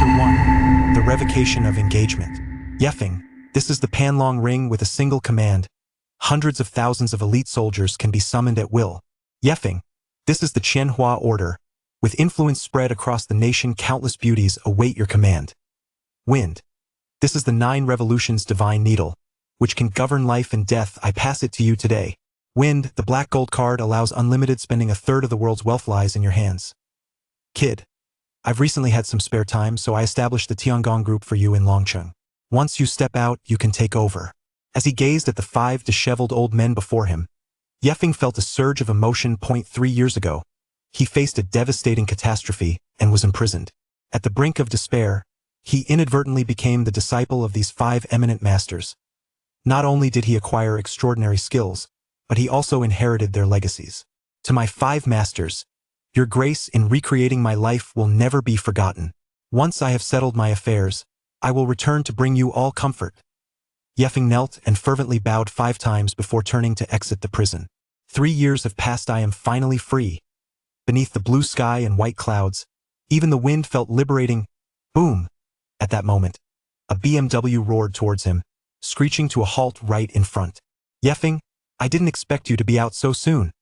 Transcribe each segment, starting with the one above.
Chapter 1. The Revocation of Engagement. Yefeng, this is the Panlong Ring with a single command. Hundreds of thousands of elite soldiers can be summoned at will. Yefeng, this is the Qianhua Order. With influence spread across the nation, countless beauties await your command. Wind, this is the 9 revolutions divine needle, which can govern life and death. I pass it to you today. Wind, the black gold card allows unlimited spending. 1/3 of the world's wealth lies in your hands. Kid, I've recently had some spare time, so I established the Tiangong group for you in Longcheng. Once you step out, you can take over. As he gazed at the 5 disheveled old men before him, Yefeng felt a surge of emotion. 3 years ago, he faced a devastating catastrophe and was imprisoned. At the brink of despair, he inadvertently became the disciple of these 5 eminent masters. Not only did he acquire extraordinary skills, but he also inherited their legacies. To my 5 masters, your grace in recreating my life will never be forgotten. Once I have settled my affairs, I will return to bring you all comfort. Yefeng knelt and fervently bowed 5 times before turning to exit the prison. 3 years have passed. I am finally free. Beneath the blue sky and white clouds, even the wind felt liberating. Boom! At that moment, a BMW roared towards him, screeching to a halt right in front. Yefeng, I didn't expect you to be out so soon.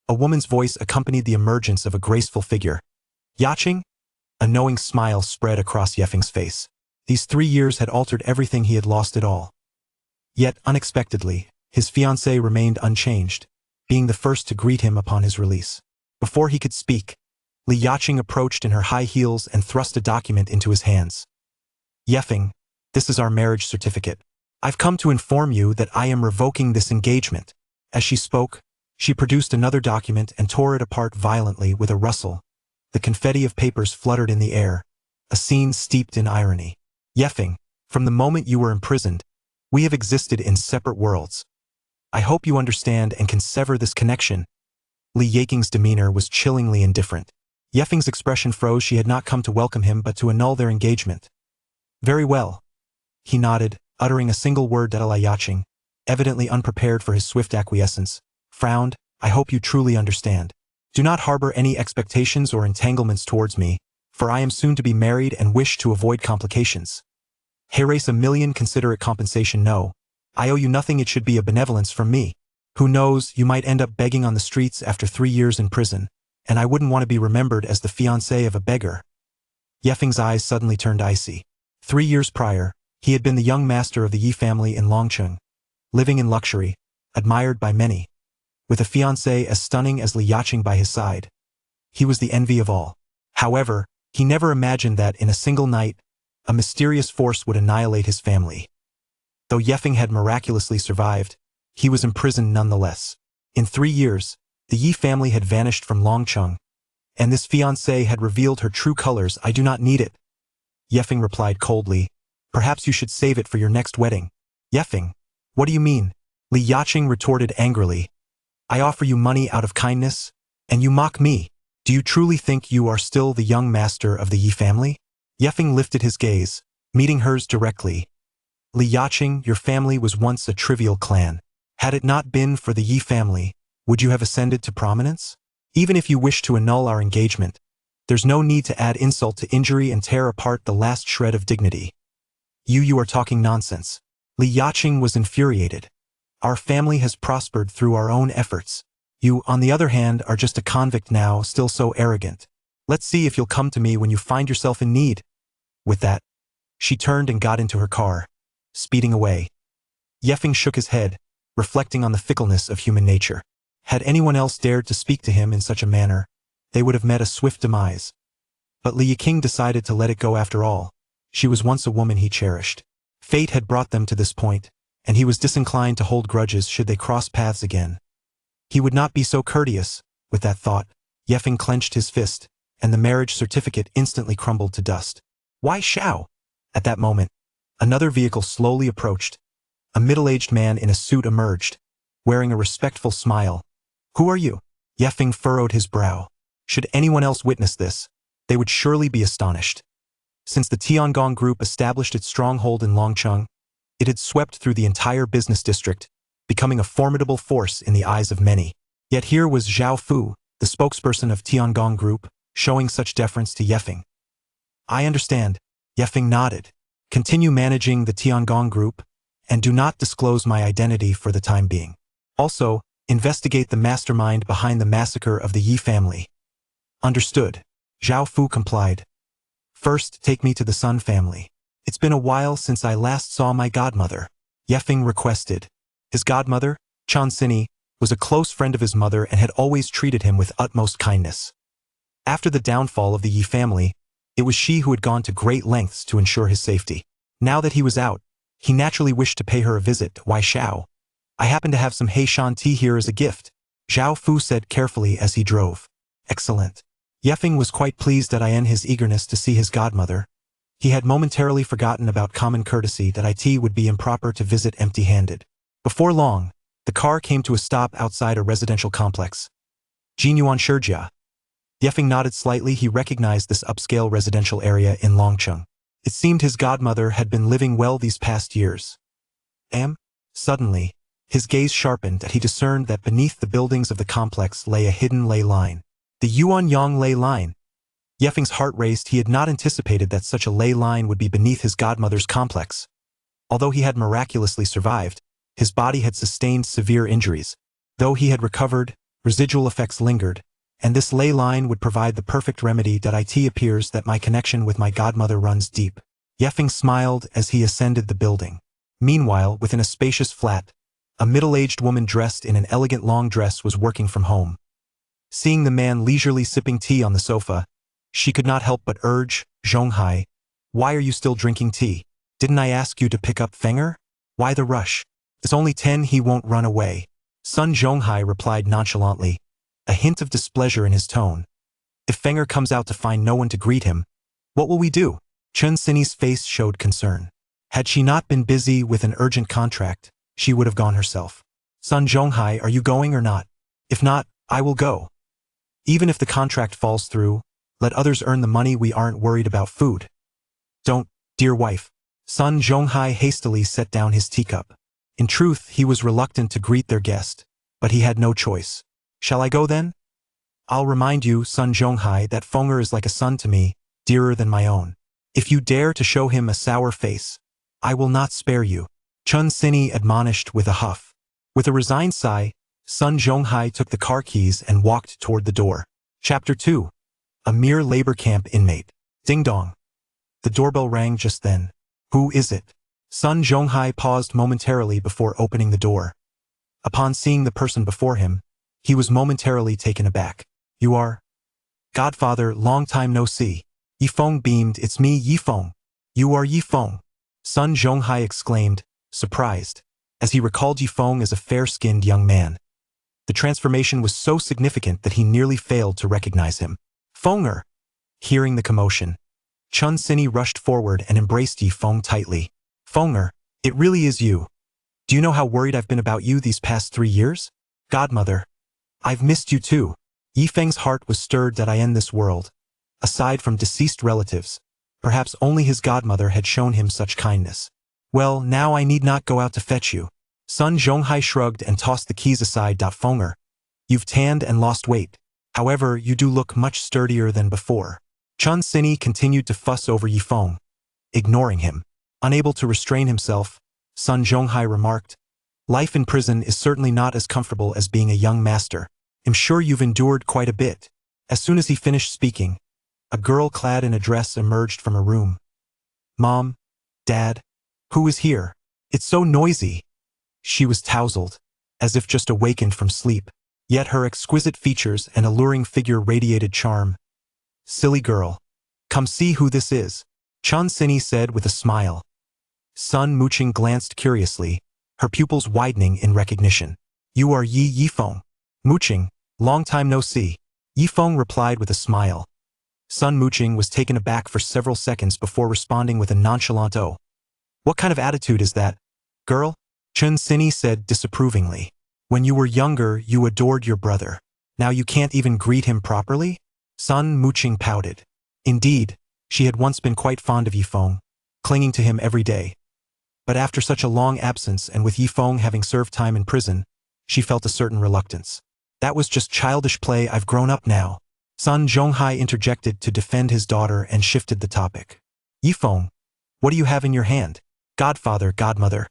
A woman's voice accompanied the emergence of a graceful figure. Yacheng? A knowing smile spread across Yefeng's face. These 3 years had altered everything. He had lost it all. Yet, unexpectedly, his fiancée remained unchanged, being the first to greet him upon his release. Before he could speak, Li Yacheng approached in her high heels and thrust a document into his hands. Yefeng, this is our marriage certificate. I've come to inform you that I am revoking this engagement. As she spoke, she produced another document and tore it apart violently with a rustle. The confetti of papers fluttered in the air, a scene steeped in irony. Yefeng, from the moment you were imprisoned, we have existed in separate worlds. I hope you understand and can sever this connection. Li Yacheng's demeanor was chillingly indifferent. Yefeng's expression froze. She had not come to welcome him but to annul their engagement. Very well. He nodded, uttering a single word that Li Yacheng, evidently unprepared for his swift acquiescence, frowned. I hope you truly understand. Do not harbor any expectations or entanglements towards me, for I am soon to be married and wish to avoid complications. Raise a million. Consider it compensation. No, I owe you nothing. It should be a benevolence from me. Who knows, you might end up begging on the streets after 3 years in prison, and I wouldn't want to be remembered as the fiancé of a beggar. Yefeng's eyes suddenly turned icy. 3 years prior, he had been the young master of the Yi family in Longcheng, living in luxury, admired by many. With a fiancée as stunning as Li Yacheng by his side, he was the envy of all. However, he never imagined that in a single night, a mysterious force would annihilate his family. Though Yefeng had miraculously survived, he was imprisoned nonetheless. In 3 years, the Yi family had vanished from Longcheng, and this fiancée had revealed her true colors. I do not need it. Yefeng replied coldly. Perhaps you should save it for your next wedding. Yefeng, what do you mean? Li Yacheng retorted angrily. I offer you money out of kindness, and you mock me. Do you truly think you are still the young master of the Yi family? Yefeng lifted his gaze, meeting hers directly. Li Yacheng, your family was once a trivial clan. Had it not been for the Yi family, would you have ascended to prominence? Even if you wish to annul our engagement, there's no need to add insult to injury and tear apart the last shred of dignity. You are talking nonsense. Li Yacheng was infuriated. Our family has prospered through our own efforts. You, on the other hand, are just a convict now, still so arrogant. Let's see if you'll come to me when you find yourself in need. With that, she turned and got into her car, speeding away. Yefeng shook his head, reflecting on the fickleness of human nature. Had anyone else dared to speak to him in such a manner, they would have met a swift demise. But Li Yacheng decided to let it go after all. She was once a woman he cherished. Fate had brought them to this point, and he was disinclined to hold grudges should they cross paths again. He would not be so courteous. With that thought, Yefeng clenched his fist, and the marriage certificate instantly crumbled to dust. Why Shao? At that moment, another vehicle slowly approached. A middle-aged man in a suit emerged, wearing a respectful smile. Who are you? Yefeng furrowed his brow. Should anyone else witness this, they would surely be astonished. Since the Tiangong group established its stronghold in Longcheng, it had swept through the entire business district, becoming a formidable force in the eyes of many. Yet here was Zhao Fu, the spokesperson of Tiangong Group, showing such deference to Yefeng. I understand. Yefeng nodded. Continue managing the Tiangong group, and do not disclose my identity for the time being. Also, investigate the mastermind behind the massacre of the Yi family. Understood. Zhao Fu complied. First, take me to the Sun family. It's been a while since I last saw my godmother. Yefeng requested. His godmother, Chen Xini, was a close friend of his mother and had always treated him with utmost kindness. After the downfall of the Yi family, it was she who had gone to great lengths to ensure his safety. Now that he was out, he naturally wished to pay her a visit. Wai Xiao, I happen to have some Heishan tea here as a gift, Zhao Fu said carefully as he drove. Excellent. Yefeng was quite pleased at his eagerness to see his godmother. He had momentarily forgotten about common courtesy that it would be improper to visit empty-handed. Before long, the car came to a stop outside a residential complex. Jinyuan Shijia. Yefeng nodded slightly. He recognized this upscale residential area in Longcheng. It seemed his godmother had been living well these past years. Suddenly, his gaze sharpened and he discerned that beneath the buildings of the complex lay a hidden ley line. The Yuanyang ley line. Yefeng's heart raced. He had not anticipated that such a ley line would be beneath his godmother's complex. Although he had miraculously survived, his body had sustained severe injuries. Though he had recovered, residual effects lingered, and this ley line would provide the perfect remedy. It appears that my connection with my godmother runs deep. Yefeng smiled as he ascended the building. Meanwhile, within a spacious flat, a middle-aged woman dressed in an elegant long dress was working from home. Seeing the man leisurely sipping tea on the sofa, she could not help but urge, Zhonghai, why are you still drinking tea? Didn't I ask you to pick up Fenger? Why the rush? It's only 10, he won't run away. Sun Zhonghai replied nonchalantly, a hint of displeasure in his tone. If Fenger comes out to find no one to greet him, what will we do? Chen Xini's face showed concern. Had she not been busy with an urgent contract, she would have gone herself. Sun Zhonghai, are you going or not? If not, I will go. Even if the contract falls through, let others earn the money. We aren't worried about food. Don't, dear wife. Sun Zhonghai hastily set down his teacup. In truth, he was reluctant to greet their guest, but he had no choice. Shall I go then? I'll remind you, Sun Zhonghai, that Fenger is like a son to me, dearer than my own. If you dare to show him a sour face, I will not spare you. Chen Xini admonished with a huff. With a resigned sigh, Sun Zhonghai took the car keys and walked toward the door. Chapter 2. A mere labor camp inmate. Ding dong. The doorbell rang just then. Who is it? Sun Zhonghai paused momentarily before opening the door. Upon seeing the person before him, he was momentarily taken aback. You are? Godfather, long time no see. Yifeng beamed. It's me, Yifeng. You are Yifeng. Sun Zhonghai exclaimed, surprised, as he recalled Yifeng as a fair-skinned young man. The transformation was so significant that he nearly failed to recognize him. Fenger! Hearing the commotion, Chen Xini rushed forward and embraced Yifeng tightly. Fenger, it really is you. Do you know how worried I've been about you these past 3 years? Godmother, I've missed you too. Yifeng's heart was stirred that in this world, aside from deceased relatives, perhaps only his godmother had shown him such kindness. Well, now I need not go out to fetch you. Sun Zhonghai shrugged and tossed the keys aside. Fenger, you've tanned and lost weight. However, you do look much sturdier than before. Chen Xini continued to fuss over Yifeng, ignoring him. Unable to restrain himself, Sun Zhonghai remarked, life in prison is certainly not as comfortable as being a young master. I'm sure you've endured quite a bit. As soon as he finished speaking, a girl clad in a dress emerged from a room. Mom, Dad, who is here? It's so noisy. She was tousled, as if just awakened from sleep, yet her exquisite features and alluring figure radiated charm. Silly girl. Come see who this is, Chen Xini said with a smile. Sun Muqing glanced curiously, her pupils widening in recognition. You are Yifeng. Muqing, long time no see. Yifeng replied with a smile. Sun Muqing was taken aback for several seconds before responding with a nonchalant "Oh. What kind of attitude is that, girl?" Chen Xini said disapprovingly. When you were younger, you adored your brother. Now you can't even greet him properly? Sun Muqing pouted. Indeed, she had once been quite fond of Yifeng, clinging to him every day. But after such a long absence and with Yifeng having served time in prison, she felt a certain reluctance. That was just childish play. I've grown up now. Sun Zhonghai interjected to defend his daughter and shifted the topic. Yifeng, what do you have in your hand? Godfather, godmother.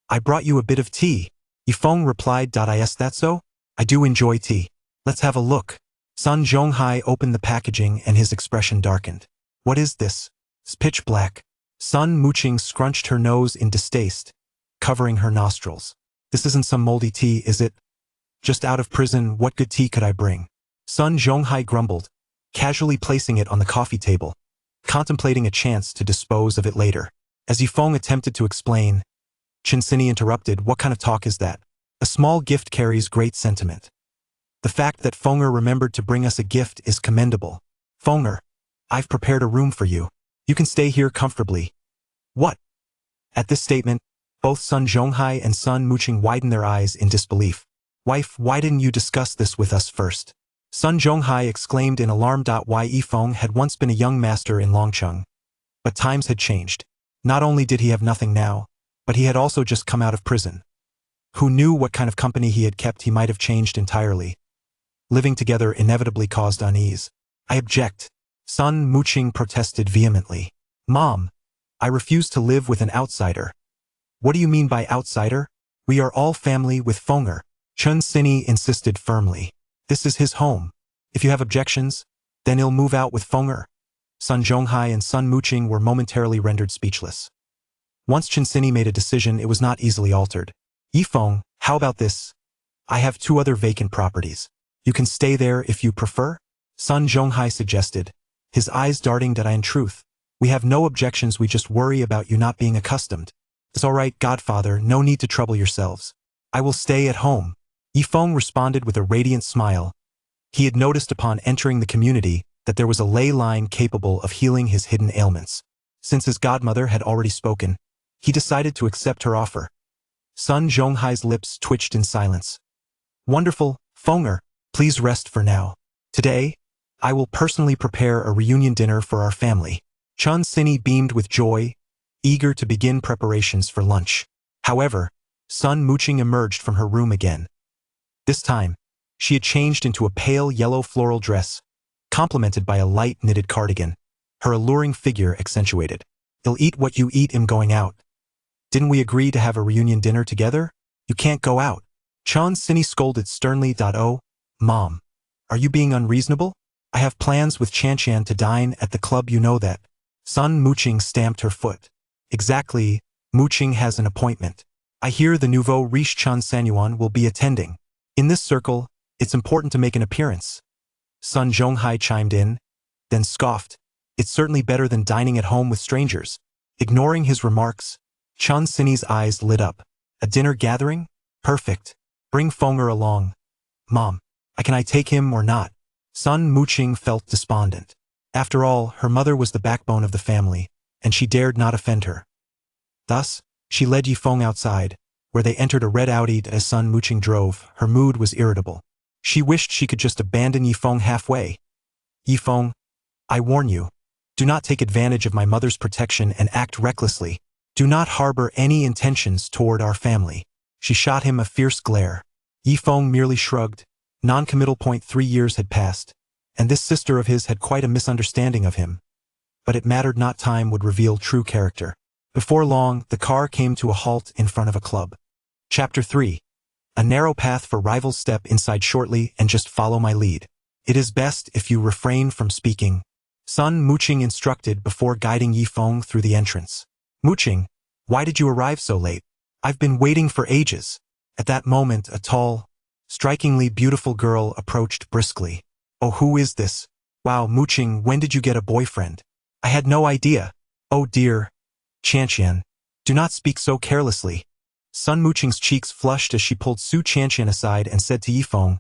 I brought you a bit of tea. Yifeng replied. Is that so? I do enjoy tea. Let's have a look. Sun Zhonghai opened the packaging and his expression darkened. What is this? It's pitch black. Sun Muqing scrunched her nose in distaste, covering her nostrils. This isn't some moldy tea, is it? Just out of prison, what good tea could I bring? Sun Zhonghai grumbled, casually placing it on the coffee table, contemplating a chance to dispose of it later. As Yifeng attempted to explain, Chinsini interrupted. What kind of talk is that? A small gift carries great sentiment. The fact that Fenger remembered to bring us a gift is commendable. Fenger, I've prepared a room for you. You can stay here comfortably. What? At this statement, both Sun Zhonghai and Sun Muqing widened their eyes in disbelief. Wife, why didn't you discuss this with us first? Sun Zhonghai exclaimed in alarm. Yifeng had once been a young master in Longcheng, but times had changed. Not only did he have nothing now, but he had also just come out of prison. Who knew what kind of company he had kept? He might have changed entirely. Living together inevitably caused unease. I object. Sun Muqing protested vehemently. Mom, I refuse to live with an outsider. What do you mean by outsider? We are all family with Fenger. Chinsini insisted firmly. This is his home. If you have objections, then he'll move out with Fenger. Sun Zhonghai and Sun Muqing were momentarily rendered speechless. Once Chinsini made a decision, it was not easily altered. Yifeng, how about this? I have 2 other vacant properties. You can stay there if you prefer? Sun Zhonghai suggested, his eyes darting. In truth, we have no objections, we just worry about you not being accustomed. It's all right, godfather, no need to trouble yourselves. I will stay at home. Yifeng responded with a radiant smile. He had noticed upon entering the community that there was a ley line capable of healing his hidden ailments. Since his godmother had already spoken, he decided to accept her offer. Sun Zhonghai's lips twitched in silence. Wonderful, Fenger, please rest for now. Today, I will personally prepare a reunion dinner for our family. Chinsini beamed with joy, eager to begin preparations for lunch. However, Sun Muqing emerged from her room again. This time, she had changed into a pale yellow floral dress, complemented by a light knitted cardigan. Her alluring figure accentuated. You'll eat what you eat in going out. Didn't we agree to have a reunion dinner together? You can't go out. Chinsini scolded sternly. Oh, Mom, are you being unreasonable? I have plans with Chanqian to dine at the club, you know that. Sun Muqing stamped her foot. Exactly, Muqing has an appointment. I hear the nouveau riche Chen Sanyuan will be attending. In this circle, it's important to make an appearance. Sun Zhonghai chimed in, then scoffed. It's certainly better than dining at home with strangers. Ignoring his remarks, Chinsini's eyes lit up. A dinner gathering? Perfect. Bring Fenger along. Mom, can I take him or not? Sun Muqing felt despondent. After all, her mother was the backbone of the family, and she dared not offend her. Thus, she led Yifeng outside, where they entered a red Audi. As Sun Muqing drove, her mood was irritable. She wished she could just abandon Yifeng halfway. Yifeng, I warn you, do not take advantage of my mother's protection and act recklessly. Do not harbor any intentions toward our family. She shot him a fierce glare. Yifeng merely shrugged. Non-committal. 3 years had passed, and this sister of his had quite a misunderstanding of him. But it mattered not, time would reveal true character. Before long, the car came to a halt in front of a club. Chapter 3. A narrow path for rivals. Step inside shortly and just follow my lead. It is best if you refrain from speaking. Sun Muqing instructed before guiding Yifeng through the entrance. Muqing, why did you arrive so late? I've been waiting for ages. At that moment, a tall, strikingly beautiful girl approached briskly. Oh, who is this? Wow, Muqing, when did you get a boyfriend? I had no idea. Oh dear. Chanqian, do not speak so carelessly. Sun Muqing's cheeks flushed as she pulled Su Chanqian aside and said to Yifeng,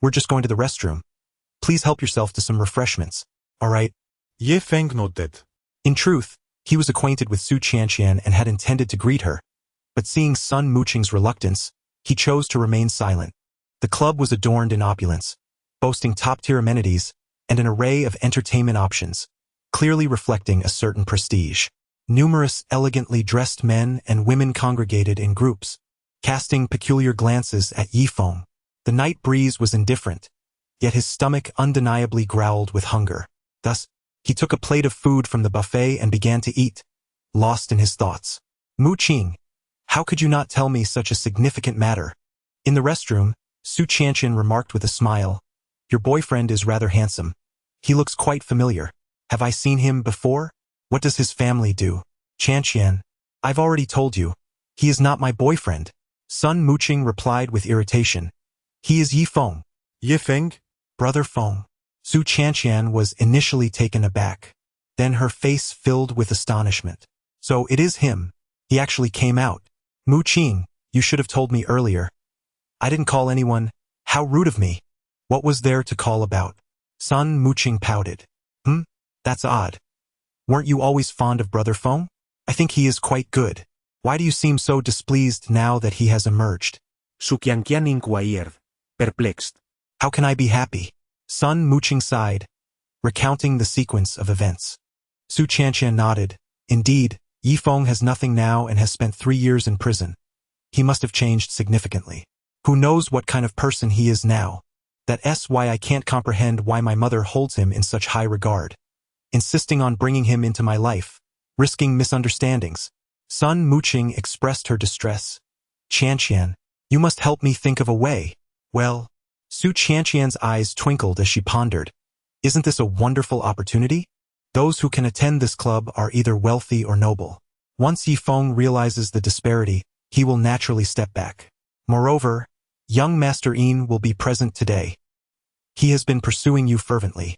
we're just going to the restroom. Please help yourself to some refreshments. All right. Yifeng nodded. In truth, he was acquainted with Su Chanqian and had intended to greet her. But seeing Sun Muqing's reluctance, he chose to remain silent. The club was adorned in opulence, boasting top-tier amenities and an array of entertainment options, clearly reflecting a certain prestige. Numerous elegantly dressed men and women congregated in groups, casting peculiar glances at Yifeng. The night breeze was indifferent, yet his stomach undeniably growled with hunger. Thus, He took a plate of food from the buffet and began to eat, lost in his thoughts. Mu Qing, how could you not tell me such a significant matter? In the restroom, Su Qianqian remarked with a smile, your boyfriend is rather handsome. He looks quite familiar. Have I seen him before? What does his family do? Qianqian, I've already told you. He is not my boyfriend. Sun Muqing replied with irritation. He is Yi Feng. Ye Feng? Brother Feng. Su Qianqian was initially taken aback. Then her face filled with astonishment. So it is him. He actually came out. Mu Qing, you should have told me earlier. I didn't call anyone. How rude of me. What was there to call about? Sun Muqing pouted. That's odd. Weren't you always fond of Brother Feng? I think he is quite good. Why do you seem so displeased now that he has emerged? Su Qianqian inquired, perplexed. How can I be happy? Sun Muqing sighed, recounting the sequence of events. Su Qianqian nodded. Indeed, Yi Feng has nothing now and has spent 3 years in prison. He must have changed significantly. Who knows what kind of person he is now? That's why I can't comprehend why my mother holds him in such high regard, insisting on bringing him into my life, risking misunderstandings. Sun Muqing expressed her distress. Qianqian, you must help me think of a way. Well, Su Qianqian's eyes twinkled as she pondered. Isn't this a wonderful opportunity? Those who can attend this club are either wealthy or noble. Once Yi Feng realizes the disparity, he will naturally step back. Moreover, young Master Yin will be present today. He has been pursuing you fervently.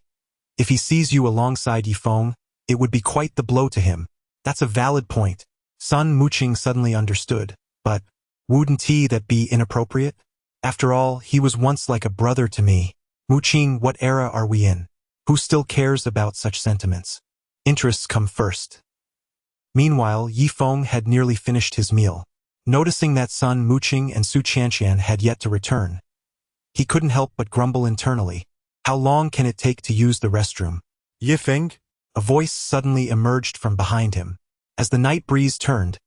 If he sees you alongside Yi Feng, it would be quite the blow to him. That's a valid point. Sun Muqing suddenly understood, but wouldn't that be inappropriate? After all, he was once like a brother to me. Muqing, what era are we in? Who still cares about such sentiments? Interests come first. Meanwhile, Yi Feng had nearly finished his meal. Noticing that Sun Muqing and Su Qianqian had yet to return, he couldn't help but grumble internally. How long can it take to use the restroom? Ye Feng? A voice suddenly emerged from behind him. As the night breeze turned,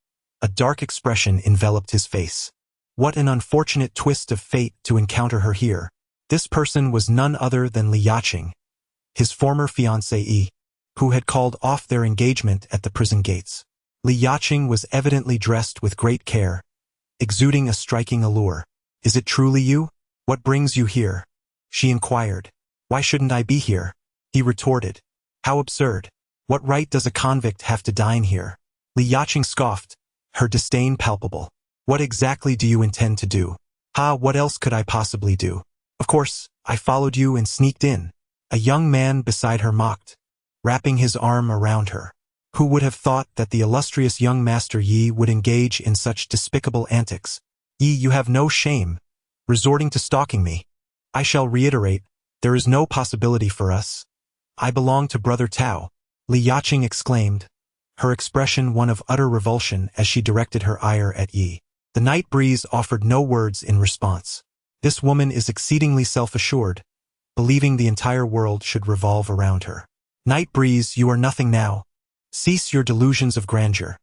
a dark expression enveloped his face. What an unfortunate twist of fate to encounter her here. This person was none other than Li Yaqing, his former fiancée, who had called off their engagement at the prison gates. Li Yaqing was evidently dressed with great care, exuding a striking allure. Is it truly you? What brings you here? She inquired. Why shouldn't I be here? He retorted. How absurd. What right does a convict have to dine here? Li Yaqing scoffed, her disdain palpable. What exactly do you intend to do? What else could I possibly do? Of course, I followed you and sneaked in. A young man beside her mocked, wrapping his arm around her. Who would have thought that the illustrious young Master Yi would engage in such despicable antics? Yi, you have no shame, resorting to stalking me. I shall reiterate, there is no possibility for us. I belong to Brother Tao, Li Yaqing exclaimed, her expression one of utter revulsion as she directed her ire at Yi. The night breeze offered no words in response. This woman is exceedingly self-assured, believing the entire world should revolve around her. Night breeze, you are nothing now. Cease your delusions of grandeur,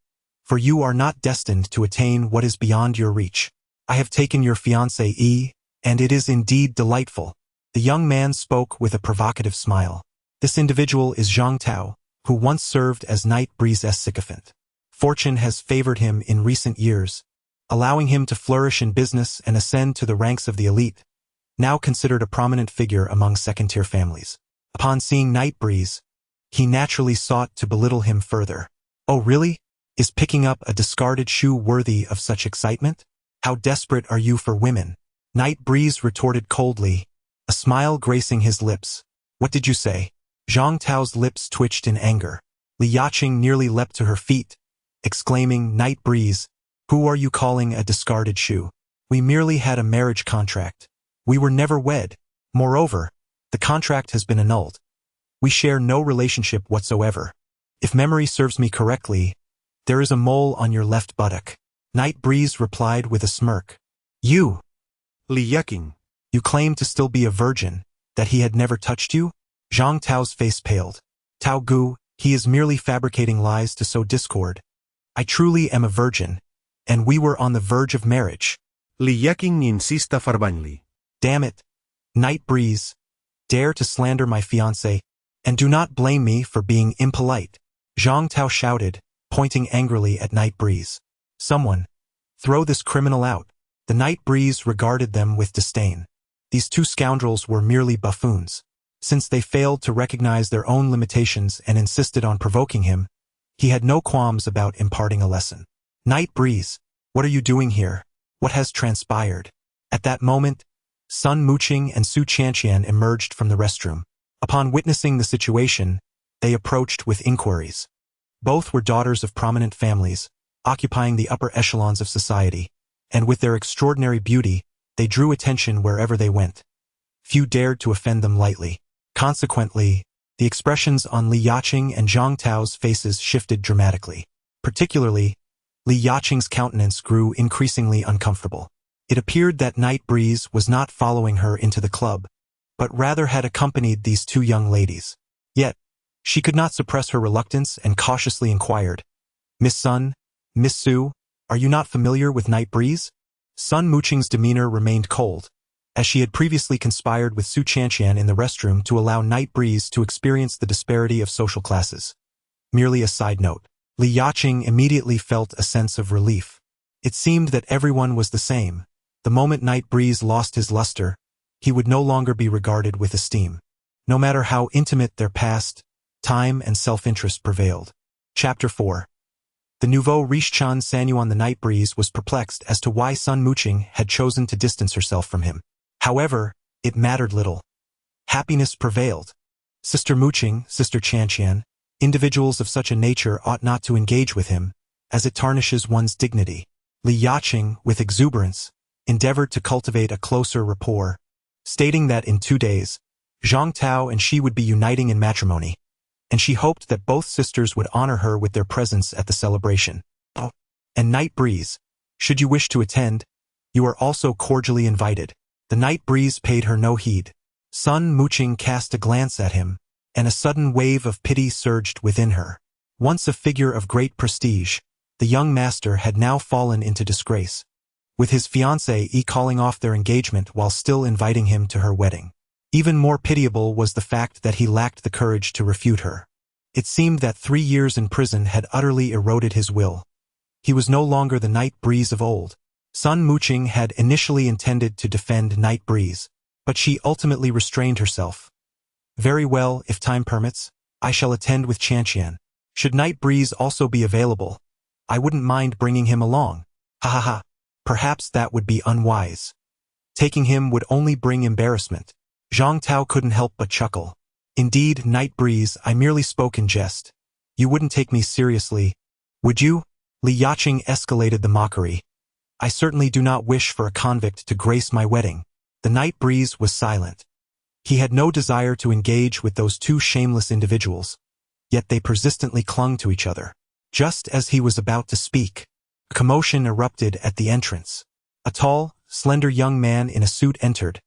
for you are not destined to attain what is beyond your reach. I have taken your fiancée, and it is indeed delightful. The young man spoke with a provocative smile. This individual is Zhang Tao, who once served as Night Breeze's sycophant. Fortune has favored him in recent years, allowing him to flourish in business and ascend to the ranks of the elite, now considered a prominent figure among second-tier families. Upon seeing Night Breeze, he naturally sought to belittle him further. Oh really? Is picking up a discarded shoe worthy of such excitement? How desperate are you for women? Night Breeze retorted coldly, a smile gracing his lips. What did you say? Zhang Tao's lips twitched in anger. Li Yaqing nearly leapt to her feet, exclaiming, Night Breeze, who are you calling a discarded shoe? We merely had a marriage contract. We were never wed. Moreover, the contract has been annulled. We share no relationship whatsoever. If memory serves me correctly, there is a mole on your left buttock. Night Breeze replied with a smirk. You, Li Yaqing. You claim to still be a virgin, that he had never touched you? Zhang Tao's face paled. Tao Gu, he is merely fabricating lies to sow discord. I truly am a virgin, and we were on the verge of marriage. Li Yaqing insista fervently. Damn it. Night Breeze, dare to slander my fiancé. And do not blame me for being impolite, Zhang Tao shouted, pointing angrily at Night Breeze. Someone, throw this criminal out. The Night Breeze regarded them with disdain. These two scoundrels were merely buffoons. Since they failed to recognize their own limitations and insisted on provoking him, he had no qualms about imparting a lesson. Night Breeze, what are you doing here? What has transpired? At that moment, Sun Muqing and Su Qianqian emerged from the restroom. Upon witnessing the situation, they approached with inquiries. Both were daughters of prominent families, occupying the upper echelons of society, and with their extraordinary beauty, they drew attention wherever they went. Few dared to offend them lightly. Consequently, the expressions on Li Yaqing and Zhang Tao's faces shifted dramatically. Particularly, Li Yaqing's countenance grew increasingly uncomfortable. It appeared that Night Breeze was not following her into the club, but rather had accompanied these two young ladies. Yet, she could not suppress her reluctance and cautiously inquired, Miss Sun, Miss Su, are you not familiar with Night Breeze? Sun Muqing's demeanor remained cold, as she had previously conspired with Su Qianqian in the restroom to allow Night Breeze to experience the disparity of social classes. Merely a side note. Li Yaqing immediately felt a sense of relief. It seemed that everyone was the same. The moment Night Breeze lost his luster, he would no longer be regarded with esteem. No matter how intimate their past, time and self-interest prevailed. Chapter 4. The nouveau riche Chan Sanyuan the Night Breeze was perplexed as to why Sun Muqing had chosen to distance herself from him. However, it mattered little. Happiness prevailed. Sister Muqing, Sister Qianqian, individuals of such a nature ought not to engage with him, as it tarnishes one's dignity. Li Yaqing, with exuberance, endeavored to cultivate a closer rapport, stating that in 2 days, Zhang Tao and she would be uniting in matrimony, and she hoped that both sisters would honor her with their presence at the celebration. Oh, and Night Breeze, should you wish to attend, you are also cordially invited. The Night Breeze paid her no heed. Sun Muqing cast a glance at him, and a sudden wave of pity surged within her. Once a figure of great prestige, the young master had now fallen into disgrace, with his fiancée calling off their engagement while still inviting him to her wedding. Even more pitiable was the fact that he lacked the courage to refute her. It seemed that 3 years in prison had utterly eroded his will. He was no longer the Night Breeze of old. Sun Muqing had initially intended to defend Night Breeze, but she ultimately restrained herself. Very well, if time permits, I shall attend with Qianqian. Should Night Breeze also be available, I wouldn't mind bringing him along. Ha ha ha. Perhaps that would be unwise. Taking him would only bring embarrassment. Zhang Tao couldn't help but chuckle. Indeed, Night Breeze, I merely spoke in jest. You wouldn't take me seriously, would you? Li Yaqing escalated the mockery. I certainly do not wish for a convict to grace my wedding. The Night Breeze was silent. He had no desire to engage with those two shameless individuals, yet they persistently clung to each other. Just as he was about to speak, a commotion erupted at the entrance. A tall, slender young man in a suit entered,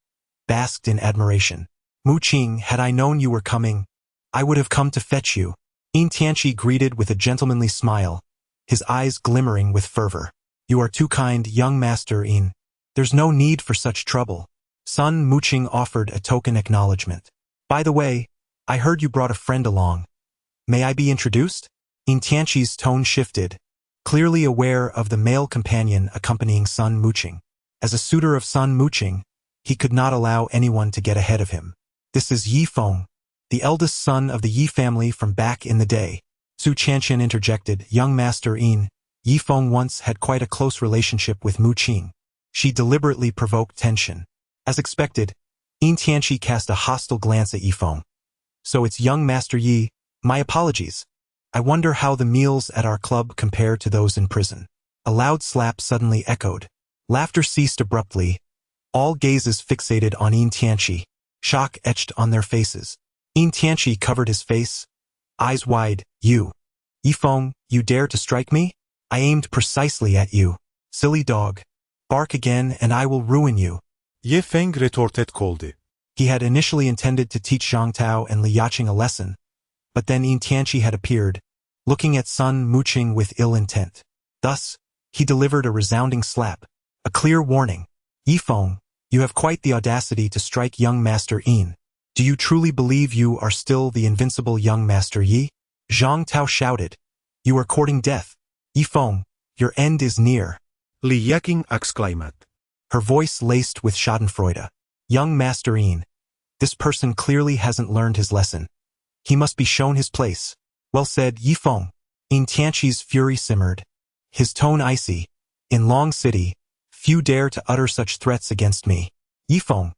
basked in admiration. Muqing, had I known you were coming, I would have come to fetch you. Yin Tianqi greeted with a gentlemanly smile, his eyes glimmering with fervor. You are too kind, young master Yin. There's no need for such trouble. Sun Muqing offered a token acknowledgement. By the way, I heard you brought a friend along. May I be introduced? Yin Tianqi's tone shifted, clearly aware of the male companion accompanying Sun Muqing. As a suitor of Sun Muqing, he could not allow anyone to get ahead of him. This is Yi Feng, the eldest son of the Yi family from back in the day. Su Qianqian interjected, young master Yin. Yi Feng once had quite a close relationship with Muqing. She deliberately provoked tension. As expected, Yin Tianqi cast a hostile glance at Yi Feng. So it's young master Yi, my apologies. I wonder how the meals at our club compare to those in prison. A loud slap suddenly echoed. Laughter ceased abruptly. All gazes fixated on Yin Tianqi, shock etched on their faces. Yin Tianqi covered his face, eyes wide. You, Yi Feng, you dare to strike me? I aimed precisely at you. Silly dog. Bark again and I will ruin you. Ye Feng retorted coldly. He had initially intended to teach Zhang Tao and Li Yaqing a lesson, but then Yin Tianqi had appeared, looking at Sun Muqing with ill intent. Thus, he delivered a resounding slap, a clear warning. Yi Feng, you have quite the audacity to strike young master Yin. Do you truly believe you are still the invincible young Master Yi? Zhang Tao shouted. You are courting death. Yifeng, your end is near. Li Yaking exclaimed. Her voice laced with schadenfreude. Young Master Yin. This person clearly hasn't learned his lesson. He must be shown his place. Well said, Yifeng. Yin Tianqi's fury simmered. His tone icy. In Long City, few dare to utter such threats against me. Yifeng,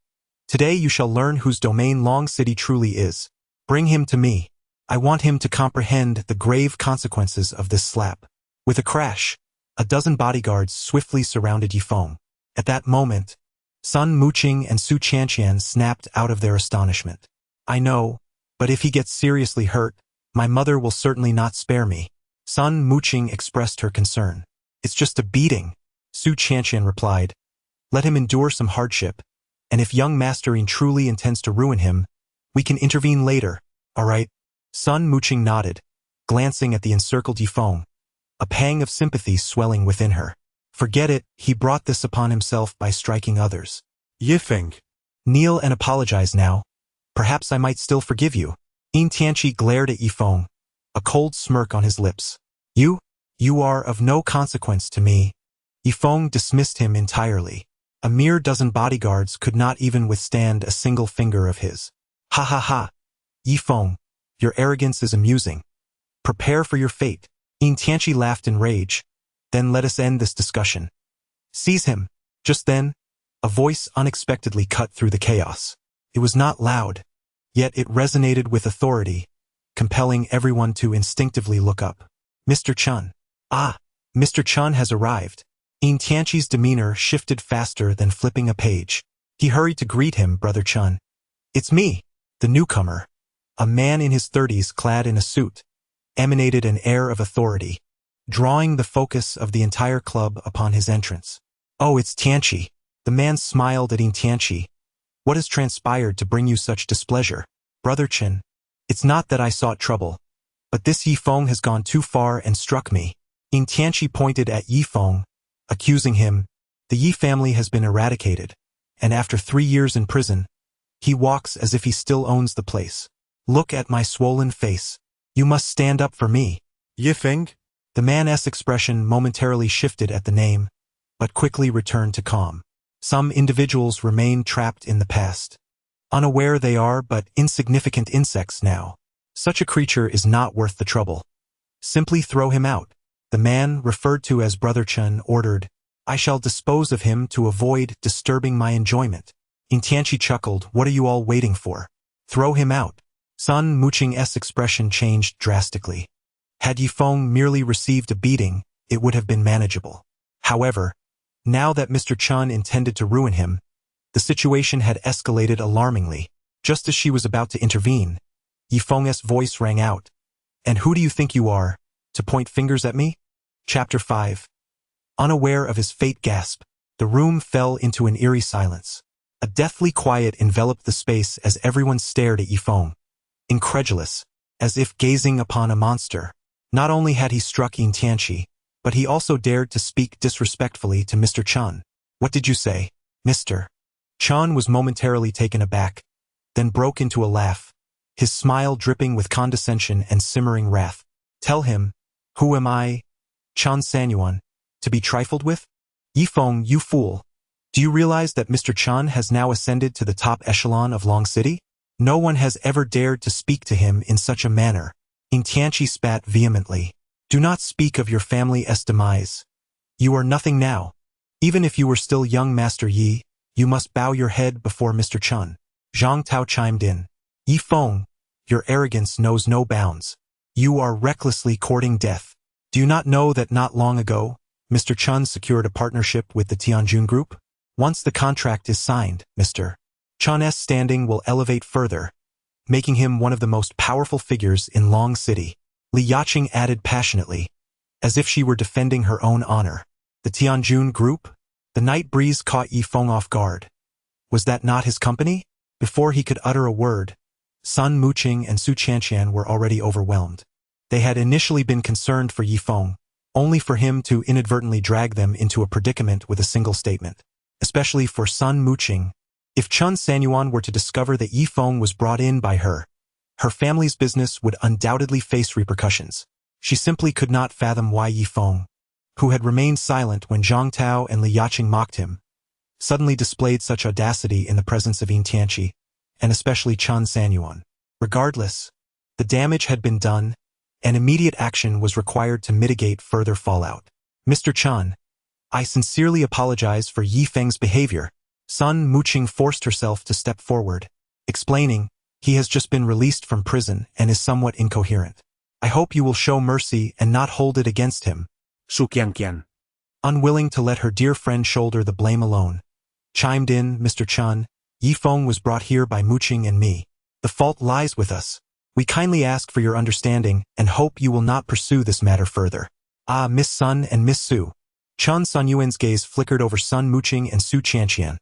today you shall learn whose domain Long City truly is. Bring him to me. I want him to comprehend the grave consequences of this slap. With a crash, a dozen bodyguards swiftly surrounded Yifeng. At that moment, Sun Muqing and Su Qianqian snapped out of their astonishment. I know, but if he gets seriously hurt, my mother will certainly not spare me. Sun Muqing expressed her concern. It's just a beating, Su Qianqian replied. Let him endure some hardship, and if young Master Yin truly intends to ruin him, we can intervene later, all right? Sun Muqing nodded, glancing at the encircled Yifeng, a pang of sympathy swelling within her. Forget it, he brought this upon himself by striking others. Yifeng. Kneel and apologize now. Perhaps I might still forgive you. Yin Tianqi glared at Yifeng, a cold smirk on his lips. You are of no consequence to me. Yifeng dismissed him entirely. A mere dozen bodyguards could not even withstand a single finger of his. Ha ha ha. Yifeng, your arrogance is amusing. Prepare for your fate. Yin Tianqi laughed in rage. Then let us end this discussion. Seize him. Just then, a voice unexpectedly cut through the chaos. It was not loud, yet it resonated with authority, compelling everyone to instinctively look up. Mr. Chun. Ah, Mr. Chun has arrived. Yin Tianqi's demeanor shifted faster than flipping a page. He hurried to greet him, Brother Chun. It's me, the newcomer. A man in his 30s clad in a suit, emanated an air of authority, drawing the focus of the entire club upon his entrance. Oh, it's Tianqi. The man smiled at Yin Tianqi. What has transpired to bring you such displeasure? Brother Chen, it's not that I sought trouble, but this Yifeng has gone too far and struck me. Yin Tianqi pointed at Yifeng, accusing him. The Yi family has been eradicated, and after 3 years in prison, he walks as if he still owns the place. Look at my swollen face. You must stand up for me. Yifeng. The man's expression momentarily shifted at the name, but quickly returned to calm. Some individuals remain trapped in the past. Unaware they are but insignificant insects now. Such a creature is not worth the trouble. Simply throw him out. The man, referred to as Brother Chen, ordered. I shall dispose of him to avoid disturbing my enjoyment. Yin Tianqi chuckled. What are you all waiting for? Throw him out. Sun Muqing's expression changed drastically. Had Yifeng merely received a beating, it would have been manageable. However, now that Mr. Chun intended to ruin him, the situation had escalated alarmingly. Just as she was about to intervene, Yifeng's voice rang out. And who do you think you are, to point fingers at me? Chapter 5. Unaware of his fate gasp, the room fell into an eerie silence. A deathly quiet enveloped the space as everyone stared at Yifeng, incredulous, as if gazing upon a monster. Not only had he struck Yin Tianqi, but he also dared to speak disrespectfully to Mr. Chun. What did you say, Mr. Chun was momentarily taken aback, then broke into a laugh, his smile dripping with condescension and simmering wrath. Tell him, who am I, Chun Sanyuan, to be trifled with? Yifeng, you fool. Do you realize that Mr. Chun has now ascended to the top echelon of Long City? No one has ever dared to speak to him in such a manner. Yin Tianqi spat vehemently. Do not speak of your family's demise. You are nothing now. Even if you were still young Master Yi, you must bow your head before Mr. Chun. Zhang Tao chimed in. Yifeng, your arrogance knows no bounds. You are recklessly courting death. Do you not know that not long ago, Mr. Chun secured a partnership with the Tianjun Group? Once the contract is signed, Mr. Chun's standing will elevate further, making him one of the most powerful figures in Long City. Li Yaqing added passionately, as if she were defending her own honor. The Tianjun Group? The night breeze caught Yifeng off guard. Was that not his company? Before he could utter a word, Sun Muqing and Su Qianqian were already overwhelmed. They had initially been concerned for Yifeng, only for him to inadvertently drag them into a predicament with a single statement. Especially for Sun Muqing, If Chun Sanyuan were to discover that Yi Feng was brought in by her family's business would undoubtedly face repercussions. She simply could not fathom why Yi Feng, who had remained silent when Zhang Tao and Li Yaqing mocked him, suddenly displayed such audacity in the presence of Yin Tianqi, and especially Chun Sanyuan. Regardless, the damage had been done, and immediate action was required to mitigate further fallout. Mr. Chun, I sincerely apologize for Yi Feng's behavior. Sun Muqing forced herself to step forward, explaining, he has just been released from prison and is somewhat incoherent. I hope you will show mercy and not hold it against him. Su Qianqian. Unwilling to let her dear friend shoulder the blame alone, chimed in Mr. Chun, Yi Feng was brought here by Muqing and me. The fault lies with us. We kindly ask for your understanding and hope you will not pursue this matter further. Ah, Miss Sun and Miss Su. Chun Sanyuan's gaze flickered over Sun Muqing and Su Qianqian,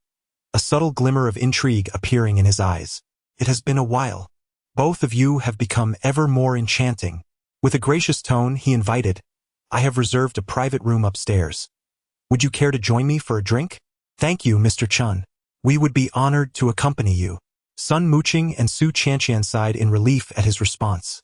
a subtle glimmer of intrigue appearing in his eyes. It has been a while. Both of you have become ever more enchanting. With a gracious tone, he invited, I have reserved a private room upstairs. Would you care to join me for a drink? Thank you, Mr. Chun. We would be honored to accompany you. Sun Muqing and Su Qianqian sighed in relief at his response.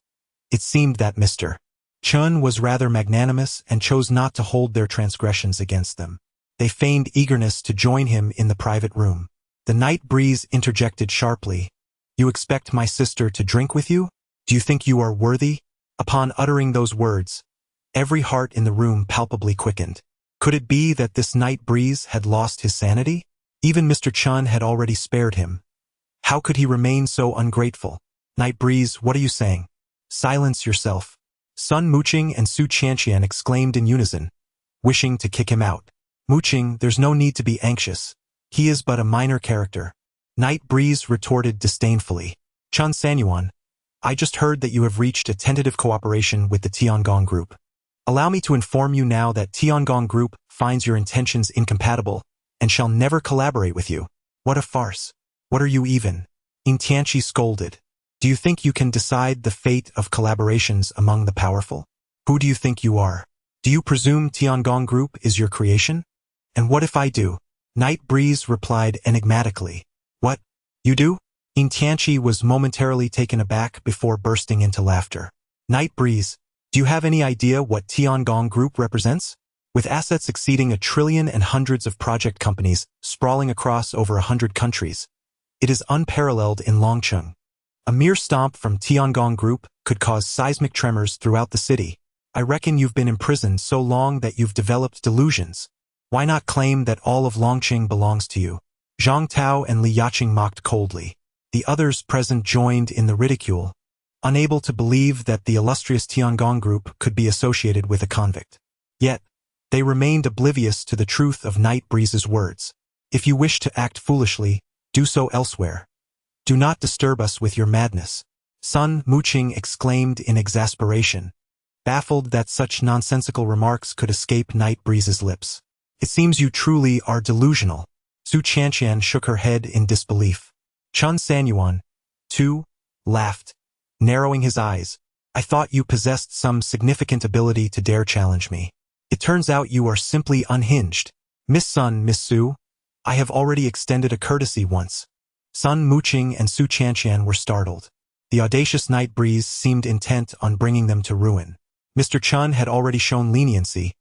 It seemed that Mr. Chun was rather magnanimous and chose not to hold their transgressions against them. They feigned eagerness to join him in the private room. The night breeze interjected sharply, You expect my sister to drink with you? Do you think you are worthy? Upon uttering those words, every heart in the room palpably quickened. Could it be that this night breeze had lost his sanity? Even Mr. Chun had already spared him. How could he remain so ungrateful? Night breeze, what are you saying? Silence yourself. Sun Muqing and Su Qianqian exclaimed in unison, wishing to kick him out. Muqing, there's no need to be anxious. He is but a minor character. Night breeze retorted disdainfully. Chun Sanyuan, I just heard that you have reached a tentative cooperation with the Tiangong Group. Allow me to inform you now that Tiangong Group finds your intentions incompatible and shall never collaborate with you. What a farce. What are you even? Yin Tianqi scolded. Do you think you can decide the fate of collaborations among the powerful? Who do you think you are? Do you presume Tiangong Group is your creation? And what if I do? Night breeze replied enigmatically. What? You do? Yin Tianqi was momentarily taken aback before bursting into laughter. Night breeze, do you have any idea what Tiangong Group represents? With assets exceeding $1 trillion and hundreds of project companies sprawling across over 100 countries, it is unparalleled in Longcheng. A mere stomp from Tiangong Group could cause seismic tremors throughout the city. I reckon you've been imprisoned so long that you've developed delusions. Why not claim that all of Longqing belongs to you? Zhang Tao and Li Yaqing mocked coldly. The others present joined in the ridicule, unable to believe that the illustrious Tiangong Group could be associated with a convict. Yet, they remained oblivious to the truth of Night Breeze's words. If you wish to act foolishly, do so elsewhere. Do not disturb us with your madness. Sun Muqing exclaimed in exasperation, baffled that such nonsensical remarks could escape Night Breeze's lips. It seems you truly are delusional. Su Qianqian shook her head in disbelief. Chun Sanyuan, too, laughed, narrowing his eyes. I thought you possessed some significant ability to dare challenge me. It turns out you are simply unhinged. Miss Sun, Miss Su, I have already extended a courtesy once. Sun Muqing and Su Qianqian were startled. The audacious Night Breeze seemed intent on bringing them to ruin. Mr. Chun had already shown leniency,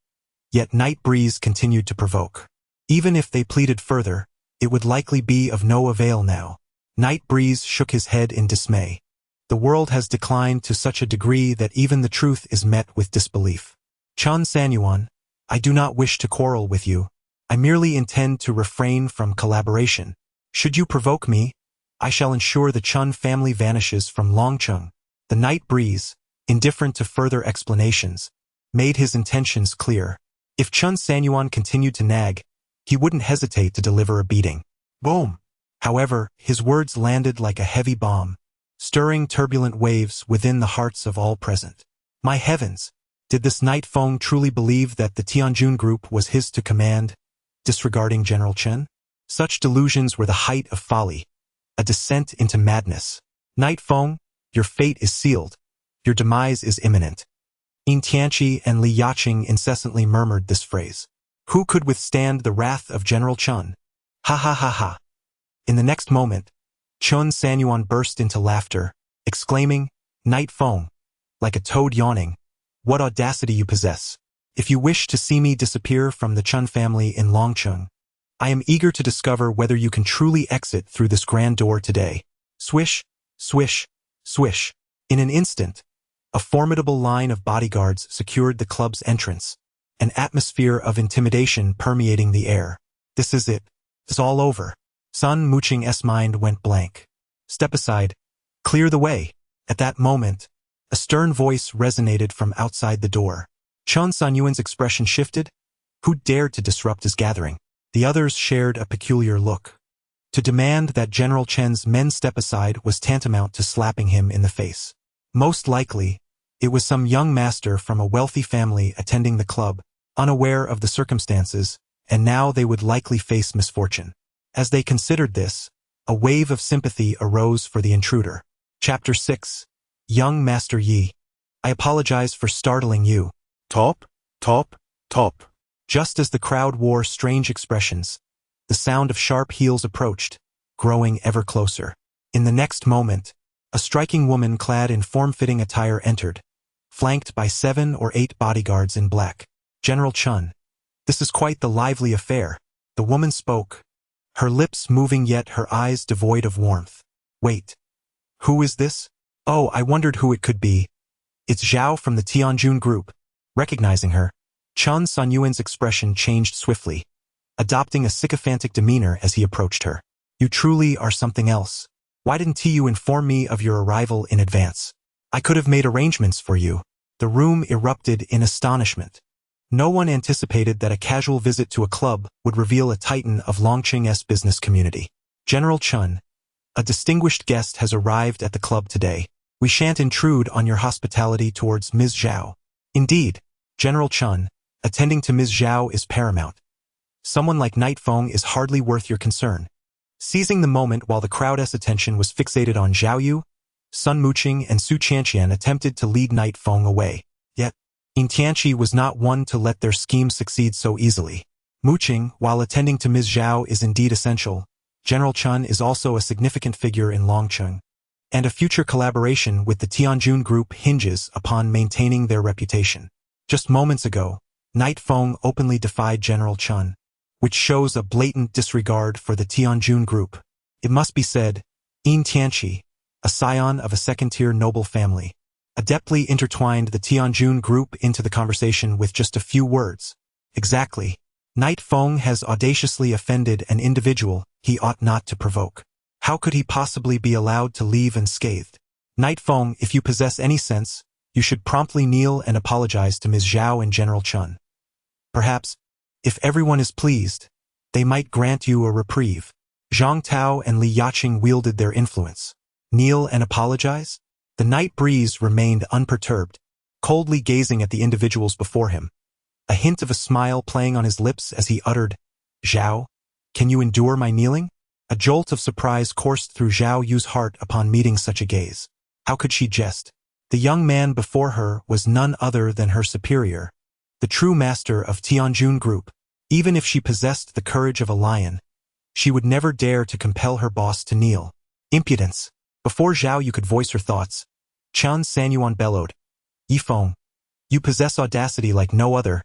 yet Night Breeze continued to provoke. Even if they pleaded further, it would likely be of no avail now. Night Breeze shook his head in dismay. The world has declined to such a degree that even the truth is met with disbelief. Chun Sanyuan, I do not wish to quarrel with you. I merely intend to refrain from collaboration. Should you provoke me, I shall ensure the Chun family vanishes from Longcheng. The Night Breeze, indifferent to further explanations, made his intentions clear. If Chun Sanyuan continued to nag, he wouldn't hesitate to deliver a beating. Boom! However, his words landed like a heavy bomb, stirring turbulent waves within the hearts of all present. My heavens! Did this Night Feng truly believe that the Tianjun Group was his to command, disregarding General Chen? Such delusions were the height of folly, a descent into madness. Night Feng, your fate is sealed. Your demise is imminent. Yin Tianqi and Li Yaqing incessantly murmured this phrase. Who could withstand the wrath of General Chen? Ha ha ha ha. In the next moment, Chun Sanyuan burst into laughter, exclaiming, "Night Feng, like a toad yawning, what audacity you possess. If you wish to see me disappear from the Chun family in Longcheng, I am eager to discover whether you can truly exit through this grand door today." Swish, swish, swish. In an instant, a formidable line of bodyguards secured the club's entrance, an atmosphere of intimidation permeating the air. This is it. It's all over. Sun Muqing's mind went blank. "Step aside. Clear the way." At that moment, a stern voice resonated from outside the door. Chun Sanyuan's expression shifted. Who dared to disrupt his gathering? The others shared a peculiar look. To demand that General Chen's men step aside was tantamount to slapping him in the face. Most likely, it was some young master from a wealthy family attending the club, unaware of the circumstances, and now they would likely face misfortune. As they considered this, a wave of sympathy arose for the intruder. Chapter 6. Young Master Yi. I apologize for startling you. Top, top, top. Just as the crowd wore strange expressions, the sound of sharp heels approached, growing ever closer. In the next moment, a striking woman clad in form-fitting attire entered, flanked by 7 or 8 bodyguards in black. "General Chun, this is quite the lively affair." The woman spoke, her lips moving yet her eyes devoid of warmth. "Wait. Who is this? Oh, I wondered who it could be. It's Zhao from the Tianjun group." Recognizing her, Chun Sanyuan's expression changed swiftly, adopting a sycophantic demeanor as he approached her. "You truly are something else. Why didn't you inform me of your arrival in advance? I could have made arrangements for you." The room erupted in astonishment. No one anticipated that a casual visit to a club would reveal a titan of Longqing's business community. "General Chun, a distinguished guest has arrived at the club today. We shan't intrude on your hospitality towards Ms. Zhao." "Indeed, General Chun, attending to Ms. Zhao is paramount. Someone like Night Feng is hardly worth your concern." Seizing the moment while the crowd's attention was fixated on Zhao Yu, Sun Muqing and Su Qianqian attempted to lead Night Feng away. Yet, Yin Tianqi was not one to let their scheme succeed so easily. "Muqing, while attending to Ms. Zhao is indeed essential, General Chun is also a significant figure in Longcheng, and a future collaboration with the Tianjun group hinges upon maintaining their reputation." Just moments ago, Night Feng openly defied General Chun, which shows a blatant disregard for the Tianjun group. It must be said, Yin Tianqi, a scion of a second-tier noble family, adeptly intertwined the Tianjun group into the conversation with just a few words. Exactly. Night Feng has audaciously offended an individual he ought not to provoke. How could he possibly be allowed to leave unscathed? Night Feng, if you possess any sense, you should promptly kneel and apologize to Ms. Zhao and General Chun. Perhaps, if everyone is pleased, they might grant you a reprieve. Zhang Tao and Li Yaqing wielded their influence. Kneel and apologize? The night breeze remained unperturbed, coldly gazing at the individuals before him, a hint of a smile playing on his lips as he uttered, "Zhao, can you endure my kneeling?" A jolt of surprise coursed through Zhao Yu's heart upon meeting such a gaze. How could she jest? The young man before her was none other than her superior, the true master of Tianjun group. Even if she possessed the courage of a lion, she would never dare to compel her boss to kneel. Impudence! Before Zhao Yu could voice her thoughts, Chun Sanyuan bellowed, "Yi Feng, you possess audacity like no other,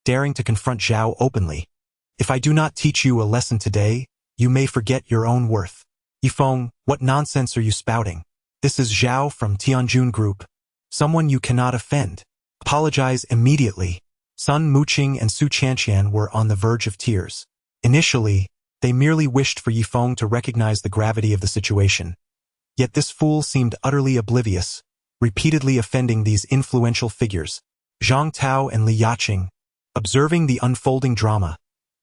daring to confront Zhao openly. If I do not teach you a lesson today, you may forget your own worth." "Yi Feng, what nonsense are you spouting? This is Zhao from Tianjun group, someone you cannot offend. Apologize immediately." Sun Muqing and Su Qianqian were on the verge of tears. Initially, they merely wished for Yi Feng to recognize the gravity of the situation. Yet this fool seemed utterly oblivious, repeatedly offending these influential figures. Zhang Tao and Li Yaqing, observing the unfolding drama,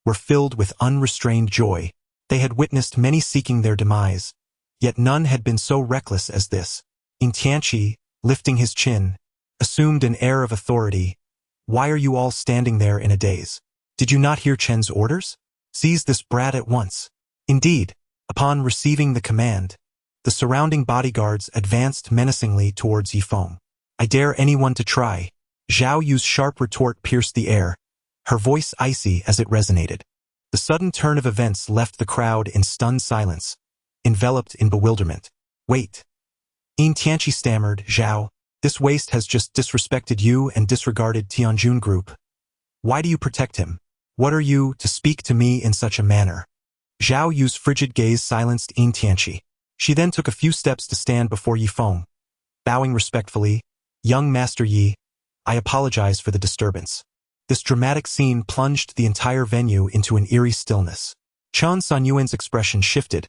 were filled with unrestrained joy. They had witnessed many seeking their demise, yet none had been so reckless as this. Yin Tianqi, lifting his chin, assumed an air of authority. "Why are you all standing there in a daze? Did you not hear Chen's orders? Seize this brat at once." Indeed, upon receiving the command, the surrounding bodyguards advanced menacingly towards Yi Feng. "I dare anyone to try." Zhao Yu's sharp retort pierced the air, her voice icy as it resonated. The sudden turn of events left the crowd in stunned silence. enveloped in bewilderment. Wait. Yin Tianqi stammered, Zhao, this waste has just disrespected you and disregarded Tianjun Group. Why do you protect him? What are you to speak to me in such a manner? Zhao Yu's frigid gaze silenced Yin Tianqi. She then took a few steps to stand before Yi Feng. Bowing respectfully, young Master Yi, I apologize for the disturbance. This dramatic scene plunged the entire venue into an eerie stillness. Chen Sanyuan's expression shifted,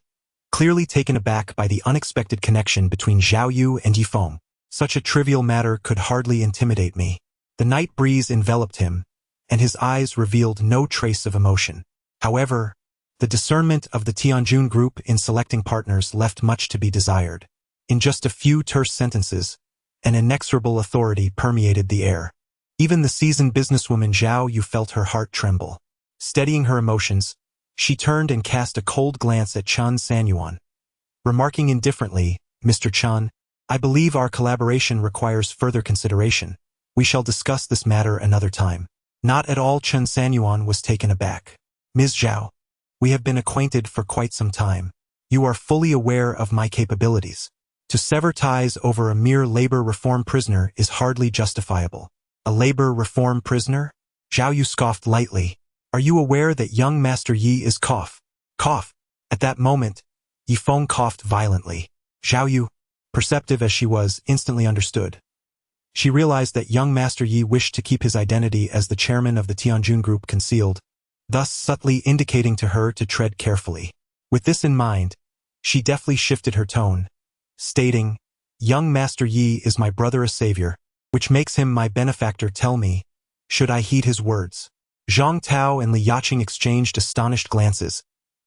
clearly taken aback by the unexpected connection between Zhao Yu and Yi Feng. Such a trivial matter could hardly intimidate me. The night breeze enveloped him, and his eyes revealed no trace of emotion. However, the discernment of the Tianjun Group in selecting partners left much to be desired. In just a few terse sentences, an inexorable authority permeated the air. Even the seasoned businesswoman Zhao Yu felt her heart tremble. Steadying her emotions, she turned and cast a cold glance at Chen Sanyuan. Remarking indifferently, Mr. Chen, I believe our collaboration requires further consideration. We shall discuss this matter another time. Not at all. Chen Sanyuan was taken aback. Ms. Zhao, we have been acquainted for quite some time. You are fully aware of my capabilities. To sever ties over a mere labor reform prisoner is hardly justifiable. A labor reform prisoner? Zhao Yu scoffed lightly. Are you aware that young Master Yi is cough? At that moment, Yi Feng coughed violently. Zhao Yu, perceptive as she was, instantly understood. She realized that young Master Yi wished to keep his identity as the chairman of the Tianjun Group concealed, thus subtly indicating to her to tread carefully. With this in mind, she deftly shifted her tone, stating, Young Master Yi is my brother a savior, which makes him my benefactor. Tell me, should I heed his words? Zhang Tao and Li Yaqing exchanged astonished glances,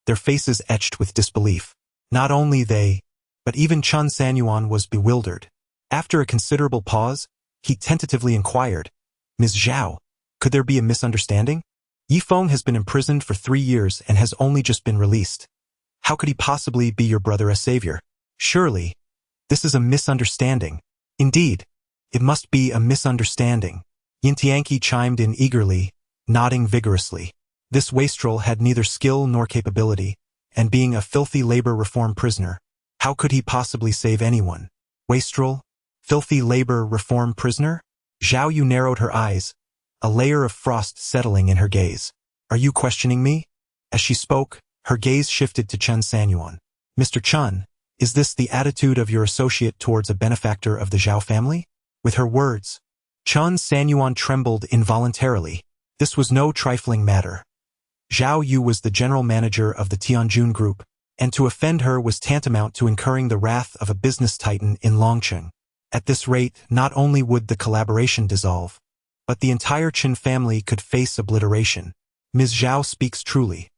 their faces etched with disbelief. Not only they, but even Chen Sanyuan was bewildered. After a considerable pause, he tentatively inquired, Ms. Zhao, could there be a misunderstanding? Yi Feng has been imprisoned for 3 years and has only just been released. How could he possibly be your brother a savior? Surely, this is a misunderstanding. Indeed, it must be a misunderstanding. Yin Tianqi chimed in eagerly, nodding vigorously. This wastrel had neither skill nor capability, and being a filthy labor reform prisoner, how could he possibly save anyone? Wastrel? Filthy labor reform prisoner? Zhao Yu narrowed her eyes, a layer of frost settling in her gaze. Are you questioning me? As she spoke, her gaze shifted to Chen Sanyuan. Mr. Chen, is this the attitude of your associate towards a benefactor of the Zhao family? With her words, Chen Sanyuan trembled involuntarily. This was no trifling matter. Zhao Yu was the general manager of the Tianjun Group, and to offend her was tantamount to incurring the wrath of a business titan in Longcheng. At this rate, not only would the collaboration dissolve, but the entire Chen family could face obliteration. Ms. Zhao speaks truly.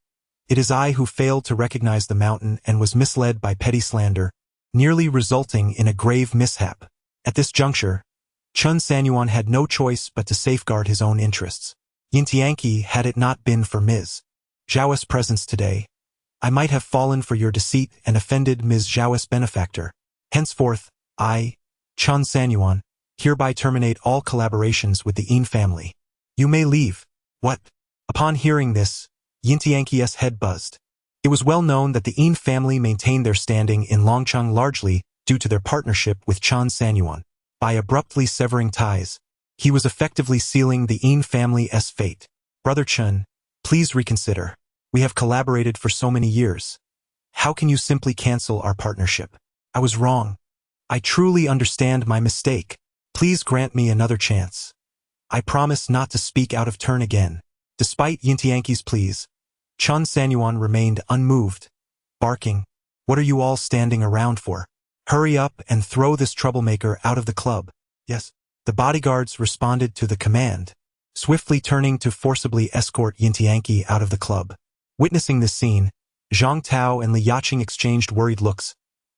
It is I who failed to recognize the mountain and was misled by petty slander, nearly resulting in a grave mishap. At this juncture, Chen Sanyuan had no choice but to safeguard his own interests. Yin Tianqi, had it not been for Ms. Zhao's presence today, I might have fallen for your deceit and offended Ms. Zhao's benefactor. Henceforth, I, Chen Sanyuan, hereby terminate all collaborations with the Yin family. You may leave. What? Upon hearing this, Yin Tianqi's head buzzed. It was well known that the Yin family maintained their standing in Longcheng largely due to their partnership with Chen Sanyuan. By abruptly severing ties, he was effectively sealing the Yin family's fate. Brother Chen, please reconsider. We have collaborated for so many years. How can you simply cancel our partnership? I was wrong. I truly understand my mistake. Please grant me another chance. I promise not to speak out of turn again. Despite Yin Tianqi's pleas, Chen Sanyuan remained unmoved, barking, What are you all standing around for? Hurry up and throw this troublemaker out of the club. Yes. The bodyguards responded to the command, swiftly turning to forcibly escort Yin Tianqi out of the club. Witnessing this scene, Zhang Tao and Li Yaqing exchanged worried looks,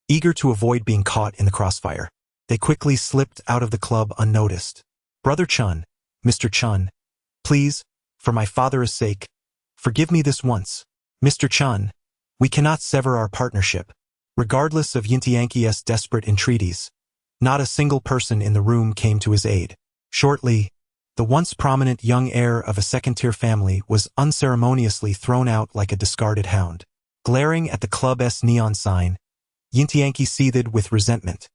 eager to avoid being caught in the crossfire. They quickly slipped out of the club unnoticed. Brother Chen, Mr. Chen, please, for my father's sake, forgive me this once. Mr. Chen, we cannot sever our partnership. Regardless of Yin Tianqi's desperate entreaties, not a single person in the room came to his aid. Shortly, the once prominent young heir of a second-tier family was unceremoniously thrown out like a discarded hound. Glaring at the club's neon sign, Yintianqi seethed with resentment.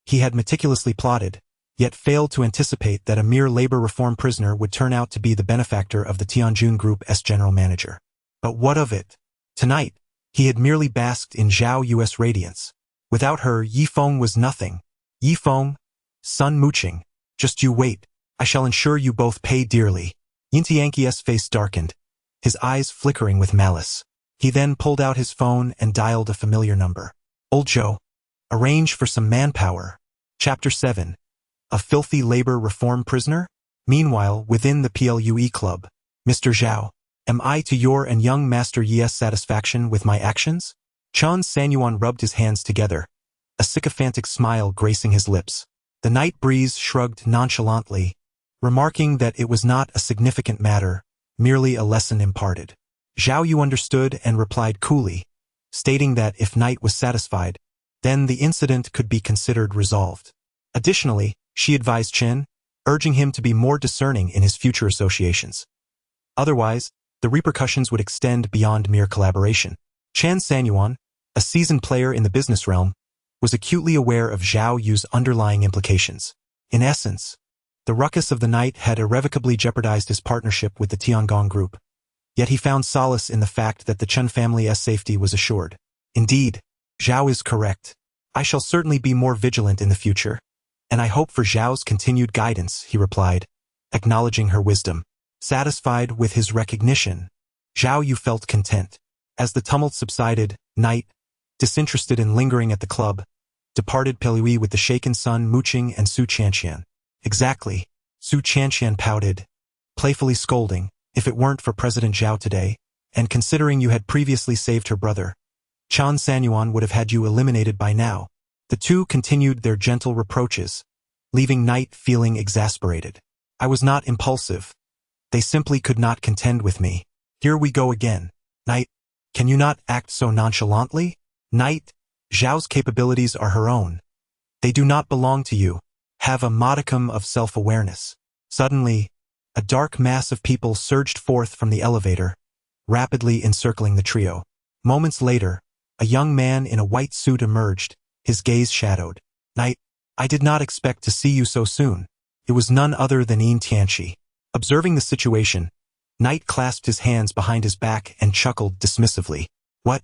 He had meticulously plotted, yet failed to anticipate that a mere labor reform prisoner would turn out to be the benefactor of the Tianjun Group's general manager. But what of it? Tonight, he had merely basked in Zhao Yu's radiance. Without her, Yifeng was nothing. Yifeng, Sun Muqing, just you wait. I shall ensure you both pay dearly. Yintianqi's face darkened, his eyes flickering with malice. He then pulled out his phone and dialed a familiar number. Old Zhou, arrange for some manpower. Chapter 7. A filthy labor reform prisoner? Meanwhile, within the PLUE club, Mr. Zhao, am I to your and young Master Yi's satisfaction with my actions? Chen Sanyuan rubbed his hands together, a sycophantic smile gracing his lips. The night breeze shrugged nonchalantly, remarking that it was not a significant matter, merely a lesson imparted. Zhao Yu understood and replied coolly, stating that if Knight was satisfied, then the incident could be considered resolved. Additionally, she advised Chen, urging him to be more discerning in his future associations. Otherwise, the repercussions would extend beyond mere collaboration. Chen Sanyuan, a seasoned player in the business realm, was acutely aware of Zhao Yu's underlying implications. In essence, the ruckus of the night had irrevocably jeopardized his partnership with the Tiangong Group. Yet he found solace in the fact that the Chen family's safety was assured. Indeed, Zhao is correct. I shall certainly be more vigilant in the future, and I hope for Zhao's continued guidance, he replied, acknowledging her wisdom. Satisfied with his recognition, Zhao Yu felt content. As the tumult subsided, Knight, disinterested in lingering at the club, departed Pelui with the shaken Sun Muqing and Su Qianqian. Exactly, Su Qianqian pouted, playfully scolding, if it weren't for President Zhao today, and considering you had previously saved her brother, Chen Sanyuan would have had you eliminated by now. The two continued their gentle reproaches, leaving Knight feeling exasperated. I was not impulsive. They simply could not contend with me. Here we go again. Knight, can you not act so nonchalantly? Knight, Zhao's capabilities are her own. They do not belong to you. Have a modicum of self-awareness. Suddenly, a dark mass of people surged forth from the elevator, rapidly encircling the trio. Moments later, a young man in a white suit emerged, his gaze shadowed. Knight, I did not expect to see you so soon. It was none other than Yin Tianqi. Observing the situation, Knight clasped his hands behind his back and chuckled dismissively. What?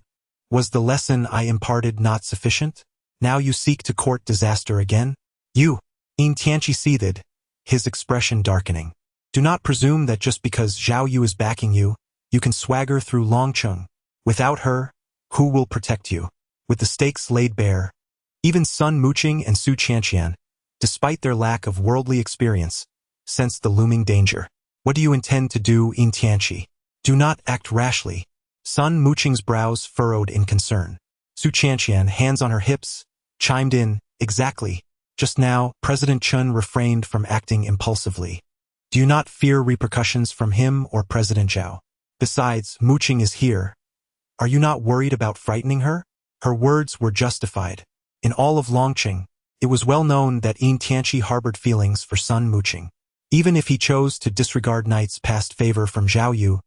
Was the lesson I imparted not sufficient? Now you seek to court disaster again? You, Yin Tianqi seethed, his expression darkening. Do not presume that just because Zhao Yu is backing you, you can swagger through Longcheng. Without her, who will protect you? With the stakes laid bare, even Sun Muqing and Su Qianqian, despite their lack of worldly experience, sensed the looming danger. What do you intend to do, Yin Tianqi? Do not act rashly. Sun Muqing's brows furrowed in concern. Su Qianqian, hands on her hips, chimed in, exactly. Just now, President Chen refrained from acting impulsively. Do you not fear repercussions from him or President Zhao? Besides, Muqing is here. Are you not worried about frightening her? Her words were justified. In all of Longcheng, it was well known that Yin Tianqi harbored feelings for Sun Muqing. Even if he chose to disregard Knight's past favor from Zhao Yu,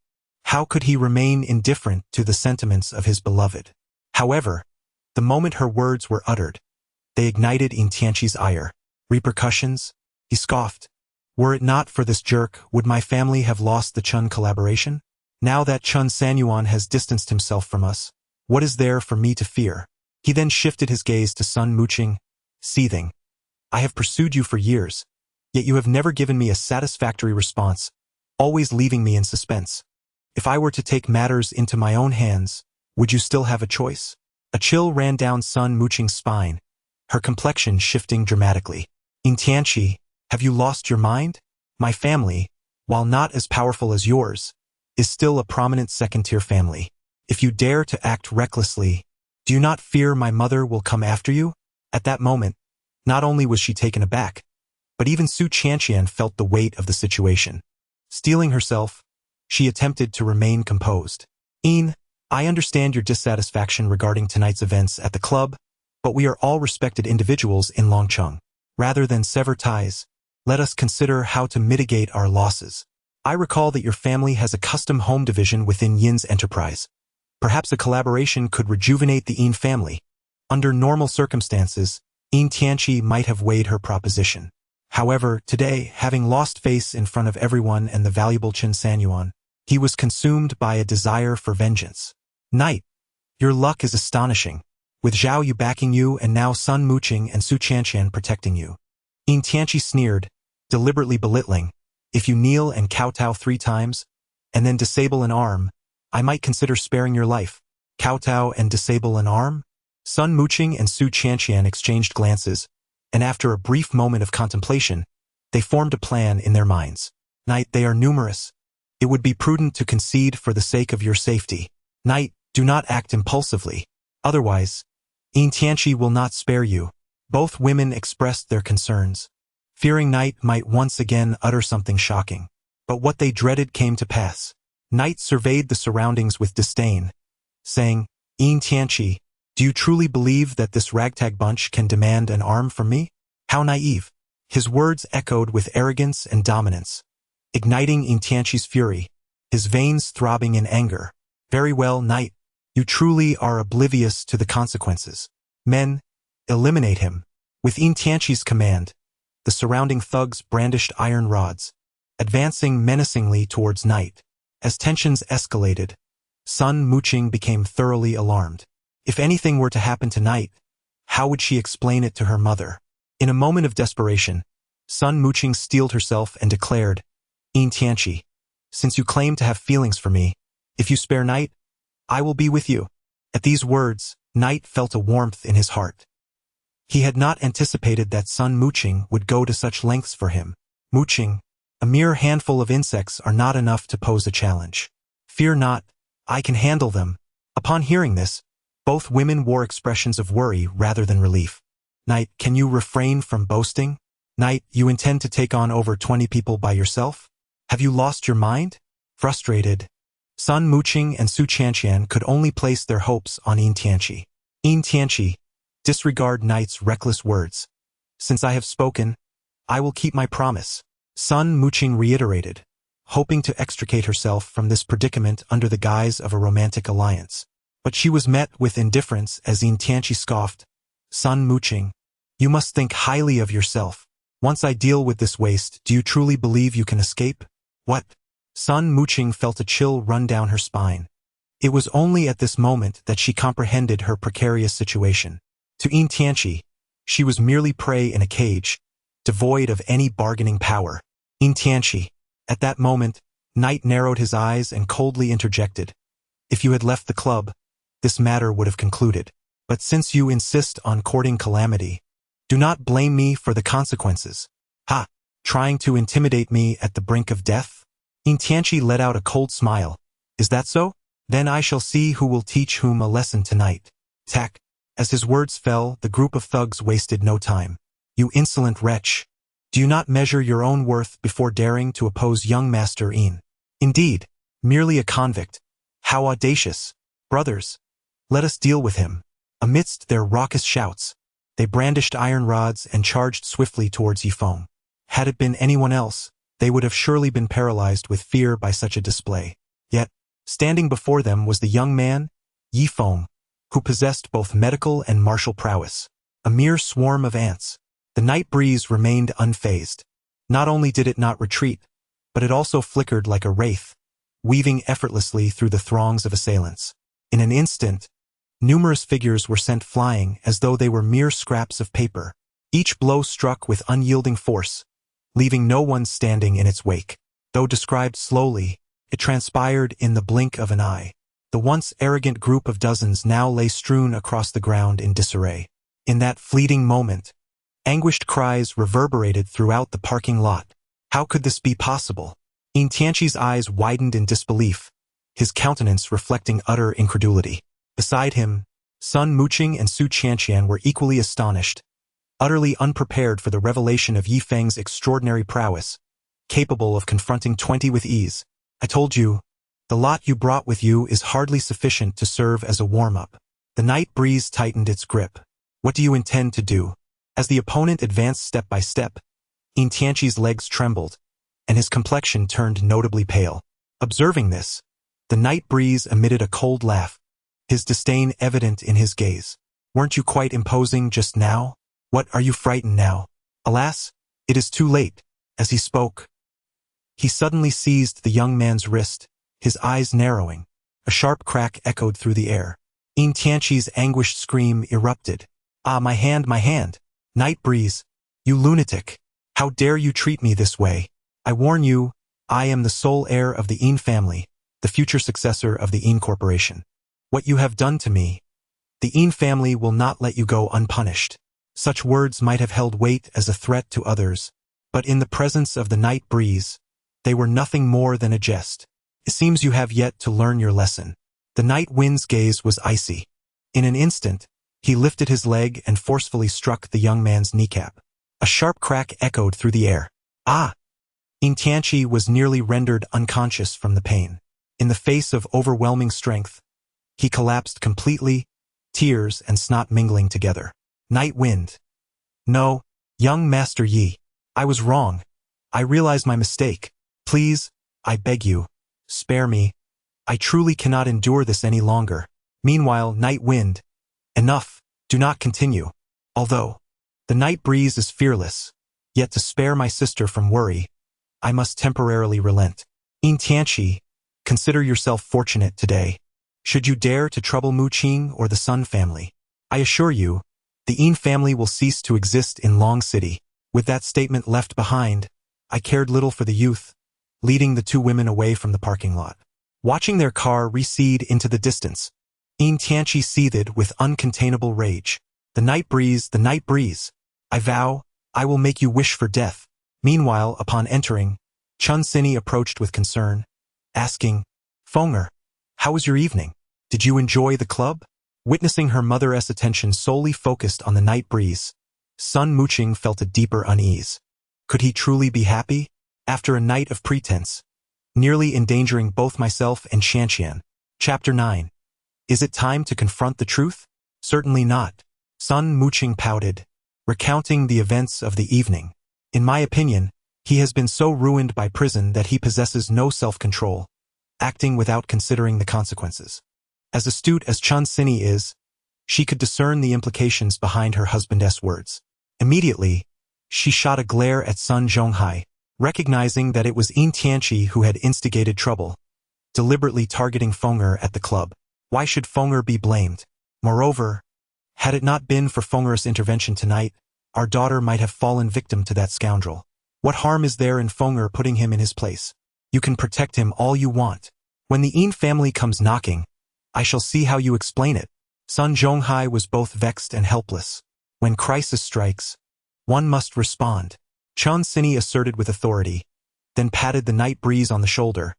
how could he remain indifferent to the sentiments of his beloved? However, the moment her words were uttered, they ignited Yin Tianqi's ire. Repercussions? He scoffed. Were it not for this jerk, would my family have lost the Chen collaboration? Now that Chen Sanyuan has distanced himself from us, what is there for me to fear? He then shifted his gaze to Sun Muqing, seething. I have pursued you for years, yet you have never given me a satisfactory response, always leaving me in suspense. If I were to take matters into my own hands, would you still have a choice? A chill ran down Sun Muqing's spine, her complexion shifting dramatically. Yin Tianqi, have you lost your mind? My family, while not as powerful as yours, is still a prominent second-tier family. If you dare to act recklessly, do you not fear my mother will come after you? At that moment, not only was she taken aback, but even Su Qianqian felt the weight of the situation. Steeling herself, she attempted to remain composed. Yin, I understand your dissatisfaction regarding tonight's events at the club, but we are all respected individuals in Longcheng. Rather than sever ties, let us consider how to mitigate our losses. I recall that your family has a custom home division within Yin's enterprise. Perhaps a collaboration could rejuvenate the Yin family. Under normal circumstances, Yin Tianqi might have weighed her proposition. However, today, having lost face in front of everyone and the valuable Chen Sanyuan, he was consumed by a desire for vengeance. Knight, your luck is astonishing. With Zhao Yu backing you and now Sun Muqing and Su Qianqian protecting you. Yin Tianqi sneered, deliberately belittling. If you kneel and kowtow 3 times, and then disable an arm, I might consider sparing your life. Kowtow and disable an arm? Sun Muqing and Su Qianqian exchanged glances, and after a brief moment of contemplation, they formed a plan in their minds. Knight, they are numerous. It would be prudent to concede for the sake of your safety. Knight, do not act impulsively. Otherwise, Yin Tianqi will not spare you. Both women expressed their concerns, fearing Knight might once again utter something shocking. But what they dreaded came to pass. Knight surveyed the surroundings with disdain, saying, Yin Tianqi, do you truly believe that this ragtag bunch can demand an arm from me? How naive. His words echoed with arrogance and dominance, igniting Yin Tianqi's fury, his veins throbbing in anger. Very well, Knight. You truly are oblivious to the consequences. Men, eliminate him. With Yin Tianqi's command, the surrounding thugs brandished iron rods, advancing menacingly towards Knight. As tensions escalated, Sun Muqing became thoroughly alarmed. If anything were to happen to Knight, how would she explain it to her mother? In a moment of desperation, Sun Muqing steeled herself and declared, Yin Tianqi, since you claim to have feelings for me, if you spare Knight, I will be with you. At these words, Knight felt a warmth in his heart. He had not anticipated that Sun Muqing would go to such lengths for him. Muqing, a mere handful of insects are not enough to pose a challenge. Fear not, I can handle them. Upon hearing this, both women wore expressions of worry rather than relief. Knight, can you refrain from boasting? Knight, you intend to take on over 20 people by yourself? Have you lost your mind? Frustrated, Sun Muqing and Su Qianqian could only place their hopes on Yin Tianqi. Yin Tianqi, disregard Knight's reckless words. Since I have spoken, I will keep my promise. Sun Muqing reiterated, hoping to extricate herself from this predicament under the guise of a romantic alliance. But she was met with indifference as Yin Tianqi scoffed, Sun Muqing, you must think highly of yourself. Once I deal with this waste, do you truly believe you can escape? What? Sun Muqing felt a chill run down her spine. It was only at this moment that she comprehended her precarious situation. To Yin Tianqi, she was merely prey in a cage, devoid of any bargaining power. Yin Tianqi, at that moment, Knight narrowed his eyes and coldly interjected. If you had left the club, this matter would have concluded. But since you insist on courting calamity, do not blame me for the consequences. Ha! Trying to intimidate me at the brink of death? Yin Tianqi let out a cold smile. Is that so? Then I shall see who will teach whom a lesson tonight. Tack. As his words fell, the group of thugs wasted no time. You insolent wretch. Do you not measure your own worth before daring to oppose young Master Yin? Indeed, merely a convict. How audacious. Brothers, let us deal with him. Amidst their raucous shouts, they brandished iron rods and charged swiftly towards Yifeng. Had it been anyone else, they would have surely been paralyzed with fear by such a display. Yet, standing before them was the young man, Yifeng, who possessed both medical and martial prowess. A mere swarm of ants. The night breeze remained unfazed. Not only did it not retreat, but it also flickered like a wraith, weaving effortlessly through the throngs of assailants. In an instant, numerous figures were sent flying as though they were mere scraps of paper. Each blow struck with unyielding force, leaving no one standing in its wake. Though described slowly, it transpired in the blink of an eye. The once arrogant group of dozens now lay strewn across the ground in disarray. In that fleeting moment, anguished cries reverberated throughout the parking lot. How could this be possible? Yin Tianqi's eyes widened in disbelief, his countenance reflecting utter incredulity. Beside him, Sun Muqing and Su Qianqian were equally astonished, utterly unprepared for the revelation of Yifeng's extraordinary prowess, capable of confronting 20 with ease. I told you, the lot you brought with you is hardly sufficient to serve as a warm-up. The night breeze tightened its grip. What do you intend to do? As the opponent advanced step by step, Yin Tianqi's legs trembled, and his complexion turned notably pale. Observing this, the night breeze emitted a cold laugh. his disdain evident in his gaze. Weren't you quite imposing just now? What are you frightened now? Alas, it is too late. As he spoke, he suddenly seized the young man's wrist, his eyes narrowing. A sharp crack echoed through the air. Yin Tianqi's anguished scream erupted. Ah, my hand, my hand! Night breeze! You lunatic! How dare you treat me this way? I warn you, I am the sole heir of the Yin family, the future successor of the Yin Corporation. What you have done to me, the Yin family will not let you go unpunished. Such words might have held weight as a threat to others, but in the presence of the night breeze, they were nothing more than a jest. It seems you have yet to learn your lesson. The night wind's gaze was icy. In an instant, he lifted his leg and forcefully struck the young man's kneecap. A sharp crack echoed through the air. Ah! Yin Tianqi was nearly rendered unconscious from the pain. In the face of overwhelming strength, he collapsed completely, tears and snot mingling together. Night wind. No, young Master Yi. I was wrong. I realize my mistake. Please, I beg you, spare me. I truly cannot endure this any longer. Meanwhile, night wind. Enough, do not continue. Although the night breeze is fearless, yet to spare my sister from worry, I must temporarily relent. Yin Tianqi, consider yourself fortunate today. Should you dare to trouble Mu Qing or the Sun family, I assure you, the Yin family will cease to exist in Long City. With that statement left behind, I cared little for the youth, leading the two women away from the parking lot. Watching their car recede into the distance, Yin Tianqi seethed with uncontainable rage. The night breeze, the night breeze. I vow, I will make you wish for death. Meanwhile, upon entering, Chun Sini approached with concern, asking, Fenger, how was your evening? Did you enjoy the club? Witnessing her mother's attention solely focused on the night breeze, Sun Muqing felt a deeper unease. Could he truly be happy? After a night of pretense, nearly endangering both myself and Shanxian. Chapter 9. Is it time to confront the truth? Certainly not. Sun Muqing pouted, recounting the events of the evening. In my opinion, he has been so ruined by prison that he possesses no self-control, acting without considering the consequences. As astute as Chun Sini is, she could discern the implications behind her husband's words. Immediately, she shot a glare at Sun Zhonghai, recognizing that it was Yin Tianqi who had instigated trouble, deliberately targeting Fenger at the club. Why should Fenger be blamed? Moreover, had it not been for Fenger's intervention tonight, our daughter might have fallen victim to that scoundrel. What harm is there in Fenger putting him in his place? You can protect him all you want. When the Yin family comes knocking, I shall see how you explain it. Sun Zhonghai was both vexed and helpless. When crisis strikes, one must respond. Chun Sini asserted with authority, then patted the night breeze on the shoulder,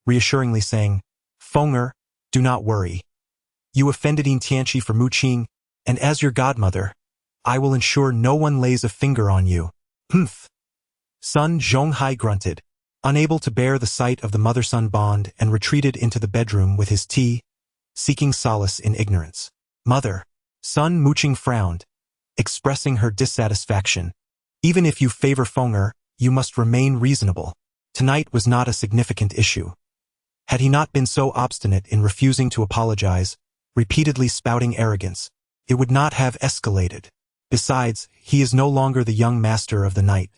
reassuringly saying, Fenger, do not worry. You offended Yin Tianqi for Mu Qing, and as your godmother, I will ensure no one lays a finger on you. Humph. Sun Zhonghai grunted, unable to bear the sight of the mother-son bond, and retreated into the bedroom with his tea, seeking solace in ignorance. Mother. Sun Muqing frowned, expressing her dissatisfaction. Even if you favor Fenger, you must remain reasonable. Tonight was not a significant issue. Had he not been so obstinate in refusing to apologize, repeatedly spouting arrogance, it would not have escalated. Besides, he is no longer the young master of the night.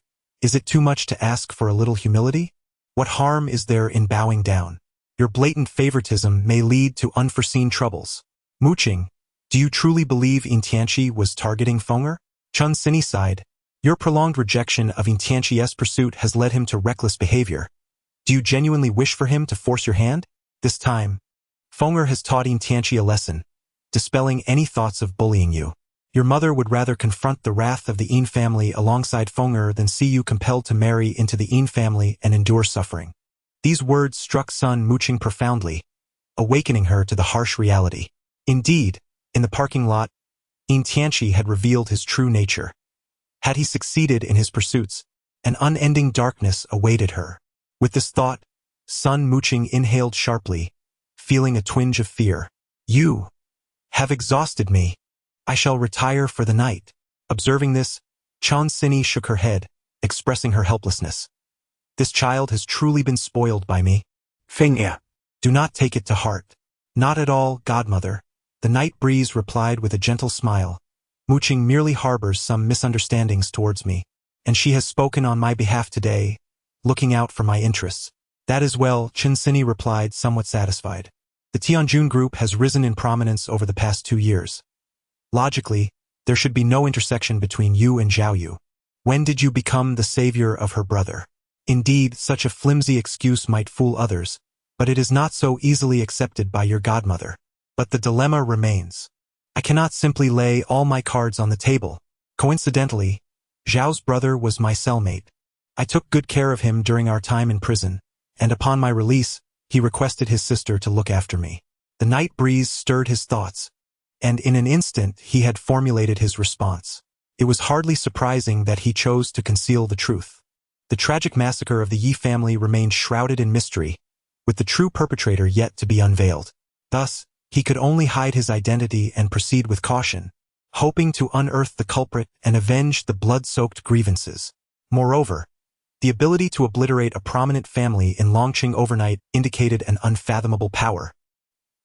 Is it too much to ask for a little humility? What harm is there in bowing down? Your blatant favoritism may lead to unforeseen troubles. Muqing, do you truly believe Yin Tianqi was targeting Fenger? Chun Sini sighed. Your prolonged rejection of Yin Tianqi's pursuit has led him to reckless behavior. Do you genuinely wish for him to force your hand? This time, Fenger has taught Yin Tianqi a lesson, dispelling any thoughts of bullying you. Your mother would rather confront the wrath of the Yin family alongside Fenger than see you compelled to marry into the Yin family and endure suffering. These words struck Sun Muqing profoundly, awakening her to the harsh reality. Indeed, in the parking lot, Yin Tianqi had revealed his true nature. Had he succeeded in his pursuits, an unending darkness awaited her. With this thought, Sun Muqing inhaled sharply, feeling a twinge of fear. You have exhausted me. I shall retire for the night. Observing this, Chun Sini shook her head, expressing her helplessness. This child has truly been spoiled by me. Fenger, do not take it to heart. Not at all, godmother. The night breeze replied with a gentle smile. Mooching merely harbors some misunderstandings towards me, and she has spoken on my behalf today, looking out for my interests. That is well, Chinsini replied, somewhat satisfied. The Tianjun group has risen in prominence over the past 2 years. Logically, there should be no intersection between you and Zhao Yu. When did you become the savior of her brother? Indeed, such a flimsy excuse might fool others, but it is not so easily accepted by your godmother. But the dilemma remains. I cannot simply lay all my cards on the table. Coincidentally, Zhao's brother was my cellmate. I took good care of him during our time in prison, and upon my release, he requested his sister to look after me. The night breeze stirred his thoughts, and in an instant he had formulated his response. It was hardly surprising that he chose to conceal the truth. The tragic massacre of the Yi family remained shrouded in mystery, with the true perpetrator yet to be unveiled. Thus, he could only hide his identity and proceed with caution, hoping to unearth the culprit and avenge the blood-soaked grievances. Moreover, the ability to obliterate a prominent family in Longqing overnight indicated an unfathomable power.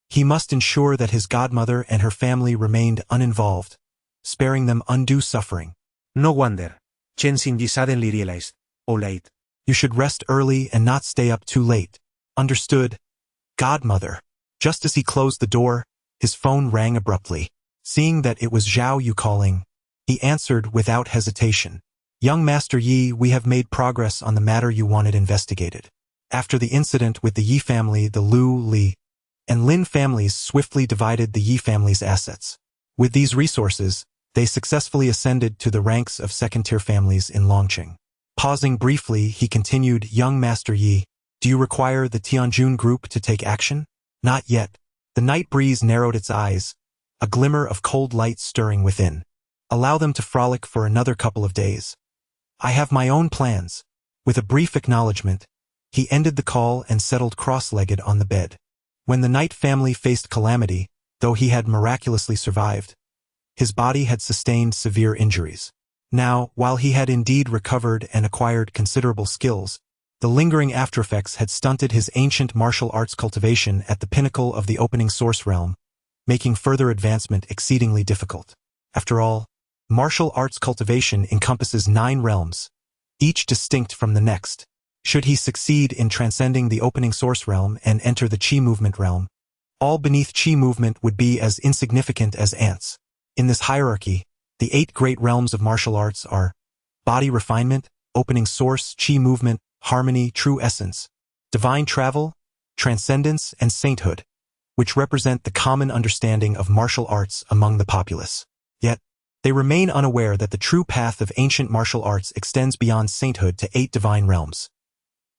He must ensure that his godmother and her family remained uninvolved, sparing them undue suffering. No wonder Chen Xinyi suddenly realized, oh late. You should rest early and not stay up too late. Understood, godmother. Just as he closed the door, his phone rang abruptly. Seeing that it was Zhao Yu calling, he answered without hesitation. Young Master Yi, we have made progress on the matter you wanted investigated. After the incident with the Yi family, the Lu, Li, and Lin families swiftly divided the Yi family's assets. With these resources, they successfully ascended to the ranks of second-tier families in Longqing. Pausing briefly, he continued, Young Master Yi, do you require the Tianjun group to take action? Not yet. The night breeze narrowed its eyes, a glimmer of cold light stirring within. Allow them to frolic for another couple of days. I have my own plans. With a brief acknowledgement, he ended the call and settled cross-legged on the bed. When the Knight family faced calamity, though he had miraculously survived, his body had sustained severe injuries. Now, while he had indeed recovered and acquired considerable skills, the lingering aftereffects had stunted his ancient martial arts cultivation at the pinnacle of the opening source realm, making further advancement exceedingly difficult. After all, martial arts cultivation encompasses 9 realms, each distinct from the next. Should he succeed in transcending the opening source realm and enter the Qi movement realm, all beneath Qi movement would be as insignificant as ants. In this hierarchy, the 8 great realms of martial arts are body refinement, opening source, Qi movement, harmony, true essence, divine travel, transcendence, and sainthood, which represent the common understanding of martial arts among the populace. Yet, they remain unaware that the true path of ancient martial arts extends beyond sainthood to 8 divine realms.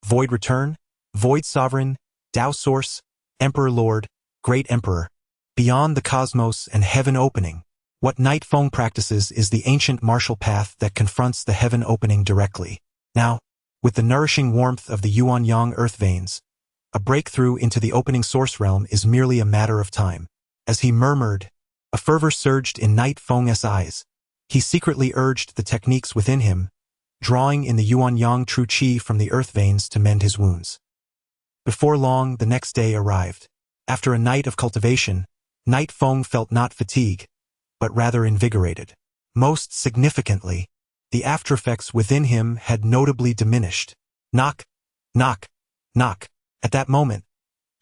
Void Return, Void Sovereign, Tao Source, Emperor Lord, Great Emperor, Beyond the Cosmos and Heaven Opening. What Night Feng practices is the ancient martial path that confronts the heaven opening directly. Now, with the nourishing warmth of the Yuan-Yang earth veins, a breakthrough into the opening source realm is merely a matter of time. As he murmured, a fervor surged in Night Feng's eyes. He secretly urged the techniques within him, drawing in the Yuan-Yang true Qi from the earth veins to mend his wounds. Before long, the next day arrived. After a night of cultivation, Night Feng felt not fatigue, but rather invigorated. Most significantly, the aftereffects within him had notably diminished. Knock, knock, knock. At that moment,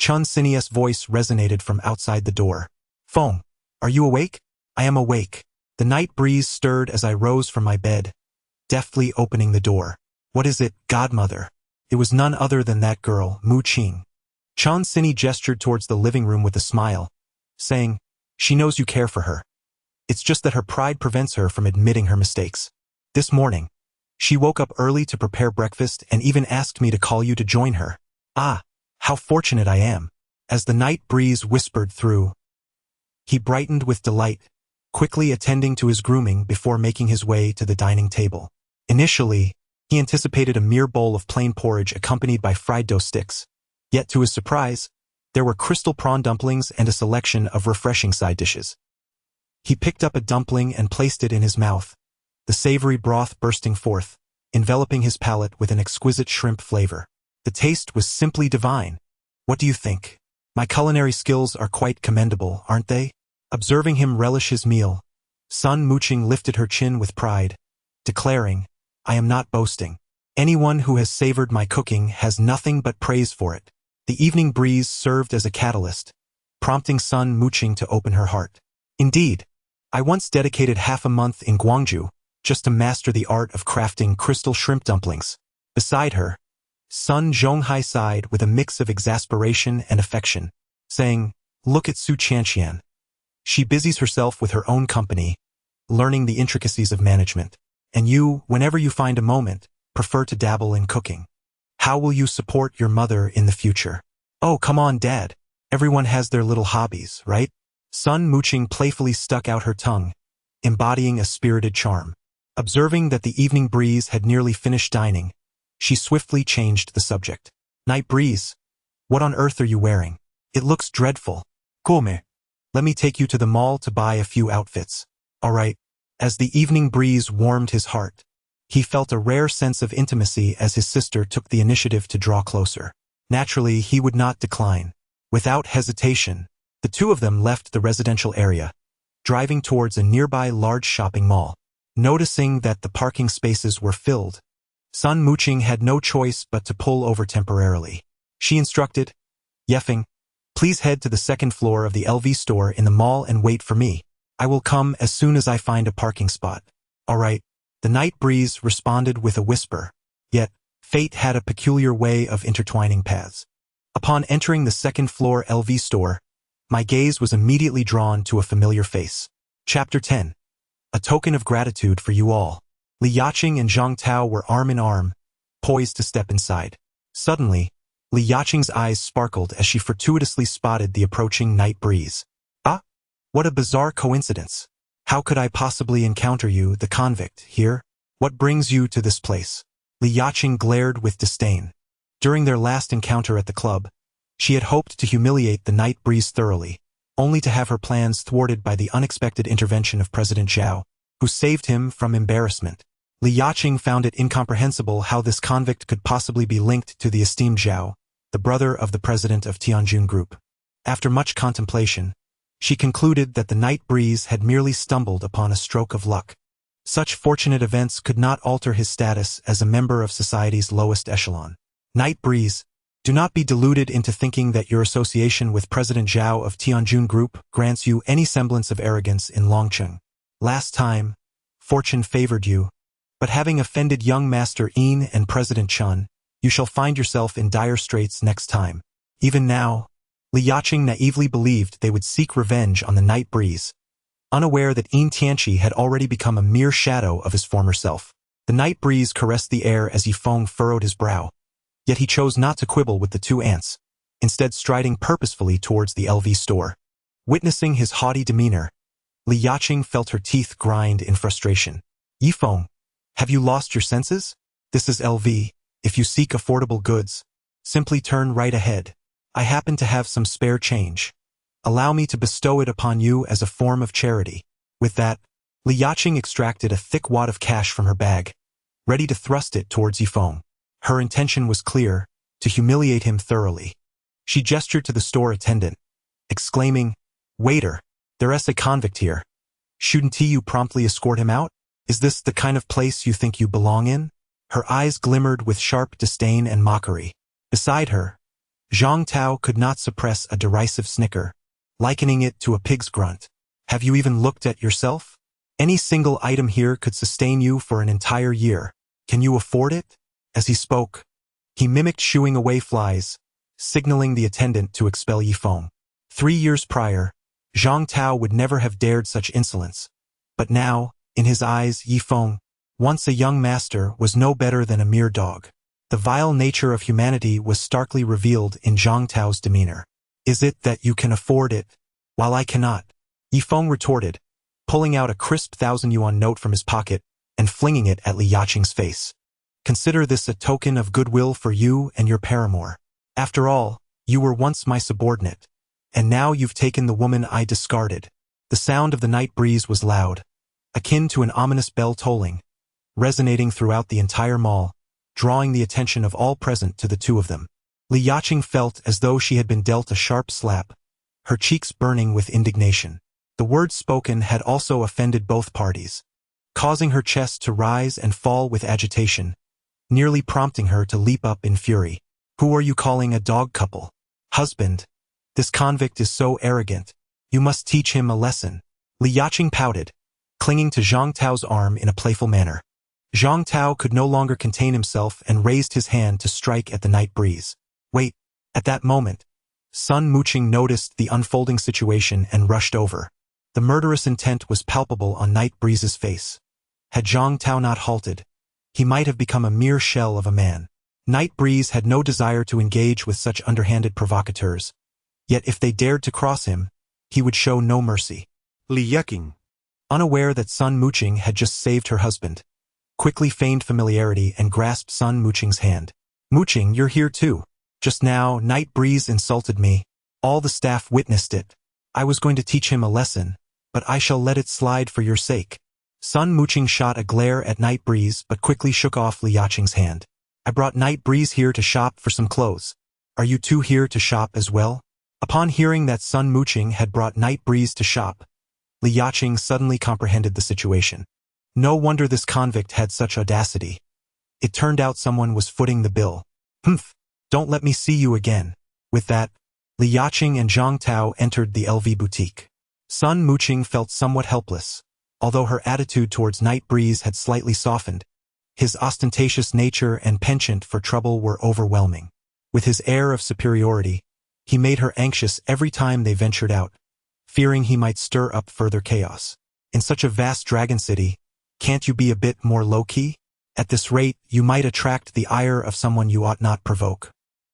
Chun Sinia's voice resonated from outside the door. Feng, are you awake? I am awake. The night breeze stirred as I rose from my bed, deftly opening the door. What is it, godmother? It was none other than that girl, Mu Qing. Chun Sini gestured towards the living room with a smile, saying, she knows you care for her. It's just that her pride prevents her from admitting her mistakes. This morning, she woke up early to prepare breakfast and even asked me to call you to join her. Ah, how fortunate I am. As the night breeze whispered through, he brightened with delight, quickly attending to his grooming before making his way to the dining table. Initially, he anticipated a mere bowl of plain porridge accompanied by fried dough sticks. Yet to his surprise, there were crystal prawn dumplings and a selection of refreshing side dishes. He picked up a dumpling and placed it in his mouth, the savory broth bursting forth, enveloping his palate with an exquisite shrimp flavor. The taste was simply divine. What do you think? My culinary skills are quite commendable, aren't they? Observing him relish his meal, Sun Muqing lifted her chin with pride, declaring, "I am not boasting. Anyone who has savored my cooking has nothing but praise for it." The evening breeze served as a catalyst, prompting Sun Muqing to open her heart. "Indeed, I once dedicated half a month in Guangzhou just to master the art of crafting crystal shrimp dumplings." Beside her, Sun Zhonghai sighed with a mix of exasperation and affection, saying, "Look at Su Qianqian. She busies herself with her own company, learning the intricacies of management. And you, whenever you find a moment, prefer to dabble in cooking. How will you support your mother in the future?" "Oh, come on, Dad. Everyone has their little hobbies, right?" Sun Muqing playfully stuck out her tongue, embodying a spirited charm. Observing that the evening breeze had nearly finished dining, she swiftly changed the subject. "Night breeze, what on earth are you wearing? It looks dreadful." "Come. Let me take you to the mall to buy a few outfits." "All right." As the evening breeze warmed his heart, he felt a rare sense of intimacy as his sister took the initiative to draw closer. Naturally, he would not decline. Without hesitation, the two of them left the residential area, driving towards a nearby large shopping mall. Noticing that the parking spaces were filled, Sun Muqing had no choice but to pull over temporarily. She instructed, "Yefeng, please head to the second floor of the LV store in the mall and wait for me. I will come as soon as I find a parking spot." "All right." The night breeze responded with a whisper, yet fate had a peculiar way of intertwining paths. Upon entering the second floor LV store, my gaze was immediately drawn to a familiar face. Chapter 10. A token of gratitude for you all. Li Yaqing and Zhang Tao were arm in arm, poised to step inside. Suddenly, Li Yaqing's eyes sparkled as she fortuitously spotted the approaching night breeze. "Ah! What a bizarre coincidence. How could I possibly encounter you, the convict, here? What brings you to this place?" Li Yaqing glared with disdain. During their last encounter at the club, she had hoped to humiliate the night breeze thoroughly, only to have her plans thwarted by the unexpected intervention of President Zhao, who saved him from embarrassment. Li Yaqing found it incomprehensible how this convict could possibly be linked to the esteemed Zhao, the brother of the president of Tianjin Group. After much contemplation, she concluded that the night breeze had merely stumbled upon a stroke of luck. Such fortunate events could not alter his status as a member of society's lowest echelon. Night breeze, do not be deluded into thinking that your association with President Zhao of Tianjin Group grants you any semblance of arrogance in Longcheng. Last time, fortune favored you, but having offended young Master Yin and President Chun, you shall find yourself in dire straits next time. Even now, Li Yaqing naively believed they would seek revenge on the night breeze, unaware that Yin Tianqi had already become a mere shadow of his former self. The night breeze caressed the air as Yifeng furrowed his brow. Yet he chose not to quibble with the two ants, instead striding purposefully towards the LV store. Witnessing his haughty demeanor, Li Yaqing felt her teeth grind in frustration. "Yifeng, have you lost your senses? This is LV. If you seek affordable goods, simply turn right ahead. I happen to have some spare change. Allow me to bestow it upon you as a form of charity." With that, Li Yaqing extracted a thick wad of cash from her bag, ready to thrust it towards Yifeng. Her intention was clear, to humiliate him thoroughly. She gestured to the store attendant, exclaiming, "Waiter, there's a convict here. Shouldn't you promptly escort him out? Is this the kind of place you think you belong in?" Her eyes glimmered with sharp disdain and mockery. Beside her, Zhang Tao could not suppress a derisive snicker, likening it to a pig's grunt. "Have you even looked at yourself? Any single item here could sustain you for an entire year. Can you afford it?" As he spoke, he mimicked shooing away flies, signaling the attendant to expel Yifeng. 3 years prior, Zhang Tao would never have dared such insolence. But now, in his eyes, Yifeng, once a young master, was no better than a mere dog. The vile nature of humanity was starkly revealed in Zhang Tao's demeanor. "Is it that you can afford it, while I cannot?" Yifeng retorted, pulling out a crisp 1,000 yuan note from his pocket and flinging it at Li Yaqing's face. "Consider this a token of goodwill for you and your paramour. After all, you were once my subordinate, and now you've taken the woman I discarded." The sound of the night breeze was loud, akin to an ominous bell tolling, resonating throughout the entire mall, drawing the attention of all present to the two of them. Li Yaqing felt as though she had been dealt a sharp slap, her cheeks burning with indignation. The words spoken had also offended both parties, causing her chest to rise and fall with agitation, nearly prompting her to leap up in fury. Who are you calling a dog couple? Husband. This convict is so arrogant. You must teach him a lesson. Li Yaqing pouted, clinging to Zhang Tao's arm in a playful manner. Zhang Tao could no longer contain himself and raised his hand to strike at the night breeze. Wait. At that moment, Sun Muqing noticed the unfolding situation and rushed over. The murderous intent was palpable on Night Breeze's face. Had Zhang Tao not halted, he might have become a mere shell of a man. Night Breeze had no desire to engage with such underhanded provocateurs, yet if they dared to cross him, he would show no mercy. Li Yaqing, unaware that Sun Muqing had just saved her husband, quickly feigned familiarity and grasped Sun Muqing's hand. Muqing, you're here too. Just now, Night Breeze insulted me. All the staff witnessed it. I was going to teach him a lesson, but I shall let it slide for your sake. Sun Muqing shot a glare at Night Breeze but quickly shook off Li Yaqing's hand. I brought Night Breeze here to shop for some clothes. Are you two here to shop as well? Upon hearing that Sun Muqing had brought Night Breeze to shop, Li Yaqing suddenly comprehended the situation. No wonder this convict had such audacity. It turned out someone was footing the bill. Humph! Don't let me see you again. With that, Li Yaqing and Zhang Tao entered the LV boutique. Sun Muqing felt somewhat helpless, although her attitude towards Night Breeze had slightly softened. His ostentatious nature and penchant for trouble were overwhelming. With his air of superiority, he made her anxious every time they ventured out, fearing he might stir up further chaos. In such a vast dragon city, can't you be a bit more low-key? At this rate, you might attract the ire of someone you ought not provoke.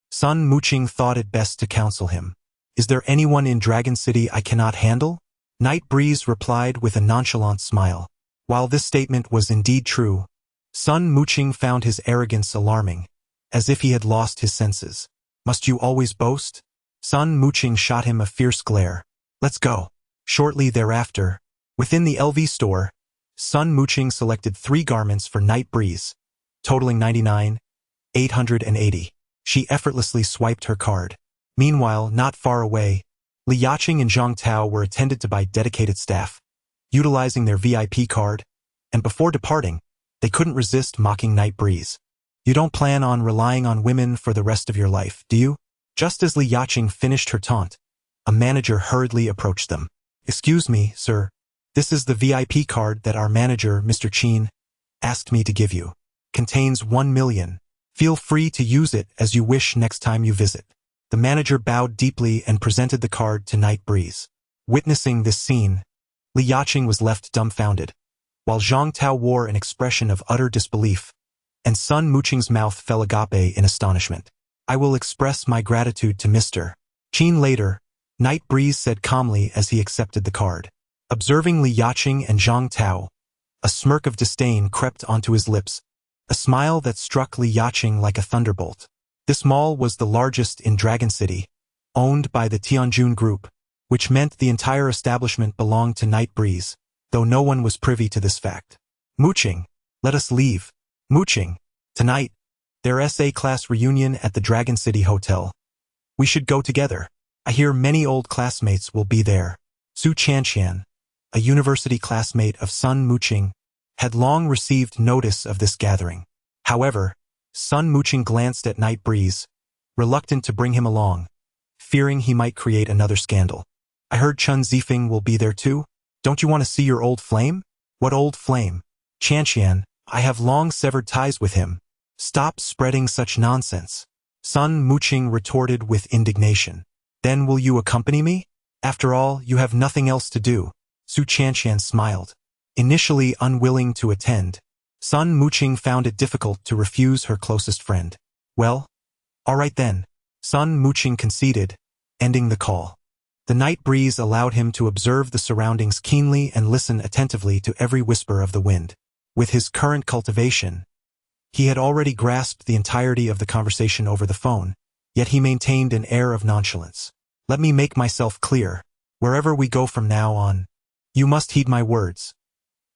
Sun Muqing thought it best to counsel him. Is there anyone in Dragon City I cannot handle? Night Breeze replied with a nonchalant smile. While this statement was indeed true, Sun Muqing found his arrogance alarming, as if he had lost his senses. Must you always boast? Sun Muqing shot him a fierce glare. Let's go. Shortly thereafter, within the LV store, Sun Muqing selected 3 garments for Night Breeze, totaling 99,880. She effortlessly swiped her card. Meanwhile, not far away, Li Yaqing and Zhang Tao were attended to by dedicated staff, utilizing their VIP card, and before departing, they couldn't resist mocking Night Breeze. You don't plan on relying on women for the rest of your life, do you? Just as Li Yaqing finished her taunt, a manager hurriedly approached them. Excuse me, sir. This is the VIP card that our manager, Mr. Qin, asked me to give you. Contains 1 million. Feel free to use it as you wish next time you visit. The manager bowed deeply and presented the card to Night Breeze. Witnessing this scene, Li Yaqing was left dumbfounded, while Zhang Tao wore an expression of utter disbelief, and Sun Muqing's mouth fell agape in astonishment. I will express my gratitude to Mr. Qin later, Night Breeze said calmly as he accepted the card. Observing Li Yaqing and Zhang Tao, a smirk of disdain crept onto his lips, a smile that struck Li Yaqing like a thunderbolt. This mall was the largest in Dragon City, owned by the Tianjun Group, which meant the entire establishment belonged to Night Breeze, though no one was privy to this fact. Muqing, let us leave. Muqing, tonight, their SA-class reunion at the Dragon City Hotel. We should go together. I hear many old classmates will be there. Su Chanxian, a university classmate of Sun Muqing, had long received notice of this gathering. However, Sun Muqing glanced at Night Breeze, reluctant to bring him along, fearing he might create another scandal. I heard Chun Zifeng will be there too. Don't you want to see your old flame? What old flame? Chanxian, I have long severed ties with him. Stop spreading such nonsense. Sun Muqing retorted with indignation. Then will you accompany me? After all, you have nothing else to do. Su Chanxian smiled. Initially unwilling to attend, Sun Muqing found it difficult to refuse her closest friend. Well, all right then. Sun Muqing conceded, ending the call. The Night Breeze allowed him to observe the surroundings keenly and listen attentively to every whisper of the wind. With his current cultivation, he had already grasped the entirety of the conversation over the phone, yet he maintained an air of nonchalance. Let me make myself clear. Wherever we go from now on, you must heed my words.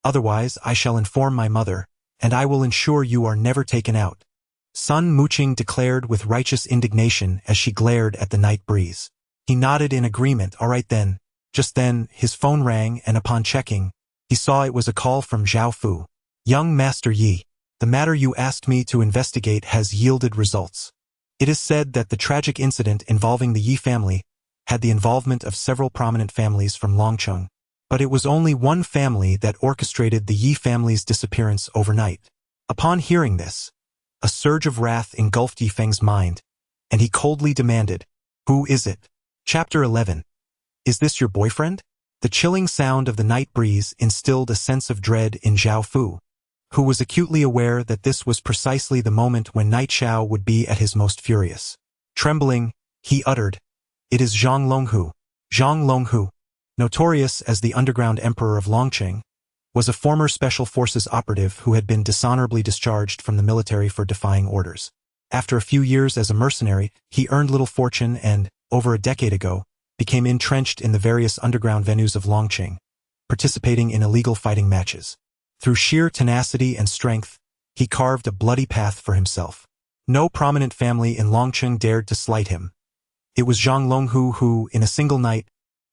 Otherwise, I shall inform my mother, and I will ensure you are never taken out. Sun Muqing declared with righteous indignation as she glared at the Night Breeze. He nodded in agreement. All right then, Just then, his phone rang and upon checking, he saw it was a call from Zhao Fu. Young Master Yi, the matter you asked me to investigate has yielded results. It is said that the tragic incident involving the Yi family had the involvement of several prominent families from Longcheng, but it was only one family that orchestrated the Yi family's disappearance overnight. Upon hearing this, a surge of wrath engulfed Yifeng's mind, and he coldly demanded, "Who is it?" Chapter 11. Is this your boyfriend? The chilling sound of the night breeze instilled a sense of dread in Zhao Fu, who was acutely aware that this was precisely the moment when Night Xiao would be at his most furious. Trembling, he uttered, "It is Zhang Longhu." Zhang Longhu, notorious as the underground emperor of Longqing, was a former special forces operative who had been dishonorably discharged from the military for defying orders. After a few years as a mercenary, he earned little fortune and, over a decade ago, became entrenched in the various underground venues of Longqing, participating in illegal fighting matches. Through sheer tenacity and strength, he carved a bloody path for himself. No prominent family in Longqing dared to slight him. It was Zhang Longhu who, in a single night,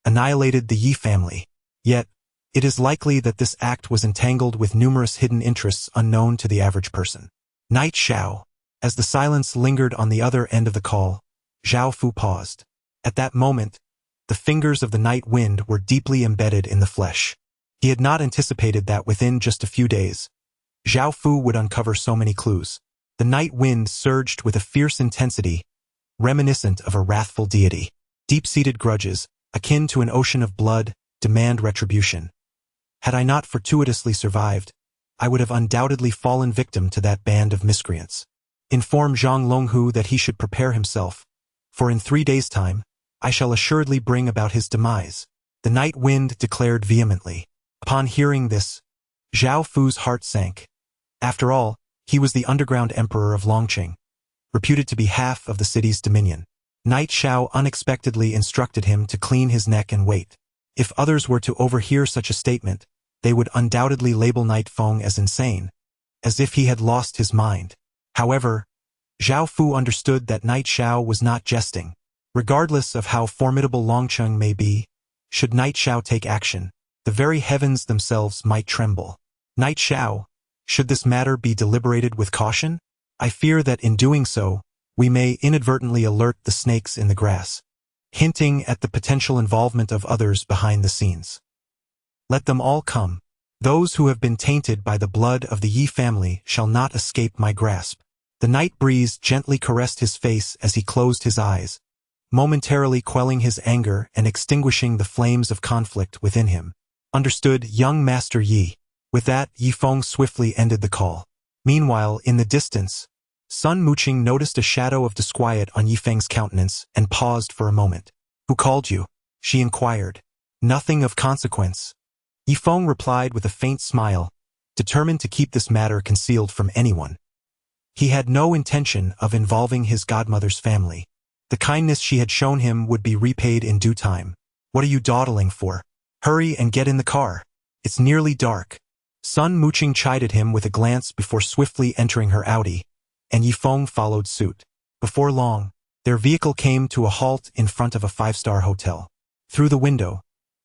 annihilated the Yi family. Yet, it is likely that this act was entangled with numerous hidden interests unknown to the average person. Night Xiao. As the silence lingered on the other end of the call, Zhao Fu paused. At that moment, the fingers of the night wind were deeply embedded in the flesh. He had not anticipated that within just a few days, Zhao Fu would uncover so many clues. The night wind surged with a fierce intensity, reminiscent of a wrathful deity. Deep-seated grudges, akin to an ocean of blood, demand retribution. Had I not fortuitously survived, I would have undoubtedly fallen victim to that band of miscreants. Inform Zhang Longhu that he should prepare himself, for in 3 days' time, I shall assuredly bring about his demise, the night wind declared vehemently. Upon hearing this, Zhao Fu's heart sank. After all, he was the underground emperor of Longqing, reputed to be half of the city's dominion. Night Xiao unexpectedly instructed him to clean his neck and wait. If others were to overhear such a statement, they would undoubtedly label Night Feng as insane, as if he had lost his mind. However, Zhao Fu understood that Night Xiao was not jesting. Regardless of how formidable Longqing may be, should Night Xiao take action, the very heavens themselves might tremble. Night Xiao, should this matter be deliberated with caution? I fear that in doing so, we may inadvertently alert the snakes in the grass, hinting at the potential involvement of others behind the scenes. Let them all come. Those who have been tainted by the blood of the Yi family shall not escape my grasp. The night breeze gently caressed his face as he closed his eyes, momentarily quelling his anger and extinguishing the flames of conflict within him. Understood, young Master Yi. With that, Yifeng swiftly ended the call. Meanwhile, in the distance, Sun Muqing noticed a shadow of disquiet on Yifeng's countenance and paused for a moment. "Who called you?" she inquired. "Nothing of consequence." Yifeng replied with a faint smile, determined to keep this matter concealed from anyone. He had no intention of involving his godmother's family. The kindness she had shown him would be repaid in due time. "What are you dawdling for? Hurry and get in the car. It's nearly dark." Sun Muqing chided him with a glance before swiftly entering her Audi, and Yifeng followed suit. Before long, their vehicle came to a halt in front of a 5-star hotel. Through the window,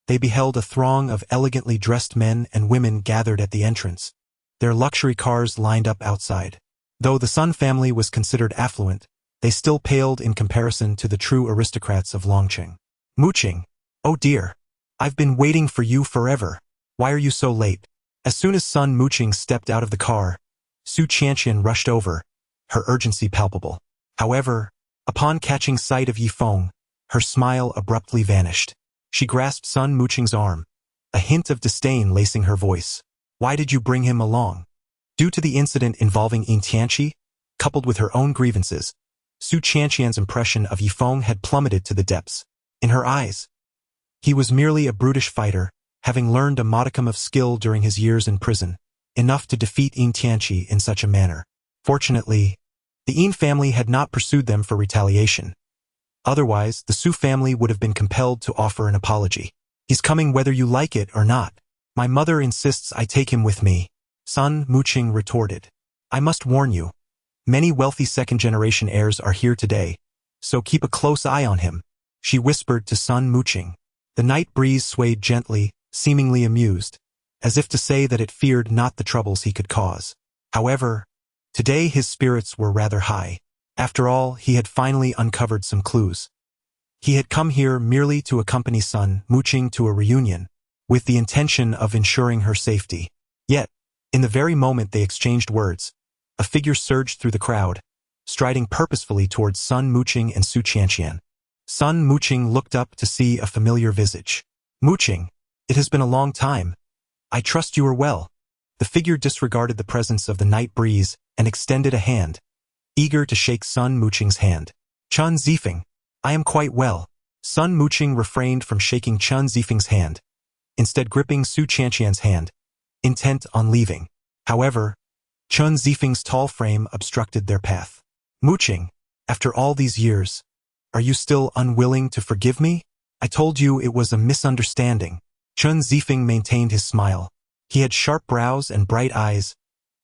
they beheld a throng of elegantly dressed men and women gathered at the entrance, their luxury cars lined up outside. Though the Sun family was considered affluent, they still paled in comparison to the true aristocrats of Longqing. "Muqing, oh dear, I've been waiting for you forever. Why are you so late?" As soon as Sun Muqing stepped out of the car, Su Qianqian rushed over, her urgency palpable. However, upon catching sight of Yifeng, her smile abruptly vanished. She grasped Sun Muqing's arm, a hint of disdain lacing her voice. "Why did you bring him along?" Due to the incident involving Yin Tianqi, coupled with her own grievances, Su Qianqian's impression of Yifeng had plummeted to the depths. In her eyes, he was merely a brutish fighter, having learned a modicum of skill during his years in prison, enough to defeat Yin Tianqi in such a manner. Fortunately, the Yin family had not pursued them for retaliation. Otherwise, the Su family would have been compelled to offer an apology. "He's coming whether you like it or not. My mother insists I take him with me," Sun Muqing retorted. "I must warn you, many wealthy second-generation heirs are here today, so keep a close eye on him," she whispered to Sun Muqing. The night breeze swayed gently, seemingly amused, as if to say that it feared not the troubles he could cause. However, today his spirits were rather high. After all, he had finally uncovered some clues. He had come here merely to accompany Sun Muqing to a reunion, with the intention of ensuring her safety. Yet, in the very moment they exchanged words, a figure surged through the crowd, striding purposefully towards Sun Muqing and Su Qianqian. Sun Muqing looked up to see a familiar visage. "Muqing, it has been a long time. I trust you are well." The figure disregarded the presence of the night breeze and extended a hand, eager to shake Sun Muqing's hand. "Chen Zifeng, I am quite well." Sun Muqing refrained from shaking Chen Zifeng's hand, instead gripping Su Qianqian's hand, intent on leaving. However, Chen Zifeng's tall frame obstructed their path. "Muqing, after all these years, are you still unwilling to forgive me? I told you it was a misunderstanding." Chen Zifeng maintained his smile. He had sharp brows and bright eyes,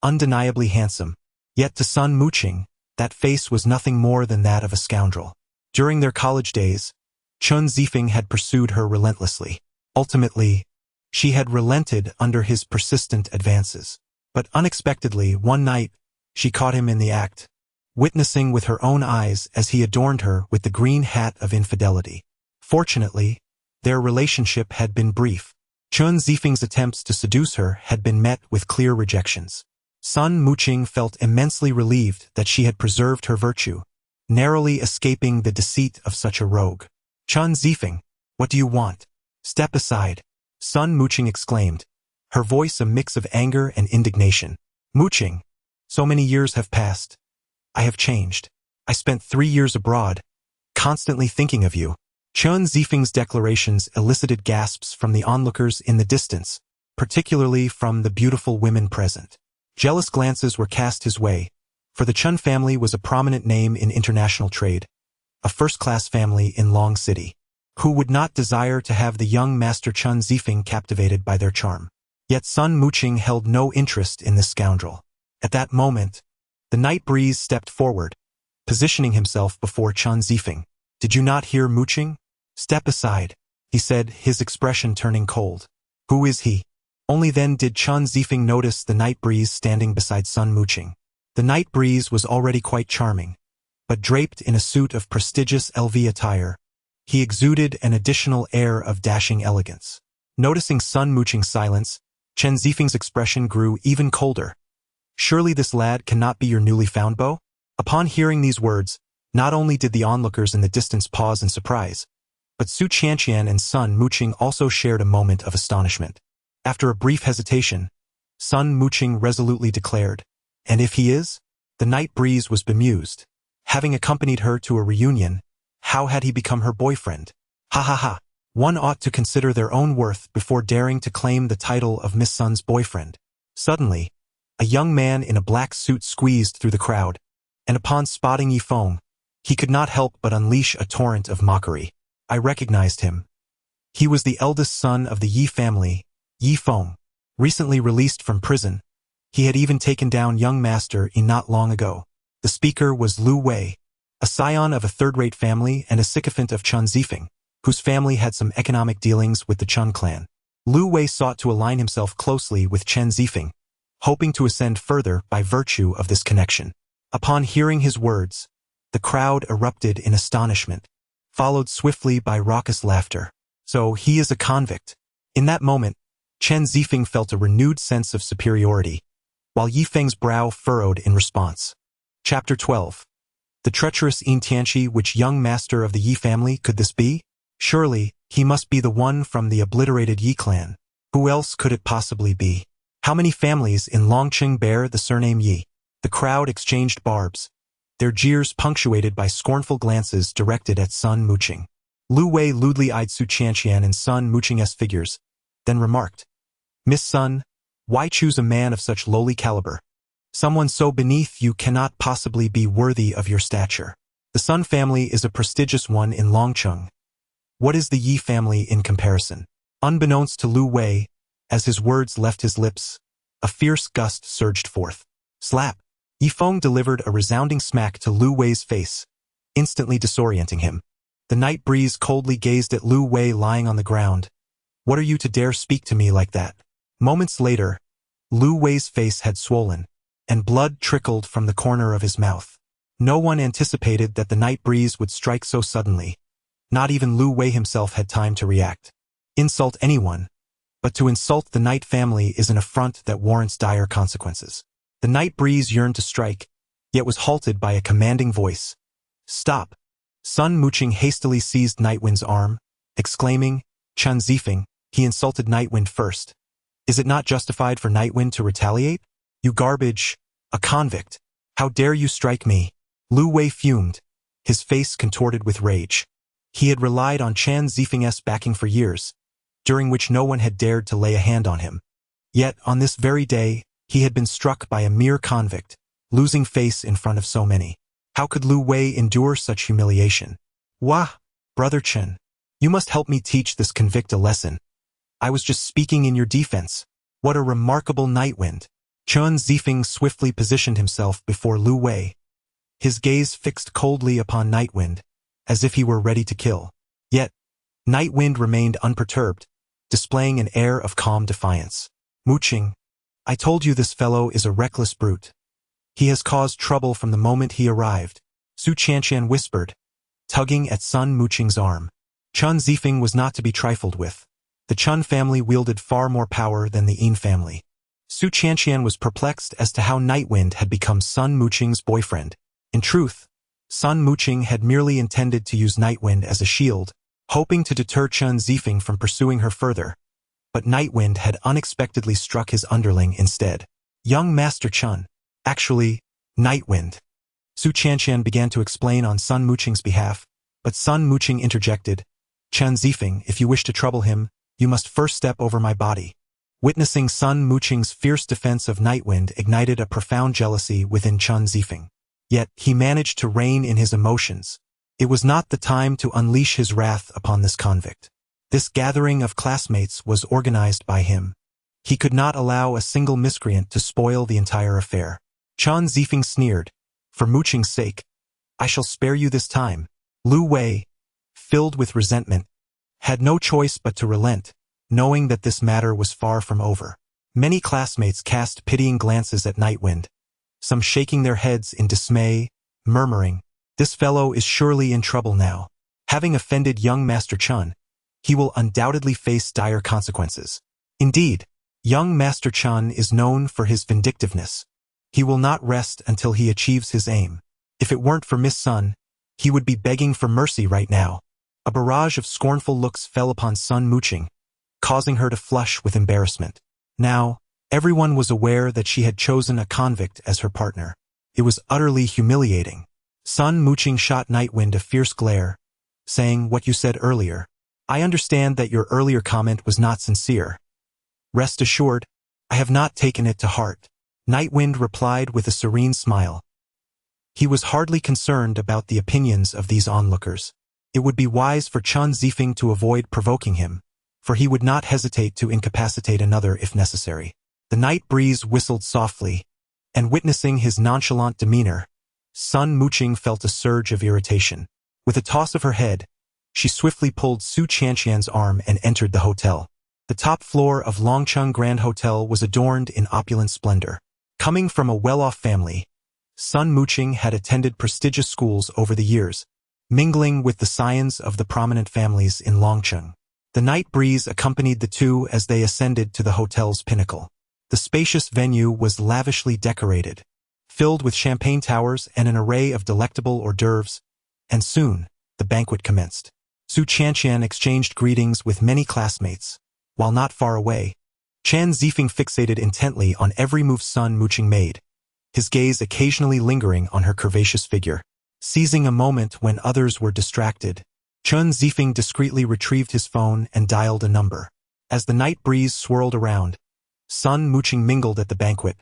undeniably handsome. Yet to Sun Muqing, that face was nothing more than that of a scoundrel. During their college days, Chen Zifeng had pursued her relentlessly. Ultimately, she had relented under his persistent advances. But unexpectedly, one night, she caught him in the act, witnessing with her own eyes as he adorned her with the green hat of infidelity. Fortunately, their relationship had been brief. Chen Zifeng's attempts to seduce her had been met with clear rejections. Sun Muqing felt immensely relieved that she had preserved her virtue, narrowly escaping the deceit of such a rogue. "Chen Zifeng, what do you want? Step aside," Sun Muqing exclaimed, her voice a mix of anger and indignation. "Muqing, so many years have passed. I have changed. I spent 3 years abroad, constantly thinking of you." Chen Zifeng's declarations elicited gasps from the onlookers in the distance, particularly from the beautiful women present. Jealous glances were cast his way, for the Chen family was a prominent name in international trade, a first-class family in Long City. Who would not desire to have the young Master Chen Zifeng captivated by their charm? Yet Sun Muqing held no interest in this scoundrel. At that moment, the night breeze stepped forward, positioning himself before Chen Zifeng. "Did you not hear, Muqing? Step aside," he said, his expression turning cold. "Who is he?" Only then did Chen Zifeng notice the night breeze standing beside Sun Muqing. The night breeze was already quite charming, but draped in a suit of prestigious LV attire, he exuded an additional air of dashing elegance. Noticing Sun Muqing's silence, Chen Zifeng's expression grew even colder. "Surely this lad cannot be your newly found beau?" Upon hearing these words, not only did the onlookers in the distance pause in surprise, but Su Qianqian and Sun Muqing also shared a moment of astonishment. After a brief hesitation, Sun Muqing resolutely declared, "And if he is?" The night breeze was bemused. Having accompanied her to a reunion, how had he become her boyfriend? Ha ha ha. One ought to consider their own worth before daring to claim the title of Miss Sun's boyfriend. Suddenly, a young man in a black suit squeezed through the crowd, and upon spotting Yifeng, he could not help but unleash a torrent of mockery. I recognized him. He was the eldest son of the Yi family, Yifeng. Recently released from prison, he had even taken down young Master Yi not long ago. The speaker was Lu Wei, a scion of a third-rate family and a sycophant of Chen Zifeng, whose family had some economic dealings with the Chen clan. Lu Wei sought to align himself closely with Chen Zifeng, hoping to ascend further by virtue of this connection. Upon hearing his words, the crowd erupted in astonishment, followed swiftly by raucous laughter. "So he is a convict." In that moment, Chen Zifeng felt a renewed sense of superiority, while Yifeng's brow furrowed in response. Chapter 12. The treacherous Yin Tianqi, which young master of the Yi family could this be? Surely, he must be the one from the obliterated Yi clan. Who else could it possibly be? How many families in Longqing bear the surname Yi? The crowd exchanged barbs, their jeers punctuated by scornful glances directed at Sun Muqing. Lu Wei lewdly eyed Su Qianqian and Sun Muqing's figures, then remarked, "Miss Sun, why choose a man of such lowly caliber? Someone so beneath you cannot possibly be worthy of your stature. The Sun family is a prestigious one in Longqing. What is the Yi family in comparison?" Unbeknownst to Lu Wei, as his words left his lips, a fierce gust surged forth. Slap! Yifeng delivered a resounding smack to Lu Wei's face, instantly disorienting him. The night breeze coldly gazed at Lu Wei lying on the ground. What are you to dare speak to me like that? Moments later, Lu Wei's face had swollen, and blood trickled from the corner of his mouth. No one anticipated that the night breeze would strike so suddenly. Not even Lu Wei himself had time to react. Insult anyone, but to insult the Night family is an affront that warrants dire consequences. The night breeze yearned to strike, yet was halted by a commanding voice. Stop! Sun Muqing hastily seized Nightwind's arm, exclaiming, Chen Zifeng, he insulted Nightwind first. Is it not justified for Nightwind to retaliate? You garbage, a convict. How dare you strike me? Lu Wei fumed, his face contorted with rage. He had relied on Chen Zifeng's backing for years, during which no one had dared to lay a hand on him. Yet, on this very day, he had been struck by a mere convict, losing face in front of so many. How could Lu Wei endure such humiliation? Wah, Brother Chen, you must help me teach this convict a lesson. I was just speaking in your defense. What a remarkable Nightwind. Chen Zifeng swiftly positioned himself before Lu Wei, his gaze fixed coldly upon Nightwind, as if he were ready to kill. Yet, Nightwind remained unperturbed, displaying an air of calm defiance. Muqing, I told you this fellow is a reckless brute. He has caused trouble from the moment he arrived, Su Qianqian whispered, tugging at Sun Muqing's arm. Chen Zifeng was not to be trifled with. The Chen family wielded far more power than the Yin family. Su Qianqian was perplexed as to how Nightwind had become Sun Muqing's boyfriend. In truth, Sun Muqing had merely intended to use Nightwind as a shield, hoping to deter Chen Zifeng from pursuing her further. But Nightwind had unexpectedly struck his underling instead. Young Master Chen. Actually, Nightwind. Su Qianqian began to explain on Sun Muqing's behalf, but Sun Muqing interjected, Chen Zifeng, if you wish to trouble him, you must first step over my body. Witnessing Sun Muqing's fierce defense of Nightwind ignited a profound jealousy within Chen Zifeng. Yet, he managed to rein in his emotions. It was not the time to unleash his wrath upon this convict. This gathering of classmates was organized by him. He could not allow a single miscreant to spoil the entire affair. Chen Zifeng sneered, for Muqing's sake, I shall spare you this time. Lu Wei, filled with resentment, had no choice but to relent, knowing that this matter was far from over. Many classmates cast pitying glances at Nightwind, some shaking their heads in dismay, murmuring, this fellow is surely in trouble now. Having offended young Master Chen, he will undoubtedly face dire consequences. Indeed, young Master Chen is known for his vindictiveness. He will not rest until he achieves his aim. If it weren't for Miss Sun, he would be begging for mercy right now. A barrage of scornful looks fell upon Sun Muqing, causing her to flush with embarrassment. Now, everyone was aware that she had chosen a convict as her partner. It was utterly humiliating. Sun Muqing shot Nightwind a fierce glare, saying what you said earlier. I understand that your earlier comment was not sincere. Rest assured, I have not taken it to heart. Nightwind replied with a serene smile. He was hardly concerned about the opinions of these onlookers. It would be wise for Chen Zifeng to avoid provoking him, for he would not hesitate to incapacitate another if necessary. The night breeze whistled softly, and witnessing his nonchalant demeanor, Sun Muqing felt a surge of irritation. With a toss of her head, she swiftly pulled Su Qianqian's arm and entered the hotel. The top floor of Longcheng Grand Hotel was adorned in opulent splendor. Coming from a well-off family, Sun Muqing had attended prestigious schools over the years, mingling with the scions of the prominent families in Longcheng. The night breeze accompanied the two as they ascended to the hotel's pinnacle. The spacious venue was lavishly decorated, filled with champagne towers and an array of delectable hors d'oeuvres, and soon, the banquet commenced. Su Qianqian exchanged greetings with many classmates, while not far away. Chen Zifeng fixated intently on every move Sun Muqing made, his gaze occasionally lingering on her curvaceous figure. Seizing a moment when others were distracted, Chen Zifeng discreetly retrieved his phone and dialed a number. As the night breeze swirled around, Sun Muqing mingled at the banquet,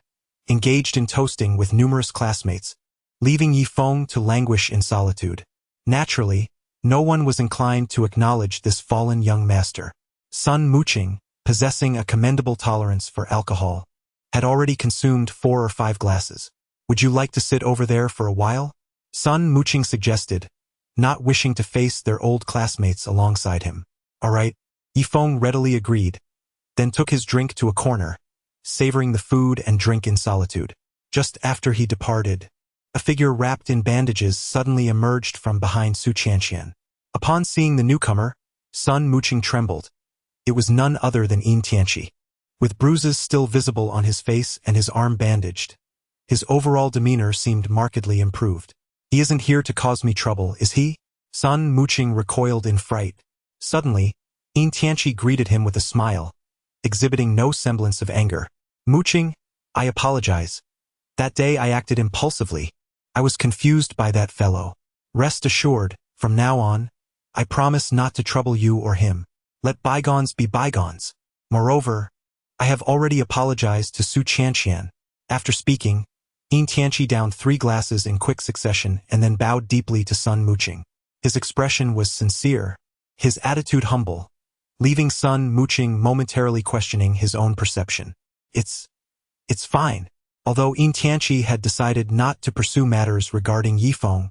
engaged in toasting with numerous classmates, leaving Yifeng to languish in solitude. Naturally, no one was inclined to acknowledge this fallen young master. Sun Muqing, possessing a commendable tolerance for alcohol, had already consumed 4 or 5 glasses. Would you like to sit over there for a while? Sun Muqing suggested, not wishing to face their old classmates alongside him. All right, Yifeng readily agreed, then took his drink to a corner, savoring the food and drink in solitude. Just after he departed, a figure wrapped in bandages suddenly emerged from behind Su Qianqian. Upon seeing the newcomer, Sun Muqing trembled. It was none other than Yin Tianqi. With bruises still visible on his face and his arm bandaged, his overall demeanor seemed markedly improved. He isn't here to cause me trouble, is he? Sun Muqing recoiled in fright. Suddenly, Yin Tianqi greeted him with a smile, exhibiting no semblance of anger. Muqing, I apologize. That day I acted impulsively. I was confused by that fellow. Rest assured, from now on, I promise not to trouble you or him. Let bygones be bygones. Moreover, I have already apologized to Su Qianqian. After speaking, Yin Tianqi downed 3 glasses in quick succession and then bowed deeply to Sun Muqing. His expression was sincere, his attitude humble, leaving Sun Muqing momentarily questioning his own perception. It's fine. Although Yin Tianqi had decided not to pursue matters regarding Yifeng,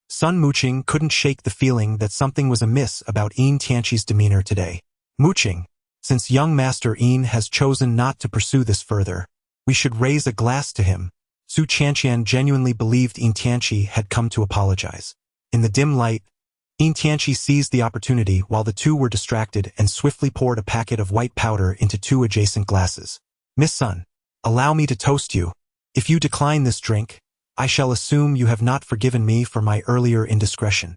Sun Muqing couldn't shake the feeling that something was amiss about Yin Tianqi's demeanor today. Muqing, since young Master Yin has chosen not to pursue this further, we should raise a glass to him. Su Qianqian genuinely believed Yin Tianqi had come to apologize. In the dim light, Yin Tianqi seized the opportunity while the two were distracted and swiftly poured a packet of white powder into 2 adjacent glasses. Miss Sun, allow me to toast you. If you decline this drink, I shall assume you have not forgiven me for my earlier indiscretion.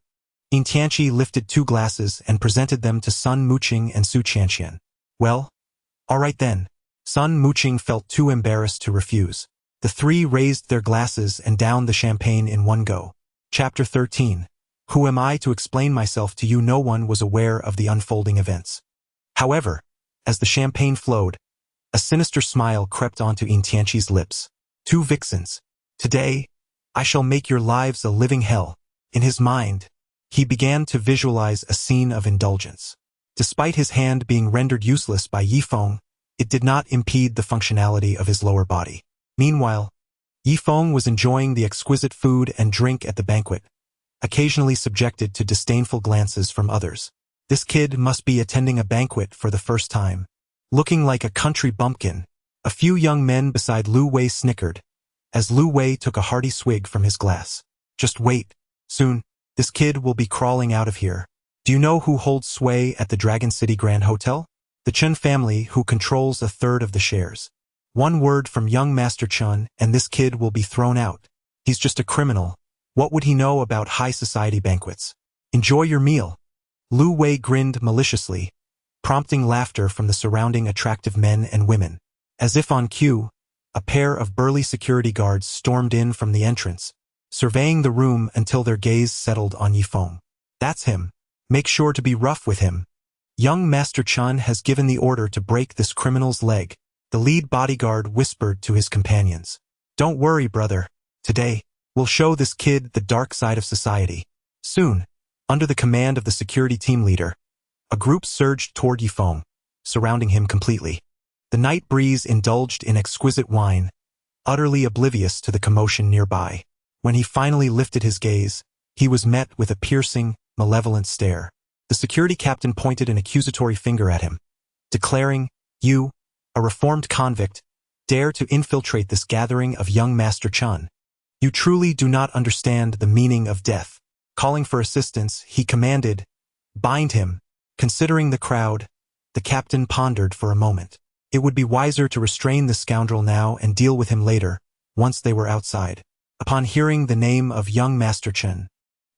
Yin Tianqi lifted 2 glasses and presented them to Sun Muqing and Su Qianqian. Well, all right then. Sun Muqing felt too embarrassed to refuse. The 3 raised their glasses and downed the champagne in one go. Chapter 13. Who am I to explain myself to you? No one was aware of the unfolding events. However, as the champagne flowed, a sinister smile crept onto Yin Tianqi's lips. 2 vixens. Today, I shall make your lives a living hell. In his mind, he began to visualize a scene of indulgence. Despite his hand being rendered useless by Yifeng, it did not impede the functionality of his lower body. Meanwhile, Yifeng was enjoying the exquisite food and drink at the banquet, occasionally subjected to disdainful glances from others. This kid must be attending a banquet for the first time. Looking like a country bumpkin, a few young men beside Lu Wei snickered, as Lu Wei took a hearty swig from his glass. Just wait. Soon, this kid will be crawling out of here. Do you know who holds sway at the Dragon City Grand Hotel? The Chen family, who controls 1/3 of the shares. One word from young Master Chen and this kid will be thrown out. He's just a criminal. What would he know about high society banquets? Enjoy your meal. Lu Wei grinned maliciously, prompting laughter from the surrounding attractive men and women. As if on cue, a pair of burly security guards stormed in from the entrance, surveying the room until their gaze settled on Yifeng. That's him. Make sure to be rough with him. Young Master Chen has given the order to break this criminal's leg. The lead bodyguard whispered to his companions. Don't worry, brother. Today, we'll show this kid the dark side of society. Soon, under the command of the security team leader, a group surged toward Yifeng, surrounding him completely. The night breeze indulged in exquisite wine, utterly oblivious to the commotion nearby. When he finally lifted his gaze, he was met with a piercing, malevolent stare. The security captain pointed an accusatory finger at him, declaring, "You, a reformed convict, dare to infiltrate this gathering of young Master Chen. You truly do not understand the meaning of death." Calling for assistance, he commanded, "Bind him." Considering the crowd, the captain pondered for a moment. It would be wiser to restrain the scoundrel now and deal with him later, once they were outside. Upon hearing the name of young Master Chen,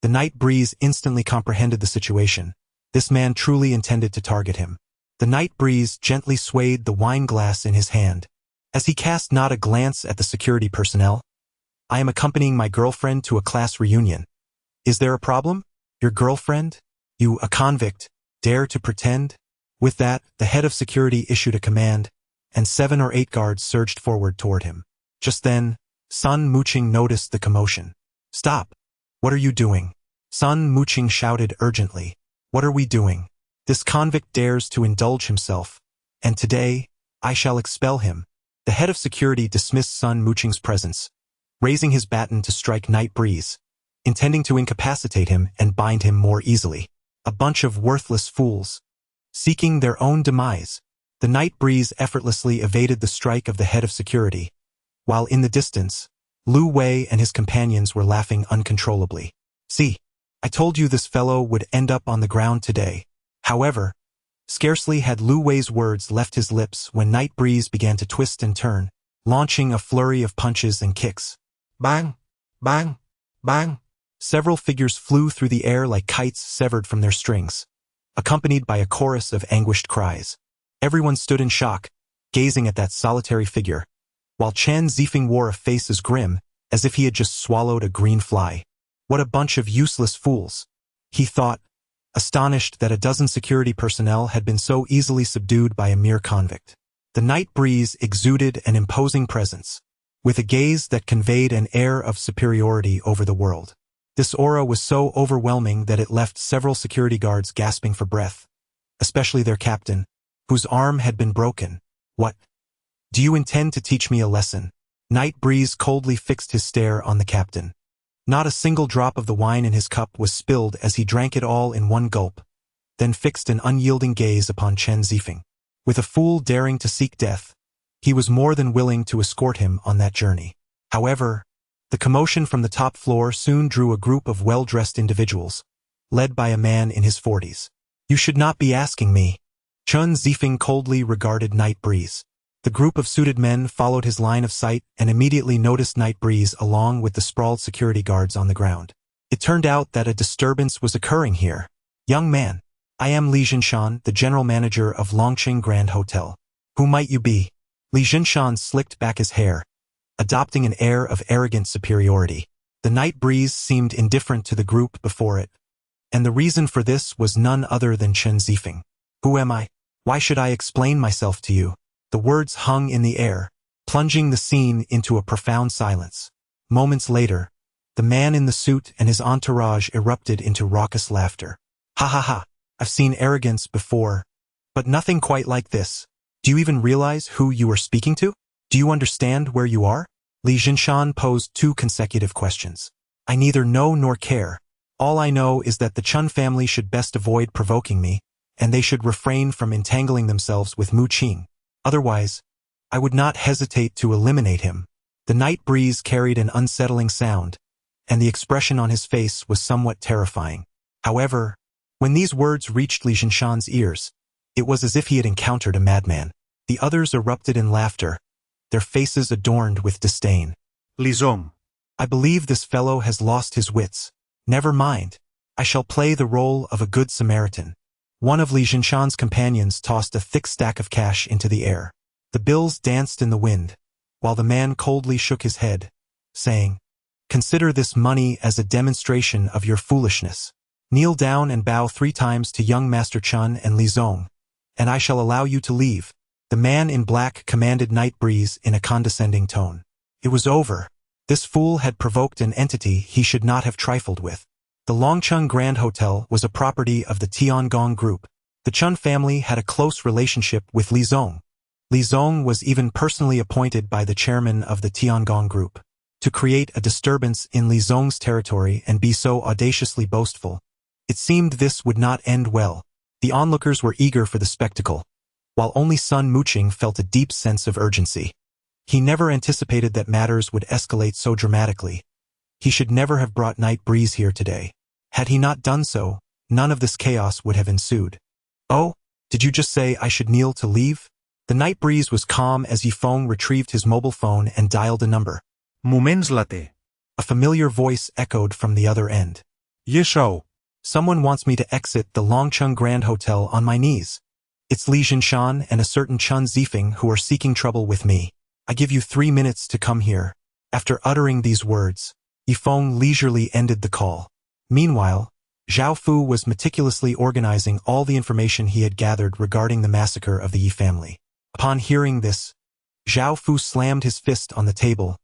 the night breeze instantly comprehended the situation. This man truly intended to target him. The night breeze gently swayed the wine glass in his hand, as he cast not a glance at the security personnel. "I am accompanying my girlfriend to a class reunion. Is there a problem? Your girlfriend? You, a convict, dare to pretend?" With that, the head of security issued a command, and 7 or 8 guards surged forward toward him. Just then, Sun Muqing noticed the commotion. "Stop! What are you doing?" Sun Muqing shouted urgently. "What are we doing? This convict dares to indulge himself, and today, I shall expel him." The head of security dismissed Sun Muqing's presence, raising his baton to strike Night Breeze. intending to incapacitate him and bind him more easily. A bunch of worthless fools, seeking their own demise. The night breeze effortlessly evaded the strike of the head of security, while in the distance, Lu Wei and his companions were laughing uncontrollably. See, I told you this fellow would end up on the ground today. However, scarcely had Lu Wei's words left his lips when Night Breeze began to twist and turn, launching a flurry of punches and kicks. Bang! Bang! Bang! Several figures flew through the air like kites severed from their strings, accompanied by a chorus of anguished cries. Everyone stood in shock, gazing at that solitary figure, while Chen Zifeng wore a face as grim as if he had just swallowed a green fly. What a bunch of useless fools, he thought, astonished that a dozen security personnel had been so easily subdued by a mere convict. The Night Breeze exuded an imposing presence, with a gaze that conveyed an air of superiority over the world. This aura was so overwhelming that it left several security guards gasping for breath, especially their captain, whose arm had been broken. What? Do you intend to teach me a lesson? Night Breeze coldly fixed his stare on the captain. Not a single drop of the wine in his cup was spilled as he drank it all in one gulp, then fixed an unyielding gaze upon Chen Zifeng. With a fool daring to seek death, he was more than willing to escort him on that journey. However, the commotion from the top floor soon drew a group of well-dressed individuals, led by a man in his 40s. You should not be asking me. Chen Zifeng coldly regarded Night Breeze. The group of suited men followed his line of sight and immediately noticed Night Breeze along with the sprawled security guards on the ground. It turned out that a disturbance was occurring here. Young man, I am Li Jinshan, the general manager of Longqing Grand Hotel. Who might you be? Li Jinshan slicked back his hair, adopting an air of arrogant superiority. The Night Breeze seemed indifferent to the group before it, and the reason for this was none other than Chen Zifeng. Who am I? Why should I explain myself to you? The words hung in the air, plunging the scene into a profound silence. Moments later, the man in the suit and his entourage erupted into raucous laughter. Ha ha ha, I've seen arrogance before, but nothing quite like this. Do you even realize who you are speaking to? Do you understand where you are? Li Jinshan posed 2 consecutive questions. I neither know nor care. All I know is that the Chun family should best avoid provoking me, and they should refrain from entangling themselves with Mu Qing. Otherwise, I would not hesitate to eliminate him. The Night Breeze carried an unsettling sound, and the expression on his face was somewhat terrifying. However, when these words reached Li Jinshan's ears, it was as if he had encountered a madman. The others erupted in laughter, their faces adorned with disdain. Li Zong. I believe this fellow has lost his wits. Never mind. I shall play the role of a good Samaritan. One of Li Jinshan's companions tossed a thick stack of cash into the air. The bills danced in the wind, while the man coldly shook his head, saying, Consider this money as a demonstration of your foolishness. Kneel down and bow 3 times to young Master Chun and Li Zong, and I shall allow you to leave. The man in black commanded Night Breeze in a condescending tone. It was over. This fool had provoked an entity he should not have trifled with. The Longqing Grand Hotel was a property of the Tiangong Group. The Chun family had a close relationship with Li Zong. Li Zong was even personally appointed by the chairman of the Tiangong Group to create a disturbance in Li Zong's territory and be so audaciously boastful. It seemed this would not end well. The onlookers were eager for the spectacle, while only Sun Muqing felt a deep sense of urgency. He never anticipated that matters would escalate so dramatically. He should never have brought Night Breeze here today. Had he not done so, none of this chaos would have ensued. Oh, did you just say I should kneel to leave? The Night Breeze was calm as Yifeng retrieved his mobile phone and dialed a number. Moments later. A familiar voice echoed from the other end. Ye Shao. Someone wants me to exit the Longqing Grand Hotel on my knees. It's Li Jinshan and a certain Chen Zifeng who are seeking trouble with me. I give you 3 minutes to come here. After uttering these words, Yifeng leisurely ended the call. Meanwhile, Zhao Fu was meticulously organizing all the information he had gathered regarding the massacre of the Yi family. Upon hearing this, Zhao Fu slammed his fist on the table,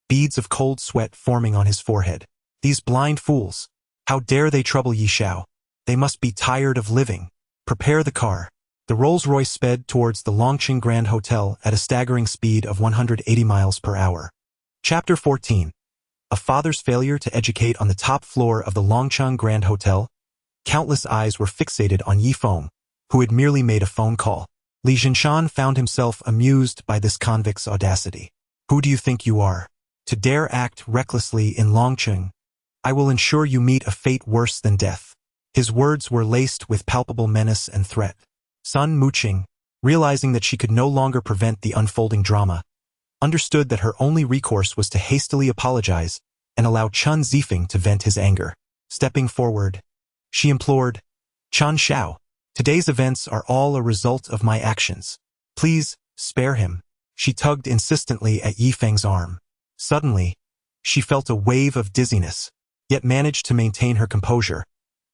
beads of cold sweat forming on his forehead. These blind fools! How dare they trouble Yi Shao? They must be tired of living. Prepare the car. The Rolls-Royce sped towards the Longqing Grand Hotel at a staggering speed of 180 miles per hour. Chapter 14. A father's failure to educate on the top floor of the Longcheng Grand Hotel? Countless eyes were fixated on Yi Feng, who had merely made a phone call. Li Jinshan found himself amused by this convict's audacity. Who do you think you are? To dare act recklessly in Longcheng? I will ensure you meet a fate worse than death. His words were laced with palpable menace and threat. Sun Muqing, realizing that she could no longer prevent the unfolding drama, understood that her only recourse was to hastily apologize and allow Chen Zifeng to vent his anger. Stepping forward, she implored, Chen Xiao, today's events are all a result of my actions. Please, spare him. She tugged insistently at Yi Feng's arm. Suddenly, she felt a wave of dizziness, yet managed to maintain her composure,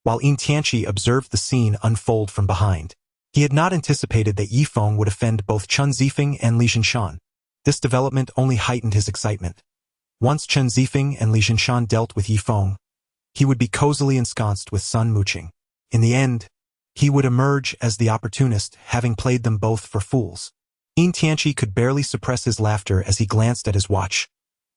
while Yin Tianqi observed the scene unfold from behind. He had not anticipated that Yi Feng would offend both Chen Zifeng and Li Jinshan. This development only heightened his excitement. Once Chen Zifeng and Li Jinshan dealt with Yi Feng, he would be cozily ensconced with Sun Muqing. In the end, he would emerge as the opportunist, having played them both for fools. Yin Tianqi could barely suppress his laughter as he glanced at his watch.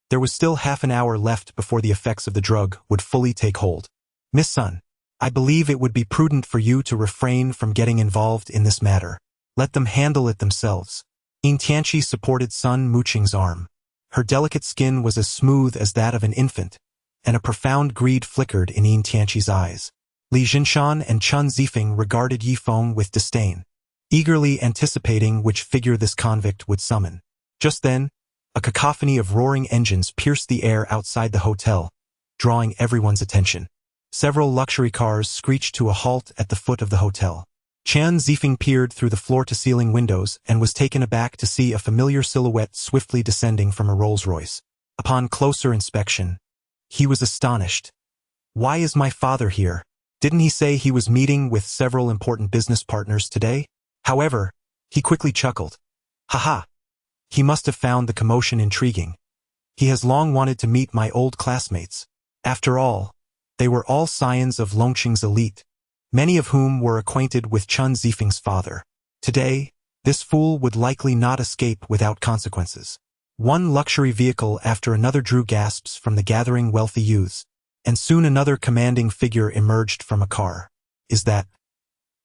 There was still half an hour left before the effects of the drug would fully take hold. Miss Sun, I believe it would be prudent for you to refrain from getting involved in this matter. Let them handle it themselves. Yin Tianqi supported Sun Muqing's arm. Her delicate skin was as smooth as that of an infant, and a profound greed flickered in Yin Tianqi's eyes. Li Jinshan and Chen Zifeng regarded Yi Feng with disdain, eagerly anticipating which figure this convict would summon. Just then, a cacophony of roaring engines pierced the air outside the hotel, drawing everyone's attention. Several luxury cars screeched to a halt at the foot of the hotel. Chen Zifeng peered through the floor-to-ceiling windows and was taken aback to see a familiar silhouette swiftly descending from a Rolls-Royce. Upon closer inspection, he was astonished. Why is my father here? Didn't he say he was meeting with several important business partners today? However, he quickly chuckled. Haha! He must have found the commotion intriguing. He has long wanted to meet my old classmates. After all, they were all scions of Longcheng's elite, many of whom were acquainted with Chen Zifeng's father. Today, this fool would likely not escape without consequences. One luxury vehicle after another drew gasps from the gathering wealthy youths, and soon another commanding figure emerged from a car. Is that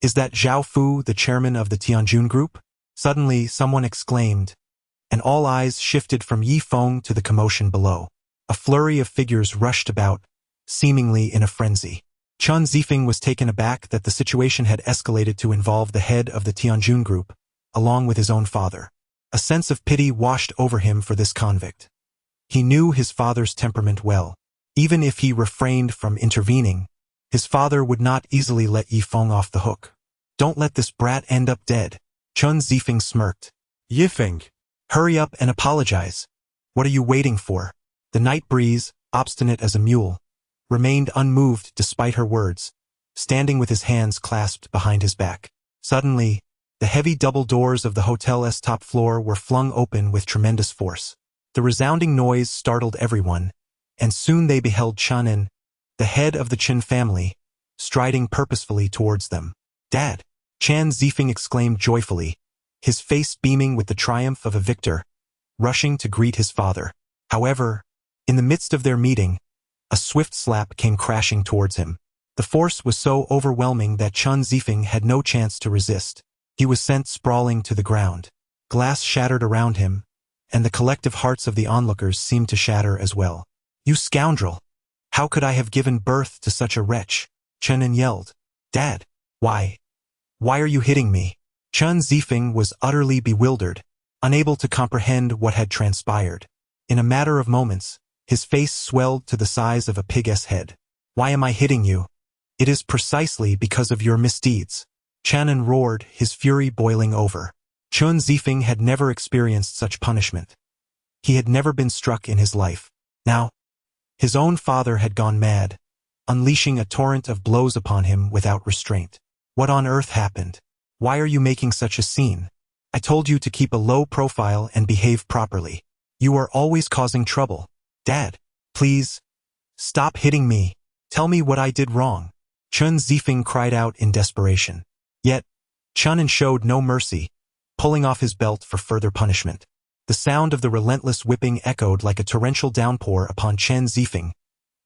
Zhao Fu, the chairman of the Tianjun Group? Suddenly, someone exclaimed, and all eyes shifted from Yi Feng to the commotion below. A flurry of figures rushed about, seemingly in a frenzy. Chen Zifeng was taken aback that the situation had escalated to involve the head of the Tianjun Group, along with his own father. A sense of pity washed over him for this convict. He knew his father's temperament well. Even if he refrained from intervening, his father would not easily let Yi Feng off the hook. Don't let this brat end up dead. Chen Zifeng smirked. Yi Feng, Hurry up and apologize. What are you waiting for? The night breeze, obstinate as a mule, remained unmoved despite her words, standing with his hands clasped behind his back. Suddenly, the heavy double doors of the hotel's top floor were flung open with tremendous force. The resounding noise startled everyone, and soon they beheld Chen, the head of the Qin family, striding purposefully towards them. Dad! Chen Zifeng exclaimed joyfully, his face beaming with the triumph of a victor, rushing to greet his father. However, in the midst of their meeting, a swift slap came crashing towards him. The force was so overwhelming that Chen Zifeng had no chance to resist. He was sent sprawling to the ground. Glass shattered around him, and the collective hearts of the onlookers seemed to shatter as well. You scoundrel! How could I have given birth to such a wretch? Chen yelled. Dad! Why are you hitting me? Chen Zifeng was utterly bewildered, unable to comprehend what had transpired. In a matter of moments, his face swelled to the size of a pig's head. Why am I hitting you? It is precisely because of your misdeeds. Chen roared, his fury boiling over. Chen Zifeng had never experienced such punishment. He had never been struck in his life. Now, his own father had gone mad, unleashing a torrent of blows upon him without restraint. What on earth happened? Why are you making such a scene? I told you to keep a low profile and behave properly. You are always causing trouble. Dad, please, stop hitting me. Tell me what I did wrong. Chen Zifeng cried out in desperation. Yet, Chen showed no mercy, pulling off his belt for further punishment. The sound of the relentless whipping echoed like a torrential downpour upon Chen Zifeng,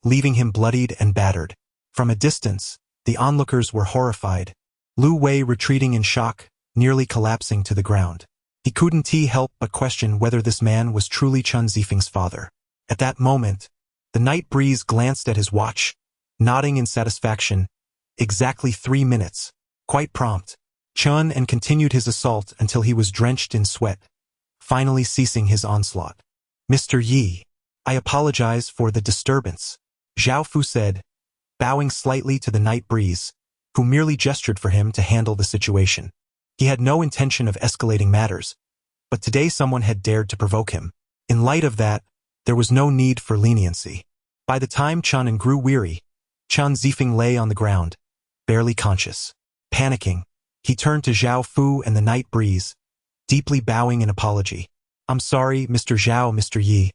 leaving him bloodied and battered. From a distance, the onlookers were horrified, Lu Wei retreating in shock, nearly collapsing to the ground. He couldn't help but question whether this man was truly Chen Zifeng's father. At that moment, the night breeze glanced at his watch, nodding in satisfaction. Exactly 3 minutes. Quite prompt. Chen and continued his assault until he was drenched in sweat, finally ceasing his onslaught. Mr. Yi, I apologize for the disturbance, Zhao Fu said, bowing slightly to the night breeze, who merely gestured for him to handle the situation. He had no intention of escalating matters, but today someone had dared to provoke him. In light of that, there was no need for leniency. By the time Chen grew weary, Chen Zifeng lay on the ground, barely conscious. Panicking, he turned to Zhao Fu and the night breeze, deeply bowing in apology. I'm sorry, Mr. Zhao, Mr. Yi.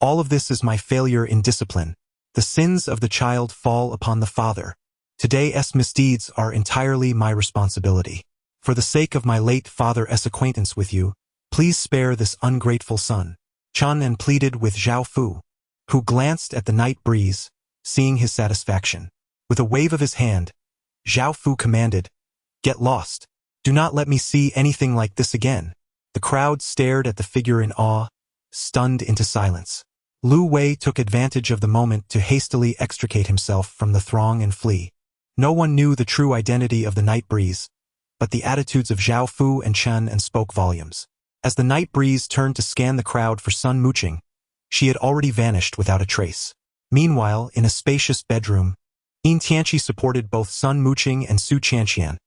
All of this is my failure in discipline. The sins of the child fall upon the father. Today's misdeeds are entirely my responsibility. For the sake of my late father's acquaintance with you, please spare this ungrateful son. Chen pleaded with Zhao Fu, who glanced at the night breeze, seeing his satisfaction. With a wave of his hand, Zhao Fu commanded, "Get lost. Do not let me see anything like this again." The crowd stared at the figure in awe, stunned into silence. Lu Wei took advantage of the moment to hastily extricate himself from the throng and flee. No one knew the true identity of the night breeze, but the attitudes of Zhao Fu and Chen spoke volumes. As the night breeze turned to scan the crowd for Sun Muqing, she had already vanished without a trace. Meanwhile, in a spacious bedroom, Yin Tianqi supported both Sun Muqing and Su Qianqian,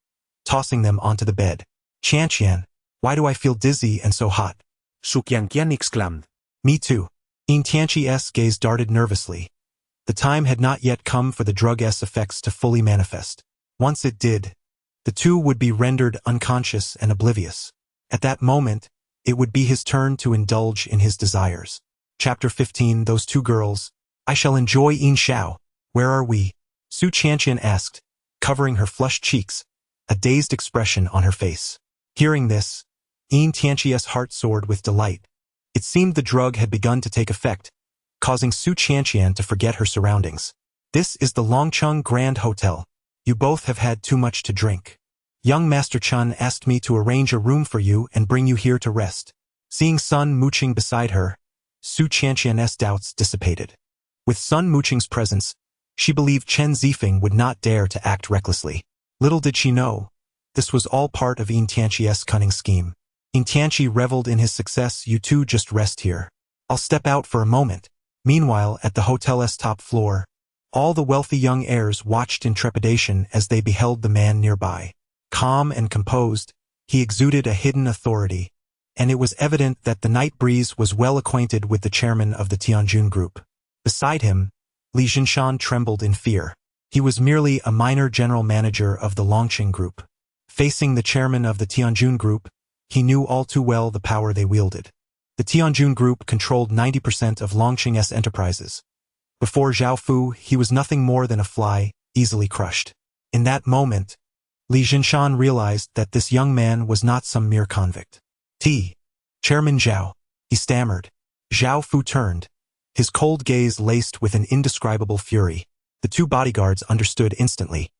tossing them onto the bed. Qianqian, why do I feel dizzy and so hot? Su Qianqian exclaimed. Me too. Yin Tianqi's gaze darted nervously. The time had not yet come for the drug's effects to fully manifest. Once it did, the two would be rendered unconscious and oblivious. At that moment, it would be his turn to indulge in his desires. Chapter 15. Those two girls. I shall enjoy Yin Xiao. Where are we? Su Qianqian asked, covering her flushed cheeks, a dazed expression on her face. Hearing this, Yin Tianqi's heart soared with delight. It seemed the drug had begun to take effect, causing Su Qianqian to forget her surroundings. This is the Longcheng Grand Hotel. You both have had too much to drink. Young Master Chen asked me to arrange a room for you and bring you here to rest. Seeing Sun Muqing beside her, Su Qianqian's doubts dissipated. With Sun Muqing's presence, she believed Chen Zifeng would not dare to act recklessly. Little did she know, this was all part of Yin Tianqi's cunning scheme. Yin Tianqi reveled in his success. You two just rest here. I'll step out for a moment. Meanwhile, at the hotel's top floor, all the wealthy young heirs watched in trepidation as they beheld the man nearby. Calm and composed, he exuded a hidden authority, and it was evident that the night breeze was well acquainted with the chairman of the Tianjun group. Beside him, Li Jinshan trembled in fear. He was merely a minor general manager of the Longqing group. Facing the chairman of the Tianjun group, he knew all too well the power they wielded. The Tianjun group controlled 90% of Longqing's enterprises. Before Zhao Fu, he was nothing more than a fly, easily crushed. In that moment, Li Jinshan realized that this young man was not some mere convict. Chairman Zhao, he stammered. Zhao Fu turned, his cold gaze laced with an indescribable fury. The two bodyguards understood instantly.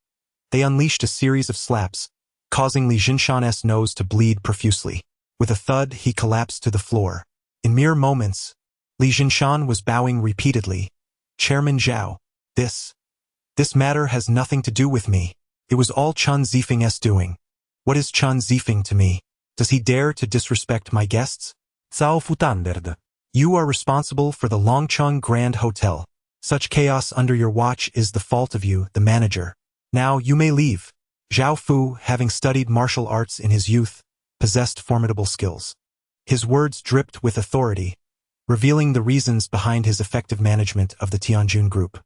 They unleashed a series of slaps, causing Li Jinshan's nose to bleed profusely. With a thud, he collapsed to the floor. In mere moments, Li Jinshan was bowing repeatedly. Chairman Zhao, this matter has nothing to do with me. It was all Chen Zifeng's doing. What is Chen Zifeng to me? Does he dare to disrespect my guests? Zhao Fu thundered. You are responsible for the Longcheng Grand Hotel. Such chaos under your watch is the fault of you, the manager. Now you may leave. Zhao Fu, having studied martial arts in his youth, possessed formidable skills. His words dripped with authority, revealing the reasons behind his effective management of the Tianjun group.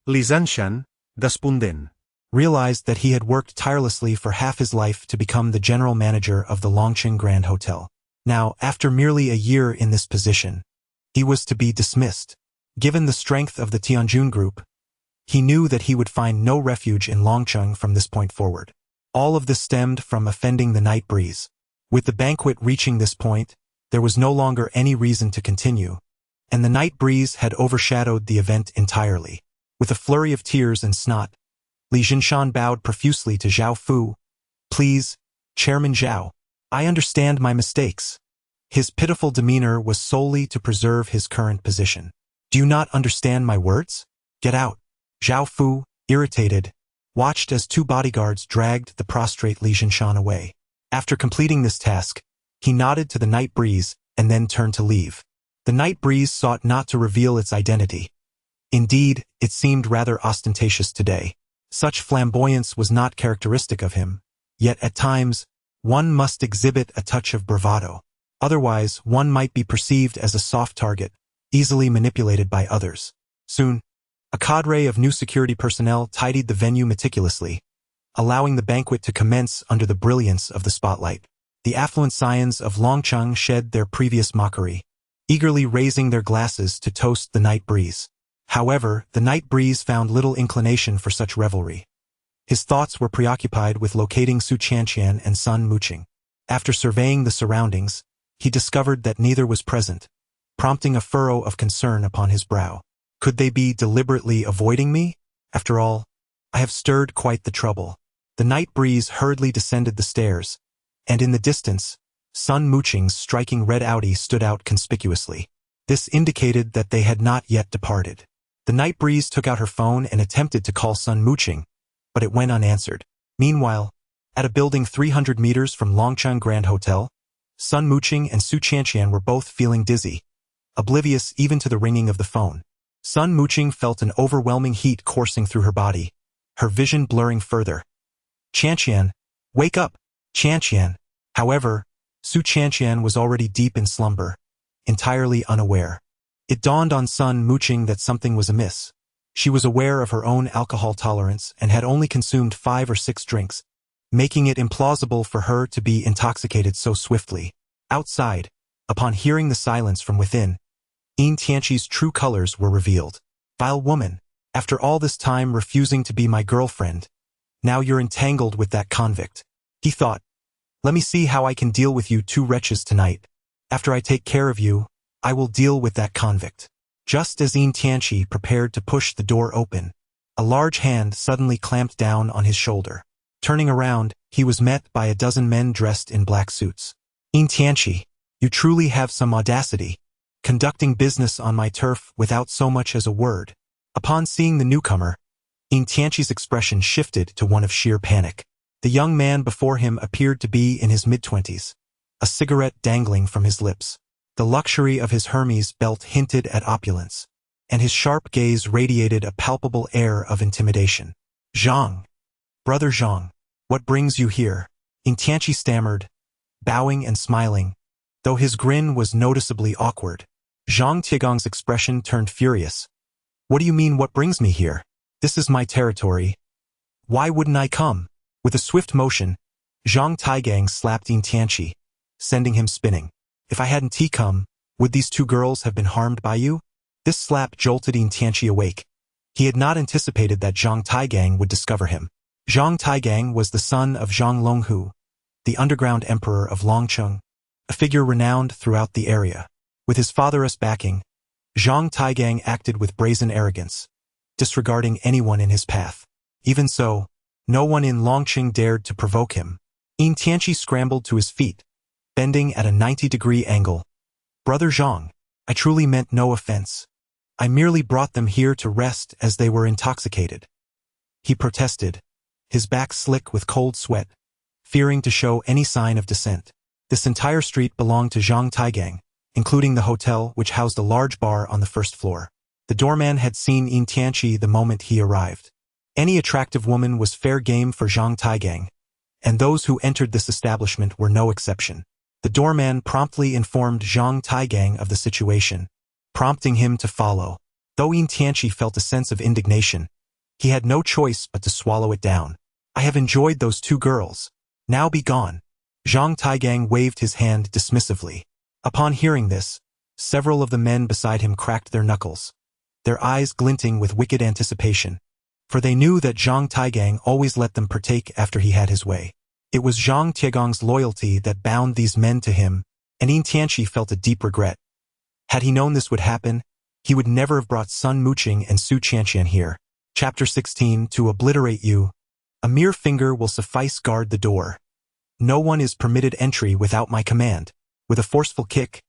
Li Jinshan, despondent, realized that he had worked tirelessly for half his life to become the general manager of the Longqing Grand Hotel. Now, after merely a year in this position, he was to be dismissed. Given the strength of the Tianjun group, he knew that he would find no refuge in Longcheng from this point forward. All of this stemmed from offending the night breeze. With the banquet reaching this point, There was no longer any reason to continue, and the night breeze had overshadowed the event entirely. With a flurry of tears and snot, Li Jinshan bowed profusely to Zhao Fu. Please, Chairman Zhao, I understand my mistakes. His pitiful demeanor was solely to preserve his current position. Do you not understand my words? Get out. Zhao Fu, irritated, watched as two bodyguards dragged the prostrate Li Jinshan away. After completing this task, he nodded to the night breeze and then turned to leave. The night breeze sought not to reveal its identity. Indeed, it seemed rather ostentatious today. Such flamboyance was not characteristic of him, yet at times, one must exhibit a touch of bravado. Otherwise, one might be perceived as a soft target, easily manipulated by others. Soon, a cadre of new security personnel tidied the venue meticulously, allowing the banquet to commence under the brilliance of the spotlight. The affluent scions of Longcheng shed their previous mockery, eagerly raising their glasses to toast the night breeze. However, the night breeze found little inclination for such revelry. His thoughts were preoccupied with locating Su Qianqian and Sun Muqing. After surveying the surroundings, he discovered that neither was present, prompting a furrow of concern upon his brow. Could they be deliberately avoiding me? After all, I have stirred quite the trouble. The night breeze hurriedly descended the stairs, and in the distance, Sun Muqing's striking red Audi stood out conspicuously. This indicated that they had not yet departed. The night breeze took out her phone and attempted to call Sun Muqing, but it went unanswered. Meanwhile, at a building 300 meters from Longcheng Grand Hotel, Sun Muqing and Su Qianqian were both feeling dizzy, oblivious even to the ringing of the phone. Sun Muqing felt an overwhelming heat coursing through her body, her vision blurring further. Qianqian, wake up! Qianqian. However, Su Qianqian was already deep in slumber, entirely unaware. It dawned on Sun Muqing that something was amiss. She was aware of her own alcohol tolerance and had only consumed 5 or 6 drinks, making it implausible for her to be intoxicated so swiftly. Outside, upon hearing the silence from within, Yin Tianqi's true colors were revealed. Vile woman, after all this time refusing to be my girlfriend, now you're entangled with that convict. He thought, let me see how I can deal with you two wretches tonight. After I take care of you, I will deal with that convict. Just as Yin Tianqi prepared to push the door open, a large hand suddenly clamped down on his shoulder. Turning around, he was met by a dozen men dressed in black suits. Yin Tianqi, you truly have some audacity, conducting business on my turf without so much as a word. Upon seeing the newcomer, Yin Tianqi's expression shifted to one of sheer panic. The young man before him appeared to be in his mid-20s, a cigarette dangling from his lips. The luxury of his Hermes belt hinted at opulence, and his sharp gaze radiated a palpable air of intimidation. Zhang. Brother Zhang, what brings you here? Yin Tianqi stammered, bowing and smiling, though his grin was noticeably awkward. Zhang Tiegong's expression turned furious. What do you mean, what brings me here? This is my territory. Why wouldn't I come? With a swift motion, Zhang Taigang slapped Yin Tianqi, sending him spinning. If I hadn't come, would these two girls have been harmed by you? This slap jolted Yin Tianqi awake. He had not anticipated that Zhang Taigang would discover him. Zhang Taigang was the son of Zhang Longhu, the underground emperor of Longcheng, a figure renowned throughout the area. With his father's backing, Zhang Taigang acted with brazen arrogance, disregarding anyone in his path. Even so, no one in Longcheng dared to provoke him. Yin Tianqi scrambled to his feet, bending at a 90-degree angle. Brother Zhang, I truly meant no offense. I merely brought them here to rest as they were intoxicated. He protested, his back slick with cold sweat, fearing to show any sign of dissent. This entire street belonged to Zhang Taigang, including the hotel which housed a large bar on the first floor. The doorman had seen Yin Tianqi the moment he arrived. Any attractive woman was fair game for Zhang Taigang, and those who entered this establishment were no exception. The doorman promptly informed Zhang Taigang of the situation, prompting him to follow. Though Yin Tianqi felt a sense of indignation, he had no choice but to swallow it down. I have enjoyed those two girls. Now be gone. Zhang Taigang waved his hand dismissively. Upon hearing this, several of the men beside him cracked their knuckles, their eyes glinting with wicked anticipation, for they knew that Zhang Taigang always let them partake after he had his way. It was Zhang Tiegong's loyalty that bound these men to him, and Yin Tianqi felt a deep regret. Had he known this would happen, he would never have brought Sun Muqing and Su Qianqian here. Chapter 16. To obliterate you. A mere finger will suffice. Guard the door. No one is permitted entry without my command. With a forceful kick,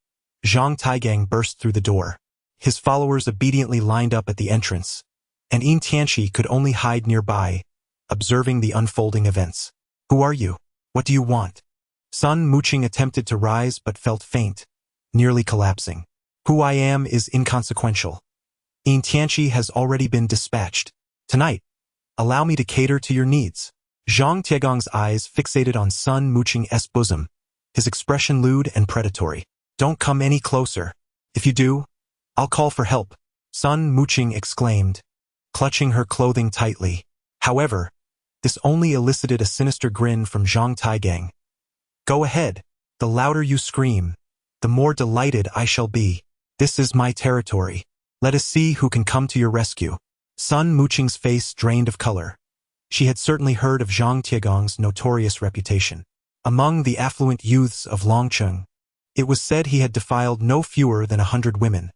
Zhang Taigang burst through the door. His followers obediently lined up at the entrance, and Yin Tianqi could only hide nearby, observing the unfolding events. Who are you? What do you want? Sun Muqing attempted to rise but felt faint, nearly collapsing. Who I am is inconsequential. Yin Tianqi has already been dispatched. Tonight, allow me to cater to your needs. Zhang Tiegong's eyes fixated on Sun Muqing's bosom, his expression lewd and predatory. Don't come any closer. If you do, I'll call for help, Sun Muqing exclaimed, clutching her clothing tightly. However, this only elicited a sinister grin from Zhang Taigang. Go ahead. The louder you scream, the more delighted I shall be. This is my territory. Let us see who can come to your rescue. Sun Muqing's face drained of color. She had certainly heard of Zhang Tiegong's notorious reputation. Among the affluent youths of Longcheng, it was said he had defiled no fewer than 100 women,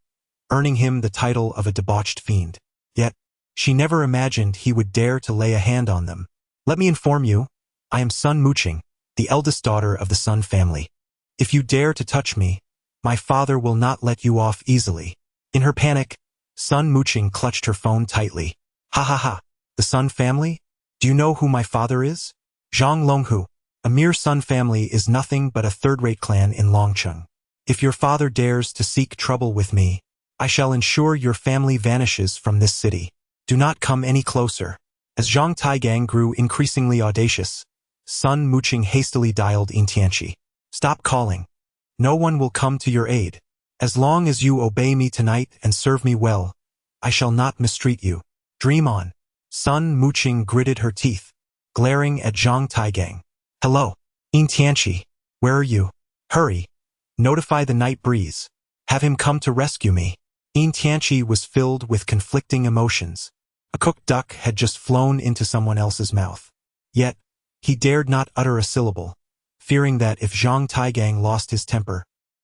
earning him the title of a debauched fiend. Yet, she never imagined he would dare to lay a hand on them. Let me inform you, I am Sun Muqing, the eldest daughter of the Sun family. If you dare to touch me, my father will not let you off easily. In her panic, Sun Muqing clutched her phone tightly. Ha ha ha, the Sun family? Do you know who my father is? Zhang Longhu. A mere Sun family is nothing but a third-rate clan in Longcheng. If your father dares to seek trouble with me, I shall ensure your family vanishes from this city. Do not come any closer. As Zhang Taigang grew increasingly audacious, Sun Muqing hastily dialed Yin Tianqi. Stop calling. No one will come to your aid. As long as you obey me tonight and serve me well, I shall not mistreat you. Dream on. Sun Muqing gritted her teeth, glaring at Zhang Taigang. Hello, Yin Tianqi. Where are you? Hurry. Notify the night breeze. Have him come to rescue me. Yin Tianqi was filled with conflicting emotions. A cooked duck had just flown into someone else's mouth. Yet, he dared not utter a syllable, fearing that if Zhang Taigang lost his temper,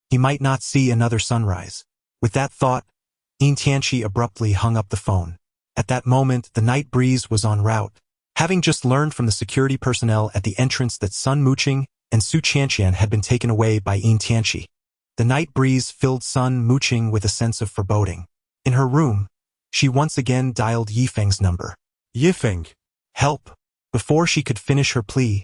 he might not see another sunrise. With that thought, Yin Tianqi abruptly hung up the phone. At that moment, the night breeze was en route. Having just learned from the security personnel at the entrance that Sun Muqing and Su Qianqian had been taken away by Yin Tianqi, the night breeze filled Sun Muqing with a sense of foreboding. In her room, she once again dialed Yifeng's number. Yifeng. Help! Before she could finish her plea,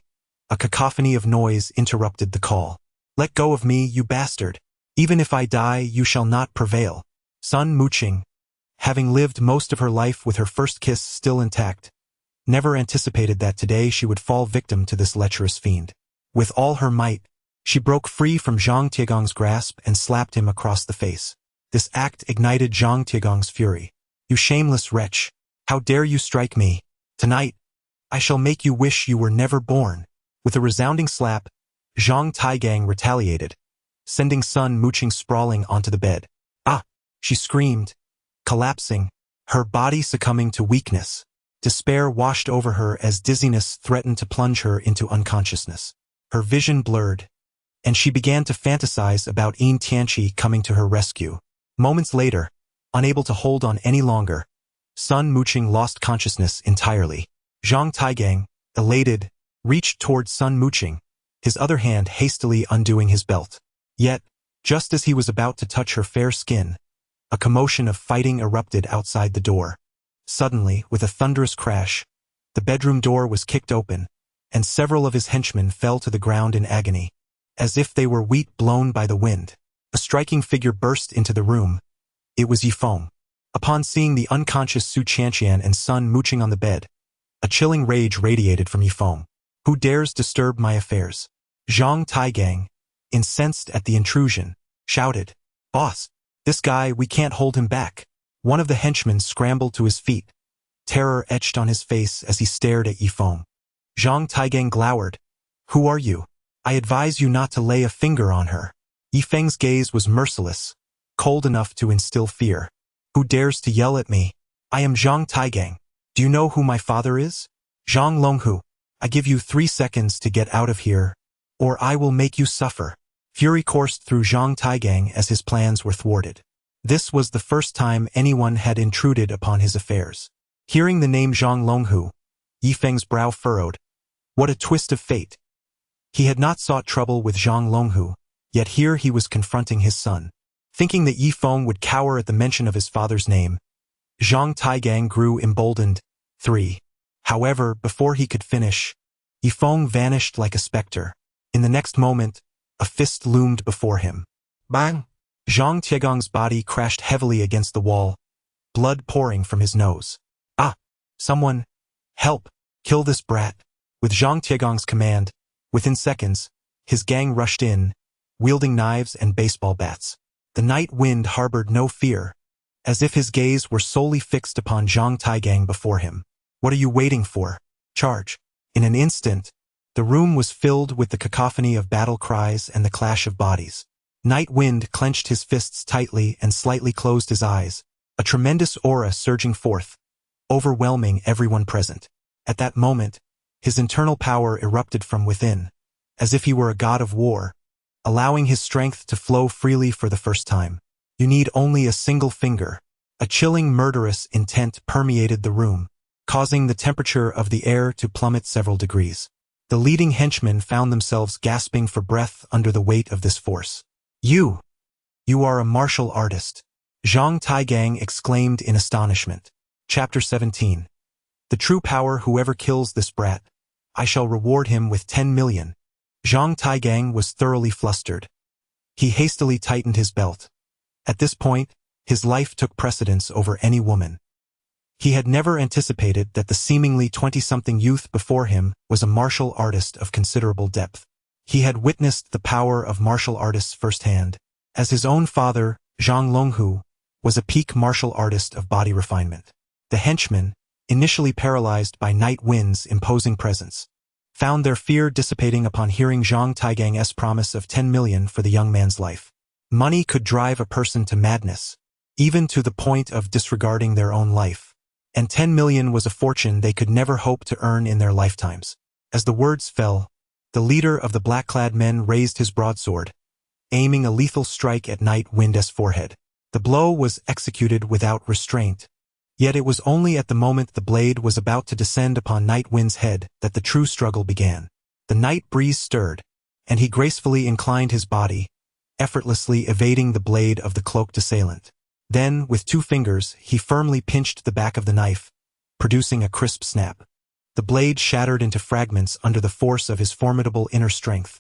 a cacophony of noise interrupted the call. Let go of me, you bastard. Even if I die, you shall not prevail. Sun Muqing, having lived most of her life with her first kiss still intact, never anticipated that today she would fall victim to this lecherous fiend. With all her might, she broke free from Zhang Tiegong's grasp and slapped him across the face. This act ignited Zhang Tiegong's fury. You shameless wretch! How dare you strike me? Tonight, I shall make you wish you were never born. With a resounding slap, Zhang Taigang retaliated, sending Sun Muqing sprawling onto the bed. Ah! She screamed, collapsing, her body succumbing to weakness. Despair washed over her as dizziness threatened to plunge her into unconsciousness. Her vision blurred, and she began to fantasize about Yin Tianqi coming to her rescue. Moments later, unable to hold on any longer, Sun Muqing lost consciousness entirely. Zhang Taigang, elated, reached toward Sun Muqing, his other hand hastily undoing his belt. Yet, just as he was about to touch her fair skin, a commotion of fighting erupted outside the door. Suddenly, with a thunderous crash, the bedroom door was kicked open, and several of his henchmen fell to the ground in agony, as if they were wheat blown by the wind. A striking figure burst into the room. It was Yifeng. Upon seeing the unconscious Su Qianqian and Sun Muqing on the bed, a chilling rage radiated from Yifeng. Who dares disturb my affairs? Zhang Taigang, incensed at the intrusion, shouted, Boss, this guy, we can't hold him back. One of the henchmen scrambled to his feet, terror etched on his face as he stared at Yifeng. Zhang Taigang glowered. Who are you? I advise you not to lay a finger on her. Yifeng's gaze was merciless, cold enough to instill fear. Who dares to yell at me? I am Zhang Taigang. Do you know who my father is? Zhang Longhu. I give you 3 seconds to get out of here, or I will make you suffer. Fury coursed through Zhang Taigang as his plans were thwarted. This was the first time anyone had intruded upon his affairs. Hearing the name Zhang Longhu, Yifeng's brow furrowed. What a twist of fate! He had not sought trouble with Zhang Longhu, yet here he was confronting his son. Thinking that Yifeng would cower at the mention of his father's name, Zhang Taigang grew emboldened. 3. However, before he could finish, Yifeng vanished like a specter. In the next moment, a fist loomed before him. Bang! Zhang Tiegong's body crashed heavily against the wall, blood pouring from his nose. Ah! Someone! Help! Kill this brat! With Zhang Tiegong's command, within seconds, his gang rushed in, wielding knives and baseball bats. The night wind harbored no fear, as if his gaze were solely fixed upon Zhang Taigang before him. What are you waiting for? Charge! In an instant, the room was filled with the cacophony of battle cries and the clash of bodies. Night Wind clenched his fists tightly and slightly closed his eyes, a tremendous aura surging forth, overwhelming everyone present. At that moment, his internal power erupted from within, as if he were a god of war, allowing his strength to flow freely for the first time. You need only a single finger. A chilling, murderous intent permeated the room, causing the temperature of the air to plummet several degrees. The leading henchmen found themselves gasping for breath under the weight of this force. You are a martial artist, Zhang Taigang exclaimed in astonishment. Chapter 17. The true power. Whoever kills this brat, I shall reward him with 10 million. Zhang Taigang was thoroughly flustered. He hastily tightened his belt. At this point, his life took precedence over any woman. He had never anticipated that the seemingly 20-something youth before him was a martial artist of considerable depth. He had witnessed the power of martial artists firsthand, as his own father, Zhang Longhu, was a peak martial artist of body refinement. The henchmen, initially paralyzed by Night Wind's imposing presence, found their fear dissipating upon hearing Zhang Taigang's promise of 10 million for the young man's life. Money could drive a person to madness, even to the point of disregarding their own life. And 10 million was a fortune they could never hope to earn in their lifetimes. As the words fell, the leader of the black-clad men raised his broadsword, aiming a lethal strike at Night Wind's forehead. The blow was executed without restraint, yet it was only at the moment the blade was about to descend upon Night Wind's head that the true struggle began. The night breeze stirred, and he gracefully inclined his body, effortlessly evading the blade of the cloaked assailant. Then, with 2 fingers, he firmly pinched the back of the knife, producing a crisp snap. The blade shattered into fragments under the force of his formidable inner strength,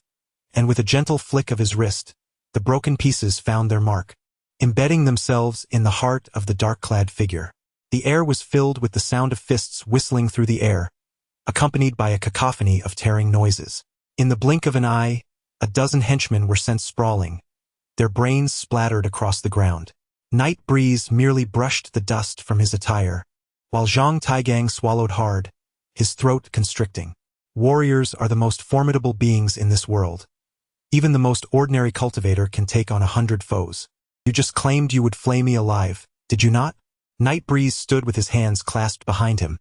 and with a gentle flick of his wrist, the broken pieces found their mark, embedding themselves in the heart of the dark-clad figure. The air was filled with the sound of fists whistling through the air, accompanied by a cacophony of tearing noises. In the blink of an eye, a dozen henchmen were sent sprawling, their brains splattered across the ground. Night Breeze merely brushed the dust from his attire, while Zhang Taigang swallowed hard, his throat constricting. Warriors are the most formidable beings in this world. Even the most ordinary cultivator can take on 100 foes. You just claimed you would flay me alive, did you not? Night Breeze stood with his hands clasped behind him,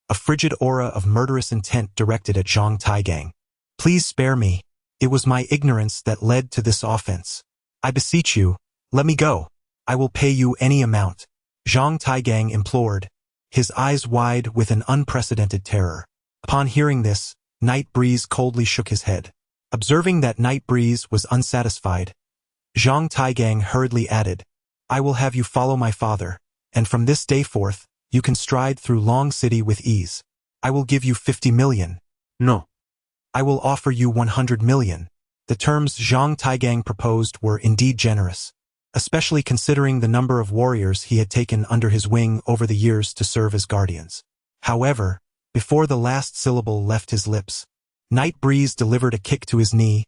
a frigid aura of murderous intent directed at Zhang Taigang. Please spare me. It was my ignorance that led to this offense. I beseech you, let me go. I will pay you any amount, Zhang Taigang implored, his eyes wide with an unprecedented terror. Upon hearing this, Night Breeze coldly shook his head. Observing that Night Breeze was unsatisfied, Zhang Taigang hurriedly added, I will have you follow my father, and from this day forth, you can stride through Long City with ease. I will give you 50 million. No. I will offer you 100 million. The terms Zhang Taigang proposed were indeed generous, especially considering the number of warriors he had taken under his wing over the years to serve as guardians. However, before the last syllable left his lips, Night Breeze delivered a kick to his knee,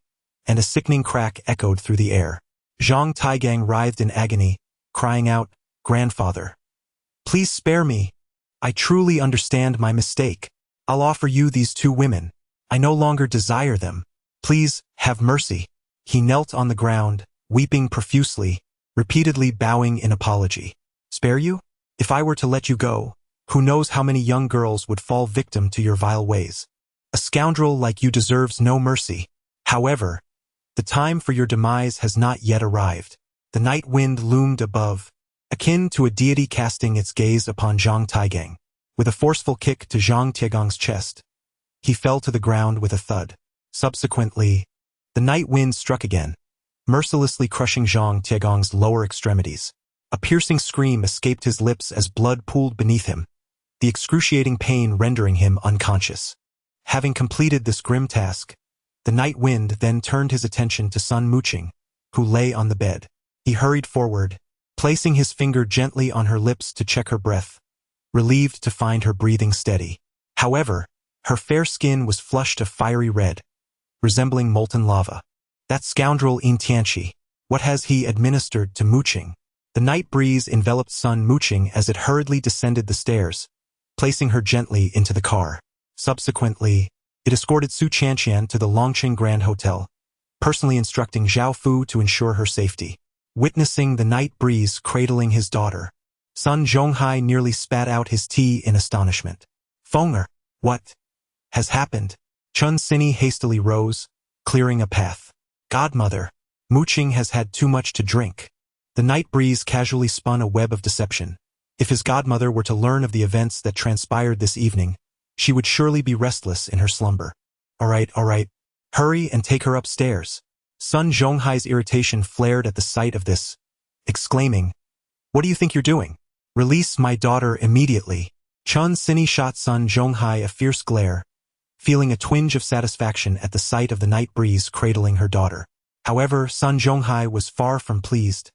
and a sickening crack echoed through the air. Zhang Taigang writhed in agony, crying out, Grandfather, please spare me. I truly understand my mistake. I'll offer you these 2 women. I no longer desire them. Please, have mercy. He knelt on the ground, weeping profusely, repeatedly bowing in apology. Spare you? If I were to let you go, who knows how many young girls would fall victim to your vile ways. A scoundrel like you deserves no mercy. However, The time for your demise has not yet arrived. The night wind loomed above, akin to a deity casting its gaze upon Zhang Taigang. With a forceful kick to Zhang Tiegong's chest, he fell to the ground with a thud. Subsequently, the night wind struck again, mercilessly crushing Zhang Tiegong's lower extremities. A piercing scream escaped his lips as blood pooled beneath him, the excruciating pain rendering him unconscious. Having completed this grim task, the night wind then turned his attention to Sun Muqing, who lay on the bed. He hurried forward, placing his finger gently on her lips to check her breath, relieved to find her breathing steady. However, her fair skin was flushed a fiery red, resembling molten lava. That scoundrel Yin Tianqi, what has he administered to Muqing? The night breeze enveloped Sun Muqing as it hurriedly descended the stairs, placing her gently into the car. Subsequently, it escorted Su Qianqian to the Longqing Grand Hotel, personally instructing Zhao Fu to ensure her safety. Witnessing the night breeze cradling his daughter, Sun Zhonghai nearly spat out his tea in astonishment. Fenger, what has happened? Chun Sini hastily rose, clearing a path. Godmother, Muqing has had too much to drink. The night breeze casually spun a web of deception. If his godmother were to learn of the events that transpired this evening, she would surely be restless in her slumber. All right. Hurry and take her upstairs. Sun Zhonghai's irritation flared at the sight of this, exclaiming, "What do you think you're doing? Release my daughter immediately." Chun Sini shot Sun Zhonghai a fierce glare, feeling a twinge of satisfaction at the sight of the night breeze cradling her daughter. However, Sun Zhonghai was far from pleased,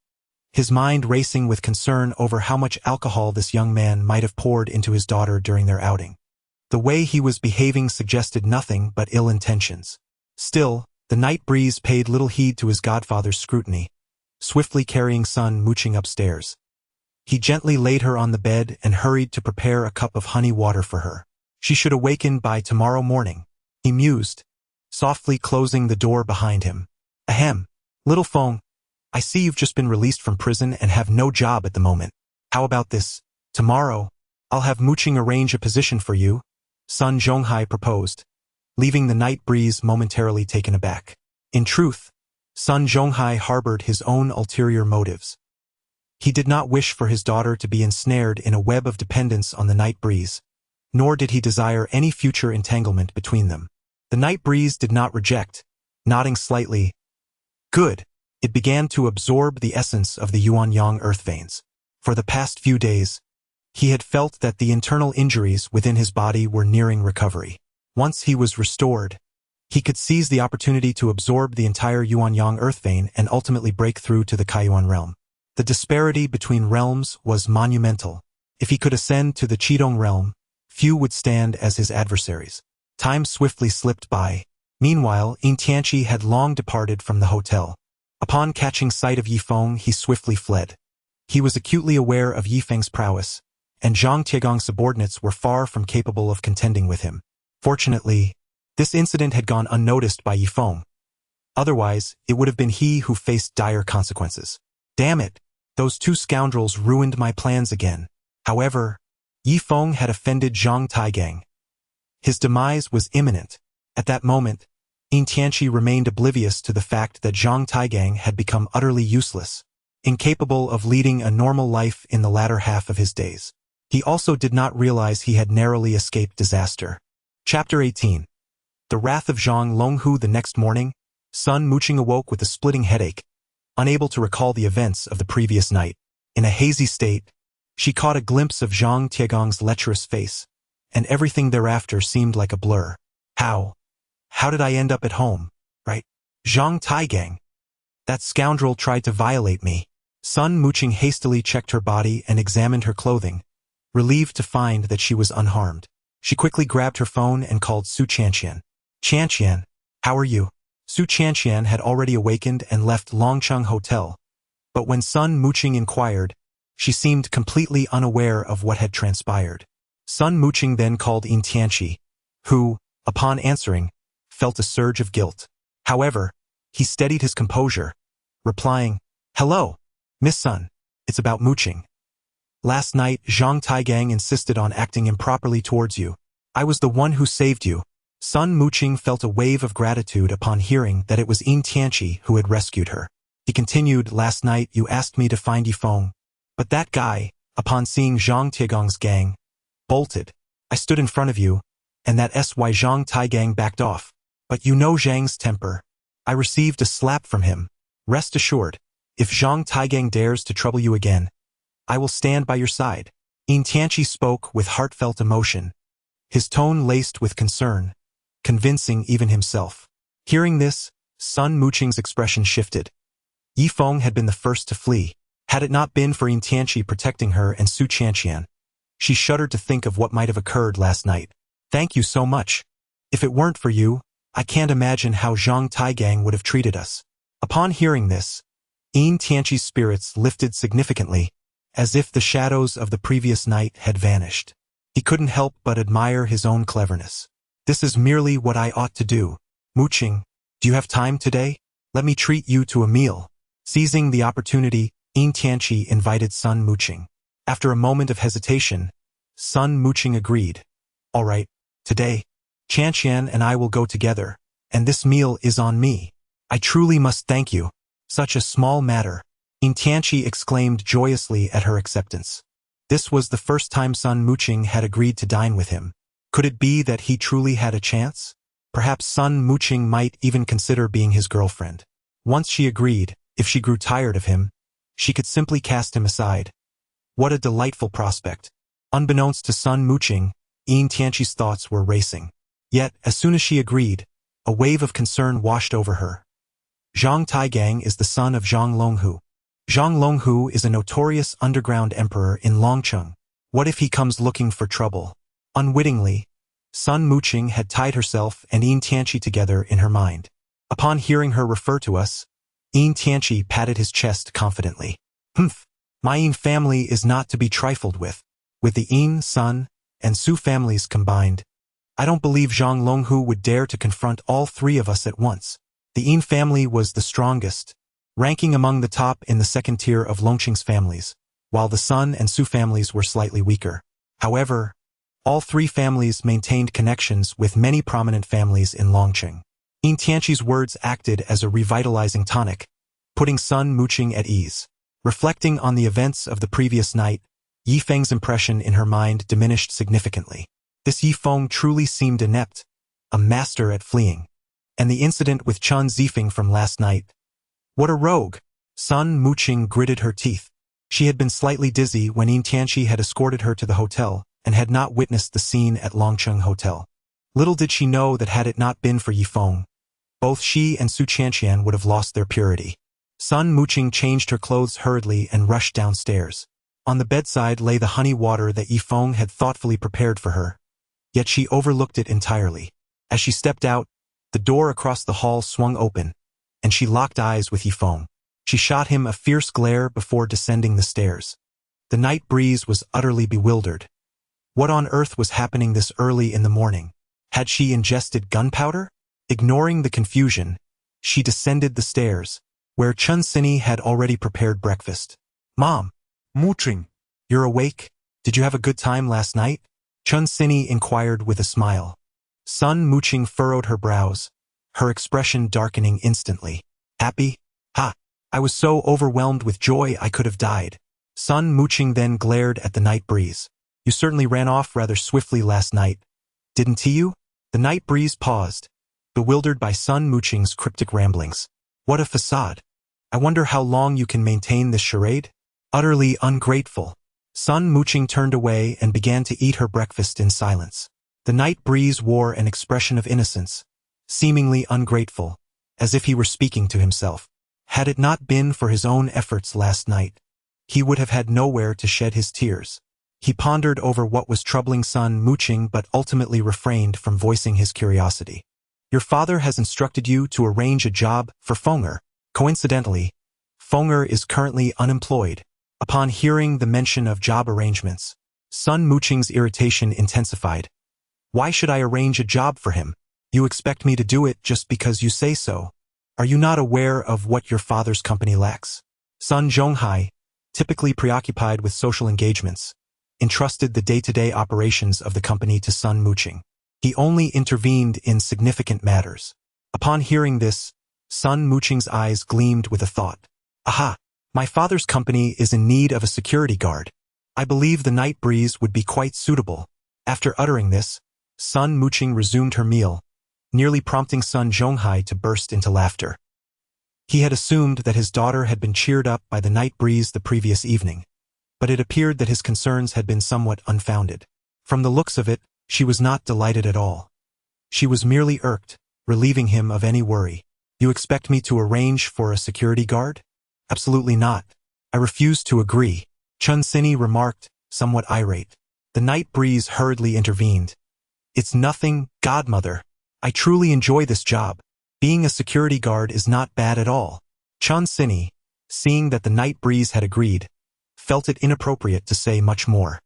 his mind racing with concern over how much alcohol this young man might have poured into his daughter during their outing. The way he was behaving suggested nothing but ill intentions. Still, the night breeze paid little heed to his godfather's scrutiny, swiftly carrying Sun Muqing upstairs. He gently laid her on the bed and hurried to prepare a cup of honey water for her. She should awaken by tomorrow morning, he mused, softly closing the door behind him. Ahem, little Feng, I see you've just been released from prison and have no job at the moment. How about this? Tomorrow, I'll have Muqing arrange a position for you, Sun Zhonghai proposed, leaving the night breeze momentarily taken aback. In truth, Sun Zhonghai harbored his own ulterior motives. He did not wish for his daughter to be ensnared in a web of dependence on the night breeze, nor did he desire any future entanglement between them. The night breeze did not reject, nodding slightly. Good. It began to absorb the essence of the Yuanyang earth veins. For the past few days, he had felt that the internal injuries within his body were nearing recovery. Once he was restored, he could seize the opportunity to absorb the entire Yuanyang earth vein and ultimately break through to the Kaiyuan realm. The disparity between realms was monumental. If he could ascend to the Qidong realm, few would stand as his adversaries. Time swiftly slipped by. Meanwhile, Yin Tianqi had long departed from the hotel. Upon catching sight of Yifeng, he swiftly fled. He was acutely aware of Yifeng's prowess, and Zhang Tiegong's subordinates were far from capable of contending with him. Fortunately, this incident had gone unnoticed by Yifeng. Otherwise, it would have been he who faced dire consequences. Damn it! Those two scoundrels ruined my plans again. However, Yifeng had offended Zhang Taigang. His demise was imminent. At that moment, Yin Tianqi remained oblivious to the fact that Zhang Taigang had become utterly useless, incapable of leading a normal life in the latter half of his days. He also did not realize he had narrowly escaped disaster. Chapter 18. The Wrath of Zhang Longhu. The next morning, Sun Muqing awoke with a splitting headache, unable to recall the events of the previous night. In a hazy state, she caught a glimpse of Zhang Tiegong's lecherous face, and everything thereafter seemed like a blur. How did I end up at home, right? Zhang Taigang. That scoundrel tried to violate me. Sun Muqing hastily checked her body and examined her clothing, relieved to find that she was unharmed. She quickly grabbed her phone and called Su Qianqian. Qianqian, how are you? Su Qianqian had already awakened and left Longcheng Hotel, but when Sun Muqing inquired, she seemed completely unaware of what had transpired. Sun Muqing then called Yin Tianqi, who, upon answering, felt a surge of guilt. However, he steadied his composure, replying, "Hello, Miss Sun, it's about Muqing. Last night, Zhang Taigang insisted on acting improperly towards you. I was the one who saved you." Sun Muqing felt a wave of gratitude upon hearing that it was Yin Tianqi who had rescued her. He continued, last night you asked me to find Yifeng. But that guy, upon seeing Zhang Tiegong's gang, bolted. I stood in front of you, and that SY Zhang Taigang backed off. But you know Zhang's temper. I received a slap from him. Rest assured, if Zhang Taigang dares to trouble you again, I will stand by your side. Yin Tianqi spoke with heartfelt emotion, his tone laced with concern, convincing even himself. Hearing this, Sun Muqing's expression shifted. Yifeng had been the first to flee. Had it not been for Yin Tianqi protecting her and Su Qianqian, she shuddered to think of what might have occurred last night. Thank you so much. If it weren't for you, I can't imagine how Zhang Taigang would have treated us. Upon hearing this, Yin Tianqi's spirits lifted significantly, as if the shadows of the previous night had vanished. He couldn't help but admire his own cleverness. This is merely what I ought to do. Muqing, do you have time today? Let me treat you to a meal. Seizing the opportunity, Yin Tianqi invited Sun Muqing. After a moment of hesitation, Sun Muqing agreed. All right, today, Qianqian and I will go together, and this meal is on me. I truly must thank you. Such a small matter. Yin Tianqi exclaimed joyously at her acceptance. This was the first time Sun Muqing had agreed to dine with him. Could it be that he truly had a chance? Perhaps Sun Muqing might even consider being his girlfriend. Once she agreed, if she grew tired of him, she could simply cast him aside. What a delightful prospect. Unbeknownst to Sun Muqing, Yin Tianqi's thoughts were racing. Yet, as soon as she agreed, a wave of concern washed over her. Zhang Taigang is the son of Zhang Longhu. Zhang Longhu is a notorious underground emperor in Longcheng. What if he comes looking for trouble? Unwittingly, Sun Muqing had tied herself and Yin Tianqi together in her mind. Upon hearing her refer to us, Yin Tianqi patted his chest confidently. Humph, my Yin family is not to be trifled with. With the Yin, Sun, and Su families combined, I don't believe Zhang Longhu would dare to confront all three of us at once. The Yin family was the strongest, ranking among the top in the second tier of Longqing's families, while the Sun and Su families were slightly weaker. However, all three families maintained connections with many prominent families in Longqing. Yin Tianqi's words acted as a revitalizing tonic, putting Sun Muqing at ease. Reflecting on the events of the previous night, Yifeng's impression in her mind diminished significantly. This Yifeng truly seemed inept, a master at fleeing. And the incident with Chen Zifeng from last night. What a rogue! Sun Muqing gritted her teeth. She had been slightly dizzy when Yin Tianqi had escorted her to the hotel and had not witnessed the scene at Longcheng Hotel. Little did she know that had it not been for Yifeng, both she and Su Qianqian would have lost their purity. Sun Muqing changed her clothes hurriedly and rushed downstairs. On the bedside lay the honey water that Yifeng had thoughtfully prepared for her, yet she overlooked it entirely. As she stepped out, the door across the hall swung open, and she locked eyes with Yifeng. She shot him a fierce glare before descending the stairs. The night breeze was utterly bewildered. What on earth was happening this early in the morning? Had she ingested gunpowder? Ignoring the confusion, she descended the stairs, where Chun Sini had already prepared breakfast. Mom! Muqing. You're awake? Did you have a good time last night? Chun Sini inquired with a smile. Sun Muqing furrowed her brows, her expression darkening instantly. Happy? Ha! I was so overwhelmed with joy I could have died. Sun Muqing then glared at the night breeze. You certainly ran off rather swiftly last night, didn't you? The night breeze paused, bewildered by Sun Muqing's cryptic ramblings. What a facade. I wonder how long you can maintain this charade? Utterly ungrateful. Sun Muqing turned away and began to eat her breakfast in silence. The night breeze wore an expression of innocence, seemingly ungrateful, as if he were speaking to himself. Had it not been for his own efforts last night, he would have had nowhere to shed his tears. He pondered over what was troubling Sun Muqing but ultimately refrained from voicing his curiosity. Your father has instructed you to arrange a job for Fenger. Coincidentally, Fenger is currently unemployed. Upon hearing the mention of job arrangements, Sun Muqing's irritation intensified. Why should I arrange a job for him? You expect me to do it just because you say so. Are you not aware of what your father's company lacks? Sun Zhonghai, typically preoccupied with social engagements, entrusted the day-to-day operations of the company to Sun Muqing. He only intervened in significant matters. Upon hearing this, Sun Muqing's eyes gleamed with a thought. Aha! My father's company is in need of a security guard. I believe the night breeze would be quite suitable. After uttering this, Sun Muqing resumed her meal, nearly prompting Sun Zhonghai to burst into laughter. He had assumed that his daughter had been cheered up by the night breeze the previous evening, but it appeared that his concerns had been somewhat unfounded. From the looks of it, she was not delighted at all. She was merely irked, relieving him of any worry. You expect me to arrange for a security guard? Absolutely not. I refuse to agree, Chun Sini remarked, somewhat irate. The night breeze hurriedly intervened. It's nothing, godmother. I truly enjoy this job. Being a security guard is not bad at all. Chun Sini, seeing that the night breeze had agreed, felt it inappropriate to say much more.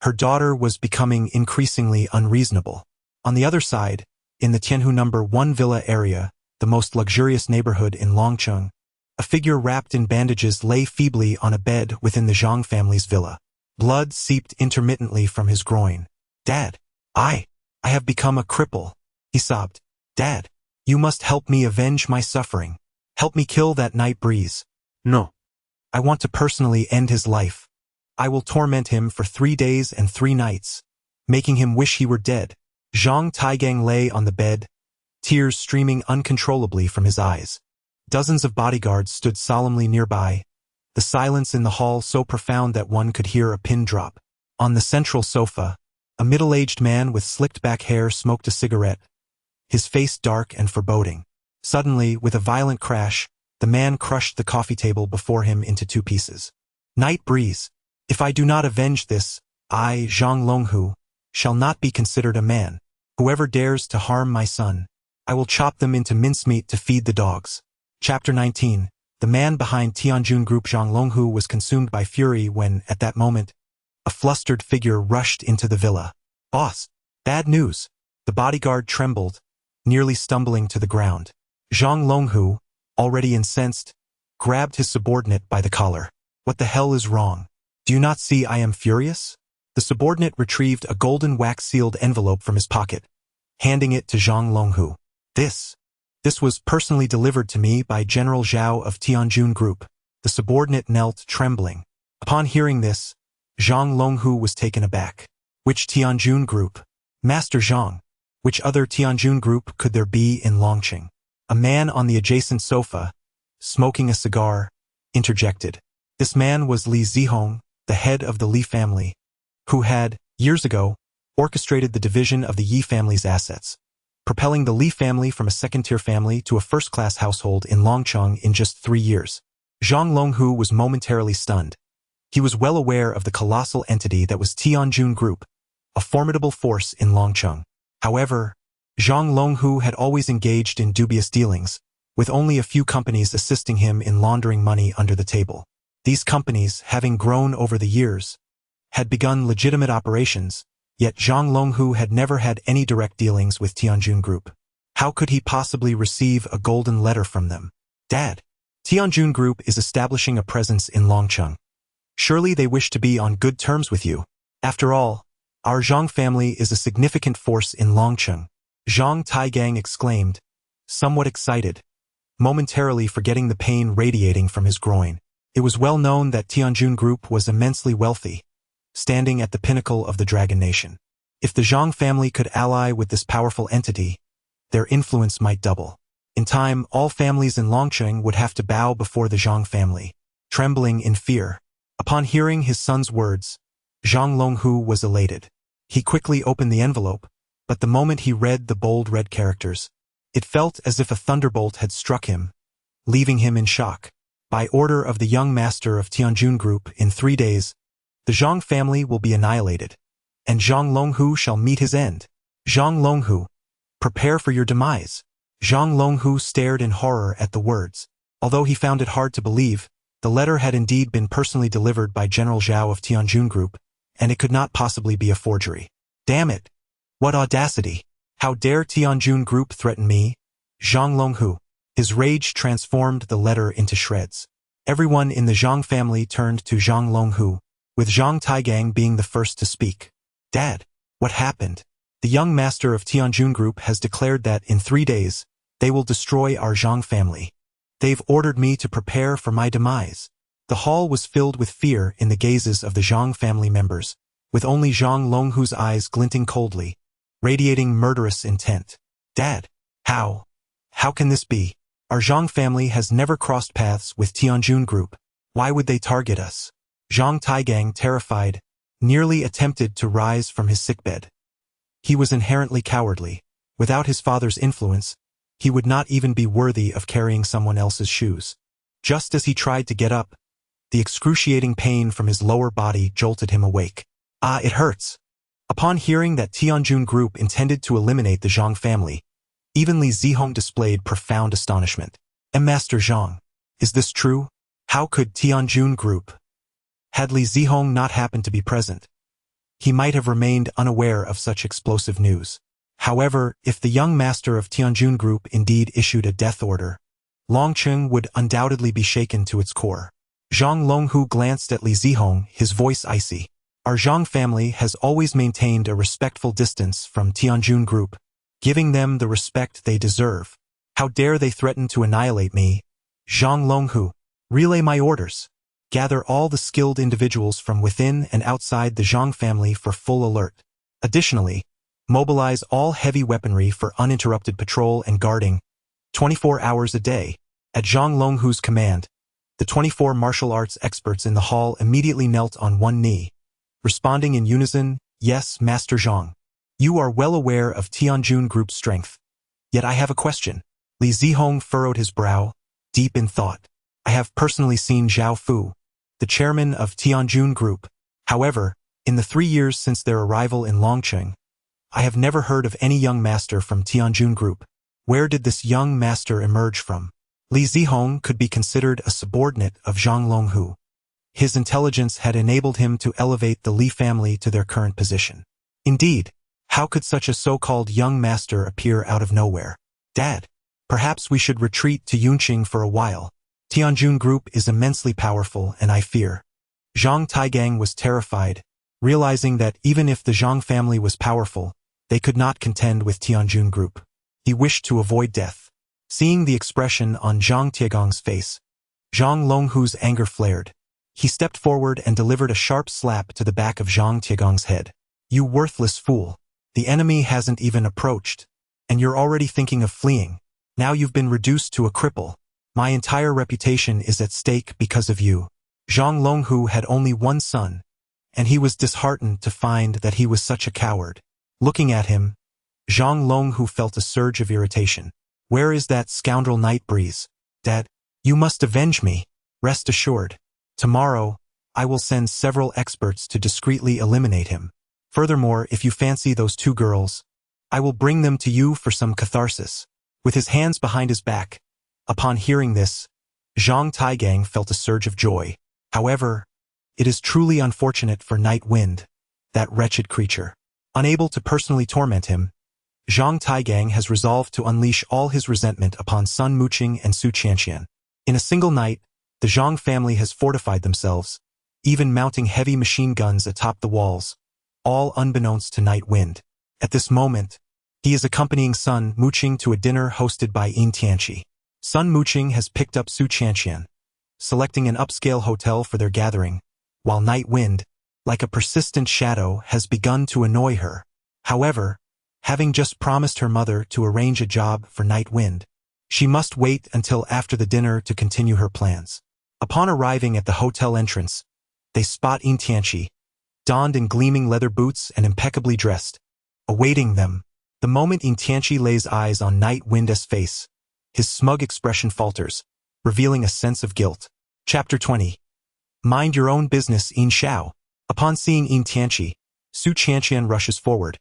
Her daughter was becoming increasingly unreasonable. On the other side, in the Tianhu No. 1 villa area, the most luxurious neighborhood in Longcheng, a figure wrapped in bandages lay feebly on a bed within the Zhang family's villa. Blood seeped intermittently from his groin. Dad, I have become a cripple, he sobbed. Dad, you must help me avenge my suffering. Help me kill that night breeze. No. I want to personally end his life. I will torment him for 3 days and 3 nights, making him wish he were dead. Zhang Taigang lay on the bed, tears streaming uncontrollably from his eyes. Dozens of bodyguards stood solemnly nearby, the silence in the hall so profound that one could hear a pin drop. On the central sofa, a middle-aged man with slicked-back hair smoked a cigarette, his face dark and foreboding. Suddenly, with a violent crash, the man crushed the coffee table before him into 2 pieces. Night breeze. If I do not avenge this, I, Zhang Longhu, shall not be considered a man. Whoever dares to harm my son, I will chop them into mincemeat to feed the dogs. Chapter 19. The man behind Tianjun Group Zhang Longhu was consumed by fury when, at that moment, a flustered figure rushed into the villa. Boss, bad news. The bodyguard trembled, nearly stumbling to the ground. Zhang Longhu, already incensed, grabbed his subordinate by the collar. What the hell is wrong? Do you not see I am furious? The subordinate retrieved a golden wax-sealed envelope from his pocket, handing it to Zhang Longhu. This was personally delivered to me by General Zhao of Tianjun Group. The subordinate knelt, trembling. Upon hearing this, Zhang Longhu was taken aback. Which Tianjun Group? Master Zhang. Which other Tianjun Group could there be in Longcheng? A man on the adjacent sofa, smoking a cigar, interjected. This man was Li Zihong, the head of the Li family, who had, years ago, orchestrated the division of the Yi family's assets, propelling the Li family from a second-tier family to a first-class household in Longcheng in just 3 years. Zhang Longhu was momentarily stunned. He was well aware of the colossal entity that was Tianjun Group, a formidable force in Longcheng. However, Zhang Longhu had always engaged in dubious dealings, with only a few companies assisting him in laundering money under the table. These companies, having grown over the years, had begun legitimate operations, yet Zhang Longhu had never had any direct dealings with Tianjun Group. How could he possibly receive a golden letter from them? Dad, Tianjun Group is establishing a presence in Longcheng. Surely they wish to be on good terms with you. After all, our Zhang family is a significant force in Longcheng. Zhang Taigang exclaimed, somewhat excited, momentarily forgetting the pain radiating from his groin. It was well known that Tianjun Group was immensely wealthy, standing at the pinnacle of the Dragon Nation. If the Zhang family could ally with this powerful entity, their influence might double. In time, all families in Longcheng would have to bow before the Zhang family, trembling in fear. Upon hearing his son's words, Zhang Longhu was elated. He quickly opened the envelope, but the moment he read the bold red characters, it felt as if a thunderbolt had struck him, leaving him in shock. By order of the young master of Tianjun Group, in 3 days, the Zhang family will be annihilated, and Zhang Longhu shall meet his end. Zhang Longhu, prepare for your demise. Zhang Longhu stared in horror at the words. Although he found it hard to believe, the letter had indeed been personally delivered by General Zhao of Tianjun Group, and it could not possibly be a forgery. Damn it! What audacity! How dare Tianjun Group threaten me? Zhang Longhu. His rage transformed the letter into shreds. Everyone in the Zhang family turned to Zhang Longhu, with Zhang Taigang being the first to speak. Dad, what happened? The young master of Tianjun Group has declared that in 3 days, they will destroy our Zhang family. They've ordered me to prepare for my demise. The hall was filled with fear in the gazes of the Zhang family members, with only Zhang Longhu's eyes glinting coldly, radiating murderous intent. Dad, how can this be? Our Zhang family has never crossed paths with Tianjun Group. Why would they target us? Zhang Taigang, terrified, nearly attempted to rise from his sickbed. He was inherently cowardly. Without his father's influence, he would not even be worthy of carrying someone else's shoes. Just as he tried to get up, the excruciating pain from his lower body jolted him awake. Ah, it hurts. Upon hearing that Tianjun Group intended to eliminate the Zhang family, even Li Zihong displayed profound astonishment. Master Zhang, is this true? How could Tianjun Group? Had Li Zihong not happened to be present, he might have remained unaware of such explosive news. However, if the young master of Tianjun Group indeed issued a death order, Longcheng would undoubtedly be shaken to its core. Zhang Longhu glanced at Li Zihong, his voice icy. Our Zhang family has always maintained a respectful distance from Tianjun Group, giving them the respect they deserve. How dare they threaten to annihilate me? Zhang Longhu, relay my orders. Gather all the skilled individuals from within and outside the Zhang family for full alert. Additionally, mobilize all heavy weaponry for uninterrupted patrol and guarding, 24 hours a day. At Zhang Longhu's command, the 24 martial arts experts in the hall immediately knelt on one knee, responding in unison, "Yes, Master Zhang. You are well aware of Tianjun Group's strength. Yet I have a question." Li Zihong furrowed his brow, deep in thought. I have personally seen Zhao Fu, the chairman of Tianjun Group. However, in the 3 years since their arrival in Longcheng, I have never heard of any young master from Tianjun Group. Where did this young master emerge from? Li Zihong could be considered a subordinate of Zhang Longhu. His intelligence had enabled him to elevate the Li family to their current position. Indeed, how could such a so-called young master appear out of nowhere? Dad, perhaps we should retreat to Yunqing for a while. Tianjun Group is immensely powerful, and I fear. Zhang Taigang was terrified, realizing that even if the Zhang family was powerful, they could not contend with Tianjun Group. He wished to avoid death. Seeing the expression on Zhang Tiegong's face, Zhang Longhu's anger flared. He stepped forward and delivered a sharp slap to the back of Zhang Tiegong's head. You worthless fool. The enemy hasn't even approached, and you're already thinking of fleeing. Now you've been reduced to a cripple. My entire reputation is at stake because of you. Zhang Longhu had only one son, and he was disheartened to find that he was such a coward. Looking at him, Zhang Longhu felt a surge of irritation. Where is that scoundrel Night Breeze? Dad, you must avenge me. Rest assured. Tomorrow, I will send several experts to discreetly eliminate him. Furthermore, if you fancy those 2 girls, I will bring them to you for some catharsis. With his hands behind his back, upon hearing this, Zhang Taigang felt a surge of joy. However, it is truly unfortunate for Night Wind, that wretched creature. Unable to personally torment him, Zhang Taigang has resolved to unleash all his resentment upon Sun Muqing and Su Qianqian. In a single night, the Zhang family has fortified themselves, even mounting heavy machine guns atop the walls, all unbeknownst to Night Wind. At this moment, he is accompanying Sun Muqing to a dinner hosted by Yin Tianqi. Sun Muqing has picked up Su Qianqian, selecting an upscale hotel for their gathering, while Night Wind, like a persistent shadow, has begun to annoy her. However, having just promised her mother to arrange a job for Night Wind, she must wait until after the dinner to continue her plans. Upon arriving at the hotel entrance, they spot Yin Tianqi, donned in gleaming leather boots and impeccably dressed, awaiting them. The moment Yin Tianqi lays eyes on Night Wind's face, his smug expression falters, revealing a sense of guilt. Chapter 20. Mind your own business, Yin Xiao. Upon seeing Yin Tianqi, Su Qianqian rushes forward,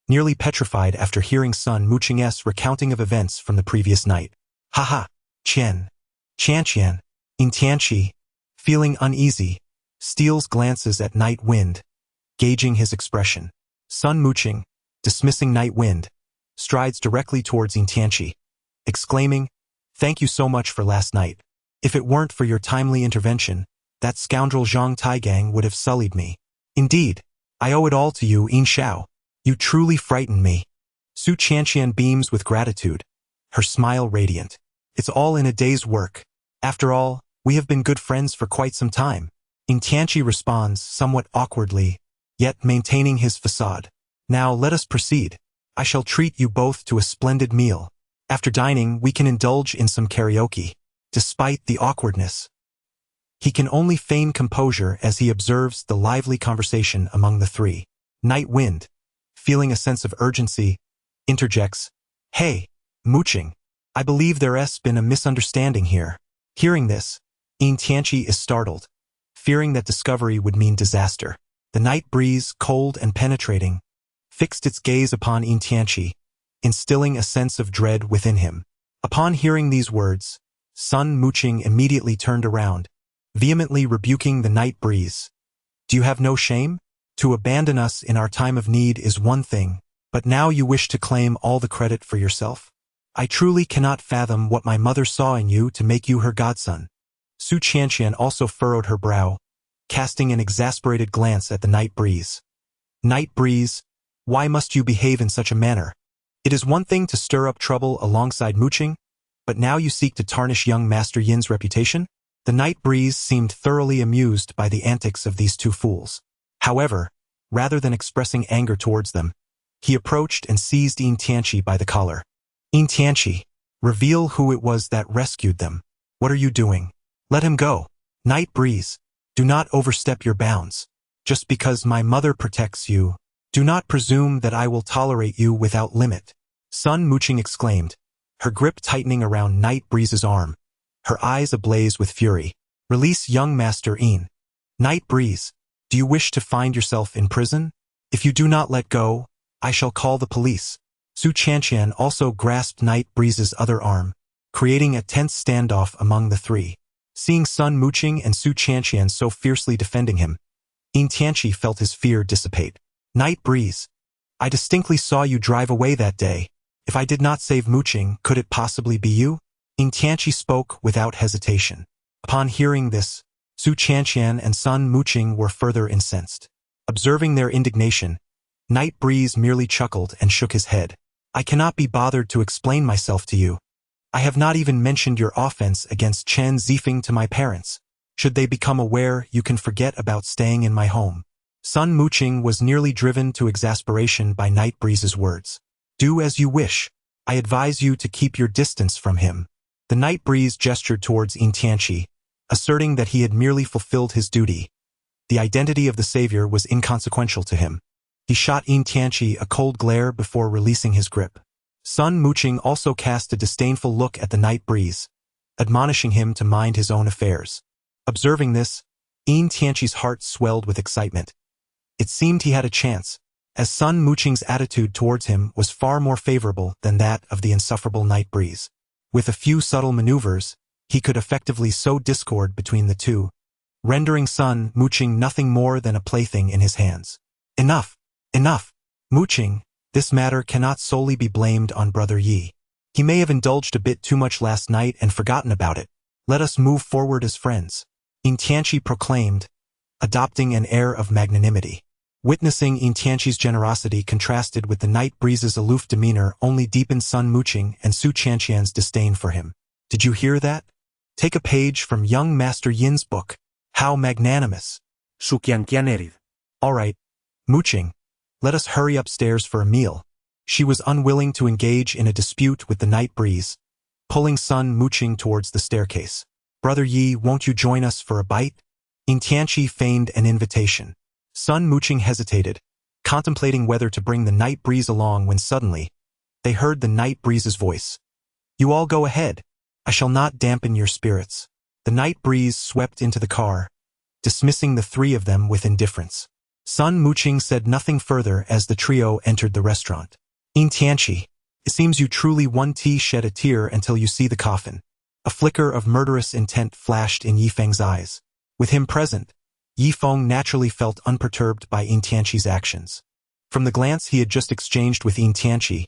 nearly petrified after hearing Sun Muqing's recounting of events from the previous night. Haha, Qianqian. Yin Tianqi, feeling uneasy, steals glances at Night Wind, gauging his expression. Sun Muqing, dismissing Night Wind, strides directly towards Yin Tianqi, exclaiming, "Thank you so much for last night. If it weren't for your timely intervention, that scoundrel Zhang Taigang would have sullied me. Indeed, I owe it all to you, Yin Xiao." You truly frighten me. Su Qianqian beams with gratitude, her smile radiant. It's all in a day's work. After all, we have been good friends for quite some time. Tianqi responds somewhat awkwardly, yet maintaining his facade. Now let us proceed. I shall treat you both to a splendid meal. After dining, we can indulge in some karaoke. Despite the awkwardness, he can only feign composure as he observes the lively conversation among the three. Night Wind, feeling a sense of urgency, interjects, "Hey, mooching. I believe there's been a misunderstanding here." Hearing this, Tianqi is startled, fearing that discovery would mean disaster. The night breeze, cold and penetrating, fixed its gaze upon Tianqi, instilling a sense of dread within him. Upon hearing these words, Sun Mooching immediately turned around, vehemently rebuking the night breeze. "Do you have no shame? To abandon us in our time of need is one thing, but now you wish to claim all the credit for yourself? I truly cannot fathom what my mother saw in you to make you her godson." Su Qianqian also furrowed her brow, casting an exasperated glance at the night breeze. "Night breeze, why must you behave in such a manner? It is one thing to stir up trouble alongside mooching, but now you seek to tarnish young Master Yin's reputation?" The night breeze seemed thoroughly amused by the antics of these two fools. However, rather than expressing anger towards them, he approached and seized Tianqi by the collar. "Tianqi, reveal who it was that rescued them. What are you doing? Let him go. Night breeze, do not overstep your bounds. Just because my mother protects you, do not presume that I will tolerate you without limit." Sun Mooching exclaimed, her grip tightening around Night Breeze's arm, her eyes ablaze with fury. "Release young Master Yin. Night Breeze, do you wish to find yourself in prison? If you do not let go, I shall call the police." Su Qianqian also grasped Night Breeze's other arm, creating a tense standoff among the three. Seeing Sun Mooching and Su Qianqian so fiercely defending him, Tianqi felt his fear dissipate. "Night Breeze, I distinctly saw you drive away that day. If I did not save Mooching, could it possibly be you?" Tianqi spoke without hesitation. Upon hearing this, Su Qianqian and Sun Mooching were further incensed. Observing their indignation, Night Breeze merely chuckled and shook his head. "I cannot be bothered to explain myself to you. I have not even mentioned your offense against Chen Zifeng to my parents. Should they become aware, you can forget about staying in my home." Sun Mooching was nearly driven to exasperation by Night Breeze's words. "Do as you wish. I advise you to keep your distance from him." The Night Breeze gestured towards Tianqi, asserting that he had merely fulfilled his duty. The identity of the savior was inconsequential to him. He shot Tianqi a cold glare before releasing his grip. Sun Mooching also cast a disdainful look at the Night Breeze, admonishing him to mind his own affairs. Observing this, Tianqi's heart swelled with excitement. It seemed he had a chance, as Sun Mooching's attitude towards him was far more favorable than that of the insufferable Night Breeze. With a few subtle maneuvers, he could effectively sow discord between the two, rendering Sun Mooching nothing more than a plaything in his hands. "Enough! Enough! Mooching, this matter cannot solely be blamed on Brother Yi. He may have indulged a bit too much last night and forgotten about it. Let us move forward as friends," Tianqi proclaimed, adopting an air of magnanimity. Witnessing Tianqi's generosity contrasted with the Night Breeze's aloof demeanor only deepened Sun Mooching and Su Qianqian's disdain for him. "Did you hear that? Take a page from young Master Yin's book. How magnanimous." Su Qianqian added. "All right, Mooching, let us hurry upstairs for a meal." She was unwilling to engage in a dispute with the Night Breeze, pulling Sun Mooching towards the staircase. "Brother Yi, won't you join us for a bite?" Tianqi feigned an invitation. Sun Mooching hesitated, contemplating whether to bring the Night Breeze along when suddenly, they heard the Night Breeze's voice. "You all go ahead. I shall not dampen your spirits." The Night Breeze swept into the car, dismissing the three of them with indifference. Sun Mooching said nothing further as the trio entered the restaurant. "Tianqi, it seems you truly won't shed a tear until you see the coffin." A flicker of murderous intent flashed in Yifeng's eyes. With him present, Yifeng naturally felt unperturbed by Tianqi's actions. From the glance he had just exchanged with Tianqi,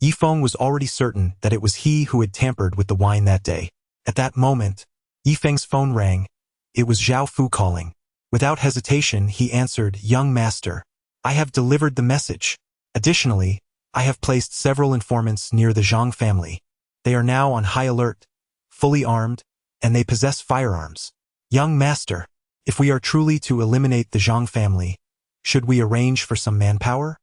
Yifeng was already certain that it was he who had tampered with the wine that day. At that moment, Yifeng's phone rang. It was Zhao Fu calling. Without hesitation, he answered, "Young master, I have delivered the message." Additionally, I have placed several informants near the Zhang family. They are now on high alert, fully armed, and they possess firearms. Young master, if we are truly to eliminate the Zhang family, should we arrange for some manpower?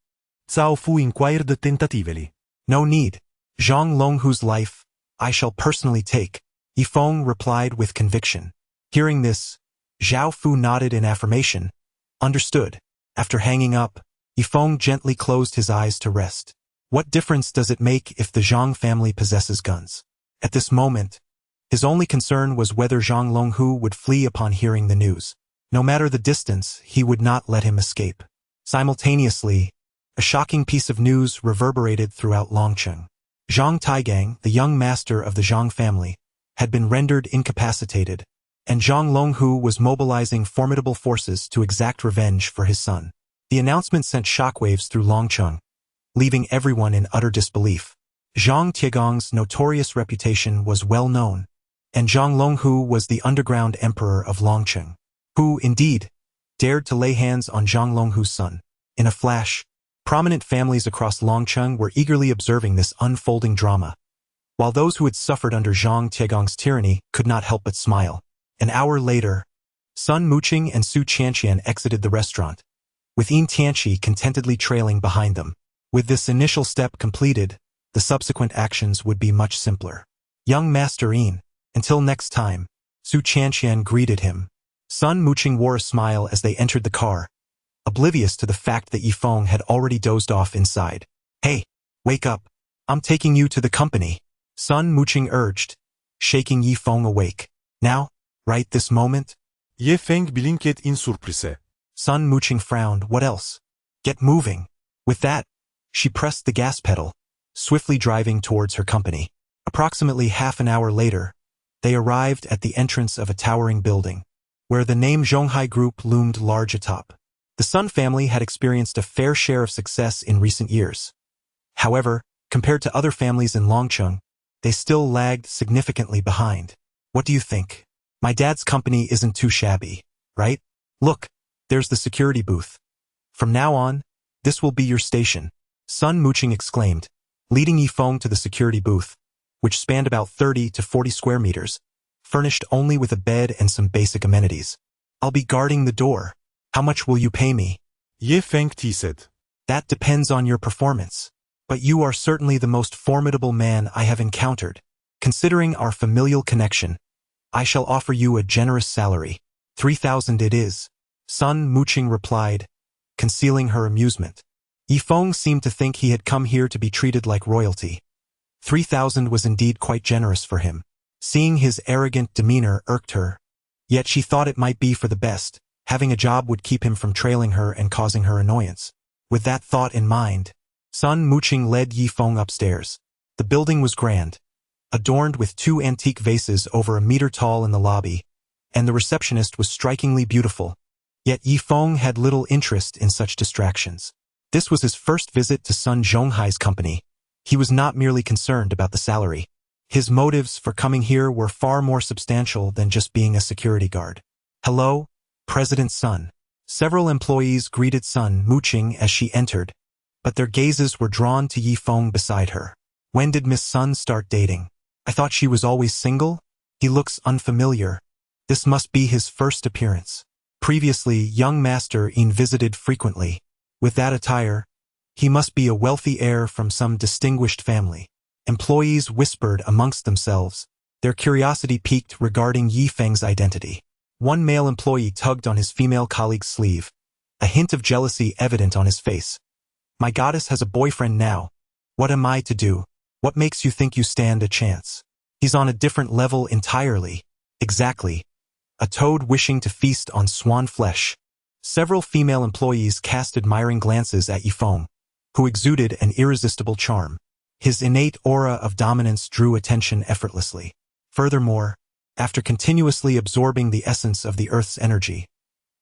Cao Fu inquired tentatively. No need. Zhang Longhu's life, I shall personally take, Yifeng replied with conviction. Hearing this, Zhao Fu nodded in affirmation. Understood. After hanging up, Yifeng gently closed his eyes to rest. What difference does it make if the Zhang family possesses guns? At this moment, his only concern was whether Zhang Longhu would flee upon hearing the news. No matter the distance, he would not let him escape. Simultaneously, a shocking piece of news reverberated throughout Longcheng. Zhang Taigang, the young master of the Zhang family, had been rendered incapacitated, and Zhang Longhu was mobilizing formidable forces to exact revenge for his son. The announcement sent shockwaves through Longcheng, leaving everyone in utter disbelief. Zhang Tiegong's notorious reputation was well known, and Zhang Longhu was the underground emperor of Longcheng, who, indeed, dared to lay hands on Zhang Longhu's son. In a flash, prominent families across Longcheng were eagerly observing this unfolding drama, while those who had suffered under Zhang Tiegong's tyranny could not help but smile. An hour later, Sun Muqing and Su Qianqian exited the restaurant, with Yin Tianqi contentedly trailing behind them. With this initial step completed, the subsequent actions would be much simpler. Young Master Yin, until next time, Su Qianqian greeted him. Sun Muqing wore a smile as they entered the car, oblivious to the fact that Yifeng had already dozed off inside. Hey, wake up. I'm taking you to the company, Sun Muqing urged, shaking Yifeng awake. Now, right this moment? Yifeng blinked in surprise. Sun Muqing frowned. What else? Get moving. With that, she pressed the gas pedal, swiftly driving towards her company. Approximately half an hour later, they arrived at the entrance of a towering building, where the name Zhonghai Group loomed large atop. The Sun family had experienced a fair share of success in recent years. However, compared to other families in Longcheng, they still lagged significantly behind. What do you think? My dad's company isn't too shabby, right? Look, there's the security booth. From now on, this will be your station, Sun Muqing exclaimed, leading Yifeng to the security booth, which spanned about 30 to 40 square meters, furnished only with a bed and some basic amenities. I'll be guarding the door. How much will you pay me? Yifeng teased. That depends on your performance. But you are certainly the most formidable man I have encountered. Considering our familial connection, I shall offer you a generous salary. 3,000 it is, Sun Muqing replied, concealing her amusement. Yifeng seemed to think he had come here to be treated like royalty. 3,000 was indeed quite generous for him. Seeing his arrogant demeanor irked her, yet she thought it might be for the best. Having a job would keep him from trailing her and causing her annoyance. With that thought in mind, Sun Muqing led Yifeng upstairs. The building was grand, adorned with 2 antique vases over a meter tall in the lobby, and the receptionist was strikingly beautiful. Yet Yifeng had little interest in such distractions. This was his first visit to Sun Zhonghai's company. He was not merely concerned about the salary. His motives for coming here were far more substantial than just being a security guard. Hello, President Sun. Several employees greeted Sun Muqing as she entered, but their gazes were drawn to Yifeng beside her. When did Miss Sun start dating? I thought she was always single? He looks unfamiliar. This must be his first appearance. Previously, young Master Yin visited frequently. With that attire, he must be a wealthy heir from some distinguished family. Employees whispered amongst themselves, their curiosity piqued regarding Yifeng's identity. One male employee tugged on his female colleague's sleeve, a hint of jealousy evident on his face. My goddess has a boyfriend now. What am I to do? What makes you think you stand a chance? He's on a different level entirely. Exactly. A toad wishing to feast on swan flesh. Several female employees cast admiring glances at Yifeng, who exuded an irresistible charm. His innate aura of dominance drew attention effortlessly. Furthermore, after continuously absorbing the essence of the Earth's energy,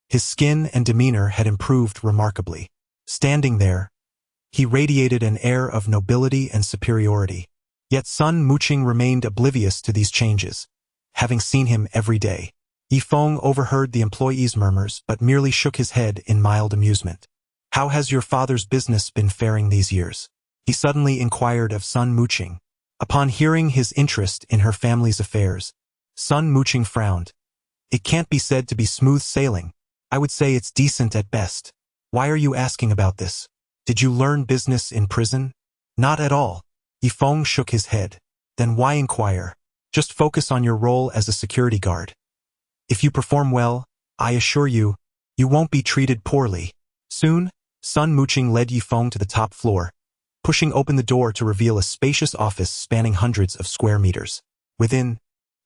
his skin and demeanor had improved remarkably. Standing there, he radiated an air of nobility and superiority. Yet Sun Muqing remained oblivious to these changes, having seen him every day. Yifeng overheard the employee's murmurs but merely shook his head in mild amusement. How has your father's business been faring these years? He suddenly inquired of Sun Muqing. Upon hearing his interest in her family's affairs, Sun Muqing frowned. It can't be said to be smooth sailing. I would say it's decent at best. Why are you asking about this? Did you learn business in prison? Not at all. Yifeng shook his head. Then why inquire? Just focus on your role as a security guard. If you perform well, I assure you, you won't be treated poorly. Soon, Sun Muqing led Yifeng to the top floor, pushing open the door to reveal a spacious office spanning hundreds of square meters. Within,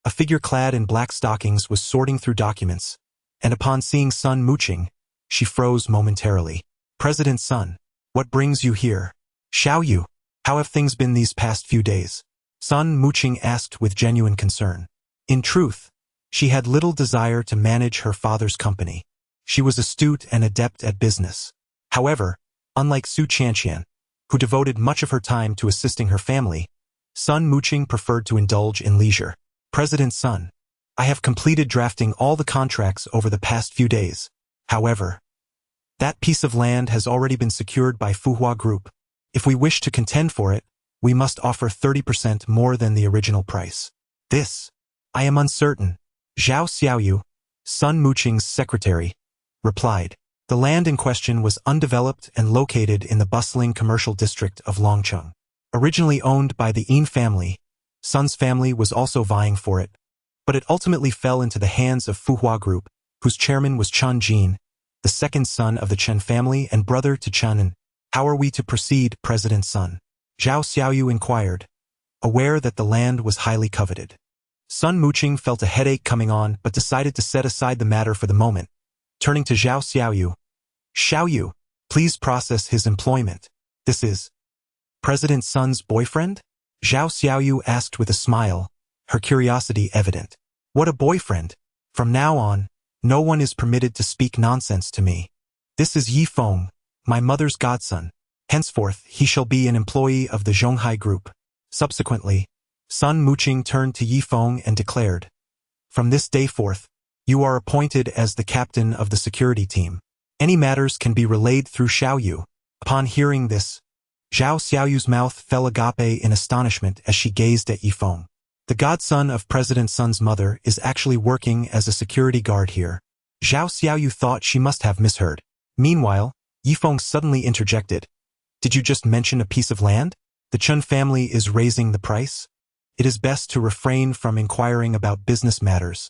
a figure clad in black stockings was sorting through documents, and upon seeing Sun Muqing, she froze momentarily. President Sun, what brings you here? Xiao Yu, how have things been these past few days? Sun Muqing asked with genuine concern. In truth, she had little desire to manage her father's company. She was astute and adept at business. However, unlike Su Qianqian, who devoted much of her time to assisting her family, Sun Muqing preferred to indulge in leisure. President Sun, I have completed drafting all the contracts over the past few days. However, that piece of land has already been secured by Fuhua Group. If we wish to contend for it, we must offer 30% more than the original price. This, I am uncertain. Zhao Xiaoyu, Sun Muqing's secretary, replied. The land in question was undeveloped and located in the bustling commercial district of Longcheng. Originally owned by the Yin family, Sun's family was also vying for it, but it ultimately fell into the hands of Fuhua Group, whose chairman was Chen Jin, the second son of the Chen family and brother to Chen. How are we to proceed, President Sun? Zhao Xiaoyu inquired, aware that the land was highly coveted. Sun Muqing felt a headache coming on but decided to set aside the matter for the moment. Turning to Zhao Xiaoyu, Xiaoyu, please process his employment. This is President Sun's boyfriend? Zhao Xiaoyu asked with a smile, her curiosity evident. What a boyfriend! From now on, no one is permitted to speak nonsense to me. This is Yifeng, my mother's godson. Henceforth, he shall be an employee of the Zhonghai Group. Subsequently, Sun Muqing turned to Yifeng and declared, from this day forth, you are appointed as the captain of the security team. Any matters can be relayed through Xiaoyu. Upon hearing this, Zhao Xiaoyu's mouth fell agape in astonishment as she gazed at Yifeng. The godson of President Sun's mother is actually working as a security guard here. Zhao Xiaoyu thought she must have misheard. Meanwhile, Yifeng suddenly interjected. Did you just mention a piece of land? The Chen family is raising the price? It is best to refrain from inquiring about business matters.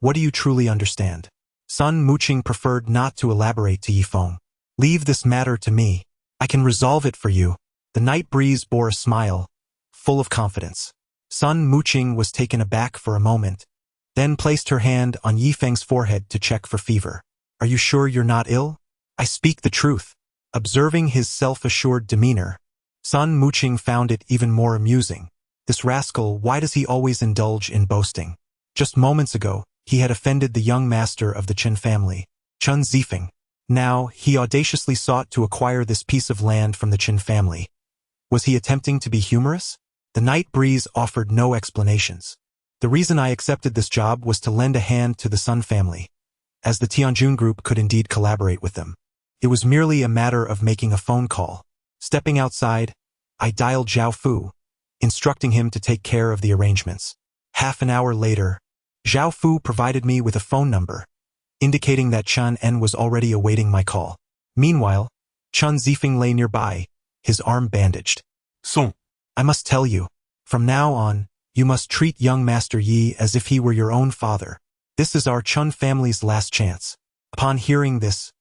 What do you truly understand? Sun Muqing preferred not to elaborate to Yifeng. Leave this matter to me. I can resolve it for you. The night breeze bore a smile, full of confidence. Sun Muqing was taken aback for a moment, then placed her hand on Yifeng's forehead to check for fever. Are you sure you're not ill? I speak the truth. Observing his self-assured demeanor, Sun Muqing found it even more amusing. This rascal, why does he always indulge in boasting? Just moments ago, he had offended the young master of the Chen family, Chen Zifeng. Now, he audaciously sought to acquire this piece of land from the Chen family. Was he attempting to be humorous? The night breeze offered no explanations. The reason I accepted this job was to lend a hand to the Sun family, as the Tianjun group could indeed collaborate with them. It was merely a matter of making a phone call. Stepping outside, I dialed Zhao Fu, instructing him to take care of the arrangements. Half an hour later, Zhao Fu provided me with a phone number, indicating that Chen En was already awaiting my call. Meanwhile, Chen Zifeng lay nearby, his arm bandaged. Son. I must tell you, from now on, you must treat young Master Yi as if he were your own father. This is our Chen family's last chance. Upon hearing this,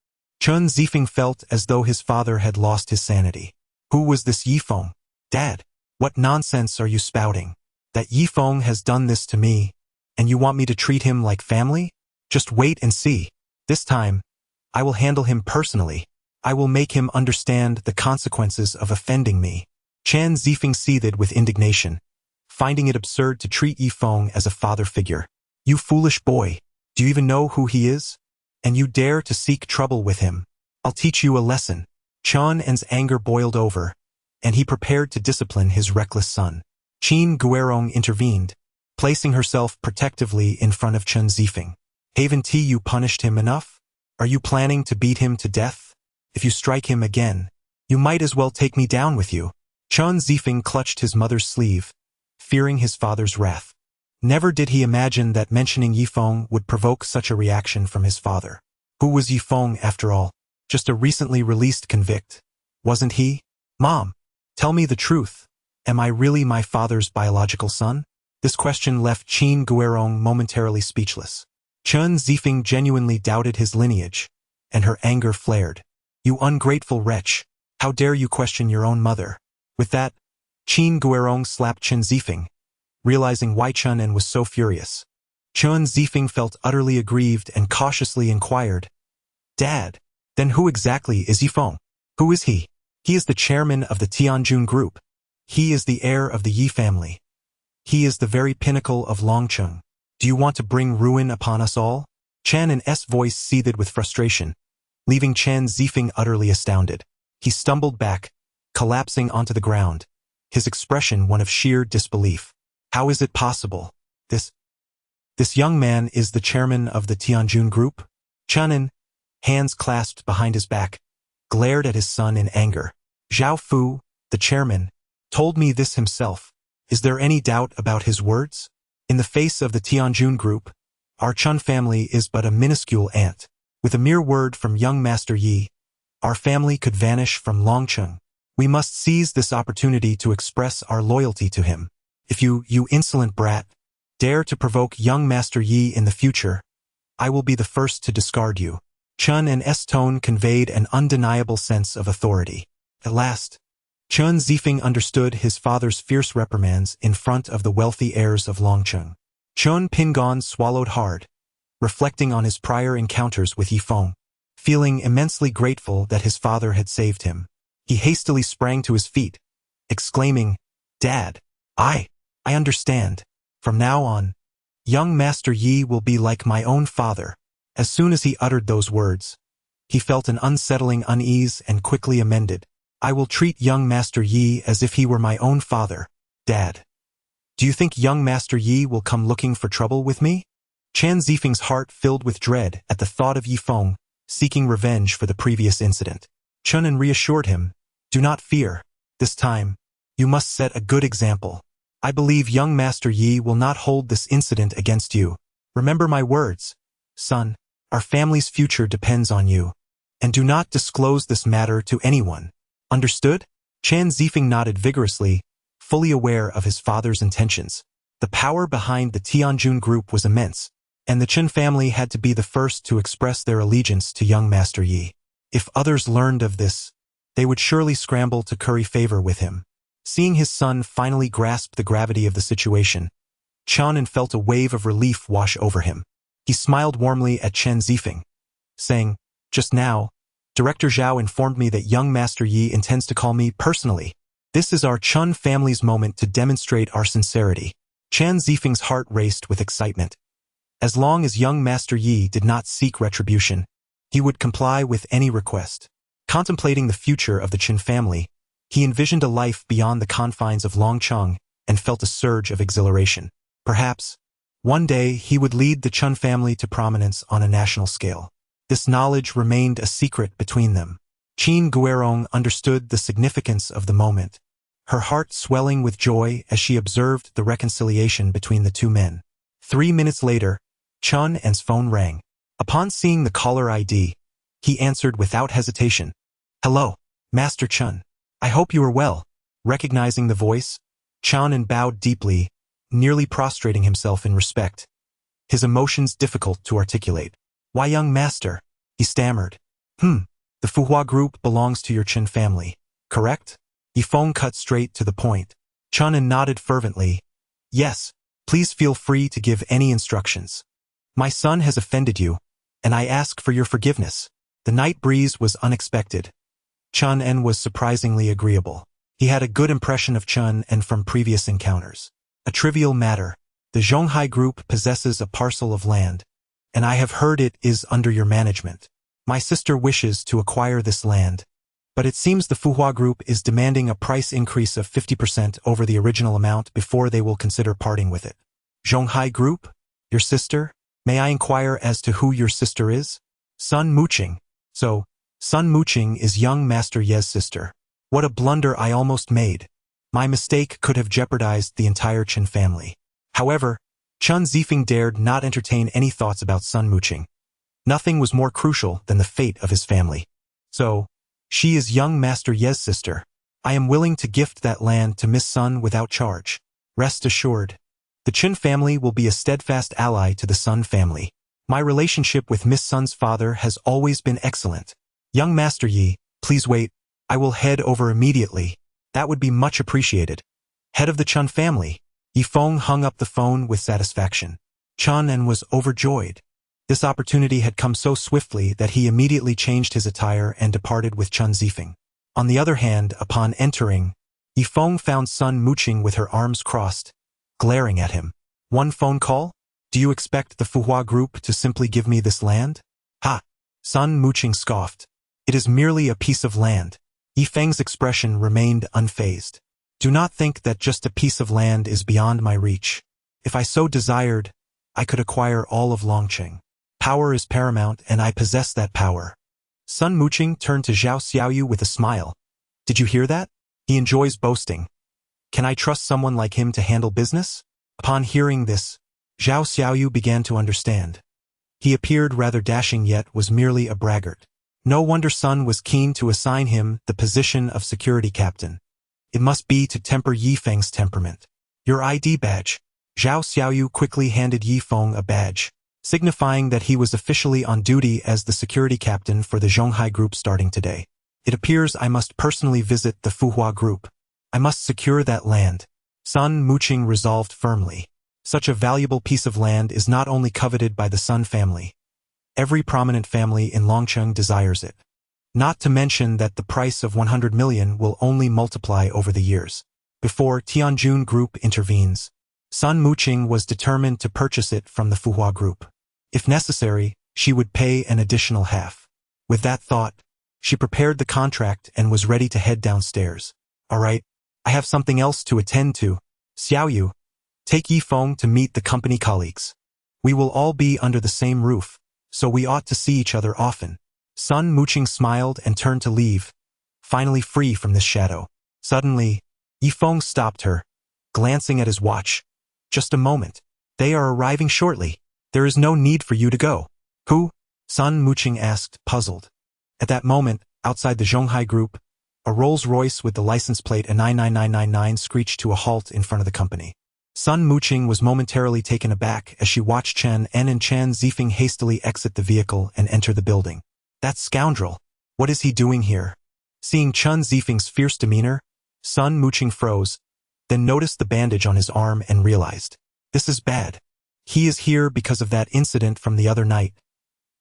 Chen Zifeng felt as though his father had lost his sanity. Who was this Yifeng? Dad, what nonsense are you spouting? That Yifeng has done this to me, and you want me to treat him like family? Just wait and see. This time, I will handle him personally. I will make him understand the consequences of offending me. Chen Zifeng seethed with indignation, finding it absurd to treat Yifeng as a father figure. You foolish boy, do you even know who he is? And you dare to seek trouble with him. I'll teach you a lesson. Chen En's anger boiled over, and he prepared to discipline his reckless son. Qin Guerong intervened, placing herself protectively in front of Chen Zifeng. Haven't you punished him enough? Are you planning to beat him to death? If you strike him again, you might as well take me down with you. Chen Zifeng clutched his mother's sleeve, fearing his father's wrath. Never did he imagine that mentioning Yifeng would provoke such a reaction from his father. Who was Yifeng, after all? Just a recently released convict, wasn't he? Mom, tell me the truth. Am I really my father's biological son? This question left Qin Guerong momentarily speechless. Chen Zifeng genuinely doubted his lineage, and her anger flared. You ungrateful wretch! How dare you question your own mother? With that, Qin Guerong slapped Chen Zifeng, realizing why Chen was so furious. Chen Zifeng felt utterly aggrieved and cautiously inquired, Dad, then who exactly is Yifeng? Who is he? He is the chairman of the Tianjun group. He is the heir of the Yi family. He is the very pinnacle of Longcheng. Do you want to bring ruin upon us all? Chan's voice seethed with frustration, leaving Chen Zifeng utterly astounded. He stumbled back, collapsing onto the ground, his expression one of sheer disbelief. How is it possible? This young man is the chairman of the Tianjun group? Chen, hands clasped behind his back, glared at his son in anger. Zhao Fu, the chairman, told me this himself. Is there any doubt about his words? In the face of the Tianjun group, our Chen family is but a minuscule ant. With a mere word from young Master Yi, our family could vanish from Longcheng. We must seize this opportunity to express our loyalty to him. If you insolent brat, dare to provoke young Master Yi in the future, I will be the first to discard you. Chen's tone conveyed an undeniable sense of authority. At last, Chen Zifeng understood his father's fierce reprimands in front of the wealthy heirs of Longcheng. Chen Pingon swallowed hard, reflecting on his prior encounters with Yifeng. Feeling immensely grateful that his father had saved him, he hastily sprang to his feet, exclaiming, Dad, I understand. From now on, young Master Yi will be like my own father. As soon as he uttered those words, he felt an unsettling unease and quickly amended. I will treat young Master Yi as if he were my own father. Dad, do you think young Master Yi will come looking for trouble with me? Chen Zifeng's heart filled with dread at the thought of Yifeng seeking revenge for the previous incident. Chen reassured him, do not fear. This time, you must set a good example. I believe young Master Yi will not hold this incident against you. Remember my words, son. Our family's future depends on you. And do not disclose this matter to anyone. Understood? Chen Zifeng nodded vigorously, fully aware of his father's intentions. The power behind the Tianjun group was immense, and the Chen family had to be the first to express their allegiance to young Master Yi. If others learned of this, they would surely scramble to curry favor with him. Seeing his son finally grasp the gravity of the situation, Chen felt a wave of relief wash over him. He smiled warmly at Chen Zifeng, saying, Just now, Director Zhao informed me that young Master Yi intends to call me personally. This is our Chen family's moment to demonstrate our sincerity. Chen Zifeng's heart raced with excitement. As long as young Master Yi did not seek retribution, he would comply with any request. Contemplating the future of the Chen family, he envisioned a life beyond the confines of Longcheng and felt a surge of exhilaration. Perhaps, one day he would lead the Chen family to prominence on a national scale. This knowledge remained a secret between them. Qin Guerong understood the significance of the moment, her heart swelling with joy as she observed the reconciliation between the two men. 3 minutes later, Chen's phone rang. Upon seeing the caller ID, he answered without hesitation. Hello, Master Chen. I hope you are well. Recognizing the voice, Chen bowed deeply, nearly prostrating himself in respect, his emotions difficult to articulate. Why, young master, he stammered. The Fuhua group belongs to your Chen family, correct? Yifeng cut straight to the point. Chen nodded fervently. Yes, please feel free to give any instructions. My son has offended you, and I ask for your forgiveness. The night breeze was unexpected. Chen was surprisingly agreeable. He had a good impression of Chen from previous encounters. A trivial matter. The Zhonghai group possesses a parcel of land, and I have heard it is under your management. My sister wishes to acquire this land, but it seems the Fuhua group is demanding a price increase of 50% over the original amount before they will consider parting with it. Zhonghai group? Your sister? May I inquire as to who your sister is? Sun Muqing. So, Sun Muqing is young Master Ye's sister. What a blunder I almost made. My mistake could have jeopardized the entire Chen family. However, Chen Zifeng dared not entertain any thoughts about Sun Muqing. Nothing was more crucial than the fate of his family. So, she is young Master Ye's sister. I am willing to gift that land to Miss Sun without charge. Rest assured, the Chen family will be a steadfast ally to the Sun family. My relationship with Miss Sun's father has always been excellent. Young Master Yi, please wait. I will head over immediately. That would be much appreciated. Head of the Chen family. Yifeng hung up the phone with satisfaction. Chen was overjoyed. This opportunity had come so swiftly that he immediately changed his attire and departed with Chen Zifeng. On the other hand, upon entering, Yifeng found Sun Muqing with her arms crossed, glaring at him. One phone call? Do you expect the Fuhua group to simply give me this land? Ha! Sun Muqing scoffed. It is merely a piece of land. Yifeng's expression remained unfazed. Do not think that just a piece of land is beyond my reach. If I so desired, I could acquire all of Longqing. Power is paramount, and I possess that power. Sun Muqing turned to Zhao Xiaoyu with a smile. Did you hear that? He enjoys boasting. Can I trust someone like him to handle business? Upon hearing this, Zhao Xiaoyu began to understand. He appeared rather dashing yet was merely a braggart. No wonder Sun was keen to assign him the position of security captain. It must be to temper Yifeng's temperament. Your ID badge. Zhao Xiaoyu quickly handed Yifeng a badge, signifying that he was officially on duty as the security captain for the Zhonghai group starting today. It appears I must personally visit the Fuhua group. I must secure that land. Sun Muqing resolved firmly. Such a valuable piece of land is not only coveted by the Sun family. Every prominent family in Longqing desires it. Not to mention that the price of 100 million will only multiply over the years. Before Tianjun Group intervenes, Sun Muqing was determined to purchase it from the Fuhua Group. If necessary, she would pay an additional half. With that thought, she prepared the contract and was ready to head downstairs. All right, I have something else to attend to. Xiaoyu, take Yifeng to meet the company colleagues. We will all be under the same roof, so we ought to see each other often. Sun Muqing smiled and turned to leave, finally free from this shadow. Suddenly, Yifeng stopped her, glancing at his watch. Just a moment. They are arriving shortly. There is no need for you to go. Who? Sun Muqing asked, puzzled. At that moment, outside the Zhonghai group, a Rolls-Royce with the license plate A99999 screeched to a halt in front of the company. Sun Muqing was momentarily taken aback as she watched Chen and Chen Zifeng hastily exit the vehicle and enter the building. That scoundrel! What is he doing here? Seeing Chen Zifeng's fierce demeanor, Sun Muqing froze, then noticed the bandage on his arm and realized. This is bad. He is here because of that incident from the other night.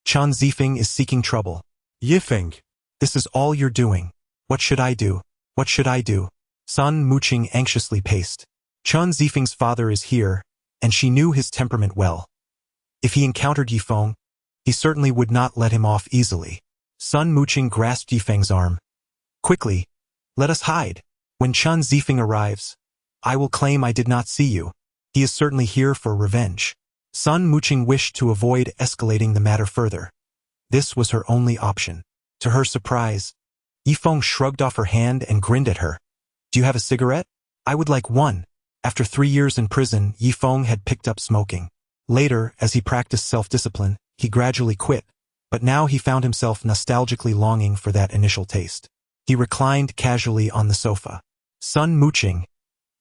Chen Zifeng is seeking trouble. Yifeng. This is all you're doing. What should I do? What should I do? Sun Muqing anxiously paced. Chen Zifeng's father is here, and she knew his temperament well. If he encountered Yifeng, he certainly would not let him off easily. Sun Muqing grasped Yifeng's arm. Quickly, let us hide. When Chen Zifeng arrives, I will claim I did not see you. He is certainly here for revenge. Sun Muqing wished to avoid escalating the matter further. This was her only option. To her surprise, Yifeng shrugged off her hand and grinned at her. Do you have a cigarette? I would like one. After 3 years in prison, Yifeng had picked up smoking. Later, as he practiced self-discipline, he gradually quit, but now he found himself nostalgically longing for that initial taste. He reclined casually on the sofa. Sun Muqing,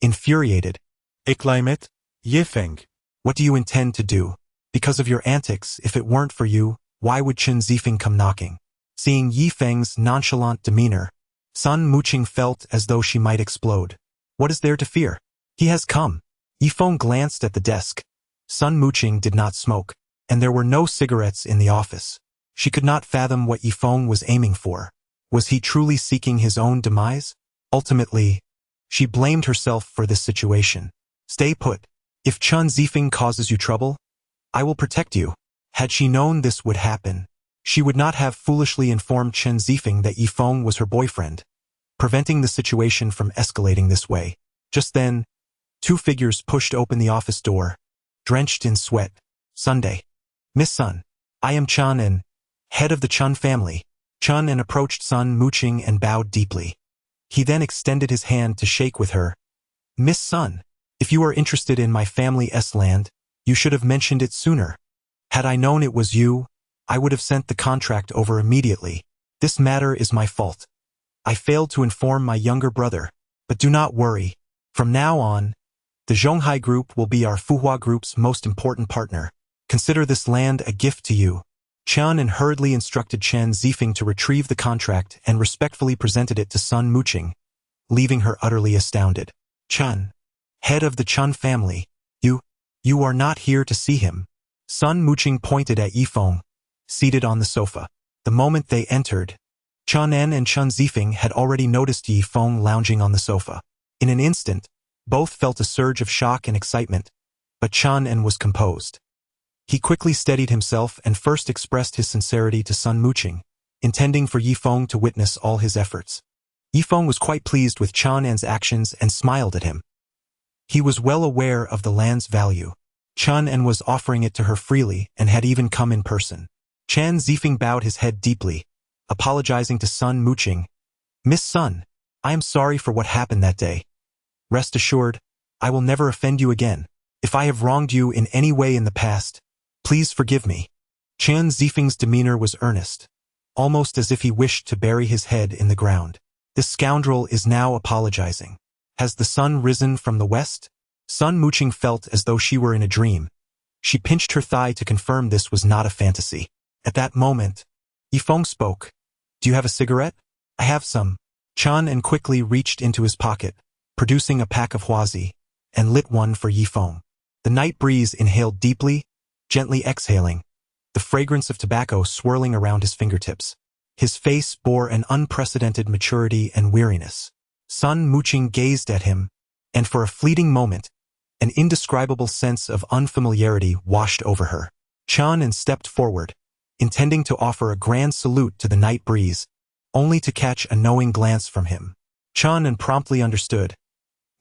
infuriated. Eklimet. Yifeng. What do you intend to do? Because of your antics, if it weren't for you, why would Chen Zifeng come knocking? Seeing Yifeng's nonchalant demeanor, Sun Muqing felt as though she might explode. What is there to fear? He has come. Yifeng glanced at the desk. Sun Muqing did not smoke, and there were no cigarettes in the office. She could not fathom what Yifeng was aiming for. Was he truly seeking his own demise? Ultimately, she blamed herself for this situation. Stay put. If Chen Zifeng causes you trouble, I will protect you. Had she known this would happen, she would not have foolishly informed Chen Zifeng that Yifeng was her boyfriend, preventing the situation from escalating this way. Just then, 2 figures pushed open the office door, drenched in sweat. Sunday. Miss Sun, I am Chen head of the Chen family. Chun An approached Sun Muqing and bowed deeply. He then extended his hand to shake with her. Miss Sun, if you are interested in my family's land, you should have mentioned it sooner. Had I known it was you, I would have sent the contract over immediately. This matter is my fault. I failed to inform my younger brother. But do not worry. From now on, the Zhonghai Group will be our Fuhua Group's most important partner. Consider this land a gift to you. Chun An hurriedly instructed Chen Zifeng to retrieve the contract and respectfully presented it to Sun Muqing, leaving her utterly astounded. Chun, head of the Chun family, you are not here to see him. Sun Muqing pointed at Yifeng, seated on the sofa. The moment they entered, Chun An and Chen Zifeng had already noticed Yifeng lounging on the sofa. In an instant, both felt a surge of shock and excitement, but Chun An was composed. He quickly steadied himself and first expressed his sincerity to Sun Muqing, intending for Yifeng to witness all his efforts. Yifeng was quite pleased with Chun An's actions and smiled at him. He was well aware of the land's value. Chun An was offering it to her freely and had even come in person. Chen Zifeng bowed his head deeply, apologizing to Sun Muqing. Miss Sun, I am sorry for what happened that day. Rest assured, I will never offend you again. If I have wronged you in any way in the past, please forgive me. Chen Zifeng's demeanor was earnest, almost as if he wished to bury his head in the ground. This scoundrel is now apologizing. Has the sun risen from the west? Sun Muqing felt as though she were in a dream. She pinched her thigh to confirm this was not a fantasy. At that moment, Yifeng spoke. Do you have a cigarette? I have some. Chun An quickly reached into his pocket, producing a pack of huazi, and lit one for Yifeng. The night breeze inhaled deeply, gently exhaling, the fragrance of tobacco swirling around his fingertips. His face bore an unprecedented maturity and weariness. Sun Muqing gazed at him, and for a fleeting moment, an indescribable sense of unfamiliarity washed over her. Chun An stepped forward, intending to offer a grand salute to the night breeze, only to catch a knowing glance from him. Chun An promptly understood.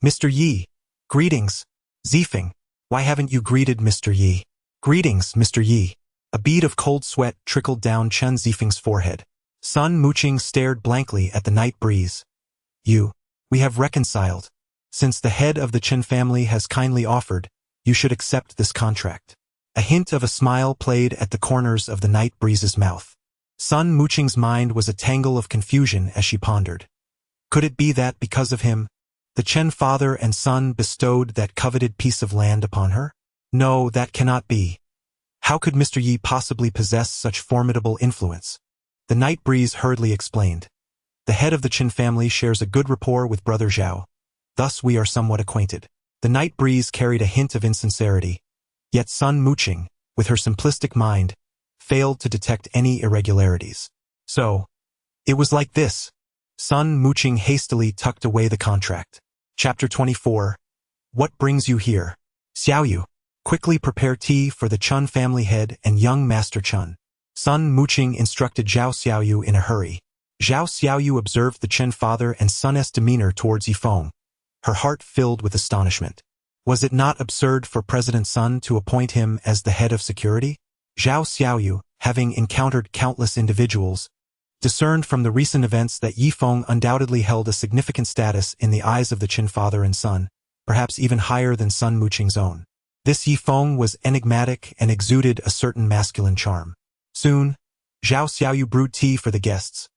Mr. Yi, greetings. Zifeng, why haven't you greeted Mr. Yi? Greetings, Mr. Yi. A bead of cold sweat trickled down Chen Zifeng's forehead. Sun Muqing stared blankly at the night breeze. We have reconciled. Since the head of the Chen family has kindly offered, you should accept this contract. A hint of a smile played at the corners of the night breeze's mouth. Sun Muqing's mind was a tangle of confusion as she pondered. Could it be that because of him, the Chen father and son bestowed that coveted piece of land upon her? No, that cannot be. How could Mr. Yi possibly possess such formidable influence? The night breeze hurriedly explained. The head of the Chen family shares a good rapport with Brother Zhao. Thus we are somewhat acquainted. The night breeze carried a hint of insincerity. Yet Sun Muqing, with her simplistic mind, failed to detect any irregularities. So, it was like this. Sun Muqing hastily tucked away the contract. Chapter 24. What brings you here? Xiaoyu, quickly prepare tea for the Chun family head and young Master Chun. Sun Muqing instructed Zhao Xiaoyu in a hurry. Zhao Xiaoyu observed the Chen father and son's demeanor towards Yifeng, her heart filled with astonishment. Was it not absurd for President Sun to appoint him as the head of security? Zhao Xiaoyu, having encountered countless individuals, discerned from the recent events that Yifeng undoubtedly held a significant status in the eyes of the Chen father and son, perhaps even higher than Sun Muqing's own. This Yifeng was enigmatic and exuded a certain masculine charm. Soon, Zhao Xiaoyu brewed tea for the guests,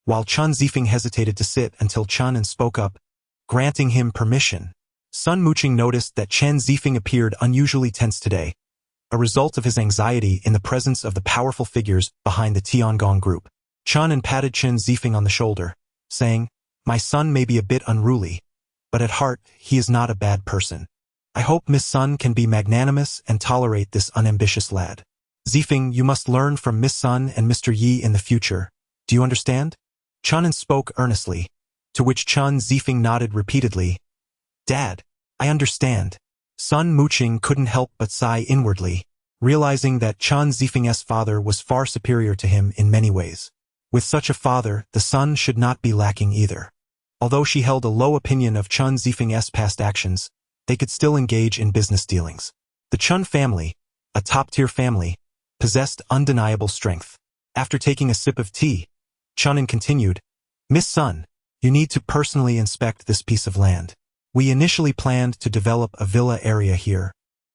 while Chen Zifeng hesitated to sit until Chun An spoke up, granting him permission. Sun Muqing noticed that Chen Zifeng appeared unusually tense today, a result of his anxiety in the presence of the powerful figures behind the Tiangong group. Chun An patted Chen Zifeng on the shoulder, saying, My son may be a bit unruly, but at heart he is not a bad person. I hope Miss Sun can be magnanimous and tolerate this unambitious lad. Zifeng, you must learn from Miss Sun and Mr. Yi in the future. Do you understand? Chun An spoke earnestly, to which Chen Zifeng nodded repeatedly. Dad, I understand. Sun Muqing couldn't help but sigh inwardly, realizing that Chen Zifeng's father was far superior to him in many ways. With such a father, the son should not be lacking either. Although she held a low opinion of Chen Zifeng's past actions, they could still engage in business dealings. The Chun family, a top-tier family, possessed undeniable strength. After taking a sip of tea, Chunin continued, Miss Sun, you need to personally inspect this piece of land. We initially planned to develop a villa area here.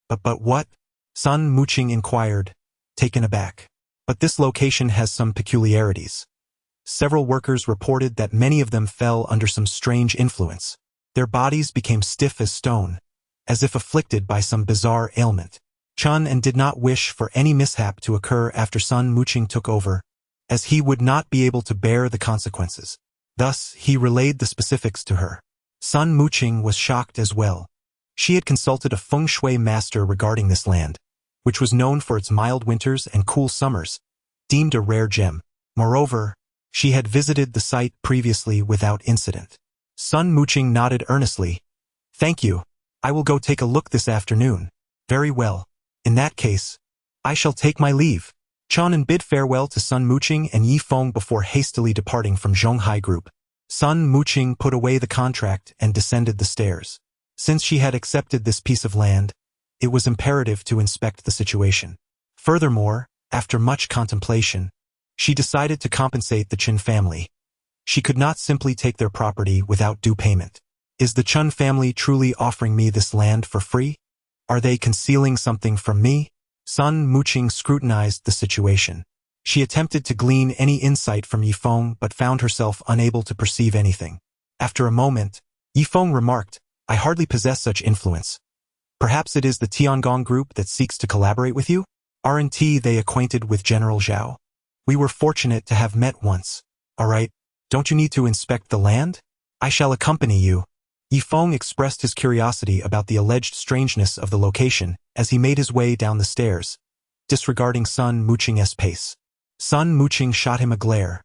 But what? Sun Muqing inquired, taken aback. But this location has some peculiarities. Several workers reported that many of them fell under some strange influence. Their bodies became stiff as stone, as if afflicted by some bizarre ailment. Chun and did not wish for any mishap to occur after Sun Muqing took over, as he would not be able to bear the consequences. Thus, he relayed the specifics to her. Sun Muqing was shocked as well. She had consulted a feng shui master regarding this land, which was known for its mild winters and cool summers, deemed a rare gem. Moreover, she had visited the site previously without incident. Sun Muqing nodded earnestly. Thank you. I will go take a look this afternoon. Very well. In that case, I shall take my leave. Chanan bid farewell to Sun Muqing and Yi Feng before hastily departing from Zhonghai Group. Sun Muqing put away the contract and descended the stairs. Since she had accepted this piece of land, it was imperative to inspect the situation. Furthermore, after much contemplation, she decided to compensate the Qin family. She could not simply take their property without due payment. Is the Chun family truly offering me this land for free? Are they concealing something from me? Sun Muqing scrutinized the situation. She attempted to glean any insight from Yifeng but found herself unable to perceive anything. After a moment, Yifeng remarked, I hardly possess such influence. Perhaps it is the Tiangong group that seeks to collaborate with you? Aren't they acquainted with General Zhao? We were fortunate to have met once. Alright, don't you need to inspect the land? I shall accompany you. Yifeng expressed his curiosity about the alleged strangeness of the location as he made his way down the stairs, disregarding Sun Muqing's pace. Sun Muqing shot him a glare.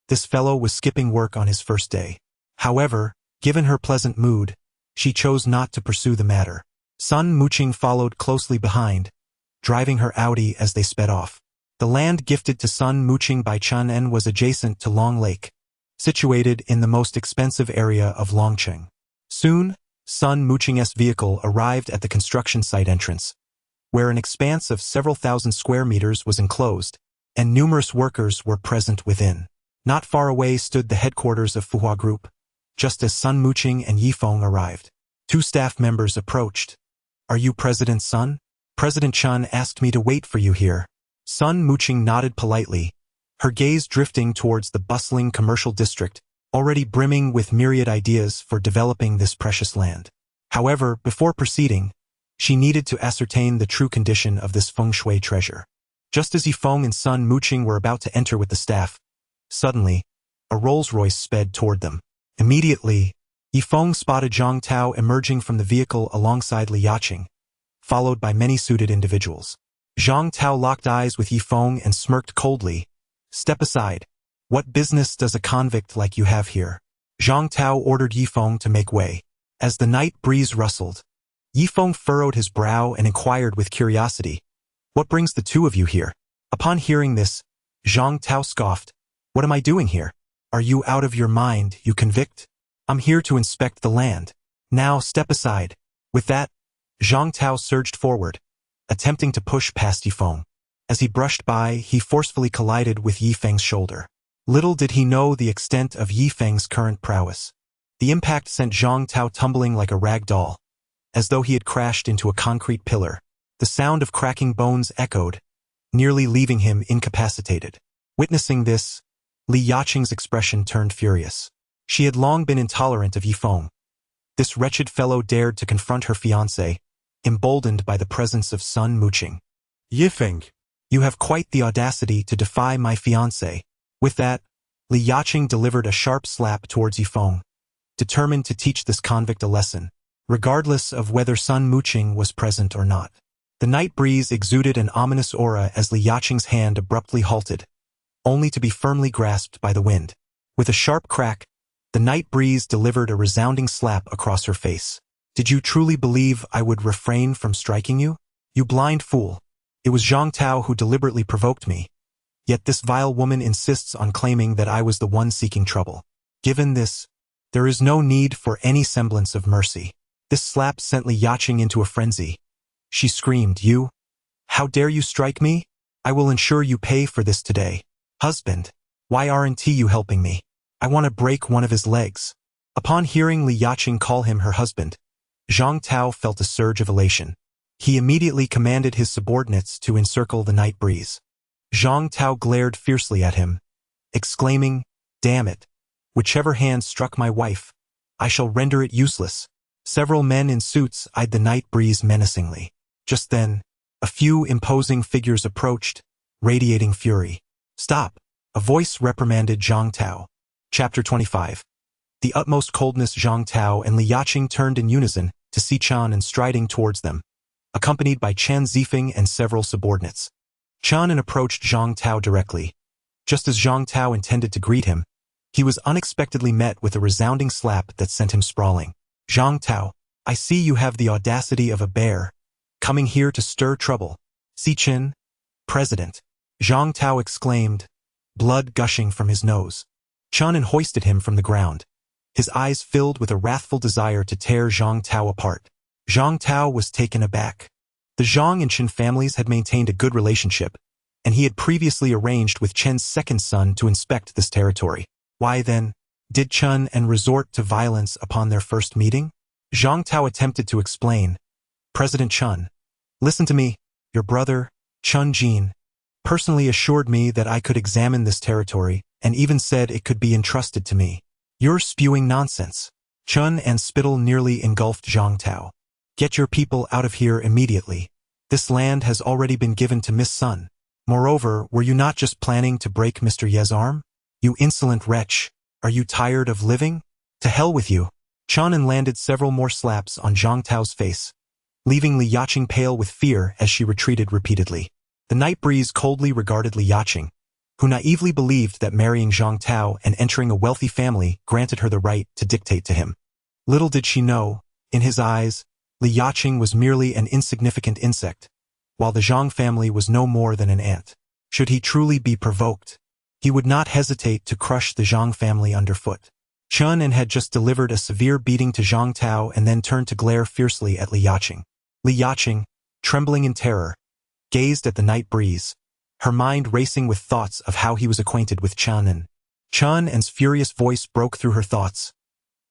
This fellow was skipping work on his first day. However, given her pleasant mood, she chose not to pursue the matter. Sun Muqing followed closely behind, driving her Audi as they sped off. The land gifted to Sun Muqing by Chun En was adjacent to Long Lake, situated in the most expensive area of Longcheng. Soon, Sun Muqing's vehicle arrived at the construction site entrance, where an expanse of several thousand square meters was enclosed, and numerous workers were present within. Not far away stood the headquarters of Fuhua Group, just as Sun Muqing and Yifeng arrived. Two staff members approached. Are you President Sun? President Chun asked me to wait for you here. Sun Muqing nodded politely, her gaze drifting towards the bustling commercial district, already brimming with myriad ideas for developing this precious land. However, before proceeding, she needed to ascertain the true condition of this feng shui treasure. Just as Yifeng and Sun Muqing were about to enter with the staff, suddenly, a Rolls-Royce sped toward them. Immediately, Yifeng spotted Zhang Tao emerging from the vehicle alongside Li Yaqing, followed by many suited individuals. Zhang Tao locked eyes with Yifeng and smirked coldly. Step aside. What business does a convict like you have here? Zhang Tao ordered Yifeng to make way. As the night breeze rustled, Yifeng furrowed his brow and inquired with curiosity, What brings the two of you here? Upon hearing this, Zhang Tao scoffed. What am I doing here? Are you out of your mind, you convict? I'm here to inspect the land. Now step aside. With that, Zhang Tao surged forward, attempting to push past Yifeng. As he brushed by, he forcefully collided with Yifeng's shoulder. Little did he know the extent of Yifeng's current prowess. The impact sent Zhang Tao tumbling like a rag doll, as though he had crashed into a concrete pillar. The sound of cracking bones echoed, nearly leaving him incapacitated. Witnessing this, Li Yaqing's expression turned furious. She had long been intolerant of Yifeng. This wretched fellow dared to confront her fiancé, emboldened by the presence of Sun Muqing. Yifeng. You have quite the audacity to defy my fiancé. With that, Li Yaqing delivered a sharp slap towards Yifeng, determined to teach this convict a lesson, regardless of whether Sun Muqing was present or not. The night breeze exuded an ominous aura as Li Yaqing's hand abruptly halted, only to be firmly grasped by the wind. With a sharp crack, the night breeze delivered a resounding slap across her face. Did you truly believe I would refrain from striking you? You blind fool. It was Zhang Tao who deliberately provoked me. Yet this vile woman insists on claiming that I was the one seeking trouble. Given this, there is no need for any semblance of mercy. This slap sent Li Yaqing into a frenzy. She screamed, You? How dare you strike me? I will ensure you pay for this today. Husband. Why aren't you helping me? I want to break one of his legs. Upon hearing Li Yaqing call him her husband, Zhang Tao felt a surge of elation. He immediately commanded his subordinates to encircle the night breeze. Zhang Tao glared fiercely at him, exclaiming, "Damn it! Whichever hand struck my wife, I shall render it useless." Several men in suits eyed the night breeze menacingly. Just then, a few imposing figures approached, radiating fury. "Stop!" a voice reprimanded Zhang Tao. Chapter 25. The utmost coldness. Zhang Tao and Li Yaqing turned in unison to see Qian striding towards them, accompanied by Chen Zifeng and several subordinates. Qian approached Zhang Tao directly. Just as Zhang Tao intended to greet him, he was unexpectedly met with a resounding slap that sent him sprawling. "Zhang Tao, I see you have the audacity of a bear, coming here to stir trouble." "Si Chen, President," Zhang Tao exclaimed, blood gushing from his nose. Qian hoisted him from the ground, his eyes filled with a wrathful desire to tear Zhang Tao apart. Zhang Tao was taken aback. The Zhang and Chen families had maintained a good relationship, and he had previously arranged with Chen's second son to inspect this territory. Why then did Chen resort to violence upon their first meeting? Zhang Tao attempted to explain. "President Chen, listen to me. Your brother, Chen Jin, personally assured me that I could examine this territory, and even said it could be entrusted to me." "You're spewing nonsense." Chen and spittle nearly engulfed Zhang Tao. "Get your people out of here immediately. This land has already been given to Miss Sun. Moreover, were you not just planning to break Mr. Ye's arm? You insolent wretch, are you tired of living? To hell with you." Chen landed several more slaps on Zhang Tao's face, leaving Li Yaqing pale with fear as she retreated repeatedly. The night breeze coldly regarded Li Yaqing, who naively believed that marrying Zhang Tao and entering a wealthy family granted her the right to dictate to him. Little did she know, in his eyes, Li Yaqing was merely an insignificant insect, while the Zhang family was no more than an ant. Should he truly be provoked, he would not hesitate to crush the Zhang family underfoot. Chen had just delivered a severe beating to Zhang Tao and then turned to glare fiercely at Li Yaqing. Li Yaqing, trembling in terror, gazed at the night breeze, her mind racing with thoughts of how he was acquainted with Chen. Chen's furious voice broke through her thoughts.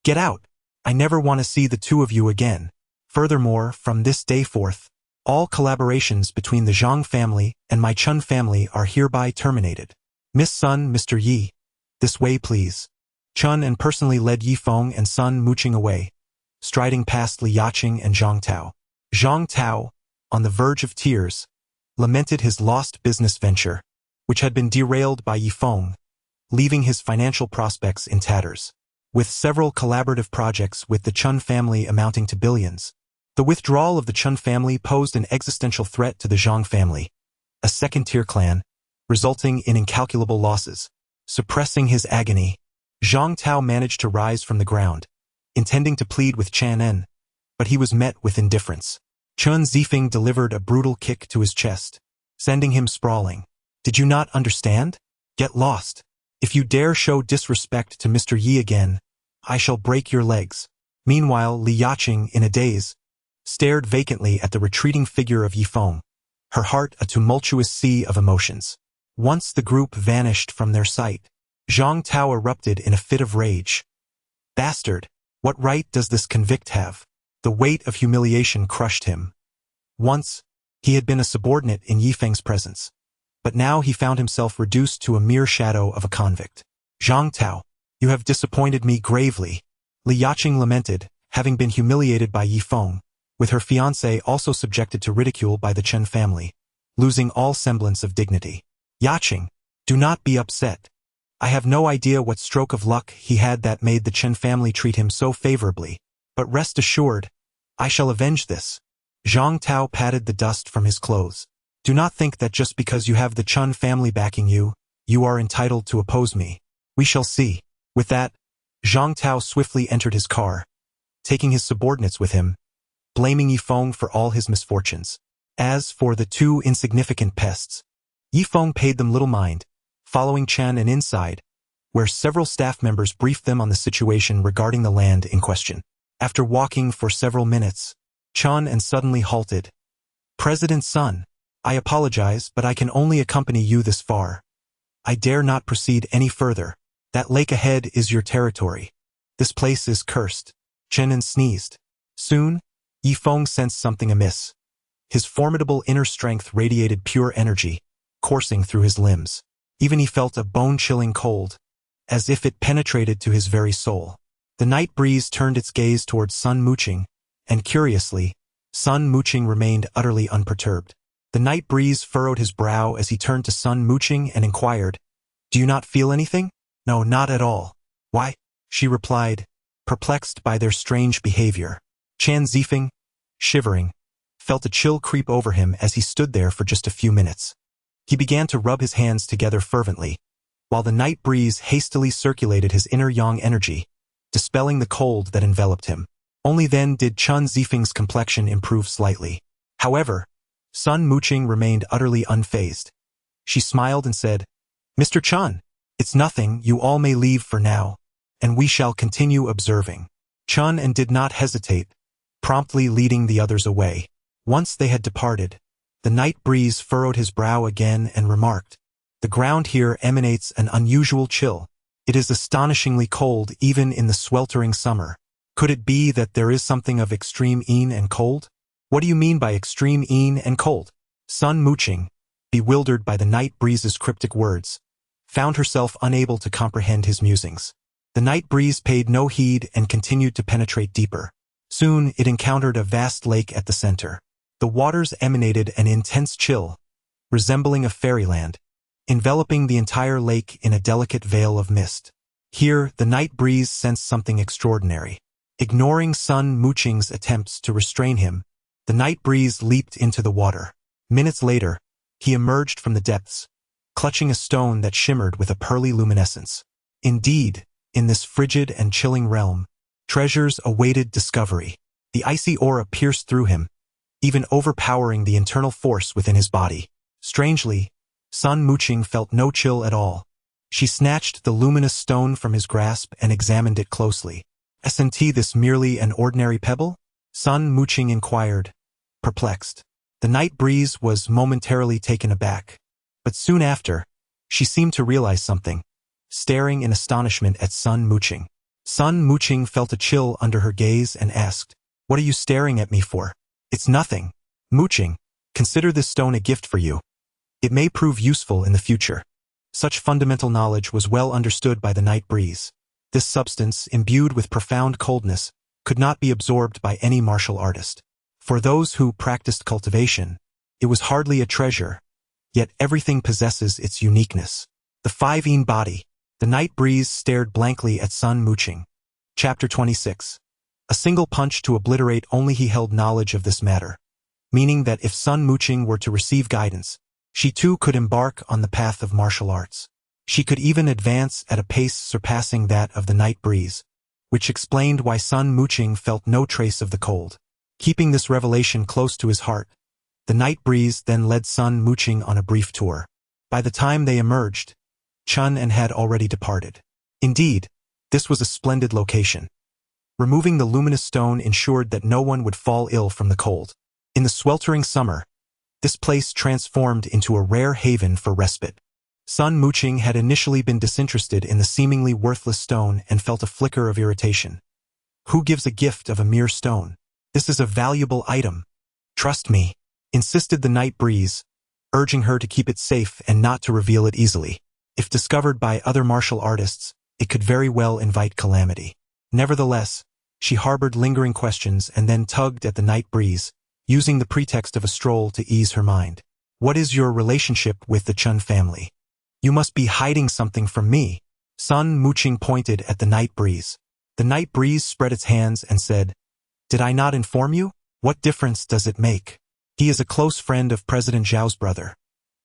"Get out! I never want to see the two of you again. Furthermore, from this day forth, all collaborations between the Zhang family and my Chen family are hereby terminated. Miss Sun, Mr. Yi, this way please." Chen personally led Yifeng and Sun mooching away, striding past Li Yaqing and Zhang Tao. Zhang Tao, on the verge of tears, lamented his lost business venture, which had been derailed by Yifeng, leaving his financial prospects in tatters. With several collaborative projects with the Chen family amounting to billions, the withdrawal of the Chen family posed an existential threat to the Zhang family, a second-tier clan, resulting in incalculable losses. Suppressing his agony, Zhang Tao managed to rise from the ground, intending to plead with Chen, but he was met with indifference. Chen Zifeng delivered a brutal kick to his chest, sending him sprawling. "Did you not understand? Get lost. If you dare show disrespect to Mr. Yi again, I shall break your legs." Meanwhile, Li Yaqing, in a daze, stared vacantly at the retreating figure of Yifeng, her heart a tumultuous sea of emotions. Once the group vanished from their sight, Zhang Tao erupted in a fit of rage. "Bastard! What right does this convict have?" The weight of humiliation crushed him. Once, he had been a subordinate in Yifeng's presence, but now he found himself reduced to a mere shadow of a convict. "Zhang Tao, you have disappointed me gravely," Li Yaqing lamented, having been humiliated by Yifeng, with her fiancé also subjected to ridicule by the Chen family, losing all semblance of dignity. "Yaqing, do not be upset. I have no idea what stroke of luck he had that made the Chen family treat him so favorably, but rest assured, I shall avenge this." Zhang Tao patted the dust from his clothes. "Do not think that just because you have the Chen family backing you, you are entitled to oppose me. We shall see." With that, Zhang Tao swiftly entered his car, taking his subordinates with him, blaming Yifeng for all his misfortunes. As for the two insignificant pests, Yifeng paid them little mind, following Chen inside, where several staff members briefed them on the situation regarding the land in question. After walking for several minutes, Chen suddenly halted. "President Sun, I apologize, but I can only accompany you this far. I dare not proceed any further. That lake ahead is your territory. This place is cursed. Chen sneezed. Soon, Yifeng sensed something amiss. His formidable inner strength radiated pure energy, coursing through his limbs. Even he felt a bone-chilling cold, as if it penetrated to his very soul. The night breeze turned its gaze towards Sun Muqing, and curiously, Sun Muqing remained utterly unperturbed. The night breeze furrowed his brow as he turned to Sun Muqing and inquired, "Do you not feel anything?" "No, not at all." "Why?" she replied, perplexed by their strange behavior. Chan Zifeng, shivering, felt a chill creep over him as he stood there for just a few minutes. He began to rub his hands together fervently, while the night breeze hastily circulated his inner yang energy, dispelling the cold that enveloped him. Only then did Chan Zifeng's complexion improve slightly. However, Sun Muqing remained utterly unfazed. She smiled and said, "Mr. Chan, it's nothing, you all may leave for now, and we shall continue observing." Chun and did not hesitate, promptly leading the others away. Once they had departed, the night breeze furrowed his brow again and remarked, "The ground here emanates an unusual chill. It is astonishingly cold even in the sweltering summer. Could it be that there is something of extreme een and cold?" "What do you mean by extreme een and cold?" Sun Muqing, bewildered by the night breeze's cryptic words, found herself unable to comprehend his musings. The night breeze paid no heed and continued to penetrate deeper. Soon it encountered a vast lake at the center. The waters emanated an intense chill, resembling a fairyland, enveloping the entire lake in a delicate veil of mist. Here, the night breeze sensed something extraordinary. Ignoring Sun Muqing's attempts to restrain him, the night breeze leaped into the water. Minutes later, he emerged from the depths, clutching a stone that shimmered with a pearly luminescence. Indeed, in this frigid and chilling realm, treasures awaited discovery. The icy aura pierced through him, even overpowering the internal force within his body. Strangely, Sun Muqing felt no chill at all. She snatched the luminous stone from his grasp and examined it closely. "Isn't this merely an ordinary pebble?" Sun Muqing inquired, perplexed. The night breeze was momentarily taken aback, but soon after, she seemed to realize something, staring in astonishment at Sun Muqing. Sun Muqing felt a chill under her gaze and asked, "What are you staring at me for?" "It's nothing. Muqing, consider this stone a gift for you. It may prove useful in the future." Such fundamental knowledge was well understood by the night breeze. This substance, imbued with profound coldness, could not be absorbed by any martial artist. For those who practiced cultivation, it was hardly a treasure, yet everything possesses its uniqueness. The 5-een body. The night breeze stared blankly at Sun Muqing. Chapter 26. A single punch to obliterate only he held knowledge of this matter, meaning that if Sun Muqing were to receive guidance, she too could embark on the path of martial arts. She could even advance at a pace surpassing that of the night breeze, which explained why Sun Muqing felt no trace of the cold. Keeping this revelation close to his heart, the night breeze then led Sun Muqing on a brief tour. By the time they emerged, Chun and had already departed. Indeed, this was a splendid location. Removing the luminous stone ensured that no one would fall ill from the cold. In the sweltering summer, this place transformed into a rare haven for respite. Sun Muqing had initially been disinterested in the seemingly worthless stone and felt a flicker of irritation. Who gives a gift of a mere stone? This is a valuable item. "Trust me," insisted the night breeze, urging her to keep it safe and not to reveal it easily. If discovered by other martial artists, it could very well invite calamity. Nevertheless, she harbored lingering questions and then tugged at the night breeze, using the pretext of a stroll to ease her mind. "What is your relationship with the Chun family? You must be hiding something from me." Sun Muqing pointed at the night breeze. The night breeze spread its hands and said, "Did I not inform you? What difference does it make? He is a close friend of President Zhao's brother.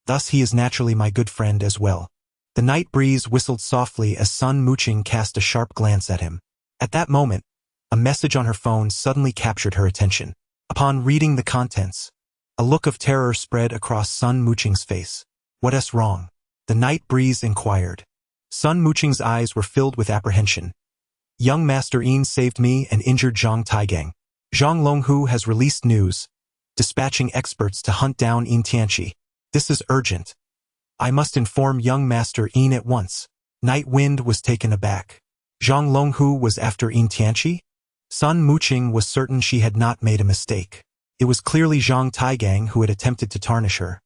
Thus he is naturally my good friend as well." The night breeze whistled softly as Sun Muqing cast a sharp glance at him. At that moment, a message on her phone suddenly captured her attention. Upon reading the contents, a look of terror spread across Sun Muqing's face. "What's wrong?" the night breeze inquired. Sun Muqing's eyes were filled with apprehension. "Young Master Yin saved me and injured Zhang Taigang. Zhang Longhu has released news, dispatching experts to hunt down Yin Tianqi. This is urgent. I must inform young Master Yin at once. Night Wind was taken aback. Zhang Longhu was after Yin Tianqi? Sun Muqing was certain she had not made a mistake. It was clearly Zhang Taigang who had attempted to tarnish her,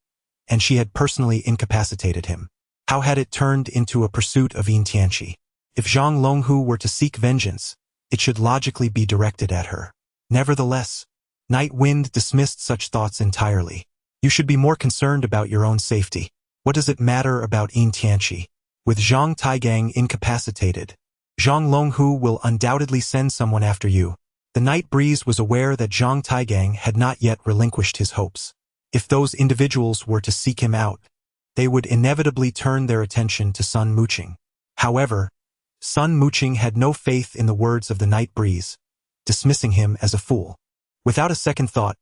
and she had personally incapacitated him. How had it turned into a pursuit of Yin Tianqi? If Zhang Longhu were to seek vengeance, it should logically be directed at her. Nevertheless, Night Wind dismissed such thoughts entirely. You should be more concerned about your own safety. What does it matter about Yin Tianqi? With Zhang Taigang incapacitated, Zhang Longhu will undoubtedly send someone after you. The Night Breeze was aware that Zhang Taigang had not yet relinquished his hopes. If those individuals were to seek him out, they would inevitably turn their attention to Sun Muqing. However, Sun Muqing had no faith in the words of the Night Breeze, dismissing him as a fool. Without a second thought,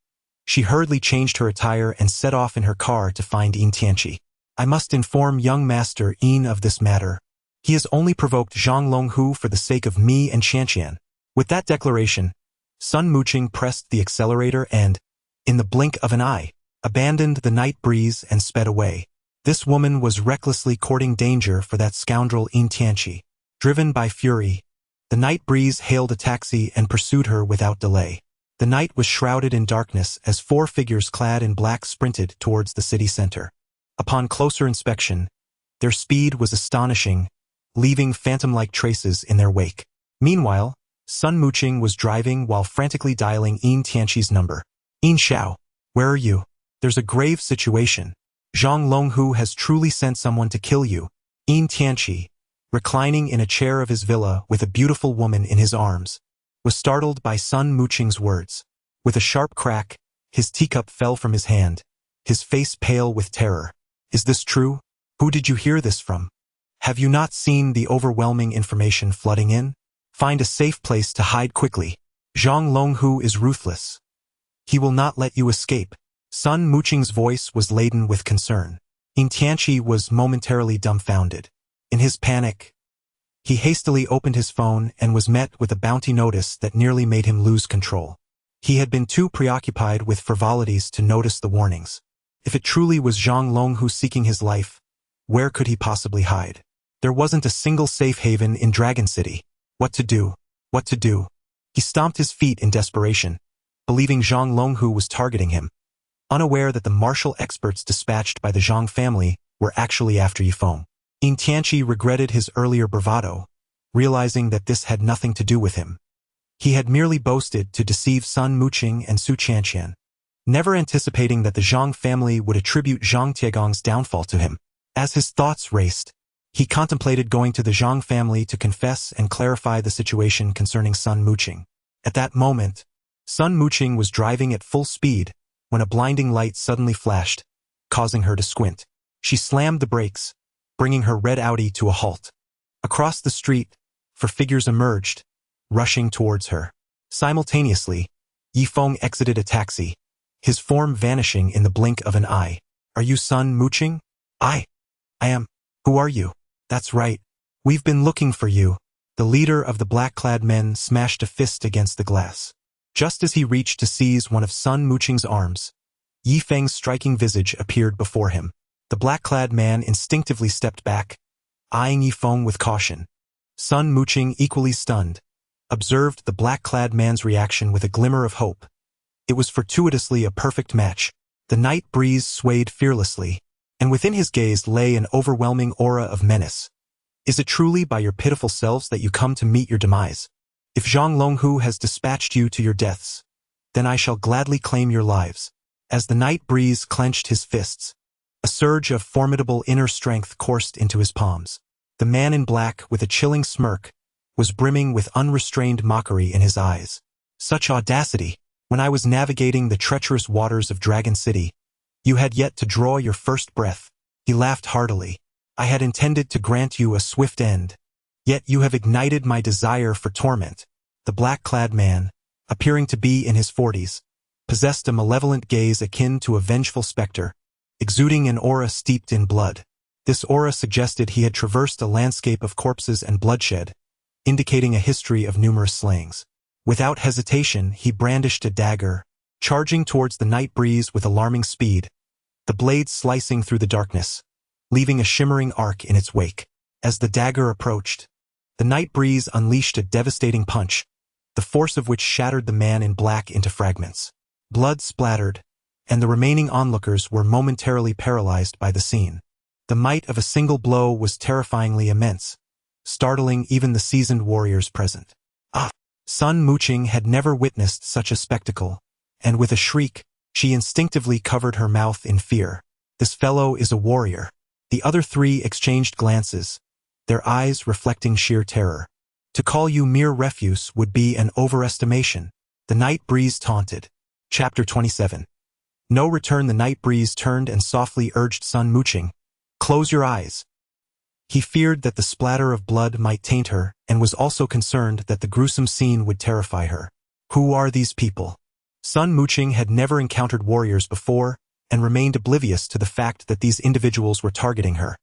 she hurriedly changed her attire and set off in her car to find Yin Tianqi. I must inform young Master Yin of this matter. He has only provoked Zhang Longhu for the sake of me and Qianqian. With that declaration, Sun Muqing pressed the accelerator and, in the blink of an eye, abandoned the Night Breeze and sped away. This woman was recklessly courting danger for that scoundrel Yin Tianqi. Driven by fury, the Night Breeze hailed a taxi and pursued her without delay. The night was shrouded in darkness as 4 figures clad in black sprinted towards the city center. Upon closer inspection, their speed was astonishing, leaving phantom-like traces in their wake. Meanwhile, Sun Muqing was driving while frantically dialing Yin Tianqi's number. Yin Xiao, where are you? There's a grave situation. Zhang Longhu has truly sent someone to kill you. Yin Tianqi, reclining in a chair of his villa with a beautiful woman in his arms, was startled by Sun Muqing's words. With a sharp crack, his teacup fell from his hand, his face pale with terror. Is this true? Who did you hear this from? Have you not seen the overwhelming information flooding in? Find a safe place to hide quickly. Zhang Longhu is ruthless. He will not let you escape. Sun Muqing's voice was laden with concern. Yin Tianqi was momentarily dumbfounded. In his panic, he hastily opened his phone and was met with a bounty notice that nearly made him lose control. He had been too preoccupied with frivolities to notice the warnings. If it truly was Zhang Longhu seeking his life, where could he possibly hide? There wasn't a single safe haven in Dragon City. What to do? What to do? He stomped his feet in desperation, believing Zhang Longhu was targeting him, unaware that the martial experts dispatched by the Zhang family were actually after Yifeng. Yin Tianqi regretted his earlier bravado, realizing that this had nothing to do with him. He had merely boasted to deceive Sun Muqing and Su Qianqian, never anticipating that the Zhang family would attribute Zhang Tiegong's downfall to him. As his thoughts raced, he contemplated going to the Zhang family to confess and clarify the situation concerning Sun Muqing. At that moment, Sun Muqing was driving at full speed when a blinding light suddenly flashed, causing her to squint. She slammed the brakes, bringing her red Audi to a halt. Across the street, 4 figures emerged, rushing towards her. Simultaneously, Yifeng exited a taxi, his form vanishing in the blink of an eye. Are you Sun Muqing? I am. Who are you? That's right. We've been looking for you. The leader of the black-clad men smashed a fist against the glass. Just as he reached to seize one of Sun Muqing's arms, Yifeng's striking visage appeared before him. The black-clad man instinctively stepped back, eyeing Yifeng with caution. Sun Muqing, equally stunned, observed the black-clad man's reaction with a glimmer of hope. It was fortuitously a perfect match. The night breeze swayed fearlessly, and within his gaze lay an overwhelming aura of menace. Is it truly by your pitiful selves that you come to meet your demise? If Zhang Longhu has dispatched you to your deaths, then I shall gladly claim your lives. As the night breeze clenched his fists, a surge of formidable inner strength coursed into his palms. The man in black, with a chilling smirk, was brimming with unrestrained mockery in his eyes. Such audacity! When I was navigating the treacherous waters of Dragon City, you had yet to draw your first breath. He laughed heartily. I had intended to grant you a swift end, yet you have ignited my desire for torment. The black-clad man, appearing to be in his 40s, possessed a malevolent gaze akin to a vengeful specter, exuding an aura steeped in blood. This aura suggested he had traversed a landscape of corpses and bloodshed, indicating a history of numerous slayings. Without hesitation, he brandished a dagger, charging towards the night breeze with alarming speed, the blade slicing through the darkness. leaving a shimmering arc in its wake. As the dagger approached, the night breeze unleashed a devastating punch, the force of which shattered the man in black into fragments. Blood splattered, and the remaining onlookers were momentarily paralyzed by the scene. The might of a single blow was terrifyingly immense, startling even the seasoned warriors present. Sun Muqing had never witnessed such a spectacle, and with a shriek, she instinctively covered her mouth in fear. This fellow is a warrior. The other three exchanged glances, their eyes reflecting sheer terror. To call you mere refuse would be an overestimation, the night breeze taunted. Chapter 27. No return. The night breeze turned and softly urged Sun Muqing, "Close your eyes." He feared that the splatter of blood might taint her, and was also concerned that the gruesome scene would terrify her. Who are these people? Sun Muqing had never encountered warriors before, and remained oblivious to the fact that these individuals were targeting her,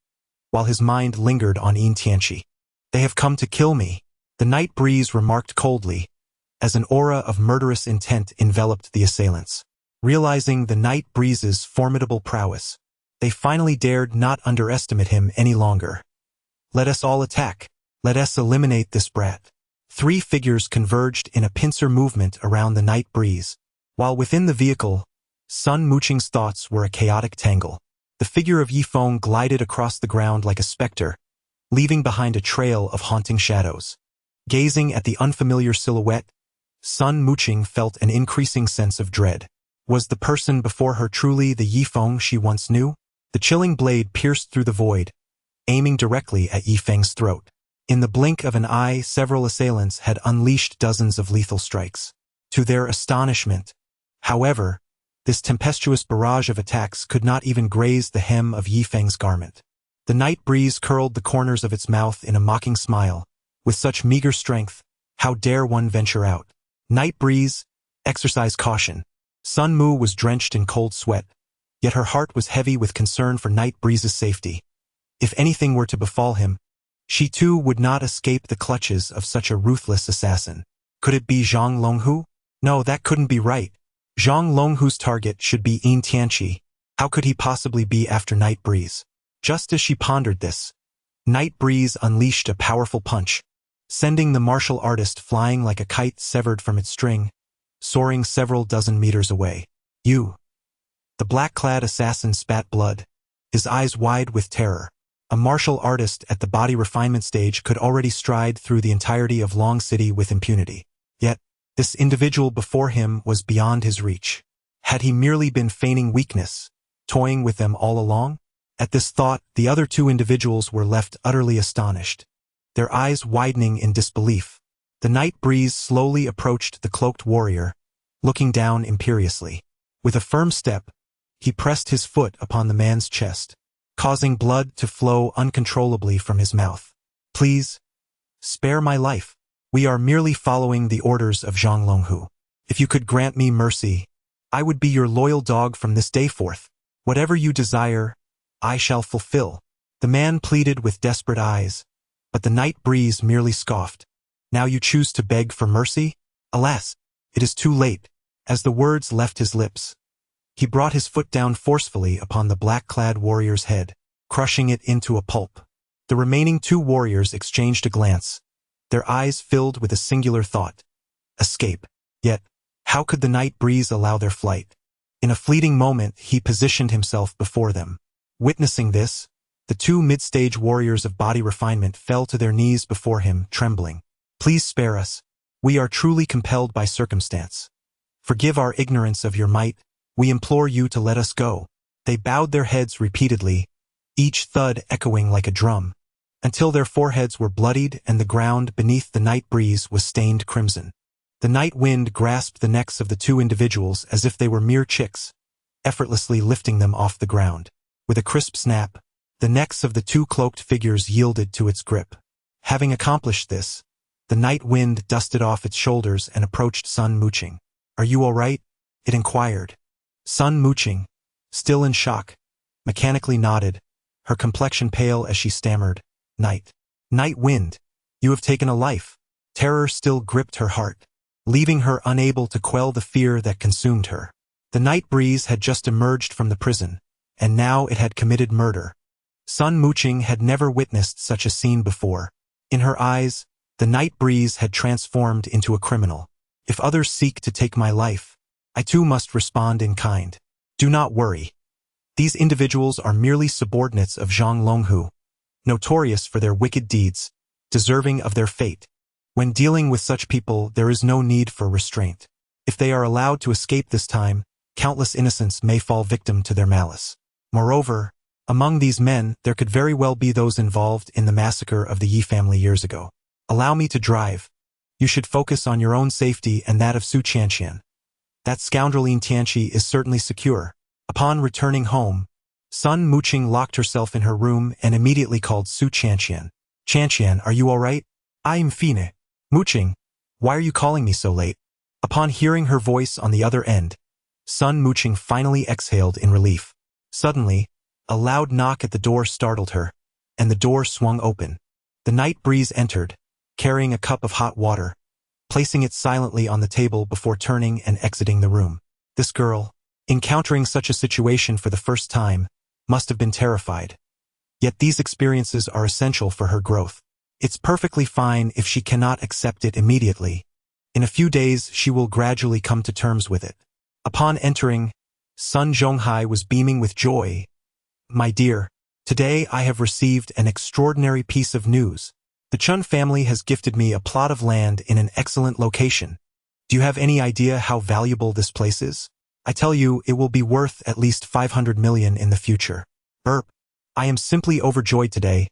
while his mind lingered on Yin Tianqi. "They have come to kill me," the night breeze remarked coldly, as an aura of murderous intent enveloped the assailants. Realizing the night breeze's formidable prowess, they finally dared not underestimate him any longer. "Let us all attack. Let us eliminate this brat." Three figures converged in a pincer movement around the night breeze. While within the vehicle, Sun Muqing's thoughts were a chaotic tangle. The figure of Yifeng glided across the ground like a specter, leaving behind a trail of haunting shadows. Gazing at the unfamiliar silhouette, Sun Muqing felt an increasing sense of dread. Was the person before her truly the Yifeng she once knew? The chilling blade pierced through the void, aiming directly at Yifeng's throat. In the blink of an eye, several assailants had unleashed dozens of lethal strikes. To their astonishment, however, this tempestuous barrage of attacks could not even graze the hem of Yifeng's garment. The night breeze curled the corners of its mouth in a mocking smile. With such meager strength, how dare one venture out? Night breeze, exercise caution. Sun Mu was drenched in cold sweat, yet her heart was heavy with concern for Night breeze's safety. If anything were to befall him, she too would not escape the clutches of such a ruthless assassin. Could it be Zhang Longhu? No, that couldn't be right. Zhang Longhu's target should be Yin Tianqi. How could he possibly be after Night breeze? Just as she pondered this, Night breeze unleashed a powerful punch, sending the martial artist flying like a kite severed from its string, soaring several dozen meters away. "You!" The black-clad assassin spat blood, his eyes wide with terror. A martial artist at the body refinement stage could already stride through the entirety of Long City with impunity. Yet, this individual before him was beyond his reach. Had he merely been feigning weakness, toying with them all along? At this thought, the other two individuals were left utterly astonished, their eyes widening in disbelief. The night breeze slowly approached the cloaked warrior, looking down imperiously. With a firm step, he pressed his foot upon the man's chest, causing blood to flow uncontrollably from his mouth. "Please, spare my life. We are merely following the orders of Zhang Longhu. If you could grant me mercy, I would be your loyal dog from this day forth. Whatever you desire, I shall fulfill." The man pleaded with desperate eyes, but the night breeze merely scoffed. "Now you choose to beg for mercy? Alas, it is too late." As the words left his lips, he brought his foot down forcefully upon the black-clad warrior's head, crushing it into a pulp. The remaining two warriors exchanged a glance, their eyes filled with a singular thought: escape. Yet, how could the night breeze allow their flight? In a fleeting moment, he positioned himself before them. Witnessing this, the two mid-stage warriors of body refinement fell to their knees before him, trembling. "Please spare us. We are truly compelled by circumstance. Forgive our ignorance of your might. We implore you to let us go." They bowed their heads repeatedly, each thud echoing like a drum, until their foreheads were bloodied and the ground beneath the night breeze was stained crimson. The night wind grasped the necks of the two individuals as if they were mere chicks, effortlessly lifting them off the ground. With a crisp snap, the necks of the two cloaked figures yielded to its grip. Having accomplished this, the night wind dusted off its shoulders and approached Sun Muqing. "Are you all right?" it inquired. Sun Muqing, still in shock, mechanically nodded, her complexion pale as she stammered, "Night wind, you have taken a life." Terror still gripped her heart, leaving her unable to quell the fear that consumed her. The night breeze had just emerged from the prison, and now it had committed murder. Sun Muqing had never witnessed such a scene before. In her eyes, the night breeze had transformed into a criminal. If others seek to take my life, I too must respond in kind. Do not worry. These individuals are merely subordinates of Zhang Longhu, notorious for their wicked deeds, deserving of their fate. When dealing with such people, there is no need for restraint. If they are allowed to escape this time, countless innocents may fall victim to their malice. Moreover, among these men, there could very well be those involved in the massacre of the Yi family years ago. Allow me to drive. You should focus on your own safety and that of Su Qianqian. That scoundrel Lin Tianqi is certainly secure. Upon returning home, Sun Muqing locked herself in her room and immediately called Su Qianqian. Qianqian, are you all right? I'm fine. Muqing, why are you calling me so late? Upon hearing her voice on the other end, Sun Muqing finally exhaled in relief. Suddenly, a loud knock at the door startled her, and the door swung open. The night breeze entered, carrying a cup of hot water, placing it silently on the table before turning and exiting the room. This girl, encountering such a situation for the first time, must have been terrified. Yet these experiences are essential for her growth. It's perfectly fine if she cannot accept it immediately. In a few days, she will gradually come to terms with it. Upon entering, Sun Zhonghai was beaming with joy. My dear, today I have received an extraordinary piece of news. The Chun family has gifted me a plot of land in an excellent location. Do you have any idea how valuable this place is? I tell you, it will be worth at least 500 million in the future. Burp. I am simply overjoyed today.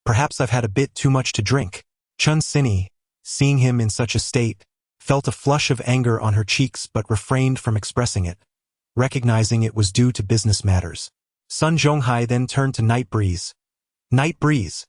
Perhaps I've had a bit too much to drink. Chun Sinny, seeing him in such a state, felt a flush of anger on her cheeks but refrained from expressing it, recognizing it was due to business matters. Sun Zhonghai then turned to Night Breeze. Night Breeze,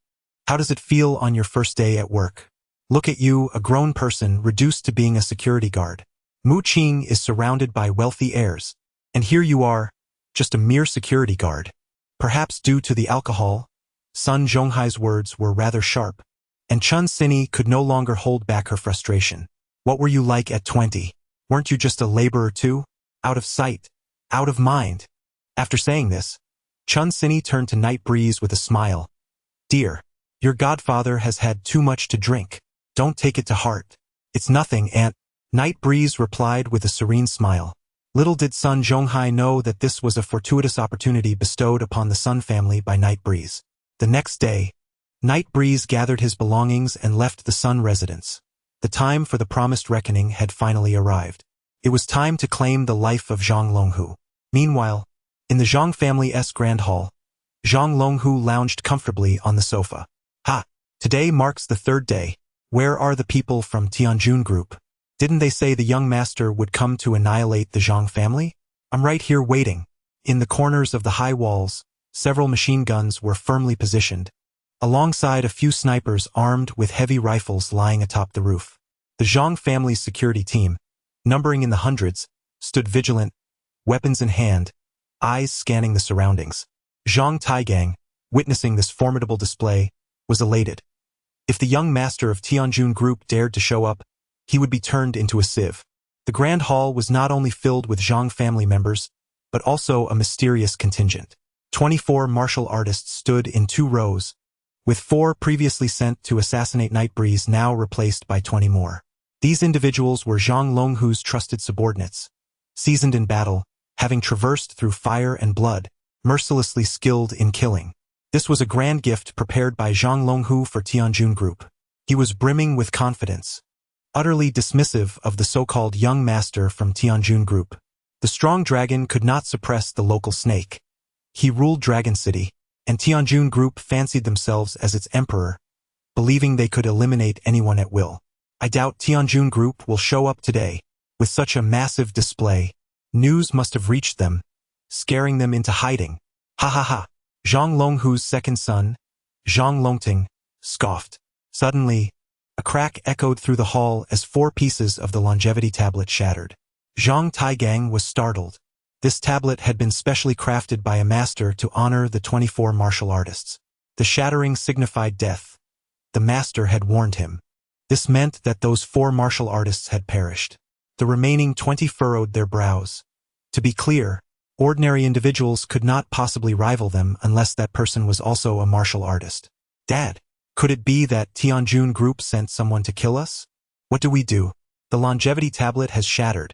how does it feel on your first day at work? Look at you, a grown person reduced to being a security guard. Mu Qing is surrounded by wealthy heirs, and here you are, just a mere security guard. Perhaps due to the alcohol, Sun Zhonghai's words were rather sharp, and Chun Sinny could no longer hold back her frustration. What were you like at 20? Weren't you just a laborer too? Out of sight, out of mind. After saying this, Chun Sinny turned to Night Breeze with a smile. Dear, your godfather has had too much to drink. Don't take it to heart. It's nothing, Aunt. Night Breeze replied with a serene smile. Little did Sun Zhonghai know that this was a fortuitous opportunity bestowed upon the Sun family by Night Breeze. The next day, Night Breeze gathered his belongings and left the Sun residence. The time for the promised reckoning had finally arrived. It was time to claim the life of Zhang Longhu. Meanwhile, in the Zhang family's grand hall, Zhang Longhu lounged comfortably on the sofa. Ha! Today marks the third day. Where are the people from Tianjun Group? Didn't they say the young master would come to annihilate the Zhang family? I'm right here waiting. In the corners of the high walls, several machine guns were firmly positioned, alongside a few snipers armed with heavy rifles lying atop the roof. The Zhang family's security team, numbering in the hundreds, stood vigilant, weapons in hand, eyes scanning the surroundings. Zhang Taigang, witnessing this formidable display, was elated. If the young master of Tianjun Group dared to show up, he would be turned into a sieve. The grand hall was not only filled with Zhang family members, but also a mysterious contingent. 24 martial artists stood in 2 rows, with 4 previously sent to assassinate Night Breeze now replaced by 20 more. These individuals were Zhang Longhu's trusted subordinates, seasoned in battle, having traversed through fire and blood, mercilessly skilled in killing. This was a grand gift prepared by Zhang Longhu for Tianjun Group. He was brimming with confidence, utterly dismissive of the so-called young master from Tianjun Group. The strong dragon could not suppress the local snake. He ruled Dragon City, and Tianjun Group fancied themselves as its emperor, believing they could eliminate anyone at will. I doubt Tianjun Group will show up today. With such a massive display, news must have reached them, scaring them into hiding. Ha ha ha! Zhang Longhu's second son, Zhang Longting, scoffed. Suddenly, a crack echoed through the hall as 4 pieces of the longevity tablet shattered. Zhang Taigang was startled. This tablet had been specially crafted by a master to honor the 24 martial artists. The shattering signified death. The master had warned him. This meant that those 4 martial artists had perished. The remaining 20 furrowed their brows. To be clear, Ordinary individuals could not possibly rival them unless that person was also a martial artist. Dad, could it be that Tianjun Group sent someone to kill us? What do we do? The longevity tablet has shattered.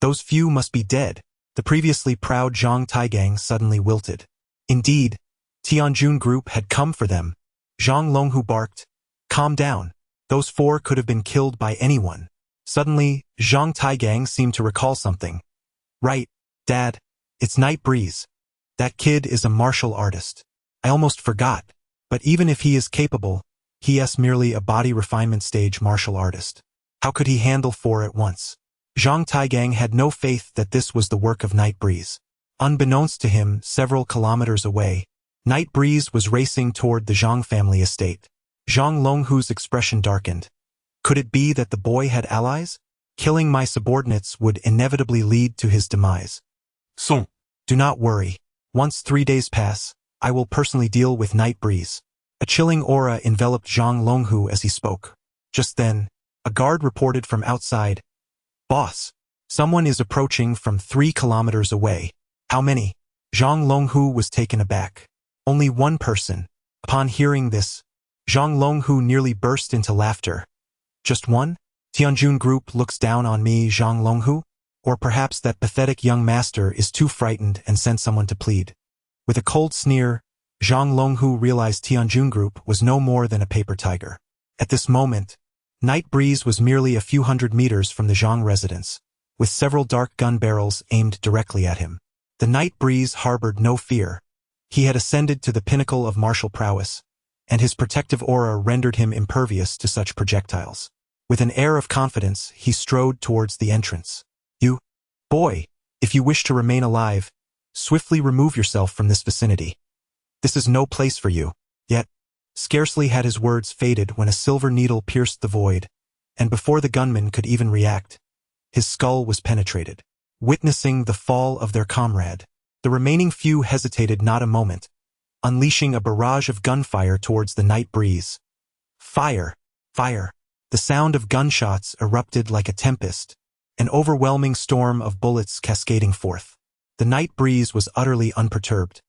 Those few must be dead. The previously proud Zhang Taigang suddenly wilted. Indeed, Tianjun Group had come for them. Zhang Longhu barked, "Calm down. Those 4 could have been killed by anyone." Suddenly, Zhang Taigang seemed to recall something. "Right, Dad. It's Night Breeze. That kid is a martial artist. I almost forgot. But even if he is capable, he is merely a body refinement stage martial artist. How could he handle 4 at once?" Zhang Taigang had no faith that this was the work of Night Breeze. Unbeknownst to him, several kilometers away, Night Breeze was racing toward the Zhang family estate. Zhang Longhu's expression darkened. Could it be that the boy had allies? Killing my subordinates would inevitably lead to his demise. Son. Do not worry. Once 3 days pass, I will personally deal with Night Breeze. A chilling aura enveloped Zhang Longhu as he spoke. Just then, a guard reported from outside, "Boss, someone is approaching from 3 kilometers away." "How many?" Zhang Longhu was taken aback. "Only 1 person." Upon hearing this, Zhang Longhu nearly burst into laughter. "Just 1? Tianjun Group looks down on me, Zhang Longhu? Or perhaps that pathetic young master is too frightened and sent someone to plead." With a cold sneer, Zhang Longhu realized Tianjun Group was no more than a paper tiger. At this moment, Night Breeze was merely a few hundred meters from the Zhang residence, with several dark gun barrels aimed directly at him. The Night Breeze harbored no fear. He had ascended to the pinnacle of martial prowess, and his protective aura rendered him impervious to such projectiles. With an air of confidence, he strode towards the entrance. "You, boy, if you wish to remain alive, swiftly remove yourself from this vicinity. This is no place for you." Yet, scarcely had his words faded when a silver needle pierced the void, and before the gunman could even react, his skull was penetrated. Witnessing the fall of their comrade, the remaining few hesitated not a moment, unleashing a barrage of gunfire towards the Night Breeze. Fire! Fire! The sound of gunshots erupted like a tempest, an overwhelming storm of bullets cascading forth. The Night Breeze was utterly unperturbed.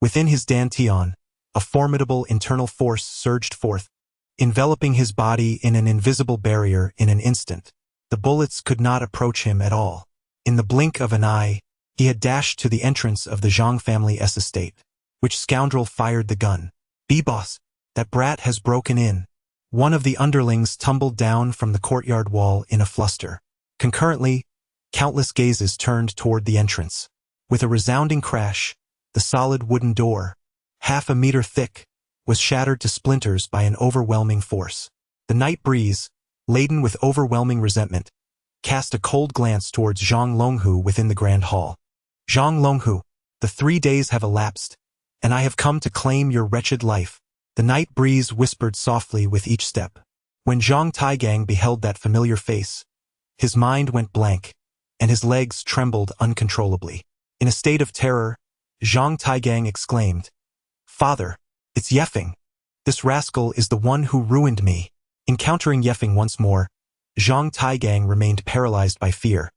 Within his dantian, a formidable internal force surged forth, enveloping his body in an invisible barrier in an instant. The bullets could not approach him at all. In the blink of an eye, he had dashed to the entrance of the Zhang family's estate. Which scoundrel fired the gun? "B-boss, that brat has broken in." One of the underlings tumbled down from the courtyard wall in a fluster. Concurrently, countless gazes turned toward the entrance. With a resounding crash, the solid wooden door, half a meter thick, was shattered to splinters by an overwhelming force. The Night Breeze, laden with overwhelming resentment, cast a cold glance towards Zhang Longhu within the grand hall. "Zhang Longhu, the 3 days have elapsed, and I have come to claim your wretched life," the Night Breeze whispered softly with each step. When Zhang Taigang beheld that familiar face, his mind went blank, and his legs trembled uncontrollably. In a state of terror, Zhang Taigang exclaimed, "Father, it's Yefeng. This rascal is the one who ruined me." Encountering Yefeng once more, Zhang Taigang remained paralyzed by fear.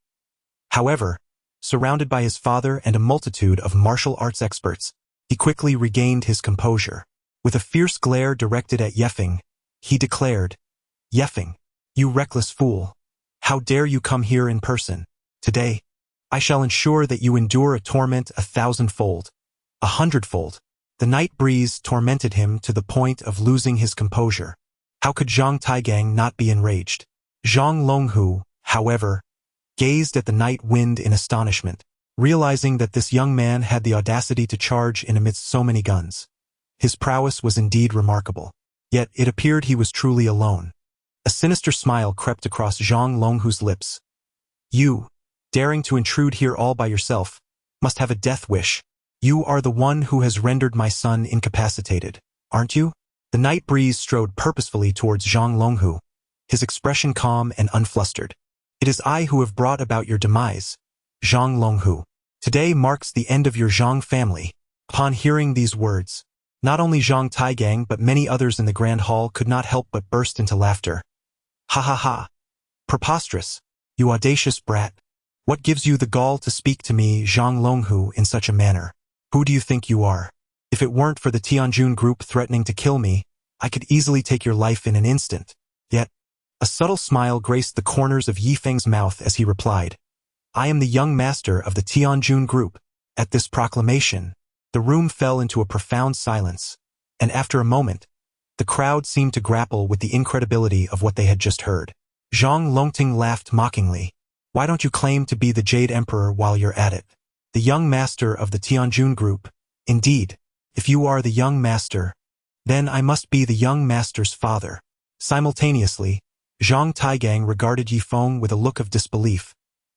However, surrounded by his father and a multitude of martial arts experts, he quickly regained his composure. With a fierce glare directed at Yefeng, he declared, "Yefeng, you reckless fool. How dare you come here in person? Today, I shall ensure that you endure a torment 1,000-fold, 100-fold. The Night Breeze tormented him to the point of losing his composure. How could Zhang Taigang not be enraged? Zhang Longhu, however, gazed at the night wind in astonishment, realizing that this young man had the audacity to charge in amidst so many guns. His prowess was indeed remarkable, yet it appeared he was truly alone. A sinister smile crept across Zhang Longhu's lips. "You, daring to intrude here all by yourself, must have a death wish. You are the one who has rendered my son incapacitated, aren't you?" The Night Breeze strode purposefully towards Zhang Longhu, his expression calm and unflustered. "It is I who have brought about your demise, Zhang Longhu. Today marks the end of your Zhang family." Upon hearing these words, not only Zhang Taigang but many others in the grand hall could not help but burst into laughter. "Ha ha ha! Preposterous! You audacious brat! What gives you the gall to speak to me, Zhang Longhu, in such a manner? Who do you think you are? If it weren't for the Tianjun group threatening to kill me, I could easily take your life in an instant. Yet, a subtle smile graced the corners of Yifeng's mouth as he replied, I am the young master of the Tianjun group. At this proclamation, the room fell into a profound silence, and after a moment, the crowd seemed to grapple with the incredibility of what they had just heard. Zhang Longting laughed mockingly. Why don't you claim to be the Jade Emperor while you're at it? The young master of the Tianjun group. Indeed, if you are the young master, then I must be the young master's father. Simultaneously, Zhang Taigang regarded Yifeng with a look of disbelief,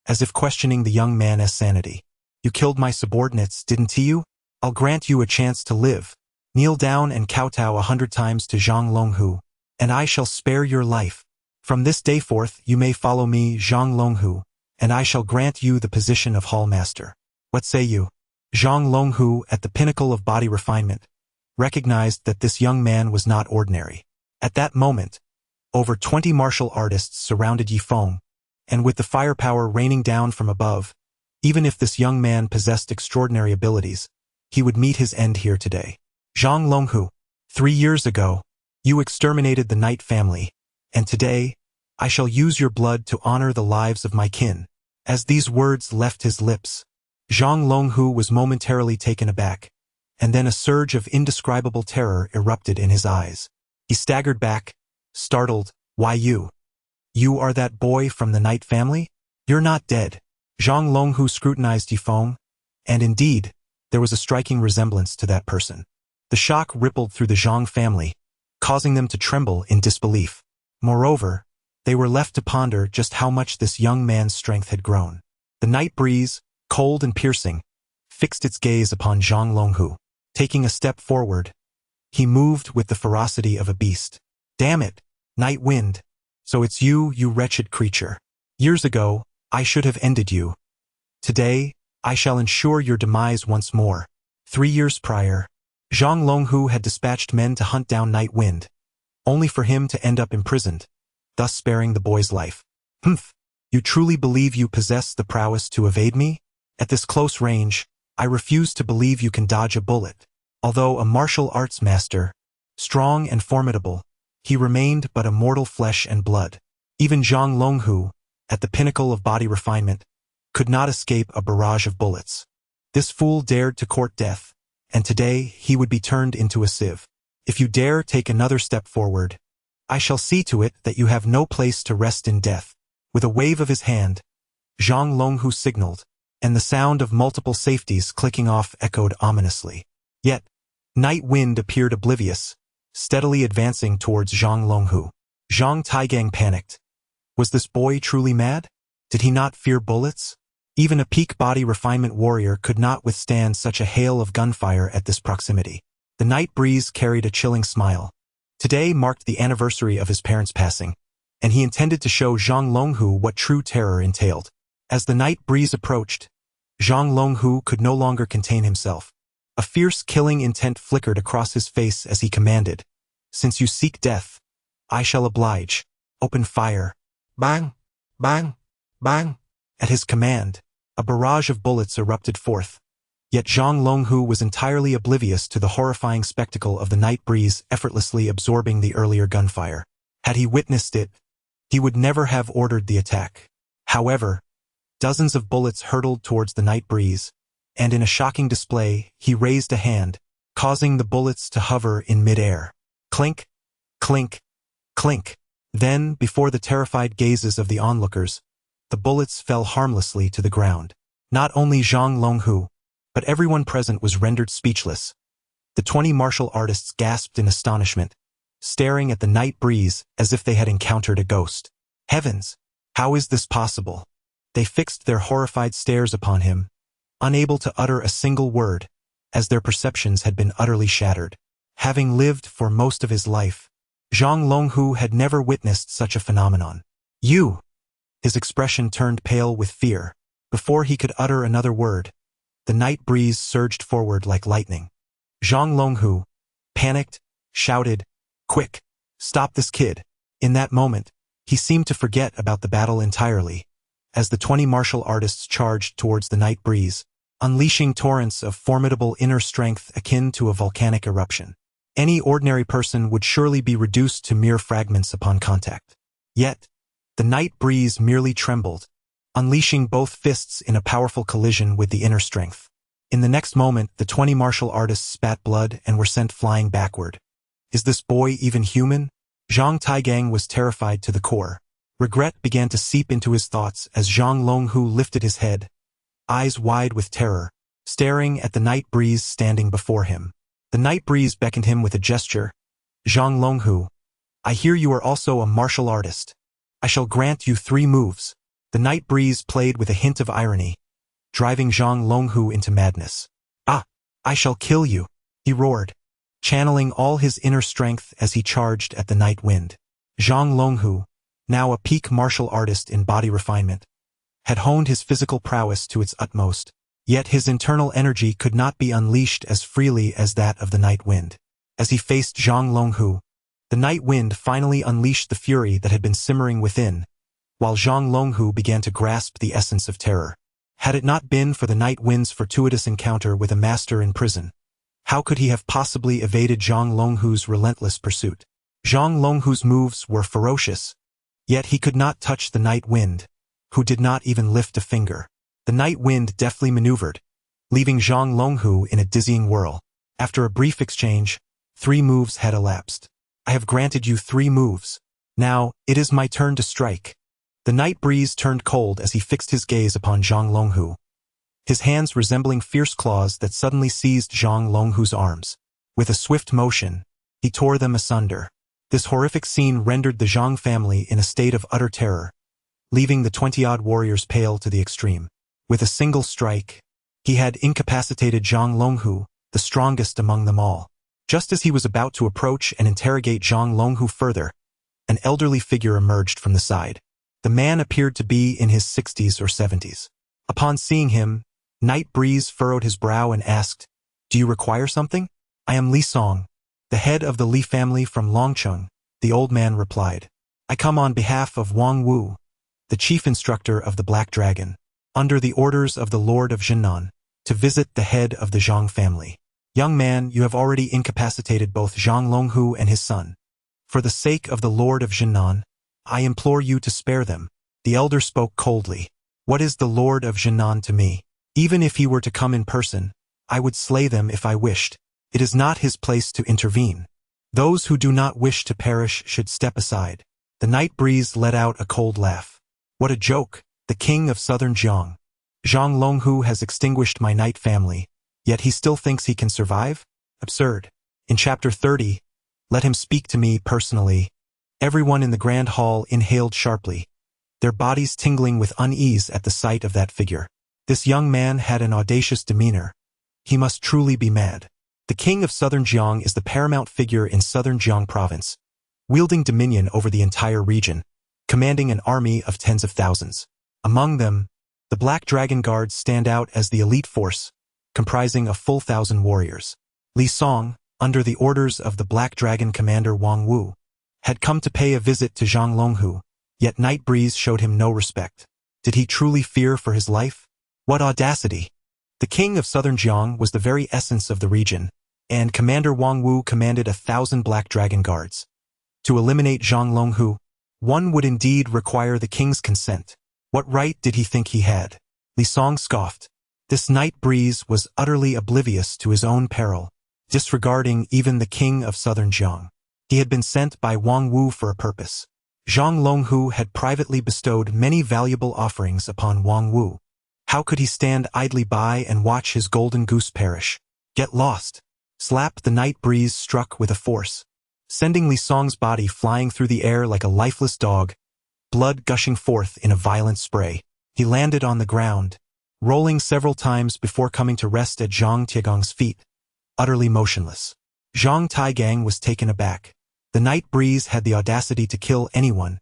as if questioning the young man's sanity. You killed my subordinates, didn't you? I'll grant you a chance to live. Kneel down and kowtow 100 times to Zhang Longhu, and I shall spare your life. From this day forth you may follow me, Zhang Longhu, and I shall grant you the position of Hall Master. What say you? Zhang Longhu, at the pinnacle of body refinement, recognized that this young man was not ordinary. At that moment, over 20 martial artists surrounded Yifeng, and with the firepower raining down from above, even if this young man possessed extraordinary abilities, he would meet his end here today. Zhang Longhu, 3 years ago, you exterminated the Knight family, and today, I shall use your blood to honor the lives of my kin. As these words left his lips, Zhang Longhu was momentarily taken aback, and then a surge of indescribable terror erupted in his eyes. He staggered back, startled. Why you? You are that boy from the Knight family? You're not dead. Zhang Longhu scrutinized Yifeng, and indeed, there was a striking resemblance to that person. The shock rippled through the Zhang family, causing them to tremble in disbelief. Moreover, they were left to ponder just how much this young man's strength had grown. The night breeze, cold and piercing, fixed its gaze upon Zhang Longhu. Taking a step forward, he moved with the ferocity of a beast. Damn it, night wind. So it's you, you wretched creature. Years ago, I should have ended you. Today, I shall ensure your demise once more. 3 years prior, Zhang Longhu had dispatched men to hunt down Night Wind, only for him to end up imprisoned, thus sparing the boy's life. Humph! You truly believe you possess the prowess to evade me? At this close range, I refuse to believe you can dodge a bullet. Although a martial arts master, strong and formidable, he remained but a mortal flesh and blood. Even Zhang Longhu, at the pinnacle of body refinement, could not escape a barrage of bullets. This fool dared to court death, and today he would be turned into a sieve. If you dare take another step forward, I shall see to it that you have no place to rest in death. With a wave of his hand, Zhang Longhu signaled, and the sound of multiple safeties clicking off echoed ominously. Yet, Night Wind appeared oblivious, steadily advancing towards Zhang Longhu. Zhang Taigang panicked. Was this boy truly mad? Did he not fear bullets? Even a peak body refinement warrior could not withstand such a hail of gunfire at this proximity. The night breeze carried a chilling smile. Today marked the anniversary of his parents' passing, and he intended to show Zhang Longhu what true terror entailed. As the night breeze approached, Zhang Longhu could no longer contain himself. A fierce killing intent flickered across his face as he commanded, "Since you seek death, I shall oblige. Open fire." Bang! Bang! Bang! At his command, a barrage of bullets erupted forth. Yet Zhang Longhu was entirely oblivious to the horrifying spectacle of the night breeze effortlessly absorbing the earlier gunfire. Had he witnessed it, he would never have ordered the attack. However, dozens of bullets hurtled towards the night breeze, and in a shocking display, he raised a hand, causing the bullets to hover in mid-air. Clink, clink, clink. Then, before the terrified gazes of the onlookers, the bullets fell harmlessly to the ground. Not only Zhang Longhu, but everyone present was rendered speechless. The 20 martial artists gasped in astonishment, staring at the night breeze as if they had encountered a ghost. Heavens! How is this possible? They fixed their horrified stares upon him, unable to utter a single word, as their perceptions had been utterly shattered. Having lived for most of his life, Zhang Longhu had never witnessed such a phenomenon. You! His expression turned pale with fear. Before he could utter another word, the night breeze surged forward like lightning. Zhang Longhu, panicked, shouted, "Quick! Stop this kid!" In that moment, he seemed to forget about the battle entirely, as the 20 martial artists charged towards the night breeze, unleashing torrents of formidable inner strength akin to a volcanic eruption. Any ordinary person would surely be reduced to mere fragments upon contact. Yet, the night breeze merely trembled, unleashing both fists in a powerful collision with the inner strength. In the next moment, the 20 martial artists spat blood and were sent flying backward. Is this boy even human? Zhang Taigang was terrified to the core. Regret began to seep into his thoughts as Zhang Longhu lifted his head, eyes wide with terror, staring at the night breeze standing before him. The night breeze beckoned him with a gesture. Zhang Longhu, I hear you are also a martial artist. I shall grant you 3 moves. The night breeze played with a hint of irony, driving Zhang Longhu into madness. Ah, I shall kill you, he roared, channeling all his inner strength as he charged at the night wind. Zhang Longhu, now a peak martial artist in body refinement, had honed his physical prowess to its utmost, yet his internal energy could not be unleashed as freely as that of the night wind. As he faced Zhang Longhu, the night wind finally unleashed the fury that had been simmering within, while Zhang Longhu began to grasp the essence of terror. Had it not been for the night wind's fortuitous encounter with a master in prison, how could he have possibly evaded Zhang Longhu's relentless pursuit? Zhang Longhu's moves were ferocious, yet he could not touch the night wind, who did not even lift a finger. The night wind deftly maneuvered, leaving Zhang Longhu in a dizzying whirl. After a brief exchange, 3 moves had elapsed. I have granted you 3 moves. Now, it is my turn to strike. The night breeze turned cold as he fixed his gaze upon Zhang Longhu, his hands resembling fierce claws that suddenly seized Zhang Longhu's arms. With a swift motion, he tore them asunder. This horrific scene rendered the Zhang family in a state of utter terror, leaving the 20-odd warriors pale to the extreme. With a single strike, he had incapacitated Zhang Longhu, the strongest among them all. Just as he was about to approach and interrogate Zhang Longhu further, an elderly figure emerged from the side. The man appeared to be in his 60s or 70s. Upon seeing him, Night Breeze furrowed his brow and asked, "Do you require something?" "I am Li Song, the head of the Li family from Longcheng," the old man replied. "I come on behalf of Wang Wu, the chief instructor of the Black Dragon, under the orders of the Lord of Jinnan, to visit the head of the Zhang family. Young man, you have already incapacitated both Zhang Longhu and his son. For the sake of the Lord of Jinnan, I implore you to spare them." The elder spoke coldly. "What is the Lord of Jinnan to me? Even if he were to come in person, I would slay them if I wished. It is not his place to intervene. Those who do not wish to perish should step aside." The night breeze let out a cold laugh. "What a joke, the king of southern Jiang. Zhang Longhu has extinguished my night family, yet he still thinks he can survive? Absurd. In chapter 30, let him speak to me personally." Everyone in the grand hall inhaled sharply, their bodies tingling with unease at the sight of that figure. This young man had an audacious demeanor. He must truly be mad. The king of southern Jiang is the paramount figure in southern Jiang province, wielding dominion over the entire region, commanding an army of tens of thousands. Among them, the Black Dragon Guards stand out as the elite force, comprising a full 1,000 warriors. Li Song, under the orders of the Black Dragon commander Wang Wu, had come to pay a visit to Zhang Longhu, yet Night Breeze showed him no respect. Did he truly fear for his life? What audacity! The king of southern Jiang was the very essence of the region, and Commander Wang Wu commanded 1,000 Black Dragon Guards. To eliminate Zhang Longhu, one would indeed require the king's consent. What right did he think he had? Li Song scoffed. This Night Breeze was utterly oblivious to his own peril, disregarding even the king of southern Jiang. He had been sent by Wang Wu for a purpose. Zhang Longhu had privately bestowed many valuable offerings upon Wang Wu. How could he stand idly by and watch his golden goose perish? Get lost! Slap! The Night Breeze struck with a force, sending Li Song's body flying through the air like a lifeless dog, blood gushing forth in a violent spray. He landed on the ground, rolling several times before coming to rest at Zhang Tiegang's feet, utterly motionless. Zhang Taigang was taken aback. The Night Breeze had the audacity to kill anyone,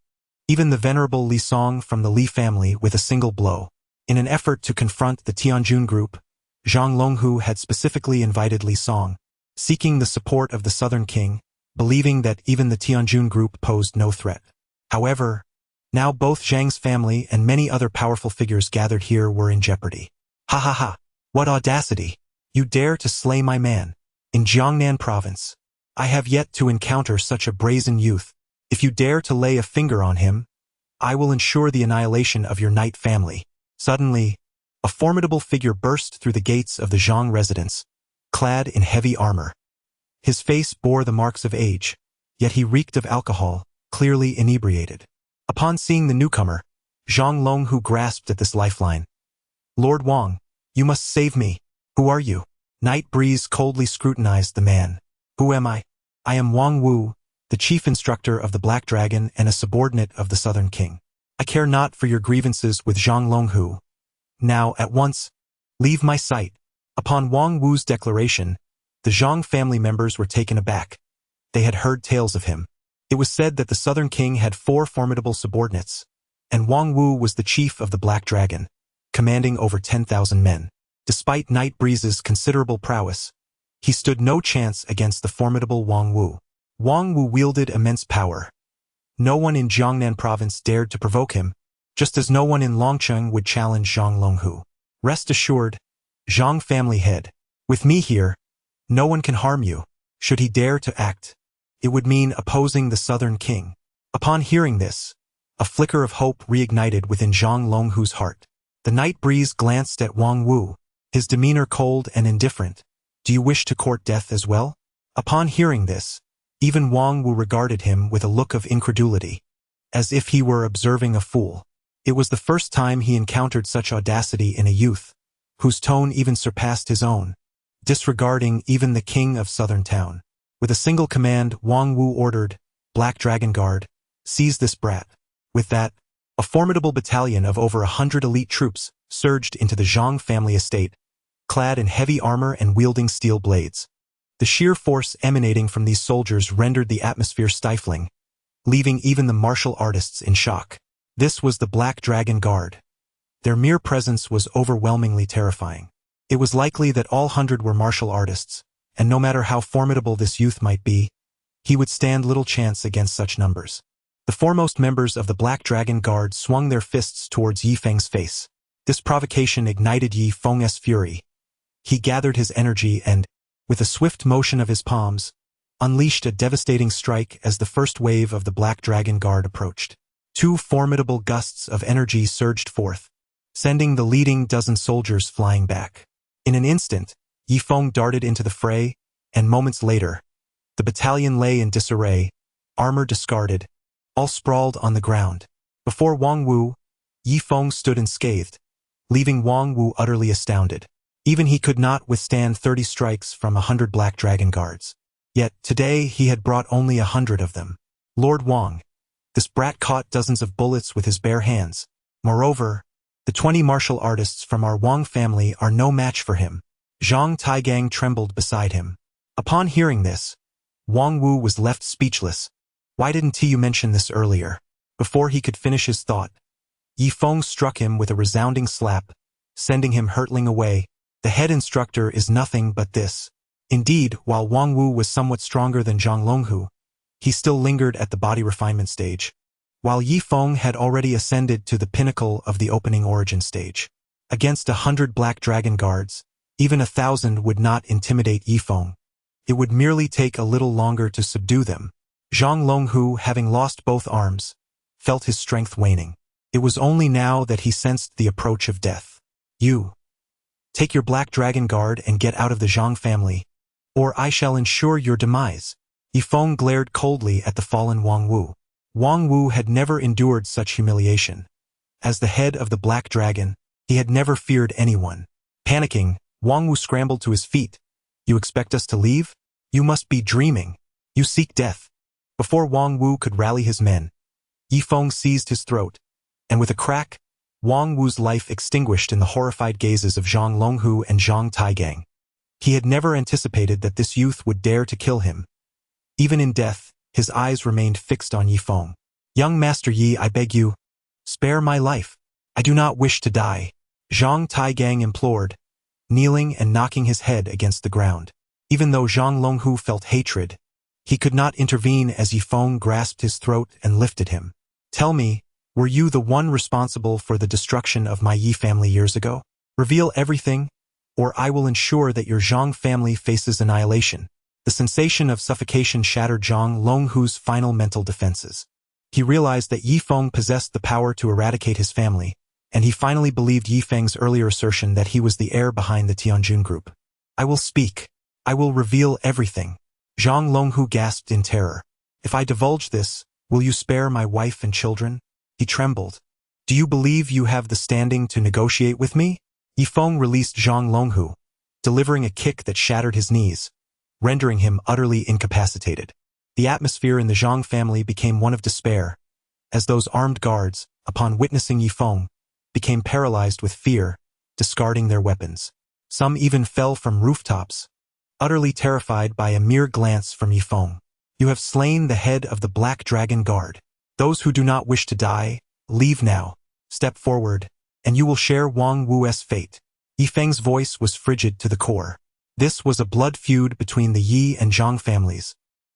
even the venerable Li Song from the Li family, with a single blow. In an effort to confront the Tianjun group, Zhang Longhu had specifically invited Li Song, seeking the support of the southern king, believing that even the Tianjun group posed no threat. However, Now both Zhang's family and many other powerful figures gathered here were in jeopardy. Ha ha ha! What audacity! You dare to slay my man! In Jiangnan province, I have yet to encounter such a brazen youth. If you dare to lay a finger on him, I will ensure the annihilation of your knight family. Suddenly, a formidable figure burst through the gates of the Zhang residence, clad in heavy armor. His face bore the marks of age, yet he reeked of alcohol, clearly inebriated. Upon seeing the newcomer, Zhang Longhu grasped at this lifeline. Lord Wang, you must save me. Who are you? Night Breeze coldly scrutinized the man. Who am I? I am Wang Wu, the chief instructor of the Black Dragon and a subordinate of the Southern King. I care not for your grievances with Zhang Longhu. Now, at once, leave my sight. Upon Wang Wu's declaration, the Zhang family members were taken aback. They had heard tales of him. It was said that the Southern King had 4 formidable subordinates, and Wang Wu was the chief of the Black Dragon, commanding over 10,000 men. Despite Night Breeze's considerable prowess, he stood no chance against the formidable Wang Wu. Wang Wu wielded immense power. No one in Jiangnan province dared to provoke him, just as no one in Longcheng would challenge Zhang Longhu. Rest assured, Zhang family head, with me here, no one can harm you. Should he dare to act, it would mean opposing the Southern King. Upon hearing this, a flicker of hope reignited within Zhang Longhu's heart. The Night Breeze glanced at Wang Wu, his demeanor cold and indifferent. Do you wish to court death as well? Upon hearing this, even Wang Wu regarded him with a look of incredulity, as if he were observing a fool. It was the first time he encountered such audacity in a youth, whose tone even surpassed his own, disregarding even the king of Southern Town. With a single command, Wang Wu ordered, Black Dragon Guard, seize this brat. With that, a formidable battalion of over 100 elite troops surged into the Zhang family estate, clad in heavy armor and wielding steel blades. The sheer force emanating from these soldiers rendered the atmosphere stifling, leaving even the martial artists in shock. This was the Black Dragon Guard. Their mere presence was overwhelmingly terrifying. It was likely that all 100 were martial artists, and no matter how formidable this youth might be, he would stand little chance against such numbers. The foremost members of the Black Dragon Guard swung their fists towards Yi Feng's face. This provocation ignited Yi Feng's fury. He gathered his energy and, with a swift motion of his palms, unleashed a devastating strike as the first wave of the Black Dragon Guard approached. 2 formidable gusts of energy surged forth, sending the leading dozen soldiers flying back. In an instant, Yi Feng darted into the fray, and moments later, the battalion lay in disarray, armor discarded, all sprawled on the ground. Before Wang Wu, Yi Feng stood unscathed, leaving Wang Wu utterly astounded. Even he could not withstand 30 strikes from 100 Black Dragon Guards. Yet, today he had brought only 100 of them. Lord Wang, this brat caught dozens of bullets with his bare hands. Moreover, the 20 martial artists from our Wang family are no match for him. Zhang Taigang trembled beside him. Upon hearing this, Wang Wu was left speechless. Why didn't you mention this earlier? Before he could finish his thought, Yi Feng struck him with a resounding slap, sending him hurtling away. The head instructor is nothing but this. Indeed, while Wang Wu was somewhat stronger than Zhang Longhu, he still lingered at the body refinement stage, while Yi Feng had already ascended to the pinnacle of the opening origin stage. Against 100 Black Dragon Guards, even 1,000 would not intimidate Yi Feng. It would merely take a little longer to subdue them. Zhang Longhu, having lost both arms, felt his strength waning. It was only now that he sensed the approach of death. You, take your Black Dragon Guard and get out of the Zhang family, or I shall ensure your demise. Yi Feng glared coldly at the fallen Wang Wu. Wang Wu had never endured such humiliation. As the head of the Black Dragon, he had never feared anyone. Panicking, Wang Wu scrambled to his feet. You expect us to leave? You must be dreaming. You seek death. Before Wang Wu could rally his men, Yi Feng seized his throat, and with a crack, Wang Wu's life extinguished in the horrified gazes of Zhang Longhu and Zhang Taigang. He had never anticipated that this youth would dare to kill him. Even in death, his eyes remained fixed on Yi Feng. Young Master Yi, I beg you, spare my life. I do not wish to die, Zhang Taigang implored, kneeling and knocking his head against the ground. Even though Zhang Longhu felt hatred, he could not intervene as Yi Feng grasped his throat and lifted him. Tell me, Were you the one responsible for the destruction of my Yi family years ago? Reveal everything, or I will ensure that your Zhang family faces annihilation. The sensation of suffocation shattered Zhang Longhu's final mental defenses. He realized that Yi Feng possessed the power to eradicate his family, and he finally believed Yi Feng's earlier assertion that he was the heir behind the Tianjun group. I will speak. I will reveal everything. Zhang Longhu gasped in terror. If I divulge this, will you spare my wife and children? He trembled. Do you believe you have the standing to negotiate with me? Yi Feng released Zhang Longhu, delivering a kick that shattered his knees, rendering him utterly incapacitated. The atmosphere in the Zhang family became one of despair, as those armed guards, upon witnessing Yi Feng, became paralyzed with fear, discarding their weapons. Some even fell from rooftops, utterly terrified by a mere glance from Yi Feng. You have slain the head of the Black Dragon Guard. Those who do not wish to die, leave now. Step forward, and you will share Wang Wu's fate. Yi Feng's voice was frigid to the core. This was a blood feud between the Yi and Zhang families,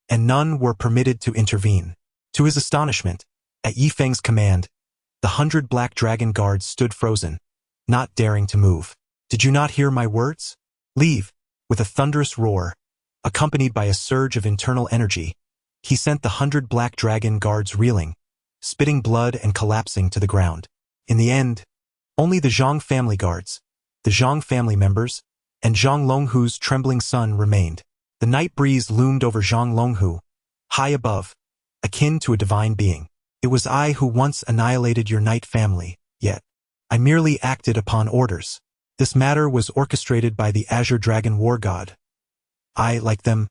and none were permitted to intervene. To his astonishment, at Yi Feng's command, the 100 Black Dragon Guards stood frozen, not daring to move. Did you not hear my words? Leave. With a thunderous roar, accompanied by a surge of internal energy, he sent the 100 Black Dragon Guards reeling, spitting blood and collapsing to the ground. In the end, only the Zhang family guards, the Zhang family members, and Zhang Longhu's trembling son remained. The night breeze loomed over Zhang Longhu, high above, akin to a divine being. It was I who once annihilated your night family, yet I merely acted upon orders. This matter was orchestrated by the Azure Dragon War God. I, like them,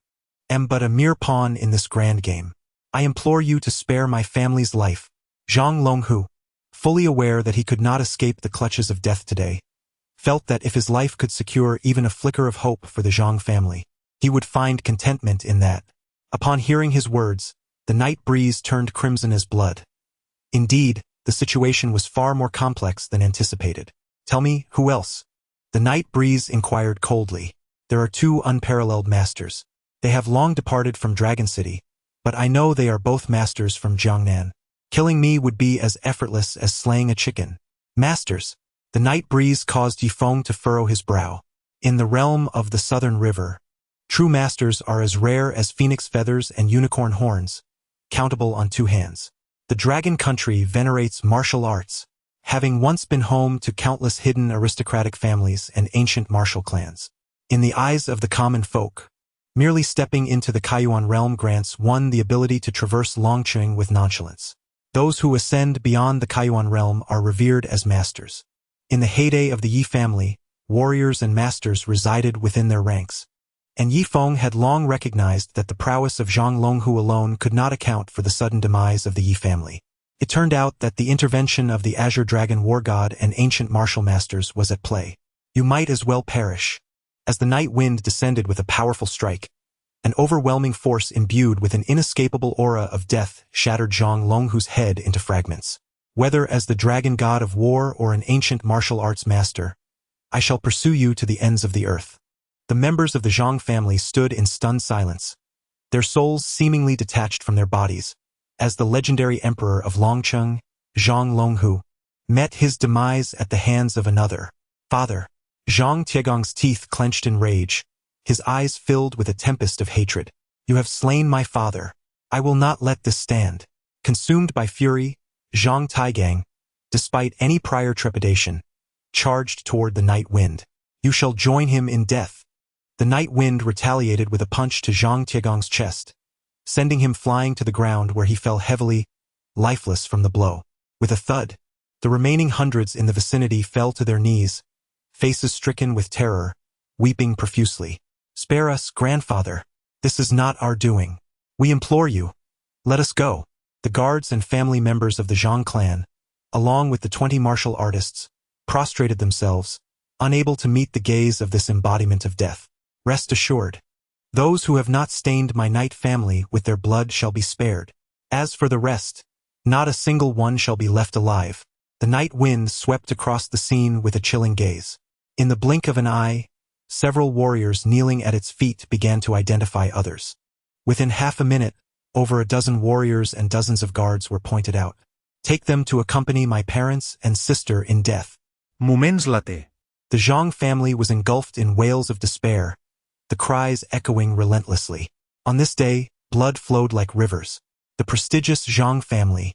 am but a mere pawn in this grand game. I implore you to spare my family's life. Zhang Longhu, fully aware that he could not escape the clutches of death today, felt that if his life could secure even a flicker of hope for the Zhang family, he would find contentment in that. Upon hearing his words, the night breeze turned crimson as blood. Indeed, the situation was far more complex than anticipated. Tell me, who else? The night breeze inquired coldly. There are 2 unparalleled masters. They have long departed from Dragon City, but I know they are both masters from Jiangnan. Killing me would be as effortless as slaying a chicken. Masters. The night breeze caused Yi Feng to furrow his brow. In the realm of the Southern River, true masters are as rare as phoenix feathers and unicorn horns, countable on 2 hands. The Dragon Country venerates martial arts, having once been home to countless hidden aristocratic families and ancient martial clans. In the eyes of the common folk, merely stepping into the Kaiyuan realm grants one the ability to traverse Longqing with nonchalance. Those who ascend beyond the Kaiyuan realm are revered as masters. In the heyday of the Yi family, warriors and masters resided within their ranks, and Yi Feng had long recognized that the prowess of Zhang Longhu alone could not account for the sudden demise of the Yi family. It turned out that the intervention of the Azure Dragon War God and ancient martial masters was at play. You might as well perish. As the night wind descended with a powerful strike, an overwhelming force imbued with an inescapable aura of death shattered Zhang Longhu's head into fragments. Whether as the dragon god of war or an ancient martial arts master, I shall pursue you to the ends of the earth. The members of the Zhang family stood in stunned silence, their souls seemingly detached from their bodies, as the legendary emperor of Longqing, Zhang Longhu, met his demise at the hands of another. Father. Zhang Tiegong's teeth clenched in rage, his eyes filled with a tempest of hatred. You have slain my father. I will not let this stand. Consumed by fury, Zhang Taigang, despite any prior trepidation, charged toward the night wind. You shall join him in death. The night wind retaliated with a punch to Zhang Tiegong's chest, sending him flying to the ground where he fell heavily, lifeless from the blow. With a thud, the remaining hundreds in the vicinity fell to their knees, faces stricken with terror, weeping profusely. Spare us, grandfather. This is not our doing. We implore you. Let us go. The guards and family members of the Zhang clan, along with the 20 martial artists, prostrated themselves, unable to meet the gaze of this embodiment of death. Rest assured, those who have not stained my night family with their blood shall be spared. As for the rest, not a single one shall be left alive. The night wind swept across the scene with a chilling gaze. In the blink of an eye, several warriors kneeling at its feet began to identify others. Within half a minute, over a dozen warriors and dozens of guards were pointed out. Take them to accompany my parents and sister in death. Moments later. The Zhang family was engulfed in wails of despair, the cries echoing relentlessly. On this day, blood flowed like rivers. The prestigious Zhang family,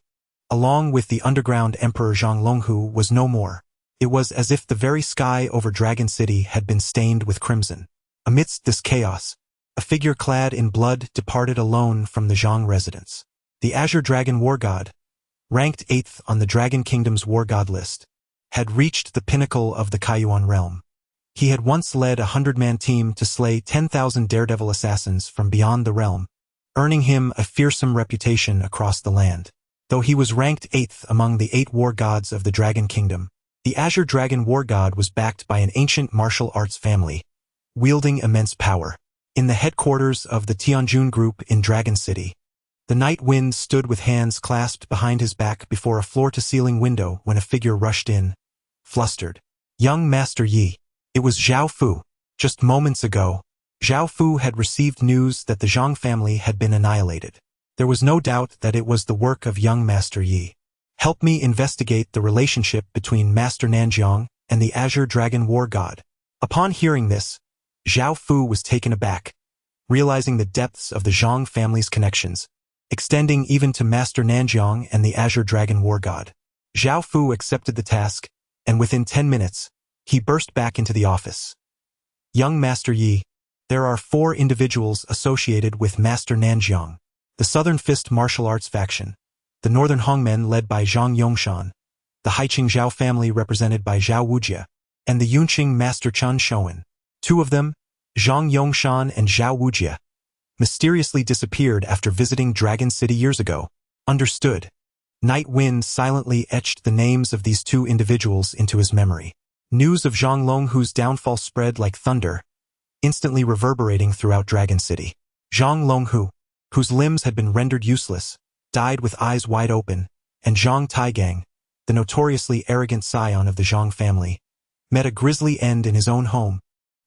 along with the underground Emperor Zhang Longhu, was no more. It was as if the very sky over Dragon City had been stained with crimson. Amidst this chaos, a figure clad in blood departed alone from the Zhang residence. The Azure Dragon War God, ranked 8th on the Dragon Kingdom's War God list, had reached the pinnacle of the Kaiyuan realm. He had once led a 100-man team to slay 10,000 daredevil assassins from beyond the realm, earning him a fearsome reputation across the land. Though he was ranked 8th among the 8 war gods of the Dragon Kingdom, the Azure Dragon War God was backed by an ancient martial arts family, wielding immense power. In the headquarters of the Tianjun Group in Dragon City, the Night Wind stood with hands clasped behind his back before a floor-to-ceiling window when a figure rushed in, flustered. Young Master Yi. It was Zhao Fu. Just moments ago, Zhao Fu had received news that the Zhang family had been annihilated. There was no doubt that it was the work of young Master Yi. Help me investigate the relationship between Master Nanjiang and the Azure Dragon War God. Upon hearing this, Zhao Fu was taken aback, realizing the depths of the Zhang family's connections, extending even to Master Nanjiang and the Azure Dragon War God. Zhao Fu accepted the task, and within 10 minutes, he burst back into the office. Young Master Yi, there are 4 individuals associated with Master Nanjiang: the Southern Fist martial arts faction, the Northern Hongmen led by Zhang Yongshan, the Haiqing Zhao family represented by Zhao Wujie, and the Yunqing Master Chen Shouwen. 2 of them, Zhang Yongshan and Zhao Wujie, mysteriously disappeared after visiting Dragon City years ago. Understood. Night Wind silently etched the names of these 2 individuals into his memory. News of Zhang Longhu's downfall spread like thunder, instantly reverberating throughout Dragon City. Zhang Longhu, whose limbs had been rendered useless, died with eyes wide open, and Zhang Taigang, the notoriously arrogant scion of the Zhang family, met a grisly end in his own home,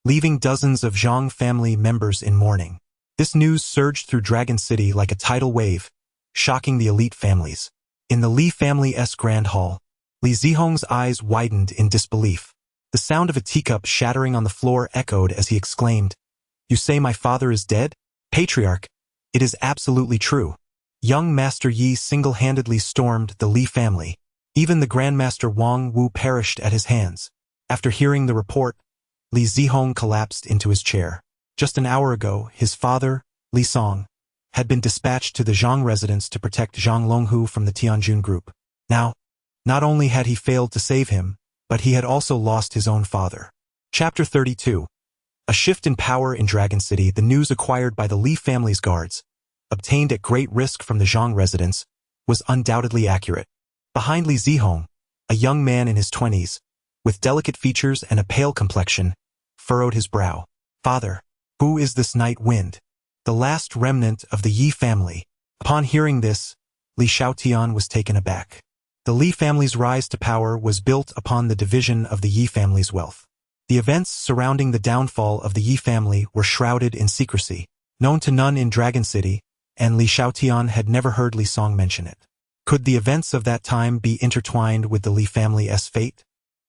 leaving dozens of Zhang family members in mourning. This news surged through Dragon City like a tidal wave, shocking the elite families. In the Li family's grand hall, Li Zihong's eyes widened in disbelief. The sound of a teacup shattering on the floor echoed as he exclaimed, "You say my father is dead? Patriarch, it is absolutely true." Young Master Yi single-handedly stormed the Li family. Even the Grandmaster Wang Wu perished at his hands. After hearing the report, Li Zihong collapsed into his chair. Just an hour ago, his father, Li Song, had been dispatched to the Zhang residence to protect Zhang Longhu from the Tianjun Group. Now, not only had he failed to save him, but he had also lost his own father. Chapter 32. A shift in power in Dragon City. The news acquired by the Li family's guards, obtained at great risk from the Zhang residence, was undoubtedly accurate. Behind Li Zihong, a young man in his 20s, with delicate features and a pale complexion, furrowed his brow. "Father, who is this Night Wind?" The last remnant of the Yi family. Upon hearing this, Li Shaotian was taken aback. The Li family's rise to power was built upon the division of the Yi family's wealth. The events surrounding the downfall of the Yi family were shrouded in secrecy, known to none in Dragon City, and Li Shaotian had never heard Li Song mention it. Could the events of that time be intertwined with the Li family's fate?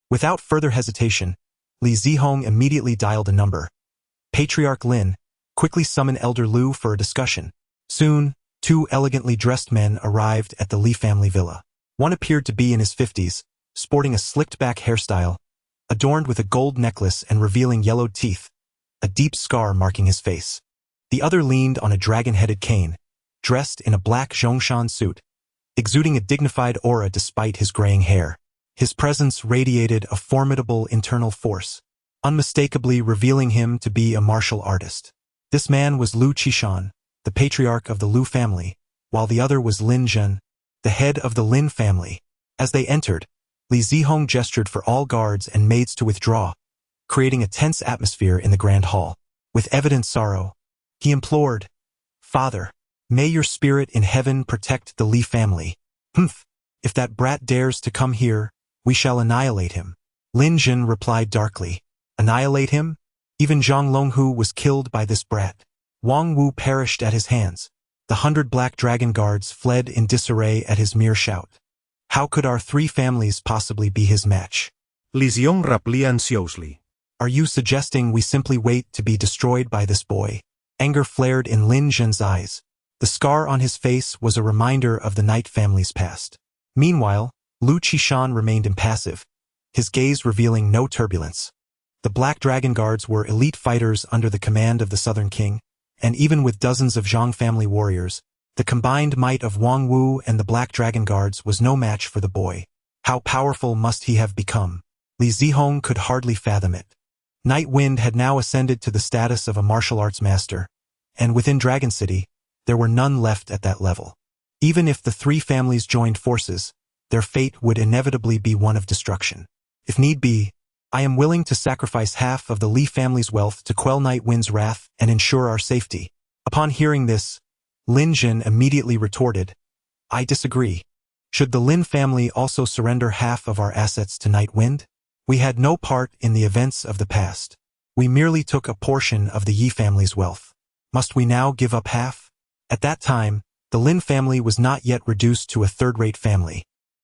Without further hesitation, Li Zihong immediately dialed a number. Patriarch Lin, quickly summon Elder Lu for a discussion. Soon, 2 elegantly dressed men arrived at the Li family villa. One appeared to be in his 50s, sporting a slicked-back hairstyle, adorned with a gold necklace and revealing yellowed teeth, a deep scar marking his face. The other leaned on a dragon-headed cane, dressed in a black Zhongshan suit, exuding a dignified aura despite his graying hair. His presence radiated a formidable internal force, unmistakably revealing him to be a martial artist. This man was Lu Qishan, the patriarch of the Lu family, while the other was Lin Zhen, the head of the Lin family. As they entered, Li Zihong gestured for all guards and maids to withdraw, creating a tense atmosphere in the grand hall. With evident sorrow, he implored, "Father, may your spirit in heaven protect the Li family. Humph, if that brat dares to come here, we shall annihilate him." Lin Zhen replied darkly, "Annihilate him? Even Zhang Longhu was killed by this brat. Wang Wu perished at his hands. The 100 black dragon guards fled in disarray at his mere shout. How could our three families possibly be his match? Li Xiong rappelait anxiously. Are you suggesting we simply wait to be destroyed by this boy? Anger flared in Lin Zhen's eyes. The scar on his face was a reminder of the Knight family's past. Meanwhile, Lu Qishan remained impassive, his gaze revealing no turbulence. The Black Dragon Guards were elite fighters under the command of the Southern King, and even with dozens of Zhang family warriors, the combined might of Wang Wu and the Black Dragon Guards was no match for the boy. How powerful must he have become? Li Zihong could hardly fathom it. Night Wind had now ascended to the status of a martial arts master, and within Dragon City, there were none left at that level. Even if the three families joined forces, their fate would inevitably be one of destruction. If need be, I am willing to sacrifice half of the Li family's wealth to quell Night Wind's wrath and ensure our safety. Upon hearing this, Lin Jin immediately retorted, I disagree. Should the Lin family also surrender half of our assets to Night Wind? We had no part in the events of the past. We merely took a portion of the Yi family's wealth. Must we now give up half? At that time, the Lin family was not yet reduced to a third-rate family.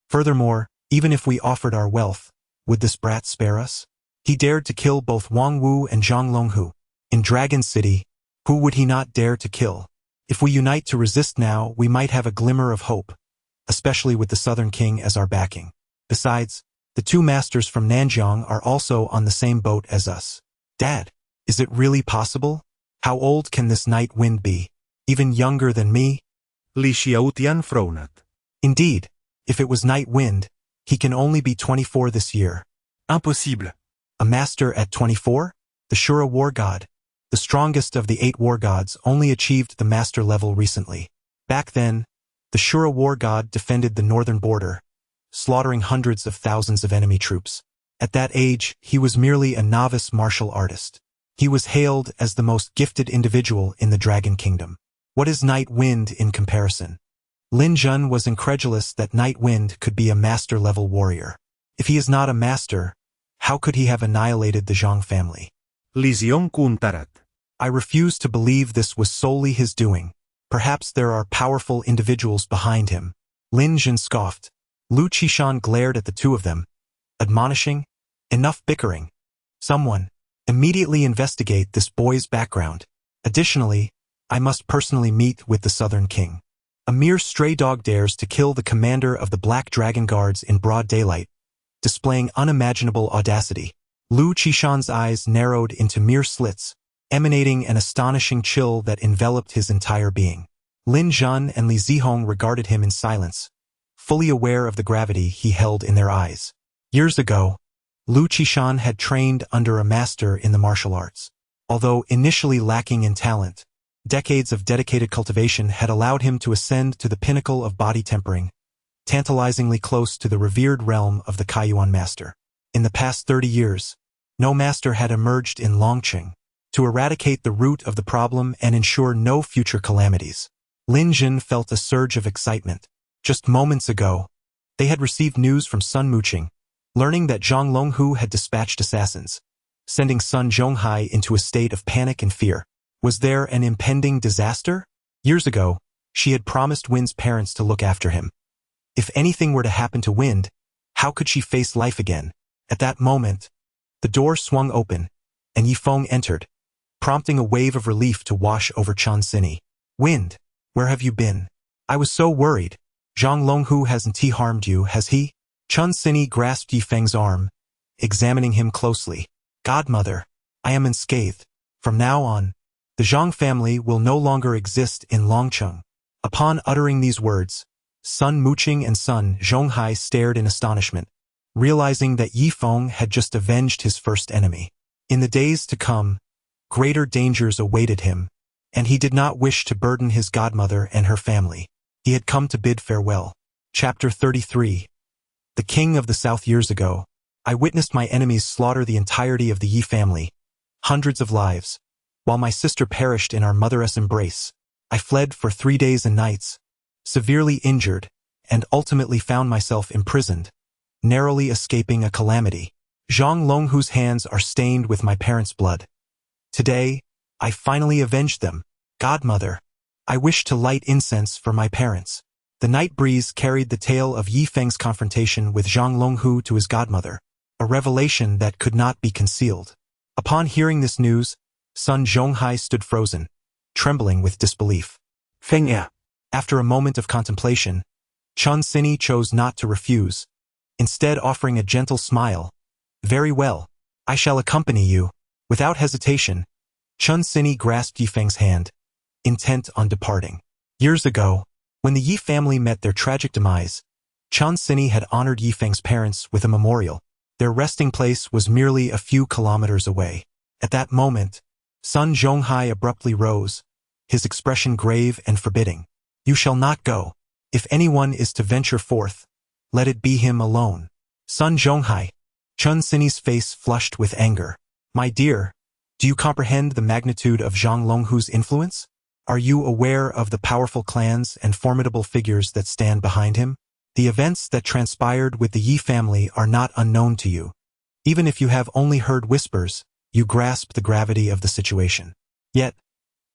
Furthermore, even if we offered our wealth, would this brat spare us? He dared to kill both Wang Wu and Zhang Longhu. In Dragon City, who would he not dare to kill? If we unite to resist now, we might have a glimmer of hope, especially with the Southern King as our backing. Besides, the two masters from Nanjiang are also on the same boat as us. Dad, is it really possible? How old can this Night Wind be? Even younger than me? Li Xiaotian frowned. Indeed, if it was Night Wind, he can only be 24 this year. Impossible. A master at 24? The Shura war god, the strongest of the 8 war gods, only achieved the master level recently. Back then, the Shura war god defended the northern border, slaughtering hundreds of thousands of enemy troops. At that age, he was merely a novice martial artist. He was hailed as the most gifted individual in the Dragon Kingdom. What is Night Wind in comparison? Lin Jun was incredulous that Night Wind could be a master-level warrior. If he is not a master, how could he have annihilated the Zhang family? Li Xiong kuntarat. I refuse to believe this was solely his doing. Perhaps there are powerful individuals behind him. Lin Jun scoffed. Lu Qishan glared at the two of them, admonishing, enough bickering. Someone, immediately investigate this boy's background. Additionally, I must personally meet with the Southern King. A mere stray dog dares to kill the commander of the Black Dragon Guards in broad daylight, displaying unimaginable audacity. Lu Qishan's eyes narrowed into mere slits, emanating an astonishing chill that enveloped his entire being. Lin Zhan and Li Zihong regarded him in silence, fully aware of the gravity he held in their eyes. Years ago, Lu Qishan had trained under a master in the martial arts. Although initially lacking in talent, decades of dedicated cultivation had allowed him to ascend to the pinnacle of body tempering, tantalizingly close to the revered realm of the Kaiyuan master. In the past 30 years, no master had emerged in Longqing to eradicate the root of the problem and ensure no future calamities. Lin Jin felt a surge of excitement. Just moments ago, they had received news from Sun Muqing, learning that Zhang Longhu had dispatched assassins, sending Sun Zhonghai into a state of panic and fear. Was there an impending disaster? Years ago, she had promised Wind's parents to look after him. If anything were to happen to Wind, how could she face life again? At that moment, the door swung open, and Yifeng entered, prompting a wave of relief to wash over Chan Sini. Wind, where have you been? I was so worried. Zhang Longhu hasn't he harmed you, has he? Chun Sini grasped Yifeng's arm, examining him closely. Godmother, I am unscathed. From now on, the Zhang family will no longer exist in Longcheng. Upon uttering these words, Sun Muqing and Sun Zhonghai stared in astonishment, realizing that Yifeng had just avenged his first enemy. In the days to come, greater dangers awaited him, and he did not wish to burden his godmother and her family. He had come to bid farewell. Chapter 33. The King of the South. Years ago, I witnessed my enemies slaughter the entirety of the Yi family, hundreds of lives, while my sister perished in our mother's embrace. I fled for 3 days and nights, severely injured, and ultimately found myself imprisoned, narrowly escaping a calamity. Zhang Longhu's hands are stained with my parents' blood. Today, I finally avenged them. Godmother, I wish to light incense for my parents. The night breeze carried the tale of Yi Feng's confrontation with Zhang Longhu to his godmother, a revelation that could not be concealed. Upon hearing this news, Sun Zhonghai stood frozen, trembling with disbelief. Feng Er. After a moment of contemplation, Chun Sini chose not to refuse, instead offering a gentle smile. Very well, I shall accompany you. Without hesitation, Chun Sini grasped Yi Feng's hand, intent on departing. Years ago, when the Yi family met their tragic demise, Chun Sini had honored Yi Feng's parents with a memorial. Their resting place was merely a few kilometers away. At that moment, Sun Zhonghai abruptly rose, his expression grave and forbidding. You shall not go. If anyone is to venture forth, let it be him alone. Sun Zhonghai. Chun Sini's face flushed with anger. My dear, do you comprehend the magnitude of Zhang Longhu's influence? Are you aware of the powerful clans and formidable figures that stand behind him? The events that transpired with the Yi family are not unknown to you. Even if you have only heard whispers, you grasp the gravity of the situation. Yet,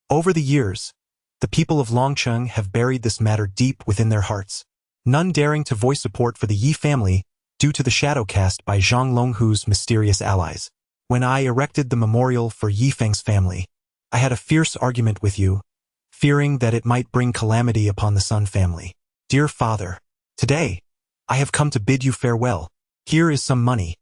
over the years, the people of Longcheng have buried this matter deep within their hearts, none daring to voice support for the Yi family due to the shadow cast by Zhang Longhu's mysterious allies. When I erected the memorial for Yi Feng's family, I had a fierce argument with you, fearing that it might bring calamity upon the Sun family. Dear father, today, I have come to bid you farewell. Here is some money,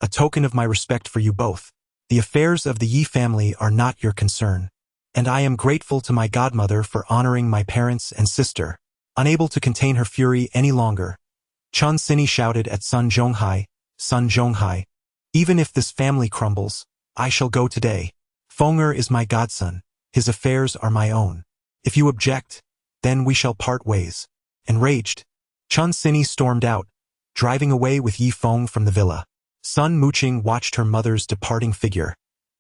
a token of my respect for you both. The affairs of the Yi family are not your concern, and I am grateful to my godmother for honoring my parents and sister. Unable to contain her fury any longer, Chun Sini shouted at Sun Zhonghai, Sun Zhonghai, even if this family crumbles, I shall go today. Feng Er is my godson, his affairs are my own. If you object, then we shall part ways. Enraged, Chun Sini stormed out, driving away with Yi Feng from the villa. Sun Muqing watched her mother's departing figure,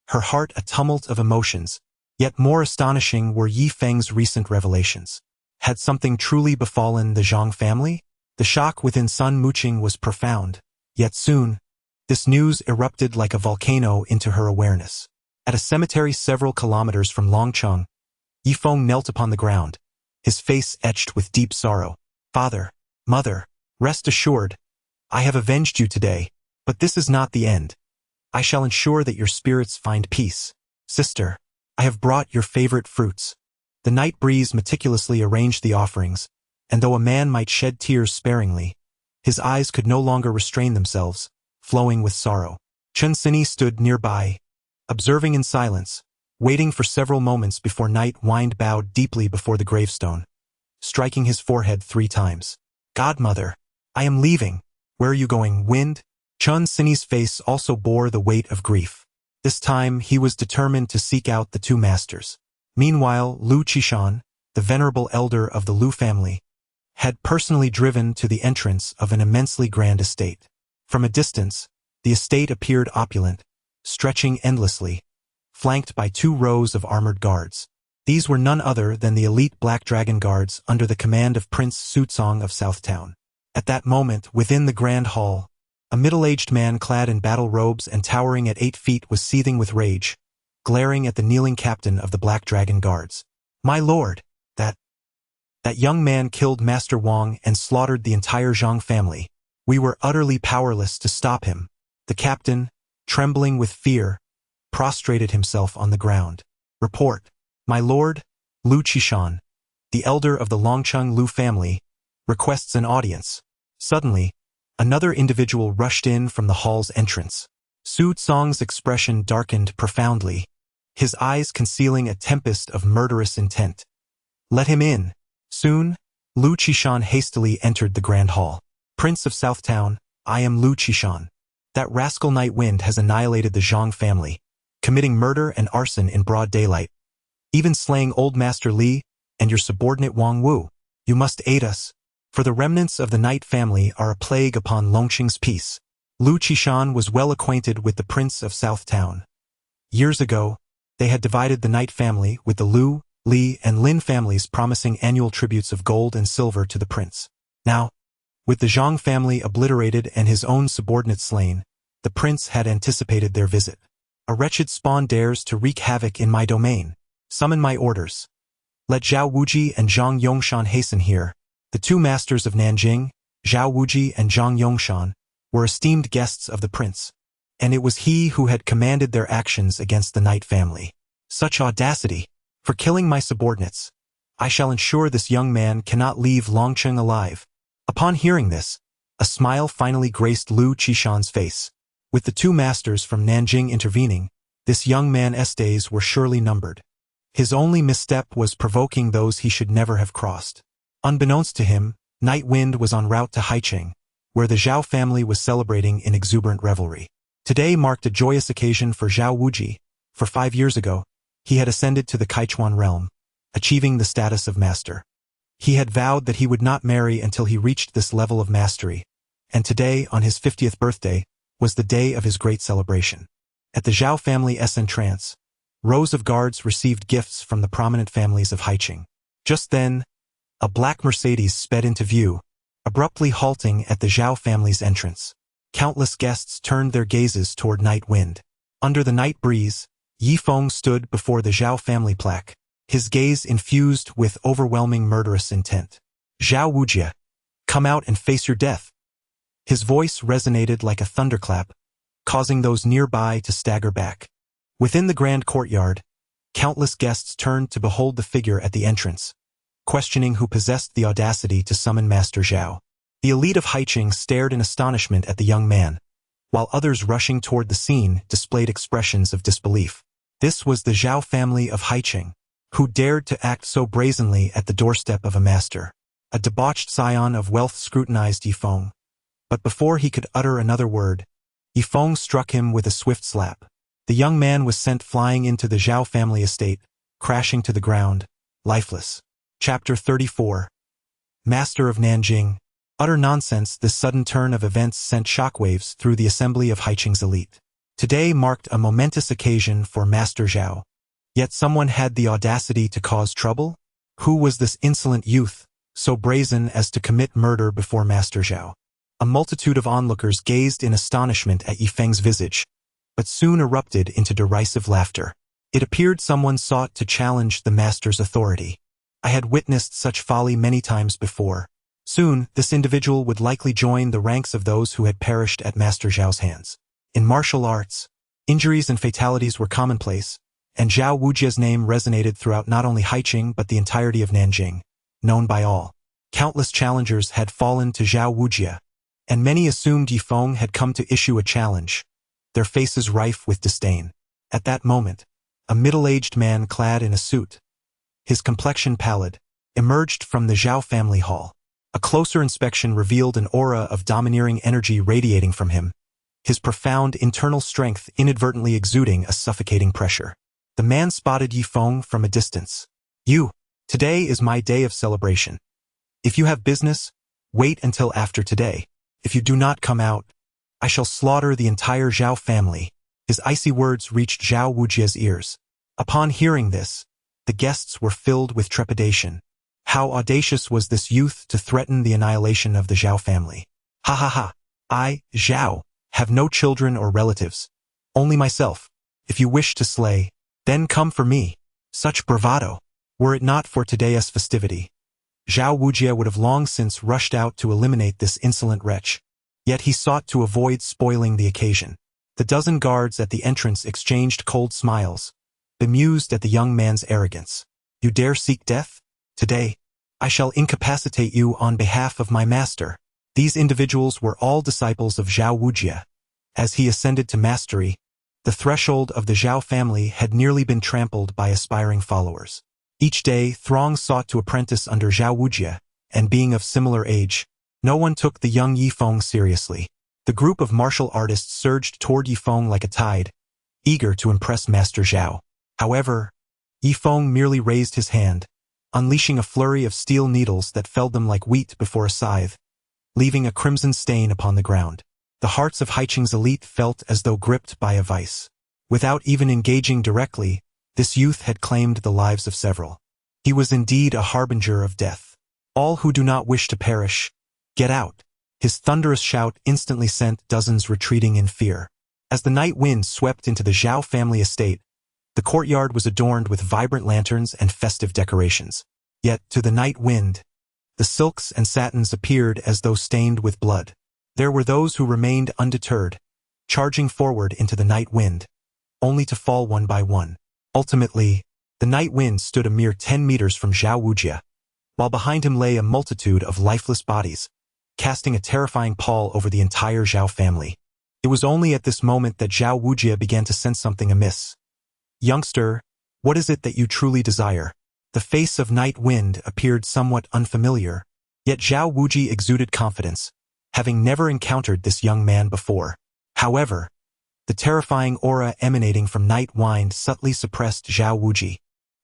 her heart a tumult of emotions. Yet more astonishing were Yi Feng's recent revelations. Had something truly befallen the Zhang family? The shock within Sun Muqing was profound, yet soon, this news erupted like a volcano into her awareness. At a cemetery several kilometers from Longcheng, Yi Feng knelt upon the ground, his face etched with deep sorrow. Father, mother, rest assured, I have avenged you today, but this is not the end. I shall ensure that your spirits find peace. Sister, I have brought your favorite fruits. The night breeze meticulously arranged the offerings, and though a man might shed tears sparingly, his eyes could no longer restrain themselves, flowing with sorrow. Chun Sini stood nearby, observing in silence, waiting for several moments before Night Wind bowed deeply before the gravestone, striking his forehead 3 times. Godmother, I am leaving. Where are you going, Wind? Chun Sini's face also bore the weight of grief. This time he was determined to seek out the 2 masters. Meanwhile, Lu Qishan, the venerable elder of the Lu family, had personally driven to the entrance of an immensely grand estate. From a distance, the estate appeared opulent, stretching endlessly, flanked by 2 rows of armored guards. These were none other than the elite Black Dragon Guards under the command of Prince Sutsong of Southtown. At that moment, within the grand hall, a middle-aged man clad in battle robes and towering at 8 feet was seething with rage, glaring at the kneeling captain of the Black Dragon Guards. My lord, that young man killed Master Wang and slaughtered the entire Zhang family. We were utterly powerless to stop him. The captain, trembling with fear, prostrated himself on the ground. Report, my lord, Lu Qishan, the elder of the Longcheng Lu family, requests an audience. Suddenly, another individual rushed in from the hall's entrance. Su Tsong's expression darkened profoundly, his eyes concealing a tempest of murderous intent. Let him in. Soon, Lu Qishan hastily entered the grand hall. Prince of Southtown, I am Lu Qishan. That rascal Night Wind has annihilated the Zhang family, committing murder and arson in broad daylight, even slaying Old Master Li and your subordinate Wang Wu. You must aid us, for the remnants of the Night family are a plague upon Longqing's peace. Lu Qishan was well acquainted with the Prince of Southtown. Years ago, they had divided the Night family with the Lu, Li, and Lin families, promising annual tributes of gold and silver to the prince. Now, with the Zhang family obliterated and his own subordinate slain, the prince had anticipated their visit. A wretched spawn dares to wreak havoc in my domain. Summon my orders. Let Zhao Wuji and Zhang Yongshan hasten here. The two masters of Nanjing, Zhao Wuji and Zhang Yongshan, were esteemed guests of the prince, and it was he who had commanded their actions against the Knight family. Such audacity! For killing my subordinates, I shall ensure this young man cannot leave Longcheng alive. Upon hearing this, a smile finally graced Lu Qishan's face. With the two masters from Nanjing intervening, this young man's days were surely numbered. His only misstep was provoking those he should never have crossed. Unbeknownst to him, Night Wind was en route to Haicheng, where the Zhao family was celebrating in exuberant revelry. Today marked a joyous occasion for Zhao Wuji, for 5 years ago, he had ascended to the Kaichuan realm, achieving the status of master. He had vowed that he would not marry until he reached this level of mastery, and today, on his 50th birthday, was the day of his great celebration. At the Zhao family's entrance, rows of guards received gifts from the prominent families of Haicheng. Just then, a black Mercedes sped into view, abruptly halting at the Zhao family's entrance. Countless guests turned their gazes toward Night Wind. Under the night breeze, Yi Feng stood before the Zhao family plaque, his gaze infused with overwhelming murderous intent. "Zhao Wujie, come out and face your death." His voice resonated like a thunderclap, causing those nearby to stagger back. Within the grand courtyard, countless guests turned to behold the figure at the entrance, questioning who possessed the audacity to summon Master Zhao. The elite of Haicheng stared in astonishment at the young man, while others rushing toward the scene displayed expressions of disbelief. This was the Zhao family of Haicheng, who dared to act so brazenly at the doorstep of a master. A debauched scion of wealth scrutinized Yi Feng, but before he could utter another word, Yi Feng struck him with a swift slap. The young man was sent flying into the Zhao family estate, crashing to the ground, lifeless. Chapter 34. Master of Nanjing. Utter nonsense. This sudden turn of events sent shockwaves through the assembly of Haicheng's elite. Today marked a momentous occasion for Master Zhao. Yet someone had the audacity to cause trouble? Who was this insolent youth, so brazen as to commit murder before Master Zhao? A multitude of onlookers gazed in astonishment at Yi Feng's visage, but soon erupted into derisive laughter. It appeared someone sought to challenge the master's authority. I had witnessed such folly many times before. Soon, this individual would likely join the ranks of those who had perished at Master Zhao's hands. In martial arts, injuries and fatalities were commonplace, and Zhao Wujie's name resonated throughout not only Haicheng but the entirety of Nanjing, known by all. Countless challengers had fallen to Zhao Wujie, and many assumed Yi Feng had come to issue a challenge, their faces rife with disdain. At that moment, a middle-aged man clad in a suit, his complexion pallid, emerged from the Zhao family hall. A closer inspection revealed an aura of domineering energy radiating from him, his profound internal strength inadvertently exuding a suffocating pressure. The man spotted Yi Feng from a distance. Today is my day of celebration. If you have business, wait until after today. If you do not come out, I shall slaughter the entire Zhao family." His icy words reached Zhao Wujie's ears. Upon hearing this, the guests were filled with trepidation. How audacious was this youth to threaten the annihilation of the Zhao family? "Ha ha ha! I, Zhao, have no children or relatives, only myself. If you wish to slay, then come for me." Such bravado! Were it not for today's festivity, Zhao Wujie would have long since rushed out to eliminate this insolent wretch. Yet he sought to avoid spoiling the occasion. The dozen guards at the entrance exchanged cold smiles, bemused at the young man's arrogance. "You dare seek death? Today, I shall incapacitate you on behalf of my master." These individuals were all disciples of Zhao Wujie. As he ascended to mastery, the threshold of the Zhao family had nearly been trampled by aspiring followers. Each day, throngs sought to apprentice under Zhao Wujie, and being of similar age, no one took the young Yi Feng seriously. The group of martial artists surged toward Yi Feng like a tide, eager to impress Master Zhao. However, Yi Feng merely raised his hand, unleashing a flurry of steel needles that felled them like wheat before a scythe, leaving a crimson stain upon the ground. The hearts of Haicheng's elite felt as though gripped by a vice. Without even engaging directly, this youth had claimed the lives of several. He was indeed a harbinger of death. "All who do not wish to perish, get out." His thunderous shout instantly sent dozens retreating in fear. As the night wind swept into the Zhao family estate, the courtyard was adorned with vibrant lanterns and festive decorations. Yet, to the night wind, The silks and satins appeared as though stained with blood. There were those who remained undeterred, charging forward into the night wind, only to fall one by one. Ultimately, the night wind stood a mere 10 meters from Zhao Wujie, while behind him lay a multitude of lifeless bodies, casting a terrifying pall over the entire Zhao family. It was only at this moment that Zhao Wujie began to sense something amiss. "Youngster, what is it that you truly desire?" The face of Night Wind appeared somewhat unfamiliar, yet Zhao Wujie exuded confidence, having never encountered this young man before. However, the terrifying aura emanating from Night Wind subtly suppressed Zhao Wujie,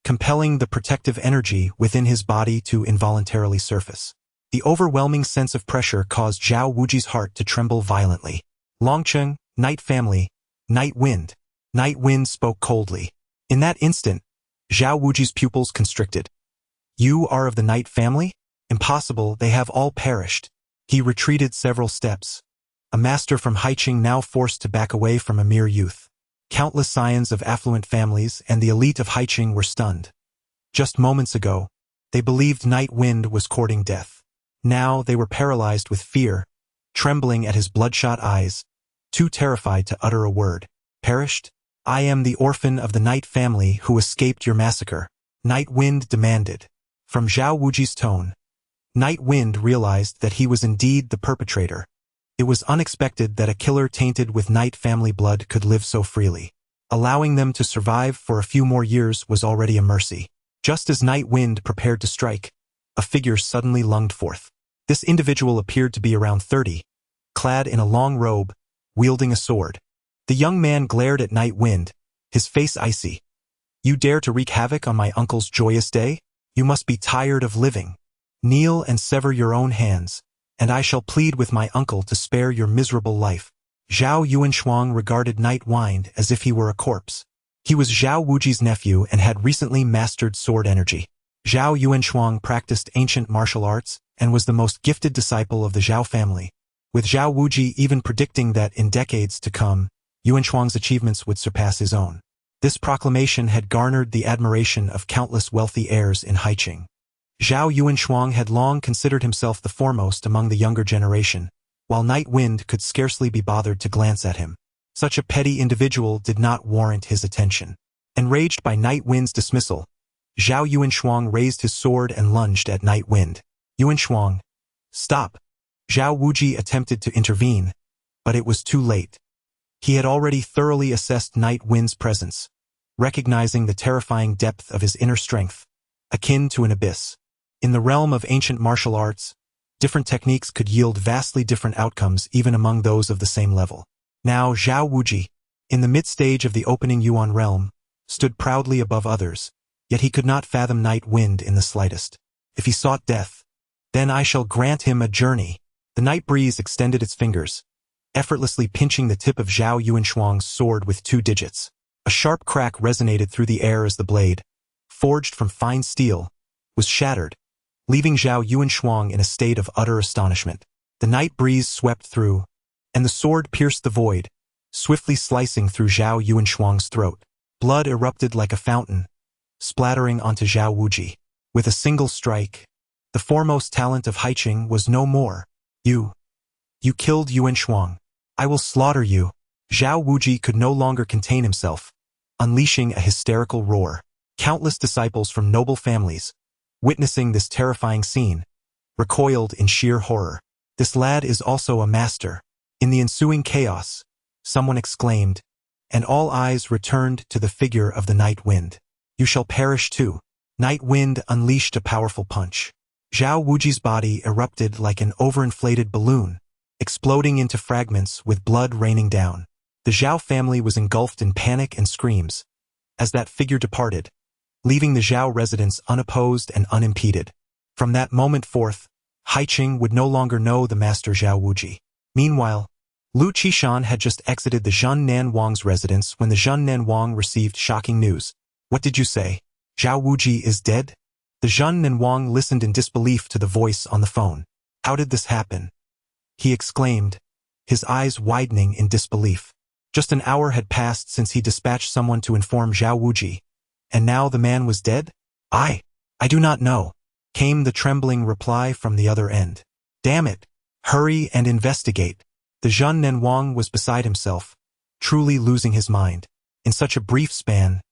compelling the protective energy within his body to involuntarily surface. The overwhelming sense of pressure caused Zhao Wujie's heart to tremble violently. "Longcheng, Night Family, Night Wind." Night Wind spoke coldly. In that instant, Zhao Wujie's pupils constricted. "You are of the Night Family? Impossible, they have all perished." He retreated several steps, a master from Haiqing now forced to back away from a mere youth. Countless scions of affluent families and the elite of Haiqing were stunned. Just moments ago, they believed Night Wind was courting death. Now they were paralyzed with fear, trembling at his bloodshot eyes, too terrified to utter a word. "Perished? I am the orphan of the Night Family who escaped your massacre," Night Wind demanded. From Zhao Wujie's tone, Night Wind realized that he was indeed the perpetrator. It was unexpected that a killer tainted with Night Family blood could live so freely. Allowing them to survive for a few more years was already a mercy. Just as Night Wind prepared to strike, a figure suddenly lunged forth. This individual appeared to be around 30, clad in a long robe, wielding a sword. The young man glared at Night Wind, his face icy. "You dare to wreak havoc on my uncle's joyous day? You must be tired of living. Kneel and sever your own hands, and I shall plead with my uncle to spare your miserable life." Zhao Yuanshuang regarded Night Wind as if he were a corpse. He was Zhao Wujie's nephew and had recently mastered sword energy. Zhao Yuanshuang practiced ancient martial arts and was the most gifted disciple of the Zhao family, with Zhao Wujie even predicting that in decades to come, Yuanshuang's achievements would surpass his own. This proclamation had garnered the admiration of countless wealthy heirs in Haiqing. Zhao Yuanshuang had long considered himself the foremost among the younger generation, while Night Wind could scarcely be bothered to glance at him. Such a petty individual did not warrant his attention. Enraged by Night Wind's dismissal, Zhao Yuanshuang raised his sword and lunged at Night Wind. "Yuanshuang, stop!" Zhao Wujie attempted to intervene, but it was too late. He had already thoroughly assessed Night Wind's presence, recognizing the terrifying depth of his inner strength, akin to an abyss. In the realm of ancient martial arts, different techniques could yield vastly different outcomes even among those of the same level. Now Zhao Wujie, in the mid-stage of the opening Yuan realm, stood proudly above others, yet he could not fathom Night Wind in the slightest. If he sought death, then I shall grant him a journey. The night breeze extended its fingers, effortlessly pinching the tip of Zhao Yuanshuang's sword with 2 digits. A sharp crack resonated through the air as the blade, forged from fine steel, was shattered, leaving Zhao Yuanshuang in a state of utter astonishment. The night breeze swept through, and the sword pierced the void, swiftly slicing through Zhao Yuanshuang's throat. Blood erupted like a fountain, splattering onto Zhao Wujie. With a single strike, the foremost talent of Haiqing was no more. You killed Yuanshuang. I will slaughter you." Zhao Wujie could no longer contain himself, unleashing a hysterical roar. Countless disciples from noble families, witnessing this terrifying scene, recoiled in sheer horror. "This lad is also a master." In the ensuing chaos, someone exclaimed, and all eyes returned to the figure of the Night Wind. "You shall perish too." Night Wind unleashed a powerful punch. Zhao Wujie's body erupted like an overinflated balloon, exploding into fragments with blood raining down. The Zhao family was engulfed in panic and screams as that figure departed, leaving the Zhao residence unopposed and unimpeded. From that moment forth, Haiqing would no longer know the master Zhao Wujie. Meanwhile, Lu Qishan had just exited the Zhun Nan Wang's residence when the Zhun Nan Wang received shocking news. "What did you say? Zhao Wujie is dead?" The Zhun Nan Wang listened in disbelief to the voice on the phone. "How did this happen?" he exclaimed, his eyes widening in disbelief. Just an hour had passed since he dispatched someone to inform Zhao Wujie, and now the man was dead? I do not know. came the trembling reply from the other end. Damn it! Hurry and investigate. The Zhun Nenwang was beside himself, truly losing his mind. In such a brief span,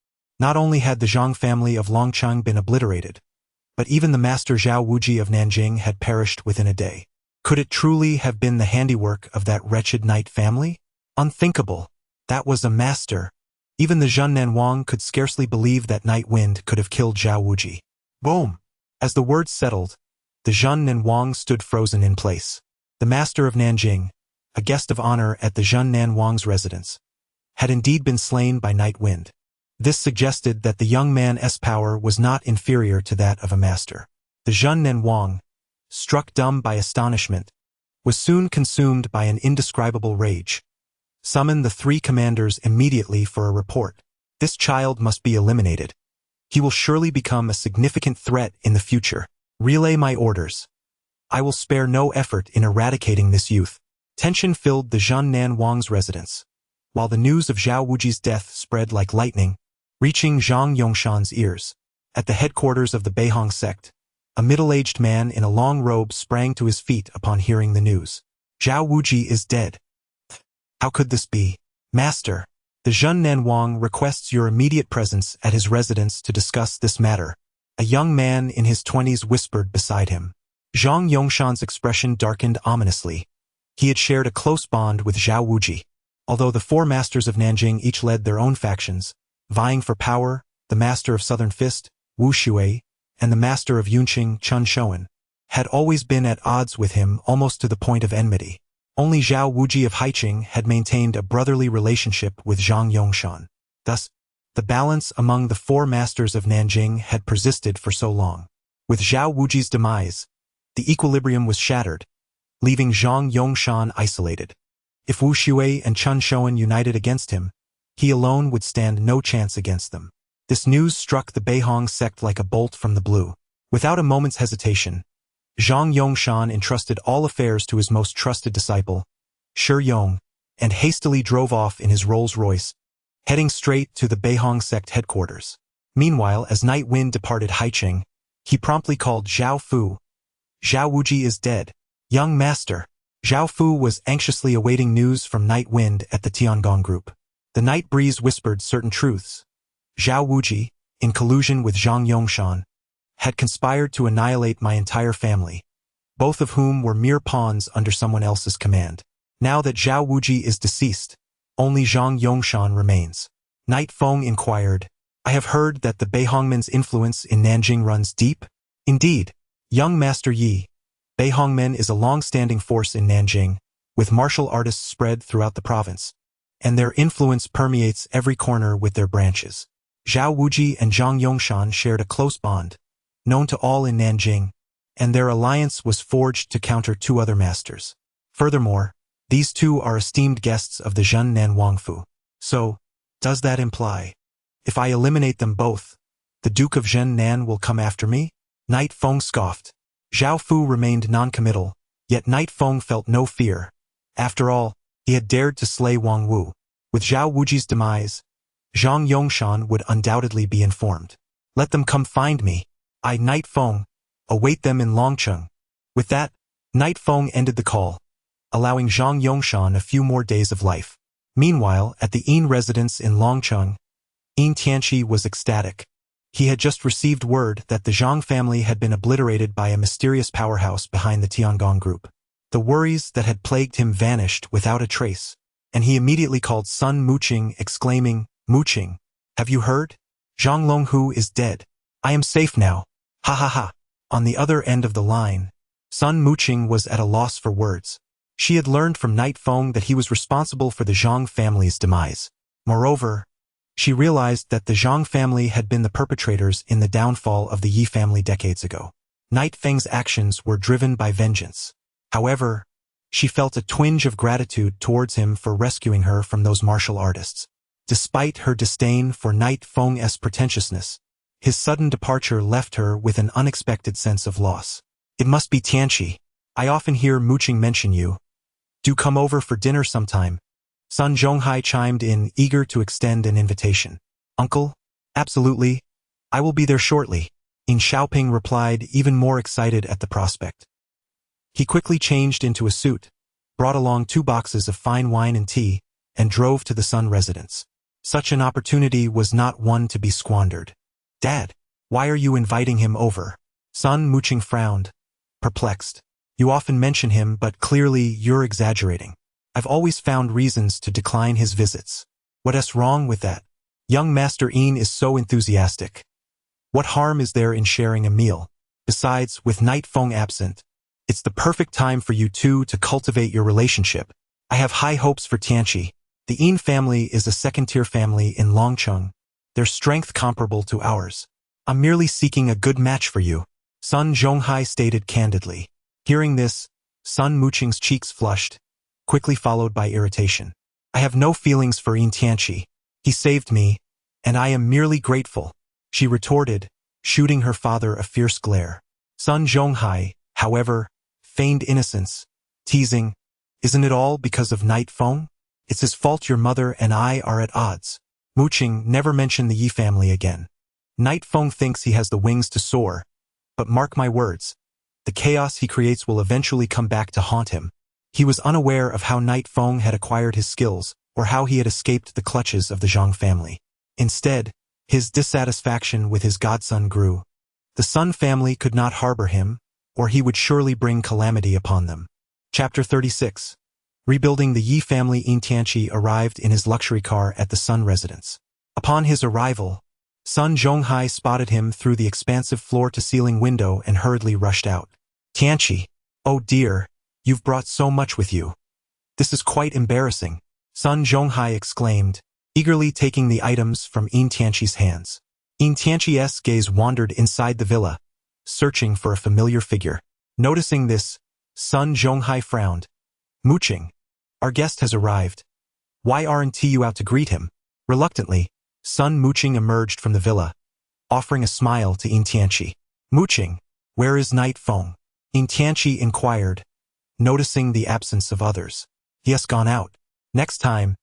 not only had the Zhang family of Longcheng been obliterated, but even the master Zhao Wuji of Nanjing had perished within a day. Could it truly have been the handiwork of that wretched knight family? Unthinkable. That was a master. Even the Zhun Nenwang could scarcely believe that night wind could have killed Zhao Wuji. Boom! As the words settled, the Zhun Nenwang stood frozen in place. The master of Nanjing, a guest of honor at the Zhun Nenwang's residence, had indeed been slain by night wind. This suggested that the young man's power was not inferior to that of a master. The Zhun Nenwang, struck dumb by astonishment, was soon consumed by an indescribable rage. Summon the 3 commanders immediately for a report. This child must be eliminated. He will surely become a significant threat in the future. Relay my orders. I will spare no effort in eradicating this youth. Tension filled the Zhun Nenwang's residence, while the news of Zhao Wuji's death spread like lightning, reaching Zhang Yongshan's ears. At the headquarters of the Beihong sect, a middle-aged man in a long robe sprang to his feet upon hearing the news. Zhao Wuji is dead. How could this be? Master, the Zhun Nenwang requests your immediate presence at his residence to discuss this matter. A young man in his 20s whispered beside him. Zhang Yongshan's expression darkened ominously. He had shared a close bond with Zhao Wuji. Although the 4 masters of Nanjing each led their own factions, vying for power, the master of Southern Fist, Wu Shui, and the master of Yunqing, Chun Shouan, had always been at odds with him almost to the point of enmity. Only Zhao Wuji of Haiqing had maintained a brotherly relationship with Zhang Yongshan. Thus, the balance among the 4 masters of Nanjing had persisted for so long. With Zhao Wuji's demise, the equilibrium was shattered, leaving Zhang Yongshan isolated. If Wu Shui and Chun Shouan united against him, he alone would stand no chance against them. This news struck the Beihong sect like a bolt from the blue. Without a moment's hesitation, Zhang Yongshan entrusted all affairs to his most trusted disciple, Shi Yong, and hastily drove off in his Rolls-Royce, heading straight to the Beihong sect headquarters. Meanwhile, as Night Wind departed Haiqing, he promptly called Zhao Fu. Zhao Wuji is dead. Young master. Zhao Fu was anxiously awaiting news from Night Wind at the Tiangong group. The night breeze whispered certain truths. Zhao Wuji, in collusion with Zhang Yongshan, had conspired to annihilate my entire family, both of whom were mere pawns under someone else's command. Now that Zhao Wuji is deceased, only Zhang Yongshan remains. Night Feng inquired, I have heard that the Beihongmen's influence in Nanjing runs deep? Indeed, young Master Yi, Beihongmen is a long-standing force in Nanjing, with martial artists spread throughout the province, and their influence permeates every corner with their branches. Zhao Wuji and Zhang Yongshan shared a close bond, known to all in Nanjing, and their alliance was forged to counter 2 other masters. Furthermore, these 2 are esteemed guests of the Zhun Nenwangfu. So, does that imply, if I eliminate them both, the Duke of Zhen Nan will come after me? Night Feng scoffed. Zhao Fu remained non-committal, yet Night Feng felt no fear. After all, he had dared to slay Wang Wu. With Zhao Wuji's demise, Zhang Yongshan would undoubtedly be informed. Let them come find me. I, Night Feng, await them in Longcheng. With that, Night Feng ended the call, allowing Zhang Yongshan a few more days of life. Meanwhile, at the Yin residence in Longcheng, Yin Tianqi was ecstatic. He had just received word that the Zhang family had been obliterated by a mysterious powerhouse behind the Tiangong group. The worries that had plagued him vanished without a trace, and he immediately called Sun Muqing, exclaiming, Muqing, have you heard? Zhang Longhu is dead. I am safe now. Ha ha ha. On the other end of the line, Sun Muqing was at a loss for words. She had learned from Night Feng that he was responsible for the Zhang family's demise. Moreover, she realized that the Zhang family had been the perpetrators in the downfall of the Yi family decades ago. Night Feng's actions were driven by vengeance. However, she felt a twinge of gratitude towards him for rescuing her from those martial artists. Despite her disdain for Night Feng's pretentiousness, his sudden departure left her with an unexpected sense of loss. It must be Tianqi. I often hear Muqing mention you. Do come over for dinner sometime. Sun Zhonghai chimed in, eager to extend an invitation. Uncle? Absolutely. I will be there shortly. Yin Xiaoping replied, even more excited at the prospect. He quickly changed into a suit, brought along 2 boxes of fine wine and tea, and drove to the Sun residence. Such an opportunity was not one to be squandered. Dad, why are you inviting him over? Sun Muqing frowned, perplexed. You often mention him, but clearly you're exaggerating. I've always found reasons to decline his visits. What's wrong with that? Young Master Yin is so enthusiastic. What harm is there in sharing a meal? Besides, with Night Feng absent, it's the perfect time for you two to cultivate your relationship. I have high hopes for Tianqi. The Yin family is a second-tier family in Longcheng, their strength comparable to ours. I'm merely seeking a good match for you, Sun Zhonghai stated candidly. Hearing this, Sun Muqing's cheeks flushed, quickly followed by irritation. I have no feelings for Yin Tianqi. He saved me, and I am merely grateful, she retorted, shooting her father a fierce glare. Sun Zhonghai, however, feigned innocence, teasing, isn't it all because of Night Feng? It's his fault your mother and I are at odds. Muqing never mentioned the Yi family again. Night Feng thinks he has the wings to soar, but mark my words, the chaos he creates will eventually come back to haunt him. He was unaware of how Night Feng had acquired his skills, or how he had escaped the clutches of the Zhang family. Instead, his dissatisfaction with his godson grew. The Sun family could not harbor him, or he would surely bring calamity upon them. Chapter 36. Rebuilding the Yi family. Yin Tianqi arrived in his luxury car at the Sun residence. Upon his arrival, Sun Zhonghai spotted him through the expansive floor-to-ceiling window and hurriedly rushed out. Tianqi, oh dear, you've brought so much with you. This is quite embarrassing, Sun Zhonghai exclaimed, eagerly taking the items from Yin Tianqi's hands. Yin Tianqi's gaze wandered inside the villa, searching for a familiar figure. Noticing this, Sun Zhonghai frowned. Muqing, our guest has arrived. Why aren't you out to greet him? Reluctantly, Sun Muqing emerged from the villa, offering a smile to Yin Tianqi. Muqing, where is Night Feng? Yin Tianqi inquired, noticing the absence of others. He has gone out. Next time,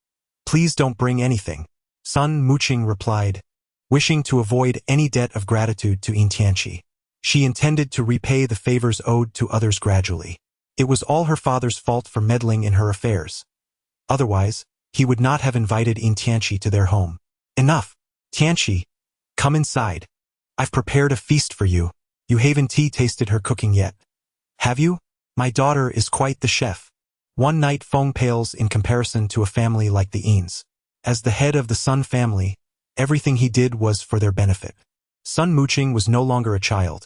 please don't bring anything, Sun Muqing replied, wishing to avoid any debt of gratitude to Yin Tianqi. She intended to repay the favors owed to others gradually. It was all her father's fault for meddling in her affairs. Otherwise, he would not have invited Yin Tianqi to their home. Enough! Tianqi, come inside. I've prepared a feast for you. You haven't tasted her cooking yet. Have you? My daughter is quite the chef. One Night Feng pales in comparison to a family like the Yins. As the head of the Sun family, everything he did was for their benefit. Sun Muqing was no longer a child.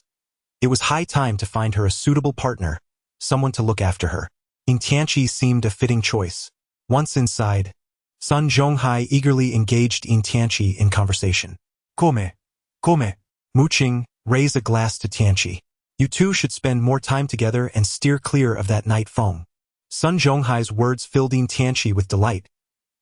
It was high time to find her a suitable partner, someone to look after her. Yin Tianqi seemed a fitting choice. Once inside, Sun Zhonghai eagerly engaged Yin Tianqi in conversation. Come. Muqing, raise a glass to Tianqi. You two should spend more time together and steer clear of that Night Feng. Sun Zhonghai's words filled Yin Tianqi with delight,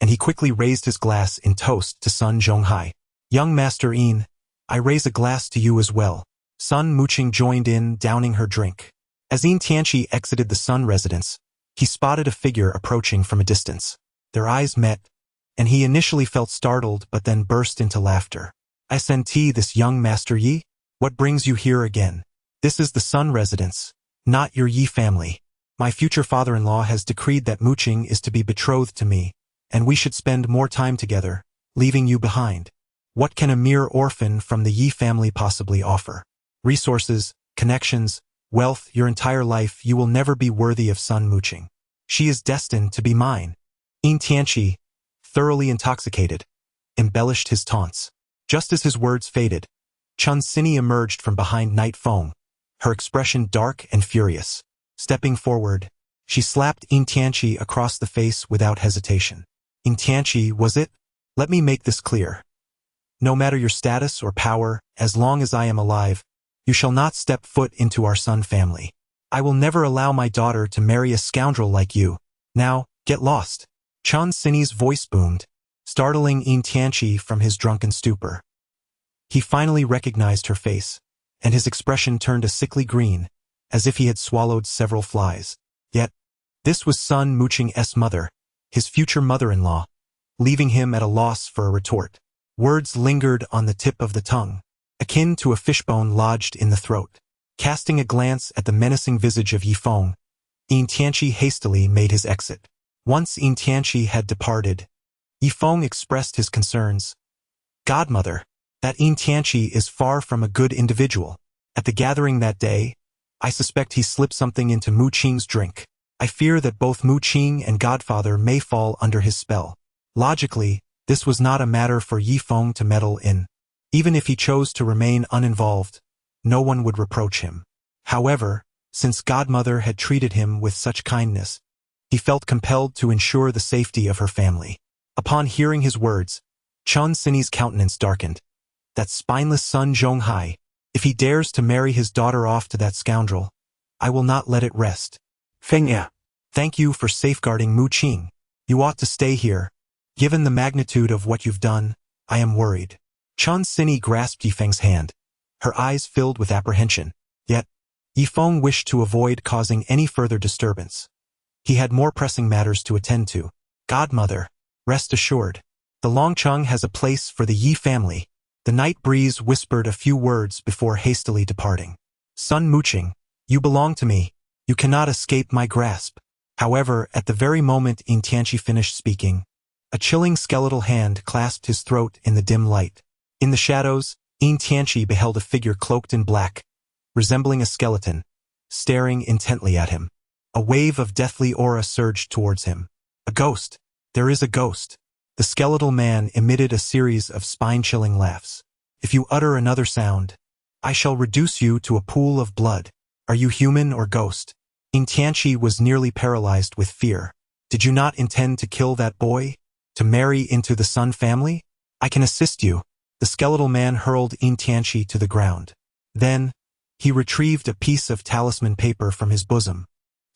and he quickly raised his glass in toast to Sun Zhonghai. Young Master Yin, I raise a glass to you as well. Sun Muqing joined in, downing her drink. As Yin Tianqi exited the Sun residence, he spotted a figure approaching from a distance. Their eyes met, and he initially felt startled but then burst into laughter. SNT, this young Master Yi? What brings you here again? This is the Sun residence, not your Yi family. My future father-in-law has decreed that Muqing is to be betrothed to me, and we should spend more time together, leaving you behind. What can a mere orphan from the Yi family possibly offer? Resources, connections, wealth. Your entire life you will never be worthy of Sun Muqing. She is destined to be mine. Yin Tianqi, thoroughly intoxicated, embellished his taunts. Just as his words faded, Chun Sini emerged from behind Night Feng, her expression dark and furious. Stepping forward, she slapped Yin Tianqi across the face without hesitation. Yin Tianqi, was it? Let me make this clear. No matter your status or power, as long as I am alive, you shall not step foot into our Sun family. I will never allow my daughter to marry a scoundrel like you. Now, get lost. Chun Sini's voice boomed, startling Yin Tianqi from his drunken stupor. He finally recognized her face, and his expression turned a sickly green, as if he had swallowed several flies. Yet, this was Sun Muqing's mother, his future mother-in-law, leaving him at a loss for a retort. Words lingered on the tip of the tongue. akin to a fishbone lodged in the throat. Casting a glance at the menacing visage of Yifeng, Yin Tianqi hastily made his exit. Once Yin Tianqi had departed, Yifeng expressed his concerns. Godmother, that Yin Tianqi is far from a good individual. At the gathering that day, I suspect he slipped something into Mu Qing's drink. I fear that both Mu Qing and Godfather may fall under his spell. Logically, this was not a matter for Yifeng to meddle in. Even if he chose to remain uninvolved, no one would reproach him. However, since Godmother had treated him with such kindness, he felt compelled to ensure the safety of her family. Upon hearing his words, Chun Sini's countenance darkened. That spineless son Zhonghai, if he dares to marry his daughter off to that scoundrel, I will not let it rest. Feng. Thank you for safeguarding Mu Qing. You ought to stay here. Given the magnitude of what you've done, I am worried. Chun Sini grasped Yifeng's hand. Her eyes filled with apprehension. Yet, Yifeng wished to avoid causing any further disturbance. He had more pressing matters to attend to. Godmother, rest assured, the Longcheng has a place for the Yi family. The night breeze whispered a few words before hastily departing. Son Muqing, you belong to me. You cannot escape my grasp. However, at the very moment Yin Tianqi finished speaking, a chilling skeletal hand clasped his throat in the dim light. In the shadows, Yin Tianqi beheld a figure cloaked in black, resembling a skeleton, staring intently at him. A wave of deathly aura surged towards him. A ghost. There is a ghost. The skeletal man emitted a series of spine-chilling laughs. If you utter another sound, I shall reduce you to a pool of blood. Are you human or ghost? Yin Tianqi was nearly paralyzed with fear. Did you not intend to kill that boy? To marry into the Sun family? I can assist you. The skeletal man hurled Yin Tianqi to the ground. Then, he retrieved a piece of talisman paper from his bosom,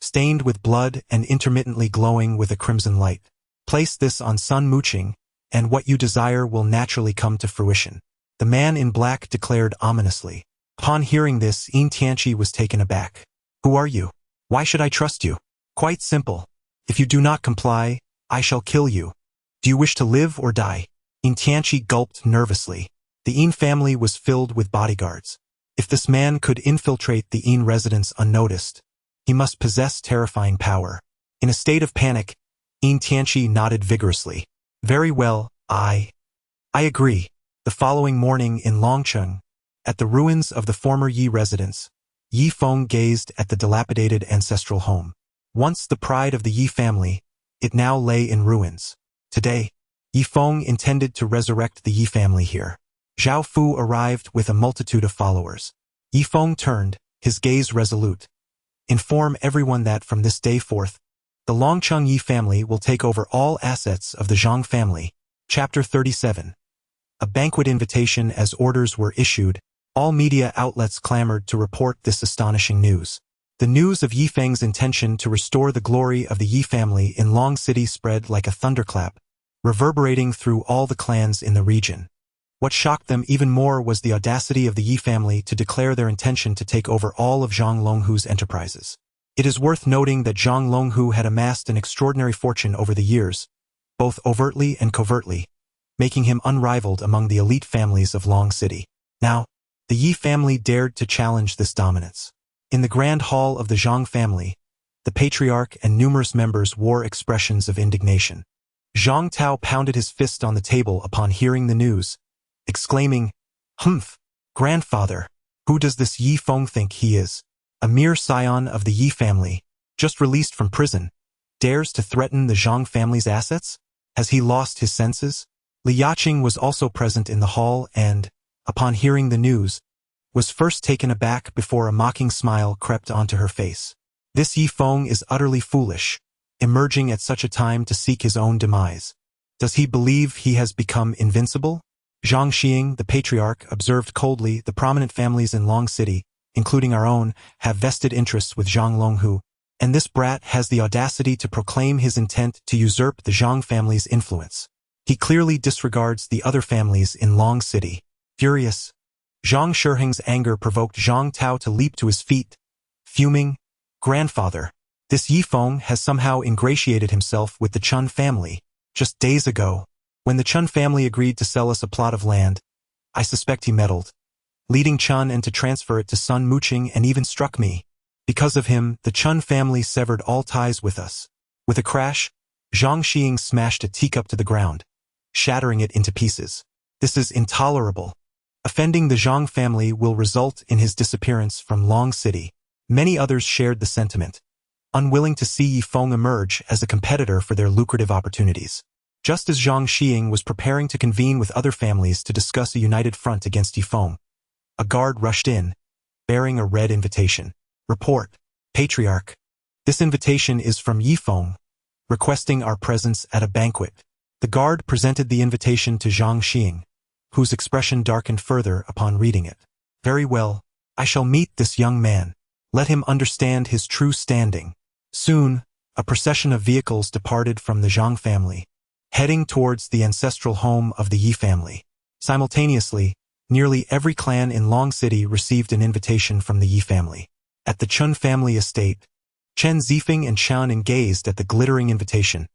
stained with blood and intermittently glowing with a crimson light. Place this on Sun Muqing, and what you desire will naturally come to fruition. The man in black declared ominously. Upon hearing this, Yin Tianqi was taken aback. Who are you? Why should I trust you? Quite simple. If you do not comply, I shall kill you. Do you wish to live or die? Yin Tianqi gulped nervously. The Yin family was filled with bodyguards. If this man could infiltrate the Yin residence unnoticed, he must possess terrifying power. In a state of panic, Yin Tianqi nodded vigorously. Very well, I agree. The following morning in Longcheng, at the ruins of the former Yi residence, Yifeng gazed at the dilapidated ancestral home. Once the pride of the Yi family, it now lay in ruins. Today, Yifeng intended to resurrect the Yi family here. Zhao Fu arrived with a multitude of followers. Yifeng turned, his gaze resolute. Inform everyone that from this day forth, the Longcheng Yi family will take over all assets of the Zhang family. Chapter 37. A banquet invitation as orders were issued. All media outlets clamored to report this astonishing news. The news of Yifeng's intention to restore the glory of the Yi family in Long City spread like a thunderclap, reverberating through all the clans in the region. What shocked them even more was the audacity of the Yi family to declare their intention to take over all of Zhang Longhu's enterprises. It is worth noting that Zhang Longhu had amassed an extraordinary fortune over the years, both overtly and covertly, making him unrivaled among the elite families of Long City. Now, the Yi family dared to challenge this dominance. In the grand hall of the Zhang family, the patriarch and numerous members wore expressions of indignation. Zhang Tao pounded his fist on the table upon hearing the news, exclaiming, "Humph! Grandfather, who does this Yifeng think he is? A mere scion of the Yi family, just released from prison, dares to threaten the Zhang family's assets? Has he lost his senses?" Li Yaqing was also present in the hall and, upon hearing the news, was first taken aback before a mocking smile crept onto her face. This Yifeng is utterly foolish, emerging at such a time to seek his own demise. Does he believe he has become invincible? Zhang Xiang, the patriarch, observed coldly. The prominent families in Long City, including our own, have vested interests with Zhang Longhu, and this brat has the audacity to proclaim his intent to usurp the Zhang family's influence. He clearly disregards the other families in Long City. Furious, Zhang Shiheng's anger provoked Zhang Tao to leap to his feet, fuming, "Grandfather, this Yifeng has somehow ingratiated himself with the Chun family. Just days ago, when the Chun family agreed to sell us a plot of land, I suspect he meddled. leading Chun and to transfer it to Sun Muqing and even struck me. Because of him, the Chun family severed all ties with us. With a crash, Zhang Xiying smashed a teacup to the ground, shattering it into pieces. This is intolerable. Offending the Zhang family will result in his disappearance from Long City. Many others shared the sentiment, unwilling to see Yifeng emerge as a competitor for their lucrative opportunities. Just as Zhang Xiying was preparing to convene with other families to discuss a united front against Yifeng, a guard rushed in, bearing a red invitation. Report, Patriarch. This invitation is from Yifeng, requesting our presence at a banquet. The guard presented the invitation to Zhang Xiying, whose expression darkened further upon reading it. Very well, I shall meet this young man. Let him understand his true standing. Soon, a procession of vehicles departed from the Zhang family, heading towards the ancestral home of the Yi family. Simultaneously, nearly every clan in Long City received an invitation from the Yi family. At the Chun family estate, Chen Zifeng and Xiaonan gazed at the glittering invitation,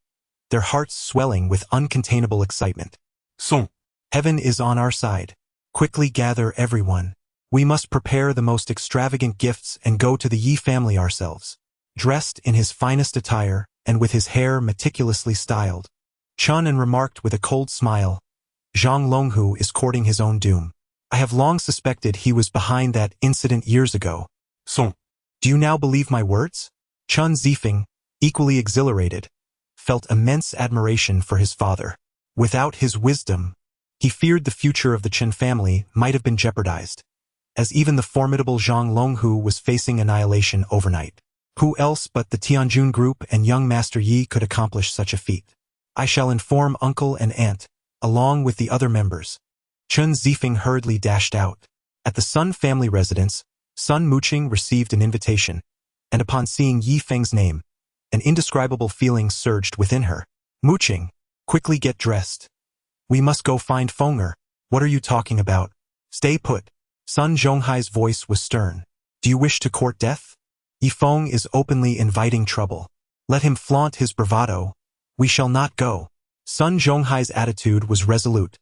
their hearts swelling with uncontainable excitement. Son. Heaven is on our side. Quickly gather everyone. We must prepare the most extravagant gifts and go to the Yi family ourselves. Dressed in his finest attire and with his hair meticulously styled, Chun remarked with a cold smile, Zhang Longhu is courting his own doom. I have long suspected he was behind that incident years ago. Son. Do you now believe my words? Chun Zifeng, equally exhilarated, felt immense admiration for his father. Without his wisdom, he feared the future of the Chen family might have been jeopardized, as even the formidable Zhang Longhu was facing annihilation overnight. Who else but the Tianjun group and young Master Yi could accomplish such a feat? I shall inform uncle and aunt, along with the other members. Chun Zifeng hurriedly dashed out. At the Sun family residence, Sun Muqing received an invitation, and upon seeing Yi Feng's name, an indescribable feeling surged within her. Muqing, quickly get dressed. We must go find Fenger. What are you talking about? Stay put. Sun Zhonghai's voice was stern. Do you wish to court death? Yifeng is openly inviting trouble. Let him flaunt his bravado. We shall not go. Sun Zhonghai's attitude was resolute,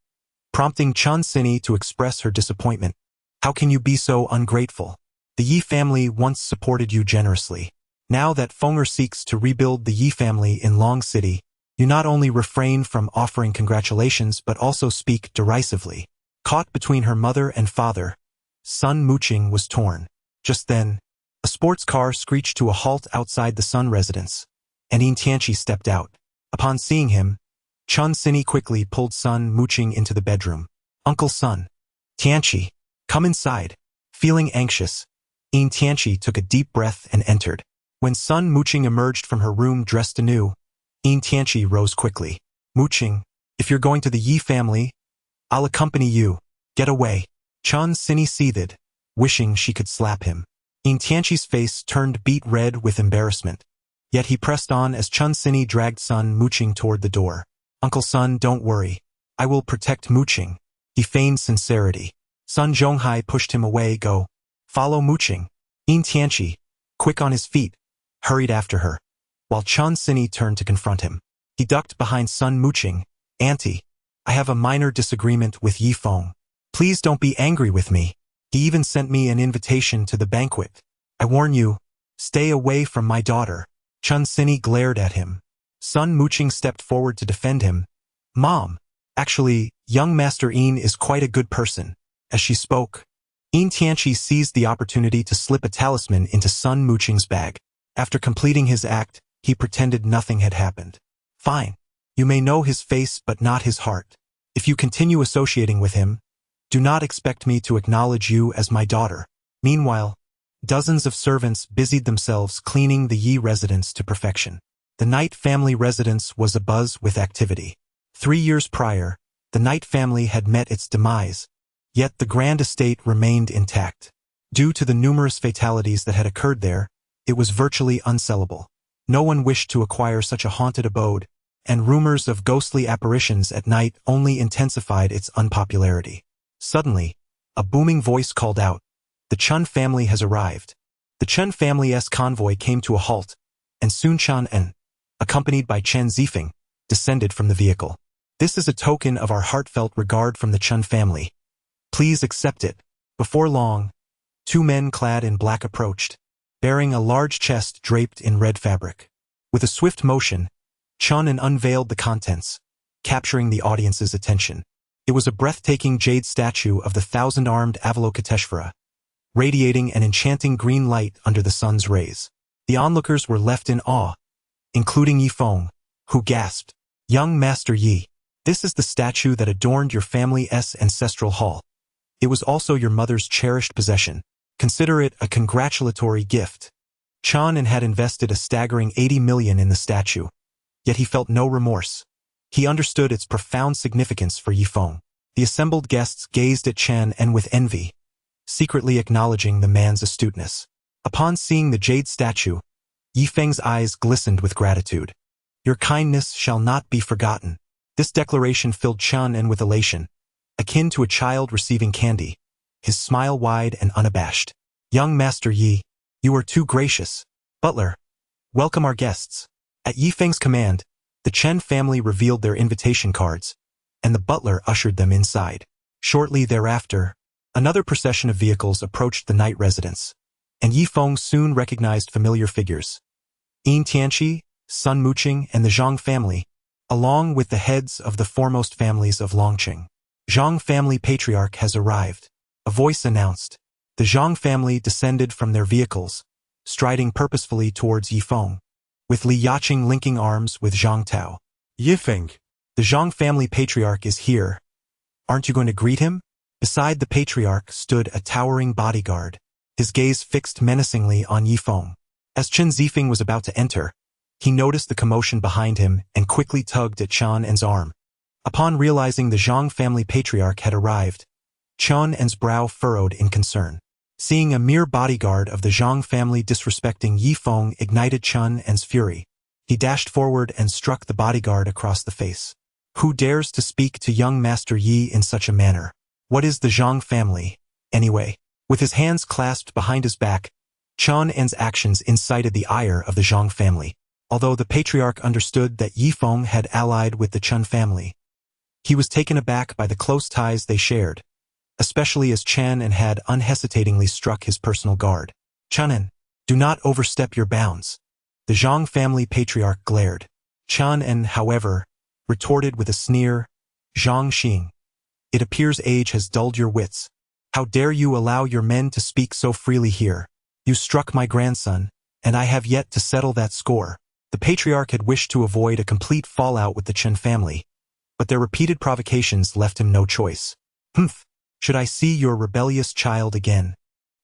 prompting Chun Sini to express her disappointment. How can you be so ungrateful? The Yi family once supported you generously. Now that Fenger seeks to rebuild the Yi family in Long City, you not only refrain from offering congratulations but also speak derisively. Caught between her mother and father, Sun Muqing was torn. Just then, a sports car screeched to a halt outside the Sun residence, and Yin Tianqi stepped out. Upon seeing him, Chun Sini quickly pulled Sun Muqing into the bedroom. Uncle Sun. Tianqi, come inside. Feeling anxious, Yin Tianqi took a deep breath and entered. When Sun Muqing emerged from her room dressed anew, Yin Tianqi rose quickly. Muqing, if you're going to the Yi family, I'll accompany you. Get away. Chun Sini seethed, wishing she could slap him. Yin Tianqi's face turned beet red with embarrassment. Yet he pressed on as Chun Sini dragged Sun Muqing toward the door. Uncle Sun, don't worry. I will protect Muqing. He feigned sincerity. Sun Zhonghai pushed him away. Go. Follow Muqing. Yin Tianqi, quick on his feet, hurried after her, while Chun Sini turned to confront him. He ducked behind Sun Muqing. Auntie, I have a minor disagreement with Yifeng. Please don't be angry with me. He even sent me an invitation to the banquet. I warn you, stay away from my daughter. Chun Sini glared at him. Sun Muqing stepped forward to defend him. Mom, actually, young Master Yin is quite a good person. As she spoke, Yin Tianqi seized the opportunity to slip a talisman into Sun Muqing's bag. After completing his act, he pretended nothing had happened. Fine. You may know his face but not his heart. If you continue associating with him, do not expect me to acknowledge you as my daughter. Meanwhile, dozens of servants busied themselves cleaning the Yi residence to perfection. The Knight family residence was abuzz with activity. 3 years prior, the Knight family had met its demise, yet the grand estate remained intact. Due to the numerous fatalities that had occurred there, it was virtually unsellable. No one wished to acquire such a haunted abode, and rumors of ghostly apparitions at night only intensified its unpopularity. Suddenly, a booming voice called out, "The Chun family has arrived." The Chun family's convoy came to a halt, and soon Chun En, accompanied by Chen Zifeng, descended from the vehicle. This is a token of our heartfelt regard from the Chun family. Please accept it. Before long, two men clad in black approached, bearing a large chest draped in red fabric. With a swift motion, Chun unveiled the contents, capturing the audience's attention. It was a breathtaking jade statue of the thousand-armed Avalokiteshvara, radiating an enchanting green light under the sun's rays. The onlookers were left in awe, including Yi Feng, who gasped, "Young Master Yi, this is the statue that adorned your family's ancestral hall. It was also your mother's cherished possession. Consider it a congratulatory gift." Chun had invested a staggering 80 million in the statue, yet he felt no remorse. He understood its profound significance for Yi Feng. The assembled guests gazed at Chen with envy, secretly acknowledging the man's astuteness. Upon seeing the jade statue, Yi Feng's eyes glistened with gratitude. "Your kindness shall not be forgotten." This declaration filled Chen with elation, akin to a child receiving candy, his smile wide and unabashed. "Young Master Yi, you are too gracious. Butler, welcome our guests." At Yi Feng's command, the Chen family revealed their invitation cards, and the butler ushered them inside. Shortly thereafter, another procession of vehicles approached the night residence, and Yi Feng soon recognized familiar figures. Yin Tianqi, Sun Muqing, and the Zhang family, along with the heads of the foremost families of Longqing. "Zhang family patriarch has arrived," a voice announced. The Zhang family descended from their vehicles, striding purposefully towards Yi Feng, with Li Yaqing linking arms with Zhang Tao. Yi Feng. "The Zhang family patriarch is here. Aren't you going to greet him?" Beside the patriarch stood a towering bodyguard, his gaze fixed menacingly on Yi Feng. As Chen Zifeng was about to enter, he noticed the commotion behind him and quickly tugged at Chen's arm. Upon realizing the Zhang family patriarch had arrived, Chen's brow furrowed in concern. Seeing a mere bodyguard of the Zhang family disrespecting Yi Feng ignited Chen's fury. He dashed forward and struck the bodyguard across the face. "Who dares to speak to young Master Yi in such a manner? What is the Zhang family, anyway?" With his hands clasped behind his back, Chen's actions incited the ire of the Zhang family. Although the patriarch understood that Yi Feng had allied with the Chen family, he was taken aback by the close ties they shared, especially as Chen had unhesitatingly struck his personal guard. "Chen, do not overstep your bounds." The Zhang family patriarch glared. Chen, however, retorted with a sneer, "Zhang Xing, it appears age has dulled your wits. How dare you allow your men to speak so freely here? You struck my grandson, and I have yet to settle that score." The patriarch had wished to avoid a complete fallout with the Chen family, but their repeated provocations left him no choice. "Humph, should I see your rebellious child again,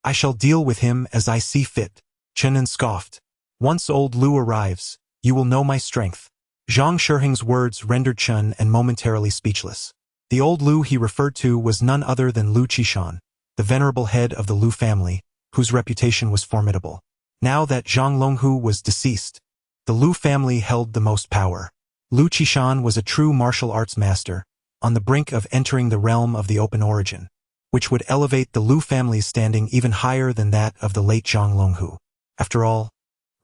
I shall deal with him as I see fit." Chen scoffed. "Once old Lu arrives, you will know my strength." Zhang Shiheng's words rendered Chen momentarily speechless. The old Lu he referred to was none other than Lu Qishan, the venerable head of the Lu family, whose reputation was formidable. Now that Zhang Longhu was deceased, the Lu family held the most power. Lu Qishan was a true martial arts master, on the brink of entering the realm of the open origin, which would elevate the Lu family's standing even higher than that of the late Zhang Longhu. After all,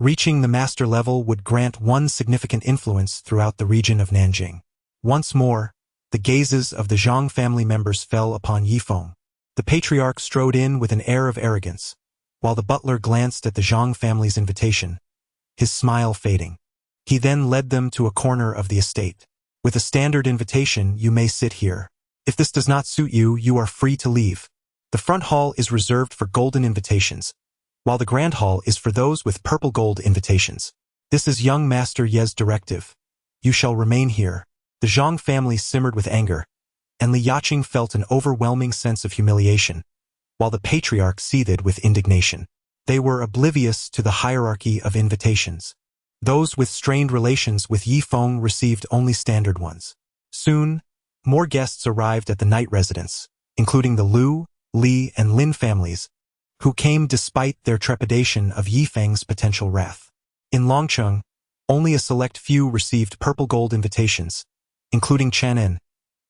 reaching the master level would grant one significant influence throughout the region of Nanjing. Once more, the gazes of the Zhang family members fell upon Yi Feng. The patriarch strode in with an air of arrogance, while the butler glanced at the Zhang family's invitation, his smile fading. He then led them to a corner of the estate. "With a standard invitation, you may sit here. If this does not suit you, you are free to leave. The front hall is reserved for golden invitations, while the grand hall is for those with purple gold invitations. This is young Master Ye's directive. You shall remain here." The Zhang family simmered with anger, and Li Yaqing felt an overwhelming sense of humiliation, while the patriarch seethed with indignation. They were oblivious to the hierarchy of invitations. Those with strained relations with Yi Feng received only standard ones. Soon, more guests arrived at the night residence, including the Lu, Li, and Lin families, who came despite their trepidation of Yi Feng's potential wrath. In Longcheng, only a select few received purple gold invitations, including Chen,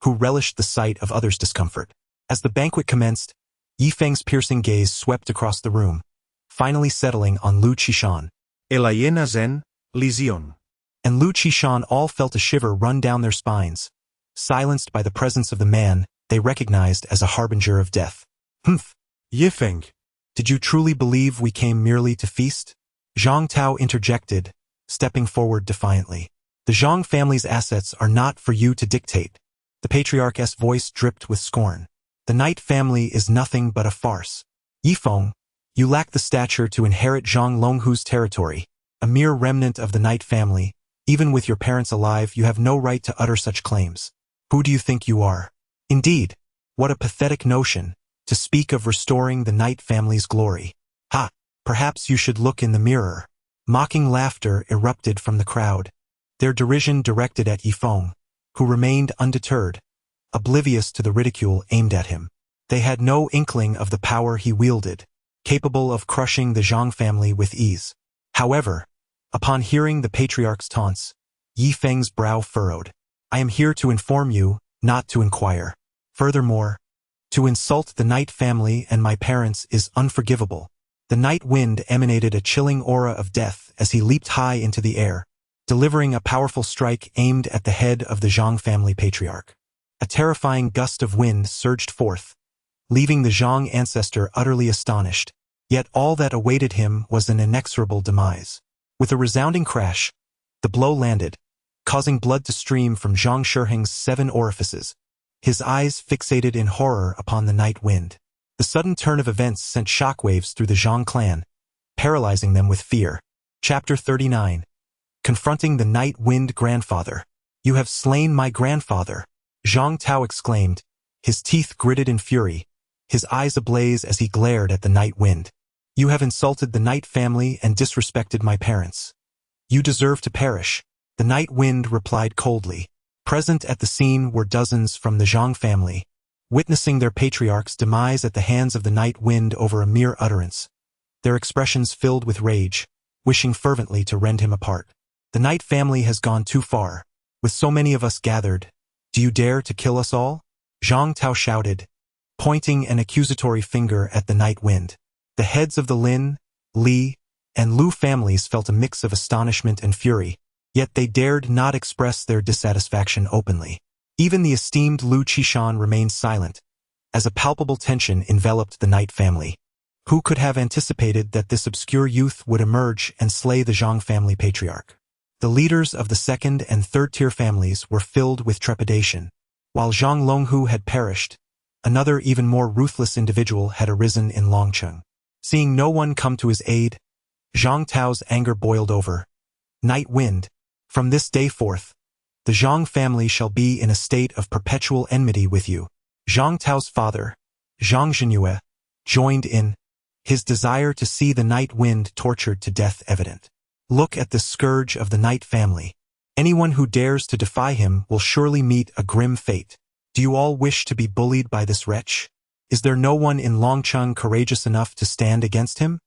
who relished the sight of others' discomfort. As the banquet commenced, Yi Feng's piercing gaze swept across the room, finally settling on Lu Qishan. Elayena Zen, Lizion. And Lu Qishan all felt a shiver run down their spines, silenced by the presence of the man they recognized as a harbinger of death. "Humph, Yifeng. Did you truly believe we came merely to feast? Zhang Tao interjected, stepping forward defiantly. The Zhang family's assets are not for you to dictate. The patriarch's voice dripped with scorn. The Knight family is nothing but a farce. Yifeng, you lack the stature to inherit Zhang Longhu's territory, a mere remnant of the Knight family. Even with your parents alive, you have no right to utter such claims. Who do you think you are? Indeed, what a pathetic notion, to speak of restoring the Knight family's glory. Ha! Perhaps you should look in the mirror. Mocking laughter erupted from the crowd, their derision directed at Yifeng, who remained undeterred, oblivious to the ridicule aimed at him. They had no inkling of the power he wielded, capable of crushing the Zhang family with ease. However, upon hearing the patriarch's taunts, Yifeng's brow furrowed. I am here to inform you, not to inquire. Furthermore, to insult the Knight family and my parents is unforgivable. The night wind emanated a chilling aura of death as he leaped high into the air, delivering a powerful strike aimed at the head of the Zhang family patriarch. A terrifying gust of wind surged forth, leaving the Zhang ancestor utterly astonished, yet all that awaited him was an inexorable demise. With a resounding crash, the blow landed, causing blood to stream from Zhang Shiheng's 7 orifices, his eyes fixated in horror upon the night wind. The sudden turn of events sent shockwaves through the Zhang clan, paralyzing them with fear. Chapter 39. Confronting the Night Wind Grandfather. You have slain my grandfather, Zhang Tao exclaimed, his teeth gritted in fury, his eyes ablaze as he glared at the night wind. You have insulted the Knight family and disrespected my parents. You deserve to perish, the night wind replied coldly. Present at the scene were dozens from the Zhang family, witnessing their patriarch's demise at the hands of the night wind over a mere utterance, their expressions filled with rage, wishing fervently to rend him apart. The Knight family has gone too far. With so many of us gathered, do you dare to kill us all? Zhang Tao shouted, pointing an accusatory finger at the night wind. The heads of the Lin, Li, and Lu families felt a mix of astonishment and fury, yet they dared not express their dissatisfaction openly. Even the esteemed Lu Qishan remained silent, as a palpable tension enveloped the Knight family. Who could have anticipated that this obscure youth would emerge and slay the Zhang family patriarch? The leaders of the 2nd and 3rd tier families were filled with trepidation. While Zhang Longhu had perished, another even more ruthless individual had arisen in Longcheng. Seeing no one come to his aid, Zhang Tao's anger boiled over. Night wind, from this day forth, the Zhang family shall be in a state of perpetual enmity with you. Zhang Tao's father, Zhang Zhenyue, joined in, his desire to see the night wind tortured to death evident. Look at the scourge of the Knight family. Anyone who dares to defy him will surely meet a grim fate. Do you all wish to be bullied by this wretch? Is there no one in Longcheng courageous enough to stand against him?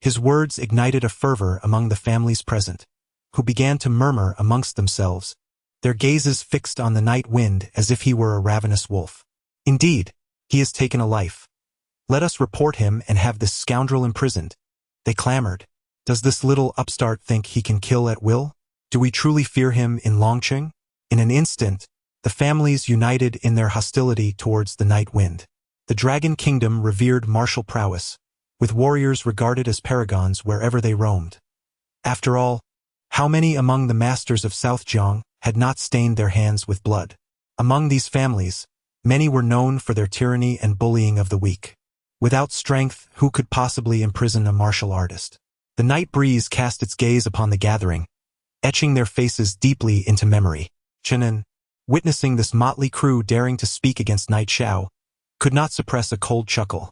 His words ignited a fervor among the families present, who began to murmur amongst themselves, their gazes fixed on the night wind as if he were a ravenous wolf. Indeed, he has taken a life. Let us report him and have this scoundrel imprisoned. They clamored. Does this little upstart think he can kill at will? Do we truly fear him in Longcheng? In an instant, the families united in their hostility towards the night wind. The Dragon Kingdom revered martial prowess, with warriors regarded as paragons wherever they roamed. After all, how many among the masters of South Jiang had not stained their hands with blood? Among these families, many were known for their tyranny and bullying of the weak. Without strength, who could possibly imprison a martial artist? The night breeze cast its gaze upon the gathering, etching their faces deeply into memory. Chenan, witnessing this motley crew daring to speak against Knight Xiao, could not suppress a cold chuckle.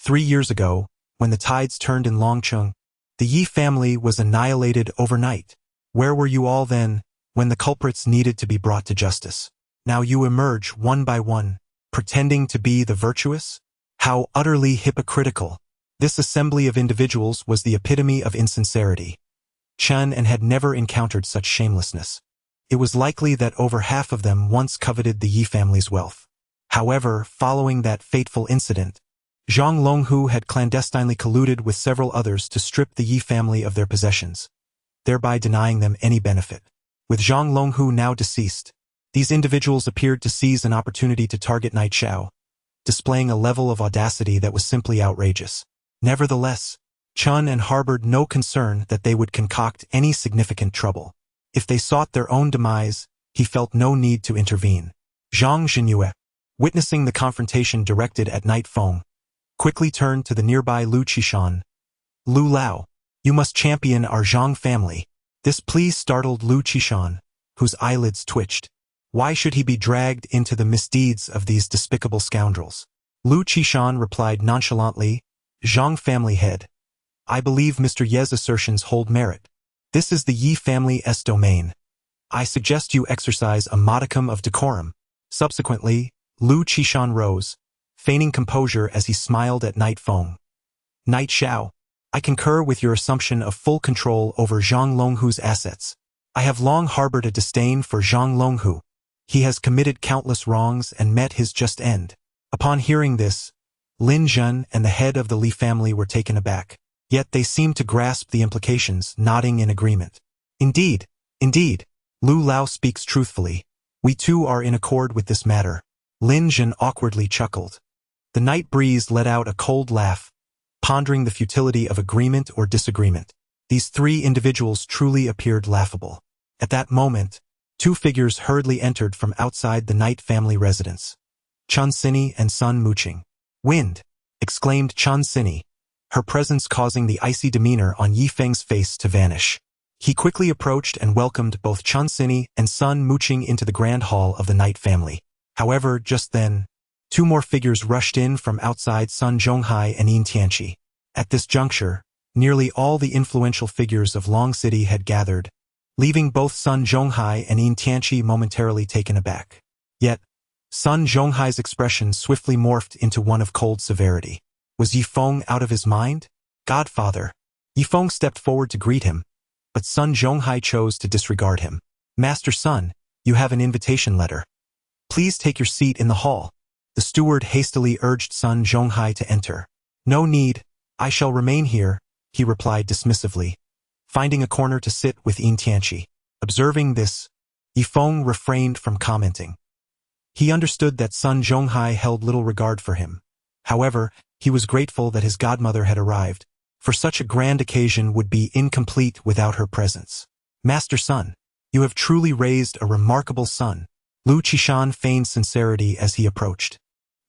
3 years ago, when the tides turned in Longcheng, the Yi family was annihilated overnight. Where were you all then, when the culprits needed to be brought to justice? Now you emerge one by one, pretending to be the virtuous? How utterly hypocritical. This assembly of individuals was the epitome of insincerity. Chen and had never encountered such shamelessness. It was likely that over half of them once coveted the Yi family's wealth. However, following that fateful incident, Zhang Longhu had clandestinely colluded with several others to strip the Yi family of their possessions, thereby denying them any benefit. With Zhang Longhu now deceased, these individuals appeared to seize an opportunity to target Knight Xiao, displaying a level of audacity that was simply outrageous. Nevertheless, Chun harbored no concern that they would concoct any significant trouble. If they sought their own demise, he felt no need to intervene. Zhang Zhenyue, witnessing the confrontation directed at Night Feng, quickly turned to the nearby Lu Qishan. Lu Lao, you must champion our Zhang family. This plea startled Lu Qishan, whose eyelids twitched. Why should he be dragged into the misdeeds of these despicable scoundrels? Lu Qishan replied nonchalantly, Zhang family head. I believe Mr. Ye's assertions hold merit. This is the Yi family's domain. I suggest you exercise a modicum of decorum. Subsequently, Lu Qishan rose, feigning composure as he smiled at Night Feng. Night Xiao, I concur with your assumption of full control over Zhang Longhu's assets. I have long harbored a disdain for Zhang Longhu. He has committed countless wrongs and met his just end. Upon hearing this, Lin Zhen and the head of the Li family were taken aback. Yet they seemed to grasp the implications, nodding in agreement. Indeed, Lu Lao speaks truthfully. We too are in accord with this matter. Lin Zhen awkwardly chuckled. The night breeze let out a cold laugh, pondering the futility of agreement or disagreement. These three individuals truly appeared laughable. At that moment, two figures hurriedly entered from outside the Night family residence. Chun Sini and Sun Muqing. Wind! Exclaimed Chun Sini, her presence causing the icy demeanor on Yi Feng's face to vanish. He quickly approached and welcomed both Chun Sini and Sun Muqing into the grand hall of the Night family. However, just then, two more figures rushed in from outside Sun Zhonghai and Yin Tianqi. At this juncture, nearly all the influential figures of Long City had gathered, leaving both Sun Zhonghai and Yin Tianqi momentarily taken aback. Yet, Sun Zhonghai's expression swiftly morphed into one of cold severity. Was Yi Feng out of his mind? Godfather. Yi Feng stepped forward to greet him, but Sun Zhonghai chose to disregard him. Master Sun, you have an invitation letter. Please take your seat in the hall. The steward hastily urged Sun Zhonghai to enter. No need, I shall remain here, he replied dismissively, finding a corner to sit with Yin Tianqi. Observing this, Yi Feng refrained from commenting. He understood that Sun Zhonghai held little regard for him. However, he was grateful that his godmother had arrived, for such a grand occasion would be incomplete without her presence. Master Sun, you have truly raised a remarkable son. Lu Qishan feigned sincerity as he approached.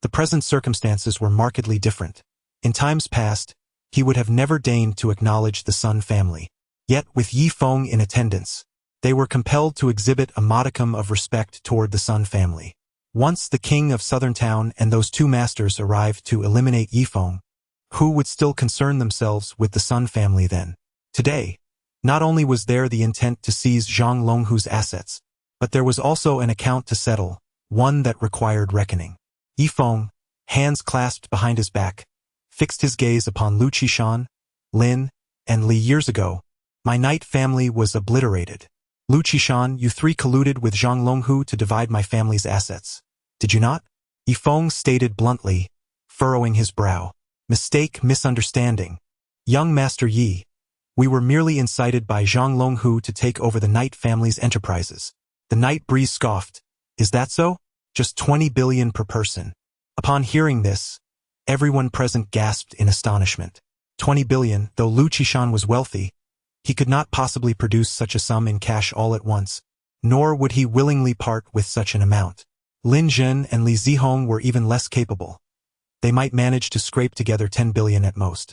The present circumstances were markedly different. In times past, he would have never deigned to acknowledge the Sun family. Yet with Yi Feng in attendance, they were compelled to exhibit a modicum of respect toward the Sun family. Once the king of Southern Town and those two masters arrived to eliminate Yi Feng, who would still concern themselves with the Sun family then? Today, not only was there the intent to seize Zhang Longhu's assets, but there was also an account to settle, one that required reckoning. Yi Feng, hands clasped behind his back, fixed his gaze upon Lu Qishan, Lin, and Li. Years ago, my Night family was obliterated. Lu Qishan, you three colluded with Zhang Longhu to divide my family's assets. Did you not? Yi Feng stated bluntly, furrowing his brow. Mistake, misunderstanding. Young Master Yi, we were merely incited by Zhang Longhu to take over the Night family's enterprises. The Night breeze scoffed. Is that so? Just 20 billion per person. Upon hearing this, everyone present gasped in astonishment. 20 billion, though Lu Qishan was wealthy, he could not possibly produce such a sum in cash all at once, nor would he willingly part with such an amount. Lin Zhen and Li Zihong were even less capable. They might manage to scrape together 10 billion at most.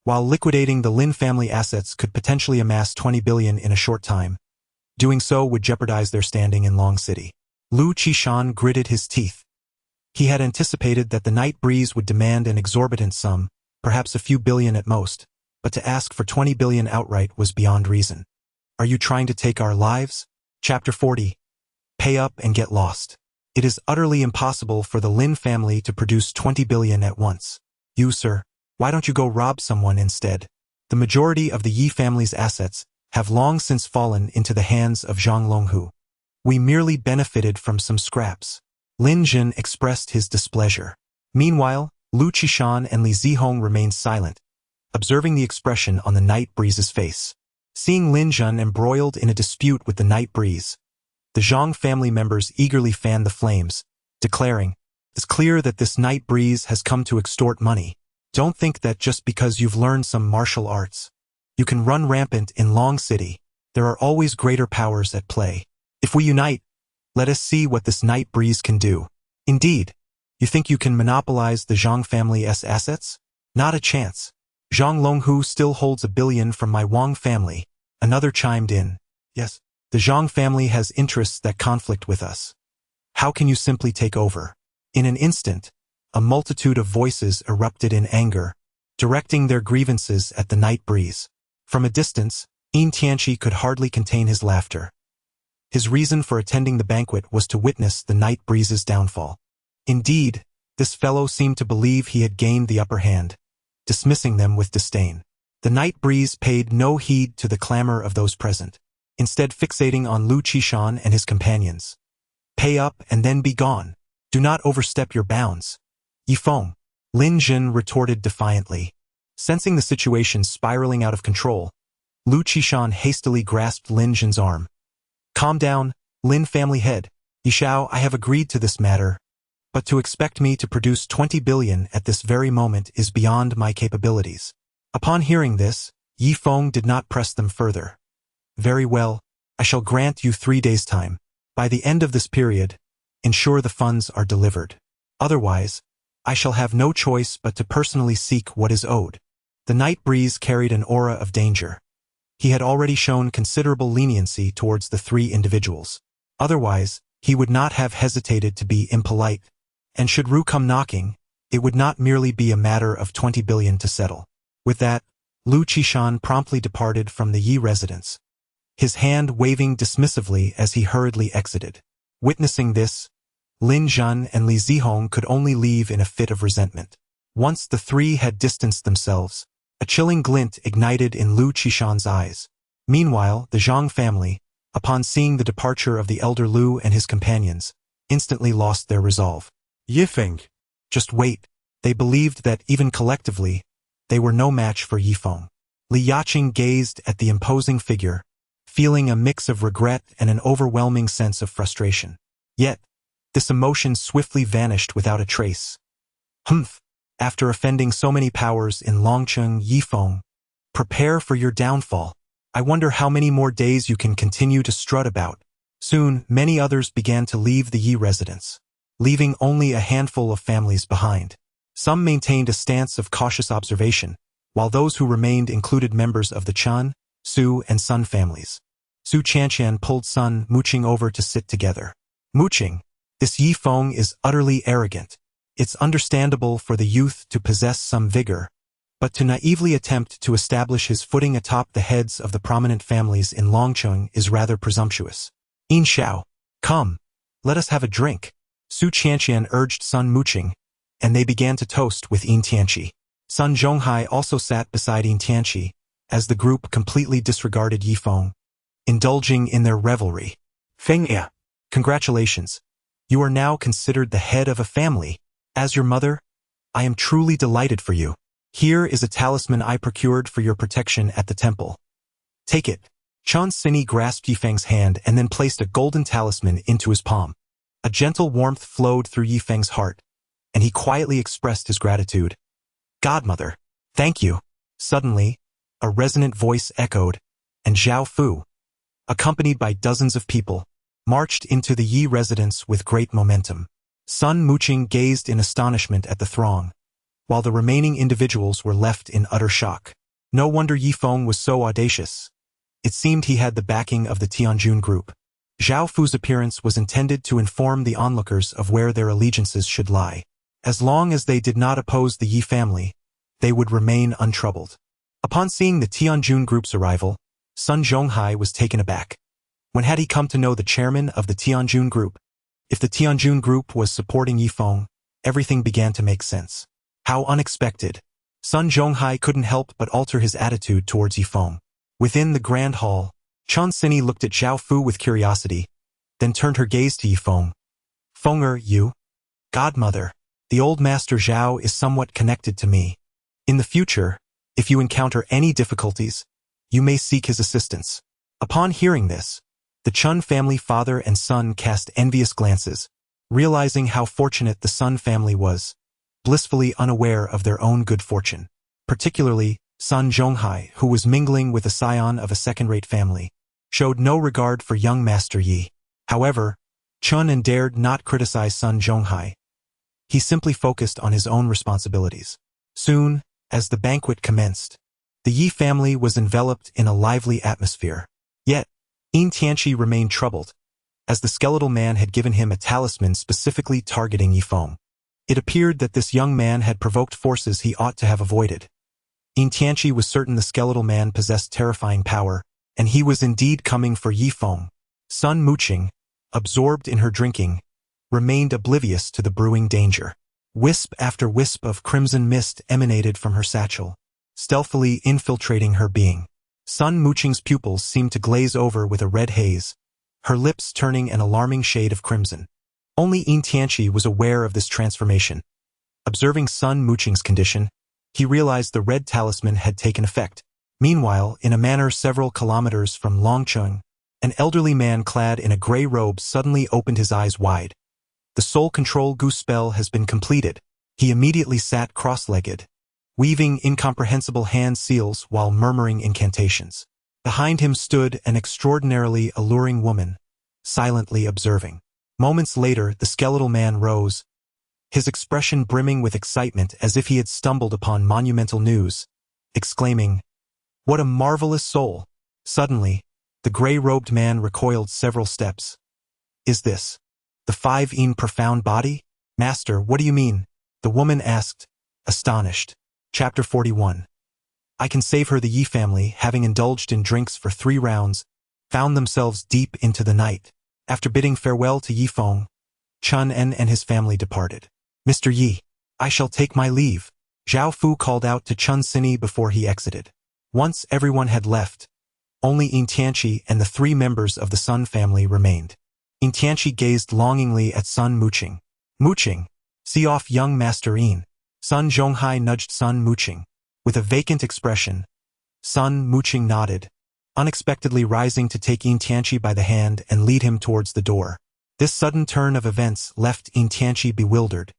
While liquidating the Lin family assets could potentially amass 20 billion in a short time, doing so would jeopardize their standing in Long City. Lu Qishan gritted his teeth. He had anticipated that the Night breeze would demand an exorbitant sum, perhaps a few billion at most, but to ask for 20 billion outright was beyond reason. Are you trying to take our lives? Chapter 40. Pay up and get lost. It is utterly impossible for the Lin family to produce 20 billion at once. You, sir, why don't you go rob someone instead? The majority of the Yi family's assets have long since fallen into the hands of Zhang Longhu. We merely benefited from some scraps. Lin Zhen expressed his displeasure. Meanwhile, Lu Qishan and Li Zihong remained silent, observing the expression on the Night breeze's face. Seeing Lin Zhen embroiled in a dispute with the Night breeze, the Zhang family members eagerly fanned the flames, declaring, the It's clear that this night breeze has come to extort money. Don't think that just because you've learned some martial arts, you can run rampant in Long City. There are always greater powers at play. If we unite, let us see what this night breeze can do. Indeed, you think you can monopolize the Zhang family's assets? Not a chance. Zhang Longhu still holds $1 billion from my Wang family. Another chimed in. Yes, the Zhang family has interests that conflict with us. How can you simply take over? In an instant, a multitude of voices erupted in anger, directing their grievances at the night breeze. From a distance, Yin Tianqi could hardly contain his laughter. His reason for attending the banquet was to witness the night breeze's downfall. Indeed, this fellow seemed to believe he had gained the upper hand, dismissing them with disdain. The night breeze paid no heed to the clamor of those present, instead fixating on Lu Qishan and his companions. Pay up and then be gone. Do not overstep your bounds. Yifeng, Lin Jin retorted defiantly. Sensing the situation spiraling out of control, Lu Qishan hastily grasped Lin Jin's arm. Calm down, Lin family head. Yishao, I have agreed to this matter, but to expect me to produce 20 billion at this very moment is beyond my capabilities. Upon hearing this, Yifeng did not press them further. Very well, I shall grant you 3 days' time. By the end of this period, ensure the funds are delivered. Otherwise, I shall have no choice but to personally seek what is owed. The night breeze carried an aura of danger. He had already shown considerable leniency towards the 3 individuals. Otherwise, he would not have hesitated to be impolite, and should Ru come knocking, it would not merely be a matter of 20 billion to settle. With that, Lu Qishan promptly departed from the Yi residence, his hand waving dismissively as he hurriedly exited. Witnessing this, Lin Zhan and Li Zihong could only leave in a fit of resentment. Once the 3 had distanced themselves, a chilling glint ignited in Lu Qishan's eyes. Meanwhile, the Zhang family, upon seeing the departure of the elder Lu and his companions, instantly lost their resolve. Yifeng. Just wait. They believed that, even collectively, they were no match for Yifeng. Li Yaqing gazed at the imposing figure, feeling a mix of regret and an overwhelming sense of frustration. Yet, this emotion swiftly vanished without a trace. Humph! After offending so many powers in Longcheng, Yifeng, prepare for your downfall. I wonder how many more days you can continue to strut about. Soon, many others began to leave the Yi residence, leaving only a handful of families behind. Some maintained a stance of cautious observation, while those who remained included members of the Chen, Su, and Sun families. Su Qianqian pulled Sun Muqing over to sit together. Muqing, this Yifeng is utterly arrogant. It's understandable for the youth to possess some vigor, but to naively attempt to establish his footing atop the heads of the prominent families in Longcheng is rather presumptuous. Yin Xiao, come, let us have a drink. Su Qianqian urged Sun Muqing, and they began to toast with Yin Tianqi. Sun Zhonghai also sat beside Yin Tianqi, as the group completely disregarded Yifeng, indulging in their revelry. Feng Ya, congratulations. You are now considered the head of a family. As your mother, I am truly delighted for you. Here is a talisman I procured for your protection at the temple. Take it. Chan Sini grasped Yifeng's hand and then placed a golden talisman into his palm. A gentle warmth flowed through Yifeng's heart, and he quietly expressed his gratitude. Godmother, thank you. Suddenly, a resonant voice echoed, and Zhao Fu, accompanied by dozens of people, marched into the Yi residence with great momentum. Sun Muqing gazed in astonishment at the throng, while the remaining individuals were left in utter shock. No wonder Yifeng was so audacious. It seemed he had the backing of the Tianjun group. Zhao Fu's appearance was intended to inform the onlookers of where their allegiances should lie. As long as they did not oppose the Yi family, they would remain untroubled. Upon seeing the Tianjun group's arrival, Sun Zhonghai was taken aback. When had he come to know the chairman of the Tianjun group? If the Tianjun group was supporting Yifeng, everything began to make sense. How unexpected. Sun Zhonghai couldn't help but alter his attitude towards Yifeng. Within the grand hall, Chan Sini looked at Zhao Fu with curiosity, then turned her gaze to Yifeng. Fenger, you? Godmother, the old master Zhao is somewhat connected to me. In the future, if you encounter any difficulties, you may seek his assistance. Upon hearing this, the Chun family father and son cast envious glances. realizing how fortunate the Sun family was, blissfully unaware of their own good fortune. Particularly, Sun Zhonghai, who was mingling with a scion of a second-rate family, showed no regard for young Master Yi. However, Chun and dared not criticize Sun Zhonghai. He simply focused on his own responsibilities. Soon, as the banquet commenced, the Yi family was enveloped in a lively atmosphere. Yet, Yin Tianqi remained troubled, as the skeletal man had given him a talisman specifically targeting Yi Feng. It appeared that this young man had provoked forces he ought to have avoided. Yin Tianqi was certain the skeletal man possessed terrifying power, and he was indeed coming for Yi Feng. Sun Muqing, absorbed in her drinking, remained oblivious to the brewing danger. Wisp after wisp of crimson mist emanated from her satchel, stealthily infiltrating her being. Sun Muqing's pupils seemed to glaze over with a red haze, her lips turning an alarming shade of crimson. Only Yin Tianqi was aware of this transformation. Observing Sun Muqing's condition, he realized the red talisman had taken effect. Meanwhile, in a manor several kilometers from Longcheng, an elderly man clad in a gray robe suddenly opened his eyes wide. The soul control goose spell has been completed. He immediately sat cross-legged, weaving incomprehensible hand seals while murmuring incantations. Behind him stood an extraordinarily alluring woman, silently observing. Moments later, the skeletal man rose, his expression brimming with excitement as if he had stumbled upon monumental news, exclaiming, "What a marvelous soul!" Suddenly, the gray-robed man recoiled several steps. "Is this the 5 profound body? Master, what do you mean?" the woman asked, astonished. Chapter 41. I can save her. The Yi family, having indulged in drinks for 3 rounds, found themselves deep into the night. After bidding farewell to Yi Feng, Chun En and his family departed. "Mr. Yi, I shall take my leave," Zhao Fu called out to Chun Sini before he exited. Once everyone had left, only Yin Tianqi and the 3 members of the Sun family remained. Yin Tianqi gazed longingly at Sun Muqing. "Muqing, see off young Master Yin." Sun Zhonghai nudged Sun Muqing. With a vacant expression, Sun Muqing nodded, unexpectedly rising to take Yin Tianqi by the hand and lead him towards the door. This sudden turn of events left Yin Tianqi bewildered.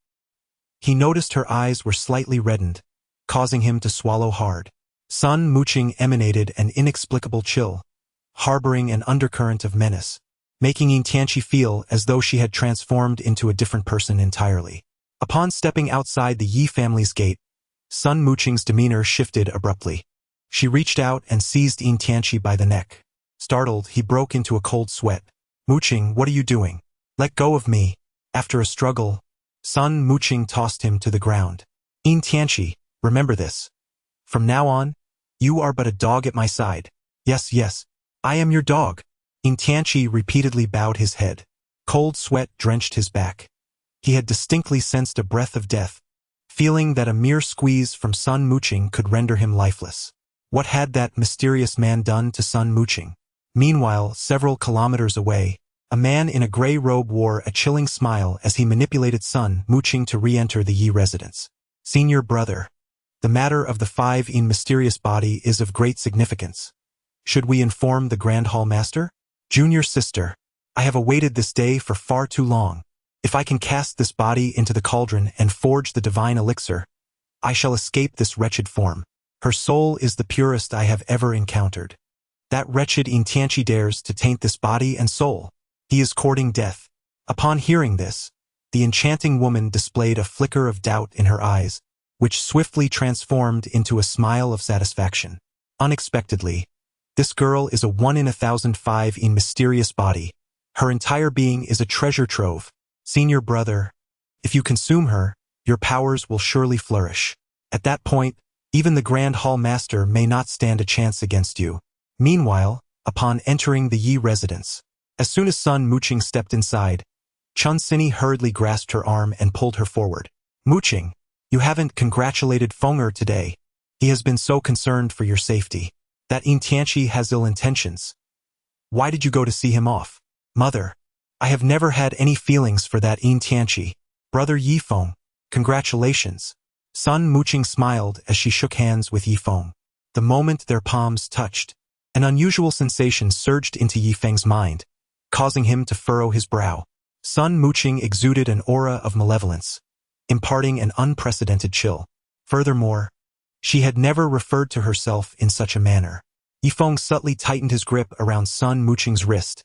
He noticed her eyes were slightly reddened, causing him to swallow hard. Sun Muqing emanated an inexplicable chill, harboring an undercurrent of menace, making Yin Tianqi feel as though she had transformed into a different person entirely. Upon stepping outside the Yi family's gate, Sun Muqing's demeanor shifted abruptly. She reached out and seized Yin Tianqi by the neck. Startled, he broke into a cold sweat. "Muqing, what are you doing? Let go of me." After a struggle, Sun Muqing tossed him to the ground. "Yin Tianqi, remember this. From now on, you are but a dog at my side." Yes, yes, I am your dog." Yin Tianqi repeatedly bowed his head. Cold sweat drenched his back. He had distinctly sensed a breath of death, feeling that a mere squeeze from Sun Muqing could render him lifeless. What had that mysterious man done to Sun Muqing? Meanwhile, several kilometers away, a man in a gray robe wore a chilling smile as he manipulated Sun Muqing to re-enter the Yi residence. "Senior brother, the matter of the 5 mysterious body is of great significance. Should we inform the Grand Hall Master? Junior sister, I have awaited this day for far too long. If I can cast this body into the cauldron and forge the divine elixir, I shall escape this wretched form. Her soul is the purest I have ever encountered. That wretched Yin Tianqi dares to taint this body and soul. He is courting death." Upon hearing this, the enchanting woman displayed a flicker of doubt in her eyes, which swiftly transformed into a smile of satisfaction. Unexpectedly, this girl is a 1 in 1,005 mysterious body. Her entire being is a treasure trove. Senior brother, if you consume her, your powers will surely flourish. At that point, even the Grand Hall Master may not stand a chance against you. Meanwhile, upon entering the Yi residence, as soon as Sun Muqing stepped inside, Chun Sini hurriedly grasped her arm and pulled her forward. "Muqing, you haven't congratulated Fenger today. He has been so concerned for your safety. That Yin Tianqi has ill intentions. Why did you go to see him off?" "Mother, I have never had any feelings for that Yin Tianqi. Brother Yi Feng, congratulations." Sun Muqing smiled as she shook hands with Yi Feng. The moment their palms touched, an unusual sensation surged into Yi Feng's mind, causing him to furrow his brow. Sun Muqing exuded an aura of malevolence, imparting an unprecedented chill. Furthermore, she had never referred to herself in such a manner. Yifeng subtly tightened his grip around Sun Muqing's wrist,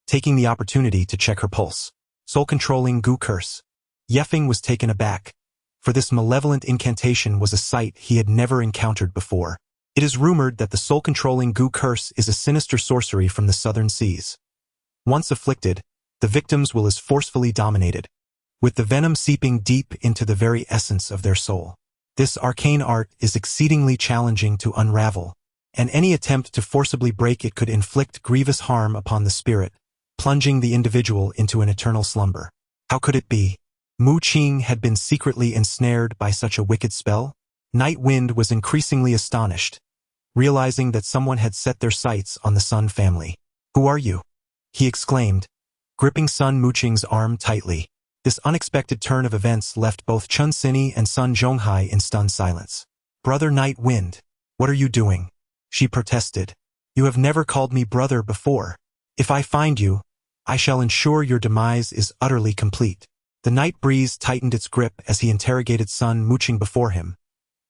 taking the opportunity to check her pulse. Soul-controlling Gu curse. Yifeng was taken aback, for this malevolent incantation was a sight he had never encountered before. It is rumored that the soul-controlling Gu curse is a sinister sorcery from the southern seas. Once afflicted, the victims will is forcefully dominated, with the venom seeping deep into the very essence of their soul. This arcane art is exceedingly challenging to unravel, and any attempt to forcibly break it could inflict grievous harm upon the spirit, plunging the individual into an eternal slumber. How could it be? Muqing had been secretly ensnared by such a wicked spell? Night Wind was increasingly astonished, realizing that someone had set their sights on the Sun family. "Who are you?" he exclaimed, gripping Sun Muqing's arm tightly. This unexpected turn of events left both Chun Sini and Sun Zhonghai in stunned silence. "Brother Night Wind, what are you doing?" she protested. "You have never called me brother before. If I find you, I shall ensure your demise is utterly complete." The night breeze tightened its grip as he interrogated Sun Muqing before him,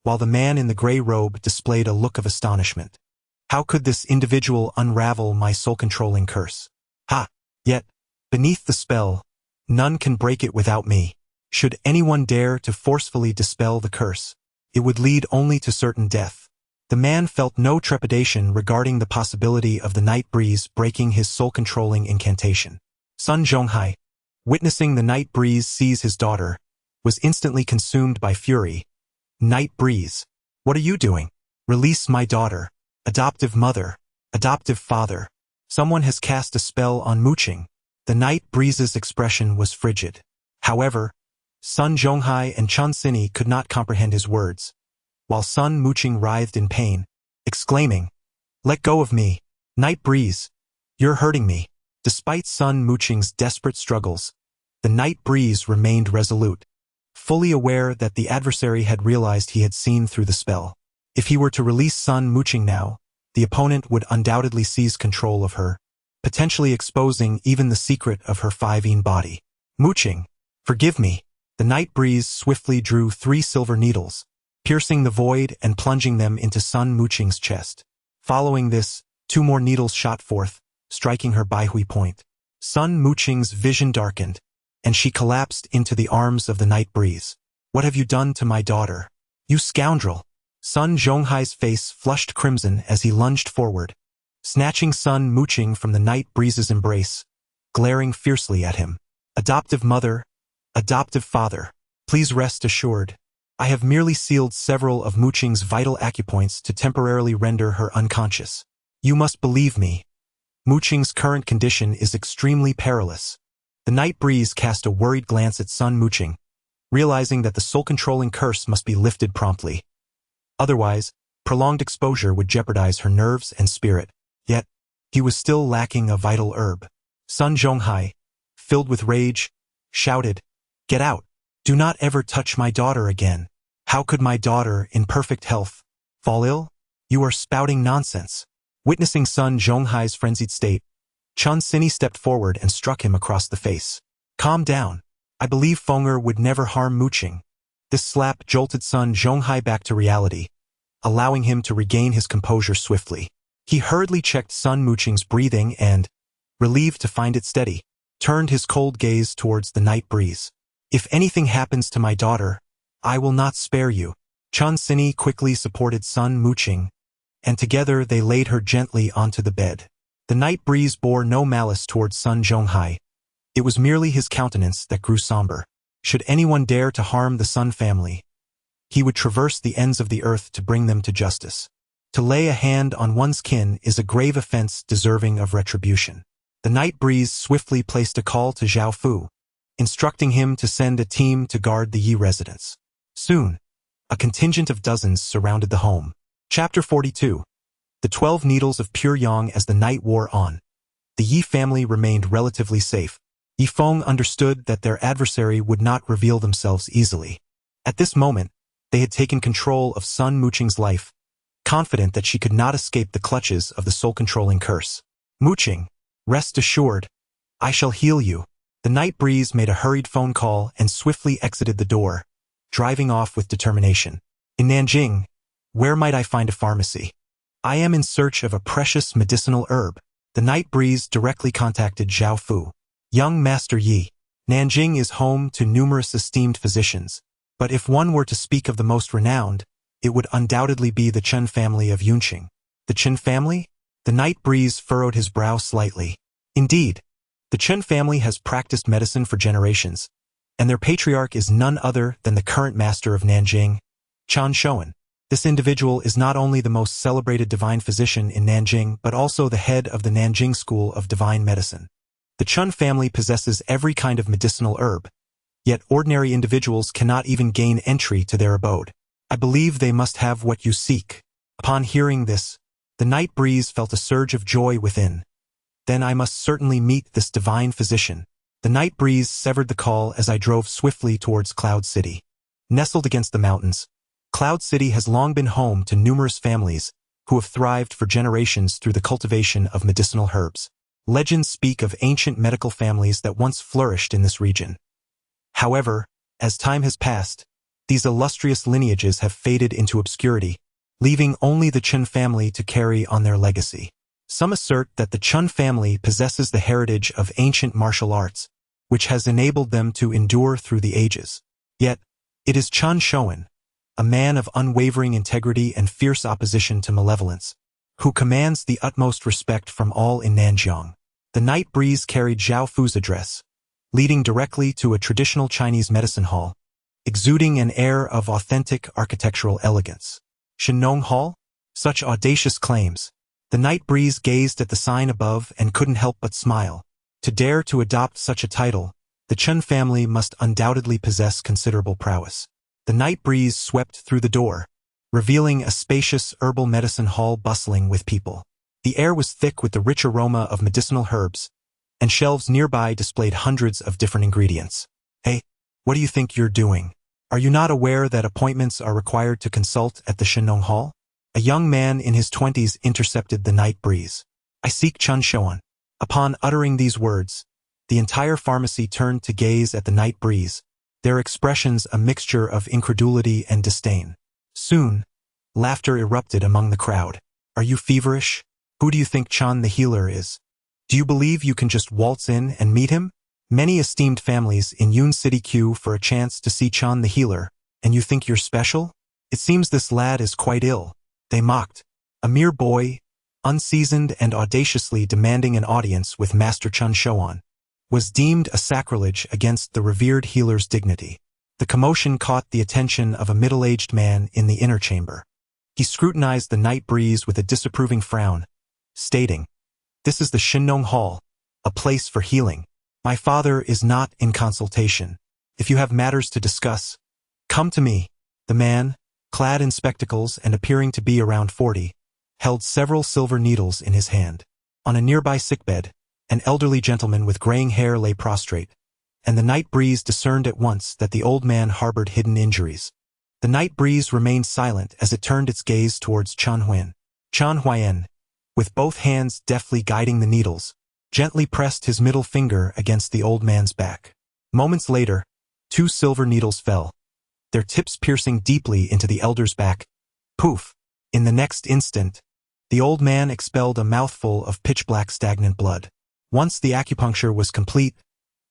while the man in the gray robe displayed a look of astonishment. How could this individual unravel my soul-controlling curse? Ha! Yet, beneath the spell, none can break it without me. Should anyone dare to forcefully dispel the curse, it would lead only to certain death. The man felt no trepidation regarding the possibility of the night breeze breaking his soul-controlling incantation. Sun Zhonghai, witnessing the night breeze seize his daughter, was instantly consumed by fury. "Night breeze, what are you doing? Release my daughter. Adoptive mother, adoptive father. Someone has cast a spell on Muqing." The night breeze's expression was frigid. However, Sun Zhonghai and Chun Sini could not comprehend his words, while Sun Muqing writhed in pain, exclaiming, "Let go of me, Night Breeze, you're hurting me." Despite Sun Muqing's desperate struggles, the night breeze remained resolute, fully aware that the adversary had realized he had seen through the spell. If he were to release Sun Muqing now, the opponent would undoubtedly seize control of her, potentially exposing even the secret of her 5-ine body. "Muqing, forgive me." The night breeze swiftly drew 3 silver needles, piercing the void and plunging them into Sun Muqing's chest. Following this, 2 more needles shot forth, striking her Baihui point. Sun Muqing's vision darkened, and she collapsed into the arms of the night breeze. "What have you done to my daughter? You scoundrel!" Sun Zhonghai's face flushed crimson as he lunged forward, snatching Sun Muqing from the night breeze's embrace, glaring fiercely at him. "Adoptive mother, adoptive father, please rest assured. I have merely sealed several of Muqing's vital acupoints to temporarily render her unconscious. You must believe me. Muqing's current condition is extremely perilous." The night breeze cast a worried glance at Sun Muqing, realizing that the soul-controlling curse must be lifted promptly. Otherwise, prolonged exposure would jeopardize her nerves and spirit. Yet, he was still lacking a vital herb. Sun Zhonghai, filled with rage, shouted, "Get out! Do not ever touch my daughter again. How could my daughter, in perfect health, fall ill? You are spouting nonsense." Witnessing Sun Zhonghai's frenzied state, Chun Sini stepped forward and struck him across the face. "Calm down. I believe Fenger would never harm Muqing." This slap jolted Sun Zhonghai back to reality, allowing him to regain his composure swiftly. He hurriedly checked Sun Muqing's breathing and, relieved to find it steady, turned his cold gaze towards the night breeze. "If anything happens to my daughter, I will not spare you." Chun Sini quickly supported Sun Muqing, and together they laid her gently onto the bed. The night breeze bore no malice towards Sun Zhonghai. It was merely his countenance that grew somber. Should anyone dare to harm the Sun family, he would traverse the ends of the earth to bring them to justice. To lay a hand on one's kin is a grave offense deserving of retribution. The night breeze swiftly placed a call to Zhao Fu, instructing him to send a team to guard the Yi residence. Soon, a contingent of dozens surrounded the home. Chapter 42. The 12 Needles of Pure Yang. As the night wore on, the Yi family remained relatively safe. Yifeng understood that their adversary would not reveal themselves easily. At this moment, they had taken control of Sun Muqing's life, confident that she could not escape the clutches of the soul-controlling curse. "Muqing, rest assured, I shall heal you." The night breeze made a hurried phone call and swiftly exited the door, driving off with determination. In Nanjing, where might I find a pharmacy? I am in search of a precious medicinal herb. The night breeze directly contacted Zhao Fu. Young Master Yi, Nanjing is home to numerous esteemed physicians, but if one were to speak of the most renowned, it would undoubtedly be the Chen family of Yunqing. The Chen family? The night breeze furrowed his brow slightly. Indeed, the Chen family has practiced medicine for generations, and their patriarch is none other than the current master of Nanjing, Chen Shouan. This individual is not only the most celebrated divine physician in Nanjing but also the head of the Nanjing School of Divine Medicine. The Chen family possesses every kind of medicinal herb, yet ordinary individuals cannot even gain entry to their abode. I believe they must have what you seek. Upon hearing this, the night breeze felt a surge of joy within. Then I must certainly meet this divine physician. The night breeze severed the call as I drove swiftly towards Cloud City. Nestled against the mountains, Cloud City has long been home to numerous families who have thrived for generations through the cultivation of medicinal herbs. Legends speak of ancient medical families that once flourished in this region. However, as time has passed, these illustrious lineages have faded into obscurity, leaving only the Chen family to carry on their legacy. Some assert that the Chen family possesses the heritage of ancient martial arts, which has enabled them to endure through the ages. Yet, it is Chen Shouan, a man of unwavering integrity and fierce opposition to malevolence, who commands the utmost respect from all in Nanjiang. The night breeze carried Zhao Fu's address, leading directly to a traditional Chinese medicine hall, exuding an air of authentic architectural elegance. Shenong Hall? Such audacious claims. The night breeze gazed at the sign above and couldn't help but smile. To dare to adopt such a title, the Chen family must undoubtedly possess considerable prowess. The night breeze swept through the door, revealing a spacious herbal medicine hall bustling with people. The air was thick with the rich aroma of medicinal herbs, and shelves nearby displayed hundreds of different ingredients. Hey, what do you think you're doing? Are you not aware that appointments are required to consult at the Shenong Hall? A young man in his 20s intercepted the night breeze. I seek Chen Shouan. Upon uttering these words, the entire pharmacy turned to gaze at the night breeze, their expressions a mixture of incredulity and disdain. Soon, laughter erupted among the crowd. Are you feverish? Who do you think Chen the healer is? Do you believe you can just waltz in and meet him? Many esteemed families in Yun City queue for a chance to see Chen the healer, and you think you're special? It seems this lad is quite ill. They mocked. A mere boy, unseasoned and audaciously demanding an audience with Master Chen Shouan, was deemed a sacrilege against the revered healer's dignity. The commotion caught the attention of a middle-aged man in the inner chamber. He scrutinized the night breeze with a disapproving frown, stating, "This is the Shenong Hall, a place for healing. My father is not in consultation. If you have matters to discuss, come to me." The man, clad in spectacles and appearing to be around 40, held several silver needles in his hand. On a nearby sickbed, an elderly gentleman with graying hair lay prostrate, and the night breeze discerned at once that the old man harbored hidden injuries. The night breeze remained silent as it turned its gaze towards Chen Huan. Chen Huan, with both hands deftly guiding the needles, gently pressed his middle finger against the old man's back. Moments later, 2 silver needles fell, their tips piercing deeply into the elder's back. Poof! In the next instant, the old man expelled a mouthful of pitch-black stagnant blood. Once the acupuncture was complete,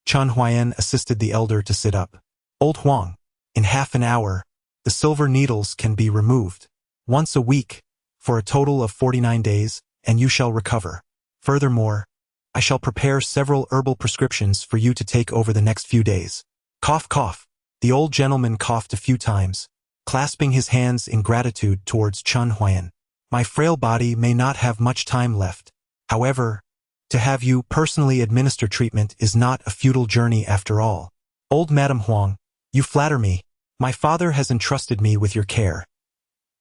Chen Huan assisted the elder to sit up. "Old Huang, in half an hour, the silver needles can be removed. Once a week, for a total of 49 days, and you shall recover. Furthermore, I shall prepare several herbal prescriptions for you to take over the next few days." Cough, cough. The old gentleman coughed a few times, clasping his hands in gratitude towards Chen Huan. "My frail body may not have much time left. However, to have you personally administer treatment is not a futile journey after all. Old Madam Huang, you flatter me. My father has entrusted me with your care.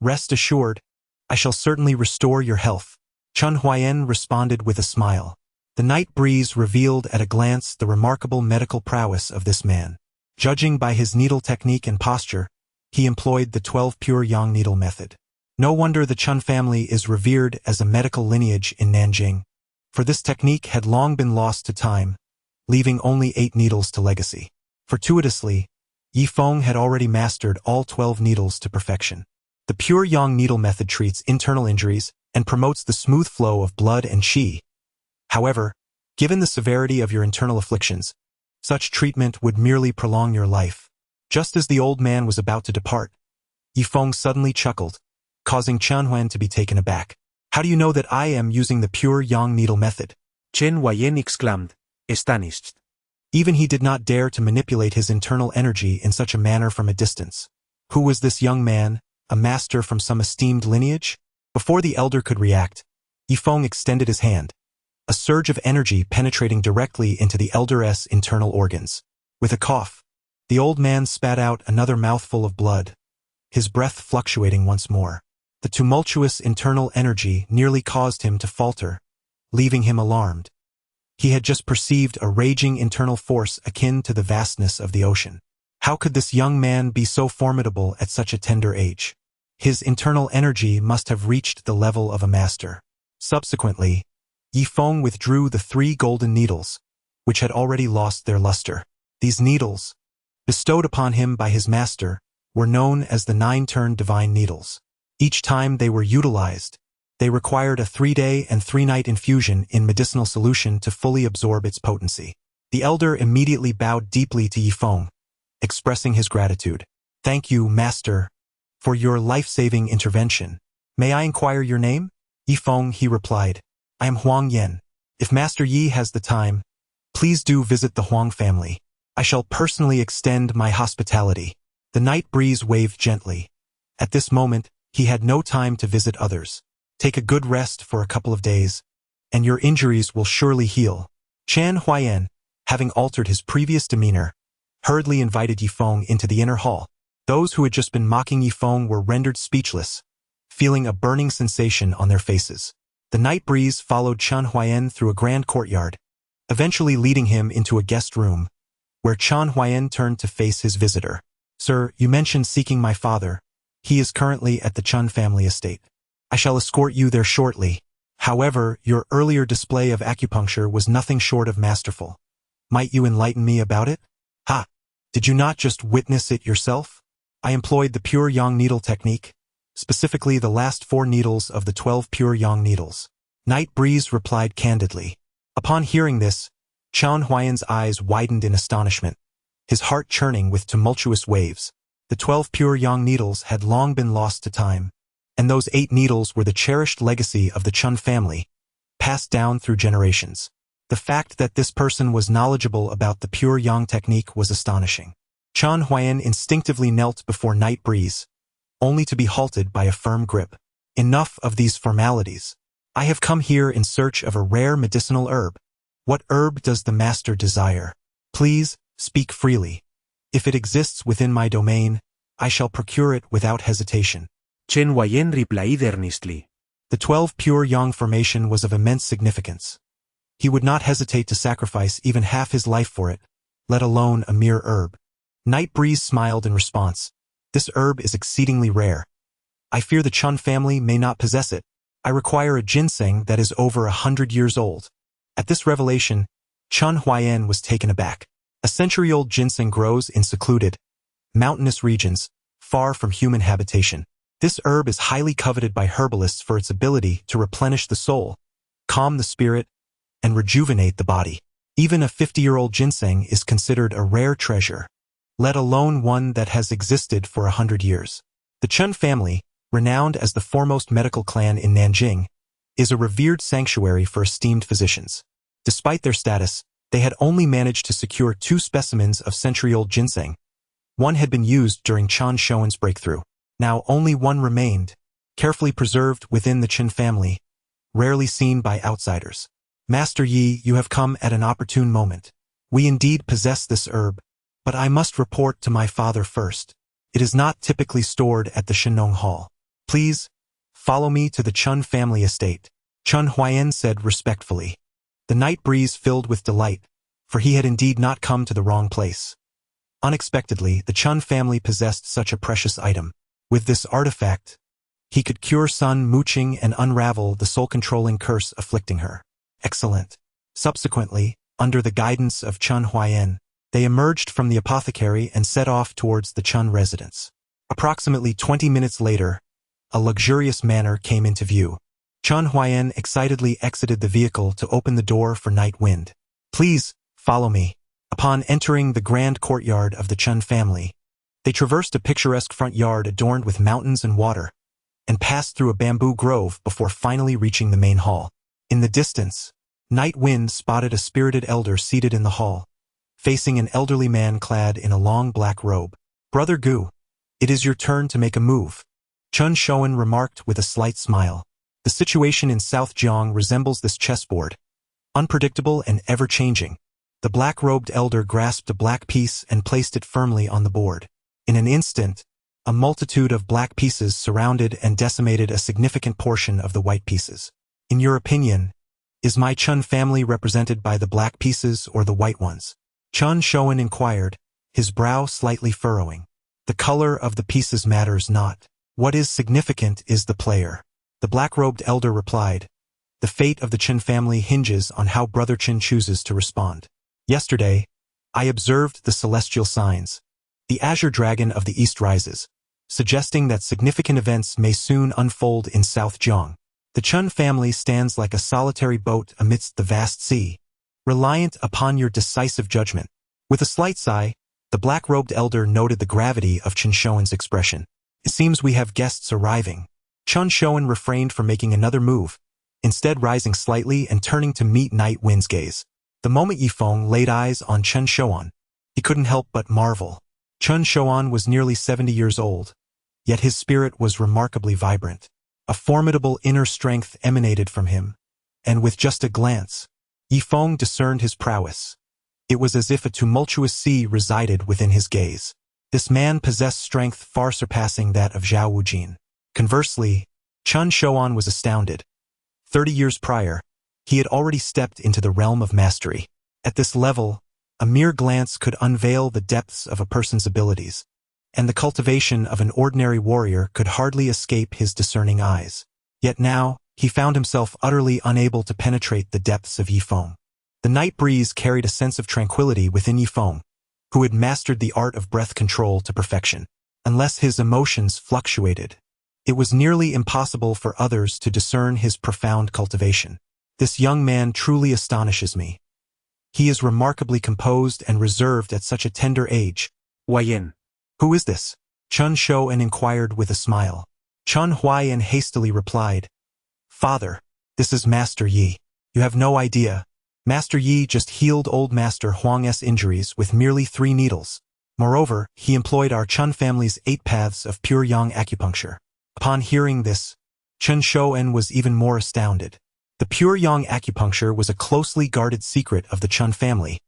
Rest assured, I shall certainly restore your health." Chen Huan responded with a smile. The night breeze revealed at a glance the remarkable medical prowess of this man. Judging by his needle technique and posture, he employed the 12 pure yang needle method. No wonder the Chen family is revered as a medical lineage in Nanjing, for this technique had long been lost to time, leaving only 8 needles to legacy. Fortuitously, Yifeng had already mastered all 12 needles to perfection. The pure yang needle method treats internal injuries and promotes the smooth flow of blood and qi. However, given the severity of your internal afflictions, such treatment would merely prolong your life. Just as the old man was about to depart, Yifeng suddenly chuckled, causing Chen Huan to be taken aback. How do you know that I am using the pure yang needle method? Chen Huayen exclaimed, astonished. Even he did not dare to manipulate his internal energy in such a manner from a distance. Who was this young man, a master from some esteemed lineage? Before the elder could react, Yifeng extended his hand, a surge of energy penetrating directly into the elder's internal organs. With a cough, the old man spat out another mouthful of blood, his breath fluctuating once more. The tumultuous internal energy nearly caused him to falter, leaving him alarmed. He had just perceived a raging internal force akin to the vastness of the ocean. How could this young man be so formidable at such a tender age? His internal energy must have reached the level of a master. Subsequently, Yifeng withdrew the 3 golden needles, which had already lost their luster. These needles, bestowed upon him by his master, were known as the 9-turn divine needles. Each time they were utilized, they required a 3-day and 3-night infusion in medicinal solution to fully absorb its potency. The elder immediately bowed deeply to Yifeng, expressing his gratitude. Thank you, master, for your life-saving intervention. May I inquire your name? Yifeng, he replied. I am Huang Yan. If Master Yi has the time, please do visit the Huang family. I shall personally extend my hospitality. The night breeze waved gently. At this moment, he had no time to visit others. Take a good rest for a couple of days, and your injuries will surely heal. Chan Huayan, having altered his previous demeanor, hurriedly invited Yifeng into the inner hall. Those who had just been mocking Yifeng were rendered speechless, feeling a burning sensation on their faces. The night breeze followed Chan Huayan through a grand courtyard, eventually leading him into a guest room, where Chan Huayan turned to face his visitor. Sir, you mentioned seeking my father. He is currently at the Chun family estate. I shall escort you there shortly. However, your earlier display of acupuncture was nothing short of masterful. Might you enlighten me about it? Ha! Did you not just witness it yourself? I employed the pure yang needle technique, specifically the last 4 needles of the 12 pure yang needles. Night Breeze replied candidly. Upon hearing this, Chan Huayan's eyes widened in astonishment, his heart churning with tumultuous waves. The 12 pure yang needles had long been lost to time, and those 8 needles were the cherished legacy of the Chun family, passed down through generations. The fact that this person was knowledgeable about the pure yang technique was astonishing. Chan Huayan instinctively knelt before Night Breeze, only to be halted by a firm grip. Enough of these formalities. I have come here in search of a rare medicinal herb. What herb does the master desire? Please, speak freely. If it exists within my domain, I shall procure it without hesitation. Chen Huayan replied earnestly. The 12 pure yang formation was of immense significance. He would not hesitate to sacrifice even half his life for it, let alone a mere herb. Night Breeze smiled in response. This herb is exceedingly rare. I fear the Chun family may not possess it. I require a ginseng that is over 100 years old. At this revelation, Chan Huayan was taken aback. A century-old ginseng grows in secluded, mountainous regions, far from human habitation. This herb is highly coveted by herbalists for its ability to replenish the soul, calm the spirit, and rejuvenate the body. Even a 50-year-old ginseng is considered a rare treasure, let alone one that has existed for 100 years. The Chun family, renowned as the foremost medical clan in Nanjing, is a revered sanctuary for esteemed physicians. Despite their status, they had only managed to secure 2 specimens of century-old ginseng. One had been used during Chan Shouen's breakthrough. Now only one remained, carefully preserved within the Chen family, rarely seen by outsiders. Master Yi, you have come at an opportune moment. We indeed possess this herb, but I must report to my father first. It is not typically stored at the Shenong Hall. Please, follow me to the Chun family estate, Chan Huayan said respectfully. The Night Breeze filled with delight, for he had indeed not come to the wrong place. Unexpectedly, the Chun family possessed such a precious item. With this artifact, he could cure Sun Muqing and unravel the soul-controlling curse afflicting her. Excellent. Subsequently, under the guidance of Chun Huayan, they emerged from the apothecary and set off towards the Chun residence. Approximately 20 minutes later, a luxurious manor came into view. Chun Huayan excitedly exited the vehicle to open the door for Night Wind. "Please, follow me." Upon entering the grand courtyard of the Chun family, they traversed a picturesque front yard adorned with mountains and water, and passed through a bamboo grove before finally reaching the main hall. In the distance, Night Wind spotted a spirited elder seated in the hall, facing an elderly man clad in a long black robe. "Brother Gu, it is your turn to make a move," Chun Shoan remarked with a slight smile. The situation in South Jiang resembles this chessboard, unpredictable and ever-changing. The black-robed elder grasped a black piece and placed it firmly on the board. In an instant, a multitude of black pieces surrounded and decimated a significant portion of the white pieces. "In your opinion, is my Chun family represented by the black pieces or the white ones?" Chun Shoan inquired, his brow slightly furrowing. "The color of the pieces matters not. What is significant is the player," the black-robed elder replied. "The fate of the Chun family hinges on how Brother Chun chooses to respond. Yesterday, I observed the celestial signs. The azure dragon of the east rises, suggesting that significant events may soon unfold in South Jiang. The Chun family stands like a solitary boat amidst the vast sea, reliant upon your decisive judgment." With a slight sigh, the black-robed elder noted the gravity of Chun Shoan's expression. "It seems we have guests arriving." Chun Shoan refrained from making another move, instead rising slightly and turning to meet Night Wind's gaze. The moment Yifeng laid eyes on Chun Shoan, he couldn't help but marvel. Chun Shoan was nearly 70 years old, yet his spirit was remarkably vibrant. A formidable inner strength emanated from him, and with just a glance, Yifeng discerned his prowess. It was as if a tumultuous sea resided within his gaze. This man possessed strength far surpassing that of Zhao Wujin. Conversely, Chun Shoan was astounded. 30 years prior, he had already stepped into the realm of mastery. At this level, a mere glance could unveil the depths of a person's abilities, and the cultivation of an ordinary warrior could hardly escape his discerning eyes. Yet now, he found himself utterly unable to penetrate the depths of Yifeng. The night breeze carried a sense of tranquility within Yifeng, who had mastered the art of breath control to perfection. Unless his emotions fluctuated, it was nearly impossible for others to discern his profound cultivation. "This young man truly astonishes me. He is remarkably composed and reserved at such a tender age." Huayan. "Who is this?" Chun Shoan inquired with a smile. Chun Huayan hastily replied, "Father, this is Master Yi. You have no idea. Master Yi just healed old Master Huang's injuries with merely 3 needles. Moreover, he employed our Chun family's 8 paths of pure yang acupuncture." Upon hearing this, Chun Shoan was even more astounded. The pure yang acupuncture was a closely guarded secret of the Chun family,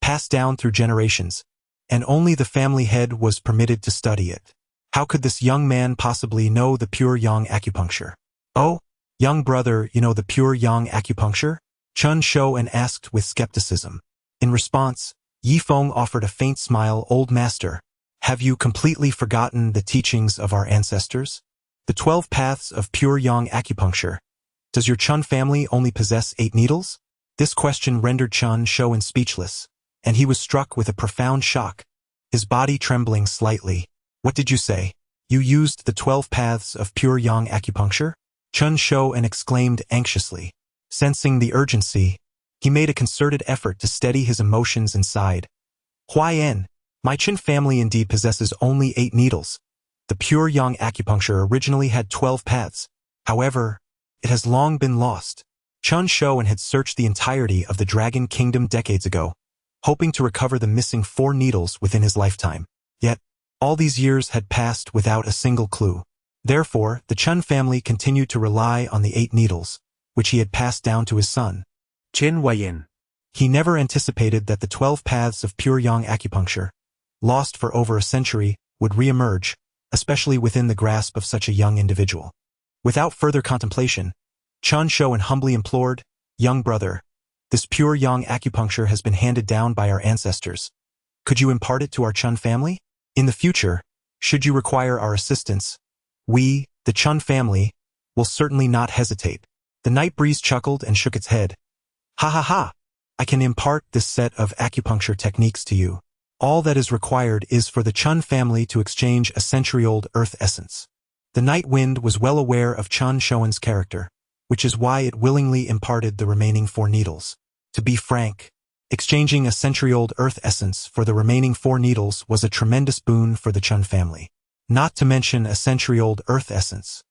passed down through generations, and only the family head was permitted to study it. How could this young man possibly know the pure yang acupuncture? "Oh, young brother, you know the pure yang acupuncture?" Chun Shoan asked with skepticism. In response, Yifeng offered a faint smile. "Old master, have you completely forgotten the teachings of our ancestors? The 12 paths of pure yang acupuncture. Does your Chun family only possess 8 needles?" This question rendered Chun Shoan speechless, and he was struck with a profound shock, his body trembling slightly. "What did you say? You used the 12 paths of pure yang acupuncture?" Chun Shoan exclaimed anxiously. Sensing the urgency, he made a concerted effort to steady his emotions inside. "Huayan, my Chun family indeed possesses only 8 needles. The pure yang acupuncture originally had 12 paths. However, it has long been lost." Chun Shoan had searched the entirety of the Dragon Kingdom decades ago, hoping to recover the missing 4 needles within his lifetime. Yet, all these years had passed without a single clue. Therefore, the Chun family continued to rely on the 8 needles, which he had passed down to his son. Chen Huayan. He never anticipated that the 12 paths of pure yang acupuncture, lost for over a century, would re-emerge, especially within the grasp of such a young individual. Without further contemplation, Chun Shoan humbly implored, "Young brother, this pure yang acupuncture has been handed down by our ancestors. Could you impart it to our Chun family? In the future, should you require our assistance, we, the Chun family, will certainly not hesitate." The night breeze chuckled and shook its head. "Ha ha ha! I can impart this set of acupuncture techniques to you. All that is required is for the Chun family to exchange a century-old earth essence. The night wind was well aware of Chun Shoan's character, which is why it willingly imparted the remaining 4 needles. To be frank, exchanging a century-old earth essence for the remaining 4 needles was a tremendous boon for the Chun family. Not to mention a century-old earth essence.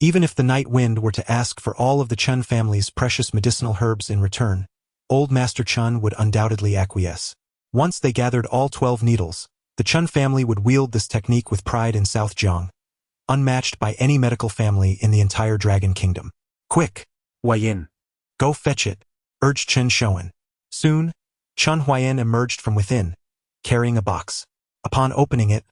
Even if the night wind were to ask for all of the Chun family's precious medicinal herbs in return, Old Master Chun would undoubtedly acquiesce. Once they gathered all 12 needles, the Chun family would wield this technique with pride in South Jiang, unmatched by any medical family in the entire Dragon Kingdom. Quick! Huayan. Go fetch it, urged Chen Shoan. Soon, Chun Huayan emerged from within, carrying a box. Upon opening it,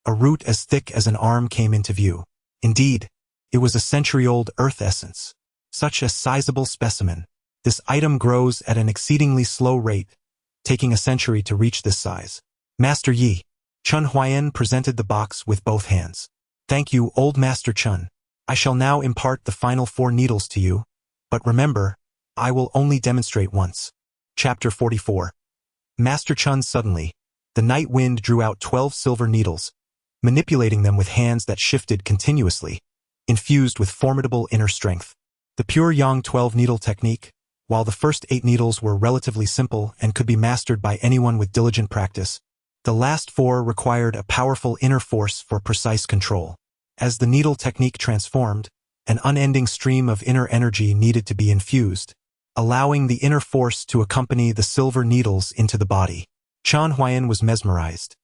a root as thick as an arm came into view. Indeed, it was a century-old earth essence. Such a sizable specimen. This item grows at an exceedingly slow rate, taking a century to reach this size. Master Yi. Chun Huayan presented the box with both hands. Thank you, Old Master Chun. I shall now impart the final 4 needles to you, but remember, I will only demonstrate once. Chapter 44. Master Chun suddenly, the night wind drew out 12 silver needles, manipulating them with hands that shifted continuously, infused with formidable inner strength. The pure Yang 12 needle technique, while the first 8 needles were relatively simple and could be mastered by anyone with diligent practice, the last 4 required a powerful inner force for precise control. As the needle technique transformed, an unending stream of inner energy needed to be infused, allowing the inner force to accompany the silver needles into the body. Chun Huayan was mesmerized.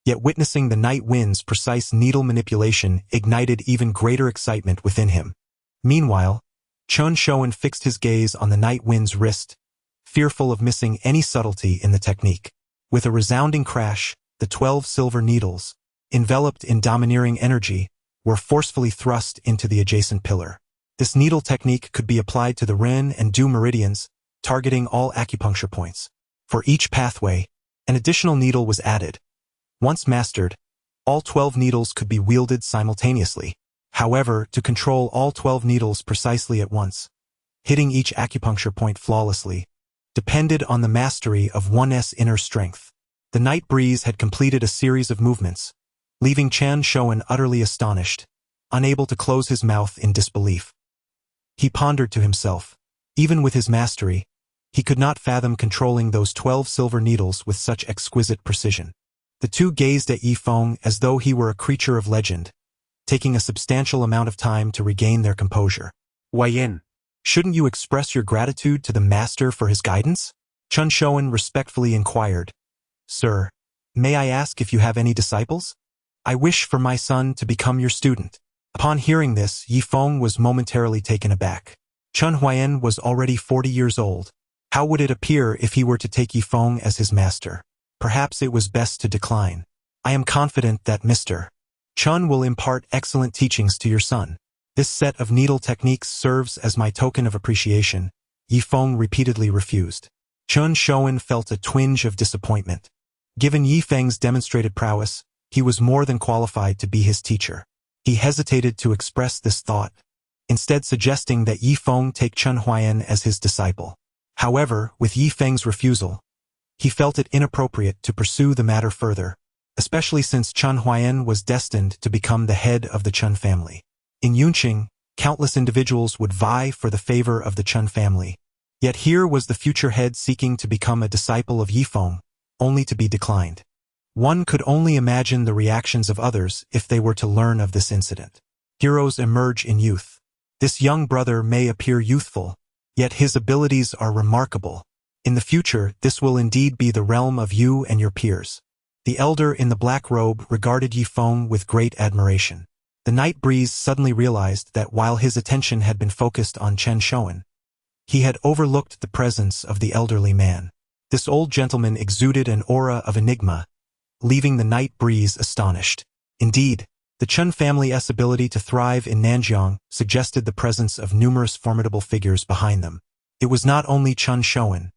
Yet witnessing the night wind's precise needle manipulation ignited even greater excitement within him. Meanwhile, Chun Shoan fixed his gaze on the night wind's wrist, fearful of missing any subtlety in the technique. With a resounding crash, the 12 silver needles, enveloped in domineering energy, were forcefully thrust into the adjacent pillar. This needle technique could be applied to the Ren and Du meridians, targeting all acupuncture points. For each pathway, an additional needle was added. Once mastered, all 12 needles could be wielded simultaneously. However, to control all 12 needles precisely at once, hitting each acupuncture point flawlessly, depended on the mastery of one's inner strength. The night breeze had completed a series of movements, leaving Chan Shoan utterly astonished, unable to close his mouth in disbelief. He pondered to himself, even with his mastery, he could not fathom controlling those 12 silver needles with such exquisite precision. The two gazed at Yi Feng as though he were a creature of legend, taking a substantial amount of time to regain their composure. Huayan. Shouldn't you express your gratitude to the master for his guidance? Chun Shoan respectfully inquired. Sir, may I ask if you have any disciples? I wish for my son to become your student. Upon hearing this, Yi Feng was momentarily taken aback. Chun Huayan was already 40 years old. How would it appear if he were to take Yi Feng as his master? Perhaps it was best to decline. I am confident that Mr. Chun will impart excellent teachings to your son. This set of needle techniques serves as my token of appreciation. Yi Feng repeatedly refused. Chun Shoan felt a twinge of disappointment. Given Yi Feng's demonstrated prowess, he was more than qualified to be his teacher. He hesitated to express this thought, instead suggesting that Yi Feng take Chun Huayan as his disciple. However, with Yi Feng's refusal, he felt it inappropriate to pursue the matter further, especially since Chun Huayan was destined to become the head of the Chun family. In Yunqing, countless individuals would vie for the favor of the Chun family. Yet here was the future head seeking to become a disciple of Yi Feng, only to be declined. One could only imagine the reactions of others if they were to learn of this incident. Heroes emerge in youth. This young brother may appear youthful, yet his abilities are remarkable. In the future, this will indeed be the realm of you and your peers. The elder in the black robe regarded Yi Feng with great admiration. The night breeze suddenly realized that while his attention had been focused on Chen Shoan, he had overlooked the presence of the elderly man. This old gentleman exuded an aura of enigma, leaving the night breeze astonished. Indeed, the Chun family's ability to thrive in Nanjiang suggested the presence of numerous formidable figures behind them. It was not only Chun Shoan.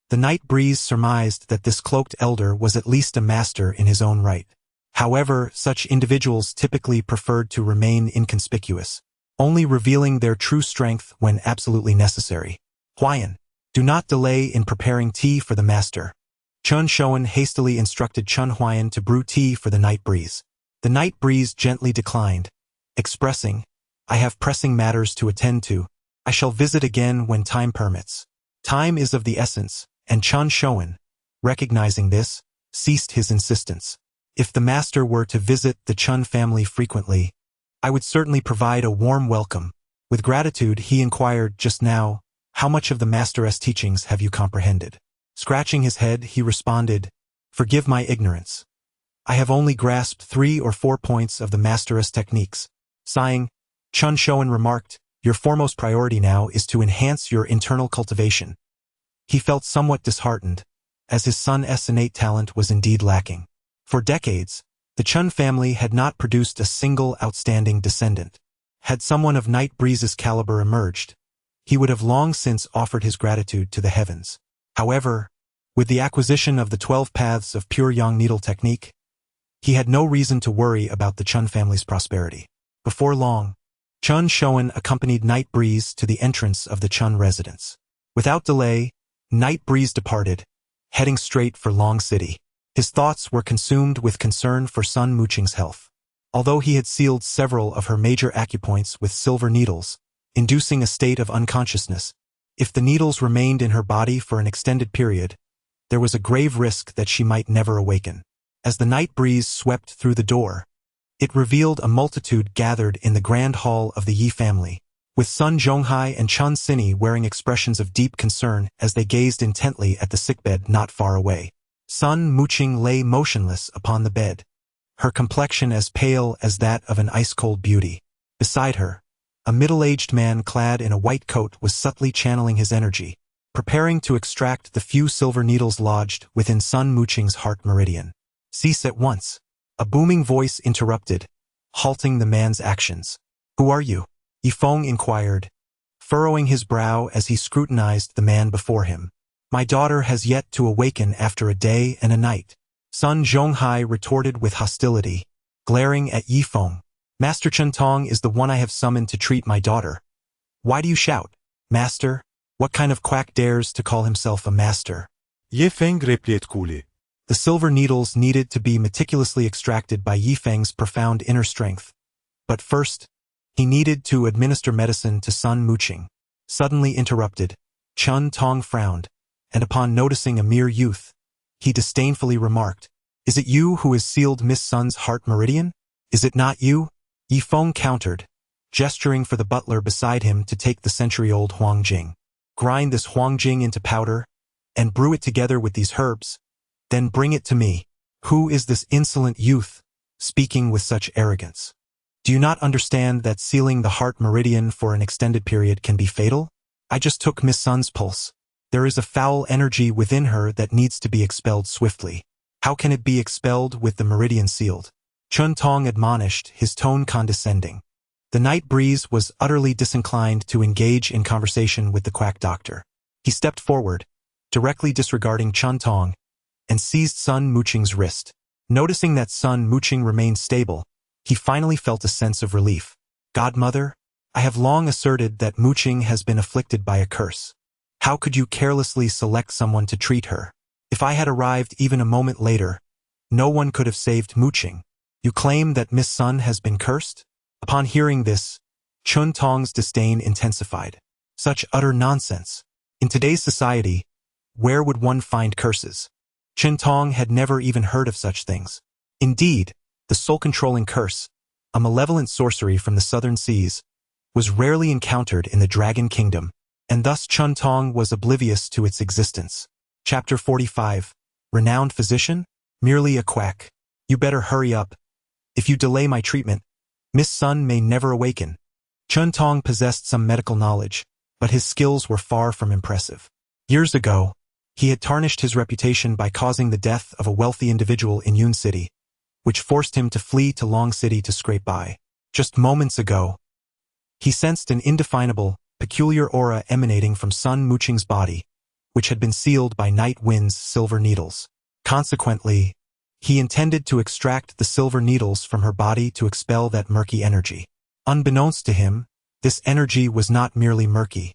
The night breeze surmised that this cloaked elder was at least a master in his own right. However, such individuals typically preferred to remain inconspicuous, only revealing their true strength when absolutely necessary. Huayan. Do not delay in preparing tea for the master. Chun Shoan hastily instructed Chun Huayan to brew tea for the night breeze. The night breeze gently declined, expressing, I have pressing matters to attend to. I shall visit again when time permits. Time is of the essence, and Chun Shoan, recognizing this, ceased his insistence. If the master were to visit the Chun family frequently, I would certainly provide a warm welcome. With gratitude, he inquired just now, how much of the master's teachings have you comprehended? Scratching his head, he responded, Forgive my ignorance. I have only grasped 3 or 4 points of the master's techniques. Sighing, Chun Shoan remarked, Your foremost priority now is to enhance your internal cultivation. He felt somewhat disheartened, as his son's innate talent was indeed lacking. For decades, the Chun family had not produced a single outstanding descendant. Had someone of Night Breeze's caliber emerged, he would have long since offered his gratitude to the heavens. However, with the acquisition of the 12 paths of pure yang needle technique, he had no reason to worry about the Chun family's prosperity. Before long, Chun Shoan accompanied Night Breeze to the entrance of the Chun residence. Without delay, Night Breeze departed, heading straight for Long City. His thoughts were consumed with concern for Sun Muqing's health. Although he had sealed several of her major acupoints with silver needles, inducing a state of unconsciousness, if the needles remained in her body for an extended period, there was a grave risk that she might never awaken. As the night breeze swept through the door, it revealed a multitude gathered in the grand hall of the Yi family, with Sun Zhonghai and Chun Sini wearing expressions of deep concern as they gazed intently at the sickbed not far away. Sun Muqing lay motionless upon the bed, her complexion as pale as that of an ice-cold beauty. Beside her, a middle-aged man clad in a white coat was subtly channeling his energy, preparing to extract the few silver needles lodged within Sun Muqing's heart meridian. Cease at once, a booming voice interrupted, halting the man's actions. Who are you? Yifeng inquired, furrowing his brow as he scrutinized the man before him. My daughter has yet to awaken after a day and a night. Sun Zhonghai retorted with hostility, glaring at Yifeng. Master Chentong is the one I have summoned to treat my daughter. Why do you shout? Master? What kind of quack dares to call himself a master? Yifeng replied coolly. The silver needles needed to be meticulously extracted by Yifeng's profound inner strength. But first, he needed to administer medicine to Sun Muqing. Suddenly interrupted, Chun Tong frowned, and upon noticing a mere youth, he disdainfully remarked, Is it you who has sealed Miss Sun's heart meridian? Is it not you? Yifeng countered, gesturing for the butler beside him to take the century-old Huangjing. Grind this Huangjing into powder, and brew it together with these herbs, then bring it to me. Who is this insolent youth, speaking with such arrogance? Do you not understand that sealing the heart meridian for an extended period can be fatal? I just took Miss Sun's pulse. There is a foul energy within her that needs to be expelled swiftly. How can it be expelled with the meridian sealed? Chun Tong admonished, his tone condescending. The night breeze was utterly disinclined to engage in conversation with the quack doctor. He stepped forward, directly disregarding Chun Tong, and seized Sun Muqing's wrist. Noticing that Sun Muqing remained stable, he finally felt a sense of relief. Godmother, I have long asserted that Muqing has been afflicted by a curse. How could you carelessly select someone to treat her? If I had arrived even a moment later, no one could have saved Muqing. You claim that Miss Sun has been cursed? Upon hearing this, Chun Tong's disdain intensified. Such utter nonsense. In today's society, where would one find curses? Chun Tong had never even heard of such things. Indeed, the soul-controlling curse, a malevolent sorcery from the southern seas, was rarely encountered in the Dragon Kingdom, and thus Chun Tong was oblivious to its existence. Chapter 45. Renowned physician? Merely a quack. You better hurry up. If you delay my treatment, Miss Sun may never awaken. Chun Tong possessed some medical knowledge, but his skills were far from impressive. Years ago, he had tarnished his reputation by causing the death of a wealthy individual in Yun City, which forced him to flee to Long City to scrape by. Just moments ago, he sensed an indefinable, peculiar aura emanating from Sun Muqing's body, which had been sealed by Night Wind's silver needles. Consequently, he intended to extract the silver needles from her body to expel that murky energy. Unbeknownst to him, this energy was not merely murky.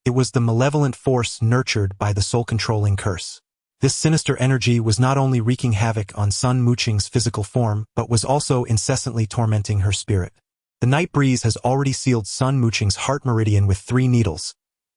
It was the malevolent force nurtured by the soul-controlling curse. This sinister energy was not only wreaking havoc on Sun Muqing's physical form, but was also incessantly tormenting her spirit. The night breeze has already sealed Sun Muqing's heart meridian with 3 needles,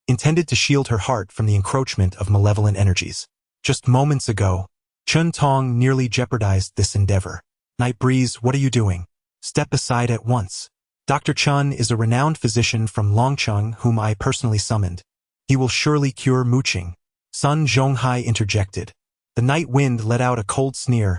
intended to shield her heart from the encroachment of malevolent energies. Just moments ago, Chun Tong nearly jeopardized this endeavor. Night breeze, what are you doing? Step aside at once. Dr. Chun is a renowned physician from Longcheng whom I personally summoned. He will surely cure Muqing. Sun Zhonghai interjected. The night wind let out a cold sneer.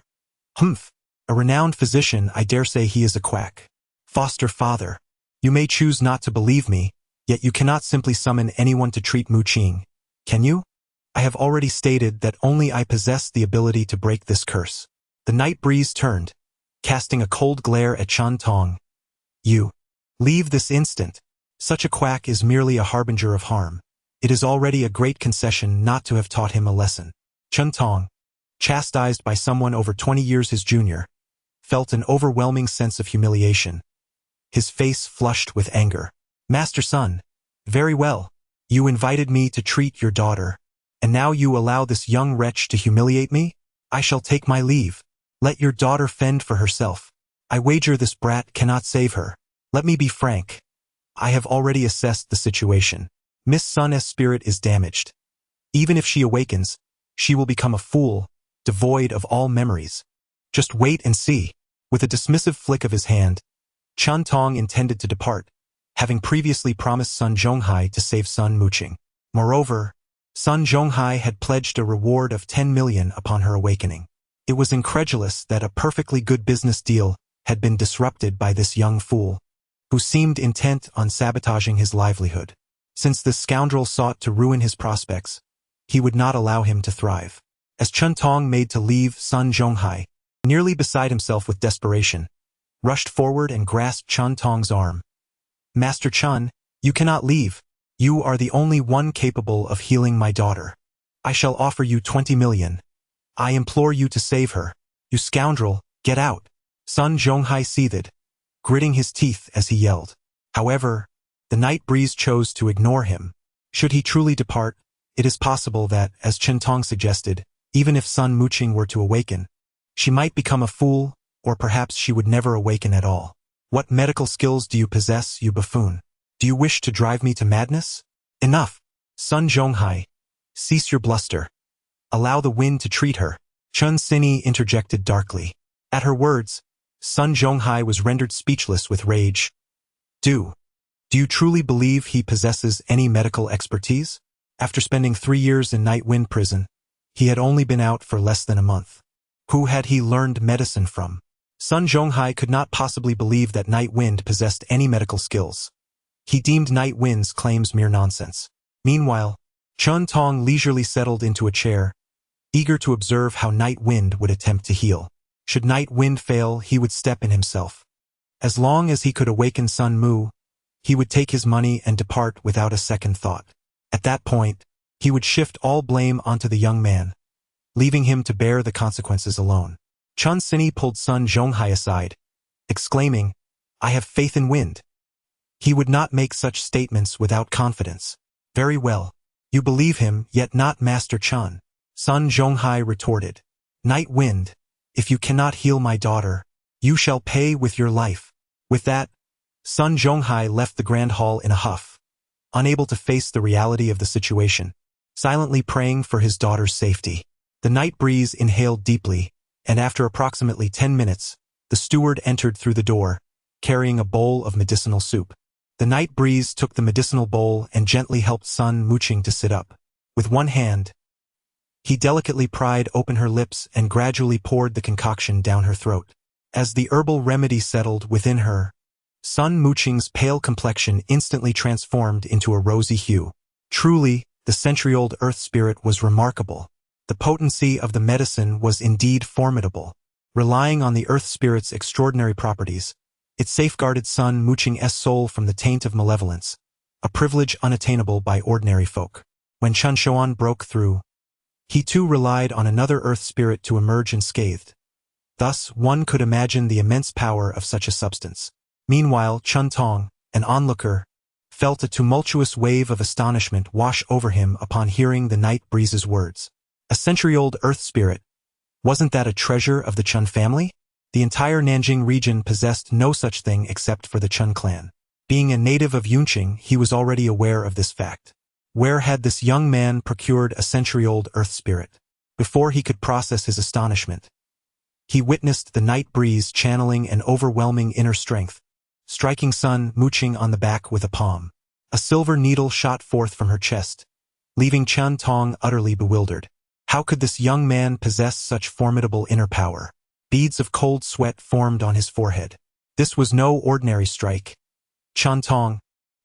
Humph! A renowned physician, I dare say he is a quack. Foster father. You may choose not to believe me, yet you cannot simply summon anyone to treat Muqing. Can you? I have already stated that only I possess the ability to break this curse. The night breeze turned, casting a cold glare at Chun Tong. You. Leave this instant. Such a quack is merely a harbinger of harm. It is already a great concession not to have taught him a lesson. Chun Tong, chastised by someone over 20 years his junior, felt an overwhelming sense of humiliation. His face flushed with anger. Master Sun, very well. You invited me to treat your daughter, and now you allow this young wretch to humiliate me? I shall take my leave. Let your daughter fend for herself. I wager this brat cannot save her. Let me be frank. I have already assessed the situation. Miss Sun's spirit is damaged. Even if she awakens, she will become a fool, devoid of all memories. Just wait and see. With a dismissive flick of his hand, Chun Tong intended to depart, having previously promised Sun Zhonghai to save Sun Muqing. Moreover, Sun Zhonghai had pledged a reward of 10 million upon her awakening. It was incredulous that a perfectly good business deal had been disrupted by this young fool, who seemed intent on sabotaging his livelihood. Since this scoundrel sought to ruin his prospects, he would not allow him to thrive. As Chun Tong made to leave, Sun Zhonghai, nearly beside himself with desperation, rushed forward and grasped Chun Tong's arm. Master Chun, you cannot leave. You are the only one capable of healing my daughter. I shall offer you 20 million. I implore you to save her. You scoundrel, get out. Sun Zhonghai seethed, gritting his teeth as he yelled. However, the night breeze chose to ignore him. Should he truly depart, it is possible that, as Chun Tong suggested, even if Sun Muqing were to awaken, she might become a fool, or perhaps she would never awaken at all. What medical skills do you possess, you buffoon? Do you wish to drive me to madness? Enough! Sun Zhonghai, cease your bluster. Allow the wind to treat her. Chun Sini interjected darkly. At her words, Sun Zhonghai was rendered speechless with rage. Do you truly believe he possesses any medical expertise? After spending 3 years in Night Wind prison, he had only been out for less than a month. Who had he learned medicine from? Sun Zhonghai could not possibly believe that Night Wind possessed any medical skills. He deemed Night Wind's claims mere nonsense. Meanwhile, Chun Tong leisurely settled into a chair, eager to observe how Night Wind would attempt to heal. Should Night Wind fail, he would step in himself. As long as he could awaken Sun Mu, he would take his money and depart without a second thought. At that point, he would shift all blame onto the young man, leaving him to bear the consequences alone. Chun Sini pulled Sun Zhonghai aside, exclaiming, I have faith in Wind. He would not make such statements without confidence. Very well. You believe him, yet not Master Chun. Sun Zhonghai retorted. Night Wind, if you cannot heal my daughter, you shall pay with your life. With that, Sun Zhonghai left the grand hall in a huff, unable to face the reality of the situation, silently praying for his daughter's safety. The night breeze inhaled deeply, and after approximately 10 minutes, the steward entered through the door, carrying a bowl of medicinal soup. The night breeze took the medicinal bowl and gently helped Sun Muqing to sit up. With one hand, he delicately pried open her lips and gradually poured the concoction down her throat. As the herbal remedy settled within her, Sun Muqing's pale complexion instantly transformed into a rosy hue. Truly, the century-old earth spirit was remarkable. The potency of the medicine was indeed formidable. Relying on the earth spirit's extraordinary properties, it safeguarded Sun Muqing's soul from the taint of malevolence, a privilege unattainable by ordinary folk. When Chun Shuan broke through, he too relied on another earth spirit to emerge unscathed. Thus, one could imagine the immense power of such a substance. Meanwhile, Chun Tong, an onlooker, felt a tumultuous wave of astonishment wash over him upon hearing the night breeze's words. A century-old earth spirit. Wasn't that a treasure of the Chun family? The entire Nanjing region possessed no such thing except for the Chun clan. Being a native of Yunqing, he was already aware of this fact. Where had this young man procured a century-old earth spirit? Before he could process his astonishment, he witnessed the night breeze channeling an overwhelming inner strength, striking Sun Muqing on the back with a palm. A silver needle shot forth from her chest, leaving Chun Tong utterly bewildered. How could this young man possess such formidable inner power? Beads of cold sweat formed on his forehead. This was no ordinary strike. Chun Tong,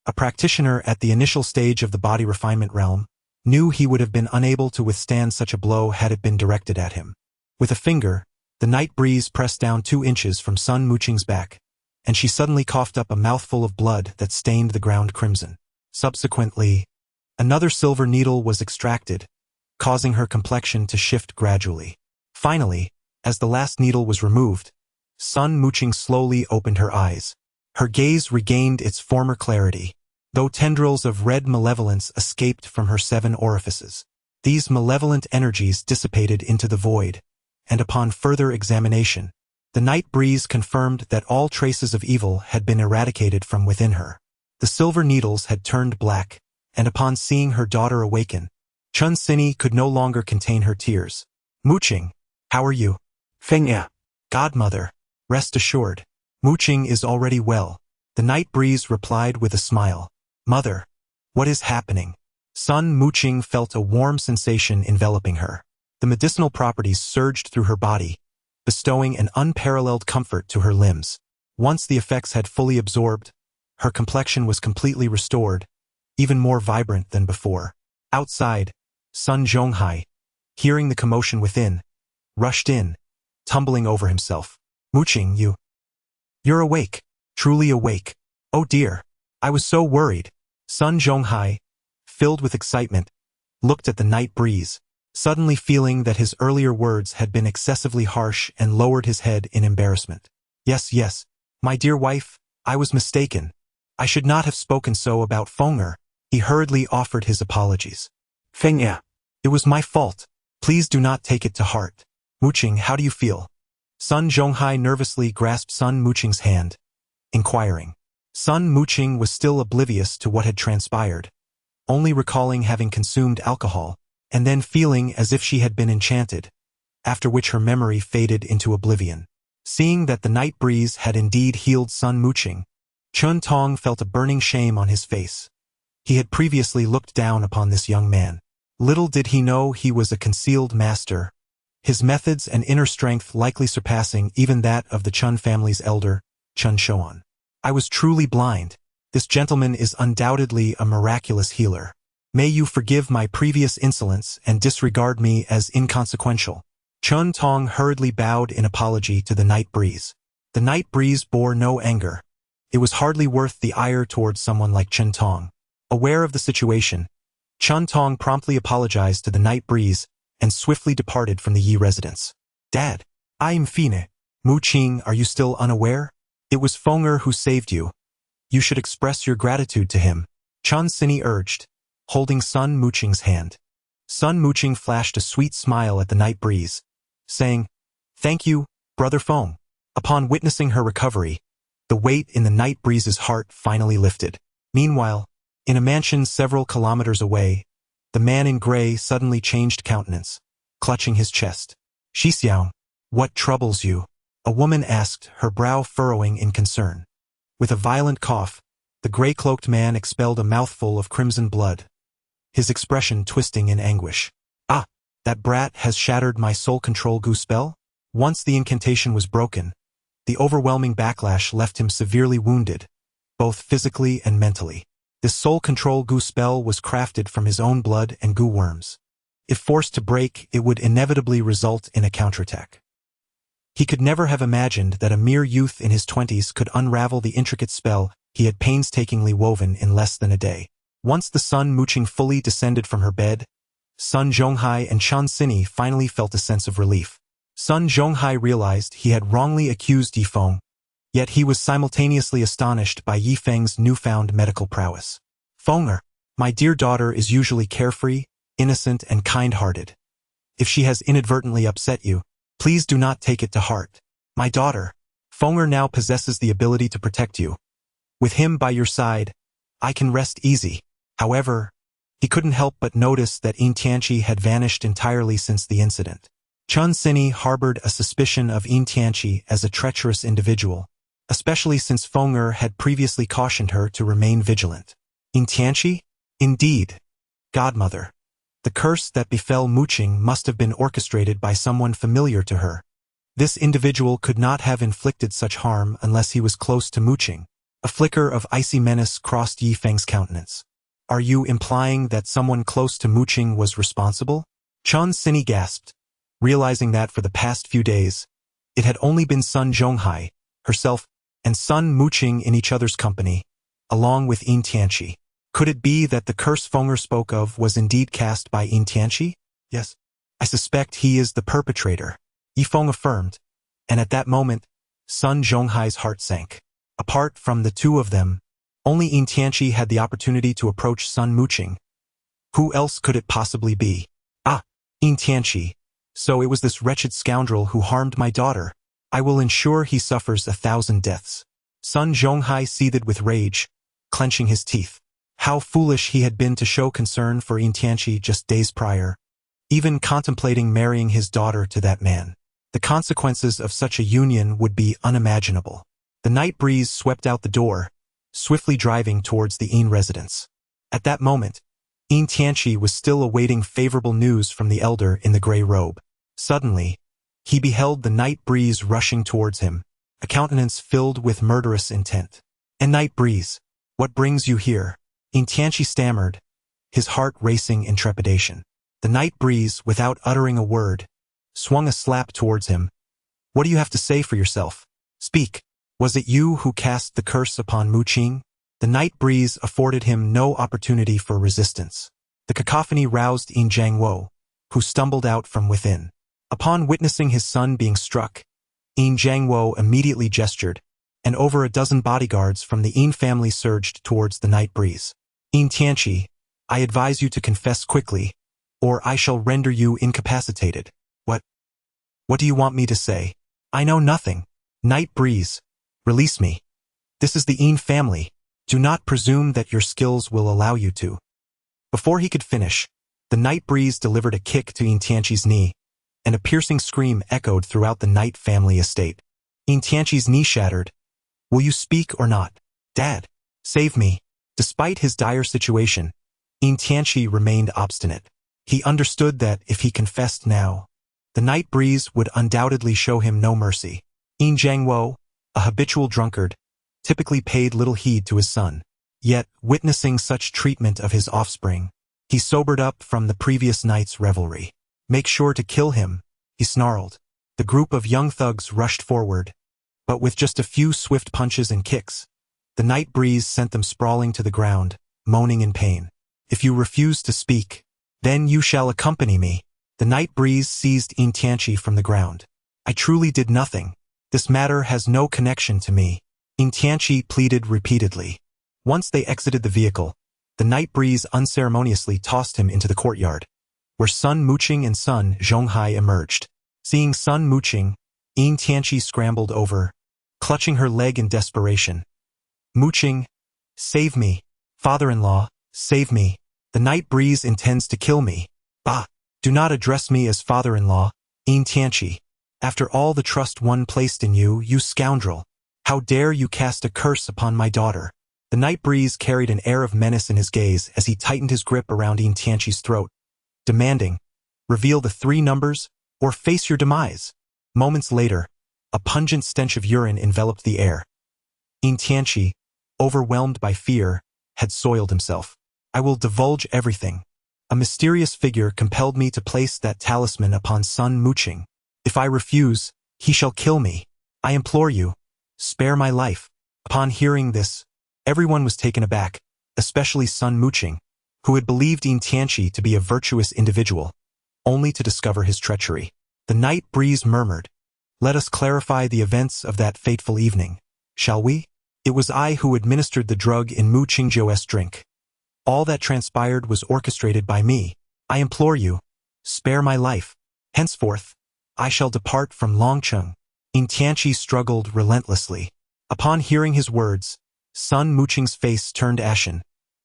a practitioner at the initial stage of the body refinement realm, knew he would have been unable to withstand such a blow had it been directed at him. With a finger, the night breeze pressed down 2 inches from Sun Muqing's back, and she suddenly coughed up a mouthful of blood that stained the ground crimson. Subsequently, another silver needle was extracted, causing her complexion to shift gradually. Finally, as the last needle was removed, Sun Muqing slowly opened her eyes. Her gaze regained its former clarity, though tendrils of red malevolence escaped from her 7 orifices. These malevolent energies dissipated into the void, and upon further examination, the night breeze confirmed that all traces of evil had been eradicated from within her. The silver needles had turned black, and upon seeing her daughter awaken, Chun Sini could no longer contain her tears. Muqing, how are you? Feng. Godmother, rest assured. Muqing is already well. The night breeze replied with a smile. Mother, what is happening? Sun Muqing felt a warm sensation enveloping her. The medicinal properties surged through her body, bestowing an unparalleled comfort to her limbs. Once the effects had fully absorbed, her complexion was completely restored, even more vibrant than before. Outside, Sun Zhonghai, hearing the commotion within, rushed in, tumbling over himself. Muqing, you're awake, truly awake. Oh dear, I was so worried. Sun Zhonghai, filled with excitement, looked at the night breeze, suddenly feeling that his earlier words had been excessively harsh and lowered his head in embarrassment. Yes, my dear wife, I was mistaken. I should not have spoken so about Fenger. He hurriedly offered his apologies. Feng. It was my fault. Please do not take it to heart. Muqing, how do you feel? Sun Zhonghai nervously grasped Sun Muqing's hand, inquiring. Sun Muqing was still oblivious to what had transpired, only recalling having consumed alcohol, and then feeling as if she had been enchanted, after which her memory faded into oblivion. Seeing that the night breeze had indeed healed Sun Muqing, Chun Tong felt a burning shame on his face. He had previously looked down upon this young man. Little did he know he was a concealed master, his methods and inner strength likely surpassing even that of the Chun family's elder, Chun Shoan. I was truly blind. This gentleman is undoubtedly a miraculous healer. May you forgive my previous insolence and disregard me as inconsequential. Chun Tong hurriedly bowed in apology to the night breeze. The night breeze bore no anger. It was hardly worth the ire towards someone like Chun Tong. Aware of the situation, Chun Tong promptly apologized to the night breeze and swiftly departed from the Yi residence. Dad, I am Fine. Muqing, are you still unaware? It was Fenger who saved you. You should express your gratitude to him, Chun Sini urged, holding Sun Muqing's hand. Sun Muqing flashed a sweet smile at the night breeze, saying, Thank you, Brother Feng. Upon witnessing her recovery, the weight in the night breeze's heart finally lifted. Meanwhile, in a mansion several kilometers away, the man in gray suddenly changed countenance, clutching his chest. Xixiao, what troubles you? A woman asked, her brow furrowing in concern. With a violent cough, the gray-cloaked man expelled a mouthful of crimson blood, his expression twisting in anguish. Ah, that brat has shattered my soul control goo spell? Once the incantation was broken, the overwhelming backlash left him severely wounded, both physically and mentally. This soul control goo spell was crafted from his own blood and goo worms. If forced to break, it would inevitably result in a counterattack. He could never have imagined that a mere youth in his 20s could unravel the intricate spell he had painstakingly woven in less than a day. Once the Sun Muqing fully descended from her bed, Sun Zhonghai and Chun Sini finally felt a sense of relief. Sun Zhonghai realized he had wrongly accused Yi Feng, Yet he was simultaneously astonished by Yifeng's newfound medical prowess. Fenger, my dear daughter is usually carefree, innocent, and kind-hearted. If she has inadvertently upset you, please do not take it to heart. My daughter, Fenger now possesses the ability to protect you. With him by your side, I can rest easy. However, he couldn't help but notice that Yin Tianqi had vanished entirely since the incident. Chun Sini harbored a suspicion of Yin Tianqi as a treacherous individual, especially since Fenger had previously cautioned her to remain vigilant. Yin Tianqi? Indeed. Godmother. The curse that befell Muqing must have been orchestrated by someone familiar to her. This individual could not have inflicted such harm unless he was close to Muqing. A flicker of icy menace crossed Yifeng's countenance. Are you implying that someone close to Muqing was responsible? Chun Sini gasped, realizing that for the past few days, it had only been Sun Zhonghai, herself, and Sun Muqing in each other's company, along with Yin Tianqi. Could it be that the curse Fenger spoke of was indeed cast by Yin Tianqi? Yes. I suspect he is the perpetrator, Yifeng affirmed, and at that moment, Sun Zhonghai's heart sank. Apart from the two of them, only Yin Tianqi had the opportunity to approach Sun Muqing. Who else could it possibly be? Ah, Yin Tianqi. So it was this wretched scoundrel who harmed my daughter. I will ensure he suffers 1,000 deaths. Sun Zhonghai seethed with rage, clenching his teeth. How foolish he had been to show concern for Yin Tianqi just days prior, even contemplating marrying his daughter to that man. The consequences of such a union would be unimaginable. The night breeze swept out the door, swiftly driving towards the Yin residence. At that moment, Yin Tianqi was still awaiting favorable news from the elder in the gray robe. Suddenly, he beheld the night breeze rushing towards him, a countenance filled with murderous intent. And night breeze, what brings you here? Yin Tianqi stammered, his heart racing in trepidation. The night breeze, without uttering a word, swung a slap towards him. What do you have to say for yourself? Speak. Was it you who cast the curse upon Muqing? The night breeze afforded him no opportunity for resistance. The cacophony roused Yin Jiangwo, who stumbled out from within. Upon witnessing his son being struck, Yin Jiangwo immediately gestured, and over a dozen bodyguards from the Yin family surged towards the night breeze. Yin Tianqi, I advise you to confess quickly, or I shall render you incapacitated. What do you want me to say? I know nothing. Night breeze, release me. This is the Yin family. Do not presume that your skills will allow you to. Before he could finish, the night breeze delivered a kick to Yin Tianqi's knee, and a piercing scream echoed throughout the Night family estate. Yin Tianqi's knee shattered. Will you speak or not? Dad, save me. Despite his dire situation, Yin Tianqi remained obstinate. He understood that if he confessed now, the night breeze would undoubtedly show him no mercy. Yin Jiangwo, a habitual drunkard, typically paid little heed to his son. Yet, witnessing such treatment of his offspring, he sobered up from the previous night's revelry. Make sure to kill him, he snarled. The group of young thugs rushed forward, but with just a few swift punches and kicks, the night breeze sent them sprawling to the ground, moaning in pain. If you refuse to speak, then you shall accompany me. The night breeze seized Yin Tianqi from the ground. I truly did nothing. This matter has no connection to me. Yin Tianqi pleaded repeatedly. Once they exited the vehicle, the night breeze unceremoniously tossed him into the courtyard, where Sun Muqing and Sun Zhonghai emerged. Seeing Sun Muqing, Yin Tianqi scrambled over, clutching her leg in desperation. Muqing, save me. Father-in-law, save me. The night breeze intends to kill me. Bah! Do not address me as father-in-law, Yin Tianqi. After all the trust one placed in you, you scoundrel. How dare you cast a curse upon my daughter? The night breeze carried an air of menace in his gaze as he tightened his grip around Yin Tianqi's throat, demanding, reveal the 3 numbers, or face your demise. Moments later, a pungent stench of urine enveloped the air. Yin Tianqi, overwhelmed by fear, had soiled himself. I will divulge everything. A mysterious figure compelled me to place that talisman upon Sun Muqing. If I refuse, he shall kill me. I implore you, spare my life. Upon hearing this, everyone was taken aback, especially Sun Muqing, who had believed Yin Tianqi to be a virtuous individual, only to discover his treachery. The night breeze murmured, let us clarify the events of that fateful evening. shall we? It was I who administered the drug in Mu Qingzhou's drink. All that transpired was orchestrated by me. I implore you, spare my life. Henceforth, I shall depart from Longcheng. Yin Tianqi struggled relentlessly. Upon hearing his words, Sun Muqing's face turned ashen,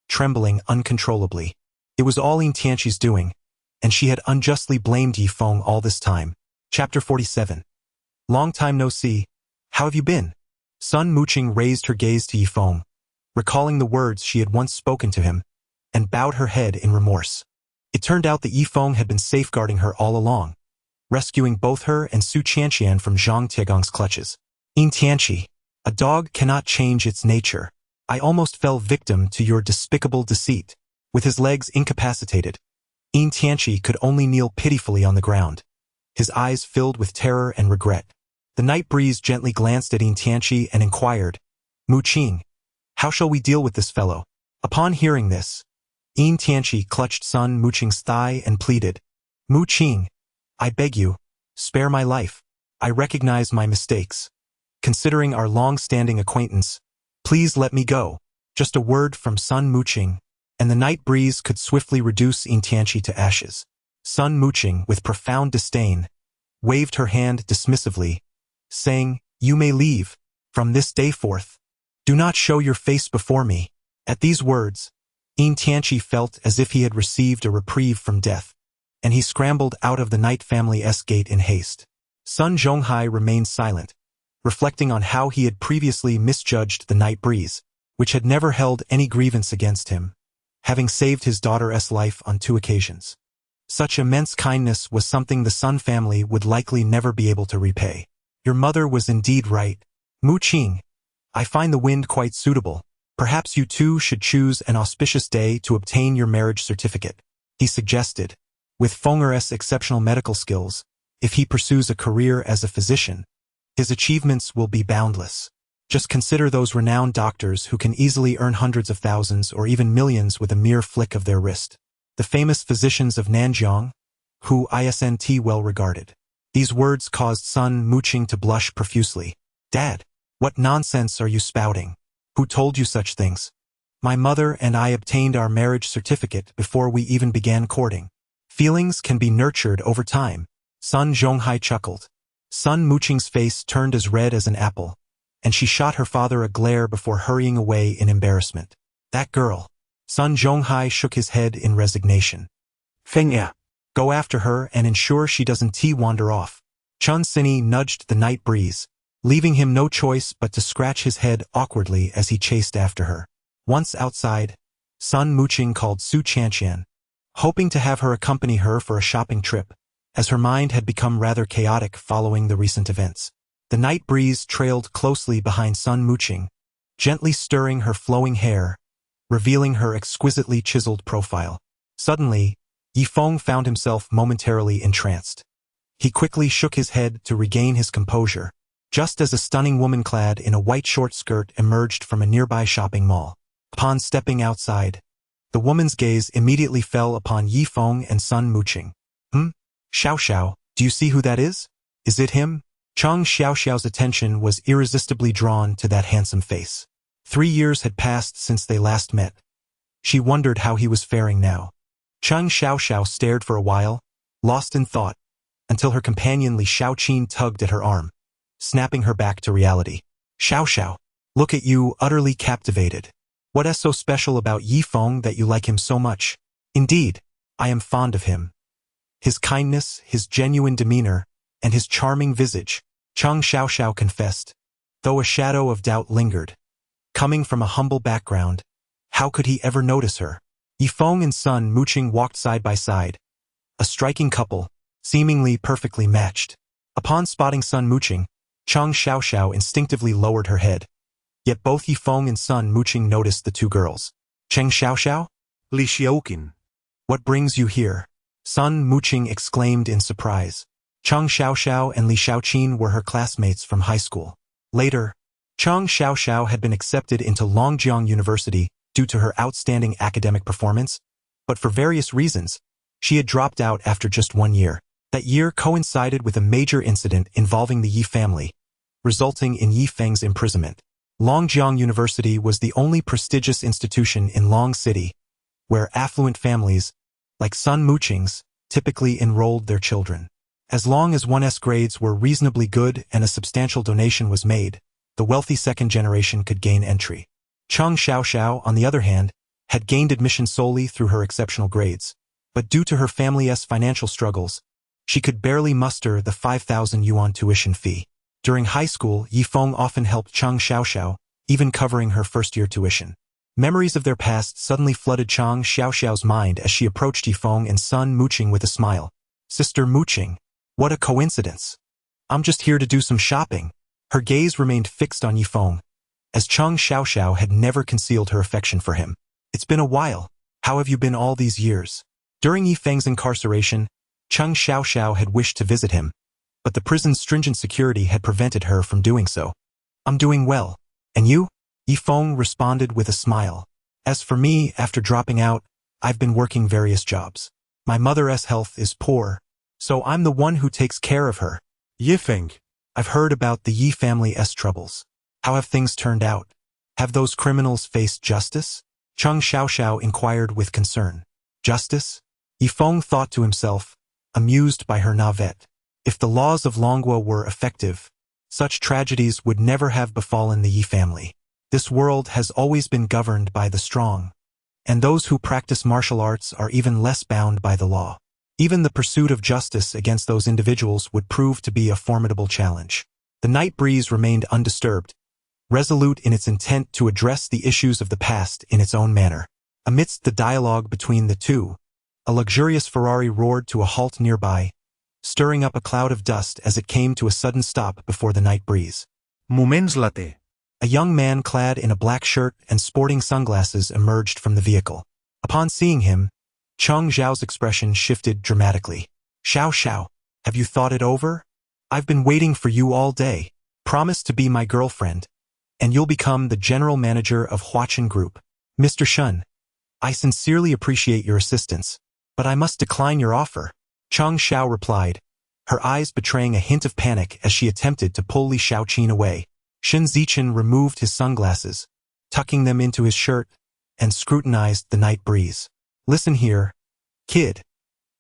trembling uncontrollably. It was all Yin Tianqi's doing, and she had unjustly blamed Yifeng all this time. Chapter 47. Long time no see. How have you been? Sun Muqing raised her gaze to Yifeng, recalling the words she had once spoken to him, and bowed her head in remorse. It turned out that Yifeng had been safeguarding her all along, rescuing both her and Su Qianqian from Zhang Tiegong's clutches. Yin Tianqi, a dog cannot change its nature. I almost fell victim to your despicable deceit. With his legs incapacitated, Yin Tianqi could only kneel pitifully on the ground, his eyes filled with terror and regret. The night breeze gently glanced at Yin Tianqi and inquired, Mu Qing, how shall we deal with this fellow? Upon hearing this, Yin Tianqi clutched Sun Muqing's thigh and pleaded, Mu Qing, I beg you, spare my life. I recognize my mistakes. Considering our long-standing acquaintance, please let me go. Just a word from Sun Muqing, and the night breeze could swiftly reduce Yin Tianqi to ashes. Sun Muqing, with profound disdain, waved her hand dismissively, saying, You may leave. From this day forth, do not show your face before me. At these words, Yin Tianqi felt as if he had received a reprieve from death, and he scrambled out of the Night Family's gate in haste. Sun Zhonghai remained silent, reflecting on how he had previously misjudged the night breeze, which had never held any grievance against him, having saved his daughter's life on 2 occasions. Such immense kindness was something the Sun family would likely never be able to repay. Your mother was indeed right. Mu Qing, I find the wind quite suitable. Perhaps you two should choose an auspicious day to obtain your marriage certificate, he suggested. With Feng'er's exceptional medical skills, if he pursues a career as a physician, his achievements will be boundless. Just consider those renowned doctors who can easily earn hundreds of thousands or even millions with a mere flick of their wrist. The famous physicians of Nanjiang, who isn't well regarded. These words caused Sun Muqing to blush profusely. Dad, what nonsense are you spouting? Who told you such things? My mother and I obtained our marriage certificate before we even began courting. Feelings can be nurtured over time. Sun Zhonghai chuckled. Sun Muqing's face turned as red as an apple, and she shot her father a glare before hurrying away in embarrassment. That girl. Sun Zhonghai shook his head in resignation. Feng'er, go after her and ensure she doesn't wander off. Chun Sini nudged the night breeze, leaving him no choice but to scratch his head awkwardly as he chased after her. Once outside, Sun Muqing called Su Qianqian, hoping to have her accompany her for a shopping trip, as her mind had become rather chaotic following the recent events. The night breeze trailed closely behind Sun Muqing, gently stirring her flowing hair, revealing her exquisitely chiseled profile. Suddenly, Yifeng found himself momentarily entranced. He quickly shook his head to regain his composure, just as a stunning woman clad in a white short skirt emerged from a nearby shopping mall. Upon stepping outside, the woman's gaze immediately fell upon Yifeng and Sun Muqing. Xiao Xiao, do you see who that is? Is it him? Chang Xiaoxiao's attention was irresistibly drawn to that handsome face. 3 years had passed since they last met. She wondered how he was faring now. Chang Xiaoxiao stared for a while, lost in thought, until her companion Li Xiaoqin tugged at her arm, snapping her back to reality. Xiao Xiao, look at you, utterly captivated. What is so special about Yifeng that you like him so much? Indeed, I am fond of him. His kindness, his genuine demeanor, and his charming visage, Chang Xiaoxiao confessed, though a shadow of doubt lingered. Coming from a humble background, how could he ever notice her? Yifeng and Sun Muqing walked side by side, a striking couple, seemingly perfectly matched. Upon spotting Sun Muqing, Chang Xiaoxiao instinctively lowered her head. Yet both Yifeng and Sun Muqing noticed the two girls. Cheng Xiaoxiao? Li Xiaoqin. What brings you here? Sun Muqing exclaimed in surprise. Chang Xiaoxiao and Li Xiaoqin were her classmates from high school. Later, Chang Xiaoxiao had been accepted into Longjiang University due to her outstanding academic performance, but for various reasons, she had dropped out after just 1 year. That year coincided with a major incident involving the Yi family, resulting in Yi Feng's imprisonment. Longjiang University was the only prestigious institution in Long City, where affluent families, like Sun Muqing's, typically enrolled their children. As long as one's grades were reasonably good and a substantial donation was made, the wealthy second generation could gain entry. Cheng Xiaoxiao, on the other hand, had gained admission solely through her exceptional grades, but due to her family's financial struggles, she could barely muster the 5,000 yuan tuition fee. During high school, Yifeng often helped Cheng Xiaoxiao, even covering her first-year tuition. Memories of their past suddenly flooded Cheng Xiaoxiao's mind as she approached Yifeng and Sun Muqing with a smile. "Sister Muqing, what a coincidence. I'm just here to do some shopping." Her gaze remained fixed on Yifeng, as Cheng Xiaoxiao had never concealed her affection for him. "It's been a while. How have you been all these years?" During Yifeng's incarceration, Cheng Xiaoxiao had wished to visit him, but the prison's stringent security had prevented her from doing so. "I'm doing well. And you?" Yifeng responded with a smile. "As for me, after dropping out, I've been working various jobs. My mother's health is poor, so I'm the one who takes care of her." Yifeng. "I've heard about the Yi family's troubles. How have things turned out? Have those criminals faced justice?" Cheng Xiaoxiao inquired with concern. "Justice?" Yifeng thought to himself, amused by her naivete. If the laws of Longguo were effective, such tragedies would never have befallen the Yi family. This world has always been governed by the strong, and those who practice martial arts are even less bound by the law. Even the pursuit of justice against those individuals would prove to be a formidable challenge. The night breeze remained undisturbed, resolute in its intent to address the issues of the past in its own manner. Amidst the dialogue between the two, a luxurious Ferrari roared to a halt nearby, stirring up a cloud of dust as it came to a sudden stop before the night breeze. Moments later. A young man clad in a black shirt and sporting sunglasses emerged from the vehicle. Upon seeing him, Cheng Zhao's expression shifted dramatically. "Xiao, have you thought it over? I've been waiting for you all day. Promise to be my girlfriend, and you'll become the general manager of Huachin Group." "Mr. Shun, I sincerely appreciate your assistance, but I must decline your offer," Cheng Xiao replied, her eyes betraying a hint of panic as she attempted to pull Li Xiaoqin away. Shen Zichen removed his sunglasses, tucking them into his shirt, and scrutinized the night breeze. "Listen here, kid.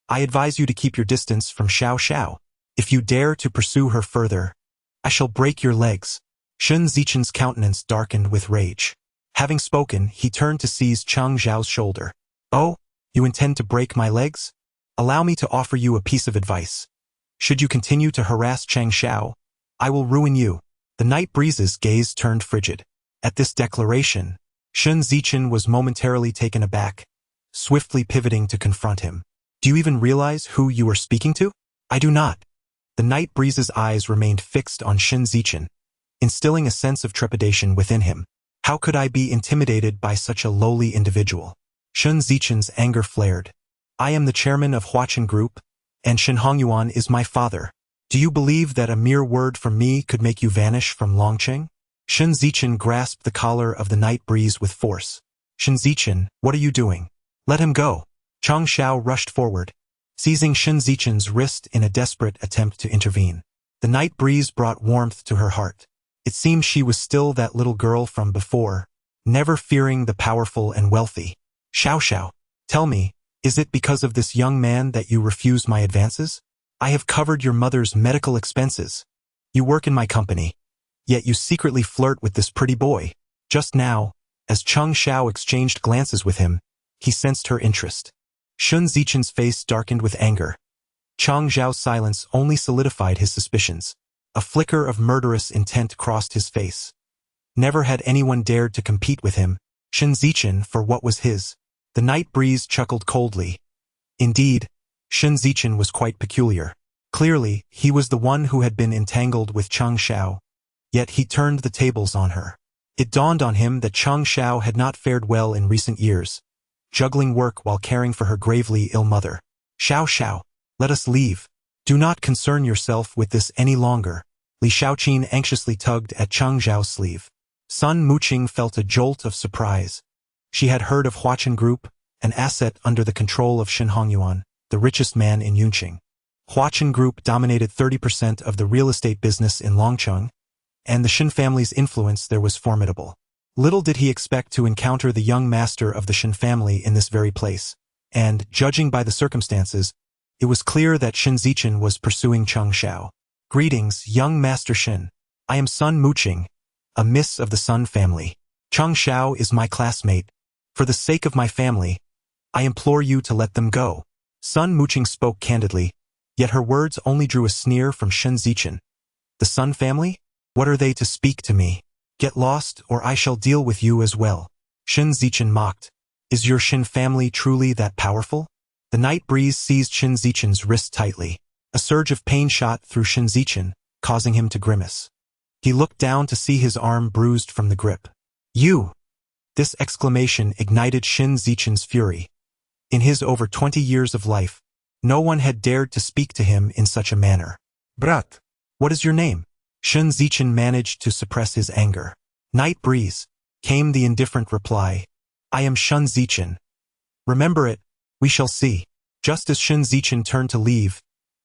I advise you to keep your distance from Xiao. If you dare to pursue her further, I shall break your legs." Shen Zichen's countenance darkened with rage. Having spoken, he turned to seize Cheng Zhao's shoulder. "Oh, you intend to break my legs? Allow me to offer you a piece of advice. Should you continue to harass Cheng Xiao, I will ruin you." The night breeze's gaze turned frigid. At this declaration, Shen Zichen was momentarily taken aback, swiftly pivoting to confront him. "Do you even realize who you are speaking to?" "I do not." The night breeze's eyes remained fixed on Shen Zichen, instilling a sense of trepidation within him. "How could I be intimidated by such a lowly individual?" Shen Zichen's anger flared. "I am the chairman of Huachin Group, and Shen Hongyuan is my father. Do you believe that a mere word from me could make you vanish from Longqing?" Shen Zichen grasped the collar of the night breeze with force. "Shen Zichen, what are you doing? Let him go." Cheng Xiao rushed forward, seizing Shen Zichen's wrist in a desperate attempt to intervene. The night breeze brought warmth to her heart. It seemed she was still that little girl from before, never fearing the powerful and wealthy. Xiao, tell me, is it because of this young man that you refuse my advances? I have covered your mother's medical expenses. You work in my company, yet you secretly flirt with this pretty boy." Just now, as Cheng Xiao exchanged glances with him, he sensed her interest. Shen Zichen's face darkened with anger. Cheng Zhao's silence only solidified his suspicions. A flicker of murderous intent crossed his face. Never had anyone dared to compete with him, Shen Zichen, for what was his. The night breeze chuckled coldly. Indeed, Shen Zichen was quite peculiar. Clearly, he was the one who had been entangled with Cheng Xiao, yet he turned the tables on her. It dawned on him that Cheng Xiao had not fared well in recent years, juggling work while caring for her gravely ill mother. Xiao, let us leave. Do not concern yourself with this any longer." Li Xiaoqin anxiously tugged at Cheng Zhao's sleeve. Sun Muqing felt a jolt of surprise. She had heard of Huachin Group, an asset under the control of Shen Hongyuan, the richest man in Yunqing. Huachin Group dominated 30% of the real estate business in Longcheng, and the Shen family's influence there was formidable. Little did he expect to encounter the young master of the Shen family in this very place, and, judging by the circumstances, it was clear that Shen Zichen was pursuing Cheng Xiao. Greetings, young Master Shen. I am Sun Muqing, a miss of the Sun family. Cheng Xiao is my classmate. For the sake of my family, I implore you to let them go. Sun Muqing spoke candidly, yet her words only drew a sneer from Shen Zichen. The Sun family? What are they to speak to me? Get lost, or I shall deal with you as well. Shen Zichen mocked. Is your Shen family truly that powerful? The night breeze seized Shen Zichen's wrist tightly. A surge of pain shot through Shen Zichen, causing him to grimace. He looked down to see his arm bruised from the grip. You! This exclamation ignited Shen Zichen's fury. In his over 20 years of life, no one had dared to speak to him in such a manner. Brat! What is your name? Shen Zichen managed to suppress his anger. Night breeze, came the indifferent reply. I am Shen Zichen. Remember it, we shall see. Just as Shen Zichen turned to leave,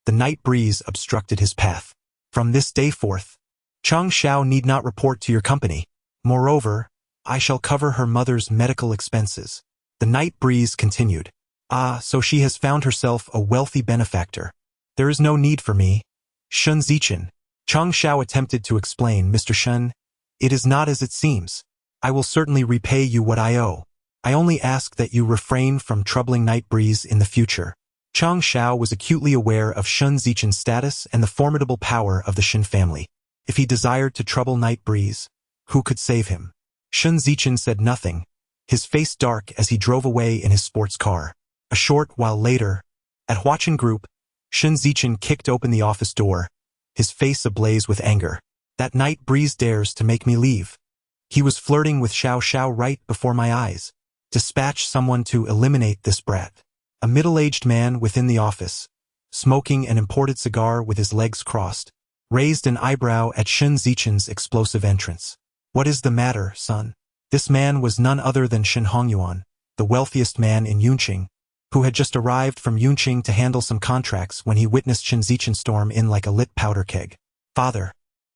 the night breeze obstructed his path. From this day forth, Cheng Xiao need not report to your company. Moreover, I shall cover her mother's medical expenses. The night breeze continued. Ah, so she has found herself a wealthy benefactor. There is no need for me. Shen Zichen. Cheng Xiao attempted to explain, Mr. Shen, it is not as it seems. I will certainly repay you what I owe. I only ask that you refrain from troubling Night Breeze in the future. Cheng Xiao was acutely aware of Shen Zichen's status and the formidable power of the Shen family. If he desired to trouble Night Breeze, who could save him? Shen Zichen said nothing, his face dark as he drove away in his sports car. A short while later, at Huachin Group, Shen Zichen kicked open the office door, his face ablaze with anger. That Night Breeze dares to make me leave. He was flirting with Xiao Xiao right before my eyes. Dispatch someone to eliminate this brat. A middle-aged man within the office, smoking an imported cigar with his legs crossed, raised an eyebrow at Shen Zichen's explosive entrance. What is the matter, son? This man was none other than Shen Hongyuan, the wealthiest man in Yunqing, who had just arrived from Yunqing to handle some contracts when he witnessed Shen Zichen storm in like a lit powder keg. Father,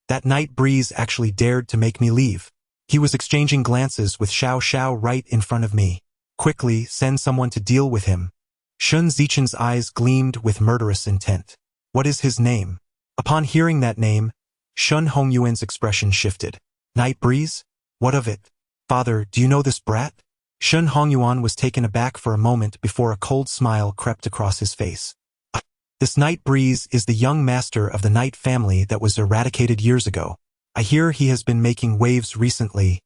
that Night Breeze actually dared to make me leave. He was exchanging glances with Xiao Xiao right in front of me. Quickly, send someone to deal with him. Shen Zichen's eyes gleamed with murderous intent. What is his name? Upon hearing that name, Shen Hongyuan's expression shifted. Night Breeze? What of it? Father, do you know this brat? Shen Hongyuan was taken aback for a moment before a cold smile crept across his face. This Night Breeze is the young master of the Night family that was eradicated years ago. I hear he has been making waves recently,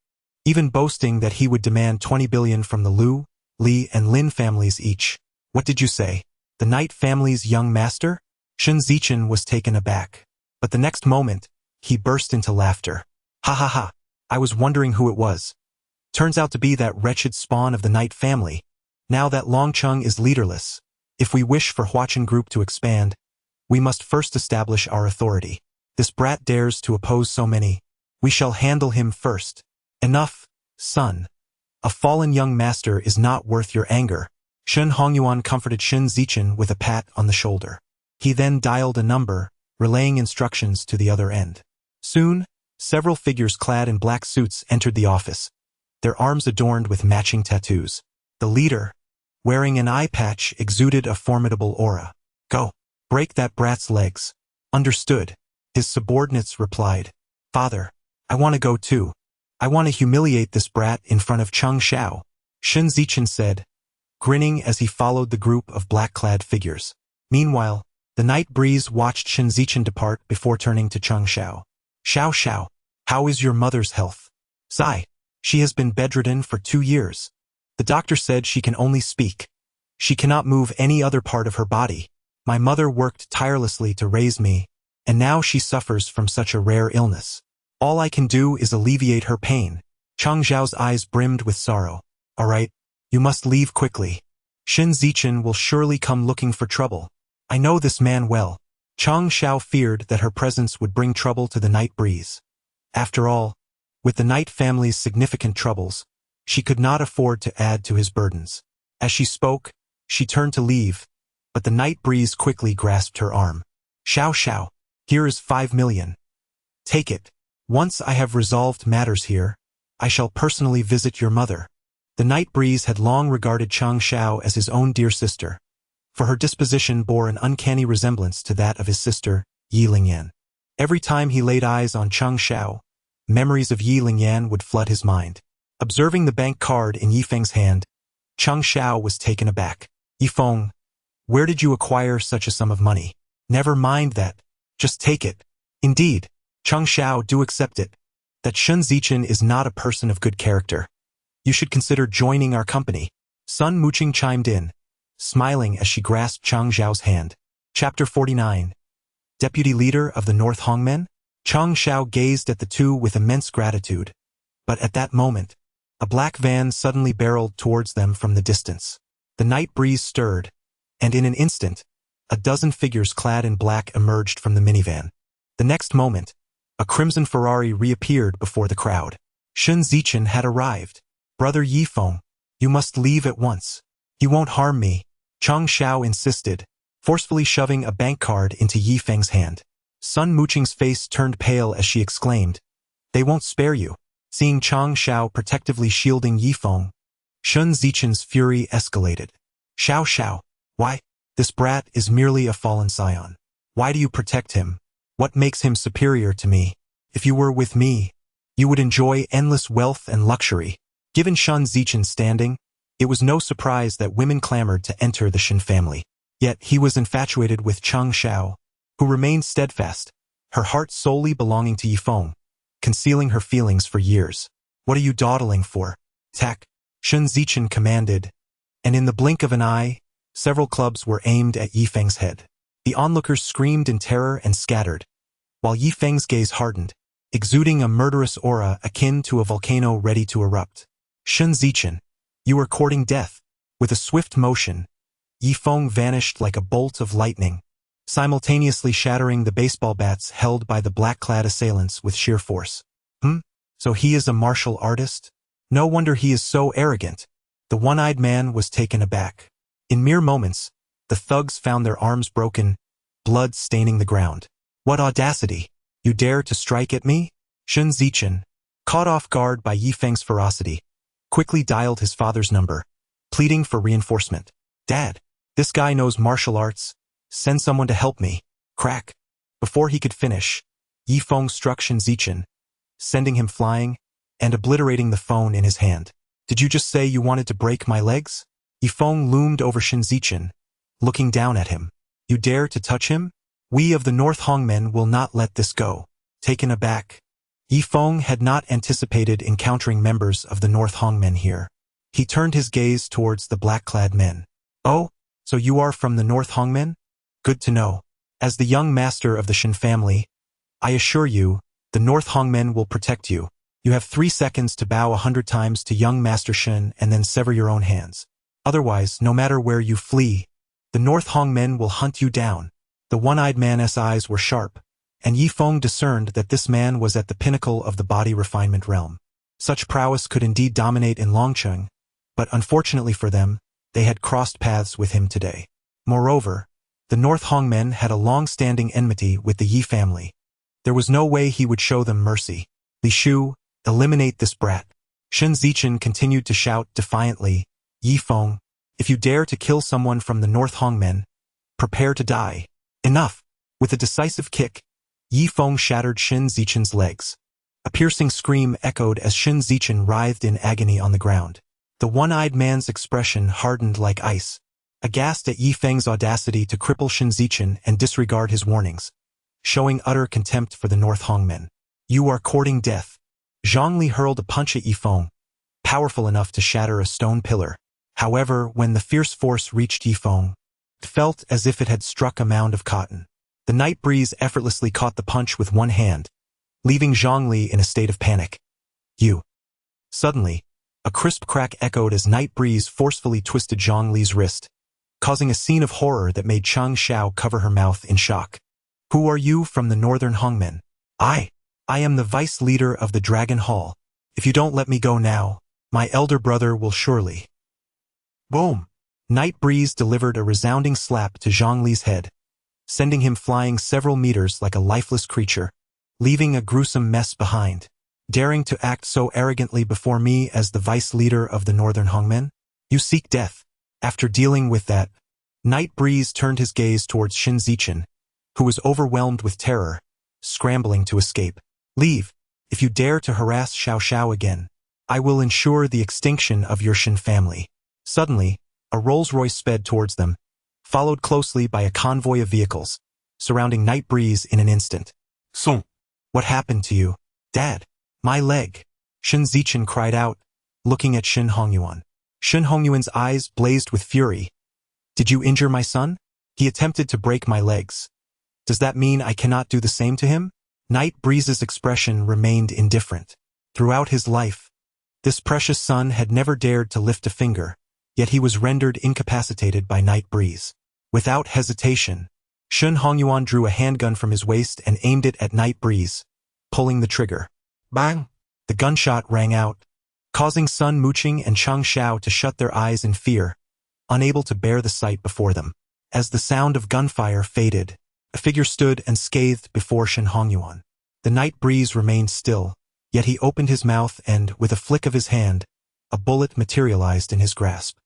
even boasting that he would demand 20 billion from the Lu, Li, and Lin families each. What did you say? The Night family's young master? Shen Zichen was taken aback. But the next moment, he burst into laughter. Ha ha ha, I was wondering who it was. Turns out to be that wretched spawn of the Night family. Now that Longcheng is leaderless, if we wish for Huachin Group to expand, we must first establish our authority. This brat dares to oppose so many. We shall handle him first. Enough, son. A fallen young master is not worth your anger. Shen Hongyuan comforted Shen Zichen with a pat on the shoulder. He then dialed a number, relaying instructions to the other end. Soon, several figures clad in black suits entered the office, their arms adorned with matching tattoos. The leader, wearing an eye patch, exuded a formidable aura. Go, break that brat's legs. Understood. His subordinates replied. Father, I want to go too. I want to humiliate this brat in front of Cheng Xiao. Shen Zichen said, grinning as he followed the group of black-clad figures. Meanwhile, the Night Breeze watched Shen Zichen depart before turning to Cheng Xiao. Xiao Xiao, how is your mother's health? Sigh. She has been bedridden for 2 years. The doctor said she can only speak. She cannot move any other part of her body. My mother worked tirelessly to raise me, and now she suffers from such a rare illness. All I can do is alleviate her pain. Cheng Xiao's eyes brimmed with sorrow. All right, you must leave quickly. Shen Zichen will surely come looking for trouble. I know this man well. Cheng Xiao feared that her presence would bring trouble to the Night Breeze. After all, with the Night family's significant troubles, she could not afford to add to his burdens. As she spoke, she turned to leave, but the Night Breeze quickly grasped her arm. Xiao Xiao, here is 5 million. Take it. Once I have resolved matters here, I shall personally visit your mother. The night breeze had long regarded Chang Xiao as his own dear sister, for her disposition bore an uncanny resemblance to that of his sister, Yi Lingyan. Every time he laid eyes on Chang Xiao, memories of Yi Lingyan would flood his mind. Observing the bank card in Yifeng's hand, Chang Xiao was taken aback. Yifeng, where did you acquire such a sum of money? Never mind that. Just take it. Indeed, Chang Xiao, do accept it. That Shun Zichen is not a person of good character. You should consider joining our company. Sun Muqing chimed in, smiling as she grasped Chang Xiao's hand. Chapter 49. Deputy Leader of the North Hongmen? Chang Xiao gazed at the two with immense gratitude. But at that moment, a black van suddenly barreled towards them from the distance. The night breeze stirred, and in an instant, a dozen figures clad in black emerged from the minivan. The next moment, a crimson Ferrari reappeared before the crowd. Shun Zichen had arrived. Brother Yifeng, you must leave at once. He won't harm me, Chang Xiao insisted, forcefully shoving a bank card into Yifeng's hand. Sun Muqing's face turned pale as she exclaimed, they won't spare you. Seeing Chang Xiao protectively shielding Yifeng, Shun Zichen's fury escalated. Xiao, why? This brat is merely a fallen scion. Why do you protect him? What makes him superior to me? If you were with me, you would enjoy endless wealth and luxury. Given Shun Zichen's standing, it was no surprise that women clamored to enter the Shen family. Yet he was infatuated with Chang Xiao, who remained steadfast, her heart solely belonging to Yifeng, concealing her feelings for years. What are you dawdling for? Tack, Shun Zichen commanded, and in the blink of an eye, several clubs were aimed at Yifeng's head. The onlookers screamed in terror and scattered, while Yifeng's gaze hardened, exuding a murderous aura akin to a volcano ready to erupt. Shun Zichen, you are courting death. With a swift motion, Yifeng vanished like a bolt of lightning, simultaneously shattering the baseball bats held by the black-clad assailants with sheer force. So he is a martial artist? No wonder he is so arrogant. The one-eyed man was taken aback. In mere moments, the thugs found their arms broken, blood staining the ground. What audacity! You dare to strike at me? Shun Zichen, caught off guard by Yifeng's ferocity, quickly dialed his father's number, pleading for reinforcement. Dad, this guy knows martial arts. Send someone to help me. Crack. Before he could finish, Yifeng struck Shun Zichen, sending him flying and obliterating the phone in his hand. Did you just say you wanted to break my legs? Yifeng loomed over Shun Zichen, looking down at him. You dare to touch him? We of the North Hongmen will not let this go. Taken aback, Yifeng had not anticipated encountering members of the North Hongmen here. He turned his gaze towards the black-clad men. Oh, so you are from the North Hongmen? Good to know. As the young master of the Shen family, I assure you, the North Hongmen will protect you. You have 3 seconds to bow 100 times to young Master Shen and then sever your own hands. Otherwise, no matter where you flee, the North Hongmen will hunt you down. The one-eyed man's eyes were sharp, and Yifeng discerned that this man was at the pinnacle of the body refinement realm. Such prowess could indeed dominate in Longcheng, but unfortunately for them, they had crossed paths with him today. Moreover, the North Hongmen had a long-standing enmity with the Yi family. There was no way he would show them mercy. Li Shu, eliminate this brat. Shun Zichen continued to shout defiantly, Yifeng, if you dare to kill someone from the North Hongmen, prepare to die. Enough! With a decisive kick, Yifeng shattered Shun Zichen's legs. A piercing scream echoed as Shun Zichen writhed in agony on the ground. The one-eyed man's expression hardened like ice, aghast at Yifeng's audacity to cripple Shun Zichen and disregard his warnings, showing utter contempt for the North Hongmen. You are courting death. Zhongli hurled a punch at Yifeng, powerful enough to shatter a stone pillar. However, when the fierce force reached Yifeng, it felt as if it had struck a mound of cotton. The night breeze effortlessly caught the punch with one hand, leaving Zhongli in a state of panic. You. Suddenly, a crisp crack echoed as night breeze forcefully twisted Zhongli's wrist, causing a scene of horror that made Chang Xiao cover her mouth in shock. Who are you from the Northern Hongmen? I am the vice leader of the Dragon Hall. If you don't let me go now, my elder brother will surely. Boom! Night breeze delivered a resounding slap to Zhongli's head, sending him flying several meters like a lifeless creature. leaving a gruesome mess behind. Daring to act so arrogantly before me as the vice leader of the northern Hongmen? You seek death. After dealing with that, Night Breeze turned his gaze towards Shin Zichen, who was overwhelmed with terror, scrambling to escape. Leave. If you dare to harass Xiao Xiao again, I will ensure the extinction of your Shin family. Suddenly, a Rolls-Royce sped towards them, followed closely by a convoy of vehicles, surrounding Night Breeze in an instant. Son. What happened to you, Dad? My leg. Shin Zichen cried out, looking at Shin Hongyuan. Shin Hongyuan's eyes blazed with fury. Did you injure my son? He attempted to break my legs. Does that mean I cannot do the same to him? Night Breeze's expression remained indifferent. Throughout his life, this precious son had never dared to lift a finger, yet he was rendered incapacitated by Night Breeze. Without hesitation, Shin Hongyuan drew a handgun from his waist and aimed it at Night Breeze, pulling the trigger. Bang! The gunshot rang out, causing Sun Muqing and Chang Xiao to shut their eyes in fear, unable to bear the sight before them. As the sound of gunfire faded, a figure stood unscathed before Shin Hongyuan. The Night Breeze remained still, yet he opened his mouth and, with a flick of his hand, a bullet materialized in his grasp.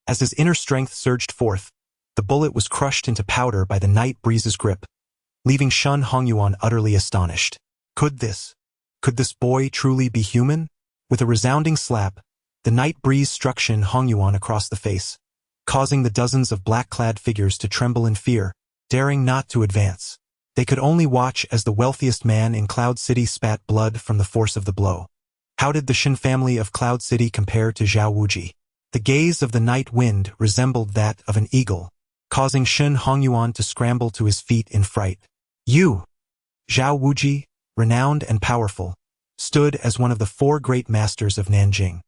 As his inner strength surged forth, the bullet was crushed into powder by the Night Breeze's grip, leaving Shin Hongyuan utterly astonished. Could this boy truly be human? With a resounding slap, the Night Breeze struck Shin Hongyuan across the face, causing the dozens of black-clad figures to tremble in fear, daring not to advance. They could only watch as the wealthiest man in Cloud City spat blood from the force of the blow. How did the Shin family of Cloud City compare to Zhao Wuji? The gaze of the night wind resembled that of an eagle, causing Shin Hongyuan to scramble to his feet in fright. You! Zhao Wuji, renowned and powerful, stood as one of the 4 great masters of Nanjing.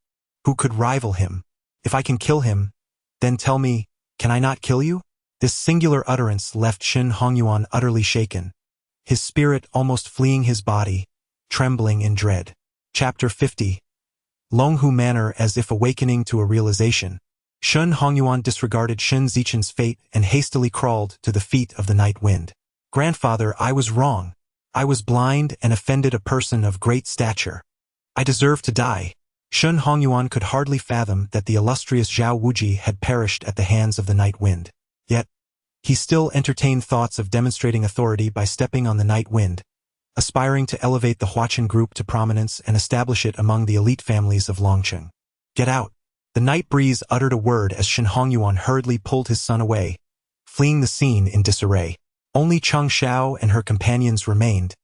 Who could rival him? If I can kill him, then tell me, can I not kill you? This singular utterance left Shin Hongyuan utterly shaken, his spirit almost fleeing his body, trembling in dread. Chapter 50. Longhu Manor. As if awakening to a realization, Shin Hongyuan disregarded Shin Zichen's fate and hastily crawled to the feet of the night wind. Grandfather, I was wrong. I was blind and offended a person of great stature. I deserve to die. Shin Hongyuan could hardly fathom that the illustrious Zhao Wuji had perished at the hands of the night wind. Yet, he still entertained thoughts of demonstrating authority by stepping on the night wind, aspiring to elevate the Huaqin group to prominence and establish it among the elite families of Longcheng. Get out! The Night Breeze uttered a word as Shin Hongyuan hurriedly pulled his son away, fleeing the scene in disarray. Only Chang Xiao and her companions remained,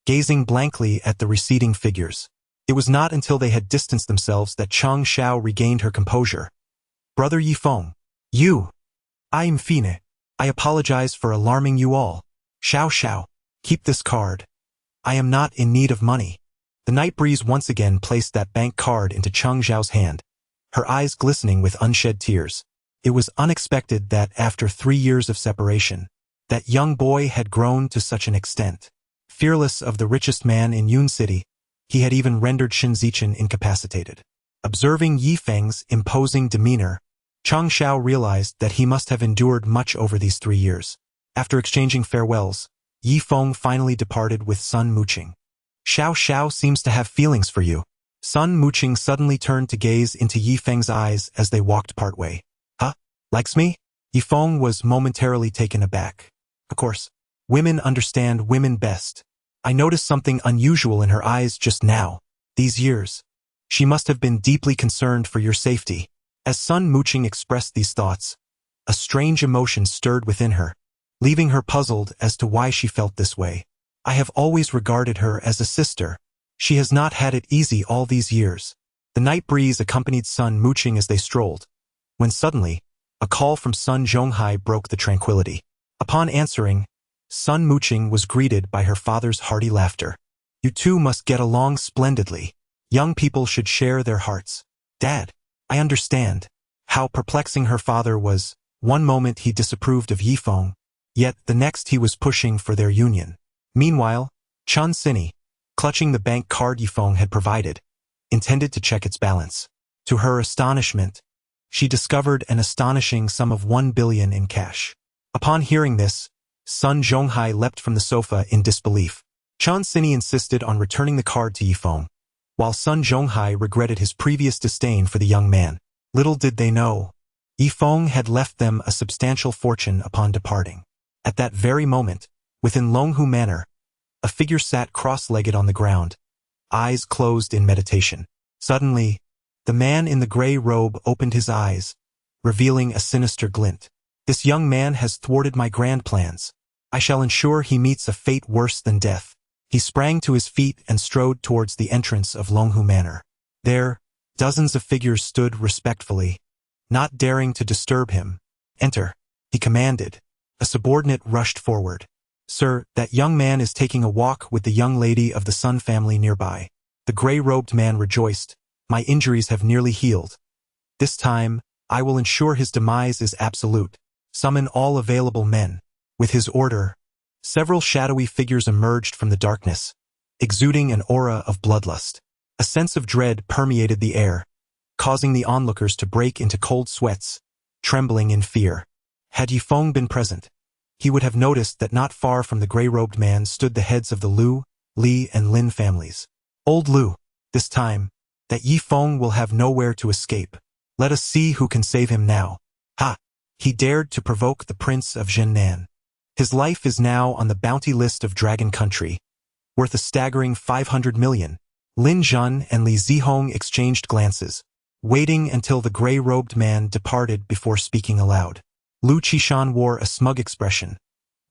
gazing blankly at the receding figures. It was not until they had distanced themselves that Chang Xiao regained her composure. Brother Yifeng. You! I am Fine. I apologize for alarming you all. Xiao Xiao, keep this card. I am not in need of money. The Night Breeze once again placed that bank card into Chang Xiao's hand, her eyes glistening with unshed tears. It was unexpected that after 3 years of separation, that young boy had grown to such an extent. Fearless of the richest man in Yun City, he had even rendered Shin Zichen incapacitated. Observing Yifeng's imposing demeanor, Chang Xiao realized that he must have endured much over these 3 years. After exchanging farewells, Yifeng finally departed with Sun Muqing. Xiao Xiao seems to have feelings for you. Sun Muqing suddenly turned to gaze into Yifeng's eyes as they walked partway. Huh? Likes me? Yifeng was momentarily taken aback. Of course, women understand women best. I noticed something unusual in her eyes just now. These years. She must have been deeply concerned for your safety. As Sun Muqing expressed these thoughts, a strange emotion stirred within her, leaving her puzzled as to why she felt this way. I have always regarded her as a sister. She has not had it easy all these years. The Night Breeze accompanied Sun Muqing as they strolled, when suddenly, a call from Sun Zhonghai broke the tranquility. Upon answering, Sun Muqing was greeted by her father's hearty laughter. You two must get along splendidly. Young people should share their hearts. Dad, I understand. How perplexing her father was. One moment he disapproved of Yifeng, yet the next he was pushing for their union. Meanwhile, Chun Sini, clutching the bank card Yifeng had provided, intended to check its balance. To her astonishment, she discovered an astonishing sum of 1 billion in cash. Upon hearing this, Sun Zhonghai leapt from the sofa in disbelief. Chan Sini insisted on returning the card to Yifeng, while Sun Zhonghai regretted his previous disdain for the young man. Little did they know, Yifeng had left them a substantial fortune upon departing. At that very moment, within Longhu Manor, a figure sat cross-legged on the ground, eyes closed in meditation. Suddenly, the man in the gray robe opened his eyes, revealing a sinister glint. This young man has thwarted my grand plans. I shall ensure he meets a fate worse than death. He sprang to his feet and strode towards the entrance of Longhu Manor. There, dozens of figures stood respectfully, not daring to disturb him. Enter, he commanded. A subordinate rushed forward. Sir, that young man is taking a walk with the young lady of the Sun family nearby. The gray-robed man rejoiced. My injuries have nearly healed. This time, I will ensure his demise is absolute. Summon all available men. With his order, several shadowy figures emerged from the darkness, exuding an aura of bloodlust. A sense of dread permeated the air, causing the onlookers to break into cold sweats, trembling in fear. Had Yifeng been present, he would have noticed that not far from the gray-robed man stood the heads of the Lu, Li, and Lin families. Old Lu, this time, that Yifeng will have nowhere to escape. Let us see who can save him now. Ha! He dared to provoke the Prince of Zhennan. His life is now on the bounty list of Dragon Country, worth a staggering 500 million. Lin Zhun and Li Zihong exchanged glances, waiting until the gray-robed man departed before speaking aloud. Lu Qishan wore a smug expression.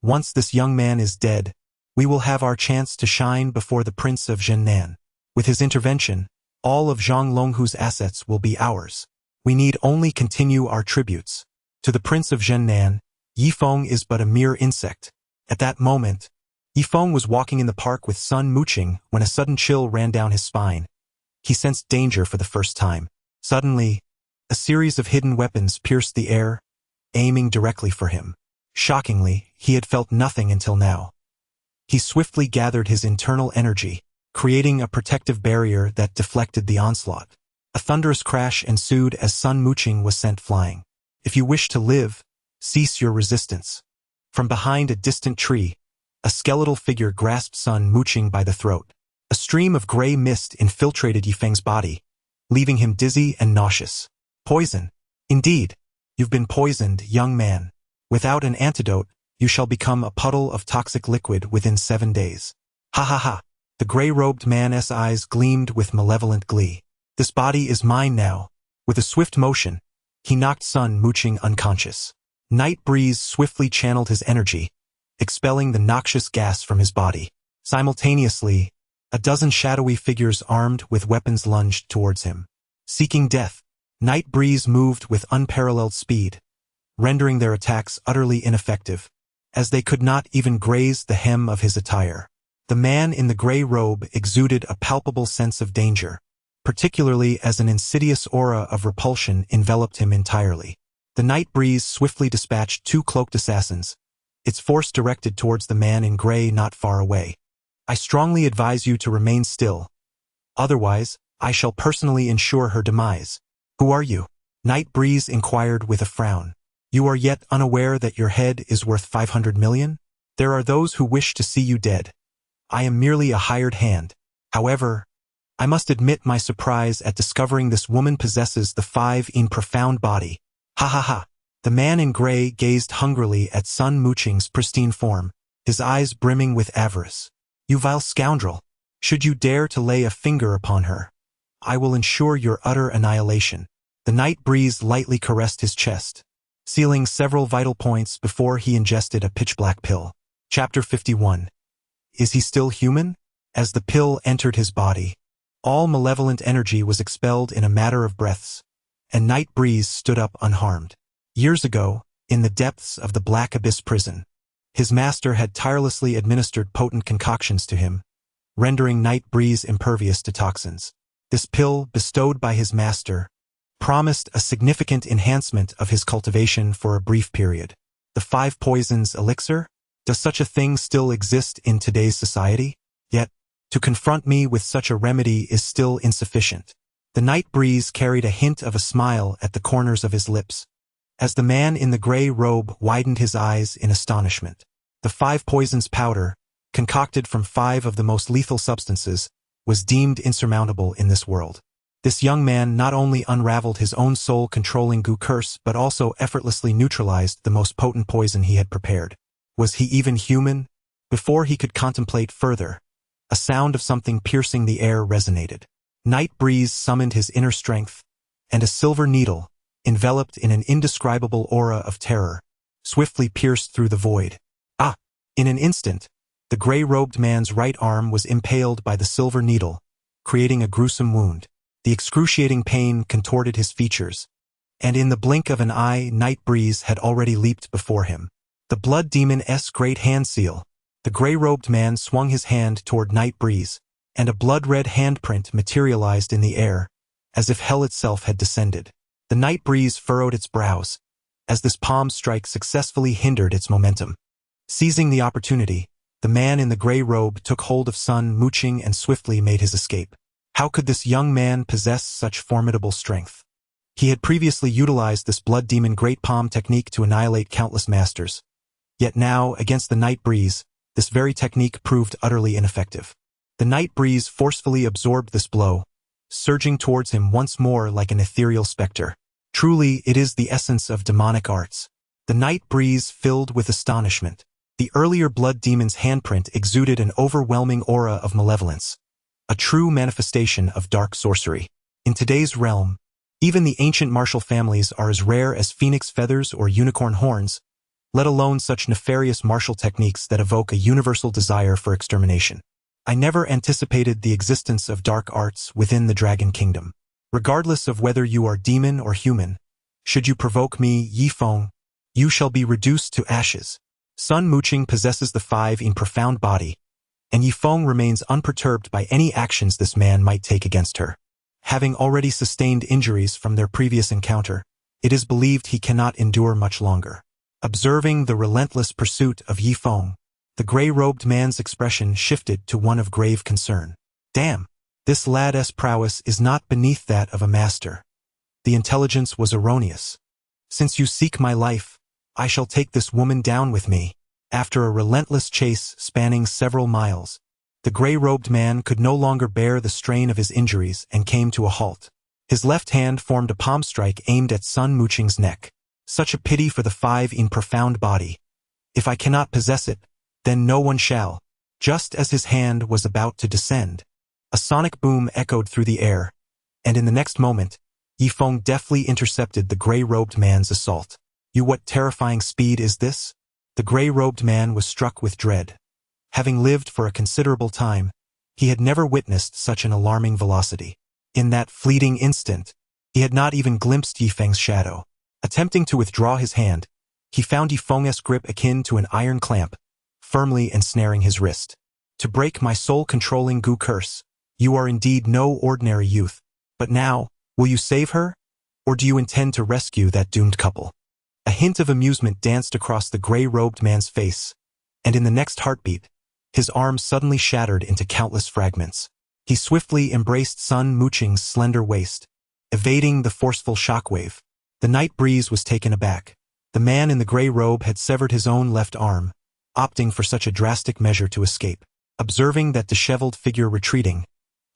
Once this young man is dead, we will have our chance to shine before the Prince of Zhennan. With his intervention, all of Zhang Longhu's assets will be ours. We need only continue our tributes. To the Prince of Zhennan, Yifeng is but a mere insect. At that moment, Yifeng was walking in the park with Sun Muqing when a sudden chill ran down his spine. He sensed danger for the first time. Suddenly, a series of hidden weapons pierced the air, aiming directly for him. Shockingly, he had felt nothing until now. He swiftly gathered his internal energy, creating a protective barrier that deflected the onslaught. A thunderous crash ensued as Sun Muqing was sent flying. If you wish to live, cease your resistance. From behind a distant tree, a skeletal figure grasped Sun Muqing by the throat. A stream of gray mist infiltrated Yifeng's body, leaving him dizzy and nauseous. Poison. Indeed, you've been poisoned, young man. Without an antidote, you shall become a puddle of toxic liquid within 7 days. Ha ha ha. The gray-robed man's eyes gleamed with malevolent glee. This body is mine now. With a swift motion, he knocked Sun Muqing unconscious. Night Breeze swiftly channeled his energy, expelling the noxious gas from his body. Simultaneously, a dozen shadowy figures armed with weapons lunged towards him. Seeking death, Night Breeze moved with unparalleled speed, rendering their attacks utterly ineffective, as they could not even graze the hem of his attire. The man in the gray robe exuded a palpable sense of danger, particularly as an insidious aura of repulsion enveloped him entirely. The Night Breeze swiftly dispatched 2 cloaked assassins, its force directed towards the man in gray not far away. I strongly advise you to remain still. Otherwise, I shall personally ensure her demise. Who are you? Night Breeze inquired with a frown. You are yet unaware that your head is worth 500 million? There are those who wish to see you dead. I am merely a hired hand. However, I must admit my surprise at discovering this woman possesses the 5 in profound body. Ha ha ha. The man in gray gazed hungrily at Sun Muqing's pristine form, his eyes brimming with avarice. You vile scoundrel. Should you dare to lay a finger upon her, I will ensure your utter annihilation. The Night Breeze lightly caressed his chest, sealing several vital points before he ingested a pitch-black pill. Chapter 51. Is he still human? As the pill entered his body, all malevolent energy was expelled in a matter of breaths, and Night Breeze stood up unharmed. Years ago, in the depths of the Black Abyss prison, his master had tirelessly administered potent concoctions to him, rendering Night Breeze impervious to toxins. This pill, bestowed by his master, promised a significant enhancement of his cultivation for a brief period. The 5 poisons elixir? Does such a thing still exist in today's society? Yet, to confront me with such a remedy is still insufficient. The Night Breeze carried a hint of a smile at the corners of his lips, as the man in the gray robe widened his eyes in astonishment. The 5 poisons powder, concocted from 5 of the most lethal substances, was deemed insurmountable in this world. This young man not only unraveled his own soul-controlling goo curse but also effortlessly neutralized the most potent poison he had prepared. Was he even human? Before he could contemplate further, a sound of something piercing the air resonated. Night breeze summoned his inner strength, and a silver needle, enveloped in an indescribable aura of terror, swiftly pierced through the void. Ah! In an instant, the gray-robed man's right arm was impaled by the silver needle, creating a gruesome wound. The excruciating pain contorted his features, and in the blink of an eye Night Breeze had already leaped before him. The blood demon's great hand seal. The gray-robed man swung his hand toward Night Breeze, and a blood-red handprint materialized in the air, as if hell itself had descended. The Night Breeze furrowed its brows, as this palm strike successfully hindered its momentum. Seizing the opportunity, the man in the gray robe took hold of Sun Mooching and swiftly made his escape. How could this young man possess such formidable strength? He had previously utilized this blood demon great palm technique to annihilate countless masters. Yet now, against the Night Breeze, this very technique proved utterly ineffective. The Night Breeze forcefully absorbed this blow, surging towards him once more like an ethereal specter. Truly, it is the essence of demonic arts. The Night Breeze filled with astonishment. The earlier blood demon's handprint exuded an overwhelming aura of malevolence, a true manifestation of dark sorcery. In today's realm, even the ancient martial families are as rare as phoenix feathers or unicorn horns, let alone such nefarious martial techniques that evoke a universal desire for extermination. I never anticipated the existence of dark arts within the Dragon Kingdom. Regardless of whether you are demon or human, should you provoke me, Yifeng, you shall be reduced to ashes. Sun Mooching possesses the 5 in profound body, and Yifeng remains unperturbed by any actions this man might take against her. Having already sustained injuries from their previous encounter, it is believed he cannot endure much longer. Observing the relentless pursuit of Yifeng, the gray-robed man's expression shifted to one of grave concern. Damn, this lad's prowess is not beneath that of a master. The intelligence was erroneous. Since you seek my life, I shall take this woman down with me. After a relentless chase spanning several miles, the gray-robed man could no longer bear the strain of his injuries and came to a halt. His left hand formed a palm strike aimed at Sun Mooching's neck. Such a pity for the 5 in profound body. If I cannot possess it, then no one shall. Just as his hand was about to descend, a sonic boom echoed through the air, and in the next moment, Yifeng deftly intercepted the gray-robed man's assault. What terrifying speed is this? The gray-robed man was struck with dread. Having lived for a considerable time, he had never witnessed such an alarming velocity. In that fleeting instant, he had not even glimpsed Yifeng's shadow. Attempting to withdraw his hand, he found Yifeng's grip akin to an iron clamp, firmly ensnaring his wrist. To break my soul-controlling goo curse, you are indeed no ordinary youth. But now, will you save her? Or do you intend to rescue that doomed couple? A hint of amusement danced across the gray-robed man's face, and in the next heartbeat, his arm suddenly shattered into countless fragments. He swiftly embraced Sun Mooching's slender waist, evading the forceful shockwave. The Night Breeze was taken aback. The man in the gray robe had severed his own left arm, opting for such a drastic measure to escape. Observing that disheveled figure retreating,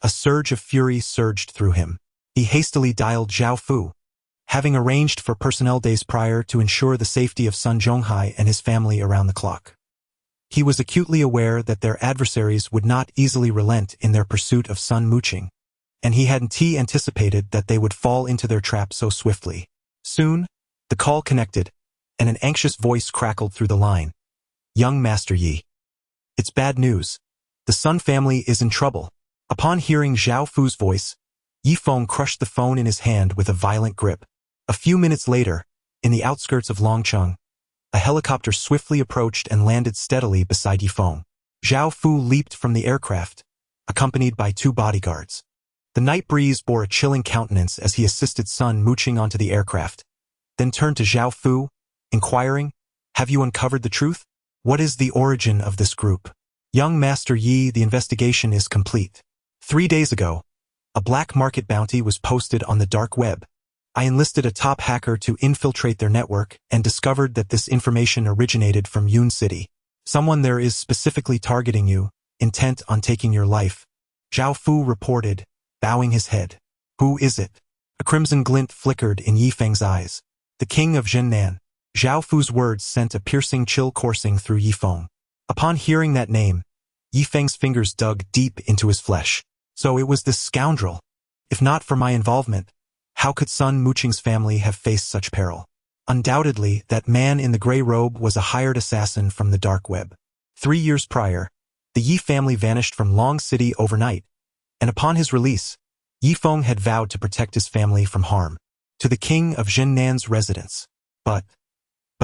a surge of fury surged through him. He hastily dialed Zhao Fu, having arranged for personnel days prior to ensure the safety of Sun Zhonghai and his family around the clock. He was acutely aware that their adversaries would not easily relent in their pursuit of Sun Mooching, and he hadn't anticipated that they would fall into their trap so swiftly. Soon, the call connected, and an anxious voice crackled through the line. Young Master Yi. It's bad news. The Sun family is in trouble. Upon hearing Zhao Fu's voice, Yifeng crushed the phone in his hand with a violent grip. A few minutes later, in the outskirts of Longcheng, a helicopter swiftly approached and landed steadily beside Yifeng. Zhao Fu leaped from the aircraft, accompanied by 2 bodyguards. The Night Breeze bore a chilling countenance as he assisted Sun Mooching onto the aircraft, then turned to Zhao Fu, inquiring, "Have you uncovered the truth? What is the origin of this group?" Young Master Yi, the investigation is complete. 3 days ago, a black market bounty was posted on the dark web. I enlisted a top hacker to infiltrate their network and discovered that this information originated from Yun City. Someone there is specifically targeting you, intent on taking your life. Zhao Fu reported, bowing his head. Who is it? A crimson glint flickered in Yifeng's eyes. The king of Zhennan. Zhao Fu's words sent a piercing chill coursing through Yifeng. Upon hearing that name, Yifeng's fingers dug deep into his flesh. So it was this scoundrel. If not for my involvement, how could Sun Muqing's family have faced such peril? Undoubtedly, that man in the gray robe was a hired assassin from the dark web. 3 years prior, the Yi family vanished from Long City overnight, and upon his release, Yifeng had vowed to protect his family from harm. To the king of Zhennan's residence. But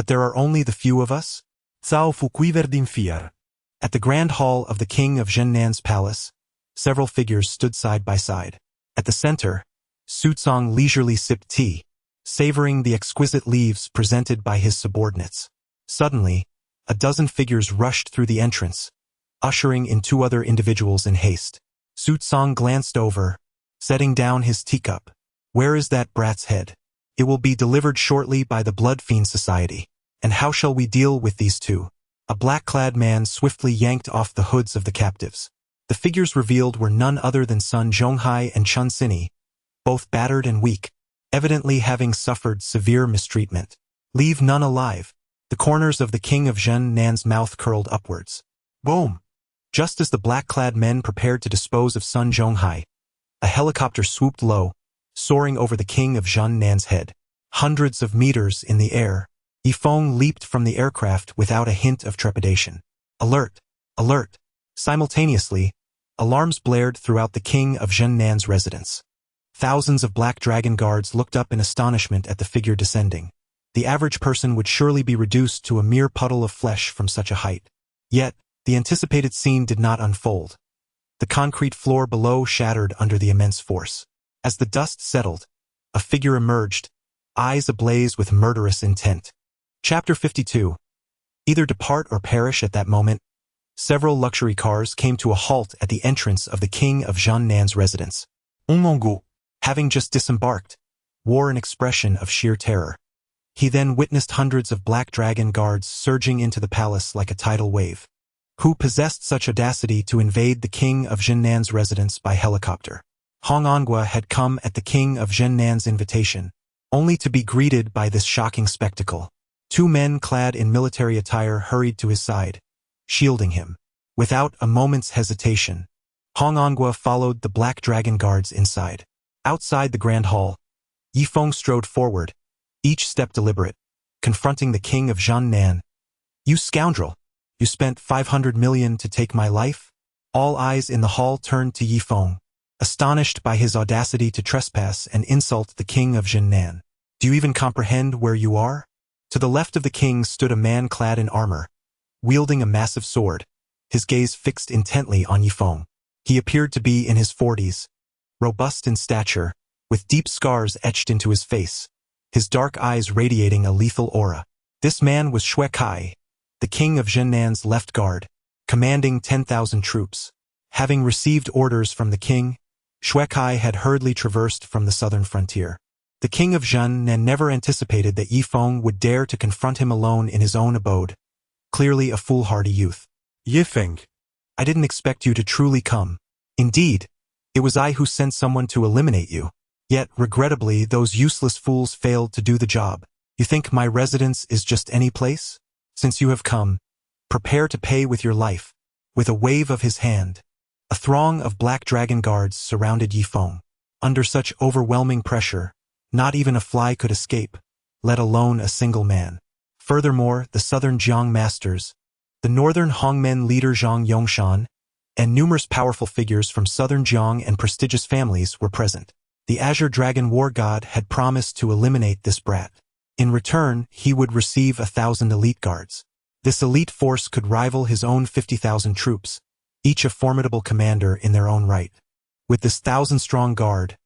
there are only the few of us? Zhao Fu quivered in fear. At the grand hall of the king of Zhennan's palace, several figures stood side by side. At the center, Su Cong leisurely sipped tea, savoring the exquisite leaves presented by his subordinates. Suddenly, a dozen figures rushed through the entrance, ushering in 2 other individuals in haste. Su Cong glanced over, setting down his teacup. Where is that brat's head? It will be delivered shortly by the Blood Fiend Society. And how shall we deal with these 2? A black-clad man swiftly yanked off the hoods of the captives. The figures revealed were none other than Sun Zhonghai and Chun Sini, both battered and weak, evidently having suffered severe mistreatment. Leave none alive. The corners of the king of Zhennan's mouth curled upwards. Boom! Just as the black-clad men prepared to dispose of Sun Zhonghai, a helicopter swooped low, soaring over the king of Zhennan's head. Hundreds of meters in the air, Yifeng leaped from the aircraft without a hint of trepidation. Alert! Alert! Simultaneously, alarms blared throughout the king of Zhennan's residence. Thousands of black dragon guards looked up in astonishment at the figure descending. The average person would surely be reduced to a mere puddle of flesh from such a height. Yet, the anticipated scene did not unfold. The concrete floor below shattered under the immense force. As the dust settled, a figure emerged, eyes ablaze with murderous intent. Chapter 52. Either depart or perish. At that moment, several luxury cars came to a halt at the entrance of the king of Zhennan's residence. Ongongu, having just disembarked, wore an expression of sheer terror. He then witnessed hundreds of black dragon guards surging into the palace like a tidal wave. Who possessed such audacity to invade the king of Zhennan's residence by helicopter? Hong Ongua had come at the king of Zhennan's invitation, only to be greeted by this shocking spectacle. 2 men clad in military attire hurried to his side, shielding him. Without a moment's hesitation, Hong Ongua followed the black dragon guards inside. Outside the grand hall, Yifeng strode forward, each step deliberate, confronting the king of Zhennan. You scoundrel! You spent 500 million to take my life? All eyes in the hall turned to Yifeng, astonished by his audacity to trespass and insult the king of Zhennan. Do you even comprehend where you are? To the left of the king stood a man clad in armor, wielding a massive sword, his gaze fixed intently on Yifeng. He appeared to be in his 40s, robust in stature, with deep scars etched into his face, his dark eyes radiating a lethal aura. This man was Xue Kai, the king of Zhennan's left guard, commanding 10,000 troops. Having received orders from the king, Xue Kai had hurriedly traversed from the southern frontier. The king of Zhennan never anticipated that Yifeng would dare to confront him alone in his own abode. Clearly a foolhardy youth. Yifeng. I didn't expect you to truly come. Indeed, it was I who sent someone to eliminate you. Yet, regrettably, those useless fools failed to do the job. You think my residence is just any place? Since you have come, prepare to pay with your life. With a wave of his hand, a throng of black dragon guards surrounded Yifeng. Under such overwhelming pressure, not even a fly could escape, let alone a single man. Furthermore, the southern Jiang masters, the northern Hongmen leader Zhang Yongshan, and numerous powerful figures from southern Jiang and prestigious families were present. The Azure Dragon War God had promised to eliminate this brat. In return, he would receive 1,000 elite guards. This elite force could rival his own 50,000 troops, each a formidable commander in their own right. With this 1,000-strong guard,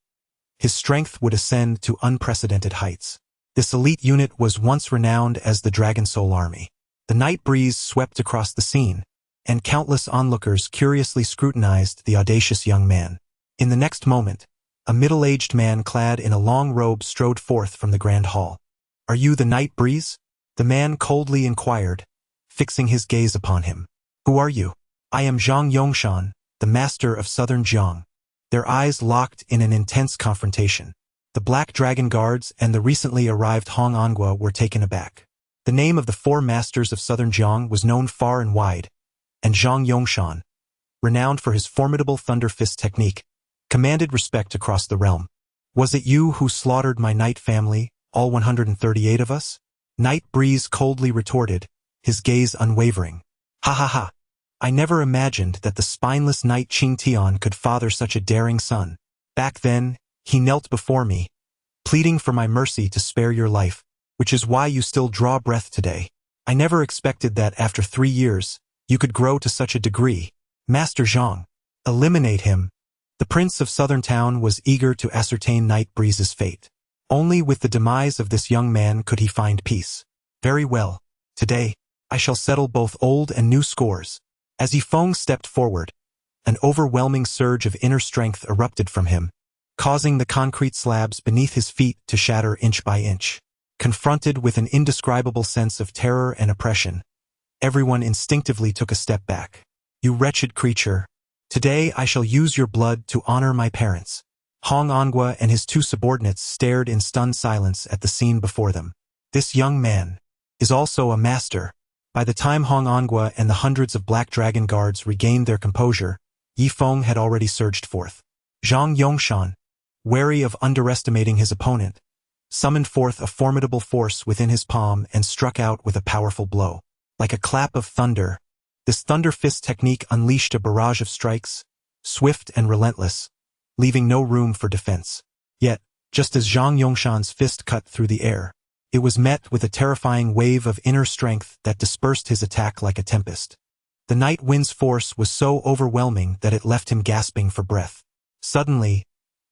his strength would ascend to unprecedented heights. This elite unit was once renowned as the Dragon Soul Army. The night breeze swept across the scene, and countless onlookers curiously scrutinized the audacious young man. In the next moment, a middle-aged man clad in a long robe strode forth from the grand hall. Are you the night breeze? The man coldly inquired, fixing his gaze upon him. "Who are you?" "I am Zhang Yongshan, the master of southern Jiang." Their eyes locked in an intense confrontation. The Black Dragon Guards and the recently arrived Hong Angua were taken aback. The name of the four masters of southern Jiang was known far and wide, and Zhang Yongshan, renowned for his formidable thunder fist technique, commanded respect across the realm. "Was it you who slaughtered my knight family, all 138 of us?" Night Breeze coldly retorted, his gaze unwavering. "Ha ha ha. I never imagined that the spineless knight Qing Tian could father such a daring son. Back then, he knelt before me, pleading for my mercy to spare your life, which is why you still draw breath today. I never expected that after 3 years, you could grow to such a degree. Master Zhang, eliminate him." The Prince of Southern Town was eager to ascertain Night Breeze's fate. Only with the demise of this young man could he find peace. "Very well. Today, I shall settle both old and new scores." As Yifeng stepped forward, an overwhelming surge of inner strength erupted from him, causing the concrete slabs beneath his feet to shatter inch by inch. Confronted with an indescribable sense of terror and oppression, everyone instinctively took a step back. "You wretched creature. Today I shall use your blood to honor my parents." Hong Angua and his 2 subordinates stared in stunned silence at the scene before them. This young man is also a master. By the time Hong Angua and the hundreds of Black Dragon Guards regained their composure, Yifeng had already surged forth. Zhang Yongshan, wary of underestimating his opponent, summoned forth a formidable force within his palm and struck out with a powerful blow. Like a clap of thunder, this thunder fist technique unleashed a barrage of strikes, swift and relentless, leaving no room for defense. Yet, just as Zhang Yongshan's fist cut through the air, it was met with a terrifying wave of inner strength that dispersed his attack like a tempest. The night wind's force was so overwhelming that it left him gasping for breath. Suddenly,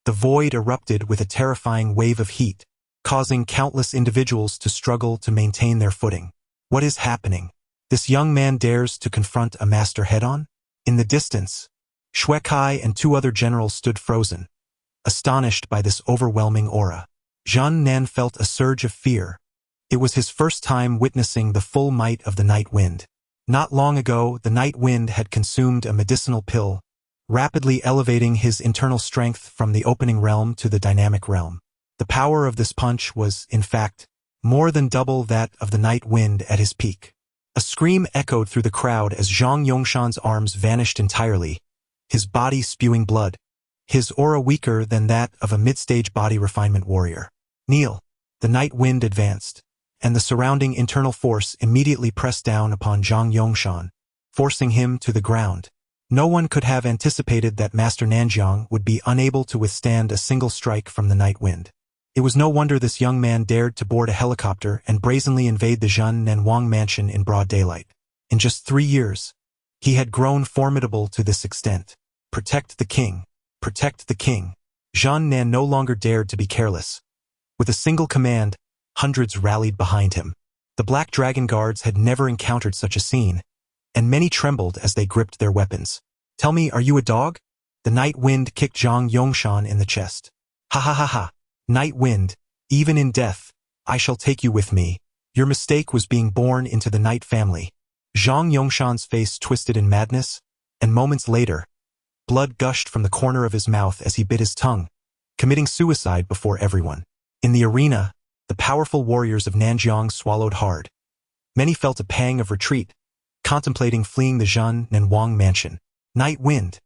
the void erupted with a terrifying wave of heat, causing countless individuals to struggle to maintain their footing. What is happening? This young man dares to confront a master head-on? In the distance, Xue Kai and 2 other generals stood frozen, astonished by this overwhelming aura. Zhan Nan felt a surge of fear. It was his first time witnessing the full might of the night wind. Not long ago, the night wind had consumed a medicinal pill, rapidly elevating his internal strength from the opening realm to the dynamic realm. The power of this punch was, in fact, more than double that of the night wind at his peak. A scream echoed through the crowd as Zhang Yongshan's arms vanished entirely, his body spewing blood, his aura weaker than that of a mid-stage body refinement warrior. "Kneel." The night wind advanced, and the surrounding internal force immediately pressed down upon Zhang Yongshan, forcing him to the ground. No one could have anticipated that Master Nanjiang would be unable to withstand a single strike from the night wind. It was no wonder this young man dared to board a helicopter and brazenly invade the Zhen Nanwang mansion in broad daylight. In just 3 years, he had grown formidable to this extent. Protect the king. Protect the king. Zhen Nan no longer dared to be careless. With a single command, hundreds rallied behind him. The Black Dragon Guards had never encountered such a scene, and many trembled as they gripped their weapons. "Tell me, are you a dog?" The night wind kicked Zhang Yongshan in the chest. "Ha ha ha ha. Night wind, even in death, I shall take you with me. Your mistake was being born into the night family." Zhang Yongshan's face twisted in madness, and moments later, blood gushed from the corner of his mouth as he bit his tongue, committing suicide before everyone. In the arena, the powerful warriors of Nanjiang swallowed hard. Many felt a pang of retreat, contemplating fleeing the Zhen Nanwang mansion. "Night wind,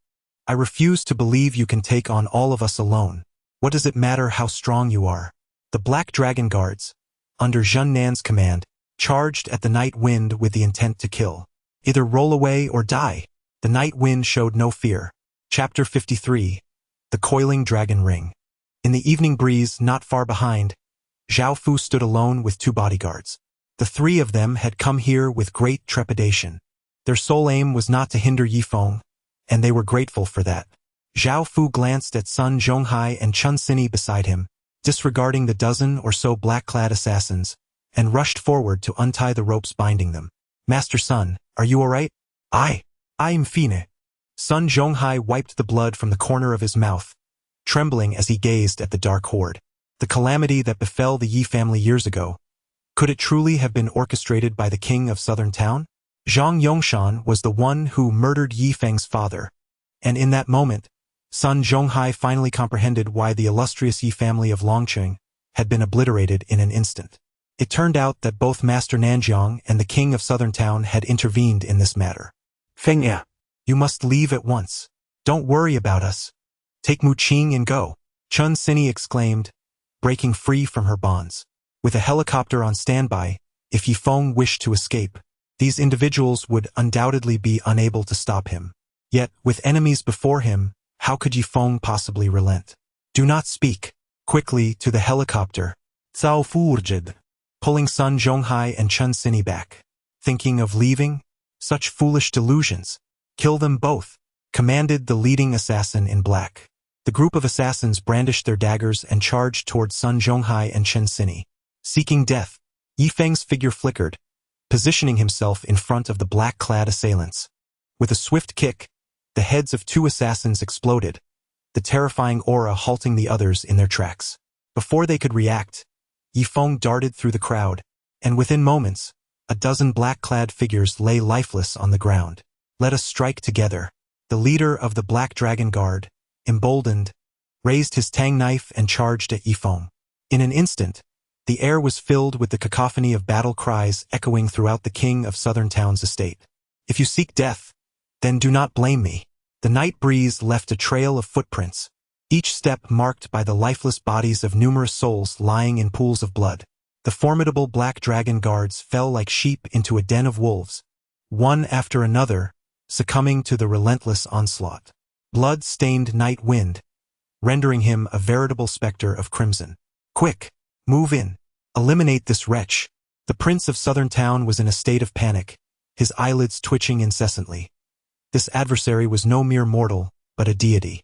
I refuse to believe you can take on all of us alone. What does it matter how strong you are?" The Black Dragon Guards, under Zhen Nan's command, charged at the night wind with the intent to kill. Either roll away or die. The night wind showed no fear. Chapter 53. The Coiling Dragon Ring. In the evening breeze not far behind, Zhao Fu stood alone with 2 bodyguards. The 3 of them had come here with great trepidation. Their sole aim was not to hinder Yifeng, and they were grateful for that. Zhao Fu glanced at Sun Zhonghai and Chun Sini beside him, disregarding the dozen or so black-clad assassins, and rushed forward to untie the ropes binding them. "Master Sun, are you all right?" I am fine." Sun Zhonghai wiped the blood from the corner of his mouth, trembling as he gazed at the dark horde. The calamity that befell the Yi family years ago, could it truly have been orchestrated by the king of Southern Town? Zhang Yongshan was the one who murdered Yifeng's father, and in that moment, Sun Zhonghai finally comprehended why the illustrious Yi family of Longqing had been obliterated in an instant. It turned out that both Master Nanjiang and the king of Southern Town had intervened in this matter. Feng Er. You must leave at once. Don't worry about us. Take Mu Qing and go, Chun Sini exclaimed, breaking free from her bonds. With a helicopter on standby, if Yifeng wished to escape, these individuals would undoubtedly be unable to stop him. Yet, with enemies before him, how could Yifeng possibly relent? Do not speak. Quickly, to the helicopter. Cao Fu urged, pulling Sun Zhonghai and Chun Sini back. Thinking of leaving? Such foolish delusions. Kill them both, commanded the leading assassin in black. The group of assassins brandished their daggers and charged toward Sun Zhonghai and Chun Sini. Seeking death, Yifeng's figure flickered, positioning himself in front of the black-clad assailants. With a swift kick, the heads of two assassins exploded, the terrifying aura halting the others in their tracks. Before they could react, Yifeng darted through the crowd, and within moments, a dozen black-clad figures lay lifeless on the ground. Let us strike together. The leader of the Black Dragon Guard, emboldened, raised his tang knife and charged at Yifeng. In an instant, the air was filled with the cacophony of battle cries echoing throughout the king of Southern Town's estate. If you seek death, then do not blame me. The night breeze left a trail of footprints, each step marked by the lifeless bodies of numerous souls lying in pools of blood. The formidable Black Dragon Guards fell like sheep into a den of wolves, one after another, succumbing to the relentless onslaught. Blood stained Night Wind, rendering him a veritable specter of crimson. Quick! Move in. Eliminate this wretch. The Prince of Southern Town was in a state of panic, his eyelids twitching incessantly. This adversary was no mere mortal, but a deity.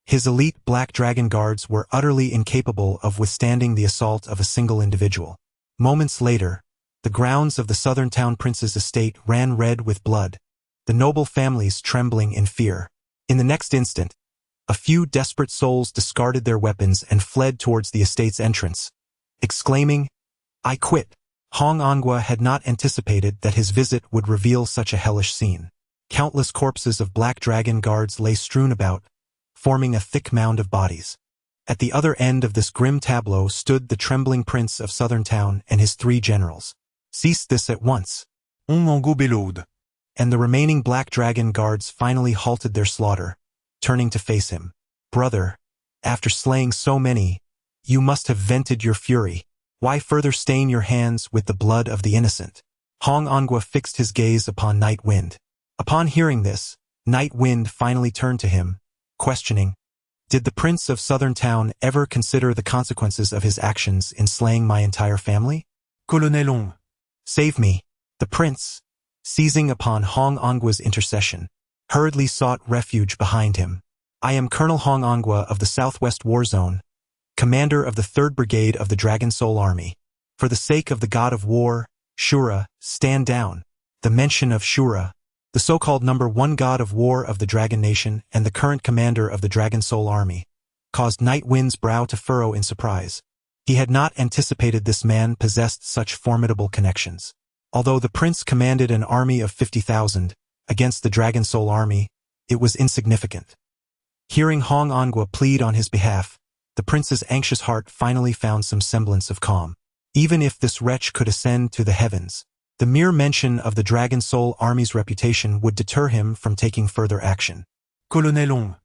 His elite Black Dragon Guards were utterly incapable of withstanding the assault of a single individual. Moments later, the grounds of the Southern Town Prince's estate ran red with blood, the noble families trembling in fear. In the next instant, a few desperate souls discarded their weapons and fled towards the estate's entrance, exclaiming, "I quit." Hong Angua had not anticipated that his visit would reveal such a hellish scene. Countless corpses of Black Dragon Guards lay strewn about, forming a thick mound of bodies. At the other end of this grim tableau stood the trembling Prince of Southern Town and his 3 generals. Cease this at once. On en go below. And the remaining Black Dragon Guards finally halted their slaughter, turning to face him. Brother, after slaying so many, you must have vented your fury. Why further stain your hands with the blood of the innocent? Hong Angua fixed his gaze upon Night Wind. Upon hearing this, Night Wind finally turned to him, questioning, "Did the Prince of Southern Town ever consider the consequences of his actions in slaying my entire family?" Colonel Long. Save me. The prince, seizing upon Hong Angua's intercession, hurriedly sought refuge behind him. "I am Colonel Hong Angua of the Southwest War Zone, commander of the 3rd Brigade of the Dragon Soul Army. For the sake of the god of war, Shura, stand down." The mention of Shura, the so-called number 1 god of war of the Dragon Nation and the current commander of the Dragon Soul Army, caused Night Wind's brow to furrow in surprise. He had not anticipated this man possessed such formidable connections. Although the prince commanded an army of 50,000 against the Dragon Soul Army, it was insignificant. Hearing Hong Angua plead on his behalf, the prince's anxious heart finally found some semblance of calm. Even if this wretch could ascend to the heavens, the mere mention of the Dragon Soul Army's reputation would deter him from taking further action. Colonel Long.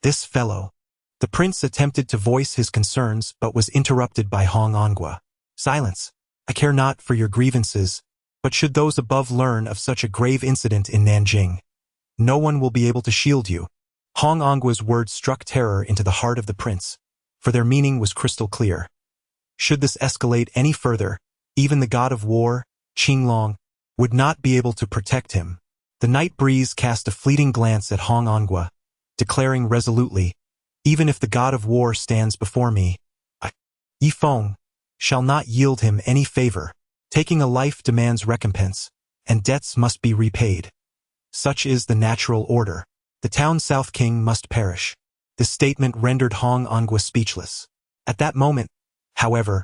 This fellow. The prince attempted to voice his concerns but was interrupted by Hong Angua. "Silence. I care not for your grievances, but should those above learn of such a grave incident in Nanjing, no one will be able to shield you." Hong Angua's words struck terror into the heart of the prince, for their meaning was crystal clear. Should this escalate any further, even the god of war, Qinglong, would not be able to protect him. The night breeze cast a fleeting glance at Hong Angua, declaring resolutely, "Even if the god of war stands before me, Yifeng shall not yield him any favor. Taking a life demands recompense, and debts must be repaid. Such is the natural order. The town South King must perish." This statement rendered Hong Angua speechless. At that moment, however,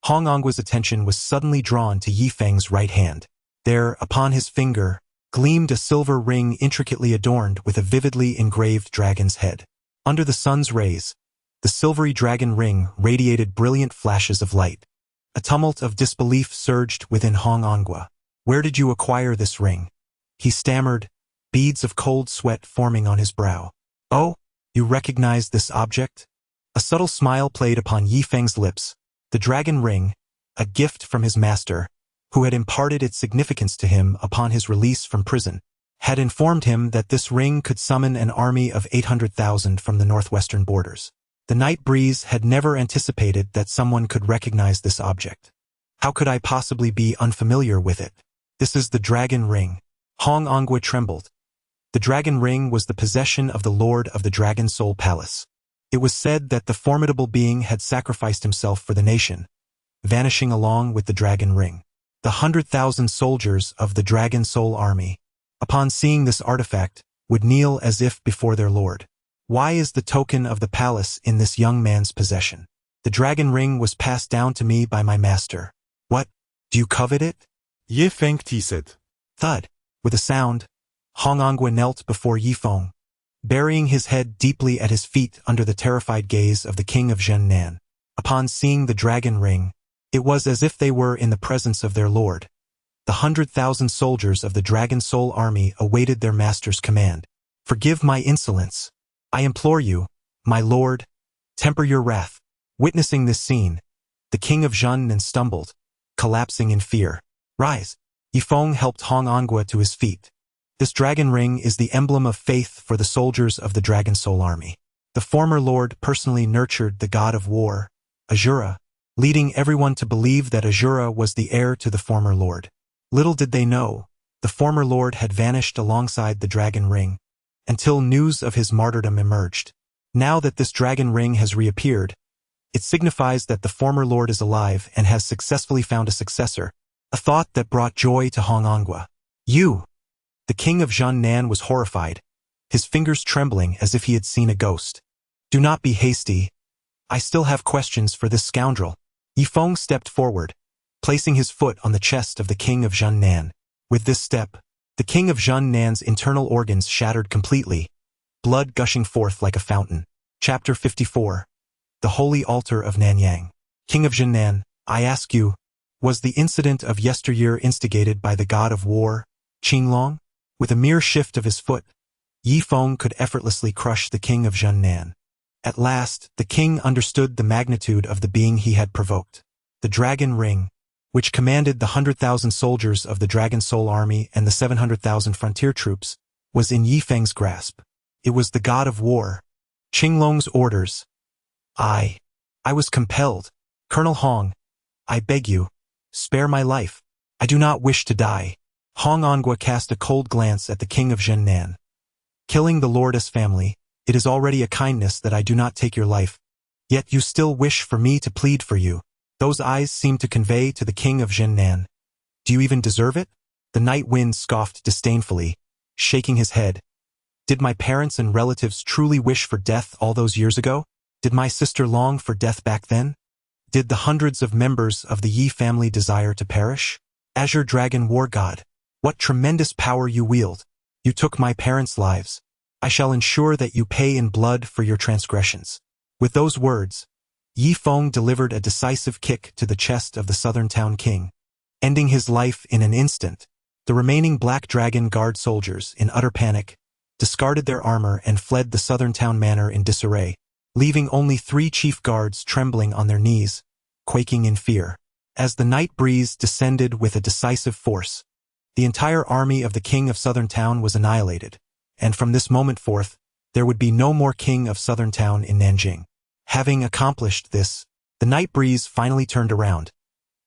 Hong Angua's attention was suddenly drawn to Yifeng's right hand. There, upon his finger, gleamed a silver ring intricately adorned with a vividly engraved dragon's head. Under the sun's rays, the silvery dragon ring radiated brilliant flashes of light. A tumult of disbelief surged within Hong Ongwa. "Where did you acquire this ring?" he stammered, beads of cold sweat forming on his brow. "Oh, you recognize this object?" A subtle smile played upon Yi Feng's lips. The dragon ring, a gift from his master, who had imparted its significance to him upon his release from prison, had informed him that this ring could summon an army of 800,000 from the northwestern borders. The night breeze had never anticipated that someone could recognize this object. "How could I possibly be unfamiliar with it? This is the dragon ring." Hong Ongwa trembled. The dragon ring was the possession of the Lord of the Dragon Soul Palace. It was said that the formidable being had sacrificed himself for the nation, vanishing along with the dragon ring. The 100,000 soldiers of the Dragon Soul Army, upon seeing this artifact, would kneel as if before their lord. "Why is the token of the palace in this young man's possession? The dragon ring was passed down to me by my master." "What? Do you covet it?" Yi Feng teased. Thud. With a sound, Hong Ongwa knelt before Yi Feng, burying his head deeply at his feet under the terrified gaze of the king of Zhennan. Upon seeing the dragon ring, it was as if they were in the presence of their lord. The 100,000 soldiers of the Dragon Soul Army awaited their master's command. "Forgive my insolence. I implore you, my lord, temper your wrath." Witnessing this scene, the king of Zhennan stumbled, collapsing in fear. "Rise." Yi Feng helped Hong Ongwa to his feet. "This dragon ring is the emblem of faith for the soldiers of the Dragon Soul Army. The former lord personally nurtured the god of war, Azura, leading everyone to believe that Azura was the heir to the former lord. Little did they know, the former lord had vanished alongside the dragon ring, until news of his martyrdom emerged. Now that this dragon ring has reappeared, it signifies that the former lord is alive and has successfully found a successor, a thought that brought joy to Hong Ongwa. "You!" The king of Zhennan was horrified, his fingers trembling as if he had seen a ghost. "Do not be hasty. I still have questions for this scoundrel." Yi Feng stepped forward, placing his foot on the chest of the king of Zhennan. With this step, the king of Zhennan's internal organs shattered completely, blood gushing forth like a fountain. Chapter 54. The Holy Altar of Nanyang. "King of Zhennan, I ask you, was the incident of yesteryear instigated by the god of war, Qinglong?" With a mere shift of his foot, Yi Feng could effortlessly crush the king of Zhennan. At last, the king understood the magnitude of the being he had provoked. The dragon ring, which commanded the 100,000 soldiers of the Dragon Soul Army and the 700,000 frontier troops, was in Yi Feng's grasp. It was the god of war, Qinglong's orders. I was compelled. "Colonel Hong, I beg you, spare my life. I do not wish to die." Hong Ongwa cast a cold glance at the king of Zhennan. "Killing the lordess family, it is already a kindness that I do not take your life. Yet you still wish for me to plead for you." Those eyes seemed to convey to the king of Zhennan, "Do you even deserve it?" The night wind scoffed disdainfully, shaking his head. "Did my parents and relatives truly wish for death all those years ago? Did my sister long for death back then? Did the hundreds of members of the Yi family desire to perish? Azure Dragon War God, what tremendous power you wield. You took my parents' lives. I shall ensure that you pay in blood for your transgressions." With those words, Yi Feng delivered a decisive kick to the chest of the Southern Town King, ending his life in an instant. The remaining Black Dragon Guard soldiers, in utter panic, discarded their armor and fled the Southern Town Manor in disarray, leaving only 3 chief guards trembling on their knees, quaking in fear. As the night breeze descended with a decisive force, the entire army of the King of Southern Town was annihilated, and from this moment forth, there would be no more King of Southern Town in Nanjing. Having accomplished this, the night breeze finally turned around,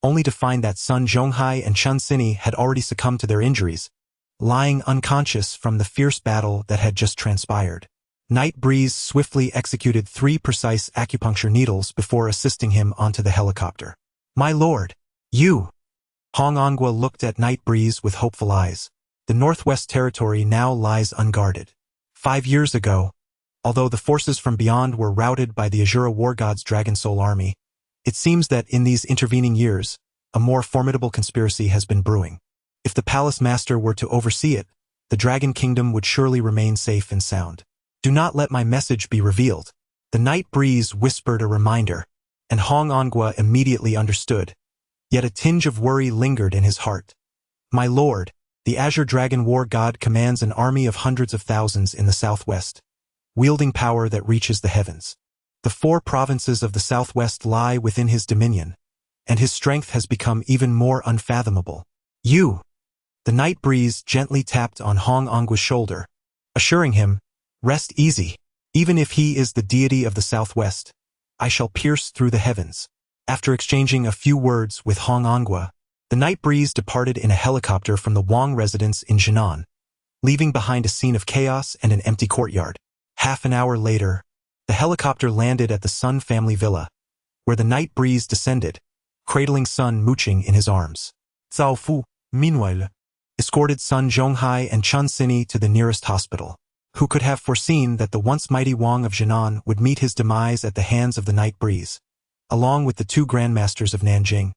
only to find that Sun Zhonghai and Chun Sini had already succumbed to their injuries, lying unconscious from the fierce battle that had just transpired. Night breeze swiftly executed 3 precise acupuncture needles before assisting him onto the helicopter. "My lord, you!" Hong Ongwa looked at Night breeze with hopeful eyes. The Northwest Territory now lies unguarded. 5 years ago, although the forces from beyond were routed by the Azura War God's Dragon Soul Army, it seems that in these intervening years, a more formidable conspiracy has been brewing. If the palace master were to oversee it, the dragon kingdom would surely remain safe and sound. Do not let my message be revealed. The night breeze whispered a reminder, and Hong Ongwa immediately understood. Yet a tinge of worry lingered in his heart. My lord, the Azure Dragon War God commands an army of hundreds of thousands in the southwest, wielding power that reaches the heavens. The 4 provinces of the southwest lie within his dominion, and his strength has become even more unfathomable. The night breeze gently tapped on Hong Ongwa's shoulder, assuring him, rest easy. Even if he is the deity of the southwest, I shall pierce through the heavens. After exchanging a few words with Hong Ongwa, the night breeze departed in a helicopter from the Wang residence in Jinan, leaving behind a scene of chaos and an empty courtyard. Half an hour later, the helicopter landed at the Sun family villa, where the night breeze descended, cradling Sun Muqing in his arms. Cao Fu, meanwhile, escorted Sun Zhonghai and Chun Sini to the nearest hospital. Who could have foreseen that the once mighty Wang of Jinan would meet his demise at the hands of the night breeze, along with the 2 grandmasters of Nanjing?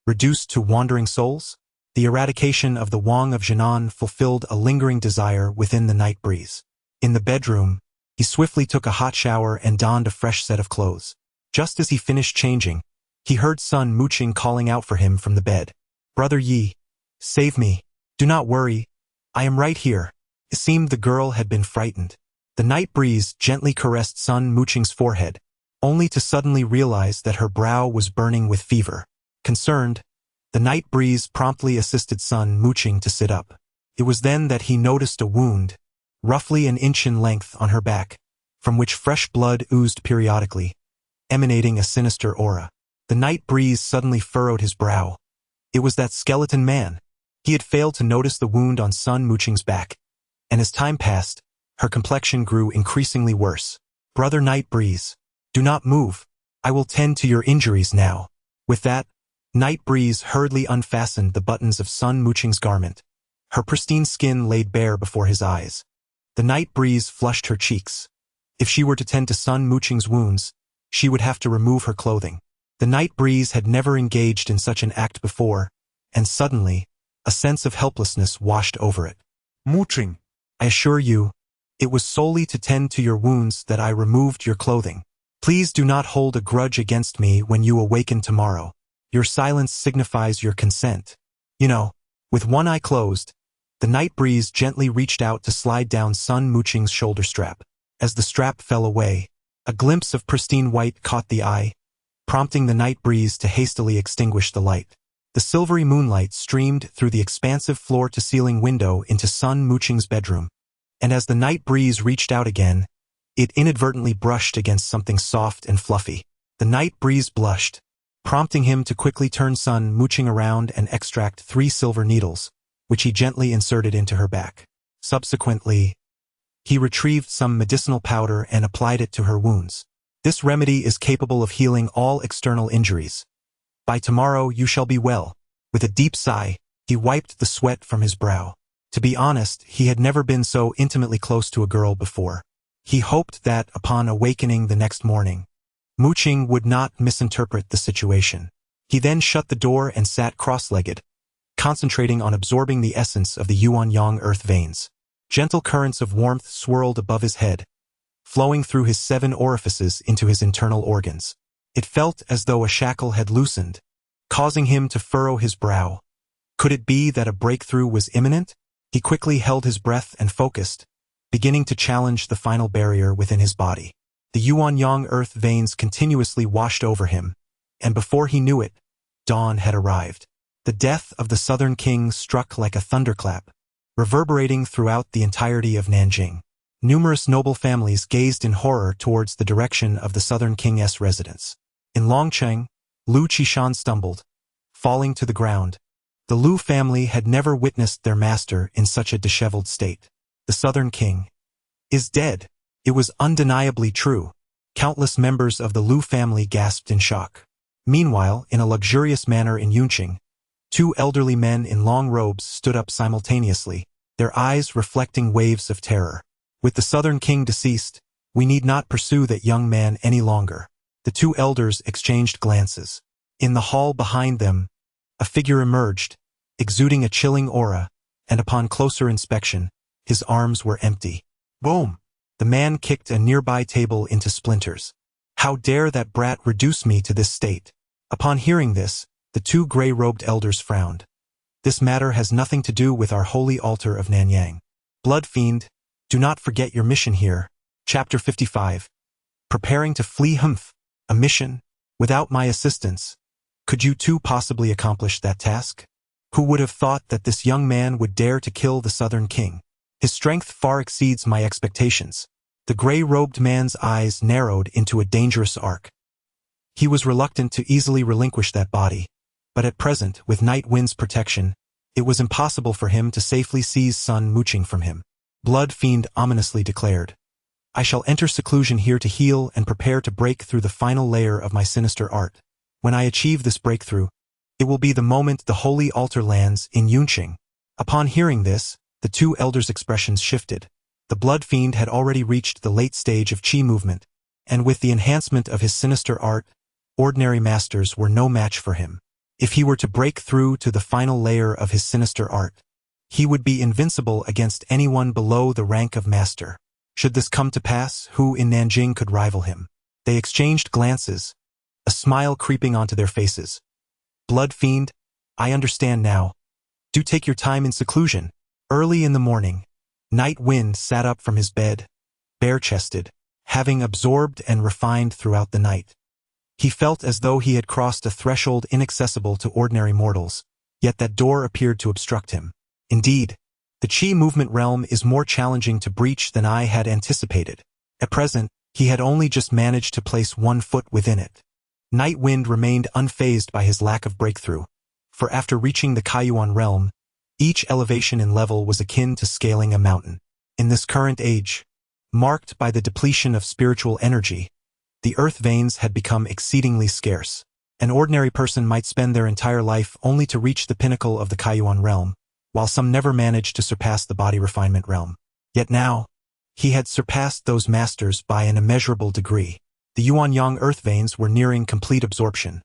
Reduced to wandering souls, the eradication of the Wang of Jinan fulfilled a lingering desire within the night breeze. In the bedroom, he swiftly took a hot shower and donned a fresh set of clothes. Just as he finished changing, he heard Sun Muqing calling out for him from the bed. Brother Yi, save me. Do not worry. I am right here. It seemed the girl had been frightened. The night breeze gently caressed Sun Muqing's forehead, only to suddenly realize that her brow was burning with fever. Concerned, the night breeze promptly assisted Sun Muqing to sit up. It was then that he noticed a wound, roughly an inch in length on her back, from which fresh blood oozed periodically, emanating a sinister aura. The night breeze suddenly furrowed his brow. It was that skeleton man. He had failed to notice the wound on Sun Muqing's back, and as time passed, her complexion grew increasingly worse. Brother Night Breeze, do not move. I will tend to your injuries now. With that, Night Breeze hurriedly unfastened the buttons of Sun Muqing's garment. Her pristine skin laid bare before his eyes. The Night Breeze flushed her cheeks. If she were to tend to Sun Muqing's wounds, she would have to remove her clothing. The Night Breeze had never engaged in such an act before, and suddenly, a sense of helplessness washed over it. Muqing, I assure you, it was solely to tend to your wounds that I removed your clothing. Please do not hold a grudge against me when you awaken tomorrow. Your silence signifies your consent. With one eye closed, the night breeze gently reached out to slide down Sun Muqing's shoulder strap. As the strap fell away, a glimpse of pristine white caught the eye, prompting the night breeze to hastily extinguish the light. The silvery moonlight streamed through the expansive floor-to-ceiling window into Sun Muqing's bedroom, and as the night breeze reached out again, it inadvertently brushed against something soft and fluffy. The night breeze blushed, prompting him to quickly turn Sun Muqing around and extract 3 silver needles, which he gently inserted into her back. Subsequently, he retrieved some medicinal powder and applied it to her wounds. This remedy is capable of healing all external injuries. By tomorrow you shall be well. With a deep sigh, he wiped the sweat from his brow. To be honest, he had never been so intimately close to a girl before. He hoped that, upon awakening the next morning, Muqing would not misinterpret the situation. He then shut the door and sat cross-legged, concentrating on absorbing the essence of the yuan-yang earth veins. Gentle currents of warmth swirled above his head, flowing through his 7 orifices into his internal organs. It felt as though a shackle had loosened, causing him to furrow his brow. Could it be that a breakthrough was imminent? He quickly held his breath and focused, beginning to challenge the final barrier within his body. The yuan-yang earth veins continuously washed over him, and before he knew it, dawn had arrived. The death of the Southern King struck like a thunderclap, reverberating throughout the entirety of Nanjing. Numerous noble families gazed in horror towards the direction of the Southern King's residence. In Longcheng, Lu Qishan stumbled, falling to the ground. The Lu family had never witnessed their master in such a disheveled state. The Southern King is dead. It was undeniably true. Countless members of the Lu family gasped in shock. Meanwhile, in a luxurious manor in Yunqing, 2 elderly men in long robes stood up simultaneously, their eyes reflecting waves of terror. With the Southern King deceased, we need not pursue that young man any longer. The 2 elders exchanged glances. In the hall behind them, a figure emerged, exuding a chilling aura, and upon closer inspection, his arms were empty. Boom! The man kicked a nearby table into splinters. How dare that brat reduce me to this state? Upon hearing this, the two gray-robed elders frowned. This matter has nothing to do with our holy altar of Nanyang. Blood fiend, do not forget your mission here. Chapter 55. Preparing to flee Humph. A mission? Without my assistance. Could you two possibly accomplish that task? Who would have thought that this young man would dare to kill the Southern King? His strength far exceeds my expectations. The gray-robed man's eyes narrowed into a dangerous arc. He was reluctant to easily relinquish that body, but at present, with Night Wind's protection, it was impossible for him to safely seize Sun Mooching from him. Blood Fiend ominously declared, I shall enter seclusion here to heal and prepare to break through the final layer of my sinister art. When I achieve this breakthrough, it will be the moment the holy altar lands in Yunqing. Upon hearing this, the two elders' expressions shifted. The Blood Fiend had already reached the late stage of Qi movement, and with the enhancement of his sinister art, ordinary masters were no match for him. If he were to break through to the final layer of his sinister art, he would be invincible against anyone below the rank of master. Should this come to pass, who in Nanjing could rival him? They exchanged glances, a smile creeping onto their faces. Blood Fiend, I understand now. Do take your time in seclusion. Early in the morning, Night Wind sat up from his bed, bare-chested, having absorbed and refined throughout the night. He felt as though he had crossed a threshold inaccessible to ordinary mortals, yet that door appeared to obstruct him. Indeed, the Qi movement realm is more challenging to breach than I had anticipated. At present, he had only just managed to place one foot within it. Night Wind remained unfazed by his lack of breakthrough, for after reaching the Kaiyuan realm, each elevation in level was akin to scaling a mountain. In this current age, marked by the depletion of spiritual energy, the earth veins had become exceedingly scarce. An ordinary person might spend their entire life only to reach the pinnacle of the Kaiyuan realm, while some never managed to surpass the body refinement realm. Yet now, he had surpassed those masters by an immeasurable degree. The Yuanyang earth veins were nearing complete absorption.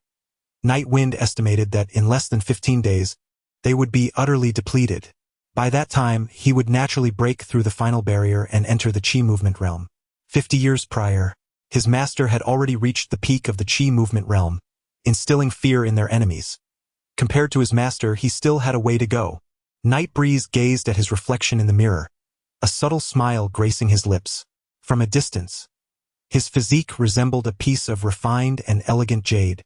Night Wind estimated that in less than 15 days, they would be utterly depleted. By that time, he would naturally break through the final barrier and enter the Qi movement realm. 50 years prior, his master had already reached the peak of the Qi movement realm, instilling fear in their enemies. Compared to his master, he still had a way to go. Night Breeze gazed at his reflection in the mirror, a subtle smile gracing his lips. From a distance, his physique resembled a piece of refined and elegant jade,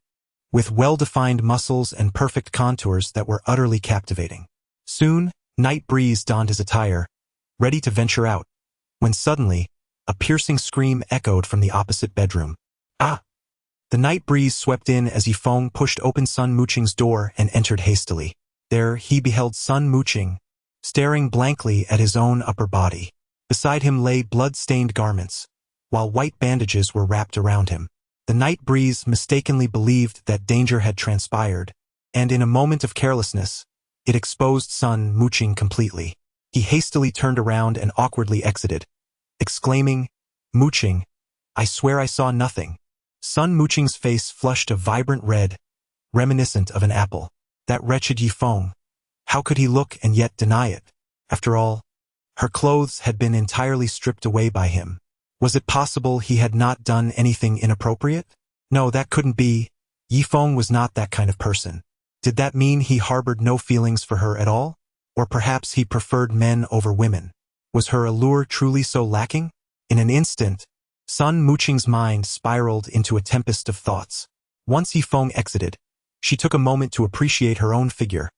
with well-defined muscles and perfect contours that were utterly captivating. Soon, Night Breeze donned his attire, ready to venture out, when suddenly, a piercing scream echoed from the opposite bedroom. Ah! The Night Breeze swept in as Yifeng pushed open Sun Mooching's door and entered hastily. There he beheld Sun Mooching, staring blankly at his own upper body. Beside him lay blood-stained garments, while white bandages were wrapped around him. The Night Breeze mistakenly believed that danger had transpired, and in a moment of carelessness, it exposed Sun Mooching completely. He hastily turned around and awkwardly exited, exclaiming, Mooching, I swear I saw nothing. Sun Mooching's face flushed a vibrant red, reminiscent of an apple. That wretched Yifeng. How could he look and yet deny it? After all, her clothes had been entirely stripped away by him. Was it possible he had not done anything inappropriate? No, that couldn't be. Yifeng was not that kind of person. Did that mean he harbored no feelings for her at all? Or perhaps he preferred men over women? Was her allure truly so lacking? In an instant, Sun Mooching's mind spiraled into a tempest of thoughts. Once Yifeng exited, she took a moment to appreciate her own figure,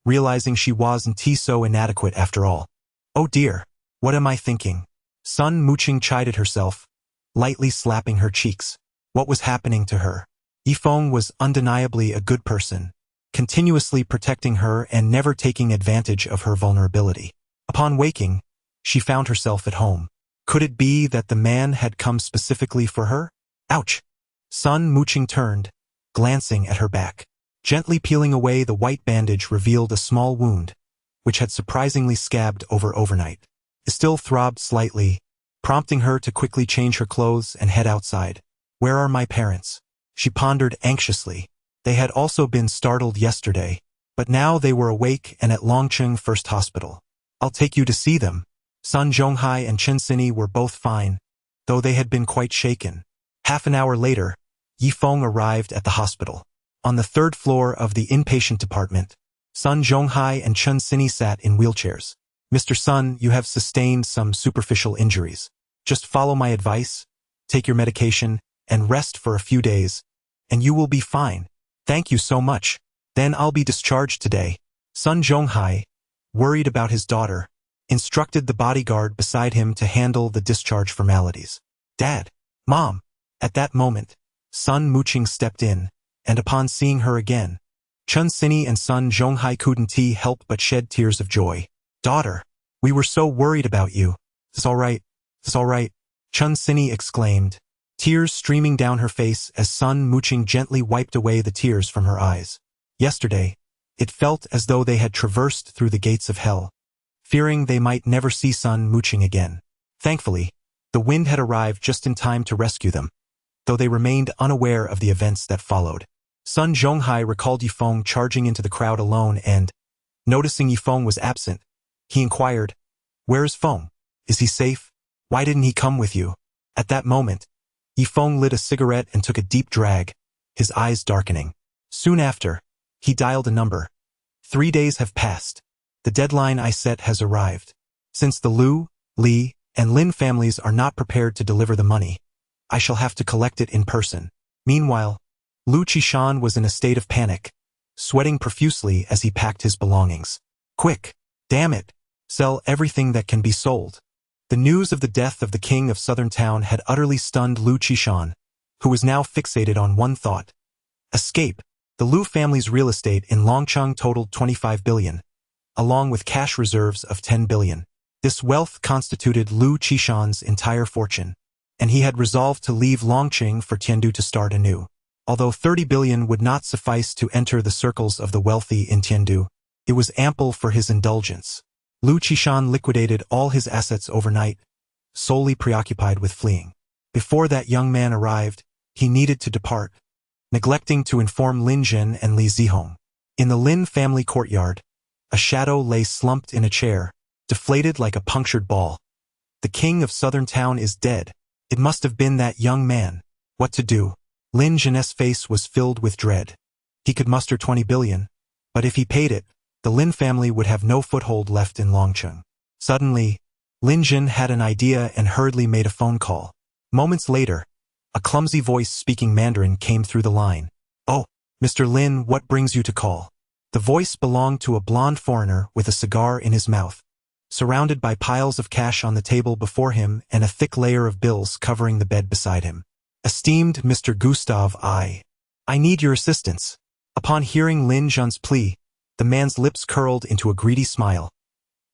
realizing she wasn't so inadequate after all. Oh dear, what am I thinking? Sun Mooching chided herself, lightly slapping her cheeks. What was happening to her? Yifeng was undeniably a good person, continuously protecting her and never taking advantage of her vulnerability. Upon waking, she found herself at home. Could it be that the man had come specifically for her? Ouch! Sun Mooching turned, glancing at her back. Gently peeling away the white bandage revealed a small wound, which had surprisingly scabbed over overnight. It still throbbed slightly, prompting her to quickly change her clothes and head outside. Where are my parents? She pondered anxiously. They had also been startled yesterday, But now they were awake and at Longcheng First Hospital. I'll take you to see them. Sun Zhonghai and Chen Sini were both fine, though they had been quite shaken. Half an hour later, Yifeng arrived at the hospital. On the third floor of the inpatient department, Sun Zhonghai and Chen Sini sat in wheelchairs. Mr. Sun, you have sustained some superficial injuries. Just follow my advice, take your medication, and rest for a few days, and you will be fine. Thank you so much. Then I'll be discharged today. Sun Zhonghai, worried about his daughter, instructed the bodyguard beside him to handle the discharge formalities. Dad, Mom. At that moment, Sun Muqing stepped in, and upon seeing her again, Chen Sini and Sun Zhonghai couldn't help but shed tears of joy. Daughter, we were so worried about you. It's all right. It's all right. Chen Sini exclaimed, tears streaming down her face as Sun Muqing gently wiped away the tears from her eyes. Yesterday, it felt as though they had traversed through the gates of hell, fearing they might never see Sun Muqing again. Thankfully, the wind had arrived just in time to rescue them, though they remained unaware of the events that followed. Sun Zhonghai recalled Yifeng charging into the crowd alone and, noticing Yifeng was absent, he inquired, "Where is Feng? Is he safe? Why didn't he come with you?" At that moment, Yifeng lit a cigarette and took a deep drag, his eyes darkening. Soon after, he dialed a number. 3 days have passed. The deadline I set has arrived. Since the Liu, Li, and Lin families are not prepared to deliver the money, I shall have to collect it in person. Meanwhile, Lu Qishan was in a state of panic, sweating profusely as he packed his belongings. Quick! Damn it! Sell everything that can be sold. The news of the death of the king of Southern Town had utterly stunned Lu Qishan, who was now fixated on one thought: escape. The Liu family's real estate in Longcheng totaled 25 billion, along with cash reserves of 10 billion. This wealth constituted Lu Qishan's entire fortune, and he had resolved to leave Longcheng for Tiandu to start anew. Although 30 billion would not suffice to enter the circles of the wealthy in Tiandu, it was ample for his indulgence. Lu Qishan liquidated all his assets overnight, solely preoccupied with fleeing. Before that young man arrived, he needed to depart, neglecting to inform Lin Jin and Li Zihong. In the Lin family courtyard, a shadow lay slumped in a chair, deflated like a punctured ball. The king of Southern Town is dead. It must have been that young man. What to do? Lin Jin's face was filled with dread. He could muster 20 billion, but if he paid it, the Lin family would have no foothold left in Longcheng. Suddenly, Lin Jin had an idea and hurriedly made a phone call. Moments later, a clumsy voice speaking Mandarin came through the line. "Oh, Mr. Lin, what brings you to call?" The voice belonged to a blonde foreigner with a cigar in his mouth, surrounded by piles of cash on the table before him and a thick layer of bills covering the bed beside him. "Esteemed Mr. Gustav, I need your assistance." Upon hearing Lin Jun's plea, the man's lips curled into a greedy smile.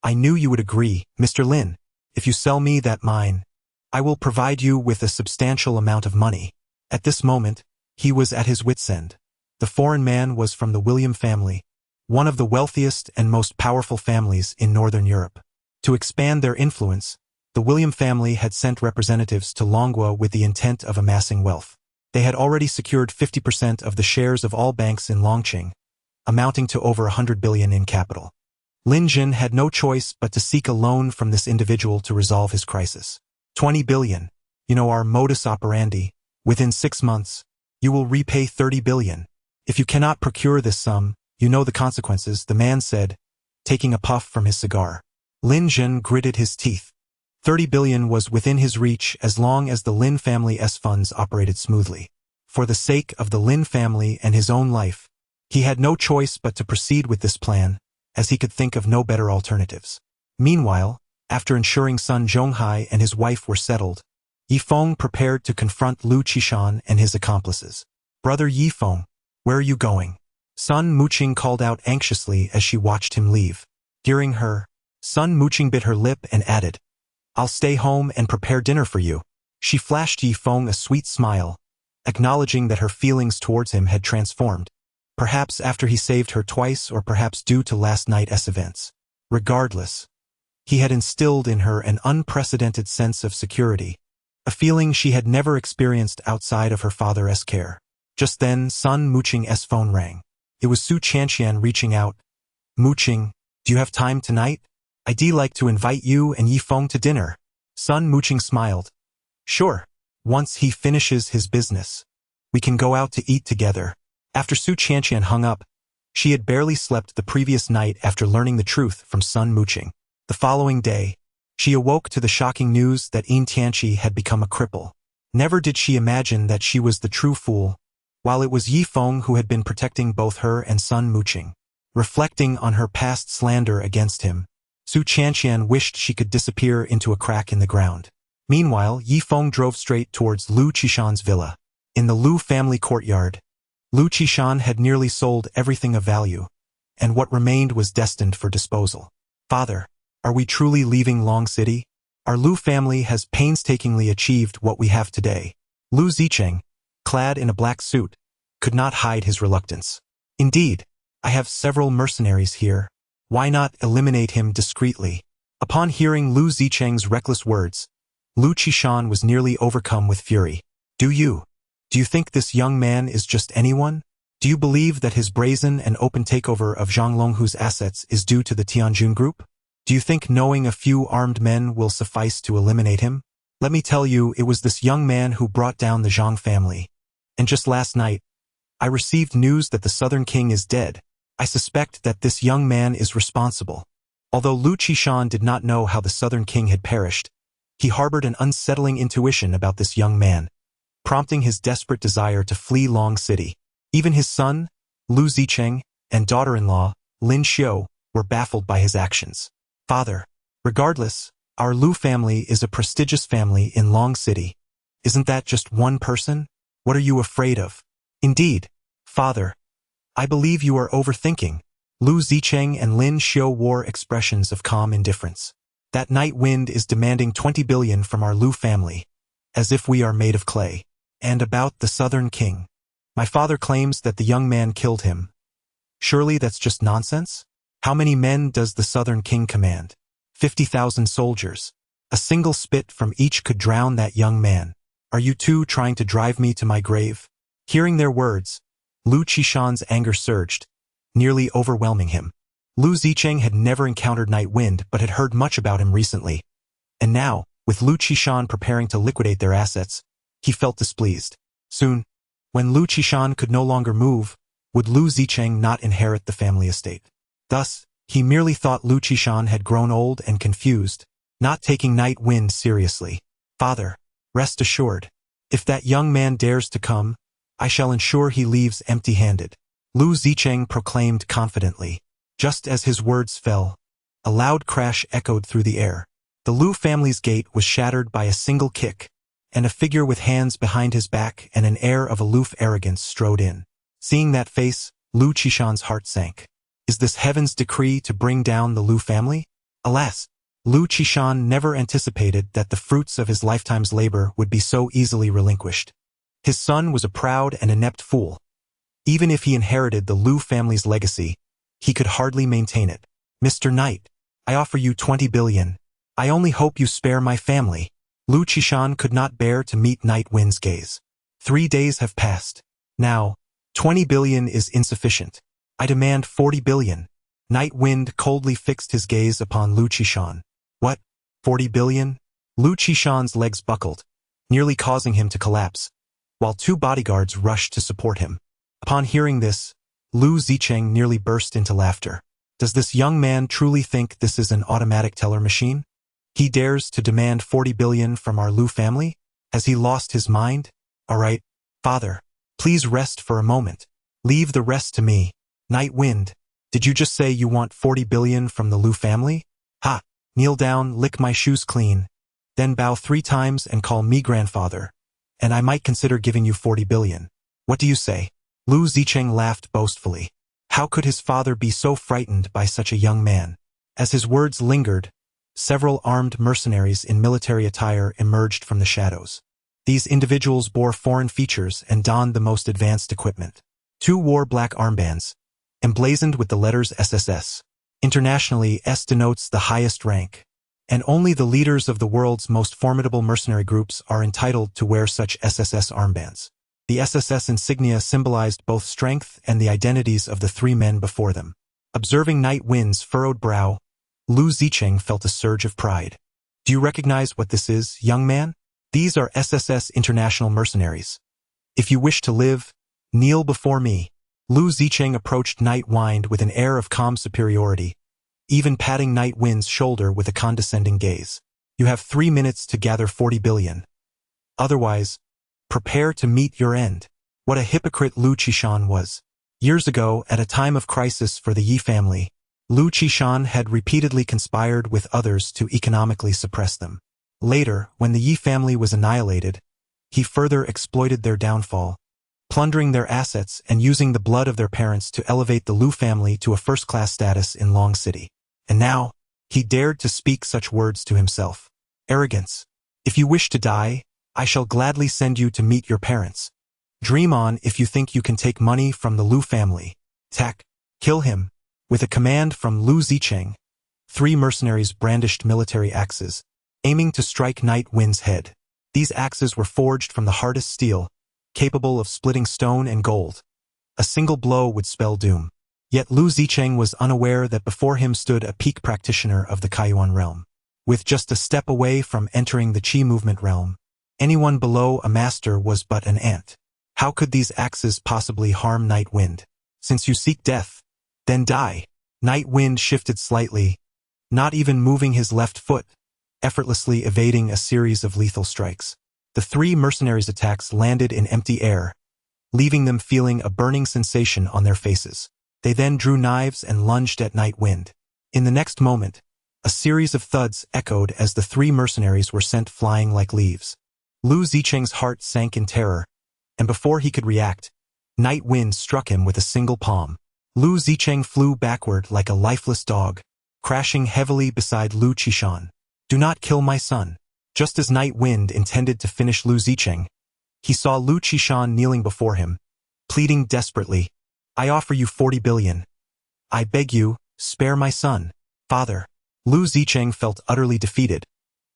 "I knew you would agree, Mr. Lin. If you sell me that mine, I will provide you with a substantial amount of money." At this moment, he was at his wit's end. The foreign man was from the William family, one of the wealthiest and most powerful families in Northern Europe. To expand their influence, the William family had sent representatives to Longua with the intent of amassing wealth. They had already secured 50% of the shares of all banks in Longcheng, amounting to over 100 billion in capital. Lin Jin had no choice but to seek a loan from this individual to resolve his crisis. 20 billion. You know our modus operandi. Within 6 months, you will repay 30 billion. If you cannot procure this sum, you know the consequences, the man said, taking a puff from his cigar. Lin Jin gritted his teeth. 30 billion was within his reach as long as the Lin family's funds operated smoothly. For the sake of the Lin family and his own life, he had no choice but to proceed with this plan, as he could think of no better alternatives. Meanwhile, after ensuring Sun Zhonghai and his wife were settled, Yifeng prepared to confront Lu Qishan and his accomplices. "Brother Yifeng, where are you going?" Sun Muqing called out anxiously as she watched him leave. Hearing her, Sun Muqing bit her lip and added, "I'll stay home and prepare dinner for you." She flashed Yifeng a sweet smile, acknowledging that her feelings towards him had transformed, perhaps after he saved her twice or perhaps due to last night's events. Regardless, he had instilled in her an unprecedented sense of security, a feeling she had never experienced outside of her father's care. Just then, Sun Muqing's phone rang. It was Su Chanxian reaching out. Muqing, do you have time tonight? I'd like to invite you and Yi Feng to dinner. Sun Muqing smiled. Sure. Once he finishes his business, we can go out to eat together. After Su Chanxian hung up, she had barely slept the previous night after learning the truth from Sun Muqing. The following day, she awoke to the shocking news that Yin Tianqi had become a cripple. Never did she imagine that she was the true fool, while it was Yi Feng who had been protecting both her and Sun Muqing. Reflecting on her past slander against him, Su Chanxian wished she could disappear into a crack in the ground. Meanwhile, Yi Feng drove straight towards Lu Qishan's villa. In the Lu family courtyard, Lu Qishan had nearly sold everything of value, and what remained was destined for disposal. Father, are we truly leaving Long City? Our Lu family has painstakingly achieved what we have today. Lu Zicheng, clad in a black suit, could not hide his reluctance. Indeed, I have several mercenaries here. Why not eliminate him discreetly? Upon hearing Lu Zicheng's reckless words, Lu Qishan was nearly overcome with fury. Do you think this young man is just anyone? Do you believe that his brazen and open takeover of Zhang Longhu's assets is due to the Tianjun group? Do you think knowing a few armed men will suffice to eliminate him? Let me tell you, it was this young man who brought down the Zhang family. And just last night, I received news that the Southern King is dead. I suspect that this young man is responsible. Although Lu Qishan did not know how the Southern King had perished, he harbored an unsettling intuition about this young man, prompting his desperate desire to flee Long City. Even his son, Lu Zicheng, and daughter-in-law, Lin Xiu, were baffled by his actions. Father, regardless, our Lu family is a prestigious family in Long City. Isn't that just one person? What are you afraid of? Indeed, Father, I believe you are overthinking. Lu Zicheng and Lin Xiu wore expressions of calm indifference. That night wind is demanding 20 billion from our Lu family, as if we are made of clay. And about the Southern King. My father claims that the young man killed him. Surely that's just nonsense? How many men does the Southern King command? 50,000 soldiers. A single spit from each could drown that young man. Are you two trying to drive me to my grave? Hearing their words, Lu Qishan's anger surged, nearly overwhelming him. Lu Zicheng had never encountered night wind but had heard much about him recently. And now, with Lu Qishan preparing to liquidate their assets, he felt displeased. Soon, when Lu Qishan could no longer move, would Lu Zicheng not inherit the family estate? Thus, he merely thought Lu Qishan had grown old and confused, not taking night wind seriously. Father, rest assured, if that young man dares to come, I shall ensure he leaves empty-handed. Lu Zicheng proclaimed confidently. Just as his words fell, a loud crash echoed through the air. The Lu family's gate was shattered by a single kick, and a figure with hands behind his back and an air of aloof arrogance strode in. Seeing that face, Lu Qishan's heart sank. Is this heaven's decree to bring down the Lu family? Alas, Lu Qishan never anticipated that the fruits of his lifetime's labor would be so easily relinquished. His son was a proud and inept fool. Even if he inherited the Lu family's legacy, he could hardly maintain it. Mr. Knight, I offer you 20 billion. I only hope you spare my family. Lu Qishan could not bear to meet Night Wind's gaze. 3 days have passed. Now, 20 billion is insufficient. I demand 40 billion. Night Wind coldly fixed his gaze upon Lu Qishan. What? 40 billion? Lu Qishan's legs buckled, nearly causing him to collapse, while 2 bodyguards rushed to support him. Upon hearing this, Lu Zicheng nearly burst into laughter. Does this young man truly think this is an automatic teller machine? He dares to demand 40 billion from our Lu family? Has he lost his mind? All right, Father, please rest for a moment. Leave the rest to me. Night Wind, did you just say you want 40 billion from the Lu family? Ha! Kneel down, lick my shoes clean, then bow 3 times and call me grandfather, and I might consider giving you 40 billion. What do you say? Lu Zicheng laughed boastfully. How could his father be so frightened by such a young man? As his words lingered, several armed mercenaries in military attire emerged from the shadows. These individuals bore foreign features and donned the most advanced equipment. 2 wore black armbands, emblazoned with the letters SSS. Internationally, S denotes the highest rank, and only the leaders of the world's most formidable mercenary groups are entitled to wear such SSS armbands. The SSS insignia symbolized both strength and the identities of the three men before them. Observing Night Wind's furrowed brow, Lu Zicheng felt a surge of pride. Do you recognize what this is, young man? These are SSS International mercenaries. If you wish to live, kneel before me. Lu Zicheng approached Night Wind with an air of calm superiority, even patting Night Wind's shoulder with a condescending gaze. You have 3 minutes to gather 40 billion. Otherwise, prepare to meet your end. What a hypocrite Lu Qishan was. Years ago, at a time of crisis for the Yi family, Lu Qishan had repeatedly conspired with others to economically suppress them. Later, when the Yi family was annihilated, he further exploited their downfall, plundering their assets and using the blood of their parents to elevate the Lu family to a first-class status in Long City. And now, he dared to speak such words to himself. Arrogance. If you wish to die, I shall gladly send you to meet your parents. Dream on if you think you can take money from the Lu family. Tak. Kill him. With a command from Lu Zicheng, 3 mercenaries brandished military axes, aiming to strike Night Wind's head. These axes were forged from the hardest steel, capable of splitting stone and gold. A single blow would spell doom. Yet Lu Zicheng was unaware that before him stood a peak practitioner of the Kaiyuan realm. With just a step away from entering the Qi movement realm, anyone below a master was but an ant. How could these axes possibly harm Night Wind? Since you seek death, then die. Night Wind shifted slightly, not even moving his left foot, effortlessly evading a series of lethal strikes. The 3 mercenaries' attacks landed in empty air, leaving them feeling a burning sensation on their faces. They then drew knives and lunged at Night Wind. In the next moment, a series of thuds echoed as the 3 mercenaries were sent flying like leaves. Lu Zicheng's heart sank in terror, and before he could react, Night Wind struck him with a single palm. Lu Zicheng flew backward like a lifeless dog, crashing heavily beside Lu Qishan. Do not kill my son. Just as Night Wind intended to finish Lu Zicheng, he saw Lu Qishan kneeling before him, pleading desperately, I offer you 40 billion. I beg you, spare my son. Father. Lu Zicheng felt utterly defeated,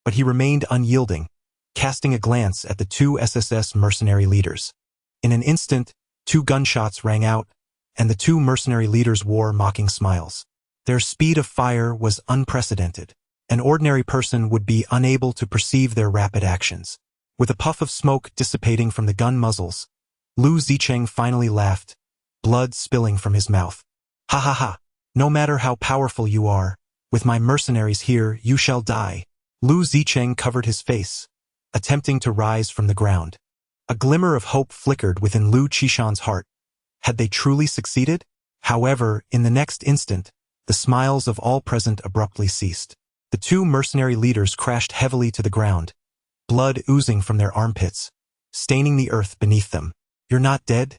but he remained unyielding, casting a glance at the 2 SSS mercenary leaders. In an instant, 2 gunshots rang out, and the 2 mercenary leaders wore mocking smiles. Their speed of fire was unprecedented. An ordinary person would be unable to perceive their rapid actions. With a puff of smoke dissipating from the gun muzzles, Lu Zicheng finally laughed, blood spilling from his mouth. Ha ha ha! No matter how powerful you are, with my mercenaries here you shall die. Lu Zicheng covered his face, attempting to rise from the ground. A glimmer of hope flickered within Lu Qishan's heart. Had they truly succeeded? However, in the next instant, the smiles of all present abruptly ceased. The 2 mercenary leaders crashed heavily to the ground, blood oozing from their armpits, staining the earth beneath them. You're not dead?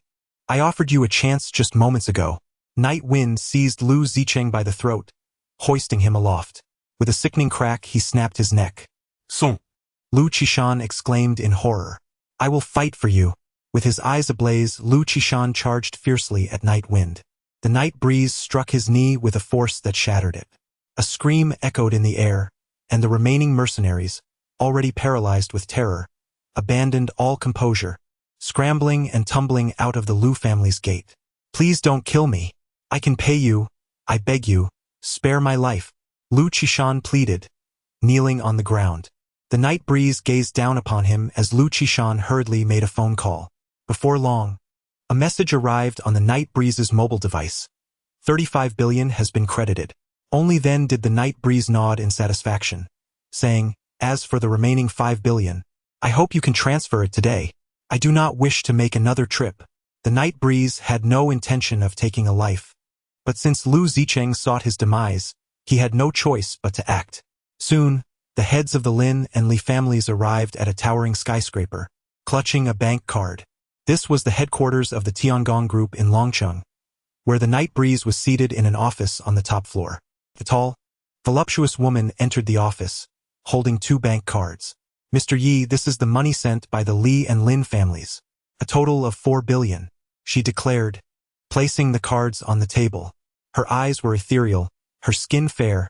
I offered you a chance just moments ago. Night Wind seized Lu Zicheng by the throat, hoisting him aloft. With a sickening crack, he snapped his neck. Son. Lu Qishan exclaimed in horror. I will fight for you. With his eyes ablaze, Lu Qishan charged fiercely at Night Wind. The night breeze struck his knee with a force that shattered it. A scream echoed in the air, and the remaining mercenaries, already paralyzed with terror, abandoned all composure, scrambling and tumbling out of the Lu family's gate. Please don't kill me. I can pay you. I beg you. Spare my life. Lu Qishan pleaded, kneeling on the ground. The night breeze gazed down upon him as Lu Qishan hurriedly made a phone call. Before long, a message arrived on the night breeze's mobile device. 35 billion has been credited. Only then did the night breeze nod in satisfaction, saying, as for the remaining 5 billion, I hope you can transfer it today. I do not wish to make another trip. The night breeze had no intention of taking a life. But since Lu Zicheng sought his demise, he had no choice but to act. Soon, the heads of the Lin and Li families arrived at a towering skyscraper, clutching a bank card. This was the headquarters of the Tiangong Group in Longcheng, where the night breeze was seated in an office on the top floor. The tall, voluptuous woman entered the office, holding 2 bank cards. Mr. Yi, this is the money sent by the Li and Lin families. A total of 4 billion, she declared, placing the cards on the table. Her eyes were ethereal, her skin fair,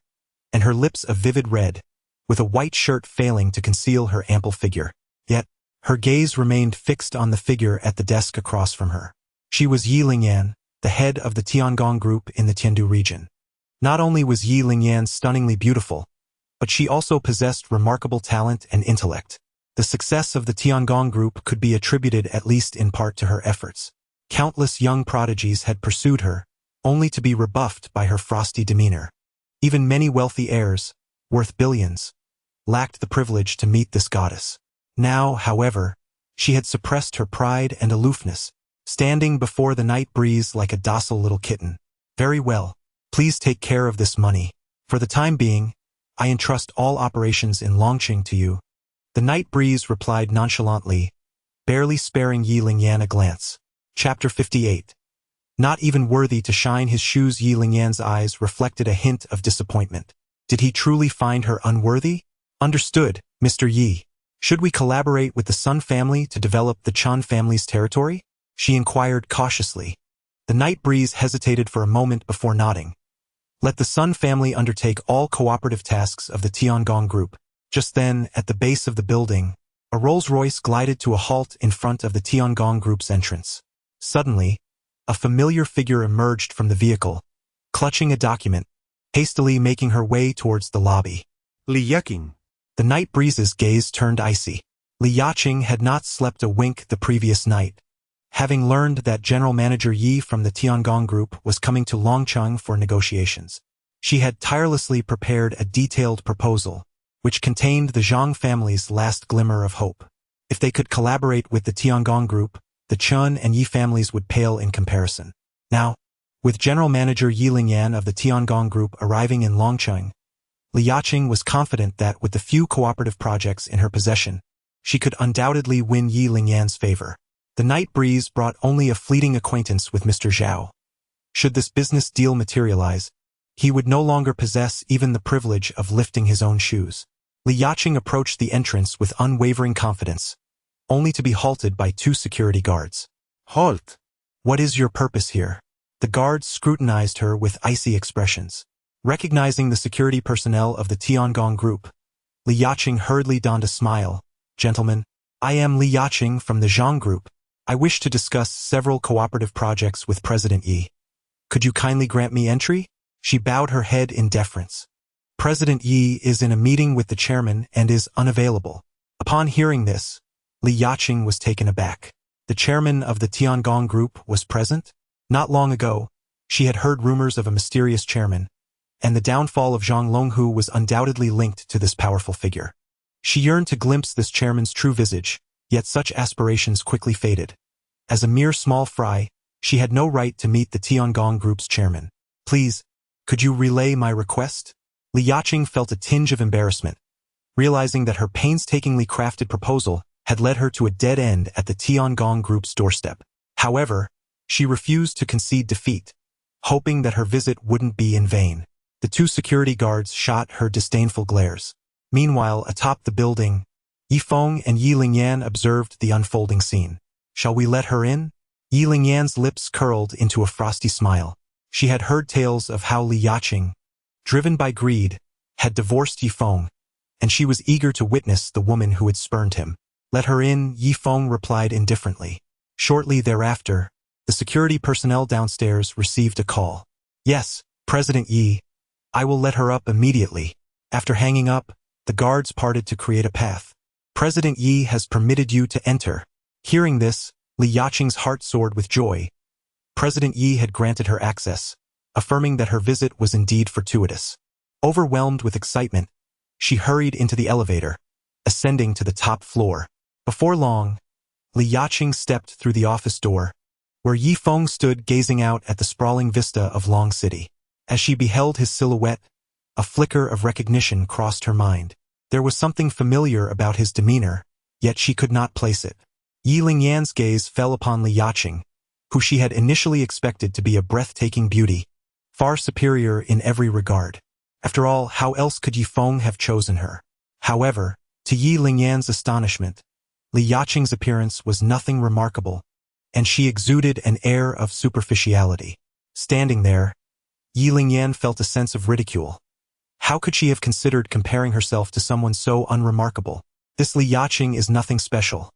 and her lips a vivid red, with a white shirt failing to conceal her ample figure. Yet, Her gaze remained fixed on the figure at the desk across from her. She was Yi Lingyan, the head of the Tiangong group in the Tiandu region. Not only was Yi Lingyan stunningly beautiful, but she also possessed remarkable talent and intellect. The success of the Tiangong group could be attributed at least in part to her efforts. Countless young prodigies had pursued her, only to be rebuffed by her frosty demeanor. Even many wealthy heirs, worth billions, lacked the privilege to meet this goddess. Now, however, she had suppressed her pride and aloofness, standing before the night breeze like a docile little kitten. Very well, please take care of this money. For the time being, I entrust all operations in Longqing to you. The night breeze replied nonchalantly, barely sparing Yi Lingyan a glance. Chapter 58. Not even worthy to shine his shoes. Yi Lingyan's eyes reflected a hint of disappointment. Did he truly find her unworthy? Understood, Mr. Yi. Should we collaborate with the Sun family to develop the Chan family's territory? She inquired cautiously. The night breeze hesitated for a moment before nodding. Let the Sun family undertake all cooperative tasks of the Tiangong group. Just then, at the base of the building, a Rolls-Royce glided to a halt in front of the Tiangong group's entrance. Suddenly, a familiar figure emerged from the vehicle, clutching a document, hastily making her way towards the lobby. Li Yaqing. The night breeze's gaze turned icy. Li Yaqing had not slept a wink the previous night, having learned that General Manager Yi from the Tiangong group was coming to Longqing for negotiations. She had tirelessly prepared a detailed proposal, which contained the Zhang family's last glimmer of hope. If they could collaborate with the Tiangong group, the Chun and Yi families would pale in comparison. Now, with General Manager Yi Lingyan of the Tiangong group arriving in Longqing, Li Yaqing was confident that with the few cooperative projects in her possession, she could undoubtedly win Yi Lingyan's favor. The night breeze brought only a fleeting acquaintance with Mr. Zhao. Should this business deal materialize, he would no longer possess even the privilege of lifting his own shoes. Li Yaqing approached the entrance with unwavering confidence, only to be halted by two security guards. Halt. What is your purpose here? The guards scrutinized her with icy expressions. Recognizing the security personnel of the Tiangong group, Li Yaqing hurriedly donned a smile. Gentlemen, I am Li Yaqing from the Zhang group. I wish to discuss several cooperative projects with President Yi. Could you kindly grant me entry? She bowed her head in deference. President Yi is in a meeting with the chairman and is unavailable. Upon hearing this, Li Yaqing was taken aback. The chairman of the Tiangong group was present? Not long ago, she had heard rumors of a mysterious chairman, and the downfall of Zhang Longhu was undoubtedly linked to this powerful figure. She yearned to glimpse this chairman's true visage, yet such aspirations quickly faded. As a mere small fry, she had no right to meet the Tiangong group's chairman. Please, could you relay my request? Li Yaqing felt a tinge of embarrassment, realizing that her painstakingly crafted proposal had led her to a dead end at the Tiangong group's doorstep. However, she refused to concede defeat, hoping that her visit wouldn't be in vain. The two security guards shot her disdainful glares. Meanwhile, atop the building, Yifeng and Yi Lingyan observed the unfolding scene. Shall we let her in? Yi Lingyan's lips curled into a frosty smile. She had heard tales of how Li Yaqing, driven by greed, had divorced Yifeng, and she was eager to witness the woman who had spurned him. Let her in, Yifeng replied indifferently. Shortly thereafter, the security personnel downstairs received a call. Yes, President Yi. I will let her up immediately. After hanging up, the guards parted to create a path. President Yi has permitted you to enter. Hearing this, Li Yaqing's heart soared with joy. President Yi had granted her access, affirming that her visit was indeed fortuitous. Overwhelmed with excitement, she hurried into the elevator, ascending to the top floor. Before long, Li Yaqing stepped through the office door, where Yifeng stood gazing out at the sprawling vista of Long City. As she beheld his silhouette, a flicker of recognition crossed her mind. There was something familiar about his demeanor, yet she could not place it. Yi Lingyan's gaze fell upon Li Yaqing, who she had initially expected to be a breathtaking beauty, far superior in every regard. After all, how else could Yifeng have chosen her? However, to Yi Lingyan's astonishment, Li Yaqing's appearance was nothing remarkable, and she exuded an air of superficiality. Standing there, Yi Lingyan felt a sense of ridicule. How could she have considered comparing herself to someone so unremarkable? This Li Yaqing is nothing special.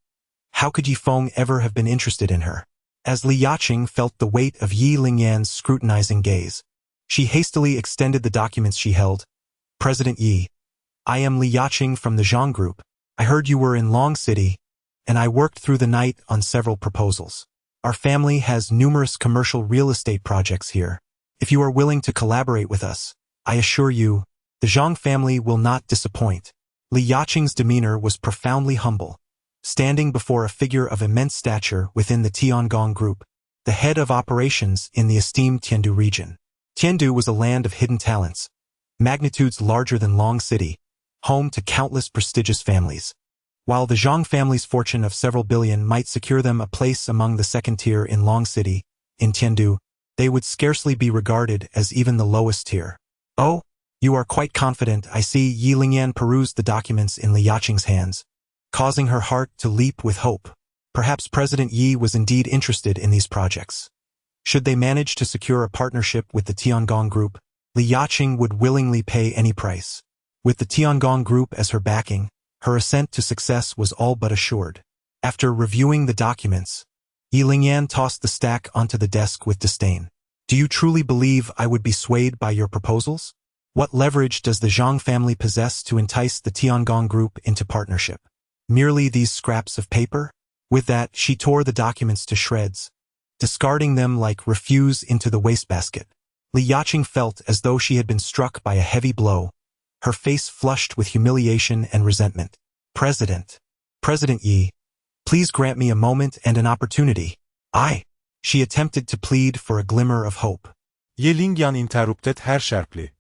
How could Yi Feng ever have been interested in her? As Li Yaqing felt the weight of Yi Lingyan's scrutinizing gaze, she hastily extended the documents she held. President Yi, I am Li Yaqing from the Zhang Group. I heard you were in Long City, and I worked through the night on several proposals. Our family has numerous commercial real estate projects here. If you are willing to collaborate with us, I assure you, the Zhang family will not disappoint. Li Yaqing's demeanor was profoundly humble, standing before a figure of immense stature within the Tiangong Group, the head of operations in the esteemed Tiandu region. Tiandu was a land of hidden talents, magnitudes larger than Long City, home to countless prestigious families. While the Zhang family's fortune of several billion might secure them a place among the second tier in Long City, in Tiandu, they would scarcely be regarded as even the lowest tier. Oh, you are quite confident. I see. Yi Lingyan perused the documents in Li Yaqing's hands, causing her heart to leap with hope. Perhaps President Yi was indeed interested in these projects. Should they manage to secure a partnership with the Tiangong Group, Li Yaqing would willingly pay any price. With the Tiangong Group as her backing, her ascent to success was all but assured. After reviewing the documents, Yi Lingyan tossed the stack onto the desk with disdain. Do you truly believe I would be swayed by your proposals? What leverage does the Zhang family possess to entice the Tiangong Group into partnership? Merely these scraps of paper? With that, she tore the documents to shreds, discarding them like refuse into the wastebasket. Li Yaqing felt as though she had been struck by a heavy blow, her face flushed with humiliation and resentment. President Yi, please grant me a moment and an opportunity. She attempted to plead for a glimmer of hope. Yi Lingyan interrupted her sharply.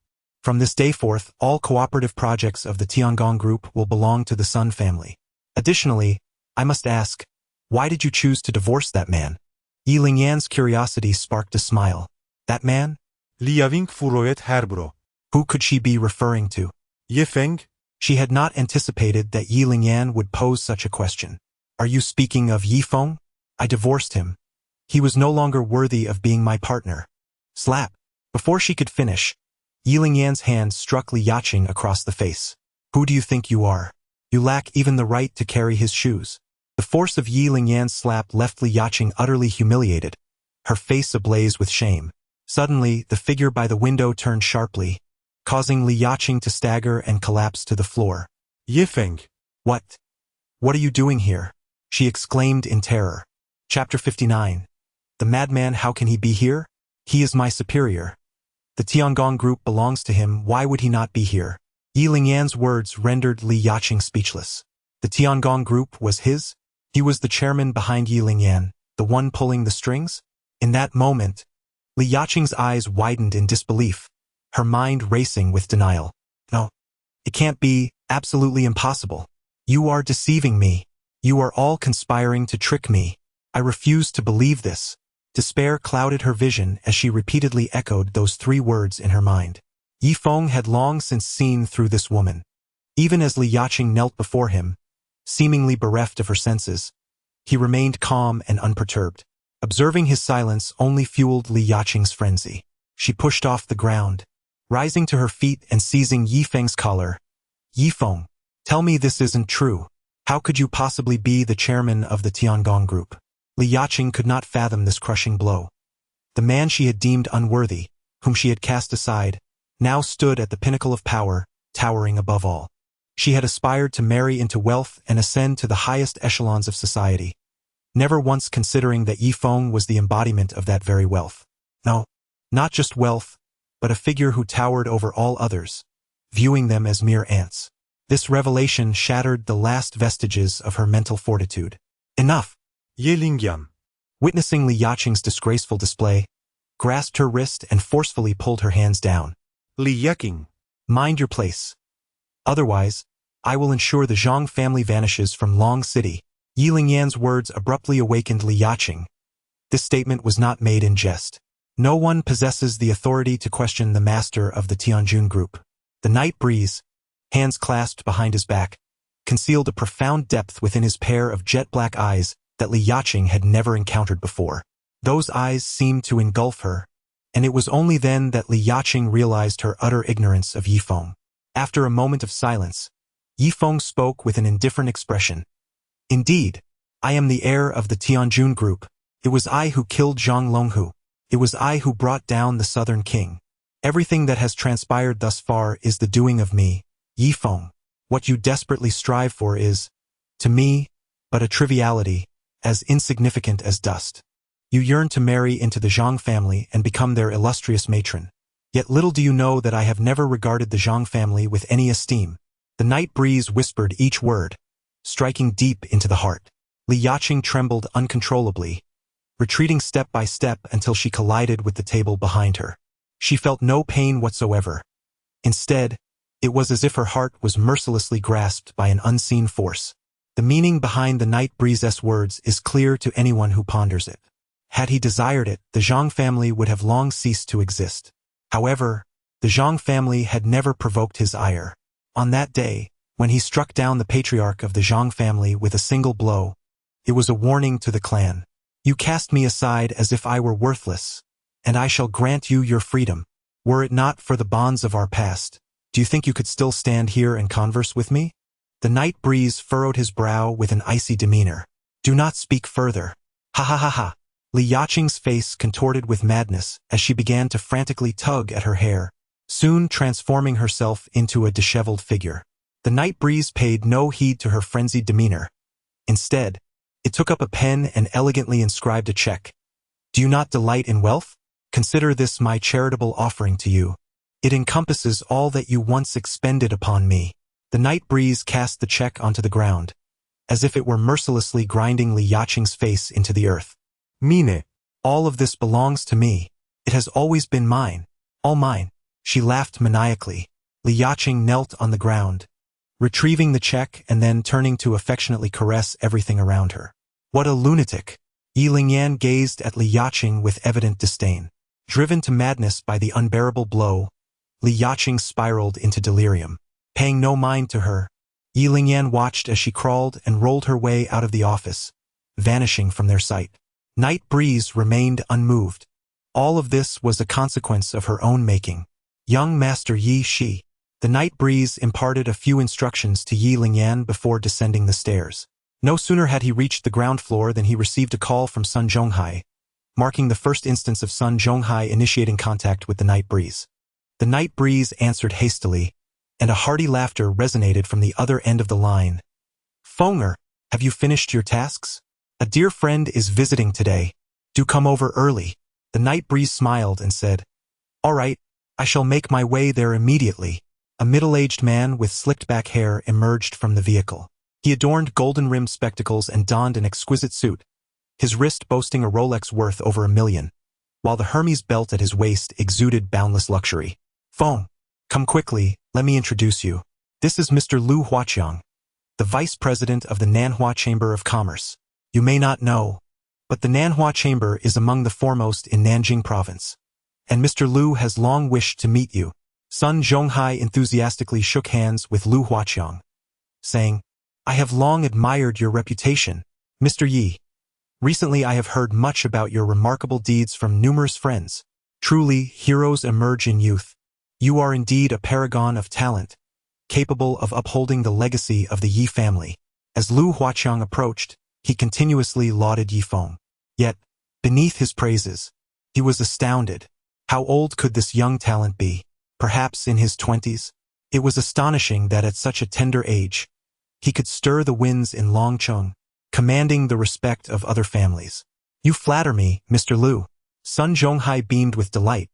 From this day forth, all cooperative projects of the Tiangong Group will belong to the Sun family. Additionally, I must ask, why did you choose to divorce that man? Yi Lingyan's curiosity sparked a smile. That man? Li Yaqing furrowed her brow. Who could she be referring to? Yi Feng? She had not anticipated that Yi Lingyan would pose such a question. Are you speaking of Yi Feng? I divorced him. He was no longer worthy of being my partner. Slap. Before she could finish, Yi Lingyan's hand struck Li Yaqing across the face. Who do you think you are? You lack even the right to carry his shoes. The force of Yi Lingyan's slap left Li Yaqing utterly humiliated, her face ablaze with shame. Suddenly, the figure by the window turned sharply, causing Li Yaqing to stagger and collapse to the floor. Yi Feng. What? What are you doing here? She exclaimed in terror. Chapter 59. The madman, how can he be here? He is my superior. The Tiangong Group belongs to him, why would he not be here? Yi Lingyan's words rendered Li Yaqing speechless. The Tiangong Group was his? He was the chairman behind Yi Lingyan, the one pulling the strings? In that moment, Li Yaqing's eyes widened in disbelief, her mind racing with denial. No, it can't be, absolutely impossible. You are deceiving me. You are all conspiring to trick me. I refuse to believe this. Despair clouded her vision as she repeatedly echoed those three words in her mind. Yi Feng had long since seen through this woman. Even as Li Yaqing knelt before him, seemingly bereft of her senses, he remained calm and unperturbed. Observing his silence only fueled Li Yaqing's frenzy. She pushed off the ground, rising to her feet and seizing Yi Feng's collar. Yi Feng, tell me this isn't true. How could you possibly be the chairman of the Tiangong Group? Li Yaqing could not fathom this crushing blow. The man she had deemed unworthy, whom she had cast aside, now stood at the pinnacle of power, towering above all. She had aspired to marry into wealth and ascend to the highest echelons of society, never once considering that Yi Feng was the embodiment of that very wealth. No, not just wealth, but a figure who towered over all others, viewing them as mere ants. This revelation shattered the last vestiges of her mental fortitude. Enough! Yi Lingyan, Witnessing Li Yaqing's disgraceful display, grasped her wrist and forcefully pulled her hands down. Li Yaqing, Mind your place. Otherwise, I will ensure the Zhang family vanishes from Long City. Yi Lingyan's words abruptly awakened Li Yaqing. This statement was not made in jest. No one possesses the authority to question the master of the Tianjun Group. The night breeze, hands clasped behind his back, concealed a profound depth within his pair of jet-black eyes that Li Yaqing had never encountered before. Those eyes seemed to engulf her, and it was only then that Li Yaqing realized her utter ignorance of Yi Feng. After a moment of silence, Yi Feng spoke with an indifferent expression. Indeed, I am the heir of the Tianjun group. It was I who killed Zhang Longhu. It was I who brought down the southern king. Everything that has transpired thus far is the doing of me, Yi Feng. What you desperately strive for is, to me, but a triviality, as insignificant as dust. You yearn to marry into the Zhang family and become their illustrious matron. Yet little do you know that I have never regarded the Zhang family with any esteem. The night breeze whispered each word, striking deep into the heart. Li Yaqing trembled uncontrollably, retreating step by step until she collided with the table behind her. She felt no pain whatsoever. Instead, it was as if her heart was mercilessly grasped by an unseen force. The meaning behind the night breeze's words is clear to anyone who ponders it. Had he desired it, the Zhang family would have long ceased to exist. However, the Zhang family had never provoked his ire. On that day, when he struck down the patriarch of the Zhang family with a single blow, it was a warning to the clan. You cast me aside as if I were worthless, and I shall grant you your freedom. Were it not for the bonds of our past, do you think you could still stand here and converse with me? The night breeze furrowed his brow with an icy demeanor. Do not speak further. Ha ha ha ha. Li Yaqing's face contorted with madness as she began to frantically tug at her hair, soon transforming herself into a disheveled figure. The night breeze paid no heed to her frenzied demeanor. Instead, it took up a pen and elegantly inscribed a check. Do you not delight in wealth? Consider this my charitable offering to you. It encompasses all that you once expended upon me. The night breeze cast the check onto the ground, as if it were mercilessly grinding Li Yaqing's face into the earth. Mine, all of this belongs to me. It has always been mine. All mine. She laughed maniacally. Li Yaqing knelt on the ground, retrieving the check and then turning to affectionately caress everything around her. What a lunatic! Yi Lingyan gazed at Li Yaqing with evident disdain. Driven to madness by the unbearable blow, Li Yaqing spiraled into delirium. Paying no mind to her, Yi Lingyan watched as she crawled and rolled her way out of the office, vanishing from their sight. Night breeze remained unmoved. All of this was a consequence of her own making. Young Master Yi Shi. The night breeze imparted a few instructions to Yi Lingyan before descending the stairs. No sooner had he reached the ground floor than he received a call from Sun Zhonghai, marking the first instance of Sun Zhonghai initiating contact with the night breeze. The night breeze answered hastily, and a hearty laughter resonated from the other end of the line. Fenger, have you finished your tasks? A dear friend is visiting today. Do come over early. The night breeze smiled and said, All right, I shall make my way there immediately. A middle-aged man with slicked-back hair emerged from the vehicle. He adorned golden-rimmed spectacles and donned an exquisite suit, his wrist boasting a Rolex worth over $1 million, while the Hermes belt at his waist exuded boundless luxury. Feng, come quickly, let me introduce you. This is Mr. Lu Huaqiang, the vice president of the Nanhua Chamber of Commerce. You may not know, but the Nanhua Chamber is among the foremost in Nanjing province, and Mr. Lu has long wished to meet you. Sun Zhonghai enthusiastically shook hands with Lu Huaqiang, saying, I have long admired your reputation, Mr. Yi. Recently I have heard much about your remarkable deeds from numerous friends. Truly, heroes emerge in youth. You are indeed a paragon of talent, capable of upholding the legacy of the Yi family. As Lu Huaqiang approached, he continuously lauded Yi Feng. Yet, beneath his praises, he was astounded. How old could this young talent be? Perhaps in his 20s? It was astonishing that at such a tender age, he could stir the winds in Longcheng, commanding the respect of other families. You flatter me, Mr. Lu. Sun Zhonghai beamed with delight.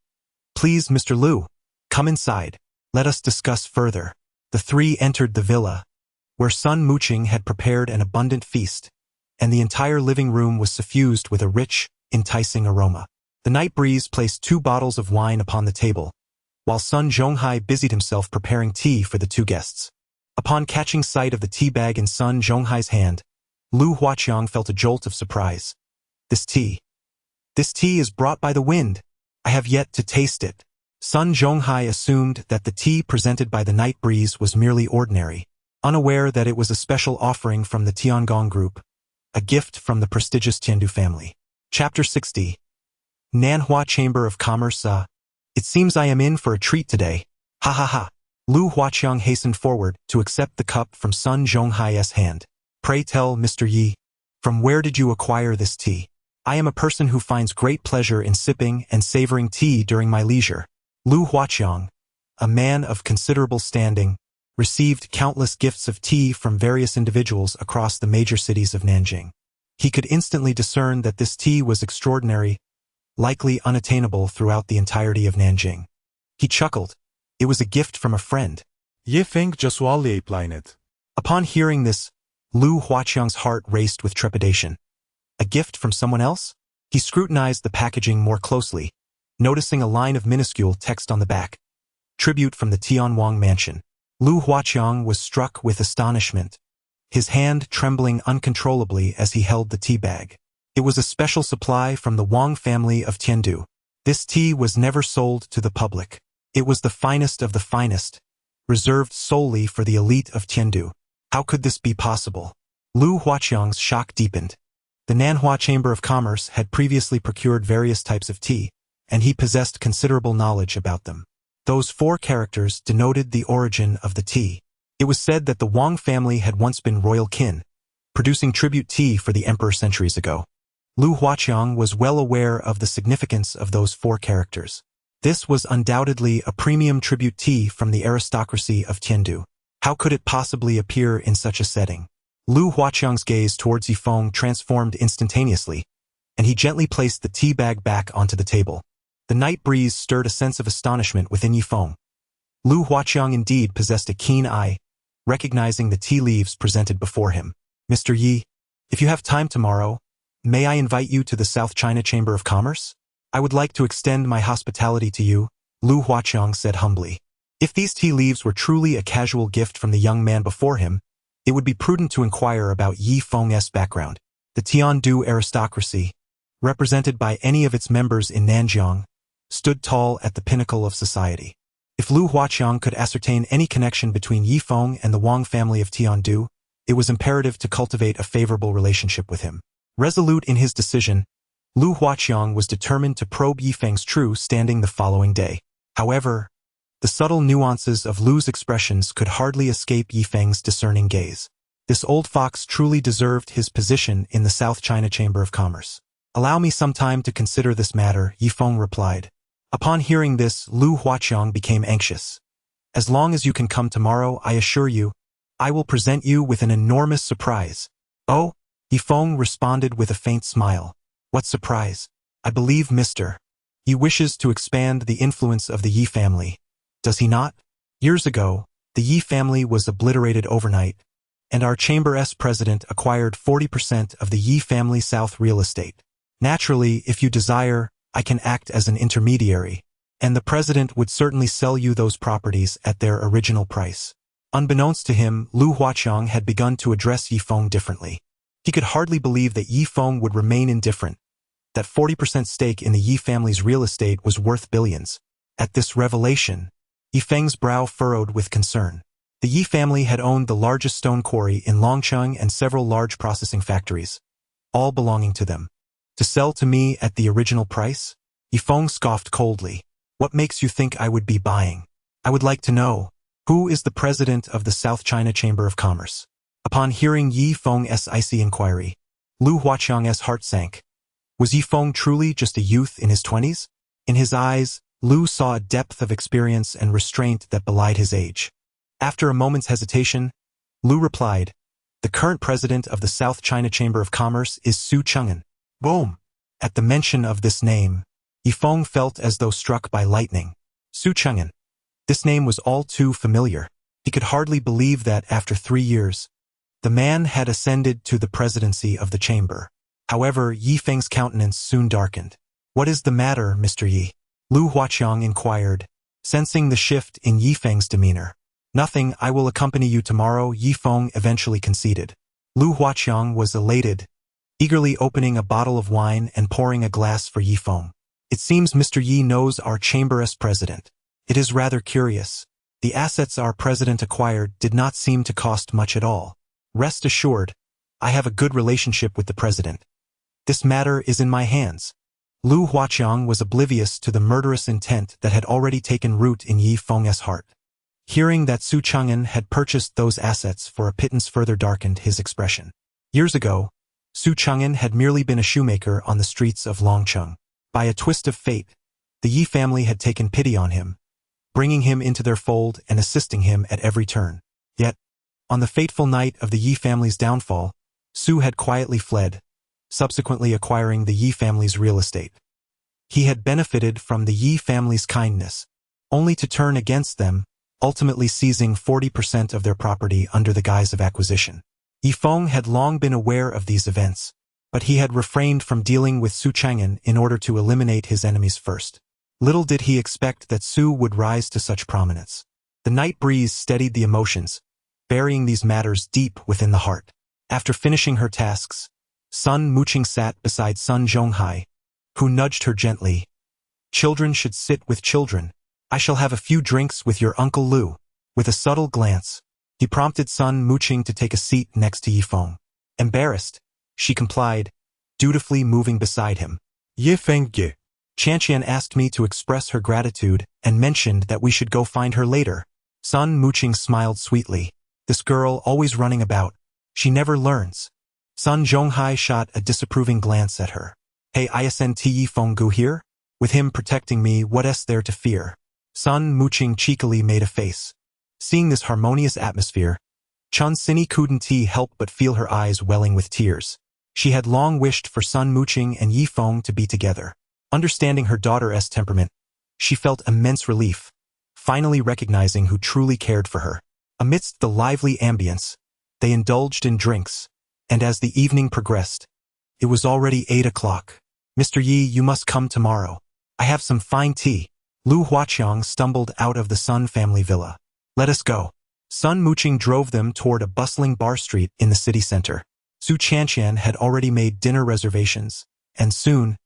Please, Mr. Lu, come inside. Let us discuss further. The three entered the villa, where Sun Muqing had prepared an abundant feast, and the entire living room was suffused with a rich, enticing aroma. The night breeze placed 2 bottles of wine upon the table, while Sun Zhonghai busied himself preparing tea for the 2 guests. Upon catching sight of the tea bag in Sun Zhonghai's hand, Lu Huaqiang felt a jolt of surprise. This tea is brought by the wind. I have yet to taste it. Sun Zhonghai assumed that the tea presented by the night breeze was merely ordinary, unaware that it was a special offering from the Tiangong group, a gift from the prestigious Tiandu family. Chapter 60. Nanhua Chamber of Commerce. It seems I am in for a treat today. Ha ha ha. Lu Huaqiang hastened forward to accept the cup from Sun Zhonghai's hand. Pray tell, Mr. Yi. From where did you acquire this tea? I am a person who finds great pleasure in sipping and savoring tea during my leisure. Lu Huaqiang, a man of considerable standing, received countless gifts of tea from various individuals across the major cities of Nanjing. He could instantly discern that this tea was extraordinary, likely unattainable throughout the entirety of Nanjing. He chuckled. It was a gift from a friend. Yifeng Jaswali Planet. Upon hearing this, Lu Huaqiang's heart raced with trepidation. A gift from someone else? He scrutinized the packaging more closely, noticing a line of minuscule text on the back. Tribute from the Tianwang mansion. Lu Huaqiang was struck with astonishment, his hand trembling uncontrollably as he held the tea bag. It was a special supply from the Wang family of Tiandu. This tea was never sold to the public. It was the finest of the finest, reserved solely for the elite of Tiandu. How could this be possible? Lu Huaqiang's shock deepened. The Nanhua Chamber of Commerce had previously procured various types of tea, and he possessed considerable knowledge about them. Those 4 characters denoted the origin of the tea. It was said that the Wang family had once been royal kin, producing tribute tea for the emperor centuries ago. Lu Huaqiang was well aware of the significance of those 4 characters. This was undoubtedly a premium tribute tea from the aristocracy of Tiandu. How could it possibly appear in such a setting? Lu Huaqiang's gaze towards Yifeng transformed instantaneously, and he gently placed the tea bag back onto the table. The night breeze stirred a sense of astonishment within Yifeng. Lu Huaqiang indeed possessed a keen eye, recognizing the tea leaves presented before him. Mr. Yi, if you have time tomorrow, may I invite you to the South China Chamber of Commerce? I would like to extend my hospitality to you, Lu Huaqiang said humbly. If these tea leaves were truly a casual gift from the young man before him, it would be prudent to inquire about Yi Feng's background. The Tiandu aristocracy, represented by any of its members in Nanjiang, stood tall at the pinnacle of society. If Lu Huaqiang could ascertain any connection between Yi Feng and the Wang family of Tiandu, it was imperative to cultivate a favorable relationship with him. Resolute in his decision, Lu Huaqiang was determined to probe Yifeng's true standing the following day. However, the subtle nuances of Lu's expressions could hardly escape Yifeng's discerning gaze. This old fox truly deserved his position in the South China Chamber of Commerce. Allow me some time to consider this matter, Yifeng replied. Upon hearing this, Lu Huaqiang became anxious. As long as you can come tomorrow, I assure you, I will present you with an enormous surprise. Oh, Yifeng responded with a faint smile. What surprise? I believe Mr. Yi wishes to expand the influence of the Yi family. Does he not? Years ago, the Yi family was obliterated overnight, and our Chamber's president acquired 40% of the Yi family South real estate. Naturally, if you desire, I can act as an intermediary, and the president would certainly sell you those properties at their original price. Unbeknownst to him, Lu Huaqiang had begun to address Yifeng differently. He could hardly believe that Yifeng would remain indifferent, that 40% stake in the Yi family's real estate was worth billions. At this revelation, Yifeng's brow furrowed with concern. The Yi family had owned the largest stone quarry in Longcheng and several large processing factories, all belonging to them. To sell to me at the original price? Yifeng scoffed coldly. What makes you think I would be buying? I would like to know, who is the president of the South China Chamber of Commerce? Upon hearing Yifeng's icy inquiry, Lu Huaqiang's heart sank. Was Yifeng truly just a youth in his 20s? In his eyes, Lu saw a depth of experience and restraint that belied his age. After a moment's hesitation, Lu replied, the current president of the South China Chamber of Commerce is Su Cheng'an. Boom! At the mention of this name, Yifeng felt as though struck by lightning. Su Cheng'an. This name was all too familiar. He could hardly believe that after 3 years, the man had ascended to the presidency of the chamber. However, Yifeng's countenance soon darkened. What is the matter, Mr. Yi? Lu Huaqiang inquired, sensing the shift in Yifeng's demeanor. Nothing, I will accompany you tomorrow, Yifeng eventually conceded. Lu Huaqiang was elated, eagerly opening a bottle of wine and pouring a glass for Yifeng. It seems Mr. Yi knows our Chamber's president. It is rather curious. The assets our president acquired did not seem to cost much at all. Rest assured, I have a good relationship with the president. This matter is in my hands. Lu Huaqiang was oblivious to the murderous intent that had already taken root in Yifeng's heart. Hearing that Su Cheng'an had purchased those assets for a pittance further darkened his expression. Years ago, Su Chang'an had merely been a shoemaker on the streets of Longcheng. By a twist of fate, the Yi family had taken pity on him, bringing him into their fold and assisting him at every turn. Yet, on the fateful night of the Yi family's downfall, Su had quietly fled, subsequently acquiring the Yi family's real estate. He had benefited from the Yi family's kindness, only to turn against them, ultimately seizing 40% of their property under the guise of acquisition. Yifeng had long been aware of these events, but he had refrained from dealing with Su Chang'an in order to eliminate his enemies first. Little did he expect that Su would rise to such prominence. The night breeze steadied the emotions, burying these matters deep within the heart. After finishing her tasks, Sun Muqing sat beside Sun Zhonghai, who nudged her gently. Children should sit with children. I shall have a few drinks with your Uncle Lu. With a subtle glance, he prompted Sun Muqing to take a seat next to Yifeng. Embarrassed, she complied, dutifully moving beside him. Yifeng ge. Qianqian asked me to express her gratitude and mentioned that we should go find her later. Sun Muqing smiled sweetly. This girl always running about. She never learns. Sun Zhonghai shot a disapproving glance at her. Hey, isn't Yifeng Gu here? With him protecting me, what is there to fear? Sun Muqing cheekily made a face. Seeing this harmonious atmosphere, Chun Sini couldn't help but feel her eyes welling with tears. She had long wished for Sun Muqing and Yifeng to be together. Understanding her daughter's temperament, she felt immense relief, finally recognizing who truly cared for her. Amidst the lively ambience, they indulged in drinks, and as the evening progressed, it was already 8 o'clock. Mr. Yi, you must come tomorrow. I have some fine tea. Lu Huaqiang stumbled out of the Sun family villa. Let us go. Sun Muqing drove them toward a bustling bar street in the city center. Su Qianqian had already made dinner reservations, and soon,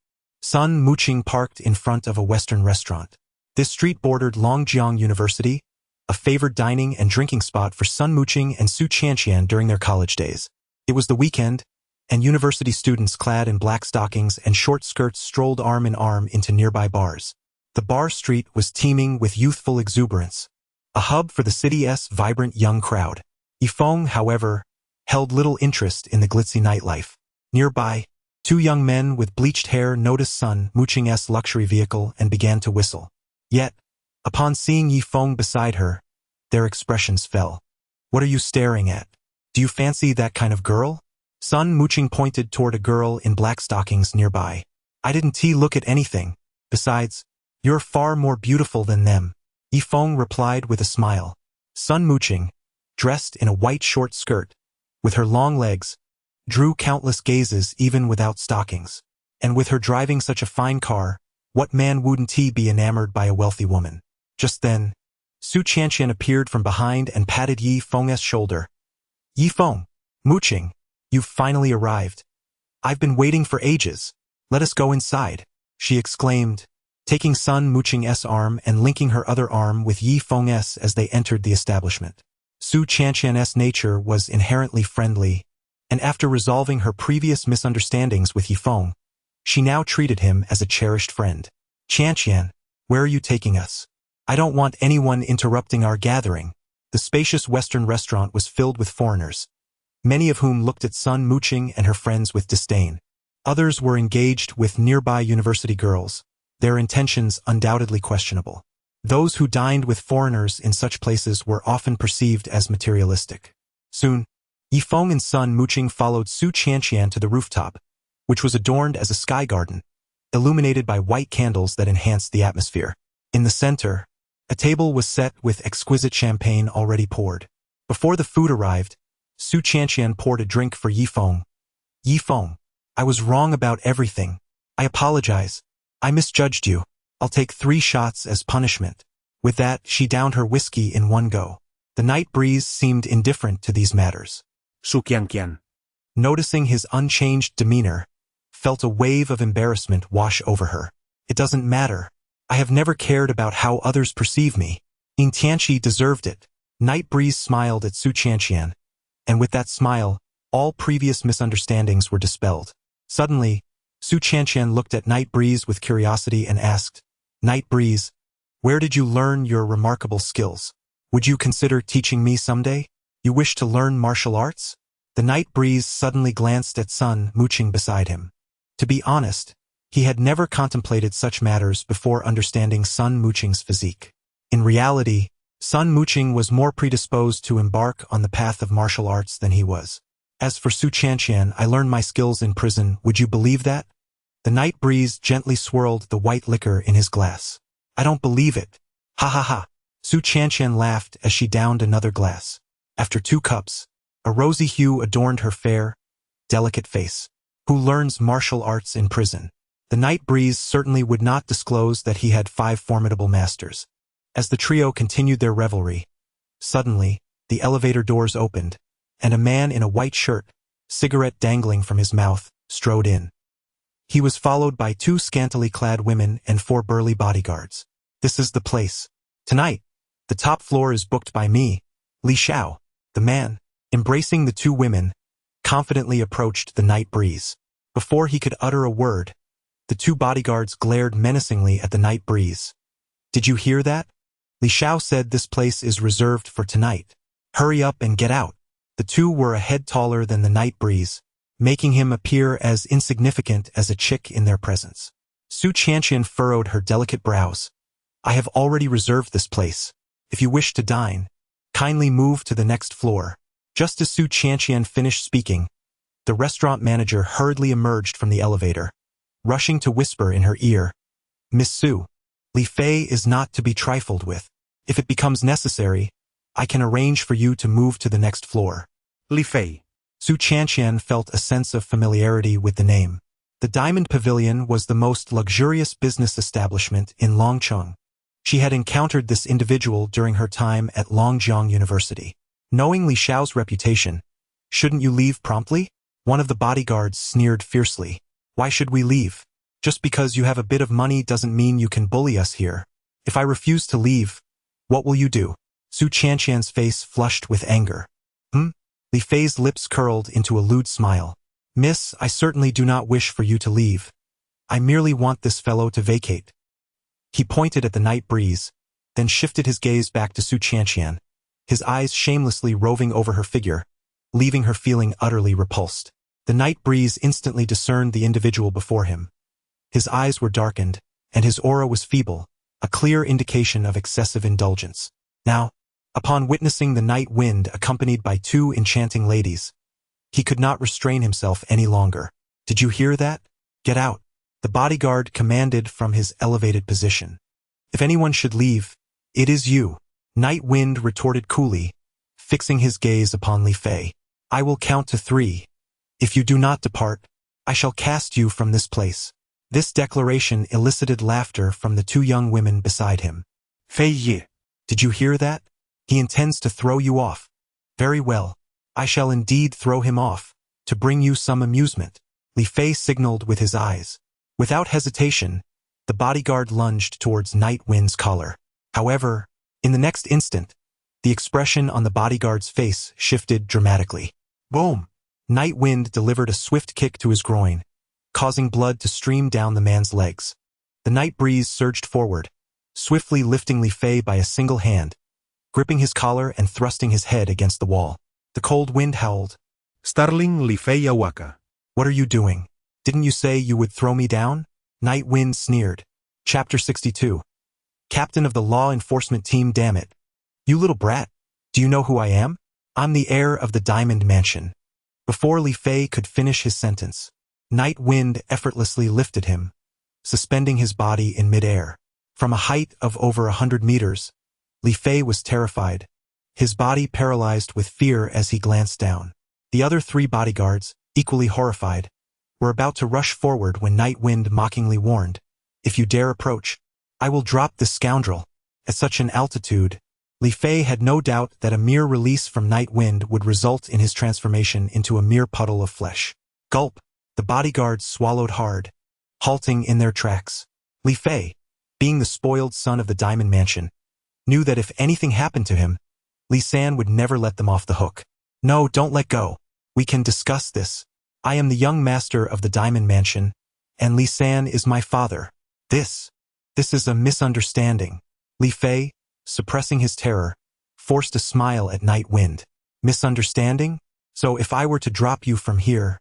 Sun Muqing parked in front of a Western restaurant. This street bordered Longjiang University, a favored dining and drinking spot for Sun Muqing and Su Qianqian during their college days. It was the weekend, and university students clad in black stockings and short skirts strolled arm in arm into nearby bars. The bar street was teeming with youthful exuberance, a hub for the city's vibrant young crowd. Yifeng, however, held little interest in the glitzy nightlife. Nearby, 2 young men with bleached hair noticed Sun Muqing's luxury vehicle and began to whistle. Yet, upon seeing Yifeng beside her, their expressions fell. What are you staring at? Do you fancy that kind of girl? Sun Muqing pointed toward a girl in black stockings nearby. I didn't look at anything. Besides, you're far more beautiful than them. Yifeng replied with a smile. Sun Muqing, dressed in a white short skirt, with her long legs, drew countless gazes even without stockings. And with her driving such a fine car, what man wouldn't be enamored by a wealthy woman? Just then, Su Qianqian appeared from behind and patted Yifeng's shoulder. Yifeng, Muqing, you've finally arrived. I've been waiting for ages. Let us go inside, she exclaimed, taking Sun Muqing's arm and linking her other arm with Yifeng's as they entered the establishment. Su Qianqian's nature was inherently friendly, and after resolving her previous misunderstandings with Yifeng, she now treated him as a cherished friend. Qianqian, where are you taking us? I don't want anyone interrupting our gathering. The spacious Western restaurant was filled with foreigners, many of whom looked at Sun Muqing and her friends with disdain. Others were engaged with nearby university girls, their intentions undoubtedly questionable. Those who dined with foreigners in such places were often perceived as materialistic. Soon, Yifeng and Sun Muqing followed Su Qianqian to the rooftop, which was adorned as a sky garden, illuminated by white candles that enhanced the atmosphere. In the center, a table was set with exquisite champagne already poured. Before the food arrived, Su Qianqian poured a drink for Yifeng. Yifeng, I was wrong about everything. I apologize. I misjudged you. I'll take 3 shots as punishment. With that, she downed her whiskey in one go. The night breeze seemed indifferent to these matters. Su Qianqian, noticing his unchanged demeanor, felt a wave of embarrassment wash over her. It doesn't matter. I have never cared about how others perceive me. In Tianqi deserved it. Night breeze smiled at Su Qianqian, and with that smile, all previous misunderstandings were dispelled. Suddenly, Su Qianqian looked at Night breeze with curiosity and asked, Night breeze, where did you learn your remarkable skills? Would you consider teaching me someday? You wish to learn martial arts? The night breeze suddenly glanced at Sun mooching beside him. To be honest, he had never contemplated such matters before understanding Sun Mooching's physique. In reality, Sun Mooching was more predisposed to embark on the path of martial arts than he was. As for Su Chanqian, I learned my skills in prison, would you believe that? The night breeze gently swirled the white liquor in his glass. I don't believe it. Ha ha ha. Su Chanqian laughed as she downed another glass. After 2 cups, a rosy hue adorned her fair, delicate face. Who learns martial arts in prison? The night breeze certainly would not disclose that he had 5 formidable masters. As the trio continued their revelry, suddenly, the elevator doors opened, and a man in a white shirt, cigarette dangling from his mouth, strode in. He was followed by 2 scantily clad women and 4 burly bodyguards. This is the place. Tonight, the top floor is booked by me, Li Xiao. The man, embracing the 2 women, confidently approached the night breeze. Before he could utter a word, the 2 bodyguards glared menacingly at the night breeze. Did you hear that? Li Xiao said this place is reserved for tonight. Hurry up and get out. The 2 were a head taller than the night breeze, making him appear as insignificant as a chick in their presence. Su Chanqian furrowed her delicate brows. I have already reserved this place. If you wish to dine, kindly move to the next floor. Just as Su Chanqian finished speaking, the restaurant manager hurriedly emerged from the elevator, rushing to whisper in her ear, Miss Su, Li Fei is not to be trifled with. If it becomes necessary, I can arrange for you to move to the next floor. Li Fei. Su Chanqian felt a sense of familiarity with the name. The Diamond Pavilion was the most luxurious business establishment in Longcheng. She had encountered this individual during her time at Longjiang University. Knowing Li Xiao's reputation, shouldn't you leave promptly? One of the bodyguards sneered fiercely. Why should we leave? Just because you have a bit of money doesn't mean you can bully us here. If I refuse to leave, what will you do? Su Chanqian's face flushed with anger. Li Fei's lips curled into a lewd smile. Miss, I certainly do not wish for you to leave. I merely want this fellow to vacate. He pointed at the night breeze, then shifted his gaze back to Su Chanqian, his eyes shamelessly roving over her figure, leaving her feeling utterly repulsed. The night breeze instantly discerned the individual before him. His eyes were darkened, and his aura was feeble, a clear indication of excessive indulgence. Now, upon witnessing the night wind accompanied by 2 enchanting ladies, he could not restrain himself any longer. Did you hear that? Get out. The bodyguard commanded from his elevated position. If anyone should leave, it is you. Night Wind retorted coolly, fixing his gaze upon Li Fei. I will count to 3. If you do not depart, I shall cast you from this place. This declaration elicited laughter from the 2 young women beside him. Fei Yi, did you hear that? He intends to throw you off. Very well. I shall indeed throw him off, to bring you some amusement. Li Fei signaled with his eyes. Without hesitation, the bodyguard lunged towards Night Wind's collar. However, in the next instant, the expression on the bodyguard's face shifted dramatically. Boom! Night Wind delivered a swift kick to his groin, causing blood to stream down the man's legs. The night breeze surged forward, swiftly lifting Li Fei by a single hand, gripping his collar and thrusting his head against the wall. The cold wind howled. Starling Li Fei Awaka. What are you doing? Didn't you say you would throw me down? Night Wind sneered. Chapter 62. Captain of the Law Enforcement Team, damn it. You little brat. Do you know who I am? I'm the heir of the Diamond Mansion. Before Li Fei could finish his sentence, Night Wind effortlessly lifted him, suspending his body in midair. From a height of over 100 meters, Li Fei was terrified, his body paralyzed with fear as he glanced down. The other 3 bodyguards, equally horrified, were about to rush forward when Night Wind mockingly warned, If you dare approach, I will drop this scoundrel. At such an altitude, Li Fei had no doubt that a mere release from Night Wind would result in his transformation into a mere puddle of flesh. Gulp! The bodyguards swallowed hard, halting in their tracks. Li Fei, being the spoiled son of the Diamond Mansion, knew that if anything happened to him, Li San would never let them off the hook. No, don't let go. We can discuss this. I am the young master of the Diamond Mansion, and Li San is my father. This is a misunderstanding. Li Fei, suppressing his terror, forced a smile at Night Wind. Misunderstanding? So if I were to drop you from here,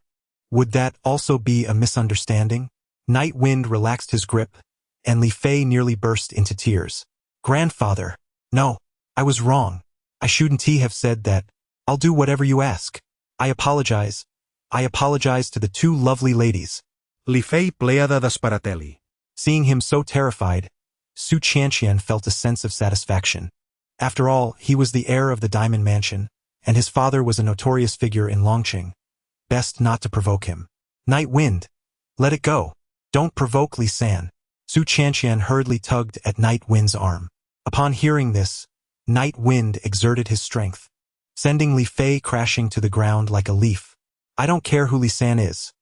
would that also be a misunderstanding? Night Wind relaxed his grip, and Li Fei nearly burst into tears. Grandfather, no, I was wrong. I shouldn't have said that. I'll do whatever you ask. I apologize. I apologize to the two lovely ladies. Li Fei pleada desparateli. Seeing him so terrified, Su Qianqian felt a sense of satisfaction. After all, he was the heir of the Diamond Mansion, and his father was a notorious figure in Longqing. Best not to provoke him. Night Wind, let it go. Don't provoke Li San. Su Qianqian hurriedly tugged at Night Wind's arm. Upon hearing this, Night Wind exerted his strength, sending Li Fei crashing to the ground like a leaf. I don't care who Li San is.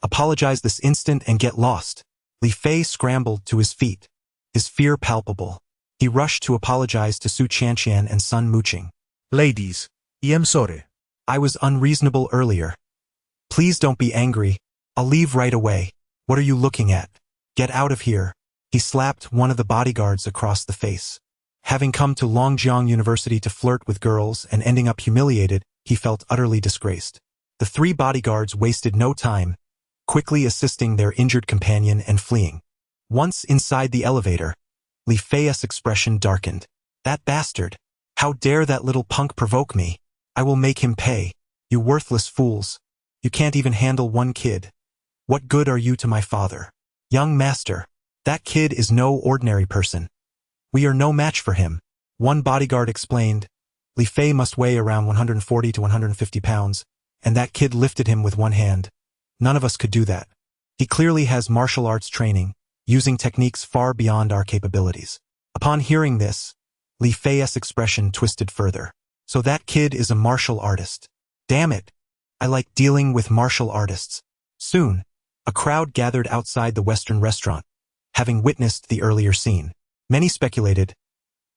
Apologize this instant and get lost. Li Fei scrambled to his feet, his fear palpable. He rushed to apologize to Su Qianqian and Sun Muqing. Ladies, I am sorry. I was unreasonable earlier. Please don't be angry. I'll leave right away. What are you looking at? Get out of here. He slapped one of the bodyguards across the face. Having come to Longjiang University to flirt with girls and ending up humiliated, he felt utterly disgraced. The three bodyguards wasted no time, quickly assisting their injured companion and fleeing. Once inside the elevator, Li Fei's expression darkened. That bastard! How dare that little punk provoke me? I will make him pay. You worthless fools. You can't even handle one kid. What good are you to my father? Young master, that kid is no ordinary person. We are no match for him. One bodyguard explained. Li Fei must weigh around 140 to 150 pounds, and that kid lifted him with one hand. None of us could do that. He clearly has martial arts training, using techniques far beyond our capabilities. Upon hearing this, Li Fei's expression twisted further. So that kid is a martial artist. Damn it! I like dealing with martial artists. Soon, a crowd gathered outside the Western restaurant, having witnessed the earlier scene. Many speculated,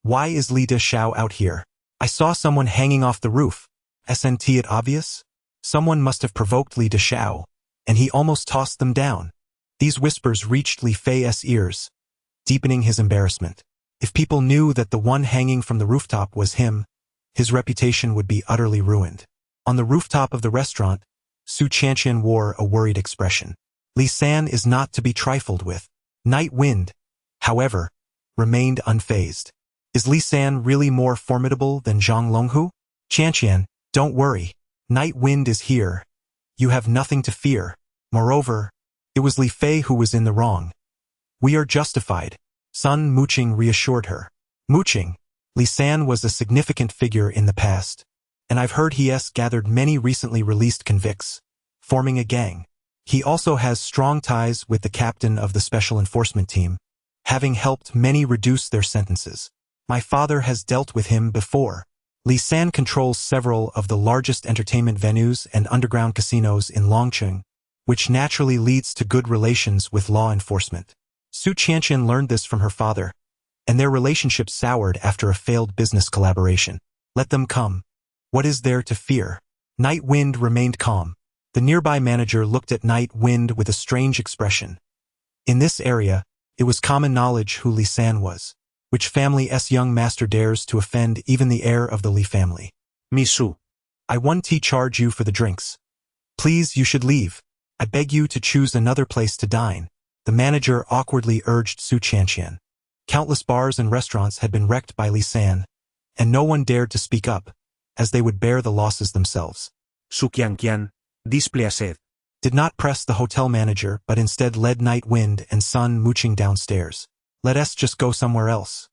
why is Li Deshao out here? I saw someone hanging off the roof. Isn't it obvious? Someone must have provoked Li Deshao, and he almost tossed them down. These whispers reached Li Fei's ears, deepening his embarrassment. If people knew that the one hanging from the rooftop was him, his reputation would be utterly ruined. On the rooftop of the restaurant, Su Qianqian wore a worried expression. Li San is not to be trifled with. Night Wind, however, remained unfazed. Is Li San really more formidable than Zhang Longhu? Qianqian, don't worry. Night Wind is here. You have nothing to fear. Moreover, it was Li Fei who was in the wrong. We are justified. Sun Muqing reassured her. Muqing, Li San was a significant figure in the past, and I've heard he has gathered many recently released convicts, forming a gang. He also has strong ties with the captain of the Special Enforcement Team, having helped many reduce their sentences. My father has dealt with him before. Li San controls several of the largest entertainment venues and underground casinos in Longqing, which naturally leads to good relations with law enforcement. Su Qianqian learned this from her father, and their relationship soured after a failed business collaboration. Let them come. What is there to fear? Night Wind remained calm. The nearby manager looked at Night Wind with a strange expression. In this area, it was common knowledge who Li San was. Which family's young master dares to offend even the heir of the Li family? Misu, I won't charge you for the drinks. Please, you should leave. I beg you to choose another place to dine. The manager awkwardly urged Su Qianqian. Countless bars and restaurants had been wrecked by Li San, and no one dared to speak up, as they would bear the losses themselves. Su Qianqian, displeased, did not press the hotel manager but instead led Night Wind and Sun Muqing downstairs. Let us just go somewhere else.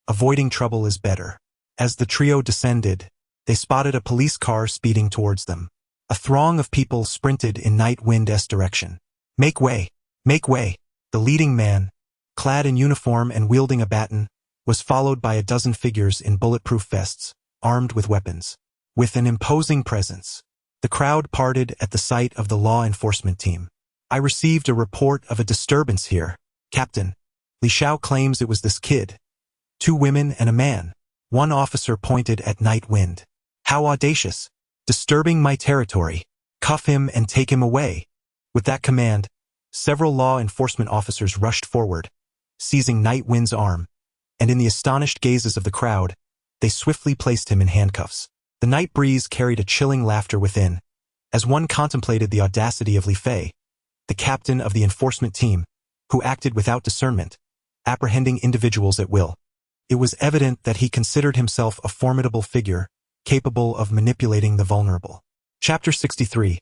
Avoiding trouble is better. As the trio descended, they spotted a police car speeding towards them. A throng of people sprinted in Night Wind's direction. Make way! Make way! The leading man, clad in uniform and wielding a baton, was followed by a dozen figures in bulletproof vests, armed with weapons. With an imposing presence, the crowd parted at the sight of the law enforcement team. I received a report of a disturbance here, Captain. Li Xiao claims it was this kid. 2 women and a man. One officer pointed at Night Wind. How audacious! Disturbing my territory. Cuff him and take him away. With that command, several law enforcement officers rushed forward, seizing Night Wind's arm, and in the astonished gazes of the crowd, they swiftly placed him in handcuffs. The night breeze carried a chilling laughter within, As one contemplated the audacity of Li Fei, the captain of the enforcement team, who acted without discernment, apprehending individuals at will, it was evident that he considered himself a formidable figure, capable of manipulating the vulnerable. Chapter 63.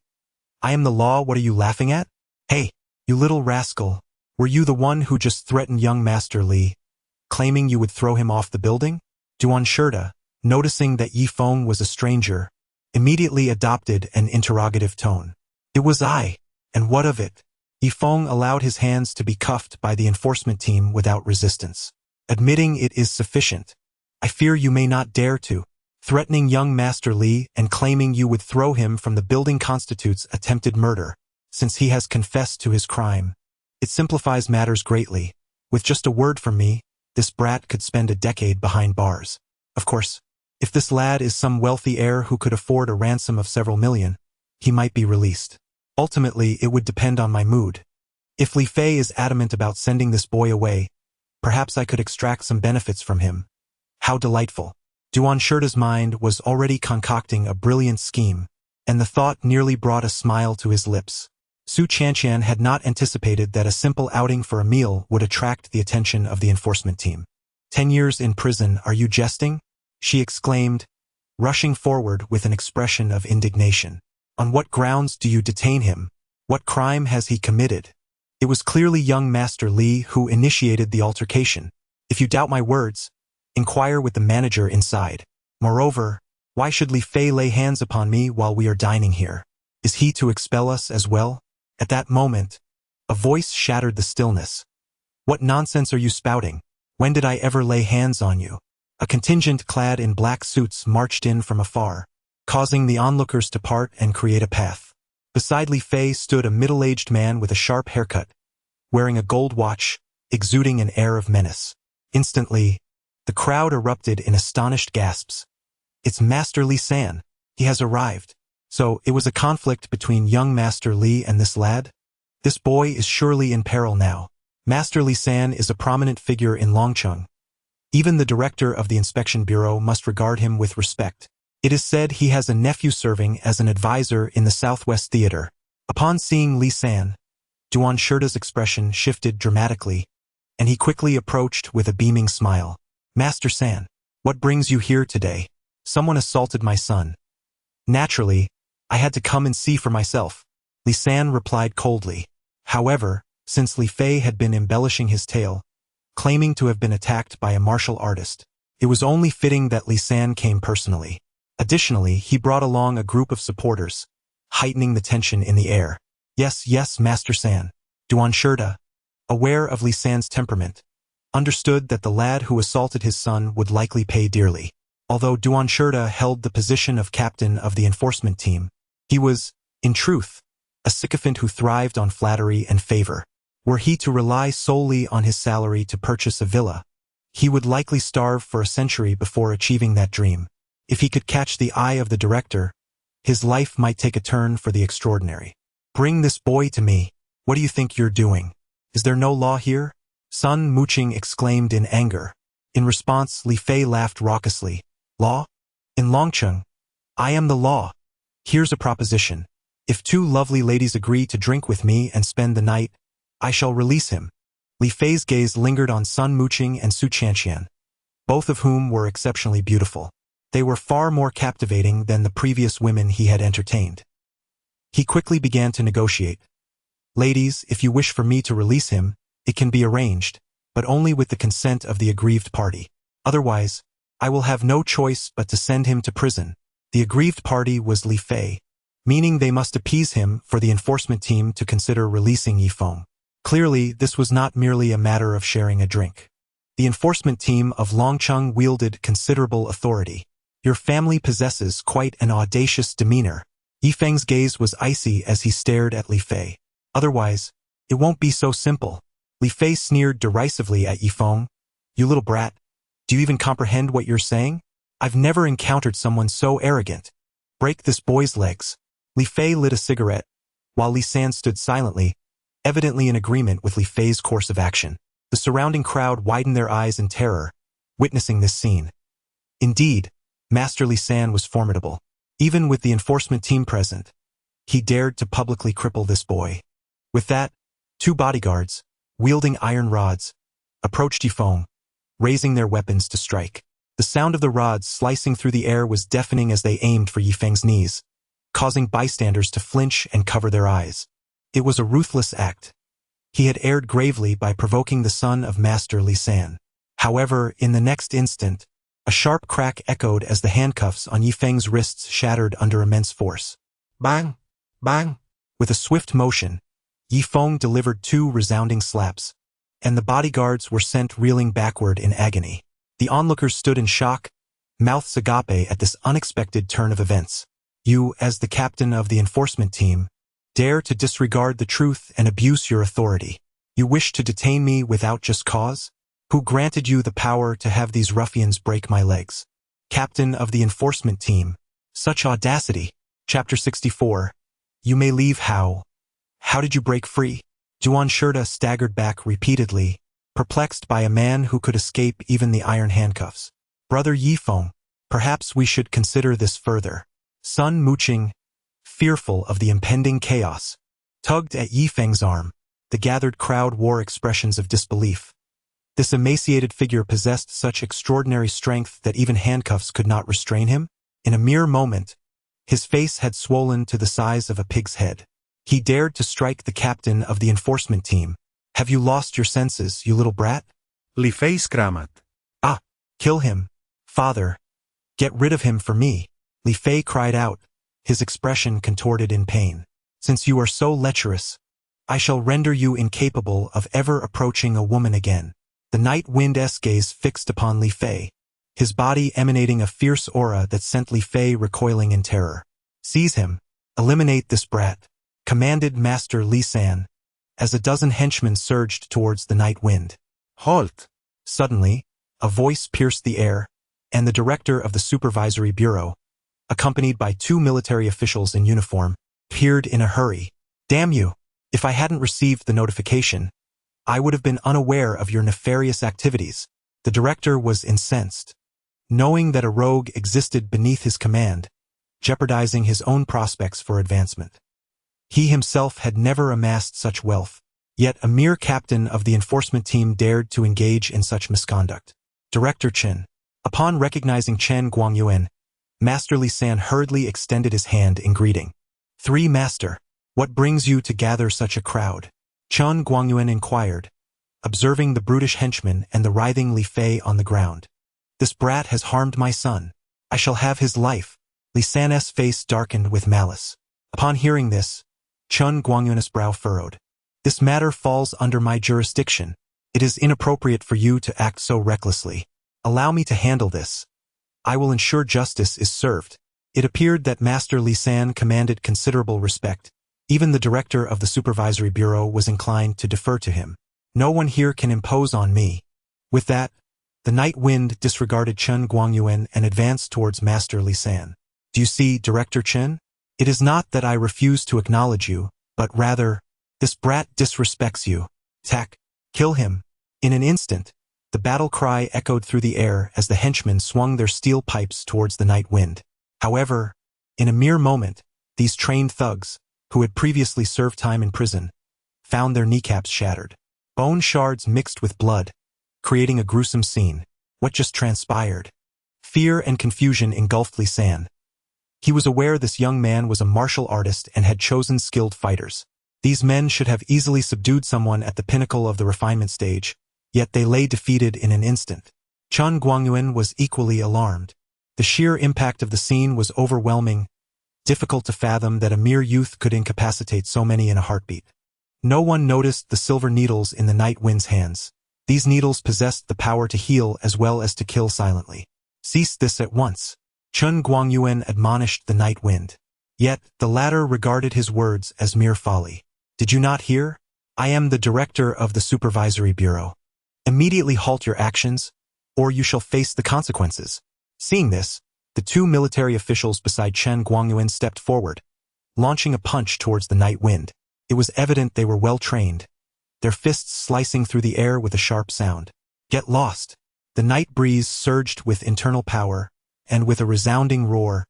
I am the law, what are you laughing at? Hey, you little rascal, were you the one who just threatened young Master Li, claiming you would throw him off the building? Duan Shida, noticing that Yi Feng was a stranger, immediately adopted an interrogative tone. It was I, and what of it? Yi Feng allowed his hands to be cuffed by the enforcement team without resistance. Admitting it is sufficient. I fear you may not dare to. Threatening young Master Li and claiming you would throw him from the building constitutes attempted murder, since he has confessed to his crime. It simplifies matters greatly. With just a word from me, this brat could spend a decade behind bars. Of course, if this lad is some wealthy heir who could afford a ransom of several million, he might be released. Ultimately, it would depend on my mood. If Li Fei is adamant about sending this boy away, perhaps I could extract some benefits from him. How delightful. Duan Shida's mind was already concocting a brilliant scheme, and the thought nearly brought a smile to his lips. Su Chanqian had not anticipated that a simple outing for a meal would attract the attention of the enforcement team. 10 years in prison, are you jesting? She exclaimed, rushing forward with an expression of indignation. On what grounds do you detain him? What crime has he committed? It was clearly young Master Li who initiated the altercation. If you doubt my words, inquire with the manager inside. Moreover, why should Li Fei lay hands upon me while we are dining here? Is he to expel us as well? At that moment, a voice shattered the stillness. What nonsense are you spouting? When did I ever lay hands on you? A contingent clad in black suits marched in from afar, causing the onlookers to part and create a path. Beside Li Fei stood a middle-aged man with a sharp haircut, wearing a gold watch, exuding an air of menace. Instantly, the crowd erupted in astonished gasps. It's Master Li San. He has arrived. So, it was a conflict between young Master Li and this lad? This boy is surely in peril now. Master Li San is a prominent figure in Longcheng. Even the director of the inspection bureau must regard him with respect. It is said he has a nephew serving as an advisor in the Southwest Theater. Upon seeing Li San, Duan Shida's expression shifted dramatically, and he quickly approached with a beaming smile. Master San, what brings you here today? Someone assaulted my son. Naturally, I had to come and see for myself, Li San replied coldly. However, since Li Fei had been embellishing his tale, claiming to have been attacked by a martial artist, it was only fitting that Li San came personally. Additionally, he brought along a group of supporters, heightening the tension in the air. Yes, Master San. Duan Shida, aware of Li San's temperament, understood that the lad who assaulted his son would likely pay dearly. Although Duan Shida held the position of captain of the enforcement team, he was, in truth, a sycophant who thrived on flattery and favor. Were he to rely solely on his salary to purchase a villa, he would likely starve for a century before achieving that dream. If he could catch the eye of the director, his life might take a turn for the extraordinary. Bring this boy to me. What do you think you're doing? Is there no law here? Sun Muqing exclaimed in anger. In response, Li Fei laughed raucously. Law? In Longcheng, I am the law. Here's a proposition. If 2 lovely ladies agree to drink with me and spend the night, I shall release him. Li Fei's gaze lingered on Sun Muqing and Su Chanqian, both of whom were exceptionally beautiful. They were far more captivating than the previous women he had entertained. He quickly began to negotiate. Ladies, if you wish for me to release him, it can be arranged, but only with the consent of the aggrieved party. Otherwise, I will have no choice but to send him to prison. The aggrieved party was Li Fei, meaning they must appease him for the enforcement team to consider releasing Yi Feng. Clearly, this was not merely a matter of sharing a drink. The enforcement team of Longcheng wielded considerable authority. Your family possesses quite an audacious demeanor. Yi Feng's gaze was icy as he stared at Li Fei. Otherwise, it won't be so simple. Li Fei sneered derisively at Yi Feng. You little brat. Do you even comprehend what you're saying? I've never encountered someone so arrogant. Break this boy's legs. Li Fei lit a cigarette, while Li San stood silently, evidently in agreement with Li Fei's course of action. The surrounding crowd widened their eyes in terror, witnessing this scene. Indeed, Master Li San was formidable. Even with the enforcement team present, He dared to publicly cripple this boy. With that, 2 bodyguards, wielding iron rods, approached Yifeng, raising their weapons to strike. The sound of the rods slicing through the air was deafening as they aimed for Yifeng's knees, causing bystanders to flinch and cover their eyes. It was a ruthless act. He had erred gravely by provoking the son of Master Li San. However, in the next instant, a sharp crack echoed as the handcuffs on Yifeng's wrists shattered under immense force. Bang! Bang! With a swift motion, Yifeng delivered 2 resounding slaps, and the bodyguards were sent reeling backward in agony. The onlookers stood in shock, mouths agape at this unexpected turn of events. You, as the captain of the enforcement team, dare to disregard the truth and abuse your authority. You wish to detain me without just cause? Who granted you the power to have these ruffians break my legs? Captain of the enforcement team. Such audacity. Chapter 64. You may leave how? How did you break free? Duan Shurta staggered back repeatedly, perplexed by a man who could escape even the iron handcuffs. Brother Yifeng, perhaps we should consider this further. Sun Muqing, fearful of the impending chaos, tugged at Yifeng's arm. The gathered crowd wore expressions of disbelief. This emaciated figure possessed such extraordinary strength that even handcuffs could not restrain him. In a mere moment, his face had swollen to the size of a pig's head. He dared to strike the captain of the enforcement team. Have you lost your senses, you little brat? Li Fei screamed. Ah, kill him. Father, get rid of him for me. Li Fei cried out, his expression contorted in pain. Since you are so lecherous, I shall render you incapable of ever approaching a woman again. The night wind's gaze fixed upon Li Fei, his body emanating a fierce aura that sent Li Fei recoiling in terror. Seize him. Eliminate this brat, commanded Master Li San, as a dozen henchmen surged towards the night wind. Halt! Suddenly, a voice pierced the air, and the director of the supervisory bureau, accompanied by 2 military officials in uniform, appeared in a hurry. Damn you! If I hadn't received the notification, I would have been unaware of your nefarious activities. The director was incensed, knowing that a rogue existed beneath his command, jeopardizing his own prospects for advancement. He himself had never amassed such wealth, yet a mere captain of the enforcement team dared to engage in such misconduct. Director Chen. Upon recognizing Chen Guangyuan, Master Li San hurriedly extended his hand in greeting. 3 Master, what brings you to gather such a crowd? Chen Guangyuan inquired, observing the brutish henchman and the writhing Li Fei on the ground. This brat has harmed my son. I shall have his life. Li San's face darkened with malice. Upon hearing this, Chen Guangyuan's brow furrowed. This matter falls under my jurisdiction. It is inappropriate for you to act so recklessly. Allow me to handle this. I will ensure justice is served. It appeared that Master Li San commanded considerable respect. Even the director of the supervisory bureau was inclined to defer to him. No one here can impose on me. With that, the night wind disregarded Chen Guangyuan and advanced towards Master Li San. Do you see, Director Chen? It is not that I refuse to acknowledge you, but rather, this brat disrespects you. Tack, kill him. In an instant, the battle cry echoed through the air as the henchmen swung their steel pipes towards the night wind. However, in a mere moment, these trained thugs, who had previously served time in prison, found their kneecaps shattered. Bone shards mixed with blood, creating a gruesome scene. What just transpired? Fear and confusion engulfed Li San. He was aware this young man was a martial artist and had chosen skilled fighters. These men should have easily subdued someone at the pinnacle of the refinement stage, yet they lay defeated in an instant. Chen Guangyuan was equally alarmed. The sheer impact of the scene was overwhelming, difficult to fathom that a mere youth could incapacitate so many in a heartbeat. No one noticed the silver needles in the night wind's hands. These needles possessed the power to heal as well as to kill silently. Cease this at once. Chen Guangyuan admonished the night wind. Yet, the latter regarded his words as mere folly. Did you not hear? I am the director of the supervisory bureau. Immediately halt your actions, or you shall face the consequences. Seeing this, the 2 military officials beside Chen Guangyuan stepped forward, launching a punch towards the night wind. It was evident they were well trained, their fists slicing through the air with a sharp sound. Get lost! The night breeze surged with internal power, and with a resounding roar,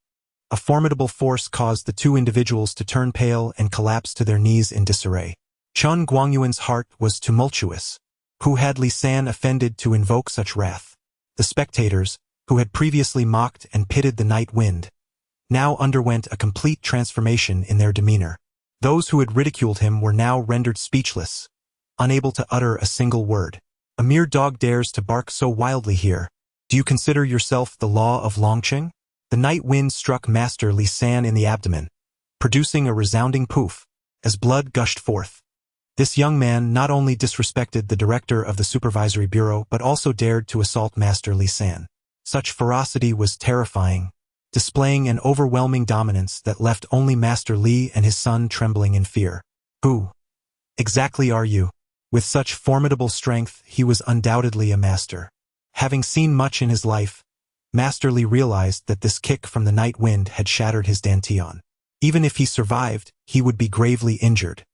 A formidable force caused the two individuals to turn pale and collapse to their knees in disarray. Chun Guangyuan's heart was tumultuous. Who had Li San offended to invoke such wrath? The spectators, who had previously mocked and pitted the night wind, now underwent a complete transformation in their demeanor. Those who had ridiculed him were now rendered speechless, unable to utter a single word. A mere dog dares to bark so wildly here. Do you consider yourself the law of Longqing? The night wind struck Master Li San in the abdomen, producing a resounding poof, as blood gushed forth. This young man not only disrespected the director of the supervisory bureau but also dared to assault Master Li San. Such ferocity was terrifying, displaying an overwhelming dominance that left only Master Li and his son trembling in fear. Who exactly are you? With such formidable strength, he was undoubtedly a master. Having seen much in his life, Master Li realized that this kick from the night wind had shattered his dantian. Even if he survived, he would be gravely injured.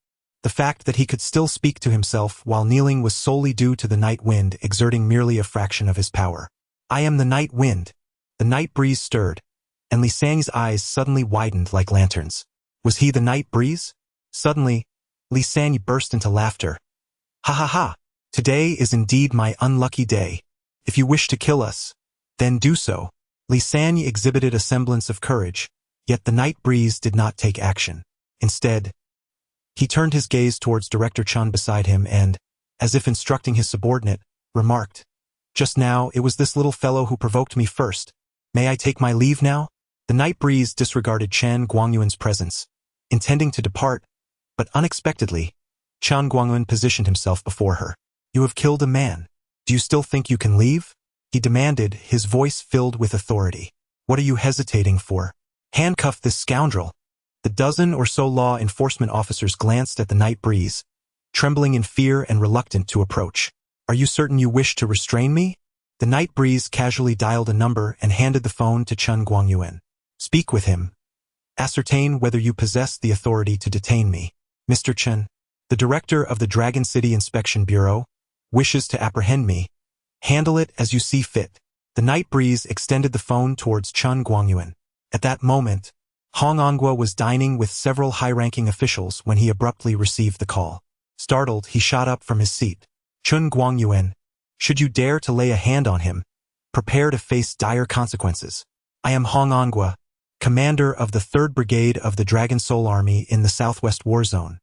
The fact that he could still speak to himself while kneeling was solely due to the night wind exerting merely a fraction of his power. I am the night wind. The night breeze stirred, and Li San's eyes suddenly widened like lanterns. Was he the night breeze? Suddenly, Li San burst into laughter. Ha ha ha! Today is indeed my unlucky day. If you wish to kill us, then do so. Li San exhibited a semblance of courage, yet the night breeze did not take action. Instead, he turned his gaze towards Director Chun beside him and, as if instructing his subordinate, remarked, "Just now it was this little fellow who provoked me first. May I take my leave now?" The night breeze disregarded Chen Guangyuan's presence, intending to depart, but unexpectedly, Chen Guangyuan positioned himself before her. "You have killed a man. Do you still think you can leave?" he demanded, his voice filled with authority. "What are you hesitating for? Handcuff this scoundrel." The dozen or so law enforcement officers glanced at the night breeze, trembling in fear and reluctant to approach. "Are you certain you wish to restrain me?" The night breeze casually dialed a number and handed the phone to Chen Guangyuan. "Speak with him. Ascertain whether you possess the authority to detain me. Mr. Chen, the director of the Dragon City Inspection Bureau, wishes to apprehend me. Handle it as you see fit." The night breeze extended the phone towards Chen Guangyuan. At that moment, Hong Ongua was dining with several high-ranking officials when he abruptly received the call. Startled, he shot up from his seat. "Chen Guangyuan, should you dare to lay a hand on him, prepare to face dire consequences. I am Hong Ongua, commander of the 3rd Brigade of the Dragon Soul Army in the Southwest War Zone."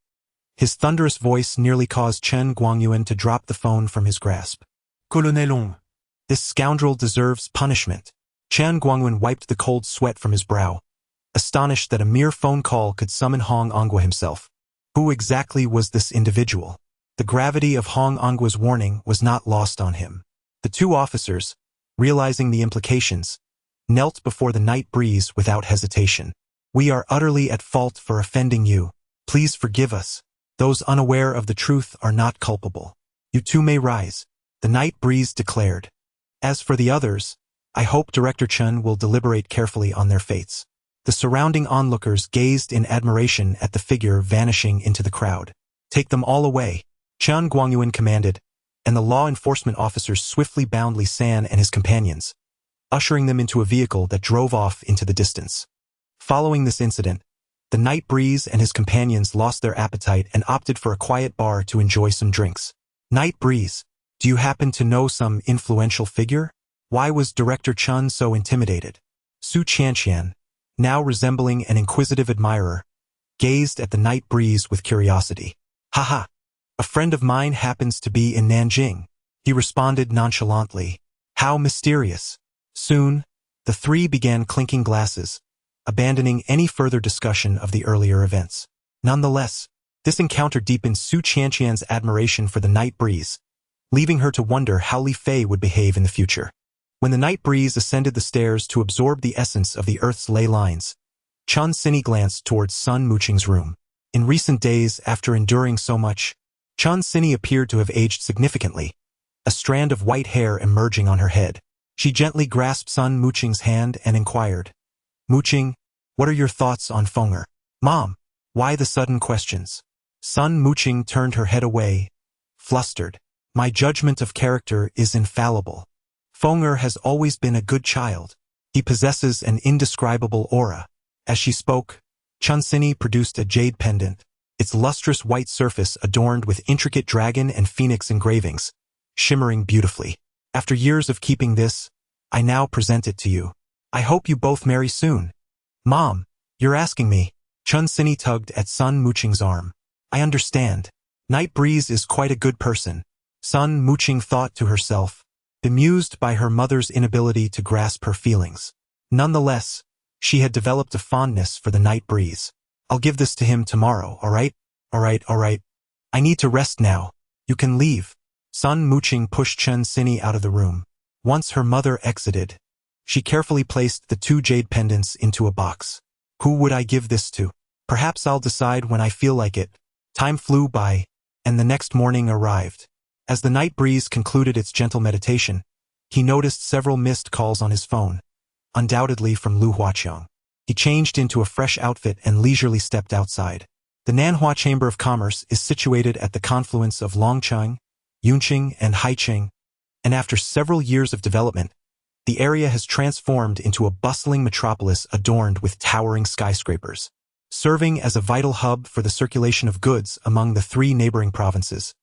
His thunderous voice nearly caused Chen Guangyuan to drop the phone from his grasp. Colonel Ong. "This scoundrel deserves punishment." Chen Guangyuan wiped the cold sweat from his brow, astonished that a mere phone call could summon Hong Ongua himself. Who exactly was this individual? The gravity of Hong Ongua's warning was not lost on him. The two officers, realizing the implications, knelt before the night breeze without hesitation. "We are utterly at fault for offending you. Please forgive us. Those unaware of the truth are not culpable. You two may rise," the night breeze declared. "As for the others, I hope Director Chen will deliberate carefully on their fates." The surrounding onlookers gazed in admiration at the figure vanishing into the crowd. "Take them all away," Chen Guangyuan commanded, and the law enforcement officers swiftly bound Li San and his companions, ushering them into a vehicle that drove off into the distance. Following this incident, the night breeze and his companions lost their appetite and opted for a quiet bar to enjoy some drinks. "Night breeze, do you happen to know some influential figure? Why was Director Chun so intimidated?" Su Qianqian, now resembling an inquisitive admirer, gazed at the night breeze with curiosity. "Haha, a friend of mine happens to be in Nanjing," he responded nonchalantly. "How mysterious." Soon, the three began clinking glasses, abandoning any further discussion of the earlier events. Nonetheless, this encounter deepened Su Qianqian's admiration for the night breeze, leaving her to wonder how Li Fei would behave in the future. When the night breeze ascended the stairs to absorb the essence of the Earth's ley lines, Chun Sini glanced towards Sun Muqing's room. In recent days, after enduring so much, Chun Sini appeared to have aged significantly, a strand of white hair emerging on her head. She gently grasped Sun Muqing's hand and inquired, "Muqing, what are your thoughts on Fenger?" "Mom, why the sudden questions?" Sun Muqing turned her head away, flustered. "My judgment of character is infallible. Fenger has always been a good child. He possesses an indescribable aura. As she spoke, Chun-Sini produced a jade pendant, its lustrous white surface adorned with intricate dragon and phoenix engravings, shimmering beautifully. After years of keeping this, I now present it to you. I hope you both marry soon. Mom, you're asking me. Chun-Sini tugged at Sun Muqing's arm. I understand. Night Breeze is quite a good person. Sun Muqing thought to herself, bemused by her mother's inability to grasp her feelings. Nonetheless, she had developed a fondness for the Night Breeze. I'll give this to him tomorrow, alright? Alright. I need to rest now. You can leave. Sun Muqing pushed Chun-Sini out of the room. Once her mother exited, she carefully placed the 2 jade pendants into a box. Who would I give this to? Perhaps I'll decide when I feel like it. Time flew by, and the next morning arrived. As the Night Breeze concluded its gentle meditation, he noticed several missed calls on his phone, undoubtedly from Lu Huaqiang. He changed into a fresh outfit and leisurely stepped outside. The Nanhua Chamber of Commerce is situated at the confluence of Longcheng, Yunqing, and Haicheng, and after several years of development, the area has transformed into a bustling metropolis adorned with towering skyscrapers. Serving as a vital hub for the circulation of goods among the 3 neighboring provinces,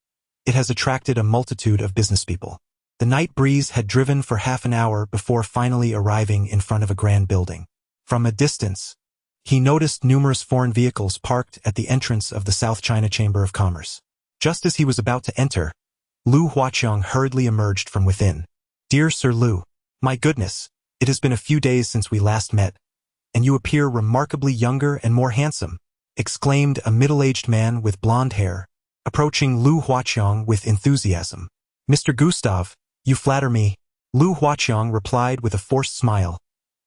it has attracted a multitude of businesspeople. The Night Breeze had driven for half an hour before finally arriving in front of a grand building. From a distance, he noticed numerous foreign vehicles parked at the entrance of the South China Chamber of Commerce. Just as he was about to enter, Lu Huaqiang hurriedly emerged from within. Dear Sir Lu, my goodness, it has been a few days since we last met, and you appear remarkably younger and more handsome, exclaimed a middle-aged man with blonde hair, approaching Lu Huaqiang with enthusiasm. Mr. Gustav, you flatter me, Lu Huaqiang replied with a forced smile,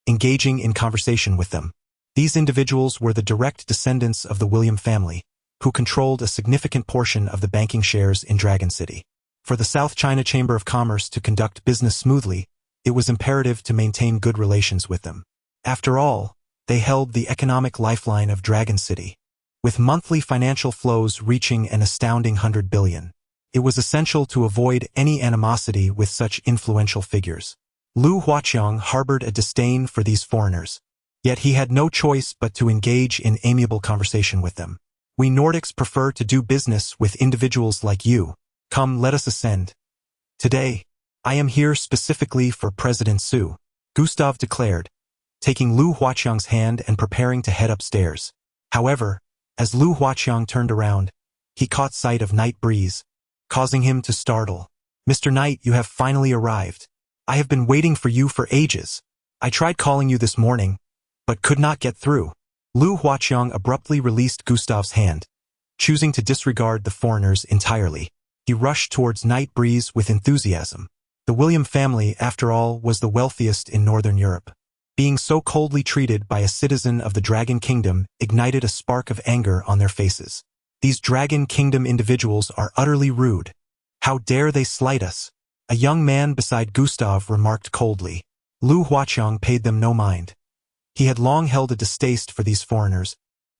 engaging in conversation with them. These individuals were the direct descendants of the William family, who controlled a significant portion of the banking shares in Dragon City. For the South China Chamber of Commerce to conduct business smoothly, it was imperative to maintain good relations with them. After all, they held the economic lifeline of Dragon City. With monthly financial flows reaching an astounding 100 billion, it was essential to avoid any animosity with such influential figures. Lu Huaqiang harbored a disdain for these foreigners, yet he had no choice but to engage in amiable conversation with them. We Nordics prefer to do business with individuals like you. Come, let us ascend. Today, I am here specifically for President Su, Gustav declared, taking Lu Huaqiang's hand and preparing to head upstairs. However, as Lu Huaqiang turned around, he caught sight of Night Breeze, causing him to startle. Mr. Knight, you have finally arrived. I have been waiting for you for ages. I tried calling you this morning, but could not get through. Lu Huaqiang abruptly released Gustav's hand, choosing to disregard the foreigners entirely. He rushed towards Night Breeze with enthusiasm. The William family, after all, was the wealthiest in Northern Europe. Being so coldly treated by a citizen of the Dragon Kingdom ignited a spark of anger on their faces. These Dragon Kingdom individuals are utterly rude. How dare they slight us? A young man beside Gustav remarked coldly. Lu Huaqiang paid them no mind. He had long held a distaste for these foreigners,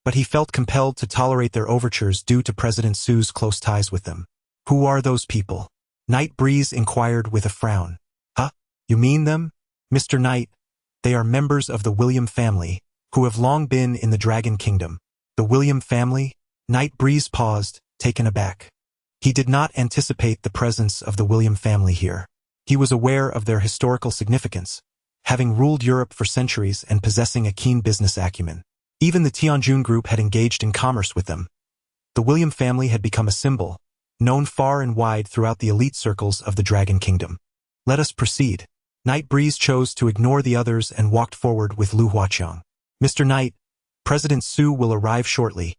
but he felt compelled to tolerate their overtures due to President Su's close ties with them. Who are those people? Night Breeze inquired with a frown. Huh? You mean them? Mr. Knight, they are members of the William family, who have long been in the Dragon Kingdom. The William family? Night Breeze paused, taken aback. He did not anticipate the presence of the William family here. He was aware of their historical significance, having ruled Europe for centuries and possessing a keen business acumen. Even the Tianjun group had engaged in commerce with them. The William family had become a symbol, known far and wide throughout the elite circles of the Dragon Kingdom. Let us proceed. Night Breeze chose to ignore the others and walked forward with Lu Huaqiang. Mr. Knight, President Su will arrive shortly.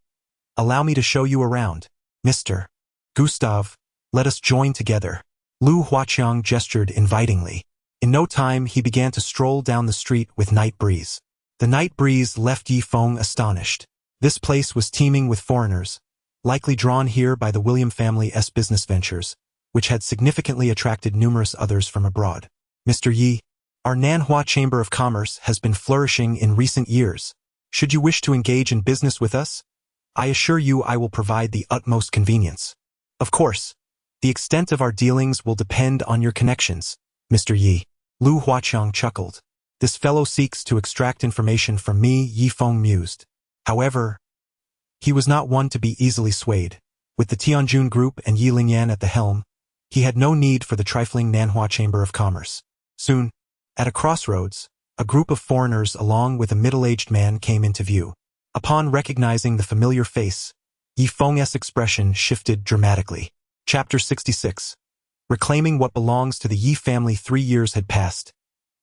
Allow me to show you around. Mr. Gustav, let us join together. Lu Huaqiang gestured invitingly. In no time, he began to stroll down the street with Night Breeze. The Night Breeze left Yifeng astonished. This place was teeming with foreigners, likely drawn here by the William family's business ventures, which had significantly attracted numerous others from abroad. Mr. Yi, our Nanhua Chamber of Commerce has been flourishing in recent years. Should you wish to engage in business with us, I assure you I will provide the utmost convenience. Of course, the extent of our dealings will depend on your connections, Mr. Yi. Lu Huaqiang chuckled. This fellow seeks to extract information from me, Yi Feng mused. However, he was not one to be easily swayed. With the Tianjun Group and Yi Lingyan at the helm, he had no need for the trifling Nanhua Chamber of Commerce. Soon, at a crossroads, a group of foreigners along with a middle-aged man came into view. Upon recognizing the familiar face, Yi Feng's expression shifted dramatically. Chapter 66. Reclaiming what belongs to the Yi family. 3 years had passed,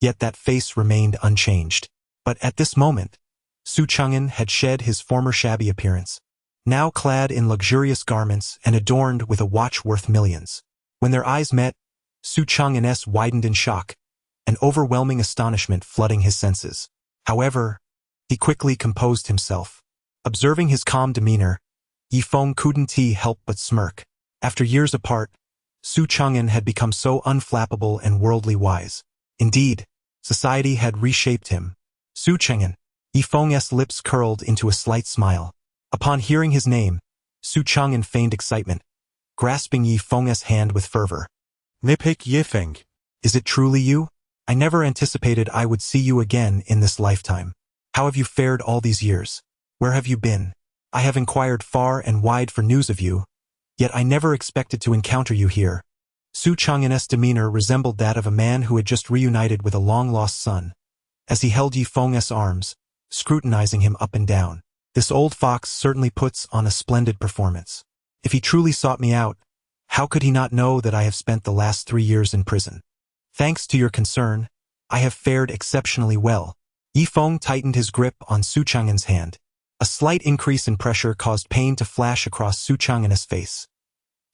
yet that face remained unchanged. But at this moment, Su Chang'an had shed his former shabby appearance, now clad in luxurious garments and adorned with a watch worth millions. When their eyes met, Su Chang'an's widened in shock, an overwhelming astonishment flooding his senses. However, he quickly composed himself. Observing his calm demeanor, Yi Feng couldn't help but smirk. After years apart, Su Chang'an had become so unflappable and worldly wise. Indeed, society had reshaped him. Su Chang'an. Yi Feng's lips curled into a slight smile. Upon hearing his name, Su Chang'an feigned excitement, grasping Yi Feng's hand with fervor. Ne pek Yi Feng. Is it truly you? I never anticipated I would see you again in this lifetime. How have you fared all these years? Where have you been? I have inquired far and wide for news of you, yet I never expected to encounter you here. Su Chang'an's demeanor resembled that of a man who had just reunited with a long-lost son, as he held Yi Feng's arms, scrutinizing him up and down. This old fox certainly puts on a splendid performance. If he truly sought me out, how could he not know that I have spent the last 3 years in prison? Thanks to your concern, I have fared exceptionally well. Yi Feng tightened his grip on Su Chang'an's hand. A slight increase in pressure caused pain to flash across Su Chang'an's face.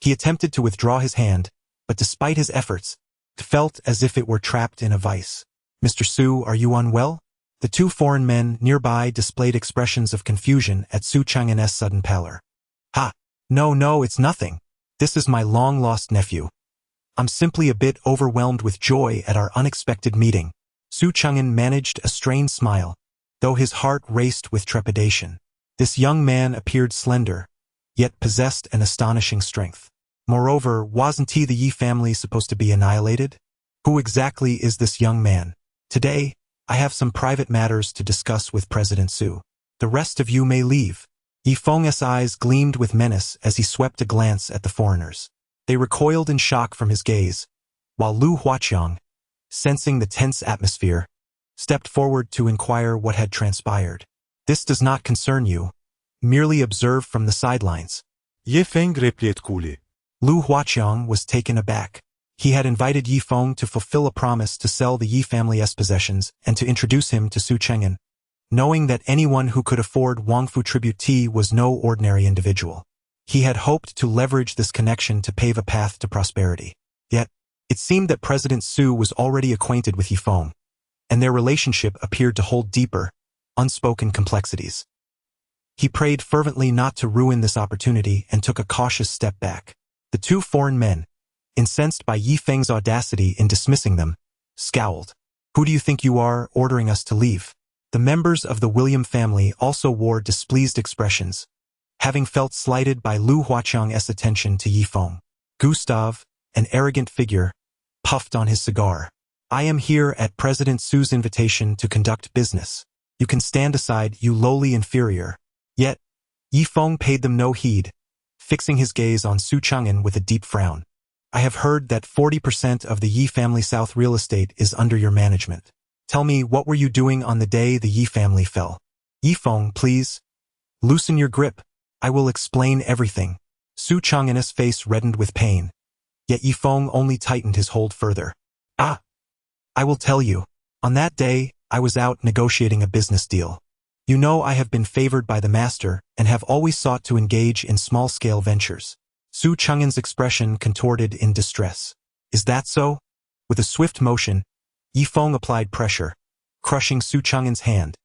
He attempted to withdraw his hand, but despite his efforts, it felt as if it were trapped in a vice. Mr. Su, are you unwell? The 2 foreign men nearby displayed expressions of confusion at Su Chang'an's sudden pallor. Ha! No, it's nothing. This is my long-lost nephew. I'm simply a bit overwhelmed with joy at our unexpected meeting. Su Chang'an managed a strained smile, though his heart raced with trepidation. This young man appeared slender, yet possessed an astonishing strength. Moreover, wasn't he the Yi family supposed to be annihilated? Who exactly is this young man? Today, I have some private matters to discuss with President Su. The rest of you may leave. Yi Feng's eyes gleamed with menace as he swept a glance at the foreigners. They recoiled in shock from his gaze, while Lu Huaqiang, sensing the tense atmosphere, stepped forward to inquire what had transpired. This does not concern you. Merely observe from the sidelines. Yi Feng replied. Lu Huaqiang was taken aback. He had invited Yi Feng to fulfill a promise to sell the Yi family's possessions and to introduce him to Su Chang'an, knowing that anyone who could afford Wangfu tribute tea was no ordinary individual. He had hoped to leverage this connection to pave a path to prosperity. Yet, it seemed that President Su was already acquainted with Yi Feng, and their relationship appeared to hold deeper, unspoken complexities. He prayed fervently not to ruin this opportunity and took a cautious step back. The 2 foreign men, incensed by Yi Feng's audacity in dismissing them, scowled. Who do you think you are, ordering us to leave? The members of the William family also wore displeased expressions, having felt slighted by Lu Huaqiang's attention to Yi Feng. Gustav, an arrogant figure, puffed on his cigar. I am here at President Su's invitation to conduct business. You can stand aside, you lowly inferior. Yet, Yi Feng paid them no heed, fixing his gaze on Su Chang'an with a deep frown. I have heard that 40% of the Yi family South real estate is under your management. Tell me, what were you doing on the day the Yi family fell? Yi Feng, please. Loosen your grip. I will explain everything. Su Chang'an's face reddened with pain, yet Yi Feng only tightened his hold further. Ah! I will tell you. On that day, I was out negotiating a business deal. You know I have been favored by the master and have always sought to engage in small-scale ventures. Su Chang'an's expression contorted in distress. Is that so? With a swift motion, Yi Feng applied pressure, crushing Su Chang'an's hand,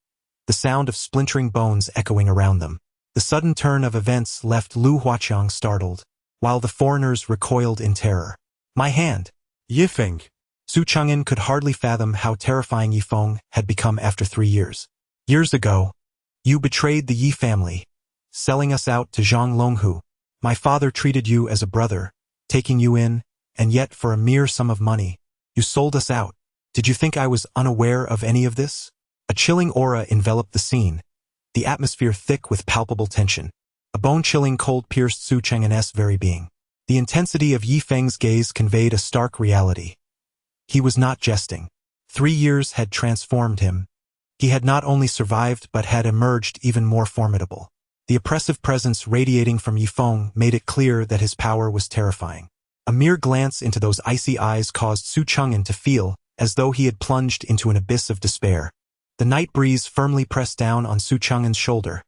the sound of splintering bones echoing around them. The sudden turn of events left Lu Huaqiang startled, while the foreigners recoiled in terror. My hand! Yi Feng. Su Chang'an could hardly fathom how terrifying Yi Feng had become after 3 years. Years ago, you betrayed the Yi family, selling us out to Zhang Longhu. My father treated you as a brother, taking you in, and yet for a mere sum of money, you sold us out. Did Did you think I was unaware of any of this? A chilling aura enveloped the scene, the atmosphere thick with palpable tension. A bone-chilling cold pierced Su Chang'an's very being. The intensity of Yi Feng's gaze conveyed a stark reality. He was not jesting. 3 years had transformed him. He had not only survived but had emerged even more formidable. The oppressive presence radiating from Yi Feng made it clear that his power was terrifying. A mere glance into those icy eyes caused Su Chang'an to feel as though he had plunged into an abyss of despair. The night breeze firmly pressed down on Su Chang'an's shoulder,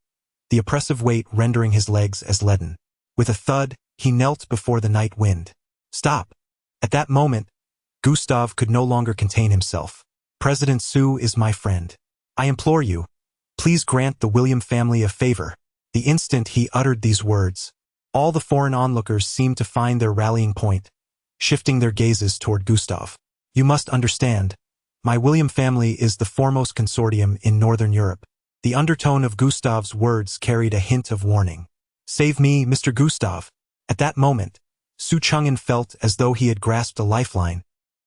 the oppressive weight rendering his legs as leaden. With a thud, he knelt before the night wind. Stop! At that moment, Gustav could no longer contain himself. President Su is my friend. I implore you, please grant the William family a favor. The instant he uttered these words, all the foreign onlookers seemed to find their rallying point, shifting their gazes toward Gustav. You must understand, my William family is the foremost consortium in Northern Europe. The undertone of Gustav's words carried a hint of warning. Save me, Mr. Gustav. At that moment, Su Chang'an felt as though he had grasped a lifeline,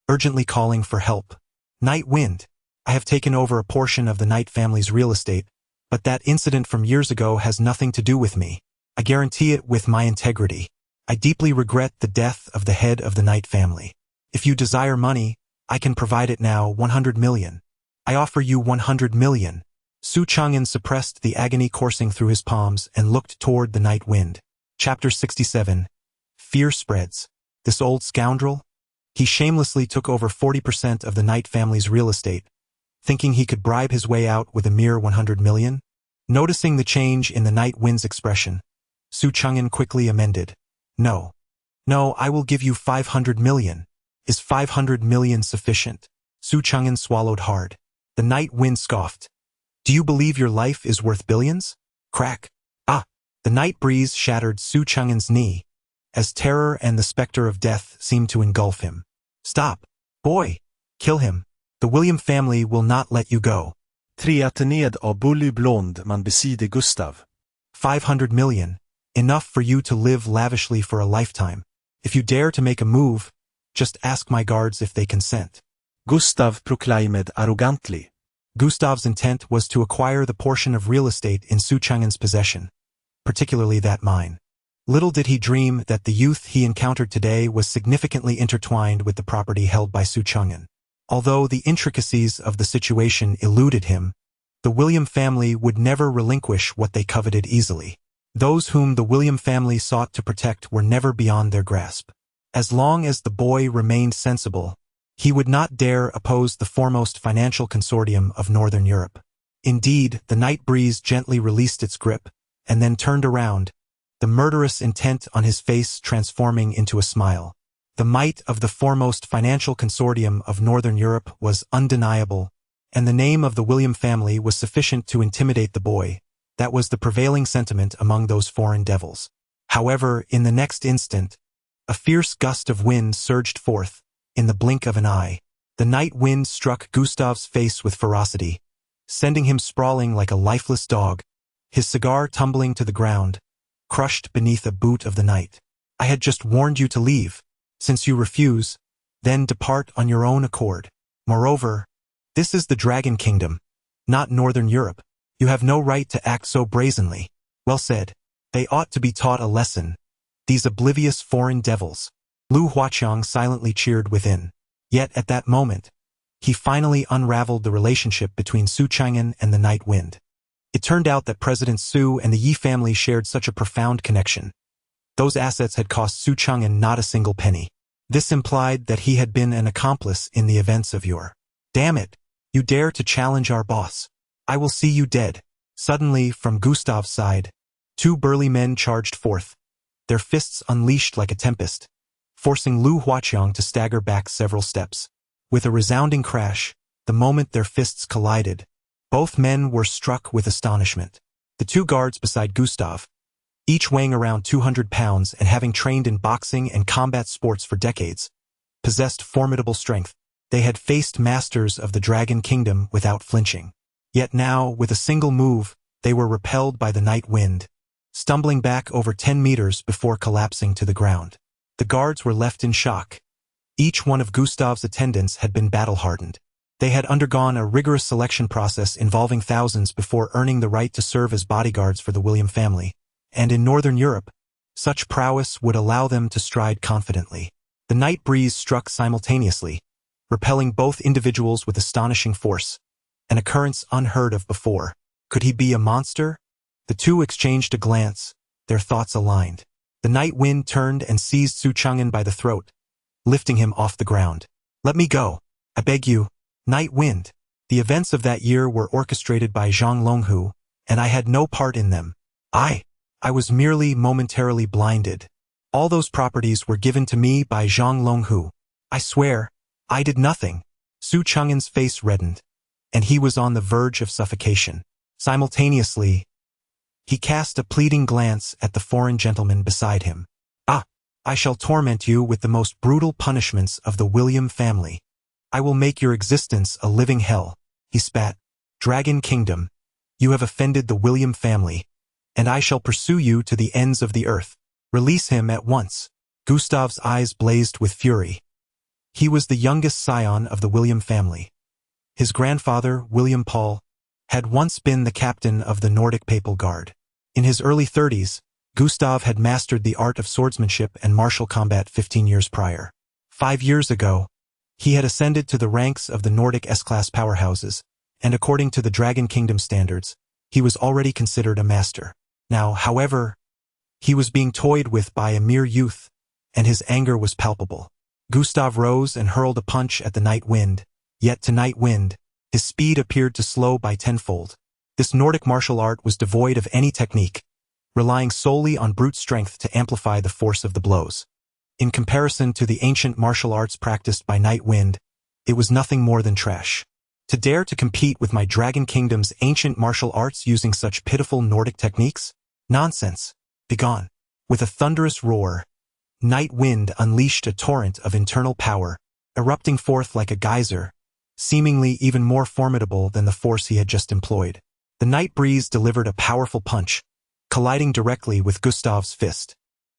urgently calling for help. Night Wind, I have taken over a portion of the Knight family's real estate, but that incident from years ago has nothing to do with me. I guarantee it with my integrity. I deeply regret the death of the head of the Knight family. If you desire money, I can provide it now. 100 million. I offer you 100 million. Su Chang'an suppressed the agony coursing through his palms and looked toward the night wind. Chapter 67. Fear spreads. This old scoundrel? He shamelessly took over 40% of the Knight family's real estate, thinking he could bribe his way out with a mere 100 million? Noticing the change in the night wind's expression, Su Chang'an quickly amended. No. No, I will give you 500 million. Is 500 million sufficient? Su Chang'an swallowed hard. The night wind scoffed. Do you believe your life is worth billions? Crack. Ah! The night breeze shattered Su Chang'an's knee, as terror and the specter of death seemed to engulf him. Stop! Boy! Kill him! The William family will not let you go. Ned av Bully Blond man beside Gustav. 500 million. Enough for you to live lavishly for a lifetime. If you dare to make a move, just ask my guards if they consent. Gustav proclaimed arrogantly. Gustav's intent was to acquire the portion of real estate in Su Chang'an's possession, particularly that mine. Little did he dream that the youth he encountered today was significantly intertwined with the property held by Su Chang'an. Although the intricacies of the situation eluded him, the William family would never relinquish what they coveted easily. Those whom the William family sought to protect were never beyond their grasp. As long as the boy remained sensible, he would not dare oppose the foremost financial consortium of Northern Europe. Indeed, the night breeze gently released its grip, and then turned around, the murderous intent on his face transforming into a smile. The might of the foremost financial consortium of Northern Europe was undeniable, and the name of the William family was sufficient to intimidate the boy. That was the prevailing sentiment among those foreign devils. However, in the next instant, a fierce gust of wind surged forth. In the blink of an eye, the night wind struck Gustav's face with ferocity, sending him sprawling like a lifeless dog, his cigar tumbling to the ground, crushed beneath a boot of the night. I had just warned you to leave. Since you refuse, then depart on your own accord. Moreover, this is the Dragon Kingdom, not Northern Europe. You have no right to act so brazenly. Well said. They ought to be taught a lesson. These oblivious foreign devils. Lu Huaqiang silently cheered within. Yet at that moment, he finally unraveled the relationship between Su Chang'an and the night wind. It turned out that President Su and the Yi family shared such a profound connection. Those assets had cost Su Chang'an not a single penny. This implied that he had been an accomplice in the events of your. Damn it! You dare to challenge our boss. I will see you dead. Suddenly, from Gustav's side, 2 burly men charged forth, their fists unleashed like a tempest, forcing Lu Huaqiang to stagger back several steps. With a resounding crash, the moment their fists collided, both men were struck with astonishment. The 2 guards beside Gustav, each weighing around 200 pounds and having trained in boxing and combat sports for decades, possessed formidable strength. They had faced masters of the Dragon Kingdom without flinching. Yet now, with a single move, they were repelled by the night wind, stumbling back over 10 meters before collapsing to the ground. The guards were left in shock. Each one of Gustav's attendants had been battle-hardened. They had undergone a rigorous selection process involving thousands before earning the right to serve as bodyguards for the William family, and in Northern Europe, such prowess would allow them to stride confidently. The night breeze struck simultaneously, repelling both individuals with astonishing force, an occurrence unheard of before. Could he be a monster? The two exchanged a glance, their thoughts aligned. The night wind turned and seized Su Chang'an by the throat, lifting him off the ground. "Let me go. I beg you." Night wind. The events of that year were orchestrated by Zhang Longhu, and I had no part in them. I was merely momentarily blinded. All those properties were given to me by Zhang Longhu. I swear, I did nothing. Su Chang'an's face reddened, and he was on the verge of suffocation. Simultaneously, he cast a pleading glance at the foreign gentleman beside him. I shall torment you with the most brutal punishments of the William family. I will make your existence a living hell, he spat. Dragon Kingdom, you have offended the William family, and I shall pursue you to the ends of the earth. Release him at once. Gustav's eyes blazed with fury. He was the youngest scion of the William family. His grandfather, William Paul, had once been the captain of the Nordic Papal Guard. In his early 30s, Gustav had mastered the art of swordsmanship and martial combat 15 years prior. 5 years ago, he had ascended to the ranks of the Nordic S-class powerhouses, and according to the Dragon Kingdom standards, he was already considered a master. Now, however, he was being toyed with by a mere youth, and his anger was palpable. Gustav rose and hurled a punch at the night wind, yet to night wind, his speed appeared to slow by tenfold. This Nordic martial art was devoid of any technique, relying solely on brute strength to amplify the force of the blows. In comparison to the ancient martial arts practiced by Night Wind, it was nothing more than trash. To dare to compete with my Dragon Kingdom's ancient martial arts using such pitiful Nordic techniques? Nonsense. Begone. With a thunderous roar, Night Wind unleashed a torrent of internal power, erupting forth like a geyser, seemingly even more formidable than the force he had just employed. The night breeze delivered a powerful punch, colliding directly with Gustav's fist.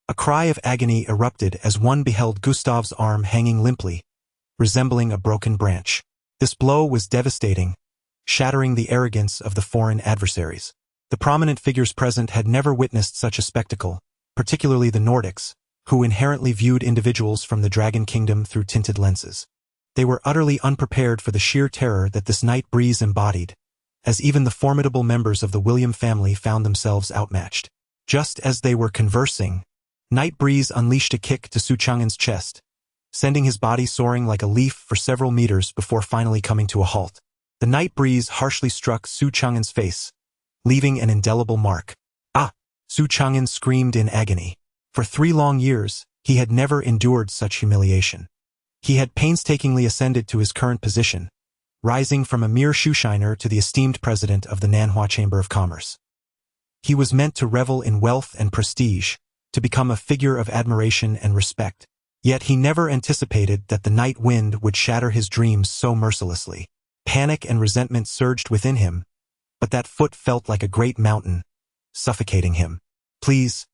A cry of agony erupted as one beheld Gustav's arm hanging limply, resembling a broken branch. This blow was devastating, shattering the arrogance of the foreign adversaries. The prominent figures present had never witnessed such a spectacle, particularly the Nordics, who inherently viewed individuals from the Dragon Kingdom through tinted lenses. They were utterly unprepared for the sheer terror that this night breeze embodied, as even the formidable members of the William family found themselves outmatched. Just as they were conversing, Night Breeze unleashed a kick to Su Chang'an's chest, sending his body soaring like a leaf for several meters before finally coming to a halt. The Night Breeze harshly struck Su Chang'an's face, leaving an indelible mark. Su Chang'an screamed in agony. For 3 long years, he had never endured such humiliation. He had painstakingly ascended to his current position, rising from a mere shoeshiner to the esteemed president of the Nanhua Chamber of Commerce. He was meant to revel in wealth and prestige, to become a figure of admiration and respect. Yet he never anticipated that the night wind would shatter his dreams so mercilessly. Panic and resentment surged within him, but that foot felt like a great mountain, suffocating him. Please,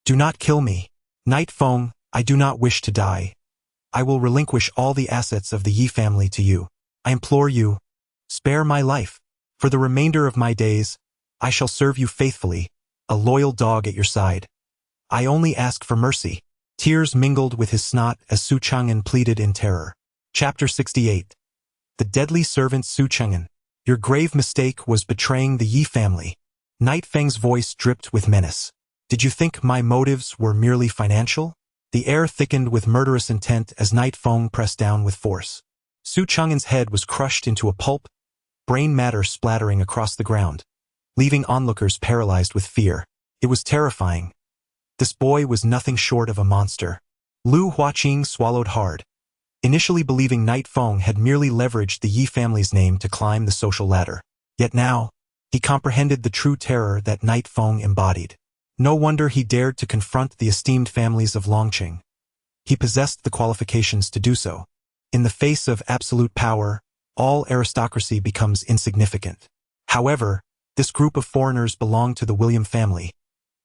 do not kill me. Night Feng, I do not wish to die. I will relinquish all the assets of the Yi family to you. I implore you, spare my life. For the remainder of my days, I shall serve you faithfully, a loyal dog at your side. I only ask for mercy. Tears mingled with his snot as Su Chang'an pleaded in terror. Chapter 68. The Deadly Servant Su Chang'an. Your grave mistake was betraying the Yi family. Night Feng's voice dripped with menace. Did you think my motives were merely financial? The air thickened with murderous intent as Night Feng pressed down with force. Su Chang'an's head was crushed into a pulp, brain matter splattering across the ground, leaving onlookers paralyzed with fear. It was terrifying. This boy was nothing short of a monster. Lu Huaqing swallowed hard, initially believing Night Feng had merely leveraged the Yi family's name to climb the social ladder. Yet now, he comprehended the true terror that Night Feng embodied. No wonder he dared to confront the esteemed families of Longqing. He possessed the qualifications to do so. In the face of absolute power, all aristocracy becomes insignificant. However, this group of foreigners belonged to the William family,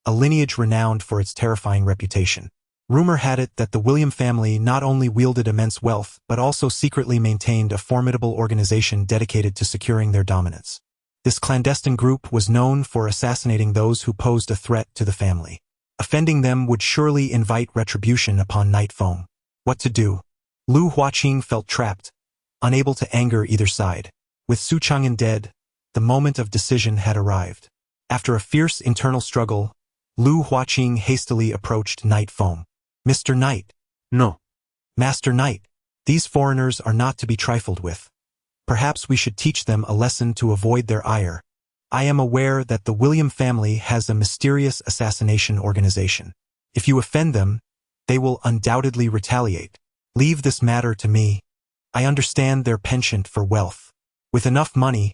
a lineage renowned for its terrifying reputation. Rumor had it that the William family not only wielded immense wealth but also secretly maintained a formidable organization dedicated to securing their dominance. This clandestine group was known for assassinating those who posed a threat to the family. Offending them would surely invite retribution upon nightfall. What to do? Lu Huaqing felt trapped, unable to anger either side. With Su Chang'an dead, the moment of decision had arrived. After a fierce internal struggle, Lu Huaqing hastily approached Knight Foam. Mr. Knight. No. Master Knight. These foreigners are not to be trifled with. Perhaps we should teach them a lesson to avoid their ire. I am aware that the William family has a mysterious assassination organization. If you offend them, they will undoubtedly retaliate. Leave this matter to me. I understand their penchant for wealth. With enough money,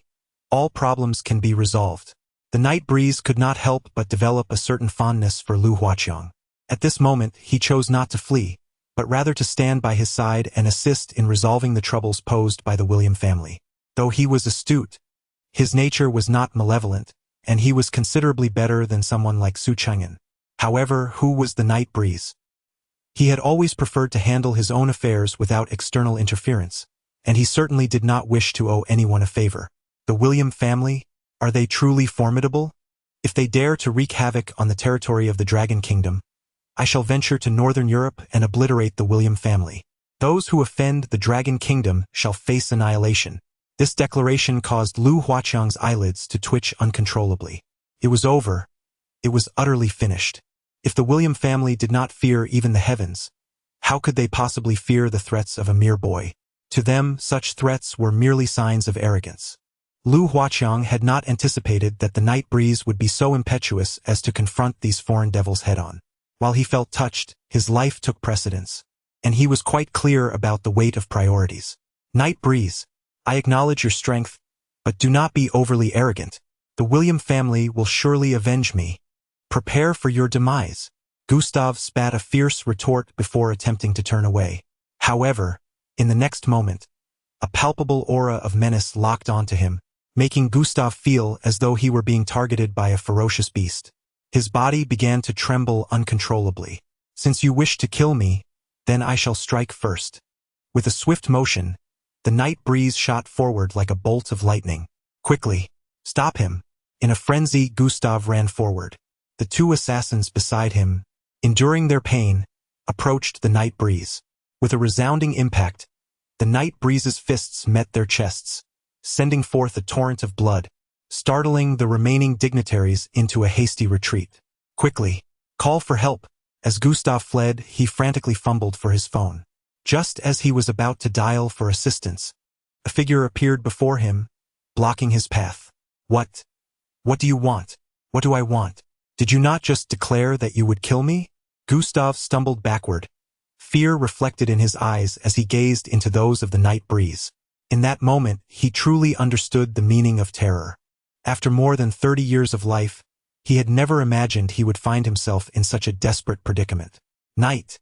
all problems can be resolved. The night breeze could not help but develop a certain fondness for Lu Huaqiang. At this moment, he chose not to flee, but rather to stand by his side and assist in resolving the troubles posed by the William family. Though he was astute, his nature was not malevolent, and he was considerably better than someone like Su Chang'an. However, who was the night breeze? He had always preferred to handle his own affairs without external interference, and he certainly did not wish to owe anyone a favor. The William family? Are they truly formidable? If they dare to wreak havoc on the territory of the Dragon Kingdom, I shall venture to Northern Europe and obliterate the William family. Those who offend the Dragon Kingdom shall face annihilation. This declaration caused Lu Huaqiang's eyelids to twitch uncontrollably. It was over. It was utterly finished. If the William family did not fear even the heavens, how could they possibly fear the threats of a mere boy? To them, such threats were merely signs of arrogance. Lu Huaqiang had not anticipated that the night breeze would be so impetuous as to confront these foreign devils head-on. While he felt touched, his life took precedence, and he was quite clear about the weight of priorities. Night breeze, I acknowledge your strength, but do not be overly arrogant. The William family will surely avenge me. Prepare for your demise. Gustav spat a fierce retort before attempting to turn away. However, in the next moment, a palpable aura of menace locked onto him, making Gustav feel as though he were being targeted by a ferocious beast. His body began to tremble uncontrollably. Since you wish to kill me, then I shall strike first. With a swift motion, the night breeze shot forward like a bolt of lightning. Quickly, stop him. In a frenzy, Gustav ran forward. The two assassins beside him, enduring their pain, approached the night breeze. With a resounding impact, the night breeze's fists met their chests, sending forth a torrent of blood, startling the remaining dignitaries into a hasty retreat. Quickly, call for help. As Gustav fled, he frantically fumbled for his phone. Just as he was about to dial for assistance, a figure appeared before him, blocking his path. What? What do you want? What do I want? Did you not just declare that you would kill me? Gustav stumbled backward, fear reflected in his eyes as he gazed into those of the night breeze. In that moment, he truly understood the meaning of terror. After more than 30 years of life, he had never imagined he would find himself in such a desperate predicament. Night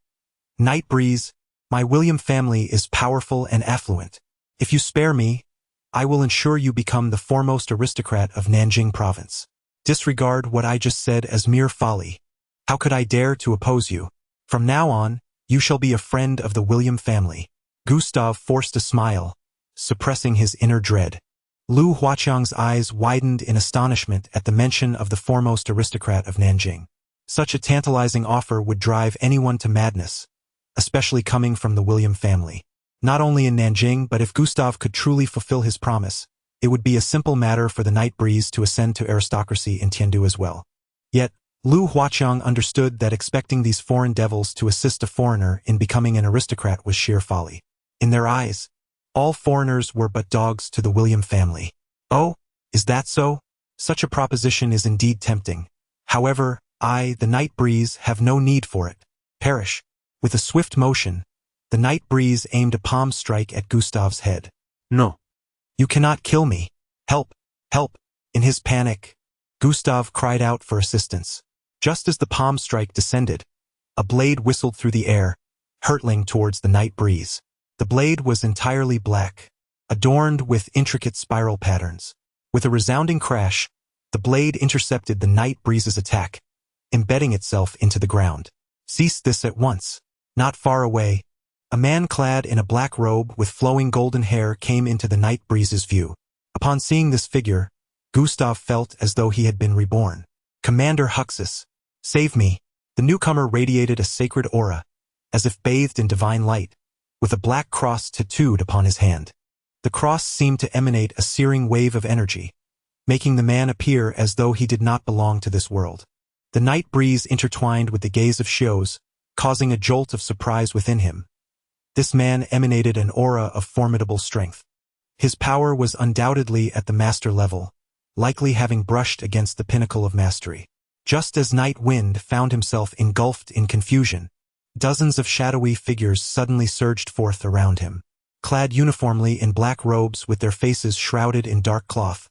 breeze, my William family is powerful and affluent. If you spare me, I will ensure you become the foremost aristocrat of Nanjing province. Disregard what I just said as mere folly. How could I dare to oppose you? From now on, you shall be a friend of the William family. Gustav forced a smile, suppressing his inner dread. Lu Huaqiang's eyes widened in astonishment at the mention of the foremost aristocrat of Nanjing. Such a tantalizing offer would drive anyone to madness, especially coming from the William family. Not only in Nanjing, but if Gustav could truly fulfill his promise, it would be a simple matter for the night breeze to ascend to aristocracy in Tiandu as well. Yet, Lu Huaqiang understood that expecting these foreign devils to assist a foreigner in becoming an aristocrat was sheer folly. In their eyes, all foreigners were but dogs to the William family. Oh, is that so? Such a proposition is indeed tempting. However, I, the night breeze, have no need for it. Perish. With a swift motion, the night breeze aimed a palm strike at Gustav's head. No. You cannot kill me. Help! Help! In his panic, Gustav cried out for assistance. Just as the palm strike descended, a blade whistled through the air, hurtling towards the night breeze. The blade was entirely black, adorned with intricate spiral patterns. With a resounding crash, the blade intercepted the night breeze's attack, embedding itself into the ground. Cease this at once. Not far away, a man clad in a black robe with flowing golden hair came into the night breeze's view. Upon seeing this figure, Gustav felt as though he had been reborn. Commander Huxus, save me. The newcomer radiated a sacred aura, as if bathed in divine light, with a black cross tattooed upon his hand. The cross seemed to emanate a searing wave of energy, making the man appear as though he did not belong to this world. The night breeze intertwined with the gaze of Shios, causing a jolt of surprise within him. This man emanated an aura of formidable strength. His power was undoubtedly at the master level, likely having brushed against the pinnacle of mastery. Just as Night Wind found himself engulfed in confusion, dozens of shadowy figures suddenly surged forth around him. Clad uniformly in black robes with their faces shrouded in dark cloth,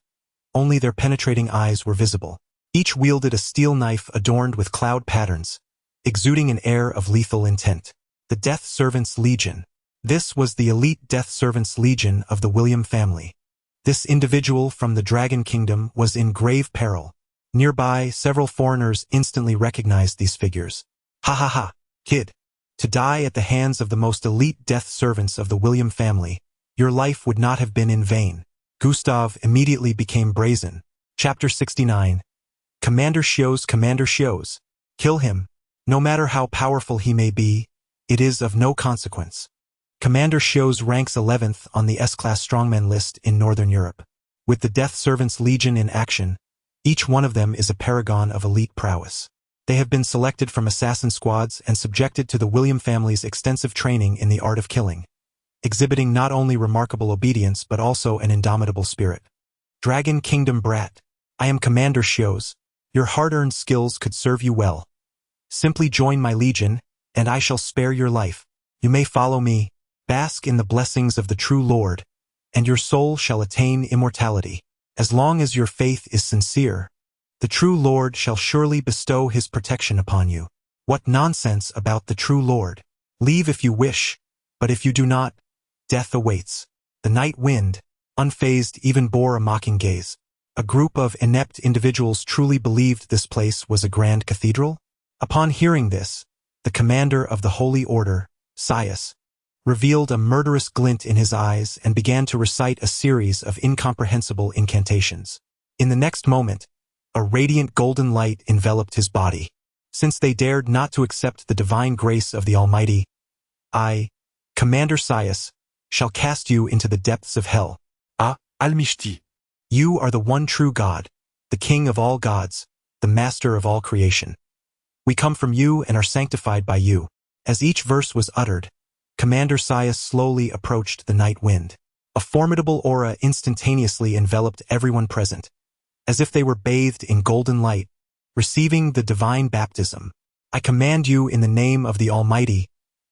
only their penetrating eyes were visible. Each wielded a steel knife adorned with cloud patterns, exuding an air of lethal intent. The Death Servants Legion. This was the elite Death Servants Legion of the William family. This individual from the Dragon Kingdom was in grave peril. Nearby, several foreigners instantly recognized these figures. Ha ha ha, kid. To die at the hands of the most elite death servants of the William family, your life would not have been in vain. Gustav immediately became brazen. Chapter 69. Commander Shios. Kill him. No matter how powerful he may be, it is of no consequence. Commander Shios ranks 11th on the S-Class Strongmen list in Northern Europe. With the Death Servants Legion in action, each one of them is a paragon of elite prowess. They have been selected from assassin squads and subjected to the William family's extensive training in the art of killing, exhibiting not only remarkable obedience but also an indomitable spirit. Dragon Kingdom brat, I am Commander Shios. Your hard-earned skills could serve you well. Simply join my legion, and I shall spare your life. You may follow me, bask in the blessings of the true Lord, and your soul shall attain immortality. As long as your faith is sincere, the true Lord shall surely bestow his protection upon you. What nonsense about the true Lord. Leave if you wish, but if you do not, death awaits. The Night Wind, unfazed, even bore a mocking gaze. A group of inept individuals truly believed this place was a grand cathedral? Upon hearing this, the commander of the Holy Order, Sias, revealed a murderous glint in his eyes and began to recite a series of incomprehensible incantations. In the next moment, a radiant golden light enveloped his body. Since they dared not to accept the divine grace of the Almighty, I, Commander Sias, shall cast you into the depths of hell. Al-Mishti. You are the one true God, the King of all gods, the Master of all creation. We come from you and are sanctified by you. As each verse was uttered, Commander Sias slowly approached the Night Wind. A formidable aura instantaneously enveloped everyone present, as if they were bathed in golden light, receiving the divine baptism. I command you in the name of the Almighty,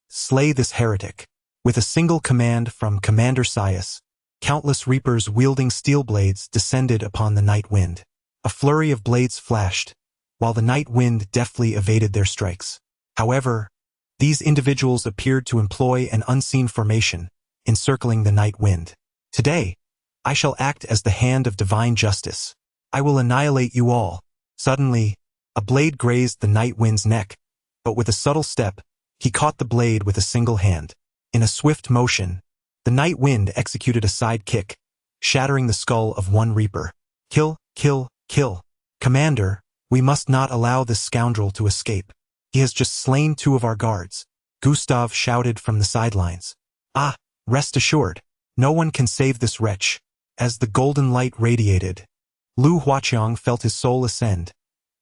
slay this heretic. With a single command from Commander Sias, countless reapers wielding steel blades descended upon the Night Wind. A flurry of blades flashed, while the Night Wind deftly evaded their strikes. However, these individuals appeared to employ an unseen formation, encircling the Night Wind. Today, I shall act as the hand of divine justice. I will annihilate you all. Suddenly, a blade grazed the Night Wind's neck, but with a subtle step, he caught the blade with a single hand. In a swift motion, the Night Wind executed a side kick, shattering the skull of one reaper. Kill, kill, kill. Commander, we must not allow this scoundrel to escape. He has just slain 2 of our guards. Gustav shouted from the sidelines. Rest assured, no one can save this wretch. As the golden light radiated, Lu Huaqiang felt his soul ascend,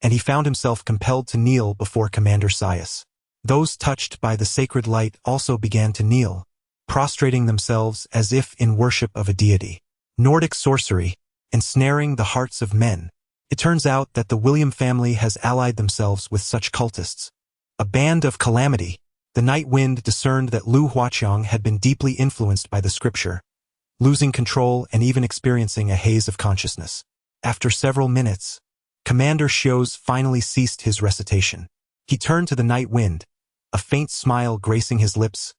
and he found himself compelled to kneel before Commander Sias. Those touched by the sacred light also began to kneel, prostrating themselves as if in worship of a deity. Nordic sorcery, ensnaring the hearts of men. It turns out that the William family has allied themselves with such cultists. A band of calamity. The Night Wind discerned that Lu Huaqiang had been deeply influenced by the scripture, losing control and even experiencing a haze of consciousness. After several minutes, Commander Shios finally ceased his recitation. He turned to the Night Wind, a faint smile gracing his lips.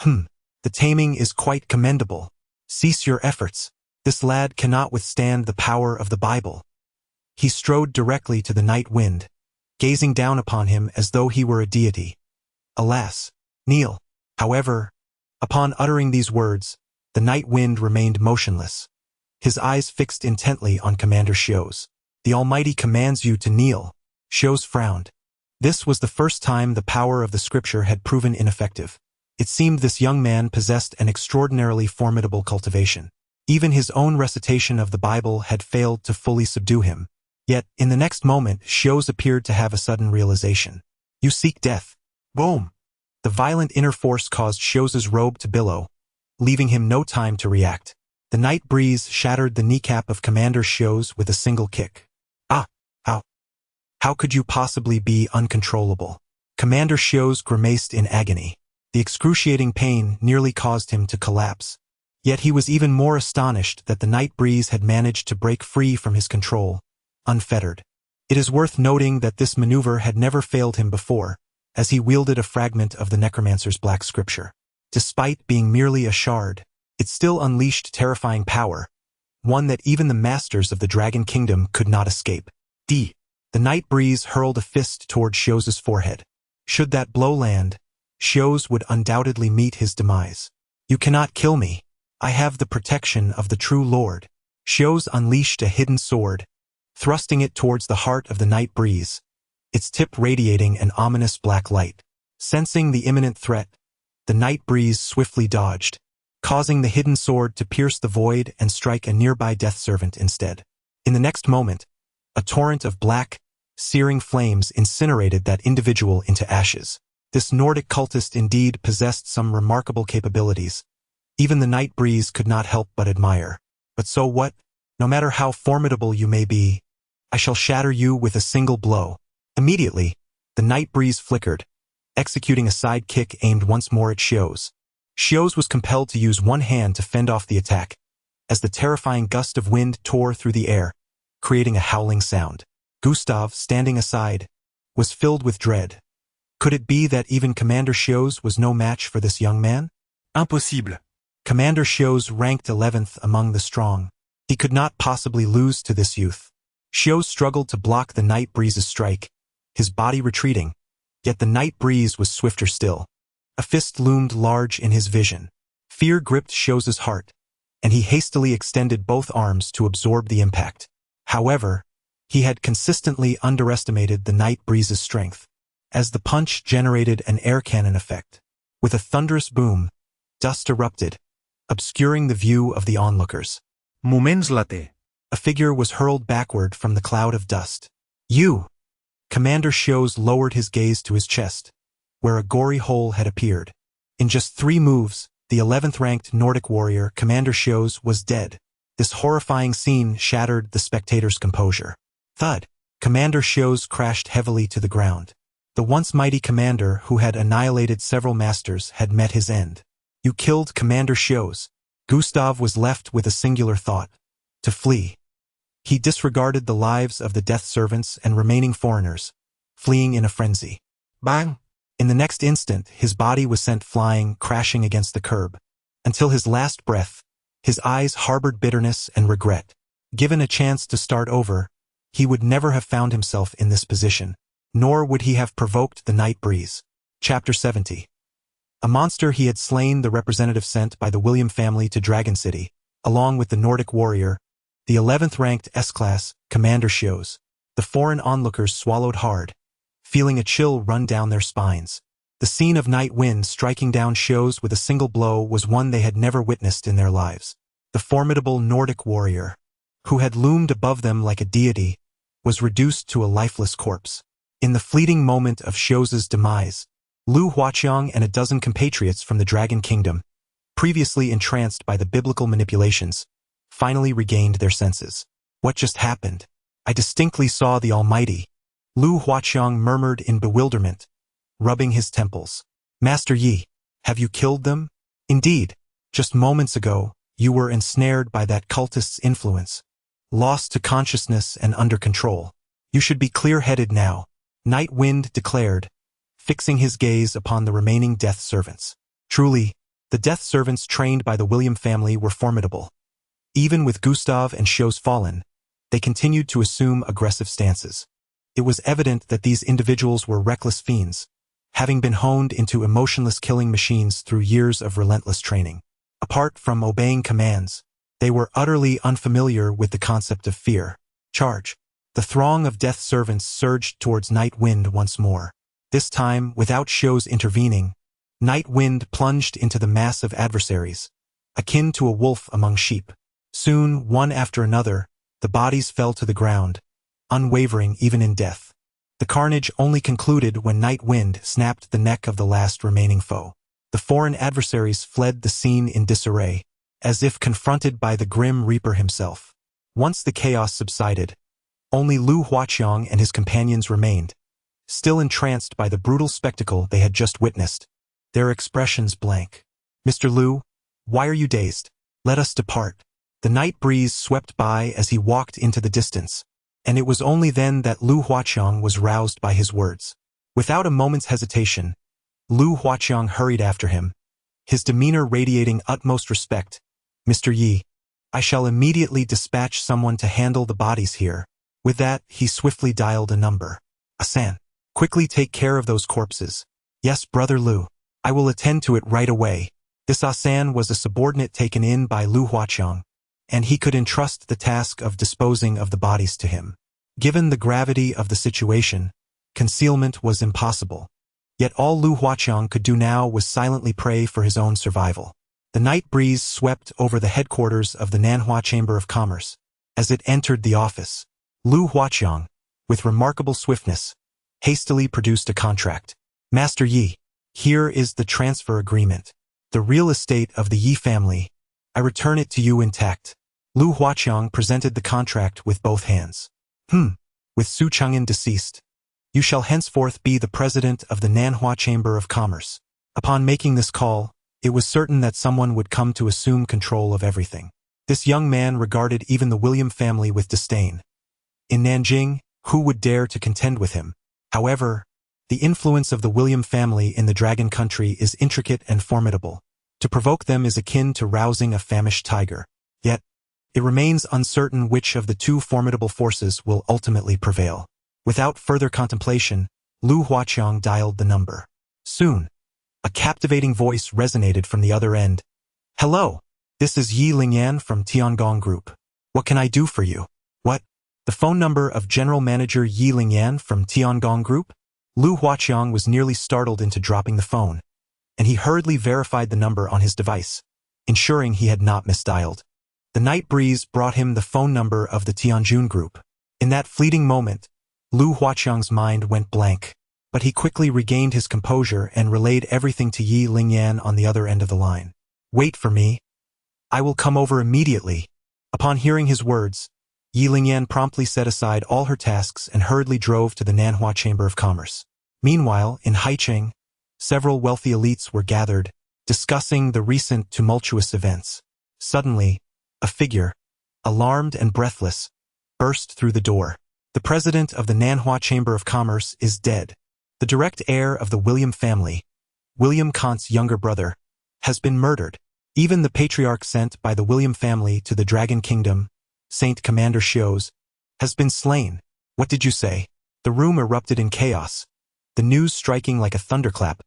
The taming is quite commendable. Cease your efforts. This lad cannot withstand the power of the Bible. He strode directly to the Night Wind, gazing down upon him as though he were a deity. Alas, kneel. However, upon uttering these words, the night wind remained motionless, his eyes fixed intently on Commander Shios. The Almighty commands you to kneel. Shios frowned. This was the first time the power of the scripture had proven ineffective. It seemed this young man possessed an extraordinarily formidable cultivation. Even his own recitation of the Bible had failed to fully subdue him. Yet, in the next moment, Shios appeared to have a sudden realization. You seek death. Boom! The violent inner force caused Shios's robe to billow, leaving him no time to react. The night breeze shattered the kneecap of Commander Shios with a single kick. Ah! How? How could you possibly be uncontrollable? Commander Shios grimaced in agony. The excruciating pain nearly caused him to collapse. Yet he was even more astonished that the night breeze had managed to break free from his control, unfettered. It is worth noting that this maneuver had never failed him before, as he wielded a fragment of the necromancer's black scripture. Despite being merely a shard, it still unleashed terrifying power, one that even the masters of the Dragon Kingdom could not escape. The night breeze hurled a fist toward Shios's forehead. Should that blow land, Shios would undoubtedly meet his demise. You cannot kill me. I have the protection of the true Lord. Shios unleashed a hidden sword, thrusting it towards the heart of the night breeze, its tip radiating an ominous black light. Sensing the imminent threat, the night breeze swiftly dodged, causing the hidden sword to pierce the void and strike a nearby death servant instead. In the next moment, a torrent of black, searing flames incinerated that individual into ashes. This Nordic cultist indeed possessed some remarkable capabilities. Even the night breeze could not help but admire. But so what? No matter how formidable you may be, I shall shatter you with a single blow. Immediately, the night breeze flickered, executing a side kick aimed once more at Shios. Shios was compelled to use one hand to fend off the attack, as the terrifying gust of wind tore through the air, creating a howling sound. Gustav, standing aside, was filled with dread. Could it be that even Commander Shios was no match for this young man? Impossible. Commander Shios ranked 11th among the strong. He could not possibly lose to this youth. Shios struggled to block the night breeze's strike, his body retreating, yet the night breeze was swifter still. A fist loomed large in his vision. Fear gripped Shios's heart, and he hastily extended both arms to absorb the impact. However, he had consistently underestimated the night breeze's strength, as the punch generated an air cannon effect. With a thunderous boom, dust erupted, obscuring the view of the onlookers. Moments later. A figure was hurled backward from the cloud of dust. You! Commander Shios lowered his gaze to his chest, where a gory hole had appeared. In just 3 moves, the 11th-ranked Nordic warrior, Commander Shios, was dead. This horrifying scene shattered the spectators' composure. Thud! Commander Shios crashed heavily to the ground. The once mighty commander who had annihilated several masters had met his end. You killed Commander Shios. Gustav was left with a singular thought: to flee. He disregarded the lives of the death servants and remaining foreigners, fleeing in a frenzy. Bang! In the next instant, his body was sent flying, crashing against the curb. Until his last breath, his eyes harbored bitterness and regret. Given a chance to start over, he would never have found himself in this position, nor would he have provoked the night breeze. Chapter 70. A monster he had slain, the representative sent by the William family to Dragon City, along with the Nordic warrior, the 11th-ranked S-class, Commander Shios. The foreign onlookers swallowed hard, feeling a chill run down their spines. The scene of night wind striking down Shios with a single blow was one they had never witnessed in their lives. The formidable Nordic warrior, who had loomed above them like a deity, was reduced to a lifeless corpse. In the fleeting moment of Shios's demise, Lu Huaqiang and a dozen compatriots from the Dragon Kingdom, previously entranced by the biblical manipulations, finally regained their senses. What just happened? I distinctly saw the Almighty. Lu Huaqiang murmured in bewilderment, rubbing his temples. Master Yi, have you killed them? Indeed, just moments ago, you were ensnared by that cultist's influence, lost to consciousness and under control. You should be clear-headed now, Night Wind declared, fixing his gaze upon the remaining death servants. Truly, the death servants trained by the William family were formidable. Even with Gustav and Shios fallen, they continued to assume aggressive stances. It was evident that these individuals were reckless fiends, having been honed into emotionless killing machines through years of relentless training. Apart from obeying commands, they were utterly unfamiliar with the concept of fear. Charge. The throng of death servants surged towards Night Wind once more. This time, without Xiu's intervening, Night Wind plunged into the mass of adversaries, akin to a wolf among sheep. Soon, one after another, the bodies fell to the ground, unwavering even in death. The carnage only concluded when Night Wind snapped the neck of the last remaining foe. The foreign adversaries fled the scene in disarray, as if confronted by the grim Reaper himself. Once the chaos subsided, only Lu Huaqiang and his companions remained, still entranced by the brutal spectacle they had just witnessed, their expressions blank. "Mr. Lu, why are you dazed? Let us depart." The night breeze swept by as he walked into the distance, and it was only then that Lu Huaqiang was roused by his words. Without a moment's hesitation, Lu Huaqiang hurried after him, his demeanor radiating utmost respect. "Mr. Yi, I shall immediately dispatch someone to handle the bodies here." With that, he swiftly dialed a number. "Asan, quickly take care of those corpses." "Yes, Brother Lu. I will attend to it right away." This Asan was a subordinate taken in by Lu Huaqiang, and he could entrust the task of disposing of the bodies to him. Given the gravity of the situation, concealment was impossible. Yet all Lu Huaqiang could do now was silently pray for his own survival. The night breeze swept over the headquarters of the Nanhua Chamber of Commerce. As it entered the office, Lu Huaqiang, with remarkable swiftness, hastily produced a contract. "Master Yi, here is the transfer agreement. The real estate of the Yi family. I return it to you intact." Lu Huaqiang presented the contract with both hands. With Su Chang'an deceased, you shall henceforth be the president of the Nanhua Chamber of Commerce." Upon making this call, it was certain that someone would come to assume control of everything. This young man regarded even the William family with disdain. In Nanjing, who would dare to contend with him? However, the influence of the William family in the Dragon Country is intricate and formidable. To provoke them is akin to rousing a famished tiger. Yet, it remains uncertain which of the two formidable forces will ultimately prevail. Without further contemplation, Lu Huaqiang dialed the number. Soon, a captivating voice resonated from the other end. "Hello, this is Yi Lingyan from Tiangong Group. What can I do for you?" "What? The phone number of General Manager Yi Lingyan from Tiangong Group?" Lu Huaqiang was nearly startled into dropping the phone, and he hurriedly verified the number on his device, ensuring he had not misdialed. The night breeze brought him the phone number of the Tianjun Group. In that fleeting moment, Lu Huaqiang's mind went blank, but he quickly regained his composure and relayed everything to Yi Lingyan on the other end of the line. "Wait for me. I will come over immediately." Upon hearing his words, Yi Lingyan promptly set aside all her tasks and hurriedly drove to the Nanhua Chamber of Commerce. Meanwhile, in Haicheng, several wealthy elites were gathered, discussing the recent tumultuous events. Suddenly, a figure, alarmed and breathless, burst through the door. "The president of the Nanhua Chamber of Commerce is dead. The direct heir of the William family, William Kant's younger brother, has been murdered. Even the patriarch sent by the William family to the Dragon Kingdom, Saint Commander Xiu's, has been slain." "What did you say?" The room erupted in chaos, the news striking like a thunderclap,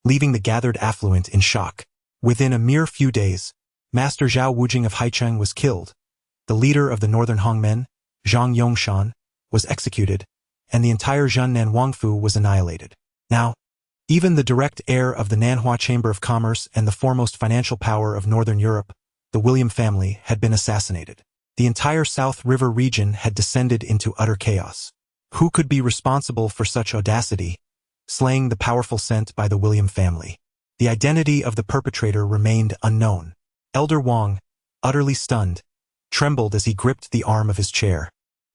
leaving the gathered affluent in shock. Within a mere few days, Master Zhao Wujing of Haicheng was killed. The leader of the northern Hongmen, Zhang Yongshan, was executed, and the entire Zhennan Wangfu was annihilated. Now, even the direct heir of the Nanhua Chamber of Commerce and the foremost financial power of Northern Europe, the William family, had been assassinated. The entire South River region had descended into utter chaos. Who could be responsible for such audacity, slaying the powerful sent by the William family? The identity of the perpetrator remained unknown. Elder Wang, utterly stunned, trembled as he gripped the arm of his chair.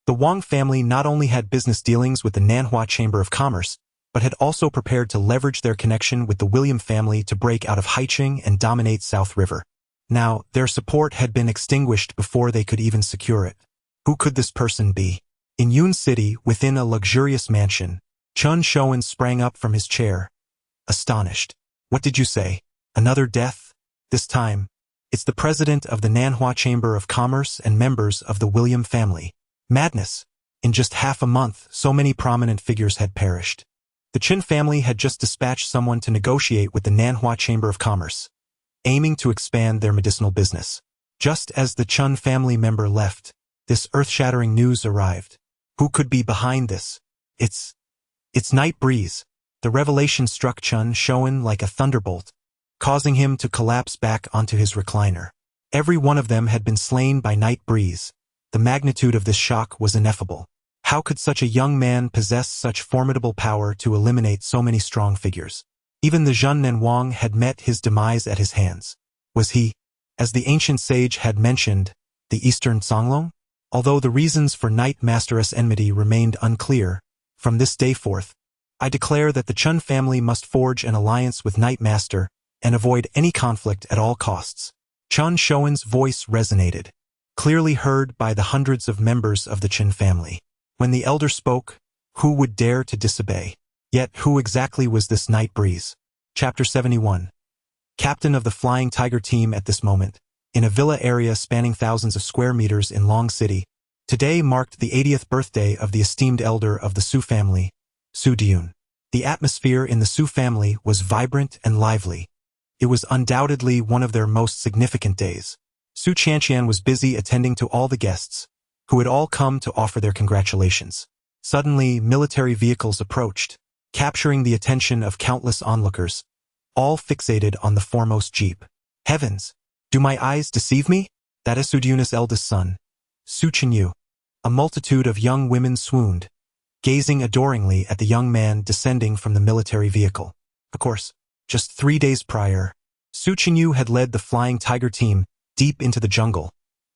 The Wang family not only had business dealings with the Nanhua Chamber of Commerce, but had also prepared to leverage their connection with the William family to break out of Haicheng and dominate South River. Now, their support had been extinguished before they could even secure it. Who could this person be? In Yun City, within a luxurious mansion, Chun Shouwen sprang up from his chair, astonished. "What did you say? Another death? This time, it's the president of the Nanhua Chamber of Commerce and members of the William family." Madness! In just half a month, so many prominent figures had perished. The Qin family had just dispatched someone to negotiate with the Nanhua Chamber of Commerce, aiming to expand their medicinal business. Just as the Chun family member left, this earth-shattering news arrived. Who could be behind this? It's Night Breeze. The revelation struck Chun Shoan like a thunderbolt, causing him to collapse back onto his recliner. Every one of them had been slain by Night Breeze. The magnitude of this shock was ineffable. How could such a young man possess such formidable power to eliminate so many strong figures? Even the Zhun Nenwang had met his demise at his hands. Was he, as the ancient sage had mentioned, the Eastern Songlong? Although the reasons for Night Masteress enmity remained unclear, from this day forth, I declare that the Chun family must forge an alliance with Night Master and avoid any conflict at all costs. Chun Shoan's voice resonated, clearly heard by the hundreds of members of the Qin family. When the elder spoke, who would dare to disobey? Yet who exactly was this Night Breeze? Chapter 71. Captain of the Flying Tiger team at this moment, in a villa area spanning thousands of square meters in Long City, today marked the 80th birthday of the esteemed elder of the Su family, Su Dyun. The atmosphere in the Su family was vibrant and lively. It was undoubtedly one of their most significant days. Su Qianqian was busy attending to all the guests, who had all come to offer their congratulations. Suddenly, military vehicles approached, capturing the attention of countless onlookers, all fixated on the foremost jeep. Heavens! Do my eyes deceive me? That is Su Dyun's eldest son, Su Qinyu. A multitude of young women swooned, gazing adoringly at the young man descending from the military vehicle. Of course, just 3 days prior, Su Qinyu had led the Flying Tiger team deep into the jungle,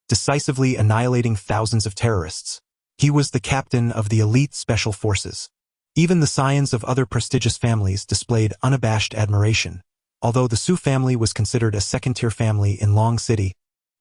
decisively annihilating thousands of terrorists. He was the captain of the elite special forces. Even the scions of other prestigious families displayed unabashed admiration. Although the Su family was considered a second-tier family in Long City,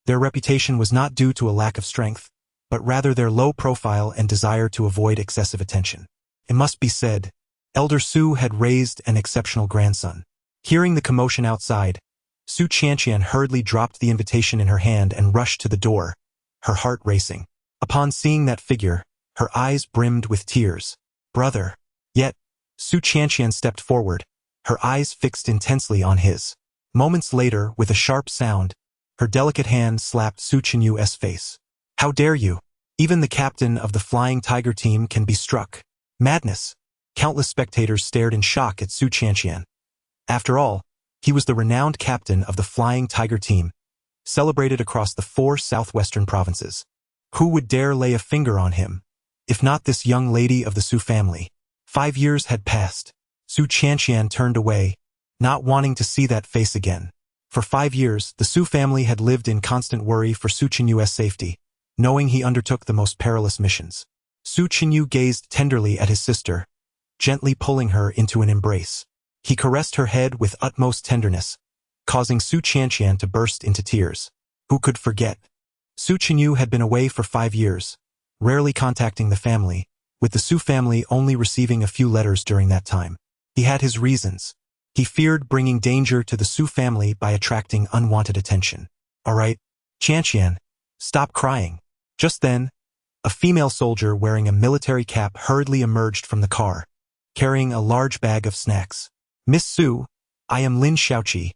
their reputation was not due to a lack of strength, but rather their low profile and desire to avoid excessive attention. It must be said, Elder Su had raised an exceptional grandson. Hearing the commotion outside, Su Qianqian hurriedly dropped the invitation in her hand and rushed to the door, her heart racing. Upon seeing that figure, her eyes brimmed with tears. Brother. Yet, Su Qianqian stepped forward, her eyes fixed intensely on his. Moments later, with a sharp sound, her delicate hand slapped Su Qinyu's face. How dare you? Even the captain of the Flying Tiger team can be struck. Madness. Countless spectators stared in shock at Su Qianqian. After all, he was the renowned captain of the Flying Tiger team, celebrated across the 4 southwestern provinces. Who would dare lay a finger on him, if not this young lady of the Su family? 5 years had passed. Su Qianqian turned away, not wanting to see that face again. For 5 years, the Su family had lived in constant worry for Su Qinyu's safety, knowing he undertook the most perilous missions. Su Qinyu gazed tenderly at his sister, gently pulling her into an embrace. He caressed her head with utmost tenderness, causing Su Qianqian to burst into tears. Who could forget? Su Qinyu had been away for 5 years, rarely contacting the family, with the Su family only receiving a few letters during that time. He had his reasons. He feared bringing danger to the Su family by attracting unwanted attention. All right, Qianqian, stop crying. Just then, a female soldier wearing a military cap hurriedly emerged from the car, carrying a large bag of snacks. Miss Su, I am Lin Xiaoqi,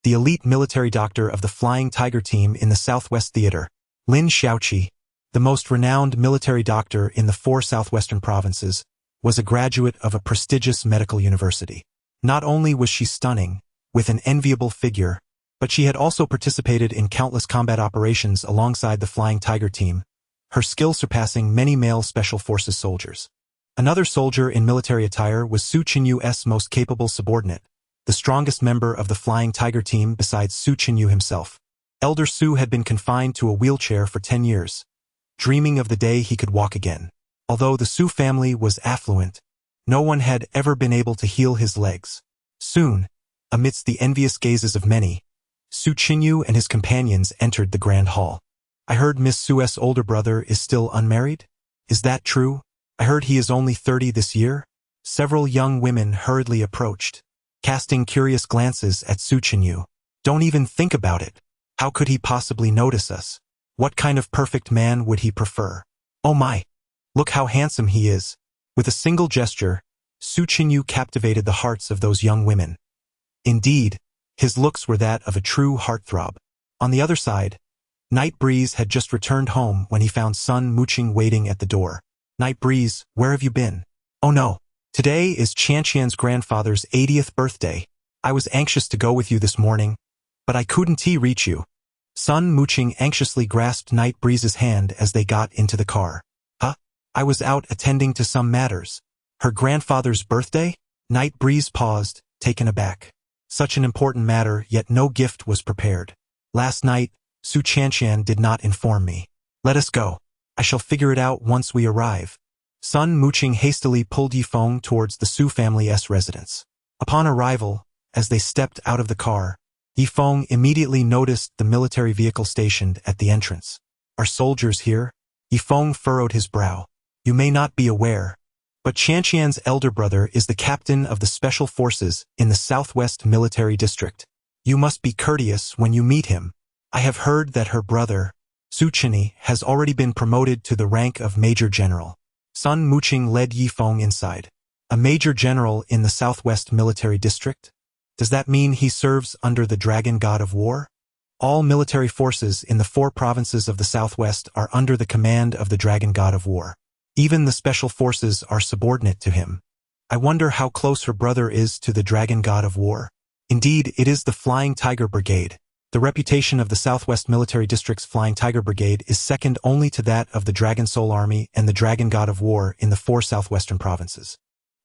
the elite military doctor of the Flying Tiger team in the Southwest Theater. Lin Xiaoqi, the most renowned military doctor in the 4 southwestern provinces, was a graduate of a prestigious medical university. Not only was she stunning, with an enviable figure, but she had also participated in countless combat operations alongside the Flying Tiger team, her skill surpassing many male special forces soldiers. Another soldier in military attire was Su Qinyu's most capable subordinate, the strongest member of the Flying Tiger team besides Su Qinyu himself. Elder Su had been confined to a wheelchair for 10 years, dreaming of the day he could walk again. Although the Su family was affluent, no one had ever been able to heal his legs. Soon, amidst the envious gazes of many, Su Qinyu and his companions entered the grand hall. I heard Miss Su's older brother is still unmarried? Is that true? I heard he is only 30 this year? Several young women hurriedly approached, casting curious glances at Su Qinyu. Don't even think about it. How could he possibly notice us? What kind of perfect man would he prefer? Oh my! Look how handsome he is. With a single gesture, Su Qinyu captivated the hearts of those young women. Indeed, his looks were that of a true heartthrob. On the other side, Night Breeze had just returned home when he found Sun Muqing waiting at the door. Night Breeze, where have you been? Oh no. Today is Qianqian's grandfather's 80th birthday. I was anxious to go with you this morning, but I couldn't reach you. Sun Muqing anxiously grasped Night Breeze's hand as they got into the car. Huh? I was out attending to some matters. Her grandfather's birthday? Night Breeze paused, taken aback. Such an important matter, yet no gift was prepared. Last night, Su Qianqian did not inform me. Let us go. I shall figure it out once we arrive. Sun Muqing hastily pulled Yifeng towards the Su family's residence. Upon arrival, as they stepped out of the car, Yifeng immediately noticed the military vehicle stationed at the entrance. Are soldiers here? Yifeng furrowed his brow. You may not be aware, but Qianqian's elder brother is the captain of the special forces in the Southwest Military District. You must be courteous when you meet him. I have heard that her brother, Su Qinyi, has already been promoted to the rank of Major General. Sun Muqing led Yifeng inside. A Major General in the Southwest Military District? Does that mean he serves under the Dragon God of War? All military forces in the 4 provinces of the Southwest are under the command of the Dragon God of War. Even the special forces are subordinate to him. I wonder how close her brother is to the Dragon God of War. Indeed, it is the Flying Tiger Brigade. The reputation of the Southwest Military District's Flying Tiger Brigade is second only to that of the Dragon Soul Army and the Dragon God of War in the 4 southwestern provinces.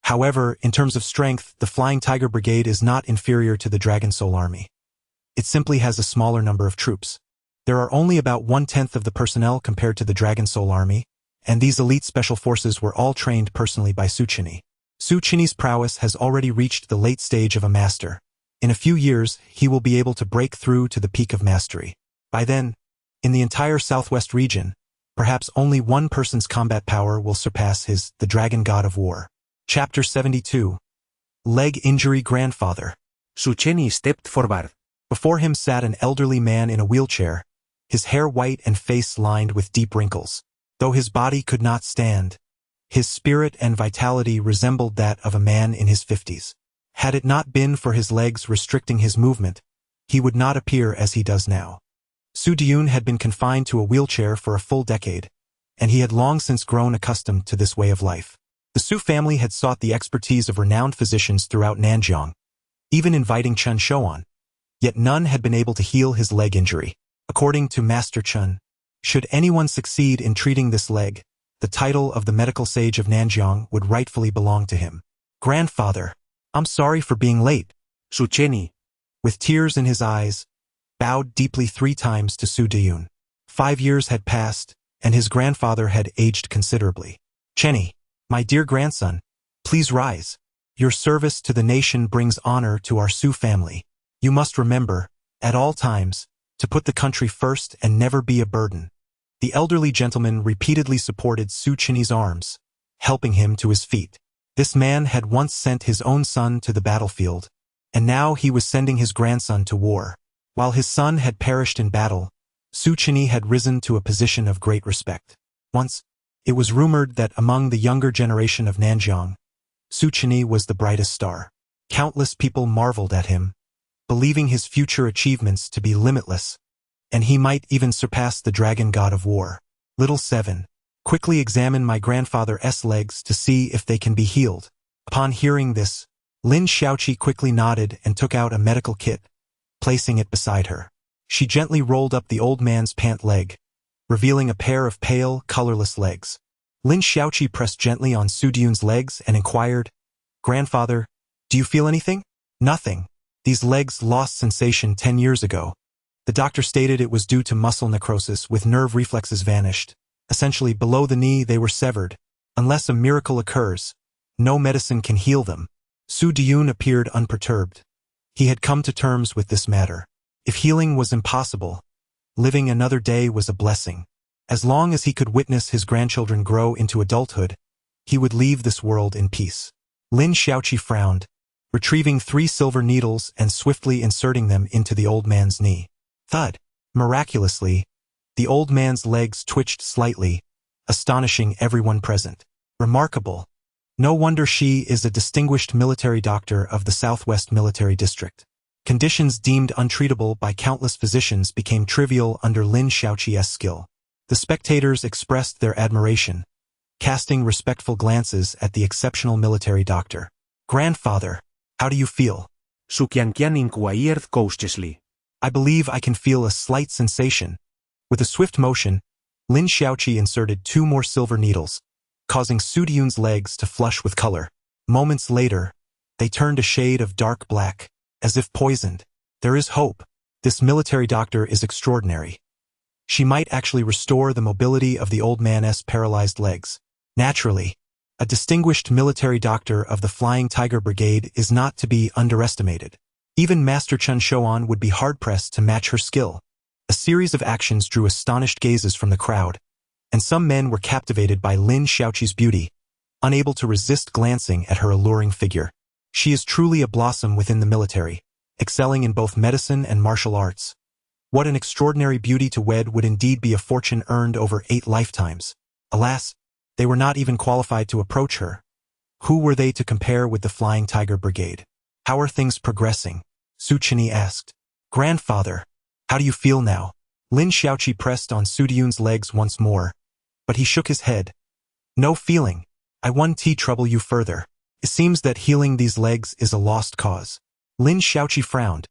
However, in terms of strength, the Flying Tiger Brigade is not inferior to the Dragon Soul Army. It simply has a smaller number of troops. There are only about 1/10 of the personnel compared to the Dragon Soul Army, and these elite special forces were all trained personally by Su Qinyi. Su Qinyi's prowess has already reached the late stage of a master. In a few years, he will be able to break through to the peak of mastery. By then, in the entire southwest region, perhaps only one person's combat power will surpass his, the Dragon God of War. Chapter 72. Leg Injury Grandfather. Su Qinyi stepped forward. Before him sat an elderly man in a wheelchair, his hair white and face lined with deep wrinkles. Though his body could not stand, his spirit and vitality resembled that of a man in his 50s. Had it not been for his legs restricting his movement, he would not appear as he does now. Su Diyun had been confined to a wheelchair for a full decade, and he had long since grown accustomed to this way of life. The Su family had sought the expertise of renowned physicians throughout Nanjiang, even inviting Chen Shouan. Yet none had been able to heal his leg injury. According to Master Chen, should anyone succeed in treating this leg, the title of the medical sage of Nanjiang would rightfully belong to him. Grandfather, I'm sorry for being late. Su Qinyi, with tears in his eyes, bowed deeply 3 times to Su Diyun. 5 years had passed, and his grandfather had aged considerably. Qinyi, my dear grandson, please rise. Your service to the nation brings honor to our Su family. You must remember, at all times, to put the country first and never be a burden. The elderly gentleman repeatedly supported Su Qinyi's arms, helping him to his feet. This man had once sent his own son to the battlefield, and now he was sending his grandson to war. While his son had perished in battle, Su Qinyi had risen to a position of great respect. Once, it was rumored that among the younger generation of Nanjiang, Su Qinyi was the brightest star. Countless people marveled at him, believing his future achievements to be limitless, and he might even surpass the Dragon God of War. Little 7. Quickly examine my grandfather's legs to see if they can be healed. Upon hearing this, Lin Xiaoqi quickly nodded and took out a medical kit, placing it beside her. She gently rolled up the old man's pant leg, revealing a pair of pale, colorless legs. Lin Xiaoqi pressed gently on Su Diyun's legs and inquired, Grandfather, do you feel anything? Nothing. These legs lost sensation 10 years ago. The doctor stated it was due to muscle necrosis with nerve reflexes vanished. Essentially, below the knee they were severed. Unless a miracle occurs, no medicine can heal them. Su Diyun appeared unperturbed. He had come to terms with this matter. If healing was impossible, living another day was a blessing. As long as he could witness his grandchildren grow into adulthood, he would leave this world in peace. Lin Xiaoqi frowned, retrieving 3 silver needles and swiftly inserting them into the old man's knee. Thud! Miraculously, the old man's legs twitched slightly, astonishing everyone present. Remarkable. No wonder she is a distinguished military doctor of the Southwest Military District. Conditions deemed untreatable by countless physicians became trivial under Lin Xiaoqi's skill. The spectators expressed their admiration, casting respectful glances at the exceptional military doctor. Grandfather, how do you feel? Su Qianqian inquired cautiously. I believe I can feel a slight sensation. With a swift motion, Lin Xiaoqi inserted 2 more silver needles, causing Su Diyun's legs to flush with color. Moments later, they turned a shade of dark black, as if poisoned. There is hope. This military doctor is extraordinary. She might actually restore the mobility of the old man's paralyzed legs. Naturally, a distinguished military doctor of the Flying Tiger Brigade is not to be underestimated. Even Master Chen Shouan would be hard-pressed to match her skill. A series of actions drew astonished gazes from the crowd, and some men were captivated by Lin Xiaoqi's beauty, unable to resist glancing at her alluring figure. She is truly a blossom within the military, excelling in both medicine and martial arts. What an extraordinary beauty to wed would indeed be a fortune earned over 8 lifetimes. Alas, they were not even qualified to approach her. Who were they to compare with the Flying Tiger Brigade? How are things progressing? Su Qianyi asked. Grandfather, how do you feel now? Lin Xiaoqi pressed on Su Diyun's legs once more, but he shook his head. No feeling. I won't trouble you further. It seems that healing these legs is a lost cause. Lin Xiaoqi frowned,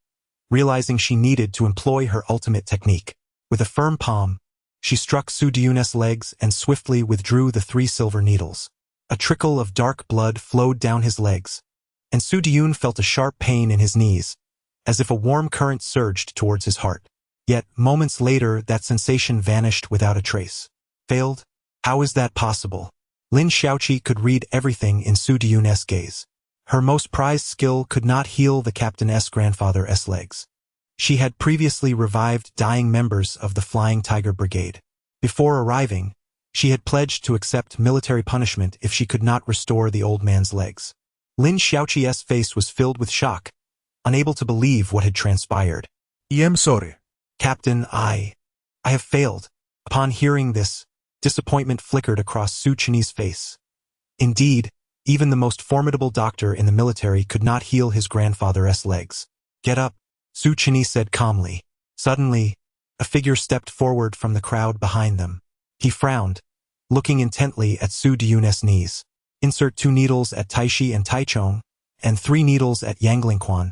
realizing she needed to employ her ultimate technique. With a firm palm, she struck Su Diyun's legs and swiftly withdrew the 3 silver needles. A trickle of dark blood flowed down his legs, and Su Diyun felt a sharp pain in his knees, as if a warm current surged towards his heart. Yet, moments later, that sensation vanished without a trace. Failed? How is that possible? Lin Xiaoqi could read everything in Su Diyun's gaze. Her most prized skill could not heal the captain's grandfather's legs. She had previously revived dying members of the Flying Tiger Brigade. Before arriving, she had pledged to accept military punishment if she could not restore the old man's legs. Lin Xiaoqi's face was filled with shock, unable to believe what had transpired. I am sorry. Captain, I have failed. Upon hearing this, disappointment flickered across Su Qianyi's face. Indeed, even the most formidable doctor in the military could not heal his grandfather's legs. Get up, Su Qianyi said calmly. Suddenly, a figure stepped forward from the crowd behind them. He frowned, looking intently at Su Diyun's knees. Insert 2 needles at Taishi and Taichong, and 3 needles at Yanglingquan,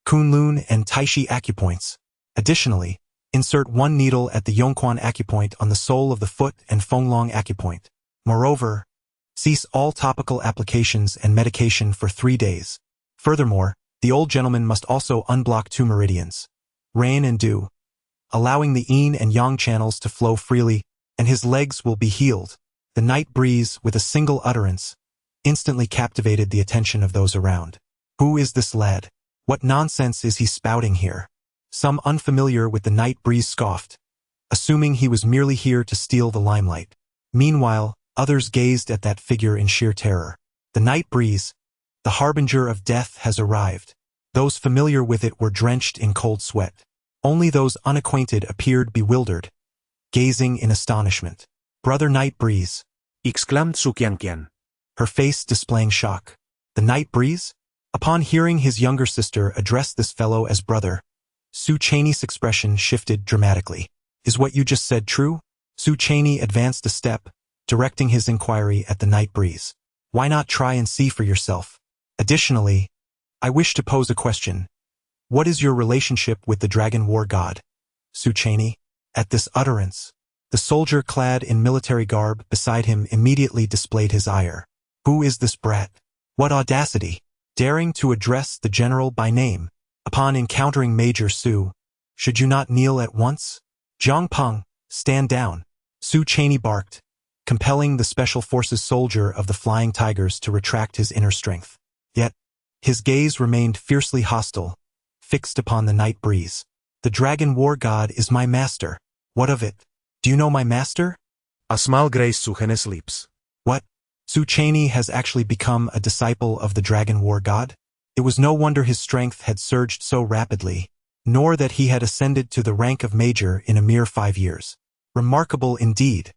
Kunlun and Taishi acupoints. Additionally, insert 1 needle at the Yongquan acupoint on the sole of the foot and Fenglong acupoint. Moreover, cease all topical applications and medication for 3 days. Furthermore, the old gentleman must also unblock 2 meridians, rain and dew, allowing the yin and yang channels to flow freely, and his legs will be healed. The night breeze, with a single utterance, instantly captivated the attention of those around. Who is this lad? What nonsense is he spouting here? Some unfamiliar with the night breeze scoffed, assuming he was merely here to steal the limelight. Meanwhile, others gazed at that figure in sheer terror. The night breeze, the harbinger of death, has arrived. Those familiar with it were drenched in cold sweat. Only those unacquainted appeared bewildered, gazing in astonishment. Brother Night Breeze, exclaimed Su Qianqian, her face displaying shock. The Night Breeze? Upon hearing his younger sister address this fellow as brother, Su Qianyi's expression shifted dramatically. Is what you just said true? Su Qianyi advanced a step, directing his inquiry at the Night Breeze. Why not try and see for yourself? Additionally, I wish to pose a question. What is your relationship with the Dragon War God? Su Qianyi? At this utterance, the soldier clad in military garb beside him immediately displayed his ire. Who is this brat? What audacity! Daring to address the general by name. Upon encountering Major Su, should you not kneel at once? Zhang Peng, stand down, Su Qianyi barked, compelling the Special Forces soldier of the Flying Tigers to retract his inner strength. Yet, his gaze remained fiercely hostile, fixed upon the Night Breeze. The Dragon War God is my master. What of it? Do you know my master? A smile graced Su Qianyi's lips. What? Su Qianyi has actually become a disciple of the Dragon War God? It was no wonder his strength had surged so rapidly, nor that he had ascended to the rank of major in a mere 5 years. Remarkable indeed.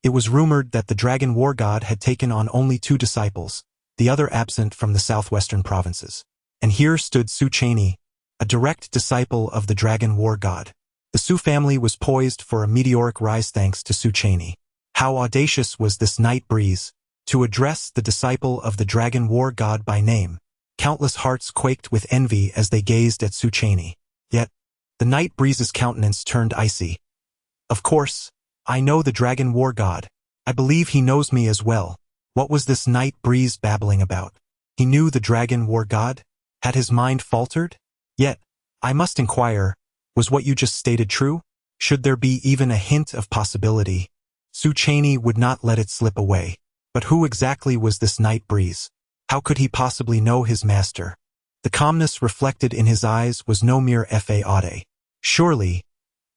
It was rumored that the Dragon War God had taken on only 2 disciples, the other absent from the southwestern provinces. And here stood Su Chaney, a direct disciple of the dragon war god. The Su family was poised for a meteoric rise thanks to Su Chaney. How audacious was this night breeze to address the disciple of the dragon war god by name. Countless hearts quaked with envy as they gazed at Su Chaney. Yet, the night breeze's countenance turned icy. Of course, I know the dragon war god. I believe he knows me as well. What was this night breeze babbling about? He knew the dragon war god? Had his mind faltered? Yet, I must inquire, was what you just stated true? Should there be even a hint of possibility? Su Chaney would not let it slip away. But who exactly was this night breeze? How could he possibly know his master? The calmness reflected in his eyes was no mere fade. Surely,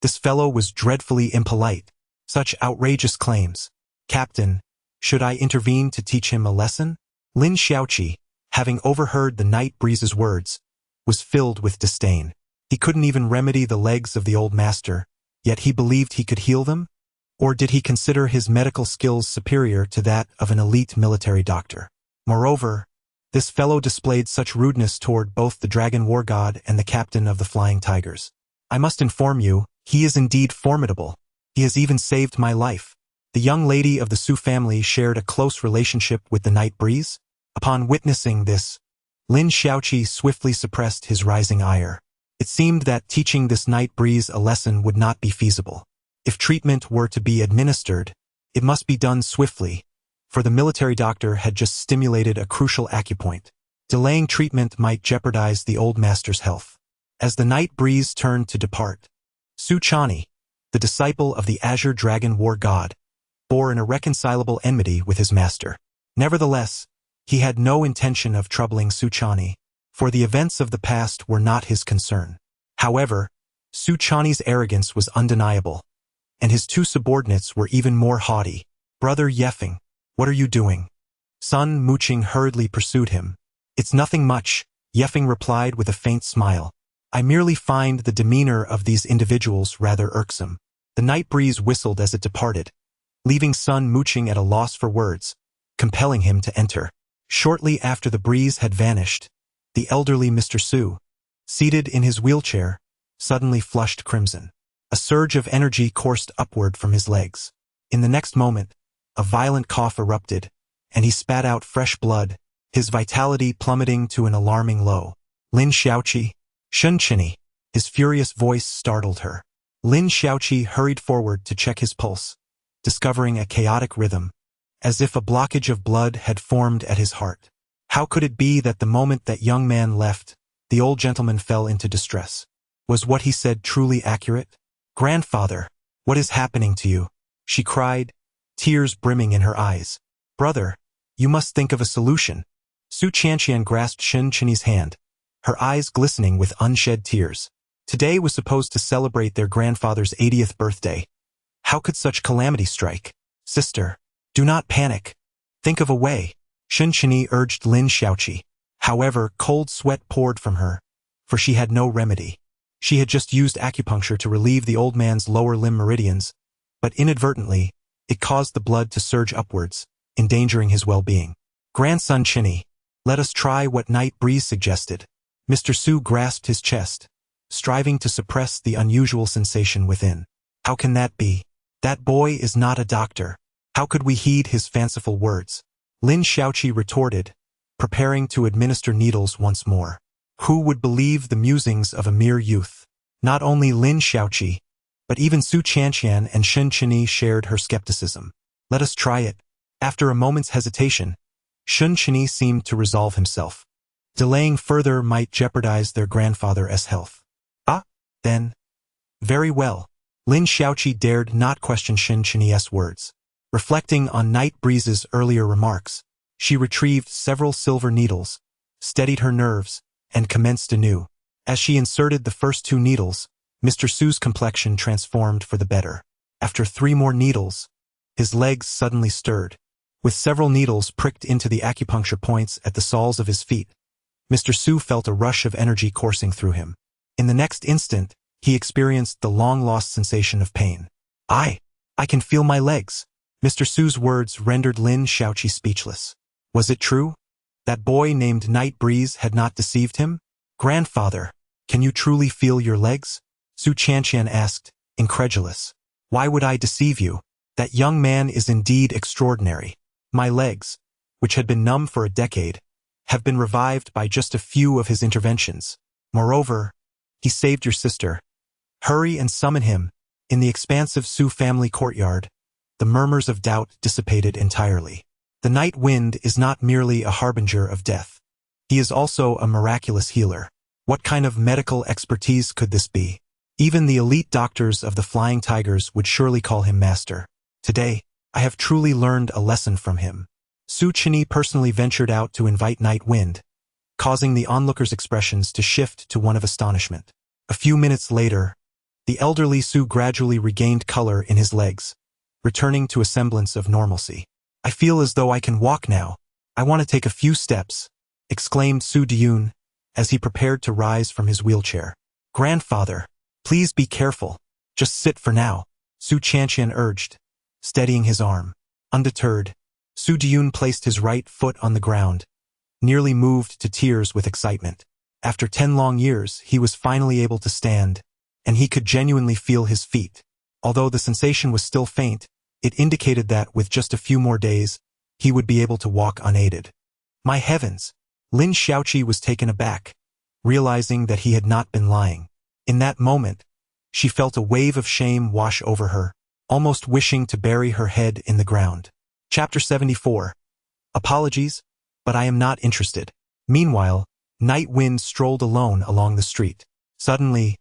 this fellow was dreadfully impolite. Such outrageous claims. Captain, should I intervene to teach him a lesson? Lin Xiaoqi, having overheard the night breeze's words, was filled with disdain. He couldn't even remedy the legs of the old master, yet he believed he could heal them? Or did he consider his medical skills superior to that of an elite military doctor? Moreover, this fellow displayed such rudeness toward both the dragon war god and the captain of the Flying Tigers. I must inform you, he is indeed formidable. He has even saved my life. The young lady of the Su family shared a close relationship with the night breeze. Upon witnessing this, Lin Xiaoqi swiftly suppressed his rising ire. It seemed that teaching this night breeze a lesson would not be feasible. If treatment were to be administered, it must be done swiftly, for the military doctor had just stimulated a crucial acupoint. Delaying treatment might jeopardize the old master's health. As the night breeze turned to depart, Su Chaney, the disciple of the Azure Dragon War god, bore an irreconcilable enmity with his master. Nevertheless, he had no intention of troubling Su Chaney, for the events of the past were not his concern. However, Su Chaney's arrogance was undeniable, and his two subordinates were even more haughty. Brother Yefeng, what are you doing? Sun Muqing hurriedly pursued him. It's nothing much, Yefeng replied with a faint smile. I merely find the demeanor of these individuals rather irksome. The night breeze whistled as it departed, leaving Sun Muqing at a loss for words, compelling him to enter. Shortly after the breeze had vanished, the elderly Mr. Su, seated in his wheelchair, suddenly flushed crimson. A surge of energy coursed upward from his legs. In the next moment, a violent cough erupted, and he spat out fresh blood, his vitality plummeting to an alarming low. Lin Xiaoqi, Sun Chaney. His furious voice startled her. Lin Xiaoqi hurried forward to check his pulse, discovering a chaotic rhythm, as if a blockage of blood had formed at his heart. How could it be that the moment that young man left, the old gentleman fell into distress? Was what he said truly accurate? Grandfather, what is happening to you? She cried, tears brimming in her eyes. Brother, you must think of a solution. Su Qianqian grasped Sun Chaney's hand, her eyes glistening with unshed tears. Today was supposed to celebrate their grandfather's 80th birthday. How could such calamity strike? Sister, do not panic. Think of a way. Sun Chaney urged Lin Xiaoqi. However, cold sweat poured from her, for she had no remedy. She had just used acupuncture to relieve the old man's lower limb meridians, but inadvertently, it caused the blood to surge upwards, endangering his well-being. Grandson Chaney, let us try what Night Breeze suggested. Mr. Su grasped his chest, striving to suppress the unusual sensation within. How can that be? That boy is not a doctor. How could we heed his fanciful words? Lin Xiaoqi retorted, preparing to administer needles once more. Who would believe the musings of a mere youth? Not only Lin Xiaoqi, but even Su Qianqian and Sun Chaney shared her skepticism. Let us try it. After a moment's hesitation, Sun Chaney seemed to resolve himself. Delaying further might jeopardize their grandfather's health. Ah, then. Very well. Lin Xiaoqi dared not question Sun Chaney's words. Reflecting on Night Breeze's earlier remarks, she retrieved several silver needles, steadied her nerves, and commenced anew. As she inserted the first 2 needles, Mr. Su's complexion transformed for the better. After 3 more needles, his legs suddenly stirred. With several needles pricked into the acupuncture points at the soles of his feet, Mr. Su felt a rush of energy coursing through him. In the next instant, he experienced the long-lost sensation of pain. I can feel my legs. Mr. Su's words rendered Lin Xiaoqi speechless. Was it true? That boy named Night Breeze had not deceived him? Grandfather, can you truly feel your legs? Su Chanqian asked, incredulous. Why would I deceive you? That young man is indeed extraordinary. My legs, which had been numb for a decade, have been revived by just a few of his interventions. Moreover, he saved your sister. Hurry and summon him. In the expansive Su family courtyard, the murmurs of doubt dissipated entirely. The night wind is not merely a harbinger of death. He is also a miraculous healer. What kind of medical expertise could this be? Even the elite doctors of the Flying Tigers would surely call him master. Today, I have truly learned a lesson from him. Su Chenyi personally ventured out to invite Night Wind, causing the onlookers' expressions to shift to one of astonishment. A few minutes later, the elderly Su gradually regained color in his legs, returning to a semblance of normalcy. I feel as though I can walk now. I want to take a few steps, exclaimed Su Diyun as he prepared to rise from his wheelchair. Grandfather, please be careful. Just sit for now, Su Chanqian urged, steadying his arm. Undeterred, Su Diyun placed his right foot on the ground, nearly moved to tears with excitement. After 10 long years, he was finally able to stand, and he could genuinely feel his feet. Although the sensation was still faint, it indicated that with just a few more days, he would be able to walk unaided. My heavens! Lin Xiaoqi was taken aback, realizing that he had not been lying. In that moment, she felt a wave of shame wash over her, almost wishing to bury her head in the ground. Chapter 74. Apologies, but I am not interested. Meanwhile, Night Wind strolled alone along the street. Suddenly,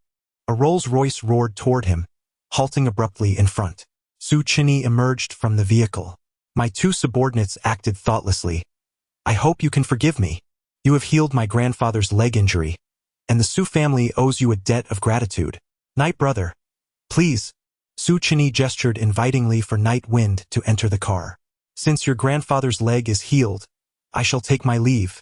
a Rolls-Royce roared toward him, halting abruptly in front. Su Chenyi emerged from the vehicle. My two subordinates acted thoughtlessly. I hope you can forgive me. You have healed my grandfather's leg injury, and the Su family owes you a debt of gratitude. Night brother, please. Su Chenyi gestured invitingly for Night Wind to enter the car. Since your grandfather's leg is healed, I shall take my leave.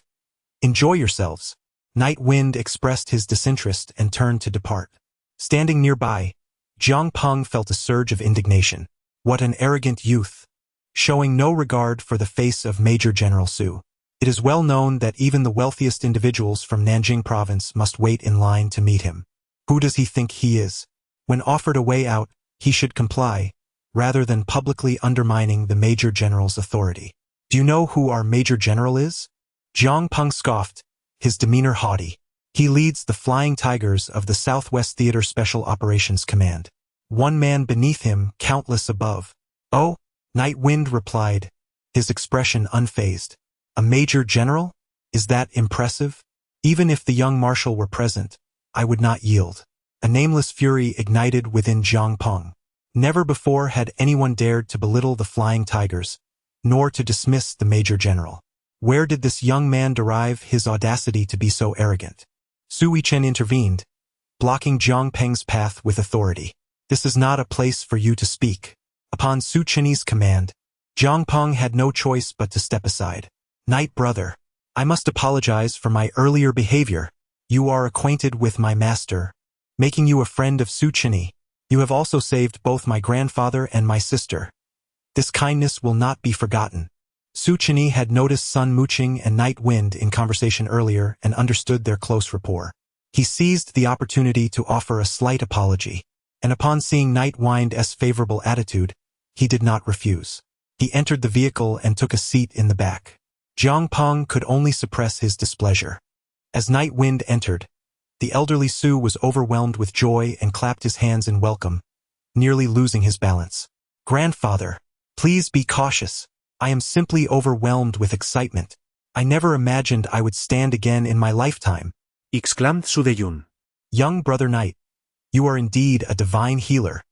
Enjoy yourselves. Night Wind expressed his disinterest and turned to depart. Standing nearby, Jiang Peng felt a surge of indignation. What an arrogant youth, showing no regard for the face of Major General Su. It is well known that even the wealthiest individuals from Nanjing province must wait in line to meet him. Who does he think he is? When offered a way out, he should comply, rather than publicly undermining the Major General's authority. Do you know who our Major General is? Jiang Peng scoffed, his demeanor haughty. He leads the Flying Tigers of the Southwest Theater Special Operations Command. One man beneath him, countless above. Oh, Night Wind replied, his expression unfazed. A Major General? Is that impressive? Even if the young marshal were present, I would not yield. A nameless fury ignited within Jiang Peng. Never before had anyone dared to belittle the Flying Tigers, nor to dismiss the Major General. Where did this young man derive his audacity to be so arrogant? Su Yichen intervened, blocking Jiang Peng's path with authority. This is not a place for you to speak. Upon Su Chenyi's command, Jiang Peng had no choice but to step aside. Night brother, I must apologize for my earlier behavior. You are acquainted with my master, making you a friend of Su Chenyi. You have also saved both my grandfather and my sister. This kindness will not be forgotten. Su Chenyi had noticed Sun Muqing and Night Wind in conversation earlier and understood their close rapport. He seized the opportunity to offer a slight apology, and upon seeing Night Wind's favorable attitude, he did not refuse. He entered the vehicle and took a seat in the back. Jiang Peng could only suppress his displeasure. As Night Wind entered, the elderly Su was overwhelmed with joy and clapped his hands in welcome, nearly losing his balance. Grandfather, please be cautious. I am simply overwhelmed with excitement. I never imagined I would stand again in my lifetime, exclaimed Su Diyun. Young brother Night, you are indeed a divine healer.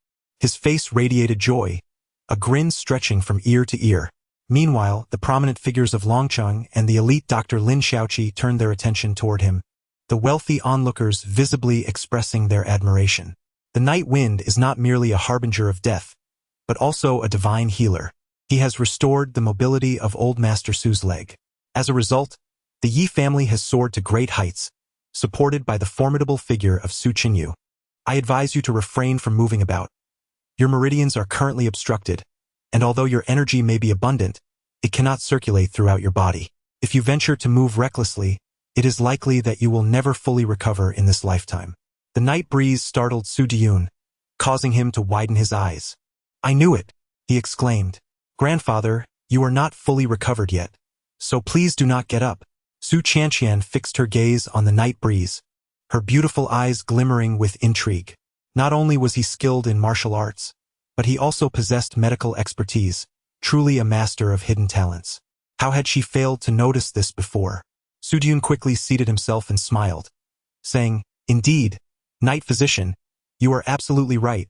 His face radiated joy, a grin stretching from ear to ear. Meanwhile, the prominent figures of Longcheng and the elite Dr. Lin Xiaoqi turned their attention toward him, the wealthy onlookers visibly expressing their admiration. The Night Wind is not merely a harbinger of death, but also a divine healer. He has restored the mobility of old Master Su's leg. As a result, the Yi family has soared to great heights, supported by the formidable figure of Su Chenyi. I advise you to refrain from moving about. Your meridians are currently obstructed, and although your energy may be abundant, it cannot circulate throughout your body. If you venture to move recklessly, it is likely that you will never fully recover in this lifetime. The night breeze startled Su Diyun, causing him to widen his eyes. I knew it, he exclaimed. Grandfather, you are not fully recovered yet, so please do not get up. Su Qianqian fixed her gaze on the night breeze, her beautiful eyes glimmering with intrigue. Not only was he skilled in martial arts, but he also possessed medical expertise, truly a master of hidden talents. How had she failed to notice this before? Su Diyun quickly seated himself and smiled, saying, Indeed, night physician, you are absolutely right.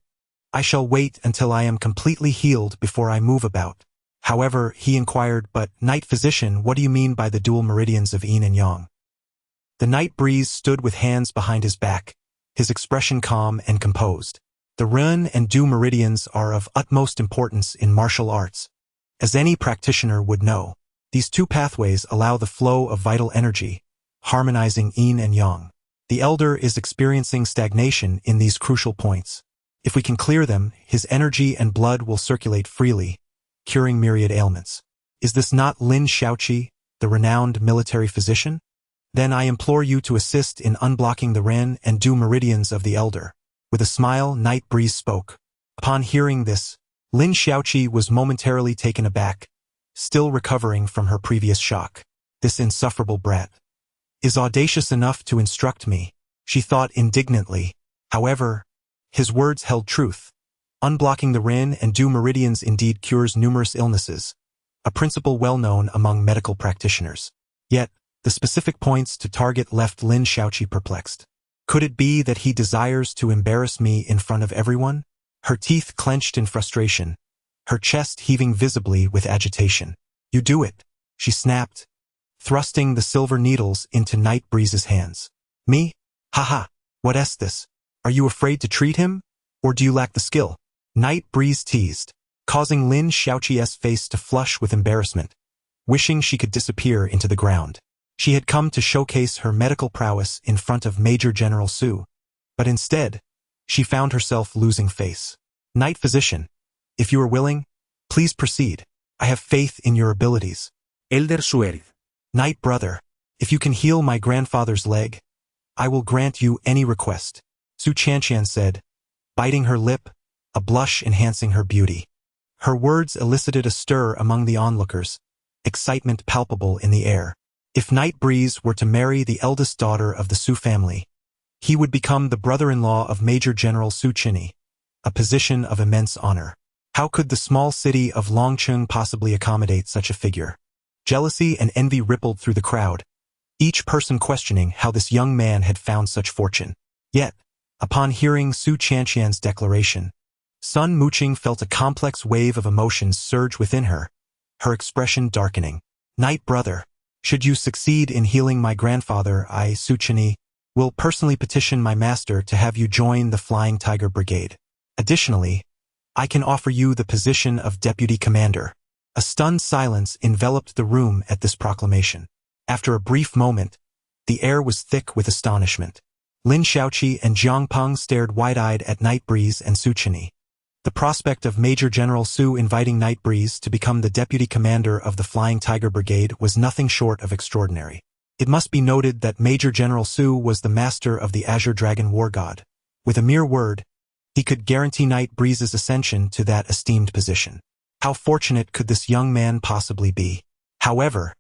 I shall wait until I am completely healed before I move about. However, he inquired, but, night physician, what do you mean by the dual meridians of yin and yang? The night breeze stood with hands behind his back, his expression calm and composed. The ren and du meridians are of utmost importance in martial arts. As any practitioner would know, these two pathways allow the flow of vital energy, harmonizing yin and yang. The elder is experiencing stagnation in these crucial points. If we can clear them, his energy and blood will circulate freely, curing myriad ailments. Is this not Lin Shaoqi, the renowned military physician? Then I implore you to assist in unblocking the ren and du meridians of the elder. With a smile, Night Breeze spoke. Upon hearing this, Lin Shaoqi was momentarily taken aback, still recovering from her previous shock. This insufferable brat is audacious enough to instruct me, she thought indignantly. However, his words held truth. Unblocking the ren and du meridians indeed cures numerous illnesses, a principle well known among medical practitioners. Yet, the specific points to target left Lin Shaoqi perplexed. Could it be that he desires to embarrass me in front of everyone? Her teeth clenched in frustration, her chest heaving visibly with agitation. You do it, she snapped, thrusting the silver needles into Night Breeze's hands. Me? Haha, what is this? Are you afraid to treat him? Or do you lack the skill? Night Breeze teased, causing Lin Shaoqi's face to flush with embarrassment, wishing she could disappear into the ground. She had come to showcase her medical prowess in front of Major General Su, but instead, she found herself losing face. Night Physician, if you are willing, please proceed. I have faith in your abilities. Elder Suerith. Night Brother, if you can heal my grandfather's leg, I will grant you any request, Su Qianqian said, biting her lip, a blush enhancing her beauty. Her words elicited a stir among the onlookers, excitement palpable in the air. If Night Breeze were to marry the eldest daughter of the Su family, he would become the brother-in-law of Major General Su Qini, a position of immense honor. How could the small city of Longcheng possibly accommodate such a figure? Jealousy and envy rippled through the crowd, each person questioning how this young man had found such fortune. Yet, upon hearing Su Qianqian's declaration, Sun Muqing felt a complex wave of emotions surge within her, her expression darkening. Night Brother, should you succeed in healing my grandfather, I, Su Qini, will personally petition my master to have you join the Flying Tiger Brigade. Additionally, I can offer you the position of deputy commander. A stunned silence enveloped the room at this proclamation. After a brief moment, the air was thick with astonishment. Lin Shaoqi and Jiang Peng stared wide-eyed at Night Breeze and Su Qini. The prospect of Major General Su inviting Night Breeze to become the deputy commander of the Flying Tiger Brigade was nothing short of extraordinary. It must be noted that Major General Su was the master of the Azure Dragon War God. With a mere word, he could guarantee Night Breeze's ascension to that esteemed position. How fortunate could this young man possibly be? However,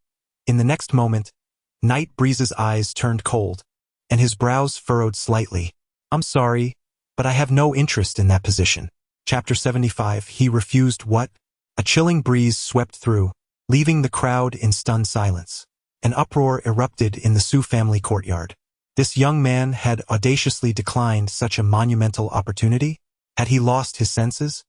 in the next moment, Night Breeze's eyes turned cold, and his brows furrowed slightly. I'm sorry, but I have no interest in that position. Chapter 75. He refused what? A chilling breeze swept through, leaving the crowd in stunned silence. An uproar erupted in the Su family courtyard. This young man had audaciously declined such a monumental opportunity? Had he lost his senses?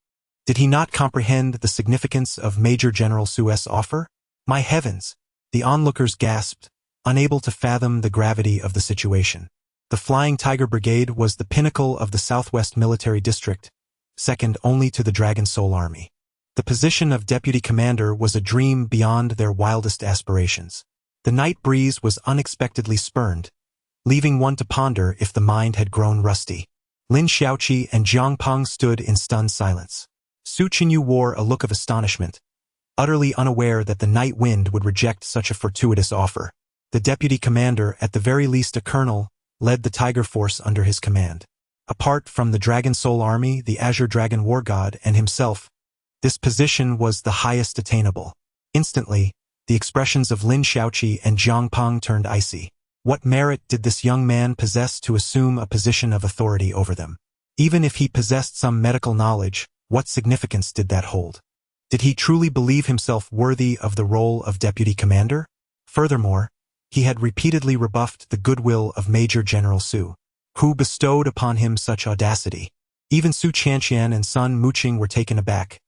Did he not comprehend the significance of Major General Su's offer? My heavens! The onlookers gasped, unable to fathom the gravity of the situation. The Flying Tiger Brigade was the pinnacle of the Southwest Military District, second only to the Dragon Soul Army. The position of deputy commander was a dream beyond their wildest aspirations. The Night Breeze was unexpectedly spurned, leaving one to ponder if the mind had grown rusty. Lin Shaoqi and Jiang Peng stood in stunned silence. Su Qinyu wore a look of astonishment, utterly unaware that the night wind would reject such a fortuitous offer. The deputy commander, at the very least a colonel, led the Tiger Force under his command. Apart from the Dragon Soul Army, the Azure Dragon War God, and himself, this position was the highest attainable. Instantly, the expressions of Lin Xiaoqi and Jiang Peng turned icy. What merit did this young man possess to assume a position of authority over them? Even if he possessed some medical knowledge, what significance did that hold? Did he truly believe himself worthy of the role of deputy commander? Furthermore, he had repeatedly rebuffed the goodwill of Major General Su, who bestowed upon him such audacity. Even Su Qianqian and Sun Muqing were taken aback,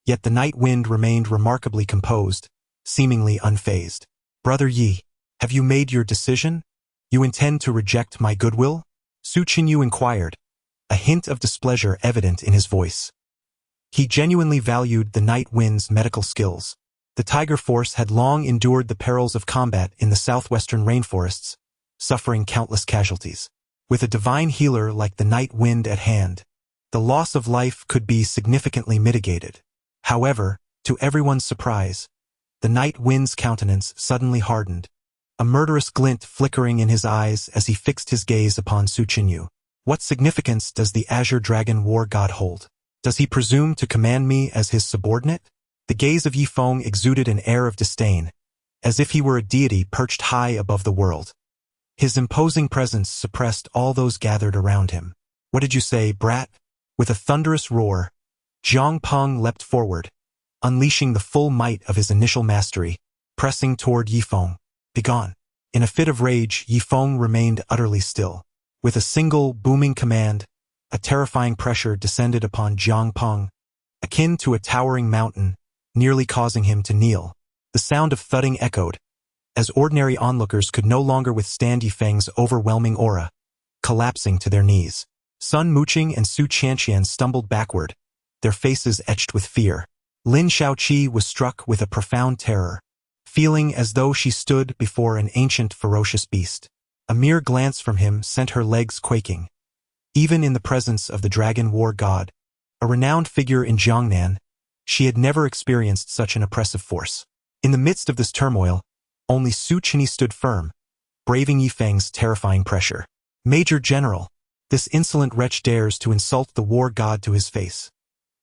yet the night wind remained remarkably composed, seemingly unfazed. Brother Yi, have you made your decision? You intend to reject my goodwill? Su Qinyu inquired, a hint of displeasure evident in his voice. He genuinely valued the night wind's medical skills. The Tiger Force had long endured the perils of combat in the southwestern rainforests, suffering countless casualties. With a divine healer like the night wind at hand, the loss of life could be significantly mitigated. However, to everyone's surprise, the night wind's countenance suddenly hardened, a murderous glint flickering in his eyes as he fixed his gaze upon Su Qinyu. What significance does the Azure Dragon War God hold? Does he presume to command me as his subordinate? The gaze of Yi Feng exuded an air of disdain, as if he were a deity perched high above the world. His imposing presence suppressed all those gathered around him. What did you say, brat? With a thunderous roar, Jiang Peng leapt forward, unleashing the full might of his initial mastery, pressing toward Yi Feng. Begone. In a fit of rage, Yi Feng remained utterly still. With a single, booming command, a terrifying pressure descended upon Jiang Peng, akin to a towering mountain, nearly causing him to kneel. The sound of thudding echoed, as ordinary onlookers could no longer withstand Yi Feng's overwhelming aura, collapsing to their knees. Sun Muqing and Su Qianqian stumbled backward, their faces etched with fear. Lin Xiaoqi was struck with a profound terror, feeling as though she stood before an ancient ferocious beast. A mere glance from him sent her legs quaking. Even in the presence of the Dragon War God, a renowned figure in Jiangnan, she had never experienced such an oppressive force. In the midst of this turmoil, only Su Qinyu stood firm, braving Yi Feng's terrifying pressure. Major General, this insolent wretch dares to insult the war god to his face.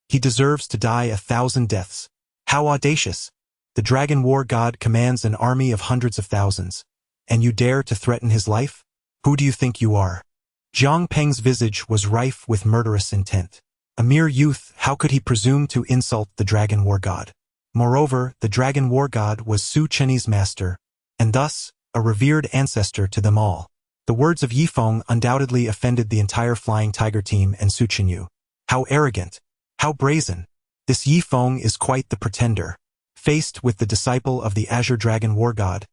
He deserves to die 1,000 deaths. How audacious! The Dragon War God commands an army of hundreds of thousands, and you dare to threaten his life? Who do you think you are? Jiang Peng's visage was rife with murderous intent. A mere youth, how could he presume to insult the Dragon War God? Moreover, the Dragon War God was Su Qinyu's master, and thus, a revered ancestor to them all. The words of Yi Feng undoubtedly offended the entire Flying Tiger team and Su Qinyu. How arrogant! How brazen! This Yi Feng is quite the pretender. Faced with the disciple of the Azure Dragon War God,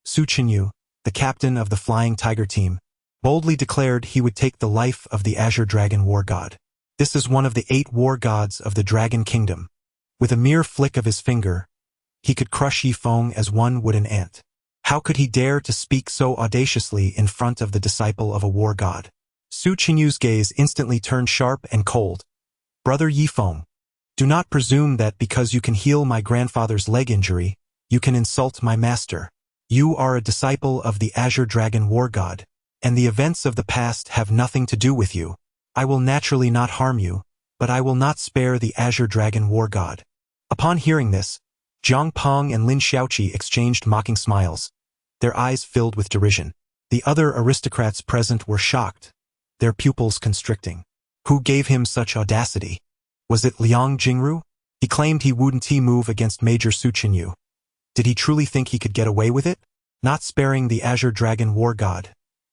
Su Qinyu, the captain of the Flying Tiger team, boldly declared he would take the life of the Azure Dragon War God. This is one of the 8 war gods of the Dragon Kingdom. With a mere flick of his finger, he could crush Yi Feng as one would an ant. How could he dare to speak so audaciously in front of the disciple of a war god? Su Qinyu's gaze instantly turned sharp and cold. Brother Yi Feng, do not presume that because you can heal my grandfather's leg injury, you can insult my master. You are a disciple of the Azure Dragon War God, and the events of the past have nothing to do with you. I will naturally not harm you, but I will not spare the Azure Dragon War God. Upon hearing this, Jiang Peng and Lin Xiaoqi exchanged mocking smiles, their eyes filled with derision. The other aristocrats present were shocked, their pupils constricting. Who gave him such audacity? Was it Liang Jingru? He claimed he wouldn't move against Major Su Qinyu. Did he truly think he could get away with it? Not sparing the Azure Dragon War God.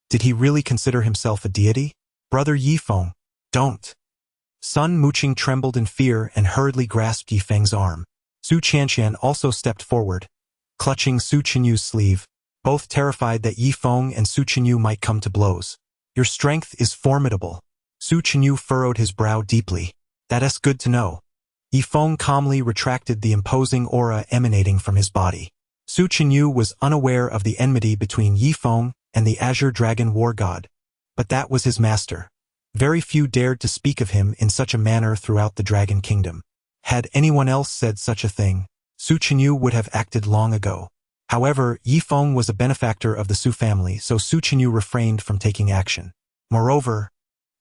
Did he really consider himself a deity? Brother Yi Feng, don't. Sun Muqing trembled in fear and hurriedly grasped Yi Feng's arm. Su Qianqian also stepped forward, clutching Su Qinyu's sleeve, both terrified that Yi Feng and Su Qinyu might come to blows. Your strength is formidable. Su Qinyu furrowed his brow deeply. That's good to know. Yi Feng calmly retracted the imposing aura emanating from his body. Su Qinyu was unaware of the enmity between Yi Feng and the Azure Dragon War God, but that was his master. Very few dared to speak of him in such a manner throughout the Dragon Kingdom. Had anyone else said such a thing, Su Chenyu would have acted long ago. However, Yi Feng was a benefactor of the Su family, so Su Chenyu refrained from taking action. Moreover,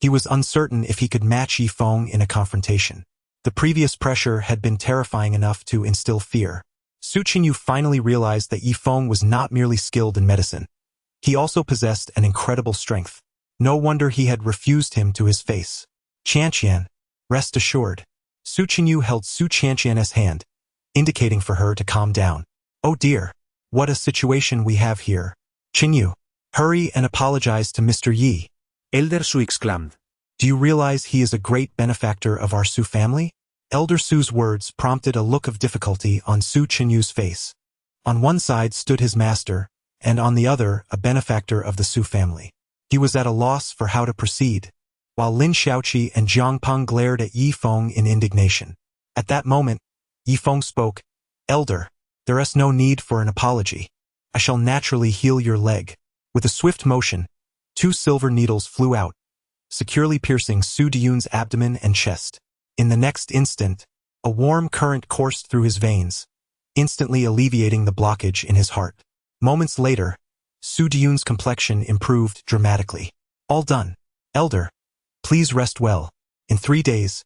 he was uncertain if he could match Yi Feng in a confrontation. The previous pressure had been terrifying enough to instill fear. Su Chenyu finally realized that Yi Feng was not merely skilled in medicine. He also possessed an incredible strength. No wonder he had refused him to his face. Qianqian, rest assured. Su Chenyu held Su Qianqian's hand, indicating for her to calm down. Oh dear, what a situation we have here. Chenyu, hurry and apologize to Mr. Yi. Elder Su exclaimed. Do you realize he is a great benefactor of our Su family? Elder Su's words prompted a look of difficulty on Su Chenyu's face. On one side stood his master, and on the other a benefactor of the Su family. He was at a loss for how to proceed, while Lin Xiaoqi and Jiang Peng glared at Yi Feng in indignation. At that moment, Yi Feng spoke, Elder, there is no need for an apology. I shall naturally heal your leg. With a swift motion, 2 silver needles flew out, securely piercing Su Diyun's abdomen and chest. In the next instant, a warm current coursed through his veins, instantly alleviating the blockage in his heart. Moments later, Su Diyun's complexion improved dramatically. All done. Elder, please rest well. In 3 days,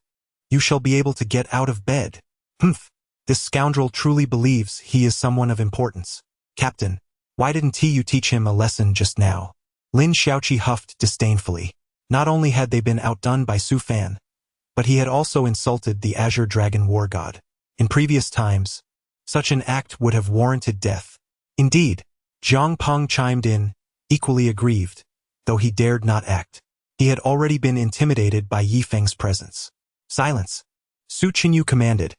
you shall be able to get out of bed. Humph, this scoundrel truly believes he is someone of importance. Captain, why didn't you teach him a lesson just now? Lin Xiaoqi huffed disdainfully. Not only had they been outdone by Su Fan, but he had also insulted the Azure Dragon War God. In previous times, such an act would have warranted death. Indeed, Jiang Peng chimed in, equally aggrieved, though he dared not act. He had already been intimidated by Yi Feng's presence. Silence. Su Chenyu commanded,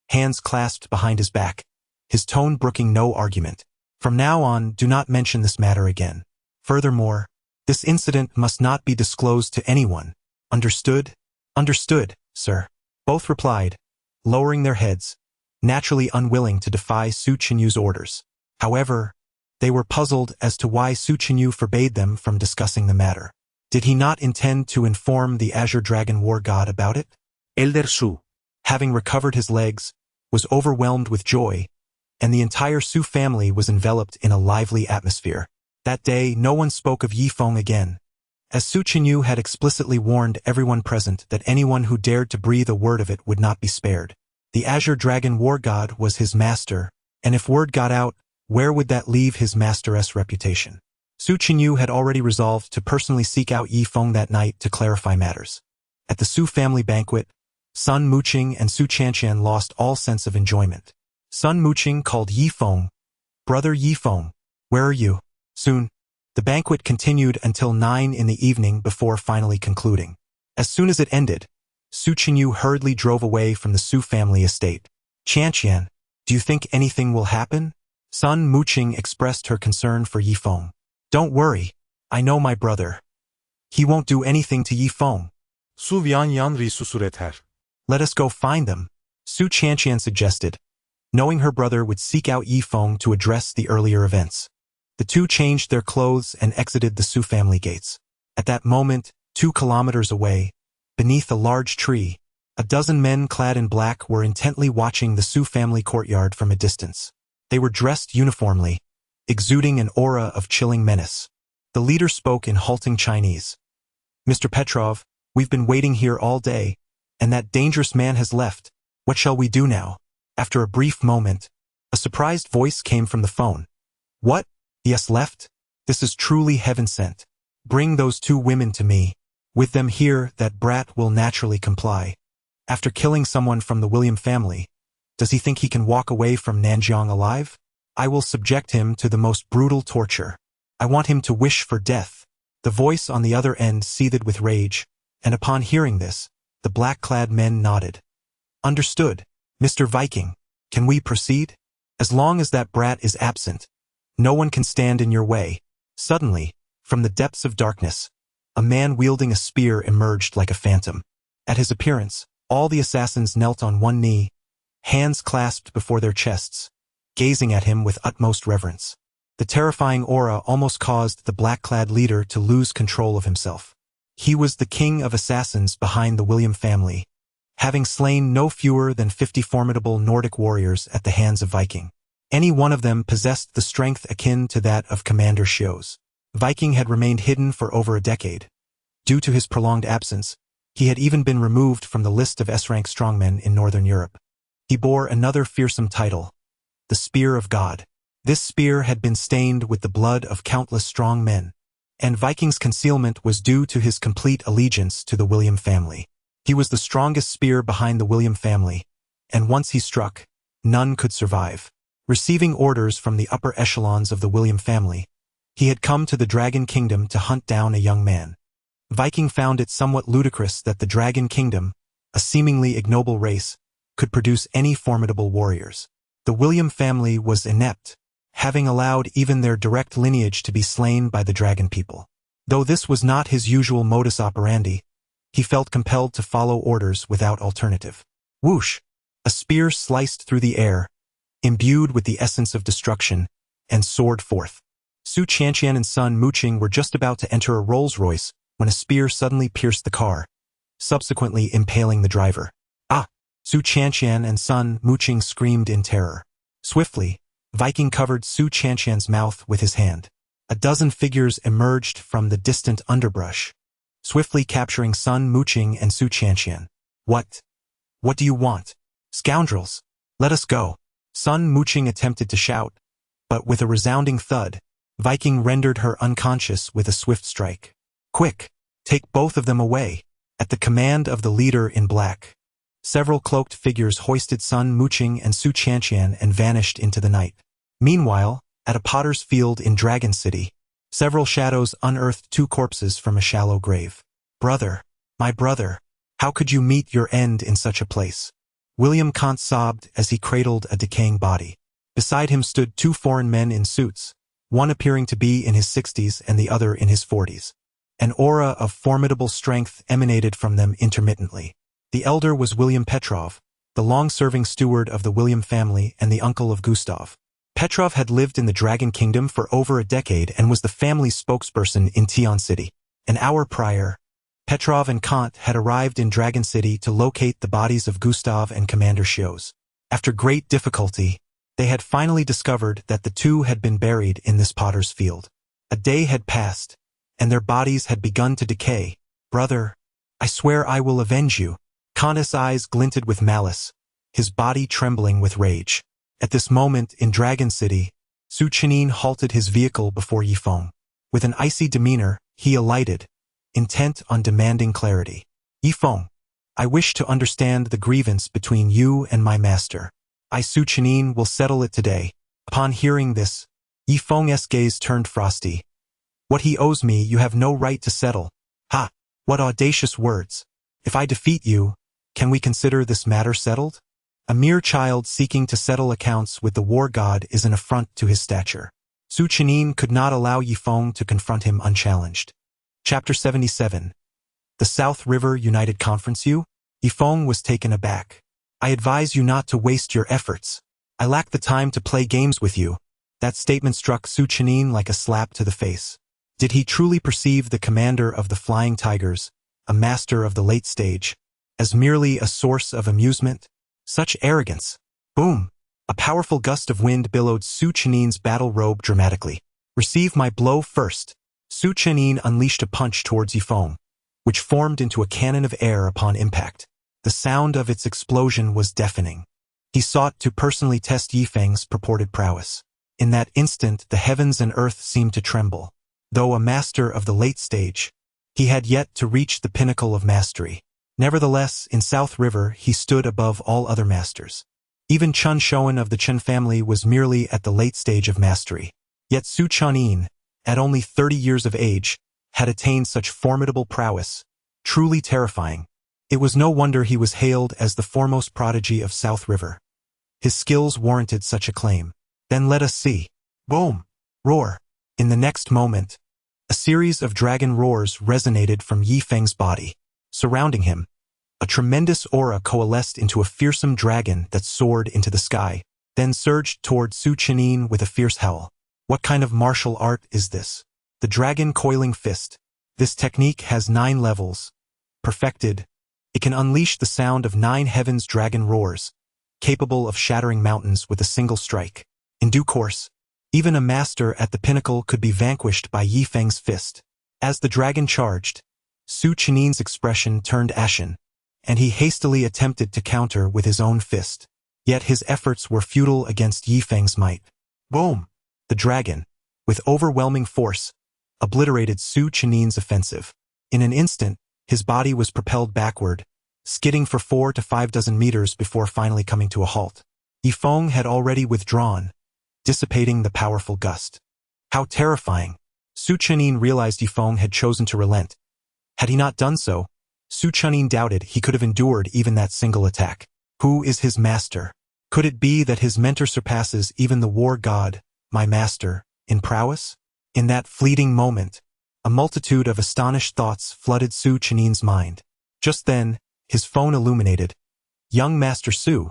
hands clasped behind his back, his tone brooking no argument. From now on, do not mention this matter again. Furthermore, this incident must not be disclosed to anyone. Understood? Understood, sir. Both replied, lowering their heads, naturally unwilling to defy Su Chenyu's orders. However, they were puzzled as to why Su Chenyu forbade them from discussing the matter. Did he not intend to inform the Azure Dragon War God about it? Elder Su, having recovered his legs, was overwhelmed with joy, and the entire Su family was enveloped in a lively atmosphere. That day, no one spoke of Yi Feng again, as Su Chenyu had explicitly warned everyone present that anyone who dared to breathe a word of it would not be spared. The Azure Dragon War God was his master, and if word got out, where would that leave his master's reputation? Su Chenyu had already resolved to personally seek out Yi Feng that night to clarify matters. At the Su family banquet, Sun Muqing and Su Qianqian lost all sense of enjoyment. Sun Muqing called Yi Feng, Brother Yi Feng, where are you? Soon. The banquet continued until 9 in the evening before finally concluding. As soon as it ended, Su Chenyu hurriedly drove away from the Su family estate. Qianqian, do you think anything will happen? Sun Muqing expressed her concern for Yi Feng. Don't worry, I know my brother. He won't do anything to Yi Feng. Su Vianyan risusureter. Let us go find them, Su Qianqian suggested, knowing her brother would seek out Yi Feng to address the earlier events. The two changed their clothes and exited the Su family gates. At that moment, 2 kilometers away, beneath a large tree, a dozen men clad in black were intently watching the Su family courtyard from a distance. They were dressed uniformly, exuding an aura of chilling menace. The leader spoke in halting Chinese. Mr. Petrov, we've been waiting here all day, and that dangerous man has left. What shall we do now? After a brief moment, a surprised voice came from the phone. What? He has left? This is truly heaven sent. Bring those 2 women to me. With them here, that brat will naturally comply. After killing someone from the William family, does he think he can walk away from Nanjiang alive? I will subject him to the most brutal torture. I want him to wish for death. The voice on the other end seethed with rage, and upon hearing this, the black-clad men nodded. Understood, Mr. Viking. Can we proceed? As long as that brat is absent, no one can stand in your way. Suddenly, from the depths of darkness, a man wielding a spear emerged like a phantom. At his appearance, all the assassins knelt on one knee, hands clasped before their chests, gazing at him with utmost reverence. The terrifying aura almost caused the black-clad leader to lose control of himself. He was the king of assassins behind the William family, having slain no fewer than 50 formidable Nordic warriors at the hands of Viking. Any one of them possessed the strength akin to that of Commander Sjo's. Viking had remained hidden for over a decade. Due to his prolonged absence, he had even been removed from the list of S-rank strongmen in Northern Europe. He bore another fearsome title, the Spear of God. This spear had been stained with the blood of countless strong men, and Viking's concealment was due to his complete allegiance to the William family. He was the strongest spear behind the William family, and once he struck, none could survive. Receiving orders from the upper echelons of the William family, he had come to the Dragon Kingdom to hunt down a young man. Viking found it somewhat ludicrous that the Dragon Kingdom, a seemingly ignoble race, could produce any formidable warriors. The William family was inept, having allowed even their direct lineage to be slain by the dragon people. Though this was not his usual modus operandi, he felt compelled to follow orders without alternative. Whoosh! A spear sliced through the air, imbued with the essence of destruction, and soared forth. Su Qianqian and Sun Muqing were just about to enter a Rolls-Royce when a spear suddenly pierced the car, subsequently impaling the driver. Ah! Su Qianqian and Sun Muqing screamed in terror. Swiftly, Viking covered Su Qianqian's mouth with his hand. A dozen figures emerged from the distant underbrush, swiftly capturing Sun Muqing and Su Qianqian. What? What do you want? Scoundrels! Let us go! Sun Muqing attempted to shout, but with a resounding thud, Viking rendered her unconscious with a swift strike. Quick! Take both of them away! At the command of the leader in black, several cloaked figures hoisted Sun Muqing and Su Qianqian and vanished into the night. Meanwhile, at a potter's field in Dragon City, several shadows unearthed 2 corpses from a shallow grave. Brother, my brother, how could you meet your end in such a place? William Kant sobbed as he cradled a decaying body. Beside him stood 2 foreign men in suits, one appearing to be in his 60s and the other in his 40s. An aura of formidable strength emanated from them intermittently. The elder was William Petrov, the long-serving steward of the William family and the uncle of Gustav. Petrov had lived in the Dragon Kingdom for over a decade and was the family's spokesperson in Tian City. An hour prior, Petrov and Kant had arrived in Dragon City to locate the bodies of Gustav and Commander Sjo's. After great difficulty, they had finally discovered that the 2 had been buried in this potter's field. A day had passed, and their bodies had begun to decay. Brother, I swear I will avenge you. Kant's eyes glinted with malice, his body trembling with rage. At this moment in Dragon City, Su Qianqian halted his vehicle before Yifeng. With an icy demeanor, he alighted, intent on demanding clarity. Yifeng, I wish to understand the grievance between you and my master. I, Su Qianqian, will settle it today. Upon hearing this, Yifeng's gaze turned frosty. What he owes me you have no right to settle. Ha! What audacious words. If I defeat you, can we consider this matter settled? A mere child seeking to settle accounts with the war god is an affront to his stature. Su Qianqian could not allow Yifeng to confront him unchallenged. Chapter 77. The South River United Conference you? Yifeng was taken aback. I advise you not to waste your efforts. I lack the time to play games with you. That statement struck Su Qianqian like a slap to the face. Did he truly perceive the commander of the Flying Tigers, a master of the late stage, as merely a source of amusement? Such arrogance! Boom! A powerful gust of wind billowed Su Qianqian's battle robe dramatically. Receive my blow first. Su Qianqian unleashed a punch towards Yifeng, which formed into a cannon of air upon impact. The sound of its explosion was deafening. He sought to personally test Yifeng's purported prowess. In that instant, the heavens and earth seemed to tremble. Though a master of the late stage, he had yet to reach the pinnacle of mastery. Nevertheless, in South River, he stood above all other masters. Even Chun Shoan of the Chen family was merely at the late stage of mastery. Yet Su Qianqian, at only 30 years of age, had attained such formidable prowess, truly terrifying. It was no wonder he was hailed as the foremost prodigy of South River. His skills warranted such a claim. Then let us see. Boom! Roar! In the next moment, a series of dragon roars resonated from Yifeng's body. Surrounding him, a tremendous aura coalesced into a fearsome dragon that soared into the sky, then surged toward Su Qianqian with a fierce howl. What kind of martial art is this? The dragon coiling fist. This technique has 9 levels. Perfected. It can unleash the sound of 9 heavens dragon roars, capable of shattering mountains with a single strike. In due course, even a master at the pinnacle could be vanquished by Yi Feng's fist. As the dragon charged, Su Qinin's expression turned ashen, and he hastily attempted to counter with his own fist. Yet his efforts were futile against Yi Feng's might. Boom! The dragon, with overwhelming force, obliterated Su Qinin's offensive. In an instant, his body was propelled backward, skidding for 4 to 5 dozen meters before finally coming to a halt. Yi Feng had already withdrawn, dissipating the powerful gust. How terrifying! Su Qining realized Yi Feng had chosen to relent. Had he not done so, Su Qining doubted he could have endured even that single attack. Who is his master? Could it be that his mentor surpasses even the war god, my master, in prowess? In that fleeting moment, a multitude of astonished thoughts flooded Su Qinin's mind. Just then, his phone illuminated. Young Master Su,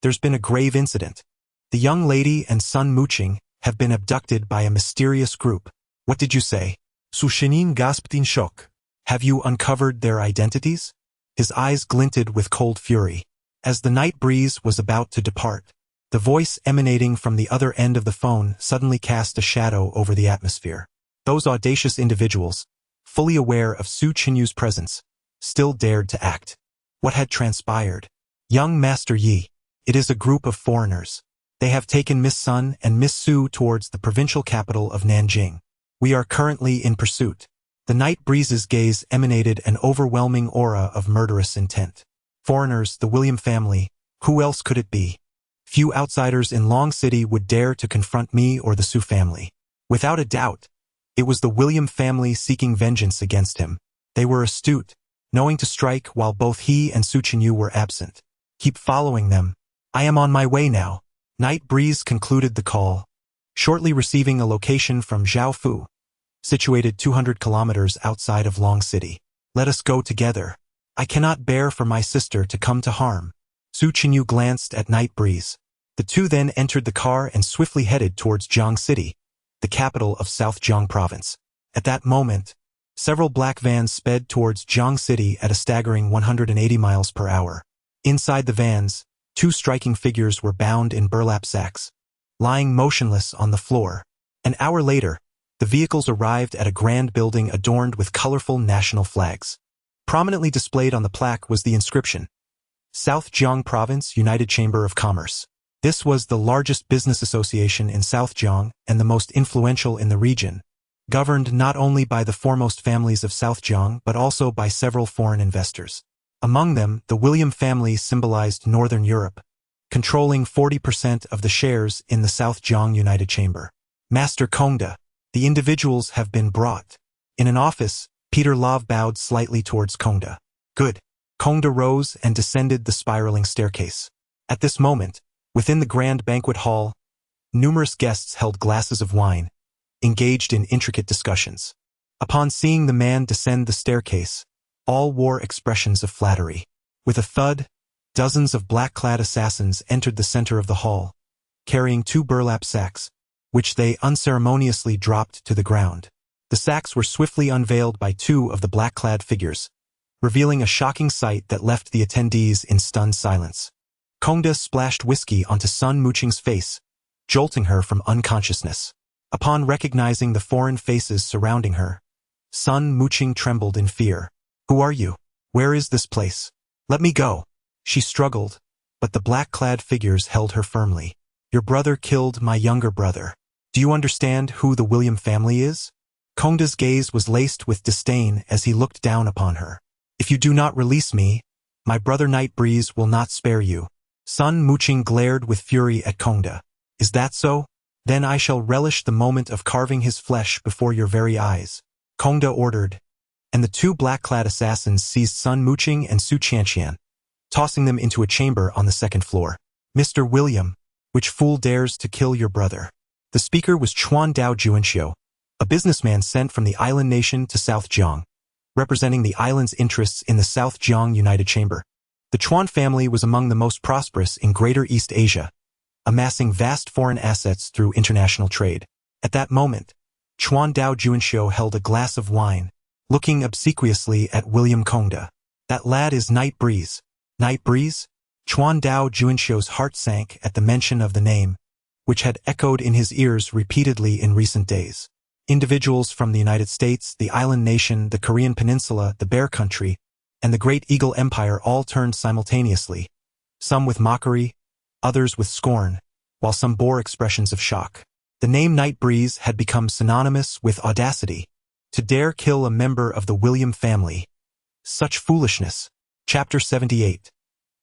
there's been a grave incident. The young lady and Sun Muqing have been abducted by a mysterious group. What did you say? Su Qining gasped in shock. Have you uncovered their identities? His eyes glinted with cold fury. As the night breeze was about to depart, the voice emanating from the other end of the phone suddenly cast a shadow over the atmosphere. Those audacious individuals, fully aware of Su Qinyu's presence, still dared to act. What had transpired? Young Master Yi, it is a group of foreigners. They have taken Miss Sun and Miss Su towards the provincial capital of Nanjing. We are currently in pursuit. The night breeze's gaze emanated an overwhelming aura of murderous intent. Foreigners, the William family, who else could it be? Few outsiders in Long City would dare to confront me or the Su family. Without a doubt, it was the William family seeking vengeance against him. They were astute, knowing to strike while both he and Su Qinyu were absent. Keep following them. I am on my way now. Night Breeze concluded the call, shortly receiving a location from Zhao Fu, situated 200 kilometers outside of Long City. Let us go together. I cannot bear for my sister to come to harm. Su Qinyu glanced at Night Breeze. The two then entered the car and swiftly headed towards Jiang City, the capital of South Jiang Province. At that moment, several black vans sped towards Jiang City at a staggering 180 miles per hour. Inside the vans, 2 striking figures were bound in burlap sacks, lying motionless on the floor. An hour later, the vehicles arrived at a grand building adorned with colorful national flags. Prominently displayed on the plaque was the inscription, South Jiang Province United Chamber of Commerce. This was the largest business association in South Jiang and the most influential in the region, governed not only by the foremost families of South Jiang but also by several foreign investors. Among them, the William family symbolized Northern Europe, controlling 40% of the shares in the South Jiang United Chamber. Master Kongda, the individuals have been brought. In an office, Peter Love bowed slightly towards Kongda. Good. Kongda rose and descended the spiraling staircase. At this moment, within the grand banquet hall, numerous guests held glasses of wine, engaged in intricate discussions. Upon seeing the man descend the staircase, all wore expressions of flattery. With a thud, dozens of black-clad assassins entered the center of the hall, carrying 2 burlap sacks, which they unceremoniously dropped to the ground. The sacks were swiftly unveiled by 2 of the black-clad figures, revealing a shocking sight that left the attendees in stunned silence. Kongda splashed whiskey onto Sun Muqing's face, jolting her from unconsciousness. Upon recognizing the foreign faces surrounding her, Sun Muqing trembled in fear. Who are you? Where is this place? Let me go. She struggled, but the black-clad figures held her firmly. Your brother killed my younger brother. Do you understand who the William family is? Kongda's gaze was laced with disdain as he looked down upon her. If you do not release me, my brother Night Breeze will not spare you. Sun Muqing glared with fury at Kongda. Is that so? Then I shall relish the moment of carving his flesh before your very eyes. Kongda ordered, and the 2 black-clad assassins seized Sun Muqing and Su Qianqian, tossing them into a chamber on the 2nd floor. Mr. William, which fool dares to kill your brother? The speaker was Chuan Dao Juanxiu, a businessman sent from the island nation to South Jiang, representing the island's interests in the South Jiang United Chamber. The Chuan family was among the most prosperous in Greater East Asia, amassing vast foreign assets through international trade. At that moment, Chuan Dao Juanxiu held a glass of wine, looking obsequiously at William Kongda. That lad is Night Breeze. Night Breeze? Chuan Dao Juanxiu's heart sank at the mention of the name, which had echoed in his ears repeatedly in recent days. Individuals from the United States, the island nation, the Korean peninsula, the Bear Country, and the Great Eagle Empire all turned simultaneously, some with mockery, others with scorn, while some bore expressions of shock. The name Night Breeze had become synonymous with audacity. To dare kill a member of the William family. Such foolishness. Chapter 78.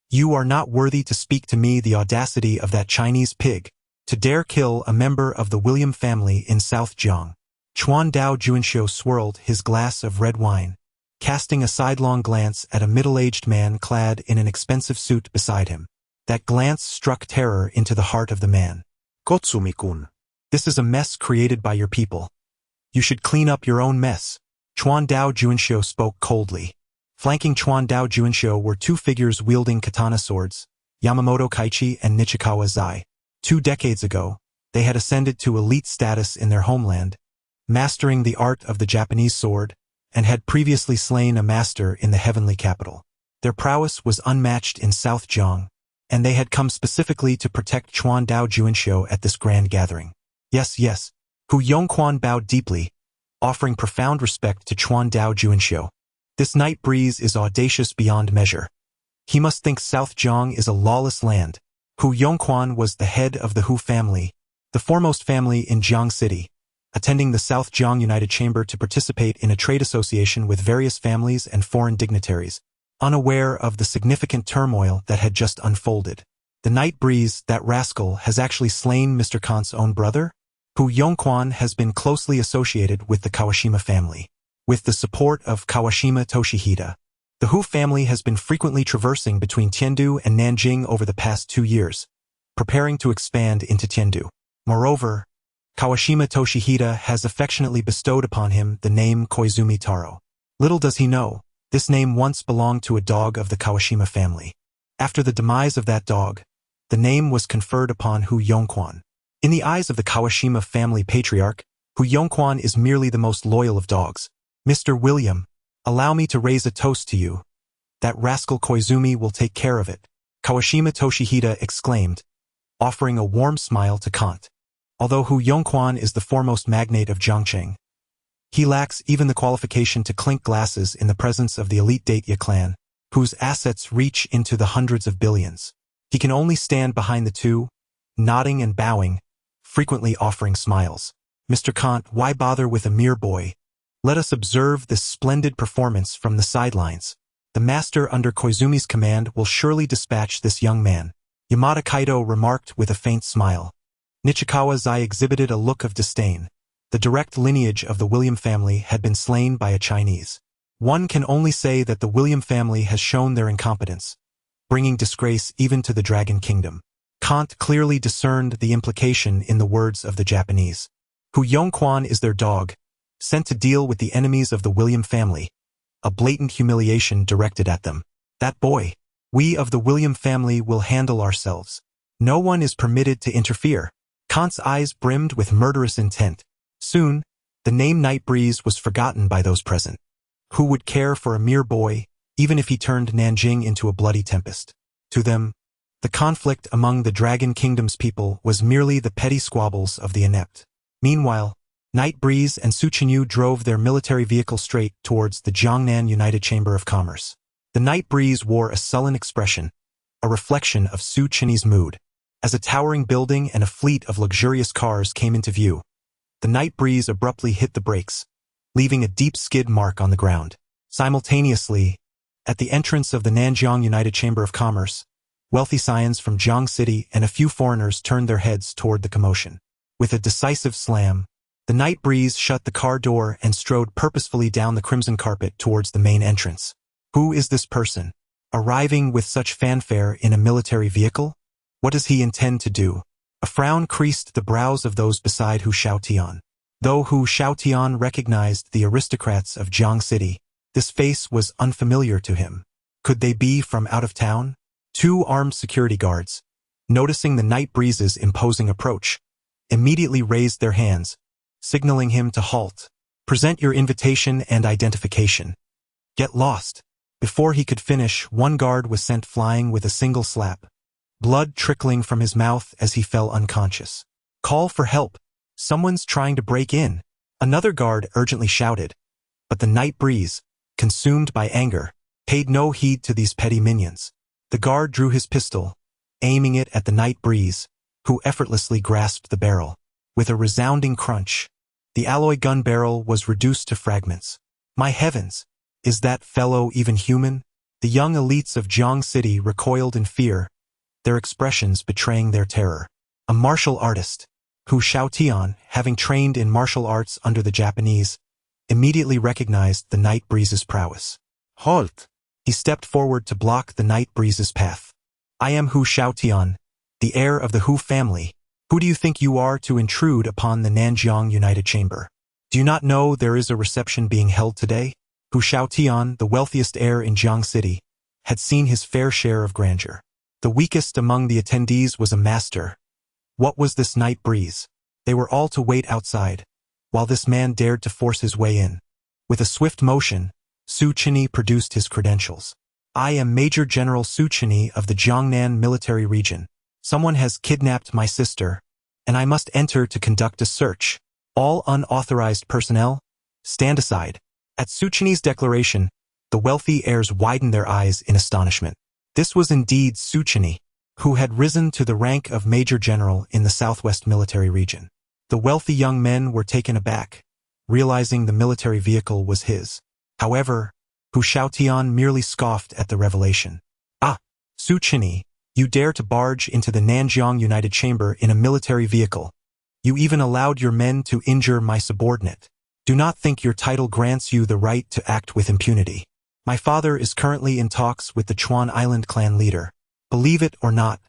You are not worthy to speak to me. The audacity of that Chinese pig. To dare kill a member of the William family in South Jiang. Chuan Dao Juanxiu swirled his glass of red wine, casting a sidelong glance at a middle-aged man clad in an expensive suit beside him. That glance struck terror into the heart of the man. Kotsumi-kun. This is a mess created by your people. You should clean up your own mess. Chuan Dao Juanxiu spoke coldly. Flanking Chuan Dao Juanxiu were two figures wielding katana swords, Yamamoto Kaichi and Nichikawa Zai. 2 decades ago, they had ascended to elite status in their homeland, mastering the art of the Japanese sword, and had previously slain a master in the heavenly capital. Their prowess was unmatched in South Jiang, and they had come specifically to protect Chuan Dao Juanxiu at this grand gathering. Yes, yes. Hu Yongquan bowed deeply, offering profound respect to Chuan Dao Juanxiu. This Night Breeze is audacious beyond measure. He must think South Jiang is a lawless land. Hu Yongquan was the head of the Hu family, the foremost family in Jiang City, attending the South Jiang United Chamber to participate in a trade association with various families and foreign dignitaries, unaware of the significant turmoil that had just unfolded. The Night Breeze, that rascal, has actually slain Mr. Kant's own brother? Hu Yongquan has been closely associated with the Kawashima family. With the support of Kawashima Toshihide, the Hu family has been frequently traversing between Tiandu and Nanjing over the past 2 years, preparing to expand into Tiandu. Moreover, Kawashima Toshihide has affectionately bestowed upon him the name Koizumi Taro. Little does he know, this name once belonged to a dog of the Kawashima family. After the demise of that dog, the name was conferred upon Hu Yongquan. In the eyes of the Kawashima family patriarch, Hu Yongquan is merely the most loyal of dogs. Mr. William, allow me to raise a toast to you. That rascal Koizumi will take care of it, Kawashima Toshihide exclaimed, offering a warm smile to Kant. Although Hu Yongquan is the foremost magnate of Jiangcheng, he lacks even the qualification to clink glasses in the presence of the elite Datya clan, whose assets reach into the hundreds of billions. He can only stand behind the two, nodding and bowing, frequently offering smiles. Mr. Kant, why bother with a mere boy? Let us observe this splendid performance from the sidelines. The master under Koizumi's command will surely dispatch this young man, Yamada Kaido remarked with a faint smile. Nichikawa Zai exhibited a look of disdain. The direct lineage of the William family had been slain by a Chinese. One can only say that the William family has shown their incompetence, bringing disgrace even to the Dragon Kingdom. Kant clearly discerned the implication in the words of the Japanese. Hu Yongquan is their dog, sent to deal with the enemies of the William family, a blatant humiliation directed at them. That boy. We of the William family will handle ourselves. No one is permitted to interfere. Kant's eyes brimmed with murderous intent. Soon, the name Night Breeze was forgotten by those present. Who would care for a mere boy, even if he turned Nanjing into a bloody tempest? To them, the conflict among the Dragon Kingdom's people was merely the petty squabbles of the inept. Meanwhile, Night Breeze and Su Chenyu drove their military vehicle straight towards the Jiangnan United Chamber of Commerce. The Night Breeze wore a sullen expression, a reflection of Su Chenyu's mood. As a towering building and a fleet of luxurious cars came into view, the Night Breeze abruptly hit the brakes, leaving a deep skid mark on the ground. Simultaneously, at the entrance of the Nanjiang United Chamber of Commerce, wealthy scions from Jiang City and a few foreigners turned their heads toward the commotion. With a decisive slam, the Night Breeze shut the car door and strode purposefully down the crimson carpet towards the main entrance. Who is this person, arriving with such fanfare in a military vehicle? What does he intend to do? A frown creased the brows of those beside Hu Xiaotian. Though Hu Xiaotian recognized the aristocrats of Jiang City, this face was unfamiliar to him. Could they be from out of town? 2 armed security guards, noticing the Night Breeze's imposing approach, immediately raised their hands, signaling him to halt. Present your invitation and identification. Get lost. Before he could finish, one guard was sent flying with a single slap, blood trickling from his mouth as he fell unconscious. "Call for help! Someone's trying to break in!" Another guard urgently shouted, but the night breeze, consumed by anger, paid no heed to these petty minions. The guard drew his pistol, aiming it at the night breeze, who effortlessly grasped the barrel. With a resounding crunch, the alloy gun barrel was reduced to fragments. My heavens! Is that fellow even human? The young elites of Jiang City recoiled in fear, their expressions betraying their terror. A martial artist, Hu Shaotian, having trained in martial arts under the Japanese, immediately recognized the night breeze's prowess. Halt! He stepped forward to block the night breeze's path. "I am Hu Shaotian, the heir of the Hu family. Who do you think you are to intrude upon the Nanjiang United Chamber? Do you not know there is a reception being held today?" Hu Shaotian, the wealthiest heir in Jiang City, had seen his fair share of grandeur. The weakest among the attendees was a master. What was this night breeze? They were all to wait outside, while this man dared to force his way in. With a swift motion, Su Chenyi produced his credentials. "I am Major General Su Chenyi of the Jiangnan military region. Someone has kidnapped my sister, and I must enter to conduct a search. All unauthorized personnel, stand aside." At Su Chenyi's declaration, the wealthy heirs widened their eyes in astonishment. This was indeed Su Chenyi, who had risen to the rank of Major General in the Southwest military region. The wealthy young men were taken aback, realizing the military vehicle was his. However, Hu Shaotian merely scoffed at the revelation. "Ah, Su Chenyi, you dare to barge into the Nanjiang United Chamber in a military vehicle. You even allowed your men to injure my subordinate. Do not think your title grants you the right to act with impunity. My father is currently in talks with the Chuan Island clan leader. Believe it or not,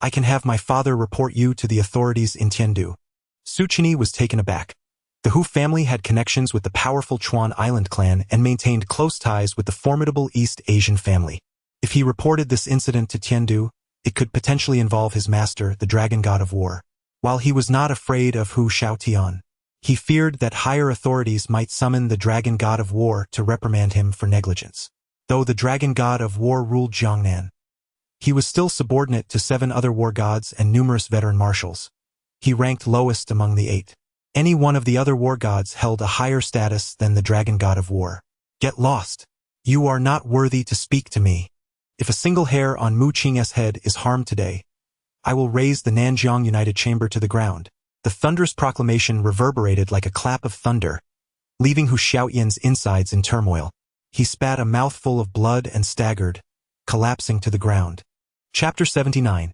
I can have my father report you to the authorities in Tiandu." Su Chenyi was taken aback. The Hu family had connections with the powerful Chuan Island clan and maintained close ties with the formidable East Asian family. If he reported this incident to Tiandu, it could potentially involve his master, the Dragon God of War. While he was not afraid of Hu Shaotian, he feared that higher authorities might summon the Dragon God of War to reprimand him for negligence. Though the Dragon God of War ruled Jiangnan, he was still subordinate to 7 other war gods and numerous veteran marshals. He ranked lowest among the 8. Any one of the other war gods held a higher status than the Dragon God of War. "Get lost. You are not worthy to speak to me. If a single hair on Mu Qing's head is harmed today, I will raise the Nanjiang United Chamber to the ground." The thunderous proclamation reverberated like a clap of thunder, leaving Hu Shaotian's insides in turmoil. He spat a mouthful of blood and staggered, collapsing to the ground. Chapter 79.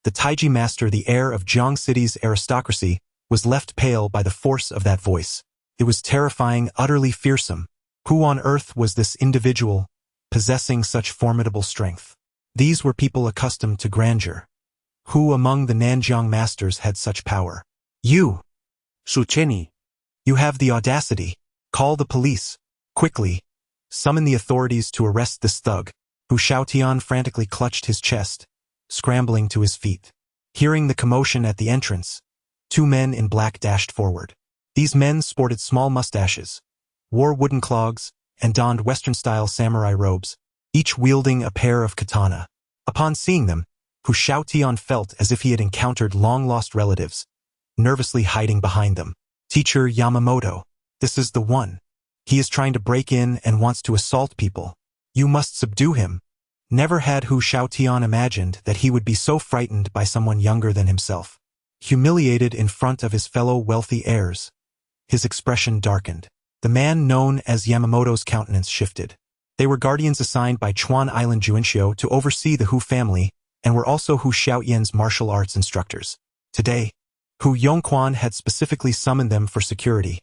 The Taiji master, the heir of Jiang City's aristocracy, was left pale by the force of that voice. It was terrifying, utterly fearsome. Who on earth was this individual, possessing such formidable strength? These were people accustomed to grandeur. Who among the Nanjiang masters had such power? "You, Su Chenyi, you have the audacity. Call the police. Quickly. Summon the authorities to arrest this thug." Hu Shaotian frantically clutched his chest, scrambling to his feet. Hearing the commotion at the entrance, 2 men in black dashed forward. These men sported small mustaches, wore wooden clogs, and donned Western-style samurai robes, each wielding a pair of katana. Upon seeing them, Hu Shaotian felt as if he had encountered long-lost relatives, nervously hiding behind them. "Teacher Yamamoto, this is the one. He is trying to break in and wants to assault people. You must subdue him." Never had Hu Shaotian imagined that he would be so frightened by someone younger than himself. Humiliated in front of his fellow wealthy heirs, his expression darkened. The man known as Yamamoto's countenance shifted. They were guardians assigned by Chuan Island Juinshio to oversee the Hu family and were also Hu Shaotian's martial arts instructors. Today, Hu Yongquan had specifically summoned them for security,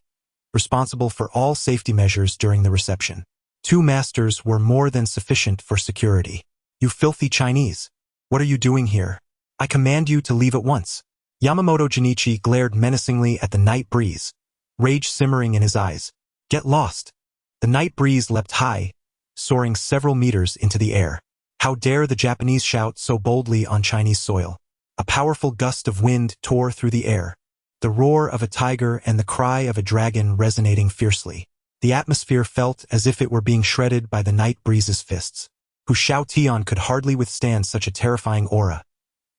responsible for all safety measures during the reception. 2 masters were more than sufficient for security. "You filthy Chinese! What are you doing here? I command you to leave at once." Yamamoto Jinichi glared menacingly at the night breeze, rage simmering in his eyes. "Get lost." The night breeze leapt high, soaring several meters into the air. How dare the Japanese shout so boldly on Chinese soil? A powerful gust of wind tore through the air, the roar of a tiger and the cry of a dragon resonating fiercely. The atmosphere felt as if it were being shredded by the night breeze's fists. Hu Xiaotian could hardly withstand such a terrifying aura.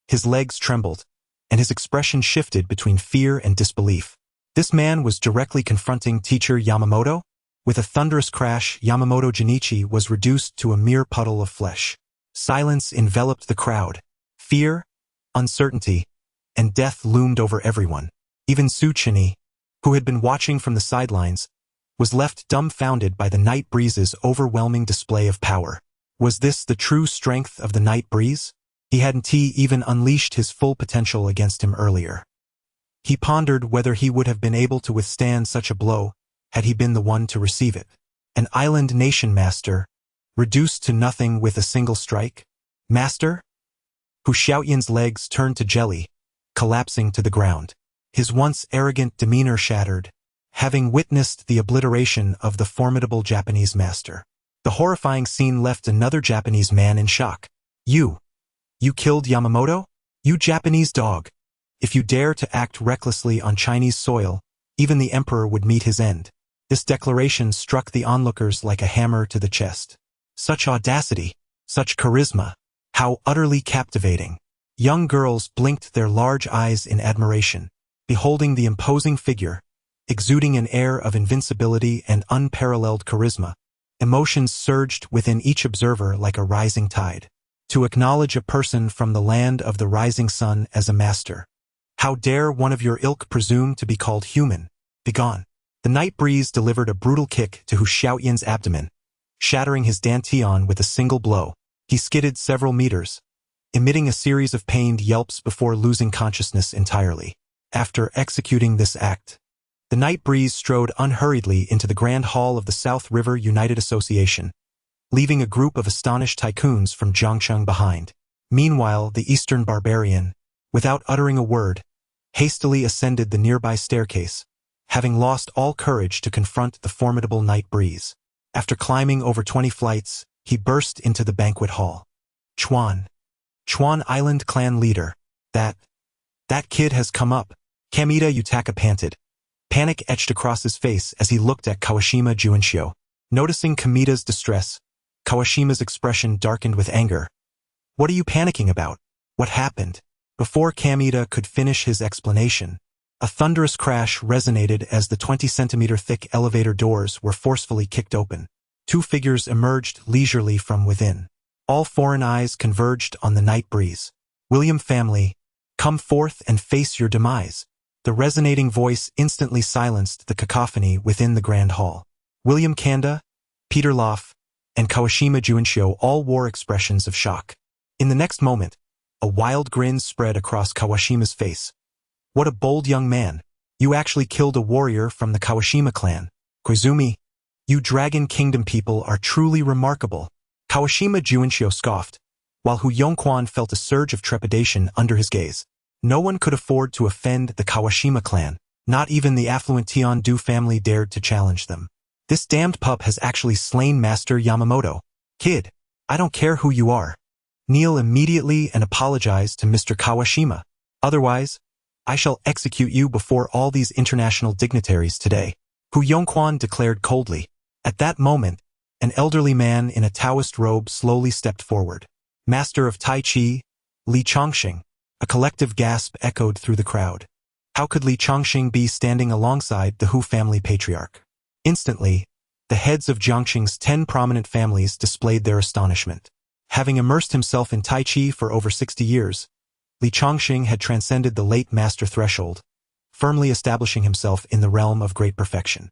His legs trembled, and his expression shifted between fear and disbelief. This man was directly confronting teacher Yamamoto? With a thunderous crash, Yamamoto Jinichi was reduced to a mere puddle of flesh. Silence enveloped the crowd. Fear, uncertainty, and death loomed over everyone. Even Su Chini, who had been watching from the sidelines, was left dumbfounded by the night breeze's overwhelming display of power. Was this the true strength of the night breeze? He hadn't even unleashed his full potential against him earlier. He pondered whether he would have been able to withstand such a blow had he been the one to receive it. An island nation master, reduced to nothing with a single strike? Master? Hu Xiaoyan's legs turned to jelly, collapsing to the ground. His once arrogant demeanor shattered, having witnessed the obliteration of the formidable Japanese master. The horrifying scene left another Japanese man in shock. You killed Yamamoto? You Japanese dog! If you dare to act recklessly on Chinese soil, even the emperor would meet his end. This declaration struck the onlookers like a hammer to the chest. Such audacity, such charisma, how utterly captivating. Young girls blinked their large eyes in admiration, beholding the imposing figure, exuding an air of invincibility and unparalleled charisma. Emotions surged within each observer like a rising tide. To acknowledge a person from the land of the rising sun as a master. How dare one of your ilk presume to be called human? Begone. The night breeze delivered a brutal kick to Hu Xiaoyan's abdomen, shattering his dantian with a single blow. He skidded several meters, emitting a series of pained yelps before losing consciousness entirely. After executing this act, the night breeze strode unhurriedly into the Grand Hall of the South River United Association, leaving a group of astonished tycoons from Zhangcheng behind. Meanwhile, the Eastern barbarian, without uttering a word, hastily ascended the nearby staircase, having lost all courage to confront the formidable night breeze. After climbing over 20 flights, he burst into the banquet hall. Chuan Island clan leader. That kid has come up. Kamita Yutaka panted. Panic etched across his face as he looked at Kawashima Juinshio. Noticing Kamita's distress, Kawashima's expression darkened with anger. What are you panicking about? What happened? Before Kamita could finish his explanation, a thunderous crash resonated as the 20-centimeter thick elevator doors were forcefully kicked open. Two figures emerged leisurely from within. All foreign eyes converged on the night breeze. William family, come forth and face your demise. The resonating voice instantly silenced the cacophony within the grand hall. William Kanda, Peter Loff, and Kawashima Juinshio all wore expressions of shock. In the next moment, a wild grin spread across Kawashima's face. What a bold young man. You actually killed a warrior from the Kawashima clan. Koizumi, you Dragon Kingdom people are truly remarkable. Kawashima Juinshio scoffed, while Hu Yongquan felt a surge of trepidation under his gaze. No one could afford to offend the Kawashima clan. Not even the affluent Tian-Du family dared to challenge them. This damned pup has actually slain Master Yamamoto. Kid, I don't care who you are. Kneel immediately and apologize to Mr. Kawashima. Otherwise, I shall execute you before all these international dignitaries today. Hu Yongquan declared coldly. At that moment, an elderly man in a Taoist robe slowly stepped forward. Master of Tai Chi, Li Chongqing. A collective gasp echoed through the crowd. How could Li Chongqing be standing alongside the Hu family patriarch? Instantly, the heads of Jiangxing's 10 prominent families displayed their astonishment. Having immersed himself in Tai Chi for over 60 years, Li Chongqing had transcended the late master threshold, firmly establishing himself in the realm of great perfection.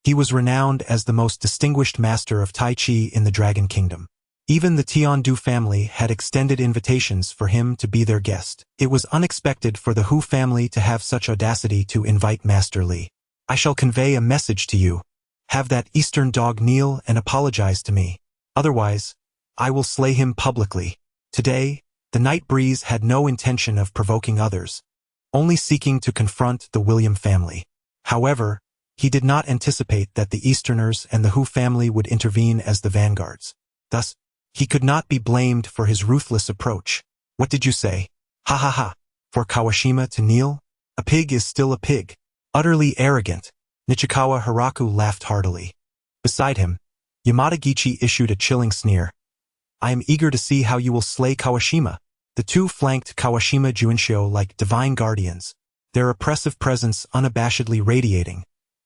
He was renowned as the most distinguished master of Tai Chi in the Dragon Kingdom. Even the Tian-Du family had extended invitations for him to be their guest. It was unexpected for the Hu family to have such audacity to invite Master Li. I shall convey a message to you. Have that Eastern dog kneel and apologize to me. Otherwise, I will slay him publicly. Today, the night breeze had no intention of provoking others, only seeking to confront the William family. However, he did not anticipate that the Easterners and the Hu family would intervene as the vanguards. Thus, he could not be blamed for his ruthless approach. What did you say? Ha ha ha. For Kawashima to kneel? A pig is still a pig. Utterly arrogant. Nichikawa Hiraku laughed heartily. Beside him, Yamadagichi issued a chilling sneer. I am eager to see how you will slay Kawashima. The two flanked Kawashima Juinshio like divine guardians, their oppressive presence unabashedly radiating,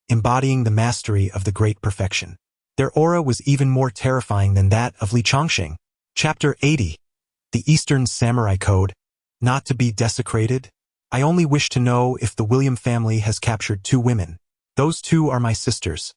embodying the mastery of the great perfection. Their aura was even more terrifying than that of Li Chongqing. Chapter 80. The Eastern Samurai Code. Not to be desecrated. I only wish to know if the William family has captured 2 women. Those 2 are my sisters.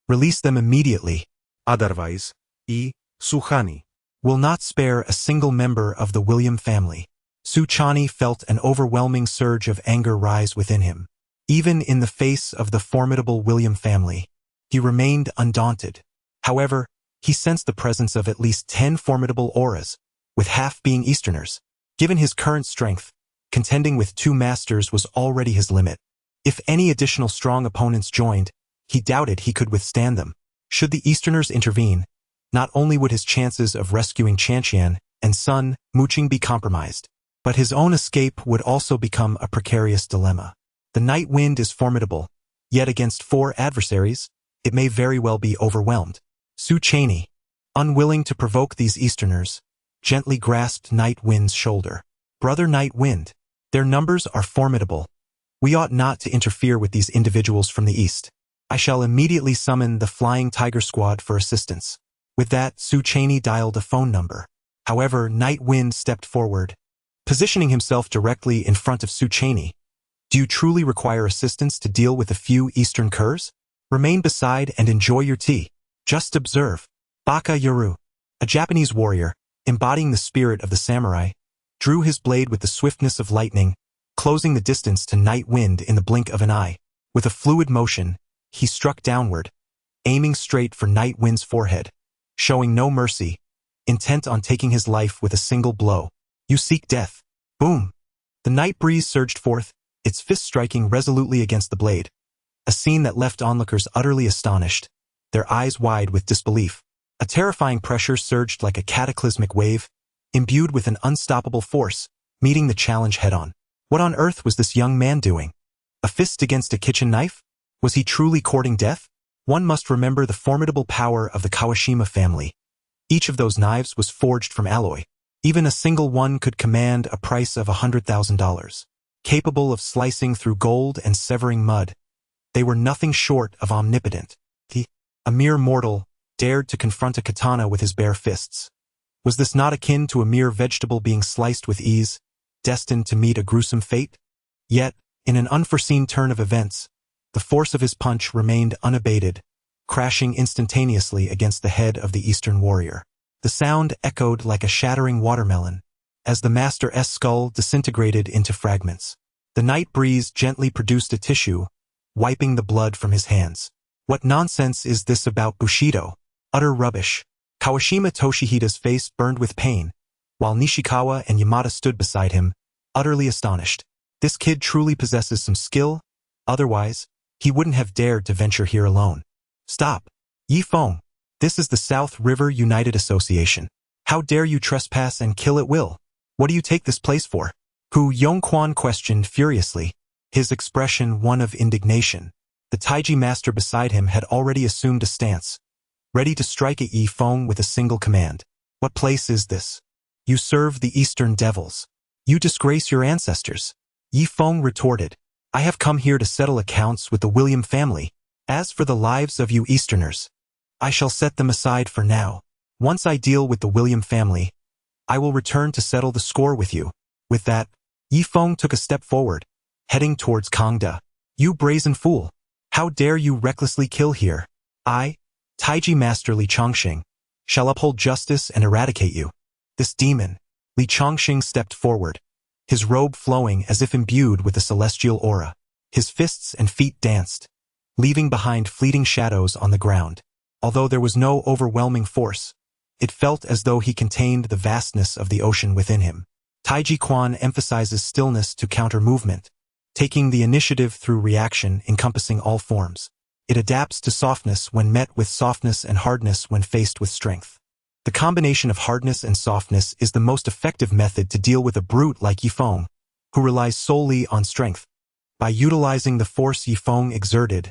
Release them immediately. Otherwise, Suhani Will not spare a single member of the William family. Su Chani felt an overwhelming surge of anger rise within him. Even in the face of the formidable William family, he remained undaunted. However, he sensed the presence of at least 10 formidable auras, with half being Easterners. Given his current strength, contending with 2 masters was already his limit. If any additional strong opponents joined, he doubted he could withstand them. Should the Easterners intervene, not only would his chances of rescuing Chanqian and Sun Muqing be compromised, but his own escape would also become a precarious dilemma. The night wind is formidable, yet against 4 adversaries, it may very well be overwhelmed. Su Chani, unwilling to provoke these Easterners, gently grasped Night Wind's shoulder. Brother Night Wind, their numbers are formidable. We ought not to interfere with these individuals from the east. I shall immediately summon the Flying Tiger Squad for assistance. With that, Su Chani dialed a phone number. However, Night Wind stepped forward, positioning himself directly in front of Su Chani. Do you truly require assistance to deal with a few Eastern curs? Remain beside and enjoy your tea. Just observe. Baka Yoru, a Japanese warrior, embodying the spirit of the samurai, drew his blade with the swiftness of lightning, closing the distance to Night Wind in the blink of an eye. With a fluid motion, he struck downward, aiming straight for Night Wind's forehead, showing no mercy, intent on taking his life with a single blow. You seek death. Boom! The night breeze surged forth, its fist striking resolutely against the blade. A scene that left onlookers utterly astonished, their eyes wide with disbelief. A terrifying pressure surged like a cataclysmic wave, imbued with an unstoppable force, meeting the challenge head-on. What on earth was this young man doing? A fist against a kitchen knife? Was he truly courting death? One must remember the formidable power of the Kawashima family. Each of those knives was forged from alloy. Even a single one could command a price of $100,000. Capable of slicing through gold and severing mud, they were nothing short of omnipotent. A mere mortal dared to confront a katana with his bare fists. Was this not akin to a mere vegetable being sliced with ease, destined to meet a gruesome fate? Yet, in an unforeseen turn of events, the force of his punch remained unabated, crashing instantaneously against the head of the Eastern warrior. The sound echoed like a shattering watermelon, as the Master's skull disintegrated into fragments. The night breeze gently produced a tissue, wiping the blood from his hands. What nonsense is this about Bushido? Utter rubbish. Kawashima Toshihida's face burned with pain, while Nishikawa and Yamada stood beside him, utterly astonished. This kid truly possesses some skill, otherwise, he wouldn't have dared to venture here alone. Stop. Yi Feng, this is the South River United Association. How dare you trespass and kill at will? What do you take this place for? Hu Yongquan questioned furiously, his expression one of indignation. The Taiji master beside him had already assumed a stance, ready to strike at Yi Feng with a single command. What place is this? You serve the Eastern devils. You disgrace your ancestors. Yi Feng retorted, I have come here to settle accounts with the William family. As for the lives of you Easterners, I shall set them aside for now. Once I deal with the William family, I will return to settle the score with you. With that, Yi Feng took a step forward, heading towards Kangda. You brazen fool! How dare you recklessly kill here? I, Taiji Master Li Chongqing, shall uphold justice and eradicate you. This demon. Li Chongqing stepped forward, his robe flowing as if imbued with a celestial aura. His fists and feet danced, leaving behind fleeting shadows on the ground. Although there was no overwhelming force, it felt as though he contained the vastness of the ocean within him. Taiji Quan emphasizes stillness to counter movement, taking the initiative through reaction encompassing all forms. It adapts to softness when met with softness and hardness when faced with strength. The combination of hardness and softness is the most effective method to deal with a brute like Yi Feng, who relies solely on strength. By utilizing the force Yi Feng exerted,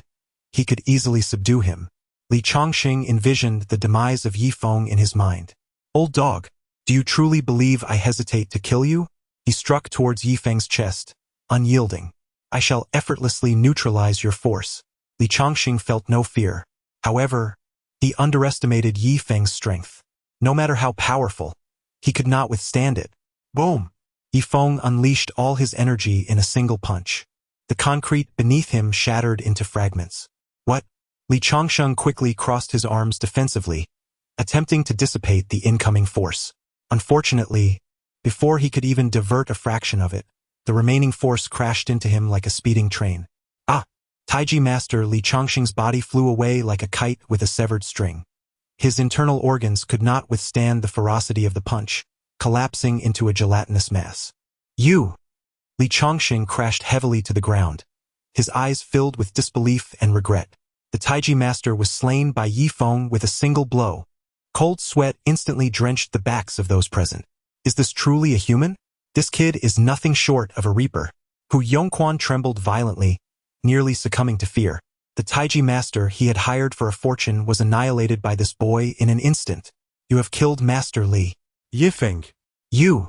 he could easily subdue him. Li Chongqing envisioned the demise of Yi Feng in his mind. Old dog, do you truly believe I hesitate to kill you? He struck towards Yi Feng's chest, unyielding. I shall effortlessly neutralize your force. Li Chongqing felt no fear. However, he underestimated Yi Feng's strength. No matter how powerful, he could not withstand it. Boom! Yi Feng unleashed all his energy in a single punch. The concrete beneath him shattered into fragments. What? Li Chongqing quickly crossed his arms defensively, attempting to dissipate the incoming force. Unfortunately, before he could even divert a fraction of it, the remaining force crashed into him like a speeding train. Ah! Taiji Master Li Chongqing's body flew away like a kite with a severed string. His internal organs could not withstand the ferocity of the punch, collapsing into a gelatinous mass. You! Li Chongqing crashed heavily to the ground, his eyes filled with disbelief and regret. The Taiji Master was slain by Yi Feng with a single blow. Cold sweat instantly drenched the backs of those present. Is this truly a human? This kid is nothing short of a reaper. Hu Yongquan trembled violently, nearly succumbing to fear. The Taiji Master he had hired for a fortune was annihilated by this boy in an instant. You have killed Master Li. Yi Feng. You!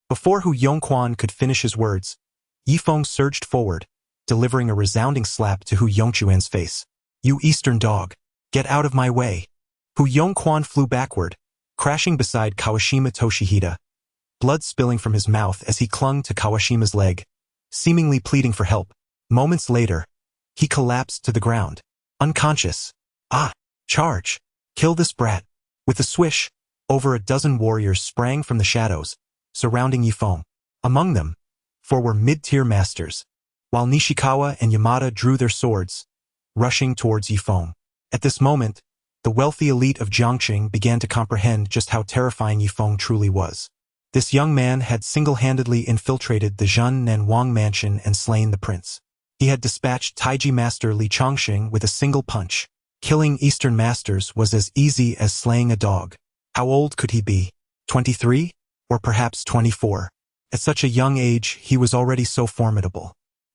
Before Hu Yongquan could finish his words, Yi Feng surged forward, delivering a resounding slap to Hu Yongquan's face. You eastern dog! Get out of my way! Hu Yongquan flew backward, crashing beside Kawashima Toshihide, blood spilling from his mouth as he clung to Kawashima's leg, seemingly pleading for help. Moments later, he collapsed to the ground, unconscious. Ah! Charge! Kill this brat! With a swish, over a dozen warriors sprang from the shadows, surrounding Yi Feng. Among them, 4 were mid-tier masters, while Nishikawa and Yamada drew their swords, rushing towards Yi Feng. At this moment, the wealthy elite of Jiangqing began to comprehend just how terrifying Yi Feng truly was. This young man had single-handedly infiltrated the Zhun Nanwang mansion and slain the prince. He had dispatched Taiji Master Li Chongqing with a single punch. Killing Eastern masters was as easy as slaying a dog. How old could he be? 23? Or perhaps 24? At such a young age, he was already so formidable.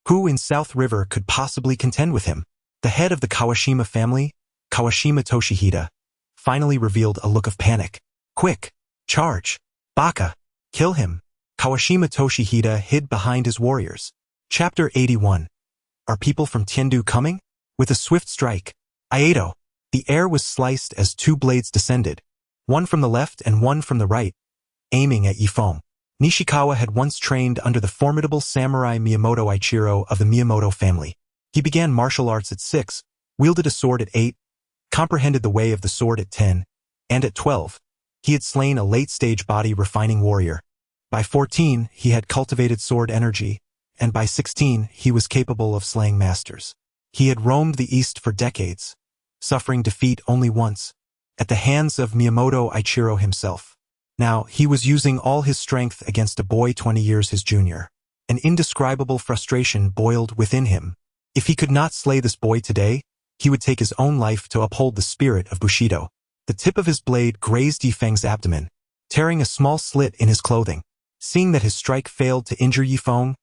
Who in South River could possibly contend with him? The head of the Kawashima family, Kawashima Toshihide, finally revealed a look of panic. Quick! Charge! Baka! Kill him! Kawashima Toshihide hid behind his warriors. Chapter 81. Are people from Tiandu coming? With a swift strike, Aedo! The air was sliced as 2 blades descended, one from the left and one from the right, aiming at Yi Feng. Nishikawa had once trained under the formidable samurai Miyamoto Ichiro of the Miyamoto family. He began martial arts at 6, wielded a sword at 8, comprehended the way of the sword at 10, and at 12, he had slain a late-stage body-refining warrior. By 14, he had cultivated sword energy, and by 16, he was capable of slaying masters. He had roamed the East for decades, suffering defeat only once, at the hands of Miyamoto Ichiro himself. Now, he was using all his strength against a boy 20 years his junior. An indescribable frustration boiled within him. If he could not slay this boy today, he would take his own life to uphold the spirit of Bushido. The tip of his blade grazed Yi Feng's abdomen, tearing a small slit in his clothing. Seeing that his strike failed to injure Yi Feng,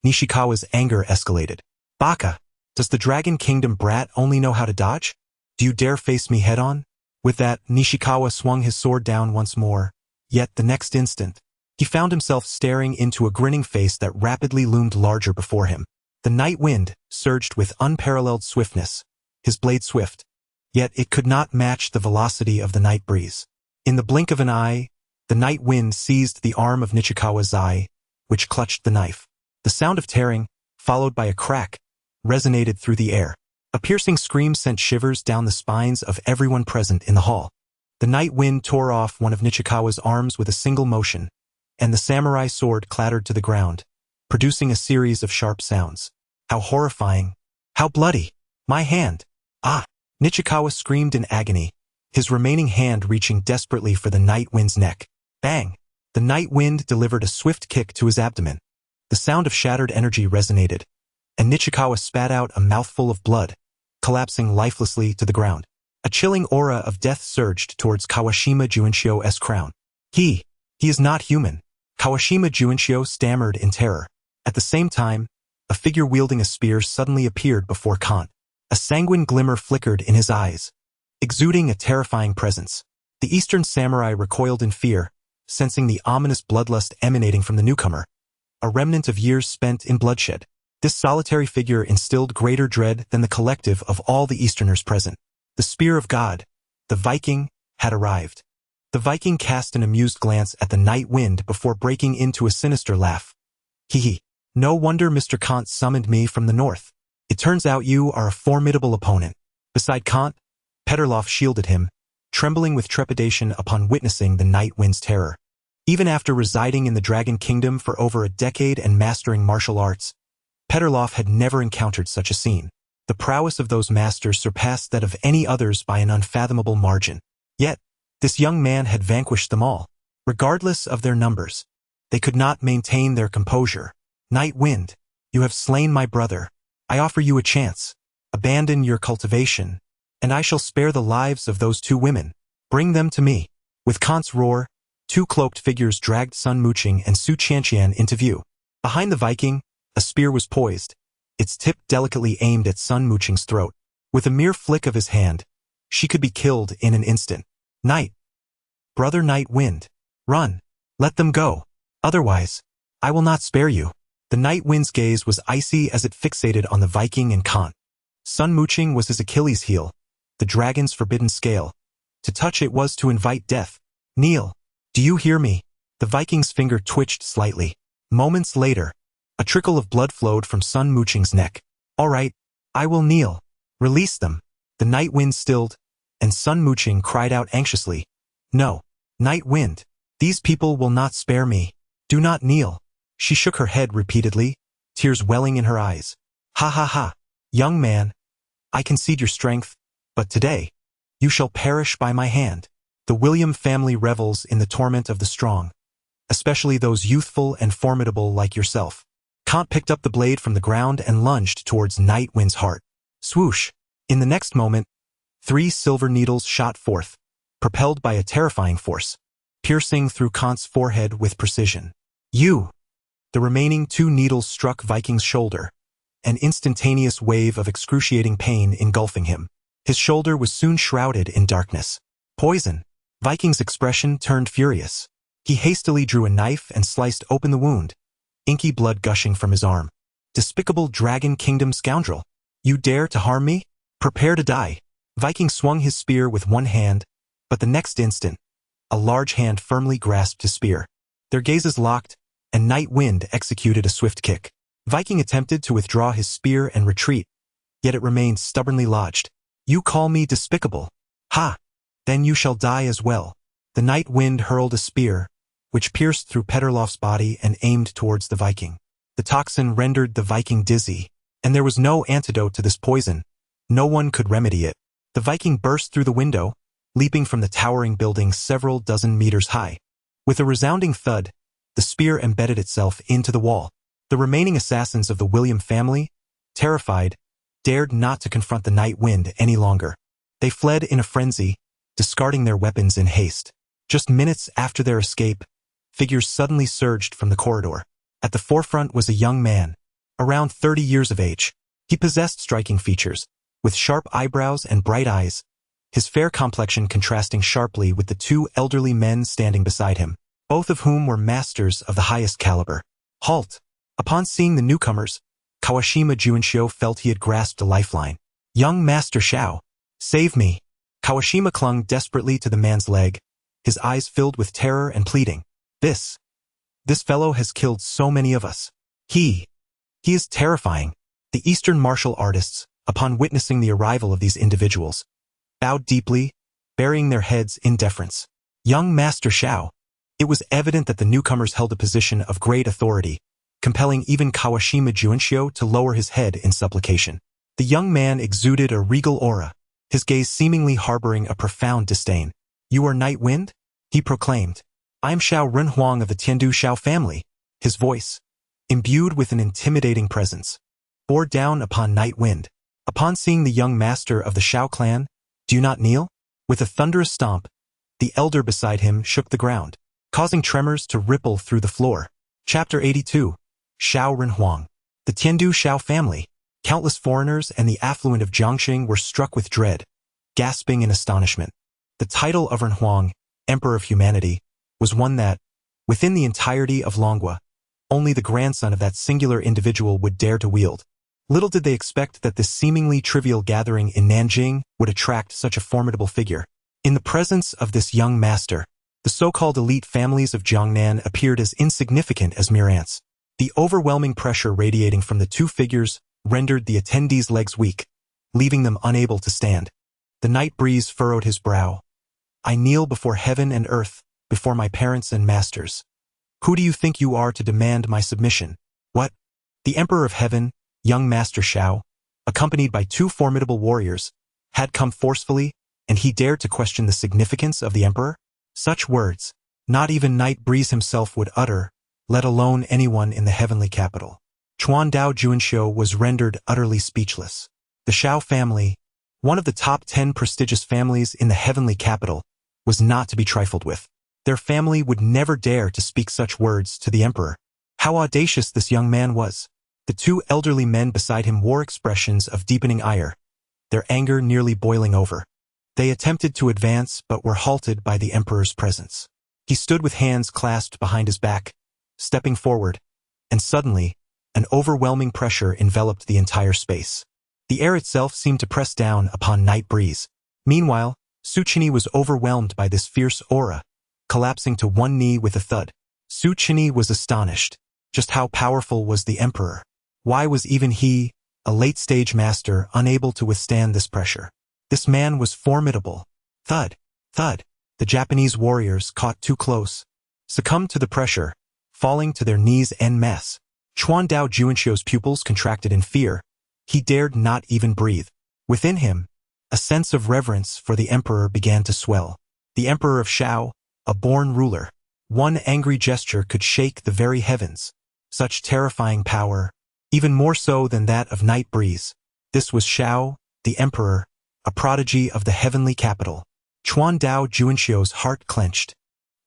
Nishikawa's anger escalated. Baka! Does the Dragon Kingdom brat only know how to dodge? Do you dare face me head-on? With that, Nishikawa swung his sword down once more, yet the next instant, he found himself staring into a grinning face that rapidly loomed larger before him. The night wind surged with unparalleled swiftness, his blade swift, yet it could not match the velocity of the night breeze. In the blink of an eye, the night wind seized the arm of Nishikawa's eye, which clutched the knife. The sound of tearing, followed by a crack, resonated through the air. A piercing scream sent shivers down the spines of everyone present in the hall. The night wind tore off one of Nishikawa's arms with a single motion, and the samurai sword clattered to the ground, producing a series of sharp sounds. How horrifying! How bloody! My hand! Ah! Nishikawa screamed in agony, his remaining hand reaching desperately for the night wind's neck. Bang! The night wind delivered a swift kick to his abdomen. The sound of shattered energy resonated, and Nishikawa spat out a mouthful of blood, collapsing lifelessly to the ground. A chilling aura of death surged towards Kawashima Juinshio's crown. He is not human. Kawashima Juinshio stammered in terror. At the same time, a figure wielding a spear suddenly appeared before Kant. A sanguine glimmer flickered in his eyes. exuding a terrifying presence. The Eastern samurai recoiled in fear, sensing the ominous bloodlust emanating from the newcomer, a remnant of years spent in bloodshed. This solitary figure instilled greater dread than the collective of all the Easterners present. The spear of God, the Viking, had arrived. The Viking cast an amused glance at the night wind before breaking into a sinister laugh. Hee. No wonder Mr. Kant summoned me from the north. It turns out you are a formidable opponent. Beside Kant, Peterloff shielded him, trembling with trepidation upon witnessing the night wind's terror. Even after residing in the Dragon Kingdom for over a decade and mastering martial arts, Peterloff had never encountered such a scene. The prowess of those masters surpassed that of any others by an unfathomable margin. Yet, this young man had vanquished them all. Regardless of their numbers, they could not maintain their composure. Night wind, you have slain my brother. I offer you a chance. Abandon your cultivation, and I shall spare the lives of those two women. Bring them to me. With Kant's roar, two cloaked figures dragged Sun Muqing and Su Qianqian into view. Behind the Viking, a spear was poised, its tip delicately aimed at Sun Muqing's throat. With a mere flick of his hand, she could be killed in an instant. Brother Night Wind, run. Let them go. Otherwise, I will not spare you. The night wind's gaze was icy as it fixated on the Viking and Kant. Sun Muqing was his Achilles heel, the dragon's forbidden scale. To touch it was to invite death. Kneel. Do you hear me? The Viking's finger twitched slightly. Moments later, a trickle of blood flowed from Sun Muqing's neck. All right, I will kneel. Release them. The night wind stilled, and Sun Muqing cried out anxiously. No, Night Wind, these people will not spare me. Do not kneel. She shook her head repeatedly, tears welling in her eyes. Ha ha ha. Young man, I concede your strength, but today, you shall perish by my hand. The William family revels in the torment of the strong, especially those youthful and formidable like yourself. Kant picked up the blade from the ground and lunged towards Night Wind's heart. Swoosh! In the next moment, 3 silver needles shot forth, propelled by a terrifying force, piercing through Kant's forehead with precision. You! The remaining 2 needles struck Viking's shoulder, an instantaneous wave of excruciating pain engulfing him. His shoulder was soon shrouded in darkness. Poison! Viking's expression turned furious. He hastily drew a knife and sliced open the wound, inky blood gushing from his arm. Despicable Dragon Kingdom scoundrel! You dare to harm me? Prepare to die! Viking swung his spear with one hand, but the next instant, a large hand firmly grasped his spear. Their gazes locked, and Night Wind executed a swift kick. Viking attempted to withdraw his spear and retreat, yet it remained stubbornly lodged. You call me despicable? Ha! Then you shall die as well. The Night Wind hurled a spear, which pierced through Peterloff's body and aimed towards the Viking. The toxin rendered the Viking dizzy, and there was no antidote to this poison. No one could remedy it. The Viking burst through the window, leaping from the towering building several dozen meters high. With a resounding thud, the spear embedded itself into the wall. The remaining assassins of the William family, terrified, dared not to confront the Night Wind any longer. They fled in a frenzy, discarding their weapons in haste. Just minutes after their escape, figures suddenly surged from the corridor. At the forefront was a young man, around 30 years of age. He possessed striking features, with sharp eyebrows and bright eyes, his fair complexion contrasting sharply with the 2 elderly men standing beside him, both of whom were masters of the highest caliber. Halt! Upon seeing the newcomers, Kawashima Juinshio felt he had grasped a lifeline. Young Master Xiao, save me! Kawashima clung desperately to the man's leg, his eyes filled with terror and pleading. This fellow has killed so many of us. He is terrifying. The Eastern martial artists, upon witnessing the arrival of these individuals, bowed deeply, burying their heads in deference. Young Master Xiao. It was evident that the newcomers held a position of great authority, compelling even Kawashima Juinshio to lower his head in supplication. The young man exuded a regal aura, his gaze seemingly harboring a profound disdain. You are Night Wind? He proclaimed. I am Xiao Renhuang of the Tiandu Xiao family. His voice, imbued with an intimidating presence, bore down upon Night Wind. Upon seeing the young master of the Xiao clan, do you not kneel? With a thunderous stomp, the elder beside him shook the ground, causing tremors to ripple through the floor. Chapter 82. Xiao Renhuang. The Tiandu Xiao family. Countless foreigners and the affluent of Jiangxing were struck with dread, gasping in astonishment. The title of Renhuang, Emperor of Humanity, was one that, within the entirety of Longwa, only the grandson of that singular individual would dare to wield. Little did they expect that this seemingly trivial gathering in Nanjing would attract such a formidable figure. In the presence of this young master, the so-called elite families of Jiangnan appeared as insignificant as mere ants. The overwhelming pressure radiating from the two figures rendered the attendees' legs weak, leaving them unable to stand. The night breeze furrowed his brow. I kneel before heaven and earth, before my parents and masters. Who do you think you are to demand my submission? What? The Emperor of Heaven, young Master Shao, accompanied by two formidable warriors, had come forcefully, and he dared to question the significance of the Emperor? Such words, not even Night Breeze himself would utter, let alone anyone in the heavenly capital. Chuan Dao Juanxiu was rendered utterly speechless. The Shao family, one of the top 10 prestigious families in the heavenly capital, was not to be trifled with. Their family would never dare to speak such words to the emperor. How audacious this young man was. The two elderly men beside him wore expressions of deepening ire, their anger nearly boiling over. They attempted to advance but were halted by the emperor's presence. He stood with hands clasped behind his back, stepping forward, and suddenly, an overwhelming pressure enveloped the entire space. The air itself seemed to press down upon Night Breeze. Meanwhile, Su Qinyi was overwhelmed by this fierce aura, collapsing to one knee with a thud. Su Qinyi was astonished. Just how powerful was the emperor? Why was even he, a late-stage master, unable to withstand this pressure? This man was formidable. Thud, thud. The Japanese warriors, caught too close, succumbed to the pressure, falling to their knees en masse. Chuan Dao Juanxiu's pupils contracted in fear. He dared not even breathe. Within him, a sense of reverence for the emperor began to swell. The emperor of Shao, a born ruler. One angry gesture could shake the very heavens. Such terrifying power, even more so than that of Night Breeze. This was Shao, the emperor, a prodigy of the heavenly capital. Chuan Dao Juanxiu's heart clenched.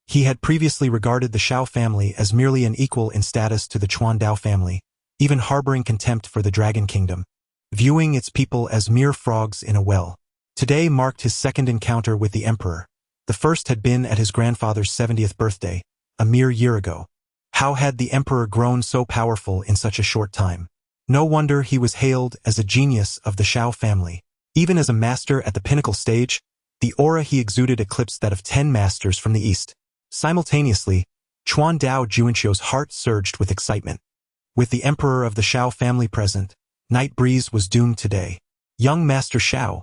He had previously regarded the Shao family as merely an equal in status to the Chuan Dao family, even harboring contempt for the Dragon Kingdom, viewing its people as mere frogs in a well. Today marked his second encounter with the emperor. The first had been at his grandfather's 70th birthday, a mere year ago. How had the emperor grown so powerful in such a short time? No wonder he was hailed as a genius of the Shao family. Even as a master at the pinnacle stage, the aura he exuded eclipsed that of 10 masters from the east. Simultaneously, Chuan Dao Juanxiu's heart surged with excitement. With the emperor of the Shao family present, Night Breeze was doomed today. Young Master Shao,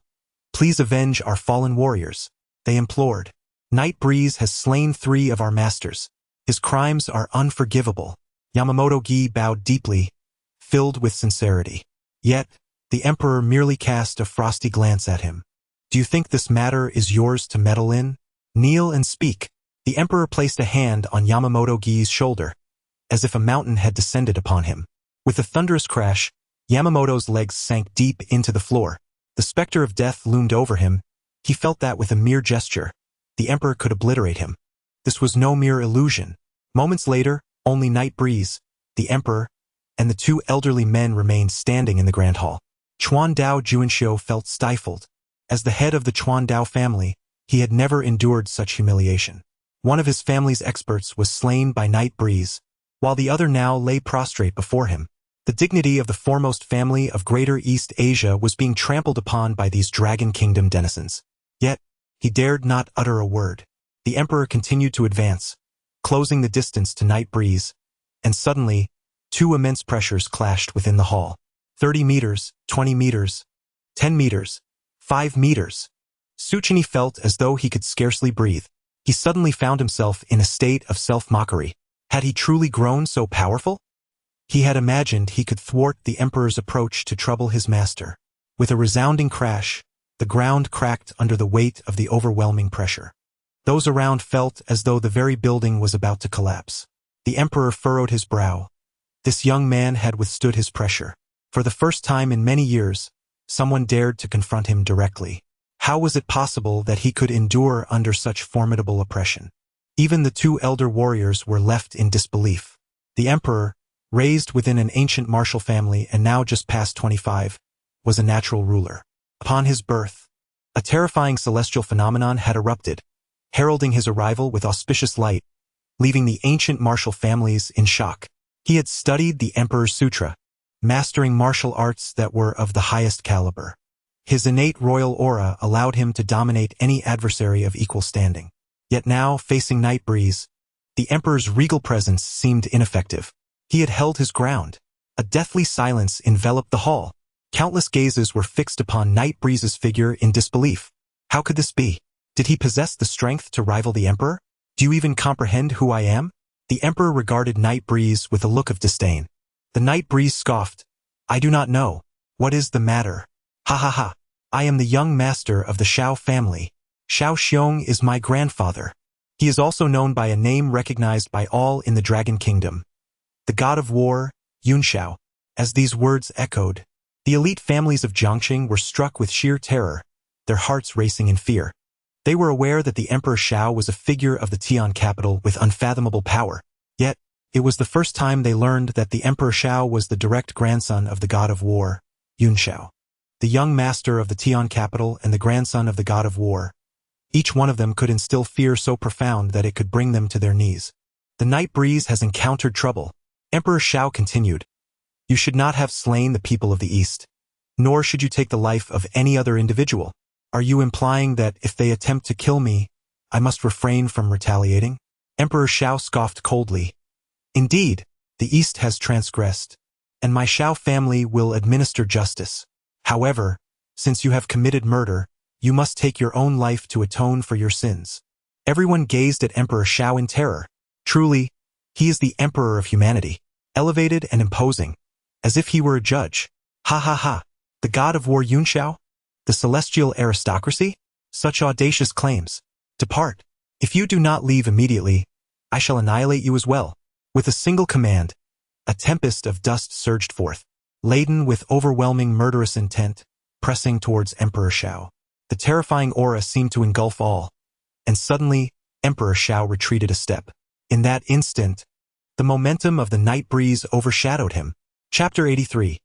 please avenge our fallen warriors, they implored. Night Breeze has slain 3 of our masters. His crimes are unforgivable. Yamamoto Gi bowed deeply, filled with sincerity. Yet, the emperor merely cast a frosty glance at him. Do you think this matter is yours to meddle in? Kneel and speak. The emperor placed a hand on Yamamoto Gi's shoulder, as if a mountain had descended upon him. With a thunderous crash, Yamamoto's legs sank deep into the floor. The specter of death loomed over him. He felt that with a mere gesture, the emperor could obliterate him. This was no mere illusion. Moments later, only Night Breeze, the emperor, and the 2 elderly men remained standing in the grand hall. Chuan Dao Juanxiu felt stifled. As the head of the Chuan Dao family, he had never endured such humiliation. One of his family's experts was slain by Night Breeze, while the other now lay prostrate before him. The dignity of the foremost family of Greater East Asia was being trampled upon by these Dragon Kingdom denizens. Yet, he dared not utter a word. The emperor continued to advance, closing the distance to Night Breeze, and suddenly, 2 immense pressures clashed within the hall. 30 meters, 20 meters, 10 meters, 5 meters. Su Qinyi felt as though he could scarcely breathe. He suddenly found himself in a state of self-mockery. Had he truly grown so powerful? He had imagined he could thwart the emperor's approach to trouble his master. With a resounding crash, the ground cracked under the weight of the overwhelming pressure. Those around felt as though the very building was about to collapse. The emperor furrowed his brow. This young man had withstood his pressure. For the first time in many years, someone dared to confront him directly. How was it possible that he could endure under such formidable oppression? Even the 2 elder warriors were left in disbelief. The emperor, raised within an ancient martial family and now just past 25, was a natural ruler. Upon his birth, A terrifying celestial phenomenon had erupted, heralding his arrival with auspicious light, leaving the ancient martial families in shock. He had studied the Emperor's Sutra, mastering martial arts that were of the highest caliber. His innate royal aura allowed him to dominate any adversary of equal standing. Yet now, facing Night Breeze, the Emperor's regal presence seemed ineffective. He had held his ground. A deathly silence enveloped the hall. Countless gazes were fixed upon Night Breeze's figure in disbelief. How could this be? Did he possess the strength to rival the Emperor? Do you even comprehend who I am? The Emperor regarded Night Breeze with a look of disdain. The Night Breeze scoffed. I do not know. What is the matter? Ha ha ha. I am the young master of the Shao family. Shao Xiong is my grandfather. He is also known by a name recognized by all in the Dragon Kingdom. The God of War, Yunxiao. As these words echoed, the elite families of Jiangqing were struck with sheer terror, their hearts racing in fear. They were aware that the Emperor Shao was a figure of the Tian capital with unfathomable power. Yet, it was the first time they learned that the Emperor Shao was the direct grandson of the God of War, Yunxiao. The young master of the Tian capital and the grandson of the God of War. Each one of them could instill fear so profound that it could bring them to their knees. The Night Breeze has encountered trouble. Emperor Shao continued. You should not have slain the people of the East, nor should you take the life of any other individual. Are you implying that if they attempt to kill me, I must refrain from retaliating? Emperor Shao scoffed coldly. Indeed, the East has transgressed, and my Shao family will administer justice. However, since you have committed murder, you must take your own life to atone for your sins. Everyone gazed at Emperor Shao in terror. Truly, he is the Emperor of humanity, elevated and imposing, as if he were a judge. Ha ha ha. The God of War Yunxiao? The celestial aristocracy? Such audacious claims. Depart. If you do not leave immediately, I shall annihilate you as well. With a single command, a tempest of dust surged forth, laden with overwhelming murderous intent, pressing towards Emperor Shao. The terrifying aura seemed to engulf all, and suddenly, Emperor Shao retreated a step. In that instant, the momentum of the Night Breeze overshadowed him. Chapter 83.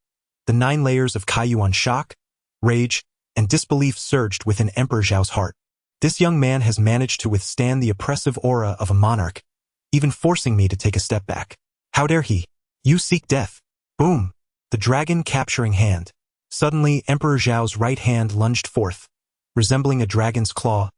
The 9 layers of Kaiyuan shock, rage, and disbelief surged within Emperor Zhao's heart. This young man has managed to withstand the oppressive aura of a monarch, even forcing me to take a step back. How dare he? You seek death. Boom! The dragon capturing hand. Suddenly, Emperor Zhao's right hand lunged forth, resembling a dragon's claw,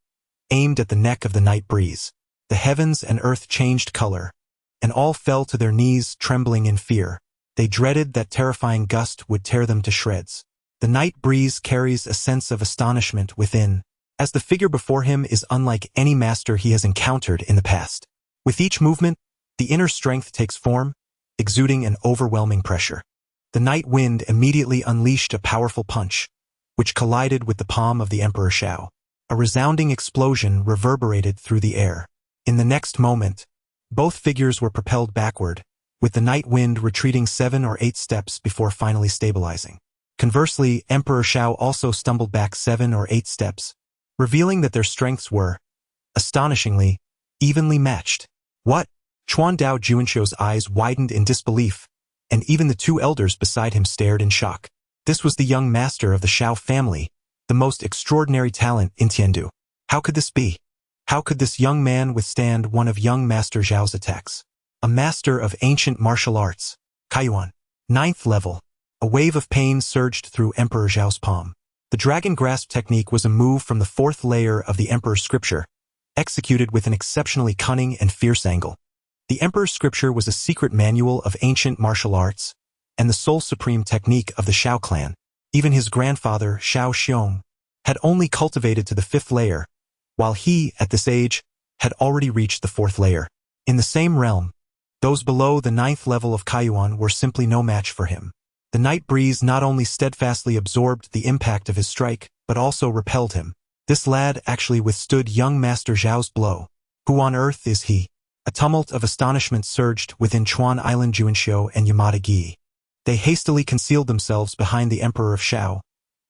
aimed at the neck of the Night Breeze. The heavens and earth changed color, and all fell to their knees, trembling in fear. They dreaded that terrifying gust would tear them to shreds. The Night Breeze carries a sense of astonishment within, as the figure before him is unlike any master he has encountered in the past. With each movement, the inner strength takes form, exuding an overwhelming pressure. The night wind immediately unleashed a powerful punch, which collided with the palm of the Emperor Shao. A resounding explosion reverberated through the air. In the next moment, both figures were propelled backward, with the night wind retreating 7 or 8 steps before finally stabilizing. Conversely, Emperor Shao also stumbled back 7 or 8 steps, revealing that their strengths were, astonishingly, evenly matched. What? Chuan Dao Juanxiu's eyes widened in disbelief, and even the 2 elders beside him stared in shock. This was the young master of the Shao family, the most extraordinary talent in Tiandu. How could this be? How could this young man withstand one of young Master Zhao's attacks? A master of ancient martial arts. Kaiyuan. 9th level. A wave of pain surged through Emperor Zhao's palm. The dragon grasp technique was a move from the 4th layer of the Emperor's scripture, executed with an exceptionally cunning and fierce angle. The Emperor's scripture was a secret manual of ancient martial arts, and the sole supreme technique of the Shao clan. Even his grandfather, Shao Xiong, had only cultivated to the 5th layer, while he, at this age, had already reached the 4th layer. In the same realm, those below the 9th level of Kaiyuan were simply no match for him. The Night Breeze not only steadfastly absorbed the impact of his strike, but also repelled him. This lad actually withstood young Master Zhao's blow. Who on earth is he? A tumult of astonishment surged within Chuan Island Juanxiu and Yamada Gi. They hastily concealed themselves behind the Emperor of Shao,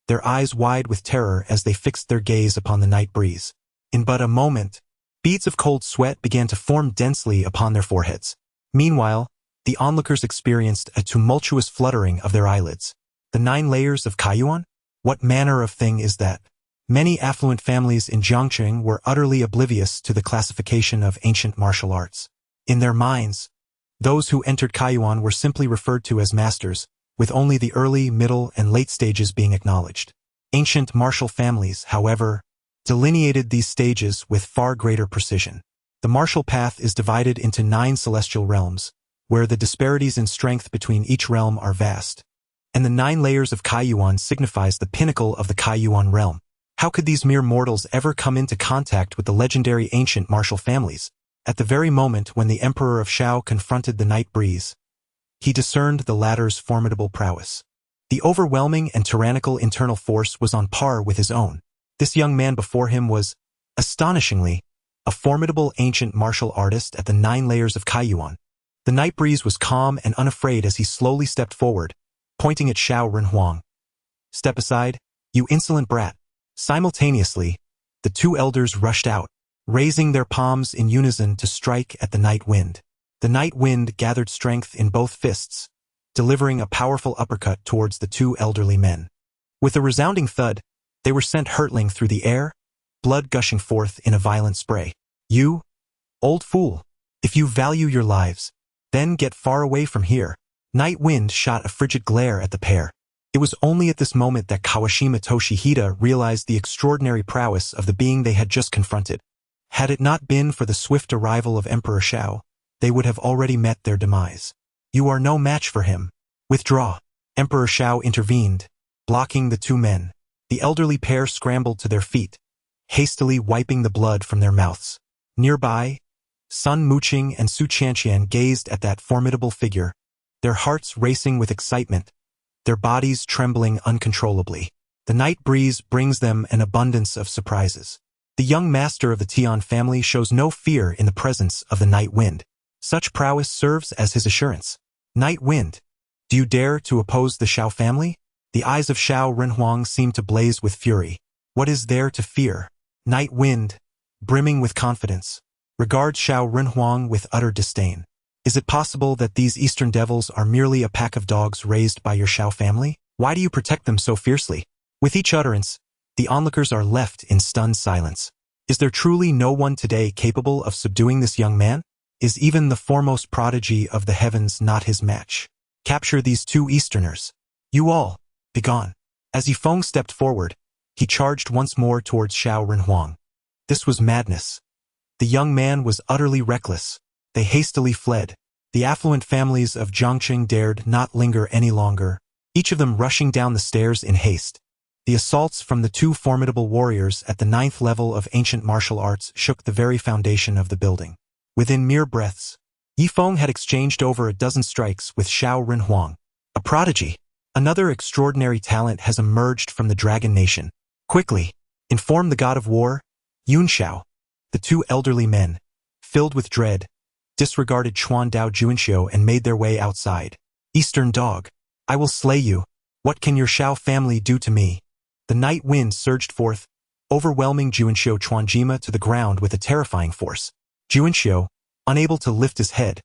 their eyes wide with terror as they fixed their gaze upon the Night Breeze. In but a moment, beads of cold sweat began to form densely upon their foreheads. Meanwhile, the onlookers experienced a tumultuous fluttering of their eyelids. The 9 layers of Kaiyuan? What manner of thing is that? Many affluent families in Jiangqing were utterly oblivious to the classification of ancient martial arts. In their minds, those who entered Kaiyuan were simply referred to as masters, with only the early, middle, and late stages being acknowledged. Ancient martial families, however, delineated these stages with far greater precision. The martial path is divided into 9 celestial realms, where the disparities in strength between each realm are vast. And the 9 layers of Kaiyuan signifies the pinnacle of the Kaiyuan realm. How could these mere mortals ever come into contact with the legendary ancient martial families? At the very moment when the Emperor of Shao confronted the night breeze, he discerned the latter's formidable prowess. The overwhelming and tyrannical internal force was on par with his own. This young man before him was, astonishingly, a formidable ancient martial artist at the 9 layers of Kaiyuan. The night breeze was calm and unafraid as he slowly stepped forward, pointing at Shao Renhuang. "Step aside, you insolent brat." Simultaneously, the 2 elders rushed out, raising their palms in unison to strike at the night wind. The night wind gathered strength in both fists, delivering a powerful uppercut towards the 2 elderly men. With a resounding thud, they were sent hurtling through the air, blood gushing forth in a violent spray. "You, old fool, if you value your lives, then get far away from here." Night wind shot a frigid glare at the pair. It was only at this moment that Kawashima Toshihide realized the extraordinary prowess of the being they had just confronted. Had it not been for the swift arrival of Emperor Shao, they would have already met their demise. "You are no match for him. Withdraw." Emperor Shao intervened, blocking the 2 men. The elderly pair scrambled to their feet, hastily wiping the blood from their mouths. Nearby, Sun Muqing and Su Qianqian gazed at that formidable figure, their hearts racing with excitement, their bodies trembling uncontrollably. The night breeze brings them an abundance of surprises. The young master of the Tian family shows no fear in the presence of the night wind. Such prowess serves as his assurance. "Night wind, do you dare to oppose the Shao family?" The eyes of Shao Renhuang seemed to blaze with fury. "What is there to fear?" Night wind, brimming with confidence, regards Shao Renhuang with utter disdain. "Is it possible that these Eastern devils are merely a pack of dogs raised by your Shao family? Why do you protect them so fiercely?" With each utterance, the onlookers are left in stunned silence. Is there truly no one today capable of subduing this young man? Is even the foremost prodigy of the heavens not his match? Capture these 2 Easterners. You all, begone. As Yifeng stepped forward, he charged once more towards Shao Renhuang. This was madness. The young man was utterly reckless. They hastily fled. The affluent families of Jiangqing dared not linger any longer, each of them rushing down the stairs in haste. The assaults from the 2 formidable warriors at the 9th level of ancient martial arts shook the very foundation of the building. Within mere breaths, Yifeng had exchanged over a dozen strikes with Shao Renhuang. A prodigy. Another extraordinary talent has emerged from the Dragon Nation. Quickly, inform the god of war, Yunxiao. The 2 elderly men, filled with dread, disregarded Chuan Dao Juanxiu and made their way outside. "Eastern dog, I will slay you. What can your Shao family do to me?" The night wind surged forth, overwhelming Juanxiu Chuanjima to the ground with a terrifying force. Juanxiu, unable to lift his head,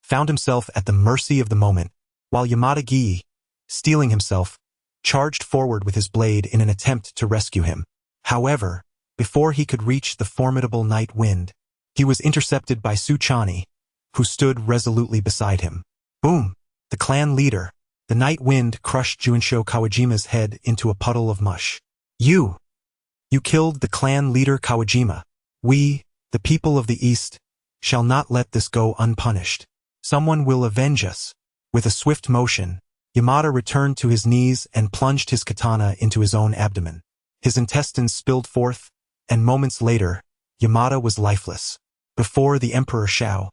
found himself at the mercy of the moment, while Yamada Gi, steeling himself, charged forward with his blade in an attempt to rescue him. However, before he could reach the formidable night wind, he was intercepted by Su Chani, who stood resolutely beside him. Boom! The clan leader. The night wind crushed Junsho Kawajima's head into a puddle of mush. You killed the clan leader Kawajima. We, the people of the East, shall not let this go unpunished. Someone will avenge us. With a swift motion, Yamada returned to his knees and plunged his katana into his own abdomen. His intestines spilled forth, and moments later, Yamada was lifeless. Before the Emperor Shao,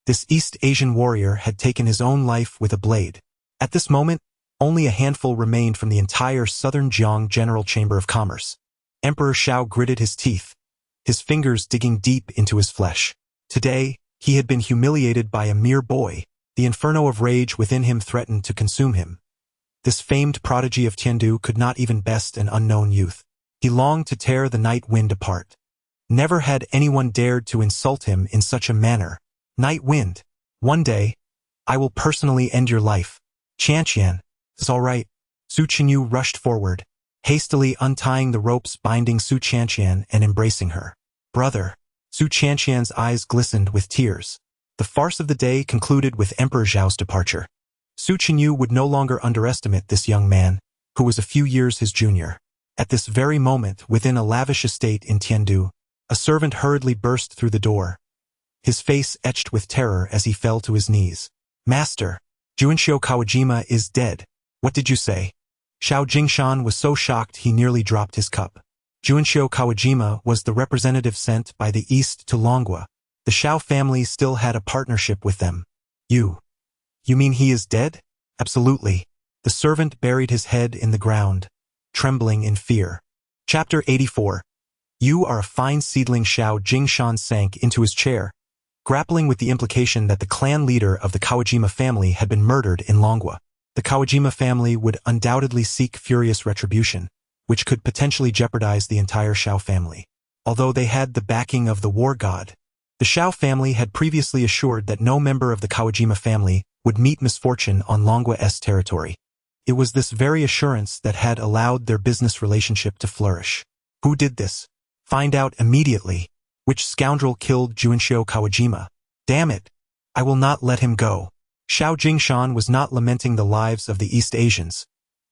this East Asian warrior had taken his own life with a blade. At this moment, only a handful remained from the entire Southern Jiang General Chamber of Commerce. Emperor Shao gritted his teeth, his fingers digging deep into his flesh. Today, he had been humiliated by a mere boy. The inferno of rage within him threatened to consume him. This famed prodigy of Tiandu could not even best an unknown youth. He longed to tear the night wind apart. Never had anyone dared to insult him in such a manner. Night wind, one day, I will personally end your life. Qianqian, it's all right. Su Qinyu rushed forward, hastily untying the ropes binding Su Qianqian and embracing her. Brother. Su Qianqian's eyes glistened with tears. The farce of the day concluded with Emperor Zhao's departure. Su Qinyu would no longer underestimate this young man, who was a few years his junior. At this very moment, within a lavish estate in Tiandu, a servant hurriedly burst through the door, his face etched with terror as he fell to his knees. Master, Juanxiu Kawajima is dead. What did you say? Xiao Jingshan was so shocked he nearly dropped his cup. Juanxiu Kawajima was the representative sent by the east to Longua. The Xiao family still had a partnership with them. You mean he is dead? Absolutely. The servant buried his head in the ground, trembling in fear. Chapter 84. You are a fine seedling. Xiao Jingshan sank into his chair, grappling with the implication that the clan leader of the Kawajima family had been murdered in Longua. The Kawajima family would undoubtedly seek furious retribution, which could potentially jeopardize the entire Xiao family. Although they had the backing of the war god, the Xiao family had previously assured that no member of the Kawajima family would meet misfortune on Longua's territory. It was this very assurance that had allowed their business relationship to flourish. Who did this? Find out immediately. Which scoundrel killed Juanxiu Kawajima? Damn it! I will not let him go. Xiao Jingshan was not lamenting the lives of the East Asians,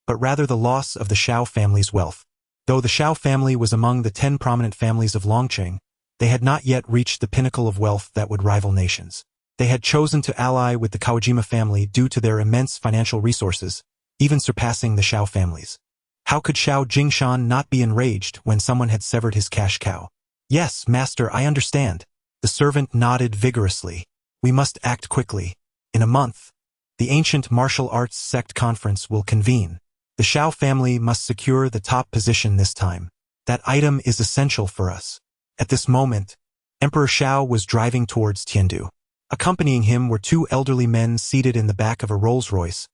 but rather the loss of the Xiao family's wealth. Though the Xiao family was among the 10 prominent families of Longqing, they had not yet reached the pinnacle of wealth that would rival nations. They had chosen to ally with the Kawajima family due to their immense financial resources, even surpassing the Xiao families. How could Xiao Jingshan not be enraged when someone had severed his cash cow? Yes, master, I understand. The servant nodded vigorously. We must act quickly. In a month, the ancient martial arts sect conference will convene. The Xiao family must secure the top position this time. That item is essential for us. At this moment, Emperor Xiao was driving towards Tiandu. Accompanying him were 2 elderly men seated in the back of a Rolls-Royce,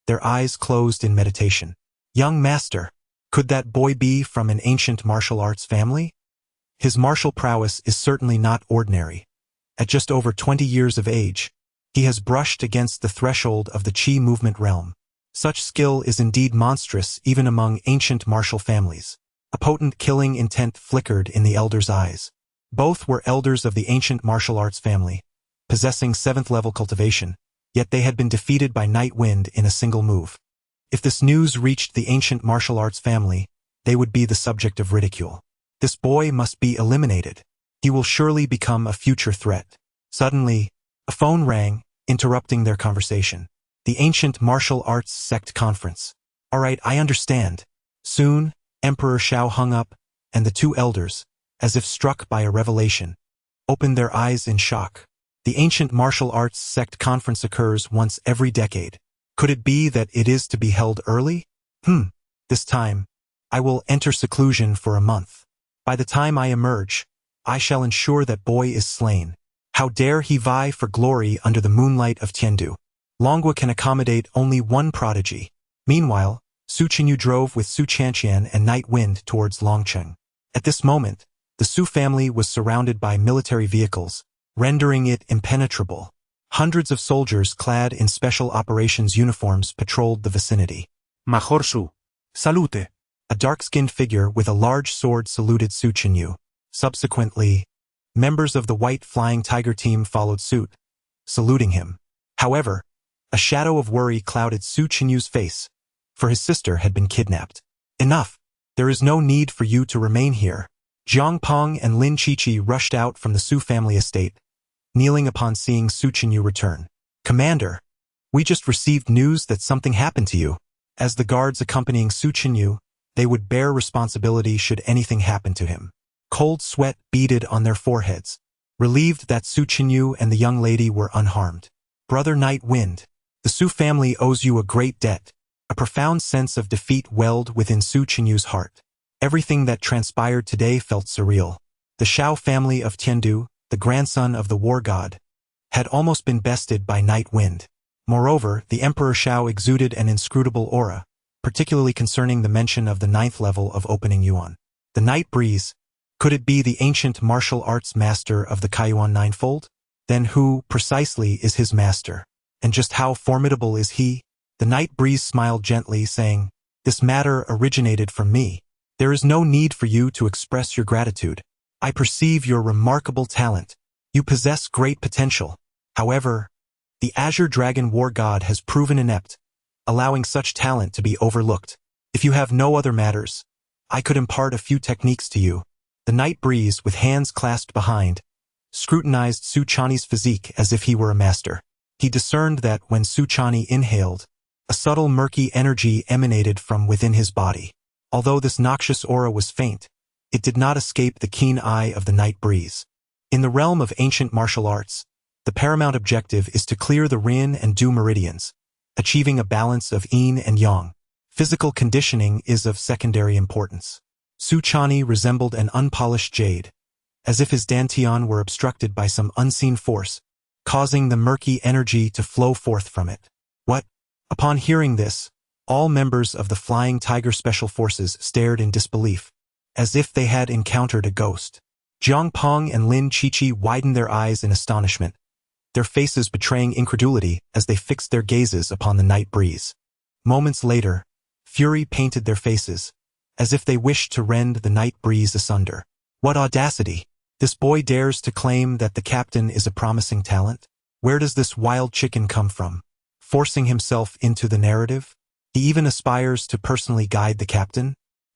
their eyes closed in meditation. Young master, could that boy be from an ancient martial arts family? His martial prowess is certainly not ordinary. At just over 20 years of age, he has brushed against the threshold of the Qi movement realm. Such skill is indeed monstrous even among ancient martial families. A potent killing intent flickered in the elder's eyes. Both were elders of the ancient martial arts family, possessing 7th-level cultivation, yet they had been defeated by Night Wind in a single move. If this news reached the ancient martial arts family, they would be the subject of ridicule. This boy must be eliminated. He will surely become a future threat. Suddenly, a phone rang, interrupting their conversation. The ancient martial arts sect conference. All right, I understand. Soon, Emperor Xiao hung up, and the 2 elders, as if struck by a revelation, opened their eyes in shock. The ancient martial arts sect conference occurs once every decade. Could it be that it is to be held early? This time, I will enter seclusion for a month. By the time I emerge, I shall ensure that boy is slain. How dare he vie for glory under the moonlight of Tiandu? Longua can accommodate only one prodigy. Meanwhile, Su Qinyu drove with Su Qianqian and Night Wind towards Longcheng. At this moment, the Su family was surrounded by military vehicles, rendering it impenetrable. Hundreds of soldiers clad in special operations uniforms patrolled the vicinity. Major Su. Salute. A dark-skinned figure with a large sword saluted Su Qinyu. Subsequently, members of the White Flying Tiger team followed suit, saluting him. However, a shadow of worry clouded Su Qinyu's face, for his sister had been kidnapped. Enough! There is no need for you to remain here. Jiang Peng and Lin Qiqi rushed out from the Su family estate, kneeling upon seeing Su Qinyu return. Commander, we just received news that something happened to you. As the guards accompanying Su Qinyu, they would bear responsibility should anything happen to him. Cold sweat beaded on their foreheads, relieved that Su Qinyu and the young lady were unharmed. Brother Night Wind, the Su family owes you a great debt. A profound sense of defeat welled within Su Qinyu's heart. Everything that transpired today felt surreal. The Xiao family of Tiandu, the grandson of the war god, had almost been bested by Night Wind. Moreover, the Emperor Xiao exuded an inscrutable aura, particularly concerning the mention of the 9th level of opening Yuan. The Night Breeze, could it be the ancient martial arts master of the Kaiyuan Ninefold? Then who, precisely, is his master? And just how formidable is he? The Night Breeze smiled gently, saying, This matter originated from me. There is no need for you to express your gratitude. I perceive your remarkable talent. You possess great potential. However, the Azure Dragon War God has proven inept, allowing such talent to be overlooked. If you have no other matters, I could impart a few techniques to you. The Night Breeze, with hands clasped behind, scrutinized Su Chani's physique as if he were a master. He discerned that when Su Chani inhaled, a subtle murky energy emanated from within his body. Although this noxious aura was faint, it did not escape the keen eye of the Night Breeze. In the realm of ancient martial arts, the paramount objective is to clear the Yin and Du meridians, achieving a balance of yin and yang. Physical conditioning is of secondary importance. Su Chani resembled an unpolished jade, as if his dantian were obstructed by some unseen force, causing the murky energy to flow forth from it. What? Upon hearing this, all members of the Flying Tiger Special Forces stared in disbelief, as if they had encountered a ghost. Jiang Peng and Lin Qiqi widened their eyes in astonishment, their faces betraying incredulity as they fixed their gazes upon the Night Breeze. Moments later, fury painted their faces, as if they wished to rend the Night Breeze asunder. What audacity! This boy dares to claim that the captain is a promising talent? Where does this wild chicken come from? Forcing himself into the narrative? He even aspires to personally guide the captain?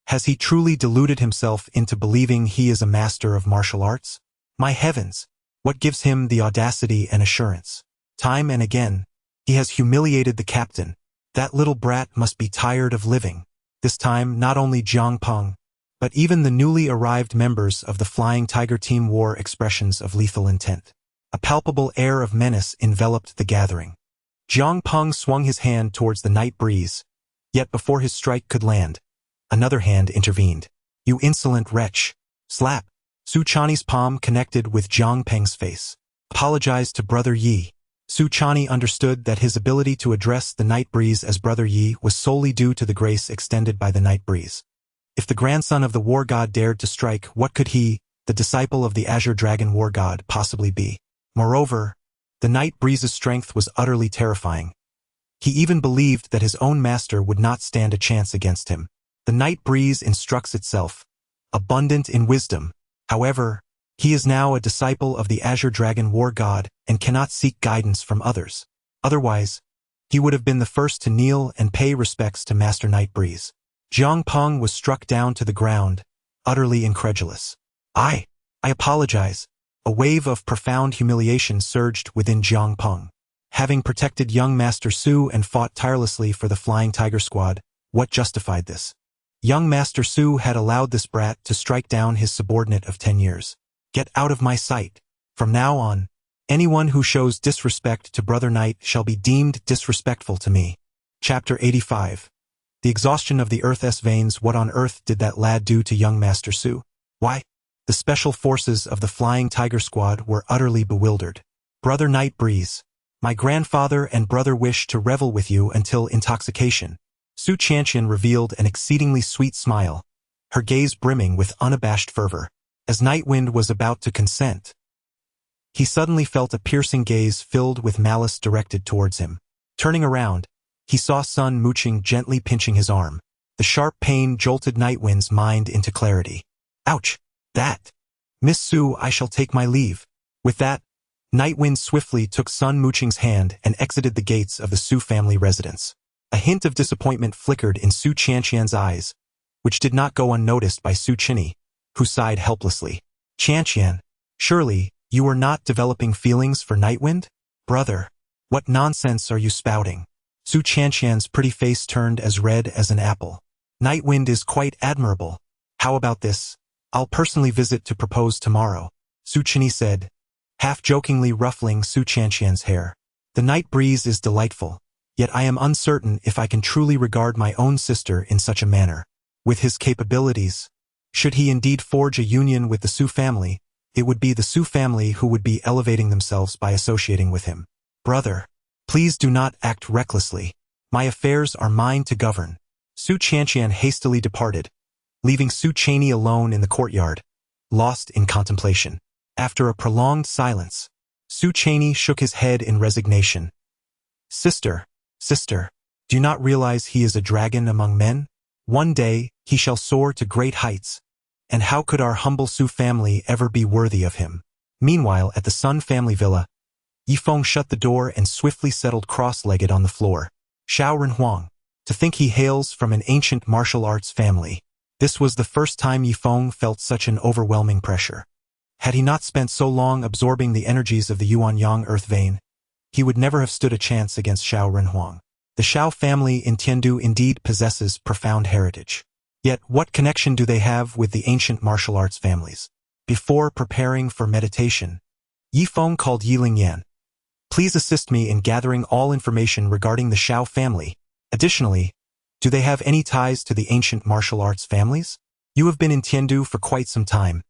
Has he truly deluded himself into believing he is a master of martial arts? My heavens! What gives him the audacity and assurance? Time and again, he has humiliated the captain. That little brat must be tired of living. This time, not only Jiang Peng, but even the newly arrived members of the Flying Tiger team wore expressions of lethal intent. A palpable air of menace enveloped the gathering. Jiang Peng swung his hand towards the Night Breeze, yet before his strike could land, another hand intervened. You insolent wretch! Slap! Su Chani's palm connected with Jiang Peng's face. Apologize to Brother Yi. Su Chani understood that his ability to address the Night Breeze as Brother Yi was solely due to the grace extended by the Night Breeze. If the grandson of the War God dared to strike, what could he, the disciple of the Azure Dragon War God, possibly be? Moreover, the Night Breeze's strength was utterly terrifying. He even believed that his own master would not stand a chance against him. The Night Breeze instructs itself, abundant in wisdom. However, he is now a disciple of the Azure Dragon War God and cannot seek guidance from others. Otherwise, he would have been the first to kneel and pay respects to Master Night Breeze. Jiang Peng was struck down to the ground, utterly incredulous. I apologize. A wave of profound humiliation surged within Jiang Peng. Having protected young Master Su and fought tirelessly for the Flying Tiger Squad, what justified this? Young Master Su had allowed this brat to strike down his subordinate of 10 years. Get out of my sight. From now on, anyone who shows disrespect to Brother Knight shall be deemed disrespectful to me. Chapter 85. The exhaustion of the Earth's veins. What on earth did that lad do to young Master Su? Why? The special forces of the Flying Tiger Squad were utterly bewildered. Brother Night Breeze, my grandfather and brother wish to revel with you until intoxication. Su Chantian revealed an exceedingly sweet smile, her gaze brimming with unabashed fervor. As Nightwind was about to consent, he suddenly felt a piercing gaze filled with malice directed towards him. Turning around, he saw Sun Mooching gently pinching his arm. The sharp pain jolted Nightwind's mind into clarity. Ouch! That! Miss Su, I shall take my leave. With that, Nightwind swiftly took Sun Mooching's hand and exited the gates of the Su family residence. A hint of disappointment flickered in Su Chantian's eyes, which did not go unnoticed by Su Chinny, who sighed helplessly. Chantian, surely, you are not developing feelings for Nightwind? Brother, what nonsense are you spouting? Su Chantian's pretty face turned as red as an apple. Nightwind is quite admirable. How about this? I'll personally visit to propose tomorrow, Su Chinny said, half-jokingly ruffling Su Chantian's hair. The Night Breeze is delightful, yet I am uncertain if I can truly regard my own sister in such a manner. With his capabilities, should he indeed forge a union with the Su family, it would be the Su family who would be elevating themselves by associating with him. Brother, please do not act recklessly. My affairs are mine to govern. Su Chantian hastily departed, leaving Su Chaney alone in the courtyard, lost in contemplation. After a prolonged silence, Su Chaney shook his head in resignation. Sister, do you not realize he is a dragon among men? One day, he shall soar to great heights. And how could our humble Su family ever be worthy of him? Meanwhile, at the Sun family villa, Yifeng shut the door and swiftly settled cross-legged on the floor. Xiao Renhuang. To think he hails from an ancient martial arts family. This was the first time Yifeng felt such an overwhelming pressure. Had he not spent so long absorbing the energies of the Yuanyang earth vein, he would never have stood a chance against Xiao Renhuang. The Xiao family in Tiandu indeed possesses profound heritage. Yet what connection do they have with the ancient martial arts families? Before preparing for meditation, Yifeng called Yi Lingyan. Please assist me in gathering all information regarding the Xiao family. Additionally, do they have any ties to the ancient martial arts families? You have been in Tiandu for quite some time.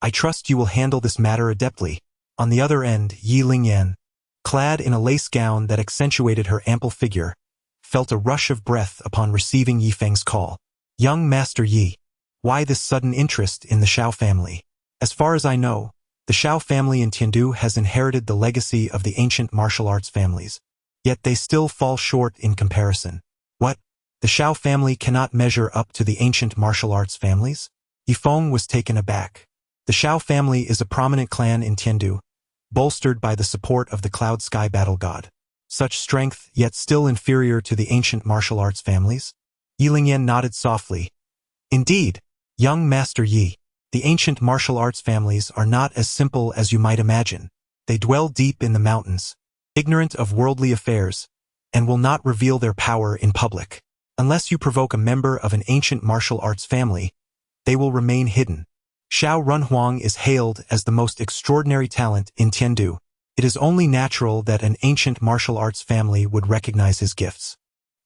I trust you will handle this matter adeptly. On the other end, Yi Lingyan, clad in a lace gown that accentuated her ample figure, felt a rush of breath upon receiving Yifeng's call. Young Master Yi, why this sudden interest in the Xiao family? As far as I know, the Xiao family in Tiandu has inherited the legacy of the ancient martial arts families, yet they still fall short in comparison. What? The Xiao family cannot measure up to the ancient martial arts families? Yifeng was taken aback. The Xiao family is a prominent clan in Tiandu, bolstered by the support of the Cloud Sky Battle God. Such strength, yet still inferior to the ancient martial arts families? Yi Lingyan nodded softly. Indeed, young Master Yi, the ancient martial arts families are not as simple as you might imagine. They dwell deep in the mountains, ignorant of worldly affairs, and will not reveal their power in public. Unless you provoke a member of an ancient martial arts family, they will remain hidden. Xiao Renhuang is hailed as the most extraordinary talent in Tiandu. It is only natural that an ancient martial arts family would recognize his gifts.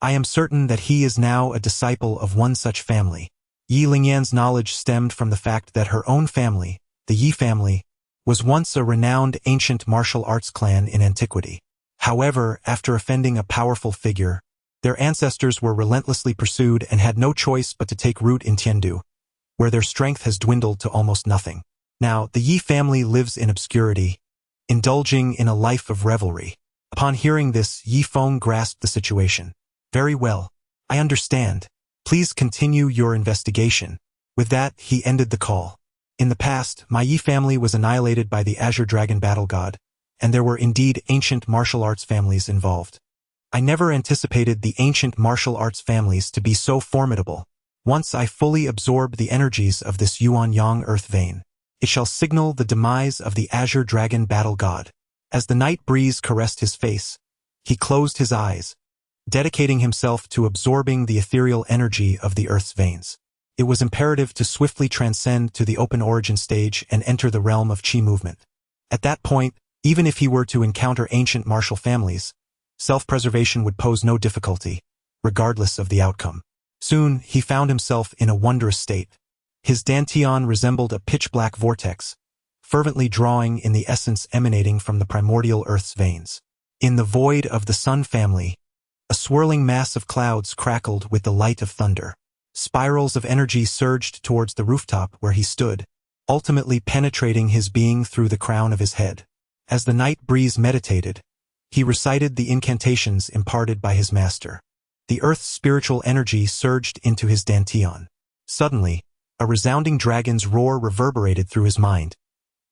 I am certain that he is now a disciple of one such family. Yi Lingyan's knowledge stemmed from the fact that her own family, the Yi family, was once a renowned ancient martial arts clan in antiquity. However, after offending a powerful figure, their ancestors were relentlessly pursued and had no choice but to take root in Tiandu, where their strength has dwindled to almost nothing. Now, the Yi family lives in obscurity, indulging in a life of revelry. Upon hearing this, Yifeng grasped the situation. Very well. I understand. Please continue your investigation. With that, he ended the call. In the past, my Yi family was annihilated by the Azure Dragon Battle God, and there were indeed ancient martial arts families involved. I never anticipated the ancient martial arts families to be so formidable. Once I fully absorb the energies of this Yuanyang earth vein, it shall signal the demise of the Azure Dragon Battle God. As the night breeze caressed his face, he closed his eyes, dedicating himself to absorbing the ethereal energy of the earth's veins. It was imperative to swiftly transcend to the open origin stage and enter the realm of Qi movement. At that point, even if he were to encounter ancient martial families, self-preservation would pose no difficulty, regardless of the outcome. Soon, he found himself in a wondrous state. His dantian resembled a pitch-black vortex, fervently drawing in the essence emanating from the primordial earth's veins. In the void of the Sun family, a swirling mass of clouds crackled with the light of thunder. Spirals of energy surged towards the rooftop where he stood, ultimately penetrating his being through the crown of his head. As the night breeze meditated, he recited the incantations imparted by his master. The earth's spiritual energy surged into his dantian. Suddenly, a resounding dragon's roar reverberated through his mind,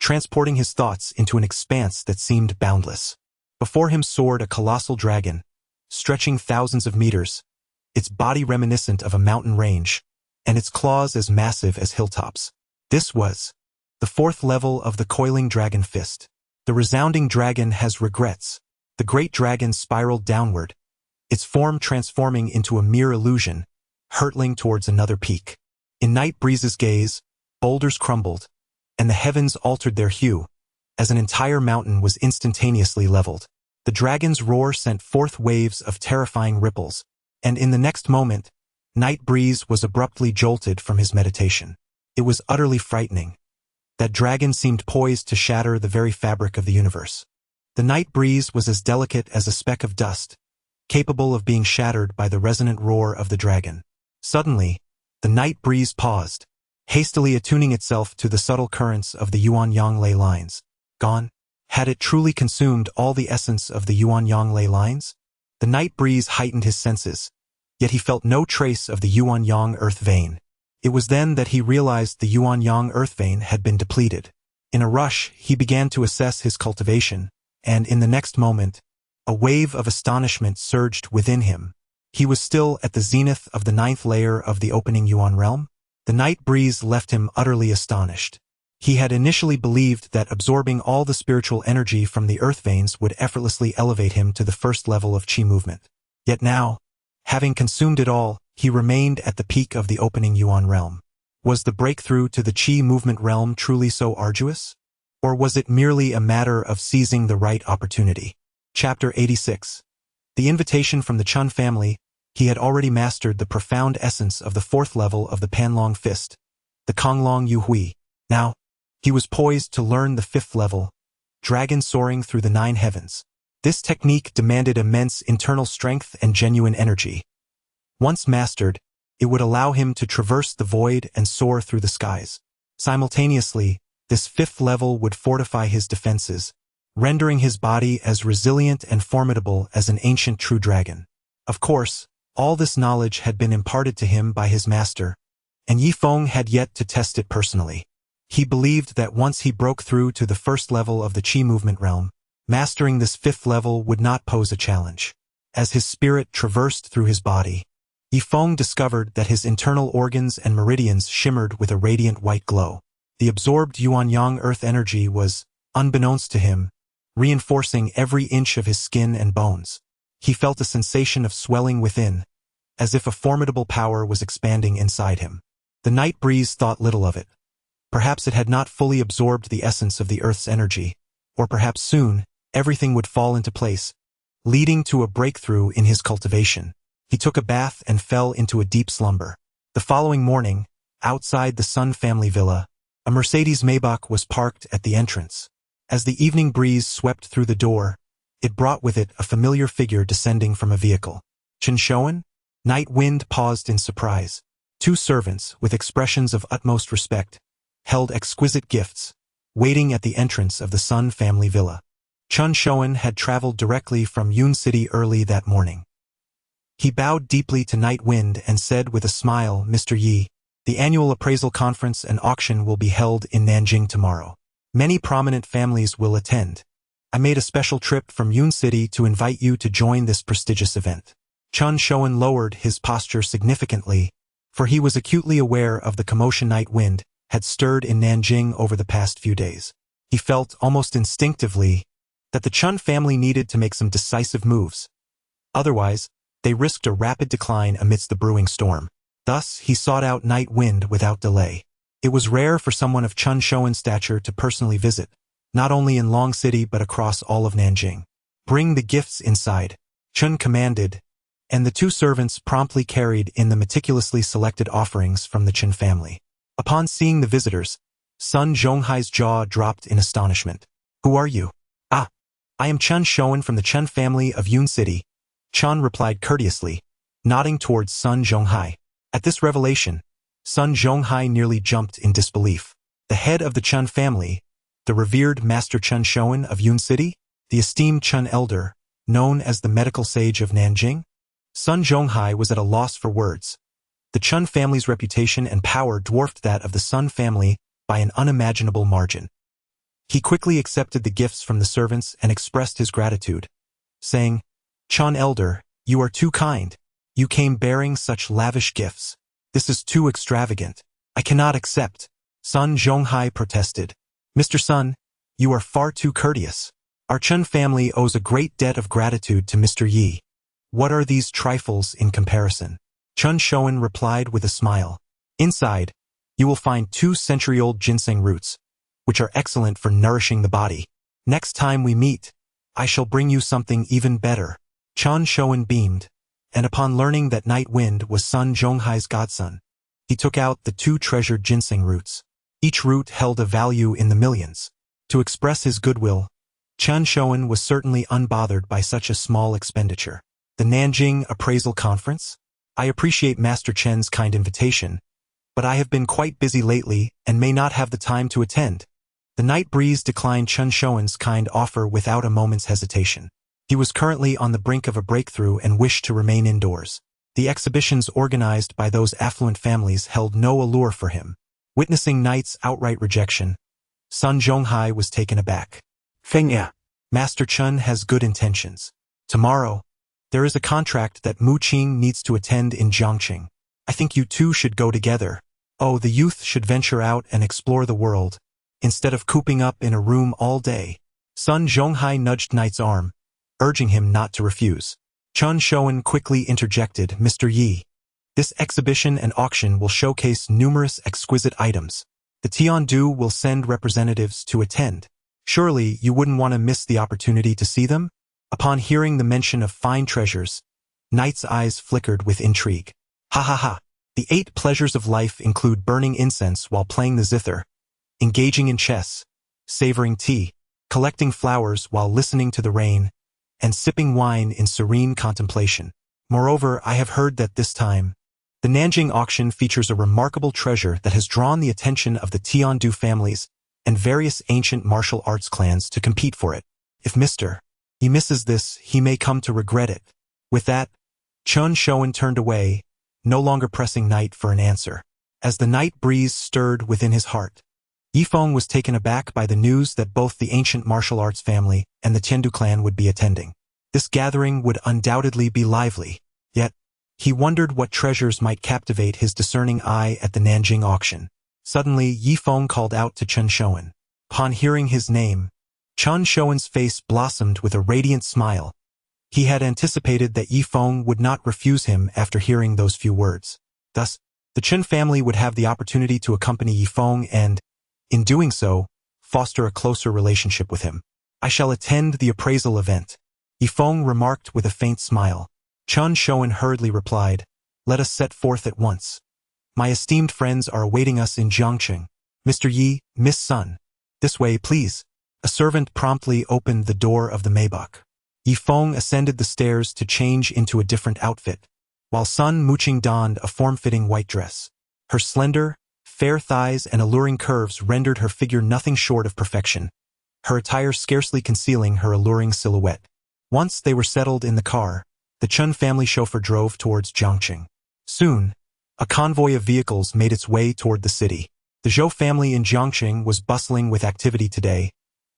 transporting his thoughts into an expanse that seemed boundless. Before him soared a colossal dragon, stretching thousands of meters, its body reminiscent of a mountain range, and its claws as massive as hilltops. This was the fourth level of the coiling dragon fist. The resounding dragon has regrets. The great dragon spiraled downward, its form transforming into a mere illusion, hurtling towards another peak. In night breeze's gaze, boulders crumbled, and the heavens altered their hue, as an entire mountain was instantaneously leveled. The dragon's roar sent forth waves of terrifying ripples, and in the next moment, Night Breeze was abruptly jolted from his meditation. It was utterly frightening. That dragon seemed poised to shatter the very fabric of the universe. The Night Breeze was as delicate as a speck of dust, capable of being shattered by the resonant roar of the dragon. Suddenly, the Night Breeze paused, hastily attuning itself to the subtle currents of the Yuanyang ley lines. Gone? Had it truly consumed all the essence of the Yuanyang ley lines? The Night Breeze heightened his senses, yet he felt no trace of the yuan-yang earth vein. It was then that he realized the yuan-yang earth vein had been depleted. In a rush, he began to assess his cultivation, and in the next moment, a wave of astonishment surged within him. He was still at the zenith of the 9th layer of the opening yuan realm. The night breeze left him utterly astonished. He had initially believed that absorbing all the spiritual energy from the earth veins would effortlessly elevate him to the first level of qi movement. Yet now, having consumed it all, he remained at the peak of the opening yuan realm. Was the breakthrough to the qi movement realm truly so arduous? Or was it merely a matter of seizing the right opportunity? Chapter 86. The invitation from the Chun family. He had already mastered the profound essence of the 4th level of the Panlong Fist, the Konglong Yu Hui. Now, he was poised to learn the 5th level, dragon soaring through the 9 heavens. This technique demanded immense internal strength and genuine energy. Once mastered, it would allow him to traverse the void and soar through the skies. Simultaneously, this 5th level would fortify his defenses, rendering his body as resilient and formidable as an ancient true dragon. Of course, all this knowledge had been imparted to him by his master, and Yi Feng had yet to test it personally. He believed that once he broke through to the 1st level of the qi movement realm, mastering this 5th level would not pose a challenge. As his spirit traversed through his body, Yi Feng discovered that his internal organs and meridians shimmered with a radiant white glow. The absorbed yuan-yang earth energy was, unbeknownst to him, reinforcing every inch of his skin and bones. He felt a sensation of swelling within, as if a formidable power was expanding inside him. The night breeze thought little of it. Perhaps it had not fully absorbed the essence of the earth's energy, or perhaps soon, everything would fall into place, leading to a breakthrough in his cultivation. He took a bath and fell into a deep slumber. The following morning, outside the Sun family villa, a Mercedes Maybach was parked at the entrance. As the evening breeze swept through the door, it brought with it a familiar figure descending from a vehicle. Chen Shoan? Night Wind paused in surprise. 2 servants, with expressions of utmost respect, held exquisite gifts, waiting at the entrance of the Sun family villa. Chun Shoan had traveled directly from Yun City early that morning. He bowed deeply to Night Wind and said with a smile, "Mr. Yi, the annual appraisal conference and auction will be held in Nanjing tomorrow. Many prominent families will attend. I made a special trip from Yun City to invite you to join this prestigious event." Chun Shoan lowered his posture significantly, for he was acutely aware of the commotion Night Wind had stirred in Nanjing over the past few days. He felt, almost instinctively, that the Chun family needed to make some decisive moves. Otherwise, they risked a rapid decline amidst the brewing storm. Thus, he sought out Night Wind without delay. It was rare for someone of Chun Shoan's stature to personally visit, not only in Long City but across all of Nanjing. "Bring the gifts inside," Chun commanded, and the 2 servants promptly carried in the meticulously selected offerings from the Chen family. Upon seeing the visitors, Sun Zhonghai's jaw dropped in astonishment. "Who are you?" "Ah, I am Chun Shoan from the Chen family of Yun City," Chun replied courteously, nodding towards Sun Zhonghai. At this revelation, Sun Zhonghai nearly jumped in disbelief. The head of the Chun family, the revered Master Chun Shoan of Yun City, the esteemed Chun elder, known as the medical sage of Nanjing? Sun Zhonghai was at a loss for words. The Chun family's reputation and power dwarfed that of the Sun family by an unimaginable margin. He quickly accepted the gifts from the servants and expressed his gratitude, saying, "Chun elder, you are too kind. You came bearing such lavish gifts. This is too extravagant. I cannot accept." Sun Zhonghai protested. "Mr. Sun, you are far too courteous. Our Chun family owes a great debt of gratitude to Mr. Yi. What are these trifles in comparison?" Chun Shoan replied with a smile. "Inside, you will find 2-century-old ginseng roots, which are excellent for nourishing the body. Next time we meet, I shall bring you something even better." Chun Shoan beamed, and upon learning that Night Wind was Sun Zhonghai's godson, he took out the 2 treasured ginseng roots. Each root held a value in the millions. To express his goodwill, Chun Shoan was certainly unbothered by such a small expenditure. "The Nanjing Appraisal Conference? I appreciate Master Chen's kind invitation, but I have been quite busy lately and may not have the time to attend." The night breeze declined Chun Shoan's kind offer without a moment's hesitation. He was currently on the brink of a breakthrough and wished to remain indoors. The exhibitions organized by those affluent families held no allure for him. Witnessing Knight's outright rejection, Sun Zhonghai was taken aback. Feng. Master Chen has good intentions. Tomorrow, there is a contract that Mu Qing needs to attend in Jiangqing. I think you two should go together. Oh, the youth should venture out and explore the world, instead of cooping up in a room all day. Sun Zhonghai nudged Knight's arm, urging him not to refuse. Chun Shoan quickly interjected, Mr. Yi. This exhibition and auction will showcase numerous exquisite items. The Tiandu will send representatives to attend. Surely you wouldn't want to miss the opportunity to see them? Upon hearing the mention of fine treasures, Knight's eyes flickered with intrigue. Ha ha ha. The 8 pleasures of life include burning incense while playing the zither, engaging in chess, savoring tea, collecting flowers while listening to the rain, and sipping wine in serene contemplation. Moreover, I have heard that this time, the Nanjing auction features a remarkable treasure that has drawn the attention of the Tiandu families and various ancient martial arts clans to compete for it. If Mr. He misses this, he may come to regret it. With that, Chun Shoan turned away, no longer pressing Knight for an answer. As the night breeze stirred within his heart, Yifeng was taken aback by the news that both the ancient martial arts family and the Tiandu clan would be attending. This gathering would undoubtedly be lively, yet he wondered what treasures might captivate his discerning eye at the Nanjing auction. Suddenly, Yifeng called out to Chun Shoan. Upon hearing his name, Chun Shoan's face blossomed with a radiant smile. He had anticipated that Yifeng would not refuse him after hearing those few words. Thus, the Chen family would have the opportunity to accompany Yifeng and, in doing so, foster a closer relationship with him. I shall attend the appraisal event, Yifeng remarked with a faint smile. Chun Shoan hurriedly replied, let us set forth at once. My esteemed friends are awaiting us in Jiangqing. Mr. Yi, Miss Sun. This way, please. A servant promptly opened the door of the Maybach. Yifeng ascended the stairs to change into a different outfit, while Sun Muqing donned a form-fitting white dress. Her slender, fair thighs and alluring curves rendered her figure nothing short of perfection, her attire scarcely concealing her alluring silhouette. Once they were settled in the car, the Chun family chauffeur drove towards Jiangqing. Soon, a convoy of vehicles made its way toward the city. The Zhou family in Jiangqing was bustling with activity today,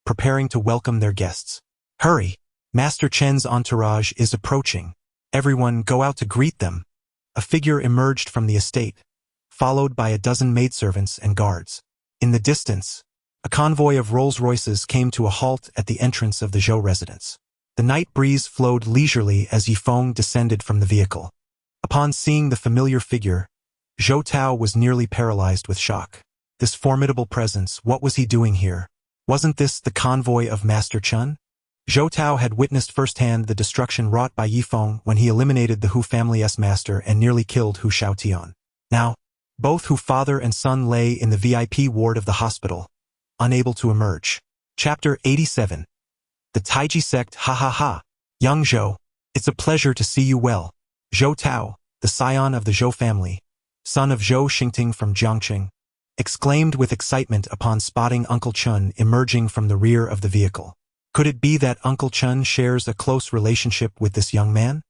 preparing to welcome their guests. Hurry! Master Chen's entourage is approaching. Everyone go out to greet them. A figure emerged from the estate, followed by a dozen maidservants and guards. In the distance, a convoy of Rolls-Royces came to a halt at the entrance of the Zhou residence. The night breeze flowed leisurely as Yifeng descended from the vehicle. Upon seeing the familiar figure, Zhou Tao was nearly paralyzed with shock. This formidable presence, what was he doing here? Wasn't this the convoy of Master Chen? Zhou Tao had witnessed firsthand the destruction wrought by Yifeng when he eliminated the Hu family's master and nearly killed Hu Shaotian. Now, both Hu father and son lay in the VIP ward of the hospital, unable to emerge. Chapter 87. The Taiji sect. Ha ha ha. Young Zhou, it's a pleasure to see you well. Zhou Tao, the scion of the Zhou family, son of Zhou Xingting from Jiangqing, exclaimed with excitement upon spotting Uncle Chun emerging from the rear of the vehicle. Could it be that Uncle Chun shares a close relationship with this young man?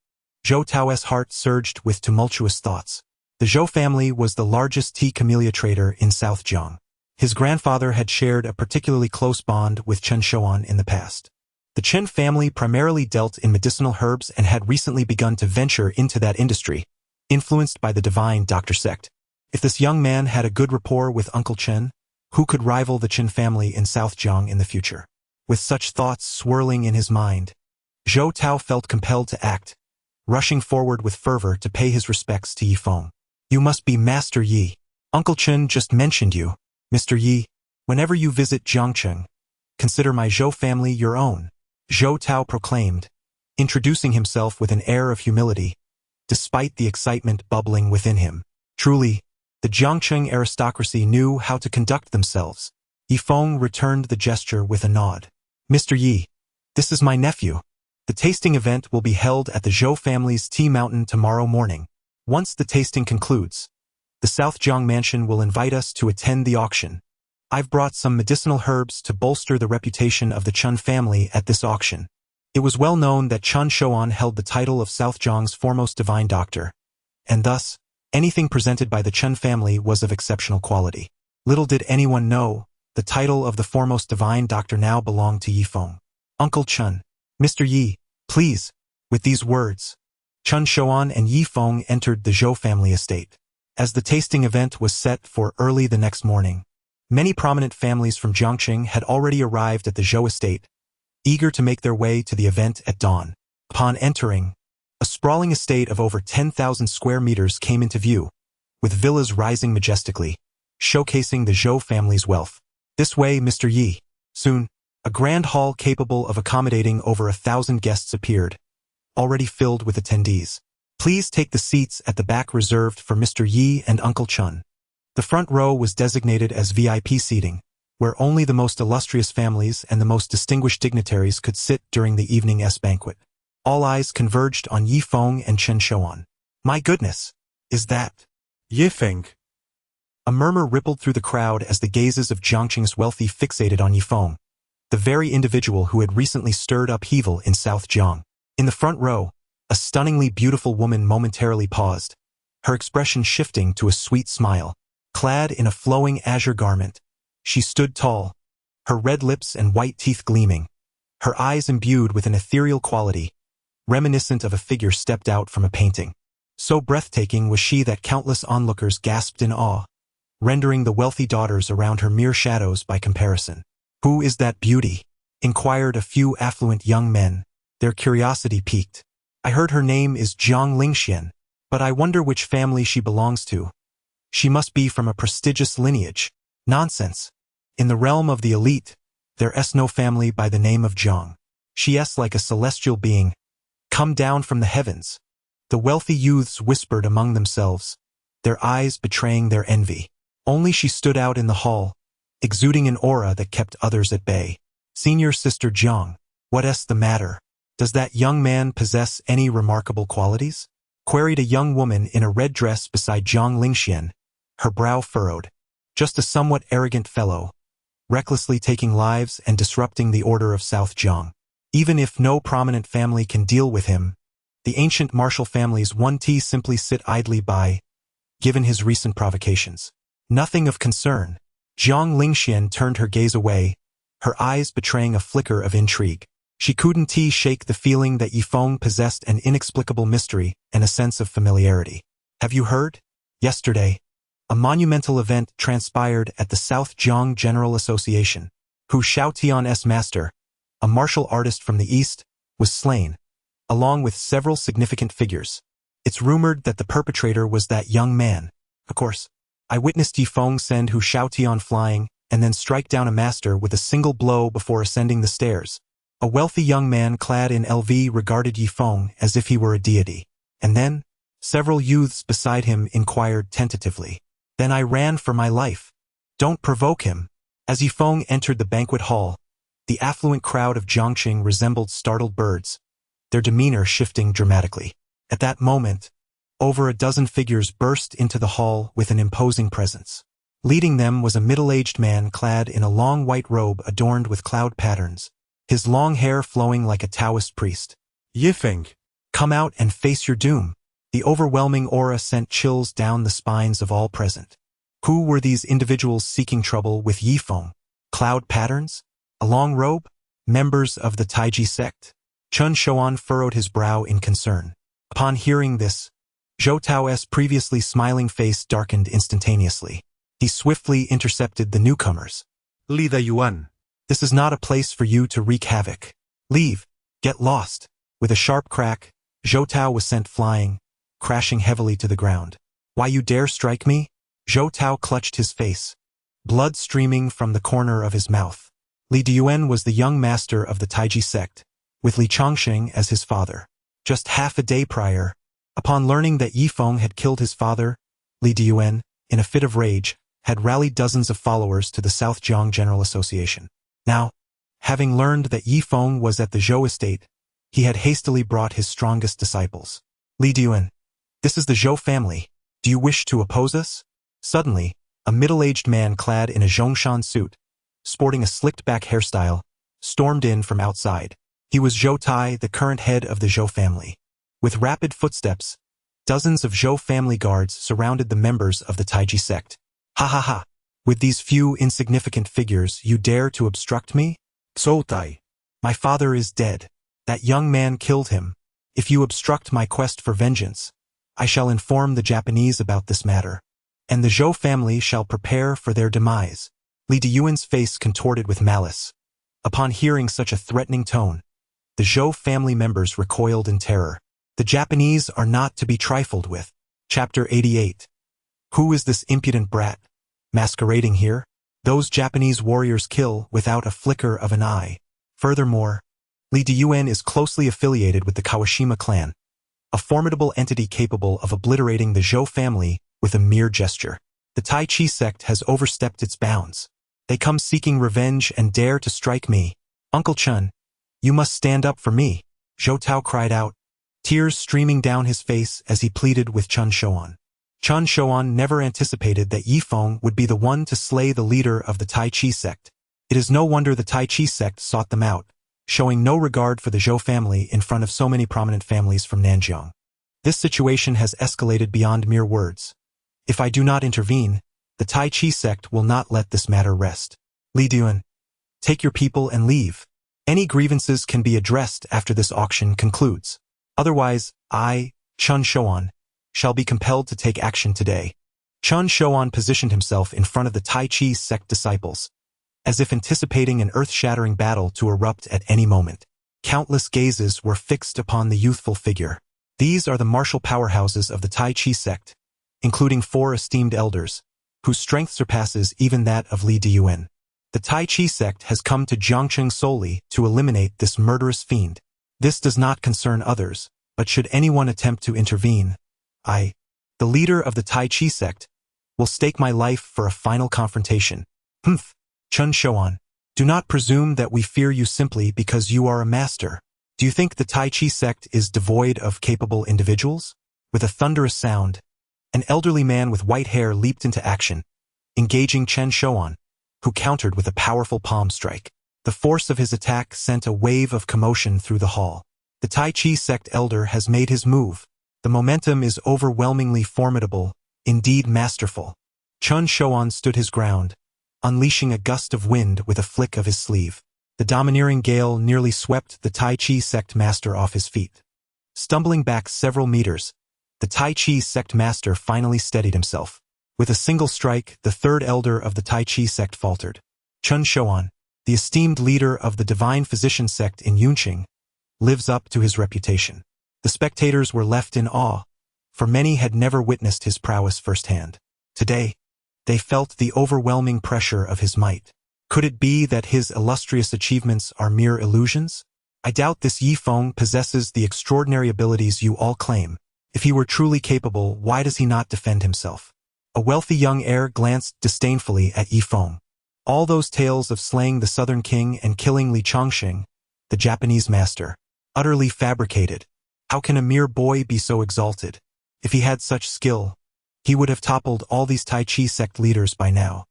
Zhou Tao's heart surged with tumultuous thoughts. The Zhou family was the largest tea camellia trader in South Jiang. His grandfather had shared a particularly close bond with Chen Shoan in the past. The Chen family primarily dealt in medicinal herbs and had recently begun to venture into that industry, influenced by the divine doctor sect. If this young man had a good rapport with Uncle Chen, who could rival the Chen family in South Jiang in the future? With such thoughts swirling in his mind, Zhou Tao felt compelled to act, rushing forward with fervor to pay his respects to Yifeng. You must be Master Yi. Uncle Chen just mentioned you. Mr. Yi, whenever you visit Jiangqing, consider my Zhou family your own, Zhou Tao proclaimed, introducing himself with an air of humility, despite the excitement bubbling within him. Truly, the Jiangqing aristocracy knew how to conduct themselves. Yifeng returned the gesture with a nod. Mr. Yi, this is my nephew. The tasting event will be held at the Zhou family's tea mountain tomorrow morning. Once the tasting concludes, the South Jiang mansion will invite us to attend the auction. I've brought some medicinal herbs to bolster the reputation of the Chun family at this auction. It was well known that Chun Shoan held the title of South Jiang's foremost divine doctor, and thus, anything presented by the Chen family was of exceptional quality. Little did anyone know, the title of the foremost divine doctor now belonged to Yifeng. Uncle Chen. Mr. Yi, please. With these words, Chen Shouan and Yifeng entered the Zhou family estate. As the tasting event was set for early the next morning, many prominent families from Jiangxing had already arrived at the Zhou estate, eager to make their way to the event at dawn. Upon entering, a sprawling estate of over 10,000 square meters came into view, with villas rising majestically, showcasing the Zhou family's wealth. This way, Mr. Yi. Soon, a grand hall capable of accommodating over 1,000 guests appeared, already filled with attendees. Please take the seats at the back reserved for Mr. Yi and Uncle Chen. The front row was designated as VIP seating, where only the most illustrious families and the most distinguished dignitaries could sit during the evening's banquet. All eyes converged on Yifeng and Chen Shouan. My goodness! Is that Yifeng? A murmur rippled through the crowd as the gazes of Jiangxing's wealthy fixated on Yifeng, the very individual who had recently stirred upheaval in South Jiang. In the front row, a stunningly beautiful woman momentarily paused, her expression shifting to a sweet smile. Clad in a flowing azure garment, she stood tall, her red lips and white teeth gleaming, her eyes imbued with an ethereal quality, reminiscent of a figure stepped out from a painting. So breathtaking was she that countless onlookers gasped in awe, rendering the wealthy daughters around her mere shadows by comparison. Who is that beauty? Inquired a few affluent young men, their curiosity piqued. I heard her name is Jiang Lingxian, but I wonder which family she belongs to. She must be from a prestigious lineage. Nonsense. In the realm of the elite, there's no family by the name of Jiang. She is like a celestial being, come down from the heavens. The wealthy youths whispered among themselves, their eyes betraying their envy. Only she stood out in the hall, exuding an aura that kept others at bay. Senior Sister Jiang, what's the matter? Does that young man possess any remarkable qualities? Queried a young woman in a red dress beside Jiang Lingxian, her brow furrowed. Just a somewhat arrogant fellow, recklessly taking lives and disrupting the order of South Jiang. Even if no prominent family can deal with him, the ancient martial family's 1T simply sit idly by, given his recent provocations. Nothing of concern. Jiang Lingxian turned her gaze away, her eyes betraying a flicker of intrigue. She couldn't shake the feeling that Yifeng possessed an inexplicable mystery and a sense of familiarity. Have you heard? Yesterday, a monumental event transpired at the South Jiang General Association. Hu Xiaotian's master, a martial artist from the east, was slain, along with several significant figures. It's rumored that the perpetrator was that young man. Of course, I witnessed Yifeng send Hu Xiaotian flying and then strike down a master with a single blow before ascending the stairs. A wealthy young man clad in LV regarded Yifeng as if he were a deity. And then, several youths beside him inquired tentatively. Then I ran for my life. Don't provoke him. As Yifeng entered the banquet hall, the affluent crowd of Jiangxing resembled startled birds, their demeanor shifting dramatically. At that moment, over a dozen figures burst into the hall with an imposing presence. Leading them was a middle-aged man clad in a long white robe adorned with cloud patterns, his long hair flowing like a Taoist priest. Yifeng. Come out and face your doom. The overwhelming aura sent chills down the spines of all present. Who were these individuals seeking trouble with Yifeng? Cloud patterns? A long robe? Members of the Taiji sect? Chen Shouan furrowed his brow in concern. Upon hearing this, Zhou Tao's previously smiling face darkened instantaneously. He swiftly intercepted the newcomers. Li the Yuan. This is not a place for you to wreak havoc. Leave. Get lost. With a sharp crack, Zhou Tao was sent flying, crashing heavily to the ground. Why you dare strike me? Zhou Tao clutched his face, blood streaming from the corner of his mouth. Li Diyuan was the young master of the Taiji sect, with Li Changxing as his father. Just half a day prior, upon learning that Yifeng had killed his father, Li Diyuan, in a fit of rage, had rallied dozens of followers to the South Jiang General Association. Now, having learned that Yifeng was at the Zhou estate, he had hastily brought his strongest disciples. Li Diyuan, this is the Zhou family. Do you wish to oppose us? Suddenly, a middle-aged man clad in a Zhongshan suit, sporting a slicked-back hairstyle, stormed in from outside. He was Zhou Tai, the current head of the Zhou family. With rapid footsteps, Dozens of Zhou family guards surrounded the members of the Taiji sect. Ha ha ha! With these few insignificant figures, you dare to obstruct me? Zoutai. My father is dead. That young man killed him. If you obstruct my quest for vengeance, I shall inform the Japanese about this matter, and the Zhou family shall prepare for their demise. Li Diyuan's face contorted with malice. Upon hearing such a threatening tone, the Zhou family members recoiled in terror. The Japanese are not to be trifled with. Chapter 88. Who is this impudent brat, masquerading here? Those Japanese warriors kill without a flicker of an eye. Furthermore, Li Diyuan is closely affiliated with the Kawashima clan, a formidable entity capable of obliterating the Zhou family with a mere gesture. The Tai Chi sect has overstepped its bounds. They come seeking revenge and dare to strike me. Uncle Chun, you must stand up for me, Zhou Tao cried out, tears streaming down his face as he pleaded with Chun Shouan. Chun Shouan never anticipated that Yi Feng would be the one to slay the leader of the Tai Chi sect. It is no wonder the Tai Chi sect sought them out, showing no regard for the Zhou family in front of so many prominent families from Nanjiang. This situation has escalated beyond mere words. If I do not intervene, the Tai Chi sect will not let this matter rest. Li Diyuan, take your people and leave. Any grievances can be addressed after this auction concludes. Otherwise, I, Chun Shouan, shall be compelled to take action today. Chun Shouan positioned himself in front of the Tai Chi sect disciples, as if anticipating an earth-shattering battle to erupt at any moment. Countless gazes were fixed upon the youthful figure. These are the martial powerhouses of the Tai Chi sect, including 4 esteemed elders, whose strength surpasses even that of Li Diyuan. The Tai Chi sect has come to Jiangcheng solely to eliminate this murderous fiend. This does not concern others, but should anyone attempt to intervene, I, the leader of the Tai Chi sect, will stake my life for a final confrontation. Humph, Chun Shouan, do not presume that we fear you simply because you are a master. Do you think the Tai Chi sect is devoid of capable individuals? With a thunderous sound, an elderly man with white hair leaped into action, engaging Chun Shouan, who countered with a powerful palm strike. The force of his attack sent a wave of commotion through the hall. The Tai Chi sect elder has made his move. The momentum is overwhelmingly formidable, indeed masterful. Chun Shouan stood his ground, unleashing a gust of wind with a flick of his sleeve. The domineering gale nearly swept the Tai Chi sect master off his feet. Stumbling back several meters, the Tai Chi sect master finally steadied himself. With a single strike, the third elder of the Tai Chi sect faltered. Chun Shouan, the esteemed leader of the Divine Physician sect in Yunqing, lives up to his reputation. The spectators were left in awe, for many had never witnessed his prowess firsthand. Today, they felt the overwhelming pressure of his might. Could it be that his illustrious achievements are mere illusions? I doubt this Yi Feng possesses the extraordinary abilities you all claim. If he were truly capable, why does he not defend himself? A wealthy young heir glanced disdainfully at Yi Feng. All those tales of slaying the southern king and killing Li Chongqing, the Japanese master, utterly fabricated. How can a mere boy be so exalted? If he had such skill, he would have toppled all these Tai Chi sect leaders by now.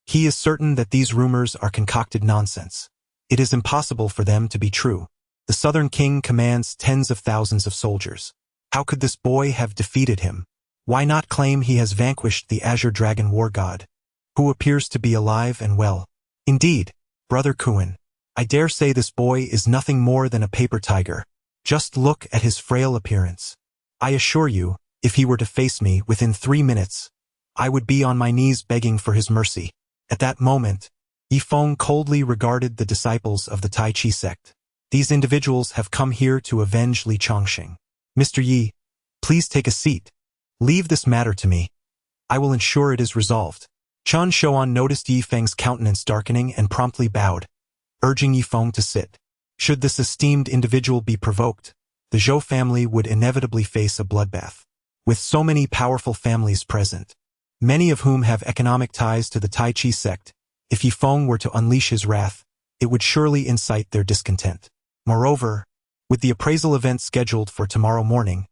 He is certain that these rumors are concocted nonsense. It is impossible for them to be true. The southern king commands tens of thousands of soldiers. How could this boy have defeated him? Why not claim he has vanquished the Azure Dragon war god, who appears to be alive and well? Indeed, Brother Kuan, I dare say this boy is nothing more than a paper tiger. Just look at his frail appearance. I assure you, if he were to face me within 3 minutes, I would be on my knees begging for his mercy. At that moment, Yi Feng coldly regarded the disciples of the Tai Chi sect. These individuals have come here to avenge Li Chongqing. Mr. Yi, please take a seat. Leave this matter to me. I will ensure it is resolved. Chun Shouan noticed Yi Feng's countenance darkening and promptly bowed, urging Yi Feng to sit. Should this esteemed individual be provoked, the Zhou family would inevitably face a bloodbath. With so many powerful families present, many of whom have economic ties to the Tai Chi sect, if Yi Feng were to unleash his wrath, it would surely incite their discontent. Moreover, with the appraisal event scheduled for tomorrow morning,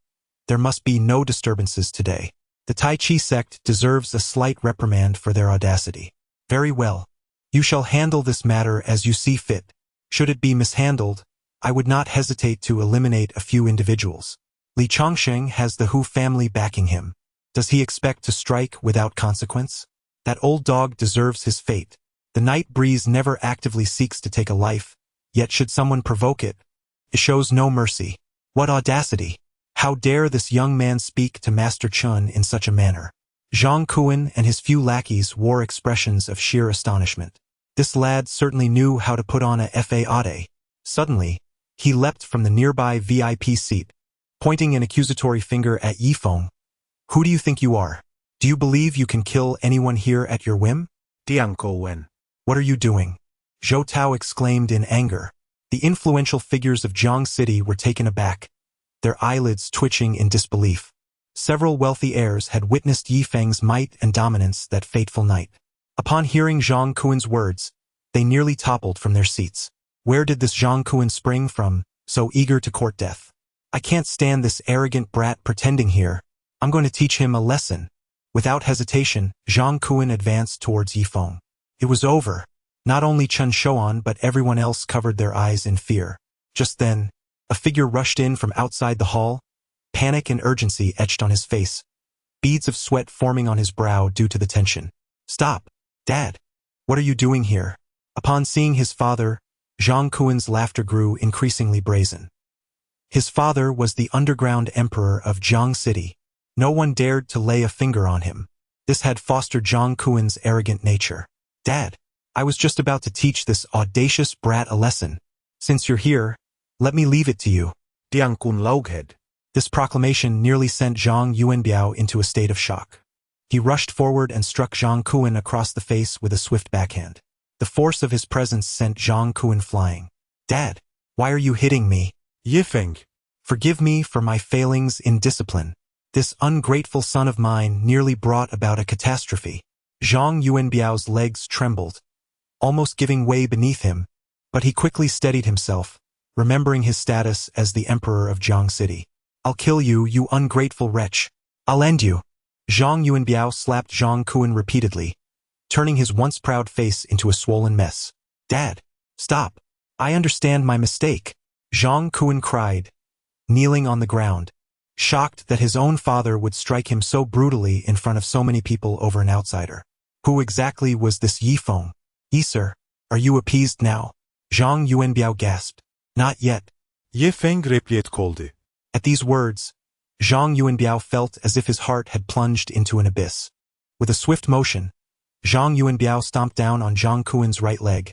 there must be no disturbances today. The Tai Chi sect deserves a slight reprimand for their audacity. Very well. You shall handle this matter as you see fit. Should it be mishandled, I would not hesitate to eliminate a few individuals. Li Chongsheng has the Hu family backing him. Does he expect to strike without consequence? That old dog deserves his fate. The night breeze never actively seeks to take a life, yet should someone provoke it, it shows no mercy. What audacity! How dare this young man speak to Master Chun in such a manner? Zhang Kuan and his few lackeys wore expressions of sheer astonishment. This lad certainly knew how to put on a faade. Suddenly, he leapt from the nearby VIP seat, pointing an accusatory finger at Yifeng. Who do you think you are? Do you believe you can kill anyone here at your whim? Tianko Wen. What are you doing? Zhou Tao exclaimed in anger. The influential figures of Jiang City were taken aback, their eyelids twitching in disbelief. Several wealthy heirs had witnessed Yifeng's might and dominance that fateful night. Upon hearing Zhang Kuan's words, they nearly toppled from their seats. Where did this Zhang Kuan spring from, so eager to court death? I can't stand this arrogant brat pretending here. I'm going to teach him a lesson. Without hesitation, Zhang Kuan advanced towards Yifeng. It was over. Not only Chen Shouan but everyone else covered their eyes in fear. Just then, a figure rushed in from outside the hall. Panic and urgency etched on his face, beads of sweat forming on his brow due to the tension. Stop! Dad! What are you doing here? Upon seeing his father, Zhang Kuan's laughter grew increasingly brazen. His father was the underground emperor of Jiang City. No one dared to lay a finger on him. This had fostered Zhang Kuan's arrogant nature. Dad! I was just about to teach this audacious brat a lesson. Since you're here, let me leave it to you. Tiankun Laughead. This proclamation nearly sent Zhang Yuanbiao into a state of shock. He rushed forward and struck Zhang Kuan across the face with a swift backhand. The force of his presence sent Zhang Kuan flying. Dad, why are you hitting me? Yifeng. Forgive me for my failings in discipline. This ungrateful son of mine nearly brought about a catastrophe. Zhang Yuanbiao's legs trembled, almost giving way beneath him, but he quickly steadied himself, remembering his status as the emperor of Jiang City. I'll kill you, you ungrateful wretch. I'll end you. Zhang Yuanbiao slapped Zhang Kuan repeatedly, turning his once proud face into a swollen mess. Dad, stop. I understand my mistake. Zhang Kuan cried, kneeling on the ground, shocked that his own father would strike him so brutally in front of so many people over an outsider. Who exactly was this Yifeng? Sir, are you appeased now? Zhang Yuanbiao gasped. Not yet. Yifeng replied koldu. At these words, Zhang Yuanbiao felt as if his heart had plunged into an abyss. With a swift motion, Zhang Yuanbiao stomped down on Zhang Kuan's right leg,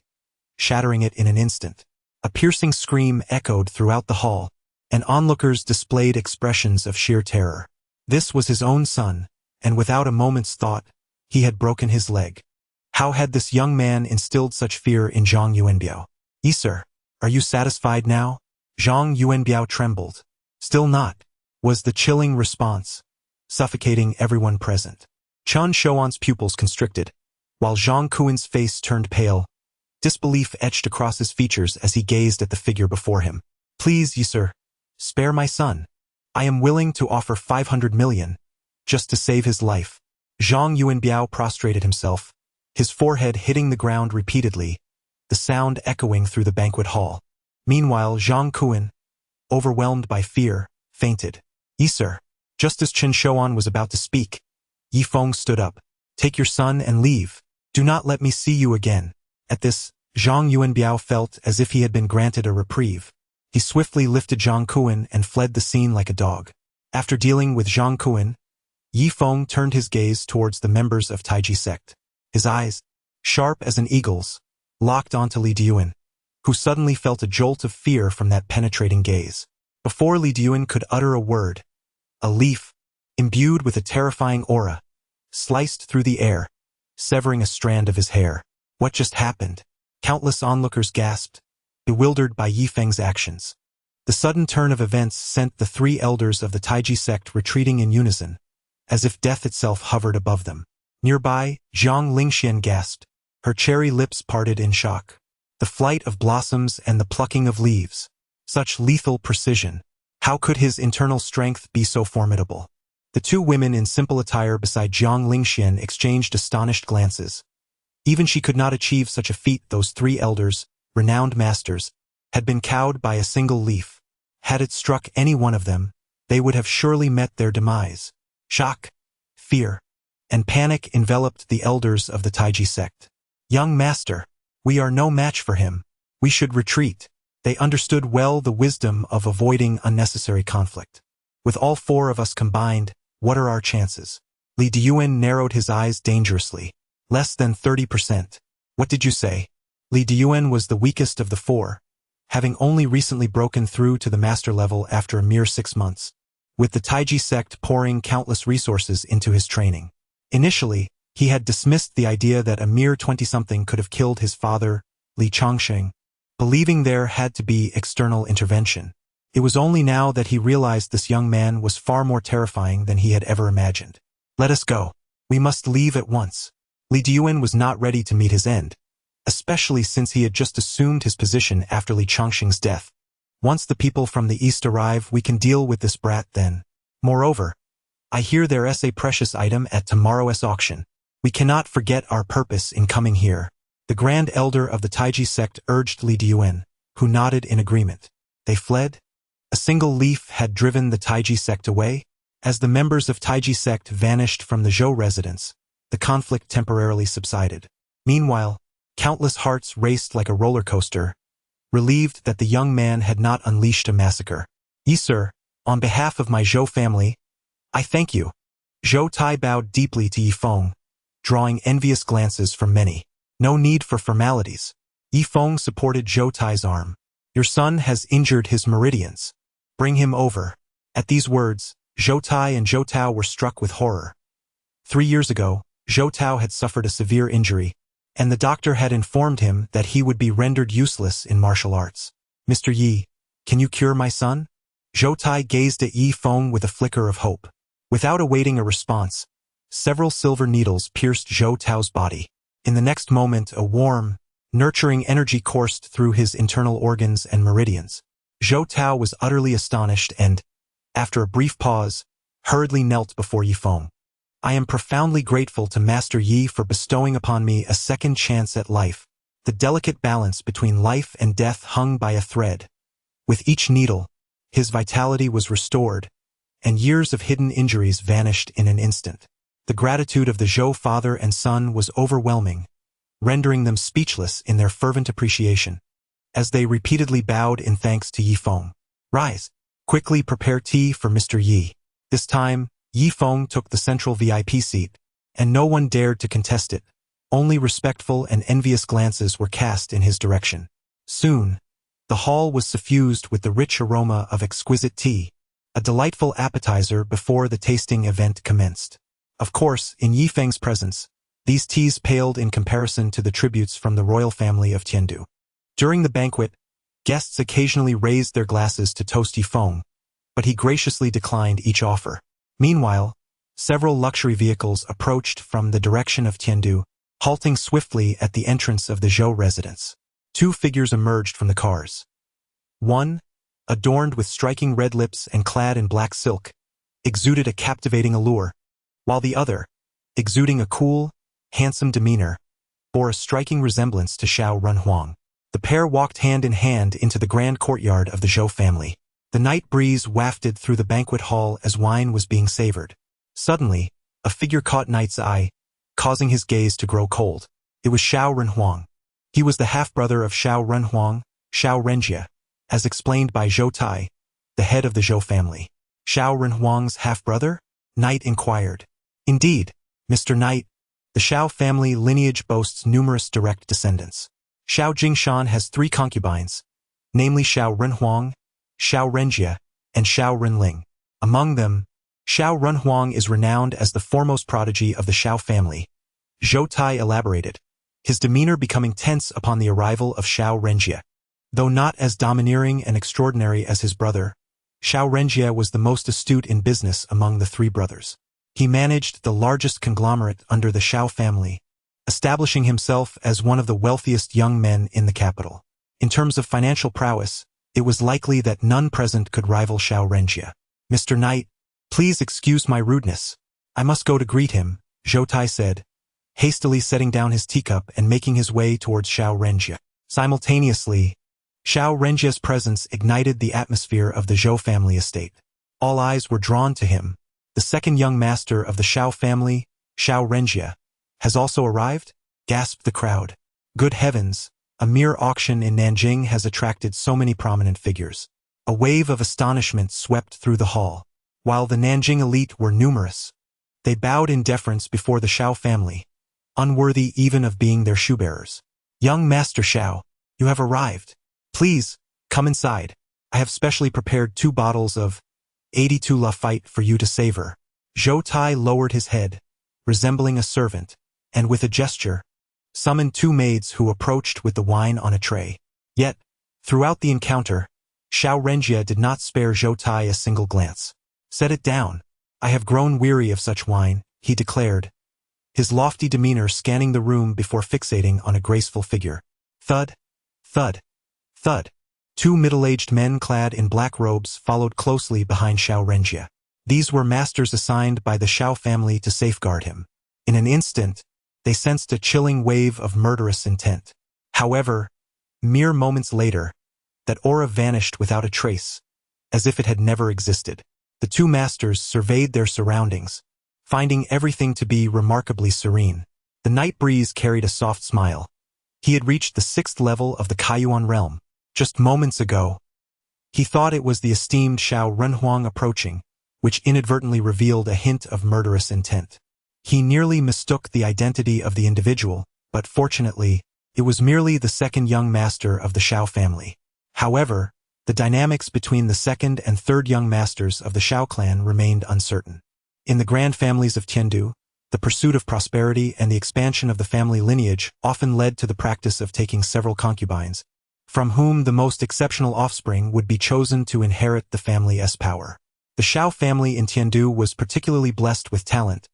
shattering it in an instant. A piercing scream echoed throughout the hall, and onlookers displayed expressions of sheer terror. This was his own son, and without a moment's thought, he had broken his leg. How had this young man instilled such fear in Zhang Yuanbiao? Sir, are you satisfied now? Zhang Yuanbiao trembled. Still not, was the chilling response, suffocating everyone present. Chen Shouan's pupils constricted, while Zhang Kuan's face turned pale. Disbelief etched across his features as he gazed at the figure before him. Please, sir, spare my son. I am willing to offer 500 million, just to save his life. Zhang Yuanbiao prostrated himself, his forehead hitting the ground repeatedly, the sound echoing through the banquet hall. Meanwhile, Zhang Kuan, overwhelmed by fear, fainted. Sir, just as Chen Shouan was about to speak, Yifeng stood up. Take your son and leave. Do not let me see you again. At this, Zhang Yuanbiao felt as if he had been granted a reprieve. He swiftly lifted Zhang Kuan and fled the scene like a dog. After dealing with Zhang Kuan, Yifeng turned his gaze towards the members of Taiji sect. His eyes, sharp as an eagle's, locked onto Li Diyuan, who suddenly felt a jolt of fear from that penetrating gaze. Before Li Diyuan could utter a word, a leaf, imbued with a terrifying aura, sliced through the air, severing a strand of his hair. What just happened? Countless onlookers gasped, bewildered by Yifeng's actions. The sudden turn of events sent the three elders of the Taiji sect retreating in unison, as if death itself hovered above them. Nearby, Zhang Lingxian gasped, her cherry lips parted in shock. The flight of blossoms and the plucking of leaves. Such lethal precision. How could his internal strength be so formidable? The two women in simple attire beside Zhang Lingxian exchanged astonished glances. Even she could not achieve such a feat. Those three elders, renowned masters, had been cowed by a single leaf. Had it struck any one of them, they would have surely met their demise. Shock, fear, and panic enveloped the elders of the Taiji sect. Young master, we are no match for him. We should retreat. They understood well the wisdom of avoiding unnecessary conflict. With all four of us combined, what are our chances? Li Diyuan narrowed his eyes dangerously. Less than 30%. What did you say? Li Diyuan was the weakest of the four, having only recently broken through to the master level after a mere 6 months, with the Taiji sect pouring countless resources into his training. Initially, he had dismissed the idea that a mere 20-something could have killed his father, Li Chongsheng, believing there had to be external intervention. It was only now that he realized this young man was far more terrifying than he had ever imagined. Let us go. We must leave at once. Li Diyuan was not ready to meet his end, especially since he had just assumed his position after Li Chongsheng's death. Once the people from the east arrive, we can deal with this brat then. Moreover, I hear there's a precious item at tomorrow's auction. We cannot forget our purpose in coming here. The Grand Elder of the Taiji sect urged Li Diyuan, who nodded in agreement. They fled. A single leaf had driven the Taiji sect away. As the members of Taiji sect vanished from the Zhou residence, the conflict temporarily subsided. Meanwhile, countless hearts raced like a roller coaster, relieved that the young man had not unleashed a massacre. Yi sir, on behalf of my Zhou family, I thank you. Zhou Tai bowed deeply to Yi Feng, drawing envious glances from many. No need for formalities. Yi Feng supported Zhou Tai's arm. Your son has injured his meridians. Bring him over. At these words, Zhou Tai and Zhou Tao were struck with horror. 3 years ago, Zhou Tao had suffered a severe injury, and the doctor had informed him that he would be rendered useless in martial arts. Mr. Yi, can you cure my son? Zhou Tai gazed at Yi Feng with a flicker of hope. Without awaiting a response, several silver needles pierced Zhou Tao's body. In the next moment, a warm, nurturing energy coursed through his internal organs and meridians. Zhou Tao was utterly astonished and, after a brief pause, hurriedly knelt before Yi Feng. I am profoundly grateful to Master Yi for bestowing upon me a second chance at life. The delicate balance between life and death hung by a thread. With each needle, his vitality was restored, and years of hidden injuries vanished in an instant. The gratitude of the Zhou father and son was overwhelming, rendering them speechless in their fervent appreciation, as they repeatedly bowed in thanks to Yi Feng. Rise. Quickly prepare tea for Mr. Yi. This time, Yi Feng took the central VIP seat, and no one dared to contest it. Only respectful and envious glances were cast in his direction. Soon, the hall was suffused with the rich aroma of exquisite tea, a delightful appetizer before the tasting event commenced. Of course, in Yi Feng's presence, these teas paled in comparison to the tributes from the royal family of Tiandu. During the banquet, guests occasionally raised their glasses to toast Yi Feng, but he graciously declined each offer. Meanwhile, several luxury vehicles approached from the direction of Tiandu, halting swiftly at the entrance of the Zhou residence. 2 figures emerged from the cars. One, adorned with striking red lips and clad in black silk, exuded a captivating allure, while the other, exuding a cool, handsome demeanor, bore a striking resemblance to Xiao Renhuang. The pair walked hand in hand into the grand courtyard of the Zhou family. The night breeze wafted through the banquet hall as wine was being savored. Suddenly, a figure caught Knight's eye, causing his gaze to grow cold. It was Xiao Renhuang. He was the half-brother of Xiao Renhuang, Xiao Renjie, as explained by Zhou Tai, the head of the Zhou family. Xiao Renhuang's half-brother? Knight inquired. Indeed, Mr. Knight, the Xiao family lineage boasts numerous direct descendants. Xiao Jingshan has 3 concubines, namely Xiao Renhuang, Xiao Renjie, and Xiao Renling. Among them, Xiao Renhuang is renowned as the foremost prodigy of the Xiao family. Zhou Tai elaborated, his demeanor becoming tense upon the arrival of Xiao Renjie. Though not as domineering and extraordinary as his brother, Xiao Renjie was the most astute in business among the 3 brothers. He managed the largest conglomerate under the Xiao family, establishing himself as one of the wealthiest young men in the capital. In terms of financial prowess, it was likely that none present could rival Xiao Renjie. Mr. Knight, please excuse my rudeness. I must go to greet him, Zhou Tai said, hastily setting down his teacup and making his way towards Xiao Renjie. Simultaneously, Xiao Renjie's presence ignited the atmosphere of the Zhou family estate. All eyes were drawn to him. The second young master of the Shao family, Shao Renjie, has also arrived? Gasped the crowd. Good heavens, a mere auction in Nanjing has attracted so many prominent figures. A wave of astonishment swept through the hall. While the Nanjing elite were numerous, they bowed in deference before the Shao family, unworthy even of being their shoebearers. Young Master Shao, you have arrived. Please, come inside. I have specially prepared 2 bottles of 82 Lafite for you to savor. Zhou Tai lowered his head, resembling a servant, and with a gesture, summoned 2 maids who approached with the wine on a tray. Yet, throughout the encounter, Shao Renjie did not spare Zhou Tai a single glance. Set it down. I have grown weary of such wine, he declared, his lofty demeanor scanning the room before fixating on a graceful figure. Thud, thud, thud. 2 middle-aged men clad in black robes followed closely behind Shao Renjie. These were masters assigned by the Shao family to safeguard him. In an instant, they sensed a chilling wave of murderous intent. However, mere moments later, that aura vanished without a trace, as if it had never existed. The 2 masters surveyed their surroundings, finding everything to be remarkably serene. The night breeze carried a soft smile. He had reached the 6th level of the Kaiyuan realm. Just moments ago, he thought it was the esteemed Shao Renhuang approaching, which inadvertently revealed a hint of murderous intent. He nearly mistook the identity of the individual, but fortunately, it was merely the second young master of the Shao family. However, the dynamics between the second and third young masters of the Shao clan remained uncertain. In the grand families of Tiandu, the pursuit of prosperity and the expansion of the family lineage often led to the practice of taking several concubines, from whom the most exceptional offspring would be chosen to inherit the family's power. The Shao family in Tiandu was particularly blessed with talent,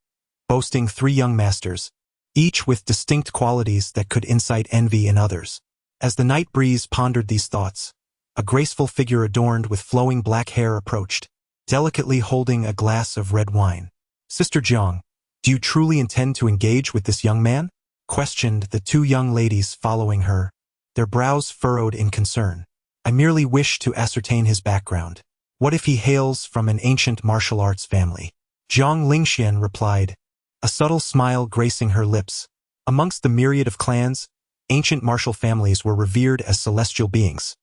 boasting 3 young masters, each with distinct qualities that could incite envy in others. As the night breeze pondered these thoughts, a graceful figure adorned with flowing black hair approached, delicately holding a glass of red wine. Sister Jiang, do you truly intend to engage with this young man? Questioned the 2 young ladies following her, their brows furrowed in concern. I merely wish to ascertain his background. What if he hails from an ancient martial arts family? Jiang Lingxian replied, a subtle smile gracing her lips. Amongst the myriad of clans, ancient martial families were revered as celestial beings.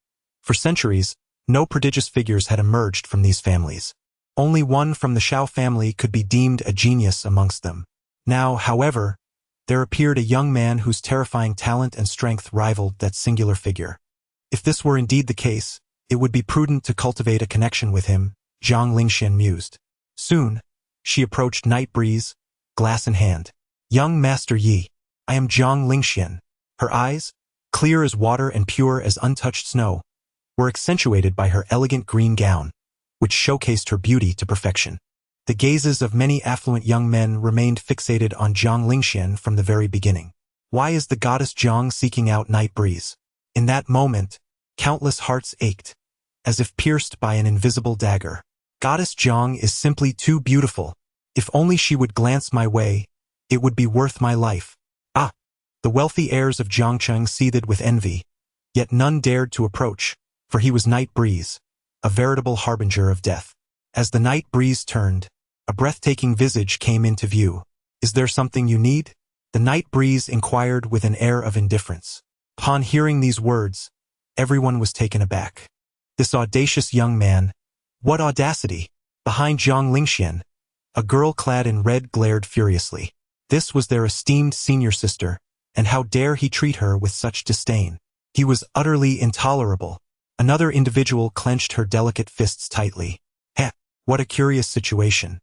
For centuries, no prodigious figures had emerged from these families. Only one from the Shao family could be deemed a genius amongst them. Now, however, there appeared a young man whose terrifying talent and strength rivaled that singular figure. If this were indeed the case, it would be prudent to cultivate a connection with him, Jiang Lingxian mused. Soon, she approached Night Breeze, glass in hand. Young Master Yi, I am Jiang Lingxian. Her eyes, clear as water and pure as untouched snow, were accentuated by her elegant green gown, which showcased her beauty to perfection. The gazes of many affluent young men remained fixated on Jiang Lingxian from the very beginning. Why is the goddess Jiang seeking out Night Breeze? In that moment, countless hearts ached, as if pierced by an invisible dagger. Goddess Jiang is simply too beautiful. If only she would glance my way, it would be worth my life. Ah! The wealthy heirs of Jiangcheng seethed with envy, yet none dared to approach, for he was Night Breeze, a veritable harbinger of death. As the Night Breeze turned, a breathtaking visage came into view. Is there something you need? The Night Breeze inquired with an air of indifference. Upon hearing these words, everyone was taken aback. This audacious young man, what audacity! Behind Jiang Lingxian, a girl clad in red glared furiously. This was their esteemed senior sister, and how dare he treat her with such disdain? He was utterly intolerable. Another individual clenched her delicate fists tightly. Heh, what a curious situation.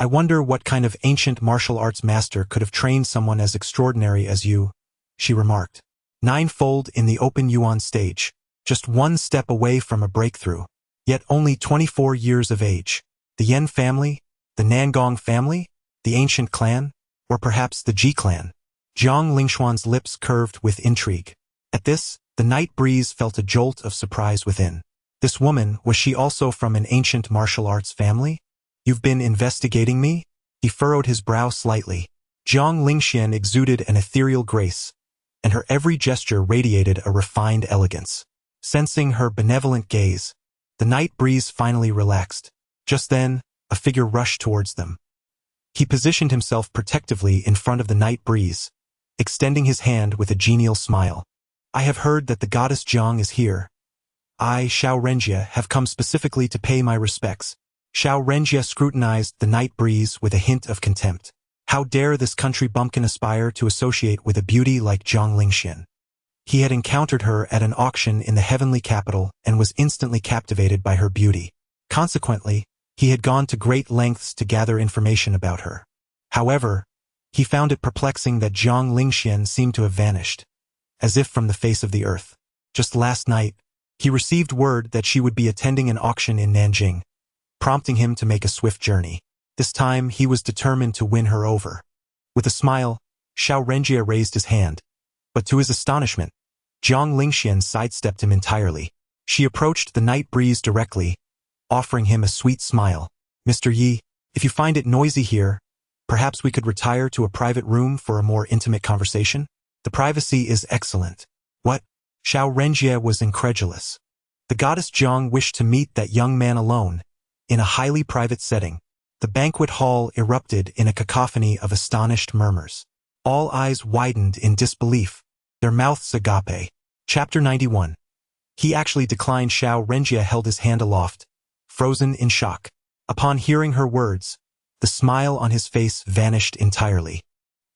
I wonder what kind of ancient martial arts master could have trained someone as extraordinary as you, she remarked. Ninefold in the open Yuan stage, just one step away from a breakthrough, yet only 24 years of age. The Yan family, the Nangong family, the ancient clan, or perhaps the Ji clan. Jiang Lingxuan's lips curved with intrigue. At this, the Night Breeze felt a jolt of surprise within. This woman, was she also from an ancient martial arts family? You've been investigating me? He furrowed his brow slightly. Jiang Lingxian exuded an ethereal grace, and her every gesture radiated a refined elegance. Sensing her benevolent gaze, the Night Breeze finally relaxed. Just then, a figure rushed towards them. He positioned himself protectively in front of the night breeze, extending his hand with a genial smile. I have heard that the goddess Jiang is here. I, Xiao Renjie, have come specifically to pay my respects. Xiao Renjie scrutinized the night breeze with a hint of contempt. How dare this country bumpkin aspire to associate with a beauty like Jiang Lingxian? He had encountered her at an auction in the heavenly capital and was instantly captivated by her beauty. Consequently, he had gone to great lengths to gather information about her. However, he found it perplexing that Jiang Lingxian seemed to have vanished, as if from the face of the earth. Just last night, he received word that she would be attending an auction in Nanjing, prompting him to make a swift journey. This time, he was determined to win her over. With a smile, Xiao Renjie raised his hand, but to his astonishment, Jiang Lingxian sidestepped him entirely. She approached the night breeze directly, offering him a sweet smile. Mr. Yi, if you find it noisy here, perhaps we could retire to a private room for a more intimate conversation? The privacy is excellent. What? Xiao Renjie was incredulous. The goddess Jiang wished to meet that young man alone, in a highly private setting. The banquet hall erupted in a cacophony of astonished murmurs. All eyes widened in disbelief, their mouths agape. Chapter 91. He actually declined. Xiao Renjie held his hand aloft, frozen in shock. Upon hearing her words, the smile on his face vanished entirely.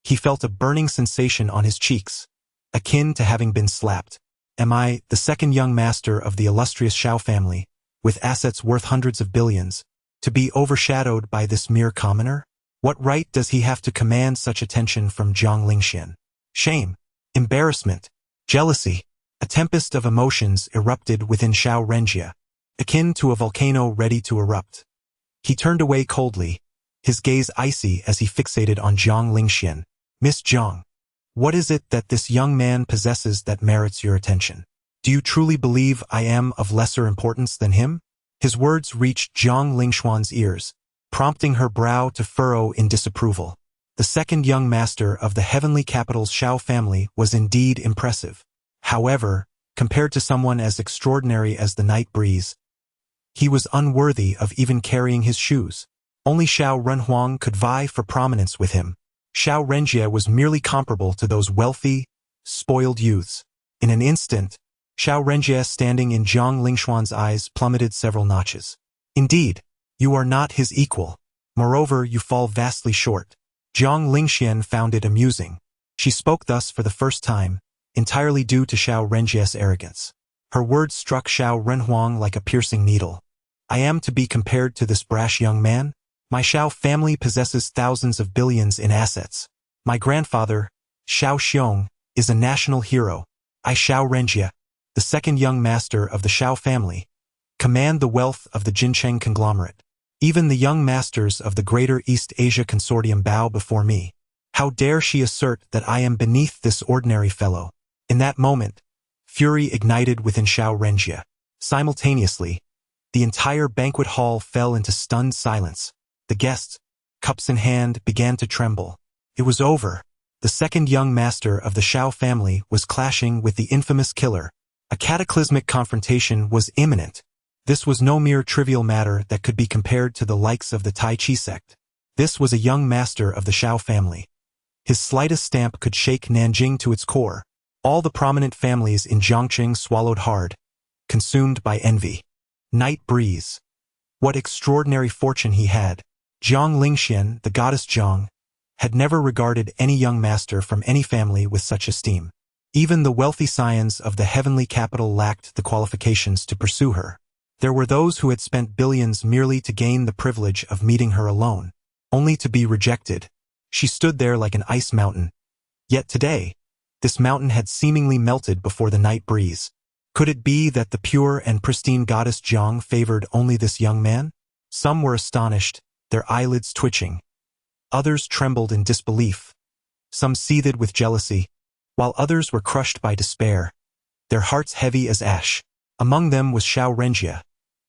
He felt a burning sensation on his cheeks, akin to having been slapped. Am I, the second young master of the illustrious Xiao family, with assets worth hundreds of billions, to be overshadowed by this mere commoner? What right does he have to command such attention from Jiang Lingxian? Shame, embarrassment, jealousy, a tempest of emotions erupted within Xiao Renjie, akin to a volcano ready to erupt. He turned away coldly, his gaze icy as he fixated on Jiang Lingxian. Miss Jiang, what is it that this young man possesses that merits your attention? Do you truly believe I am of lesser importance than him? His words reached Jiang Lingxian's ears, prompting her brow to furrow in disapproval. The second young master of the heavenly capital's Xiao family was indeed impressive. However, compared to someone as extraordinary as the night breeze, he was unworthy of even carrying his shoes. Only Xiao Renhuang could vie for prominence with him. Xiao Renjie was merely comparable to those wealthy, spoiled youths. In an instant, Xiao Renjie standing in Jiang Lingxian's eyes plummeted several notches. Indeed, you are not his equal. Moreover, you fall vastly short. Jiang Lingxian found it amusing. She spoke thus for the first time, entirely due to Xiao Renjie's arrogance. Her words struck Xiao Renhuang like a piercing needle. I am to be compared to this brash young man? My Xiao family possesses thousands of billions in assets. My grandfather, Xiao Xiong, is a national hero. I, Xiao Renjie, the second young master of the Xiao family, command the wealth of the Jincheng conglomerate. Even the young masters of the Greater East Asia Consortium bow before me. How dare she assert that I am beneath this ordinary fellow? In that moment, fury ignited within Xiao Renjie. Simultaneously, the entire banquet hall fell into stunned silence. The guests, cups in hand, began to tremble. It was over. The second young master of the Xiao family was clashing with the infamous killer. A cataclysmic confrontation was imminent. This was no mere trivial matter that could be compared to the likes of the Tai Chi sect. This was a young master of the Xiao family. His slightest stamp could shake Nanjing to its core. All the prominent families in Jiangqing swallowed hard, consumed by envy. Night breeze. What extraordinary fortune he had. Jiang Lingxian, the goddess Jiang, had never regarded any young master from any family with such esteem. Even the wealthy scions of the heavenly capital lacked the qualifications to pursue her. There were those who had spent billions merely to gain the privilege of meeting her alone, only to be rejected. She stood there like an ice mountain. Yet today, this mountain had seemingly melted before the night breeze. Could it be that the pure and pristine goddess Jiang favored only this young man? Some were astonished, their eyelids twitching. Others trembled in disbelief. Some seethed with jealousy, while others were crushed by despair, their hearts heavy as ash. Among them was Xiao Renjie,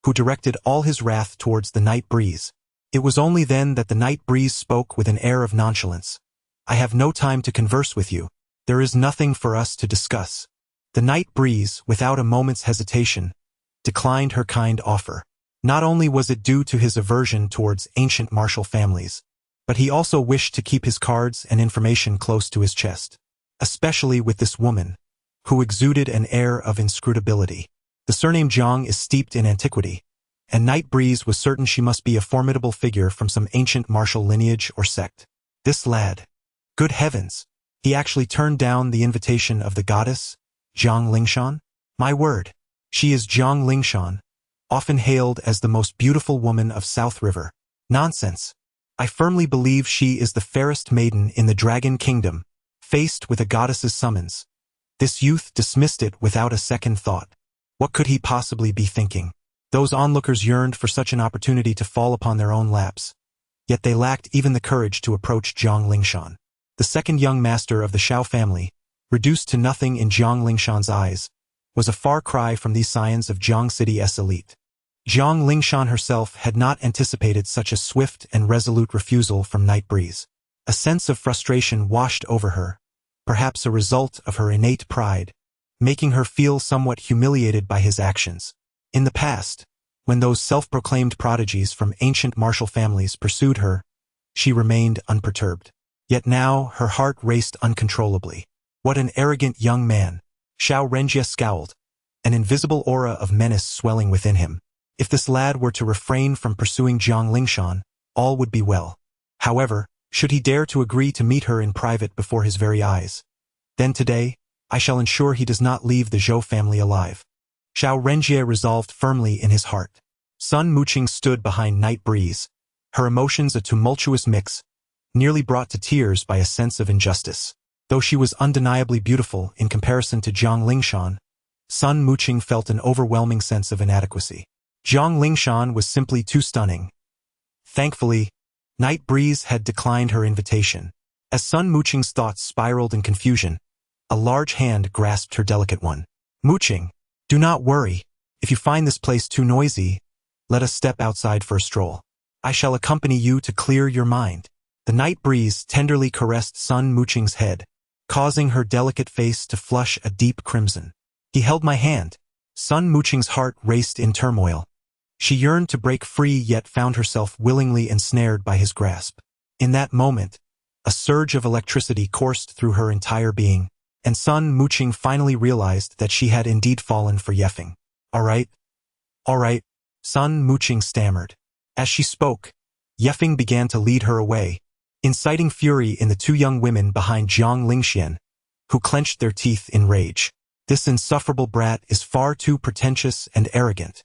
who directed all his wrath towards the night breeze. It was only then that the night breeze spoke with an air of nonchalance. I have no time to converse with you. There is nothing for us to discuss. The night breeze, without a moment's hesitation, declined her kind offer. Not only was it due to his aversion towards ancient martial families, but he also wished to keep his cards and information close to his chest, especially with this woman, who exuded an air of inscrutability. The surname Jiang is steeped in antiquity, and Night Breeze was certain she must be a formidable figure from some ancient martial lineage or sect. This lad. Good heavens! He actually turned down the invitation of the goddess, Jiang Lingshan? My word! She is Jiang Lingshan, often hailed as the most beautiful woman of South River. Nonsense! I firmly believe she is the fairest maiden in the Dragon Kingdom. Faced with a goddess's summons, this youth dismissed it without a second thought. What could he possibly be thinking? Those onlookers yearned for such an opportunity to fall upon their own laps, yet they lacked even the courage to approach Jiang Lingshan. The second young master of the Shao family, reduced to nothing in Jiang Lingshan's eyes, was a far cry from these scions of Jiang City's elite. Jiang Lingshan herself had not anticipated such a swift and resolute refusal from Night Breeze. A sense of frustration washed over her, perhaps a result of her innate pride, making her feel somewhat humiliated by his actions. In the past, when those self-proclaimed prodigies from ancient martial families pursued her, she remained unperturbed. Yet now her heart raced uncontrollably. What an arrogant young man! Xiao Renjie scowled, an invisible aura of menace swelling within him. If this lad were to refrain from pursuing Jiang Lingshan, all would be well. However, should he dare to agree to meet her in private before his very eyes, then today, I shall ensure he does not leave the Zhou family alive. Xiao Renjie resolved firmly in his heart. Sun Muqing stood behind Night Breeze, her emotions a tumultuous mix, nearly brought to tears by a sense of injustice. Though she was undeniably beautiful in comparison to Jiang Lingshan, Sun Muqing felt an overwhelming sense of inadequacy. Jiang Lingshan was simply too stunning. Thankfully, Night Breeze had declined her invitation. As Sun Muqing's thoughts spiraled in confusion, a large hand grasped her delicate one. Muqing, do not worry. If you find this place too noisy, let us step outside for a stroll. I shall accompany you to clear your mind. The Night Breeze tenderly caressed Sun Muqing's head, causing her delicate face to flush a deep crimson. He held my hand. Sun Muqing's heart raced in turmoil. She yearned to break free yet found herself willingly ensnared by his grasp. In that moment, a surge of electricity coursed through her entire being, and Sun Muqing finally realized that she had indeed fallen for Yefeng. All right, Sun Muqing stammered. As she spoke, Yefeng began to lead her away, inciting fury in the two young women behind Jiang Lingxian, who clenched their teeth in rage. This insufferable brat is far too pretentious and arrogant.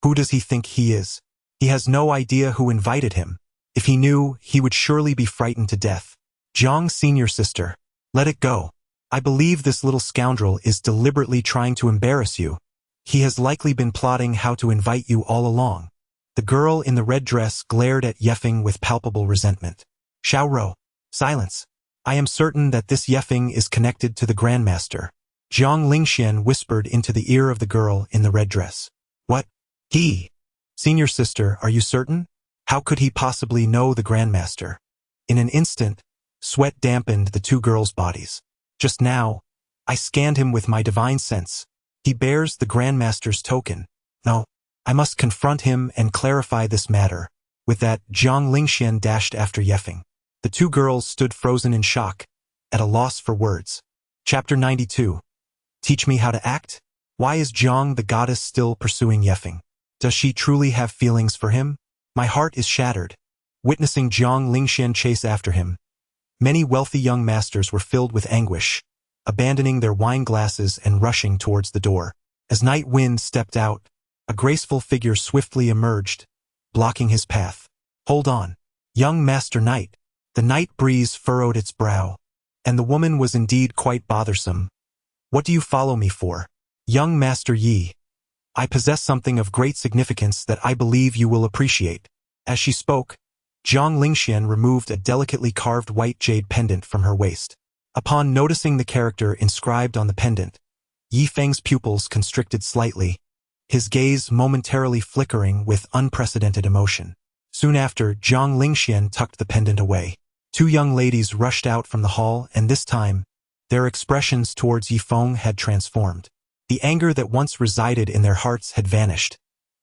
Who does he think he is? He has no idea who invited him. If he knew, he would surely be frightened to death. Jiang, senior sister, let it go. I believe this little scoundrel is deliberately trying to embarrass you. He has likely been plotting how to invite you all along. The girl in the red dress glared at Yefeng with palpable resentment. Xiaoro, silence. I am certain that this Yefeng is connected to the Grandmaster. Jiang Lingxian whispered into the ear of the girl in the red dress. What? He? Senior sister, are you certain? How could he possibly know the Grandmaster? In an instant, sweat dampened the two girls' bodies. Just now, I scanned him with my divine sense. He bears the Grandmaster's token. No, I must confront him and clarify this matter. With that, Jiang Lingxian dashed after Yefeng. The two girls stood frozen in shock, at a loss for words. Chapter 92. Teach me how to act? Why is Jiang the goddess still pursuing Yefeng? Does she truly have feelings for him? My heart is shattered. Witnessing Jiang Lingxian chase after him, many wealthy young masters were filled with anguish, abandoning their wine glasses and rushing towards the door. As Night Wind stepped out, a graceful figure swiftly emerged, blocking his path. Hold on, young Master Night. The Night Breeze furrowed its brow, and the woman was indeed quite bothersome. What do you follow me for? Young Master Yi, I possess something of great significance that I believe you will appreciate. As she spoke, Jiang Lingxian removed a delicately carved white jade pendant from her waist. Upon noticing the character inscribed on the pendant, Yi Feng's pupils constricted slightly, his gaze momentarily flickering with unprecedented emotion. Soon after, Jiang Lingxian tucked the pendant away. Two young ladies rushed out from the hall, and this time, their expressions towards Yi Feng had transformed. The anger that once resided in their hearts had vanished,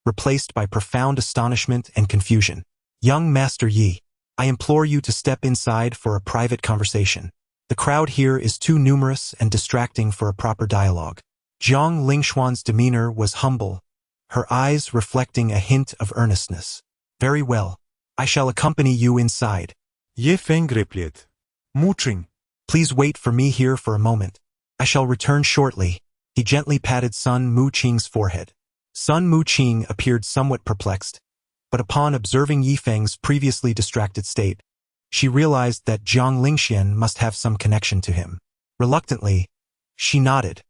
replaced by profound astonishment and confusion. Young Master Yi, I implore you to step inside for a private conversation. The crowd here is too numerous and distracting for a proper dialogue. Jiang Lingshuan's demeanor was humble, her eyes reflecting a hint of earnestness. Very well. I shall accompany you inside. Ye Feng replied. Muching. Please wait for me here for a moment. I shall return shortly. He gently patted Sun Muqing's forehead. Sun Muqing appeared somewhat perplexed, but upon observing Yi Feng's previously distracted state, she realized that Jiang Lingxian must have some connection to him. Reluctantly, she nodded.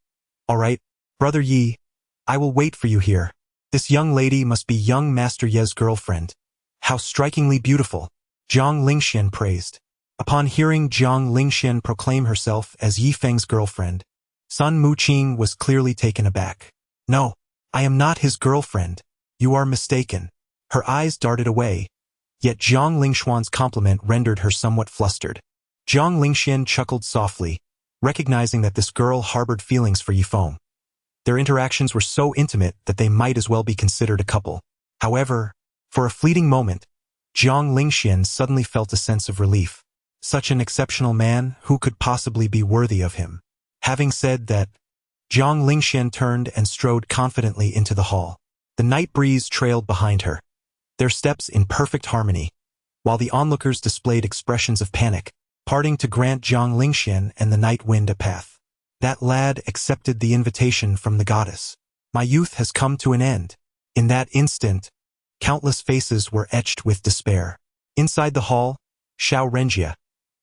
All right, Brother Yi, I will wait for you here. This young lady must be young Master Ye's girlfriend. How strikingly beautiful, Jiang Lingxian praised. Upon hearing Jiang Lingxian proclaim herself as Yi Feng's girlfriend, Sun Muqing was clearly taken aback. No, I am not his girlfriend. You are mistaken. Her eyes darted away, yet Jiang Lingshuan's compliment rendered her somewhat flustered. Jiang Lingxian chuckled softly, recognizing that this girl harbored feelings for Yi Feng. Their interactions were so intimate that they might as well be considered a couple. However, for a fleeting moment, Jiang Lingxian suddenly felt a sense of relief. Such an exceptional man, who could possibly be worthy of him? Having said that, Jiang Lingxian turned and strode confidently into the hall. The night breeze trailed behind her, their steps in perfect harmony, while the onlookers displayed expressions of panic, parting to grant Jiang Lingxian and the night wind a path. That lad accepted the invitation from the goddess. My youth has come to an end. In that instant, countless faces were etched with despair. Inside the hall, Xiao Renjie,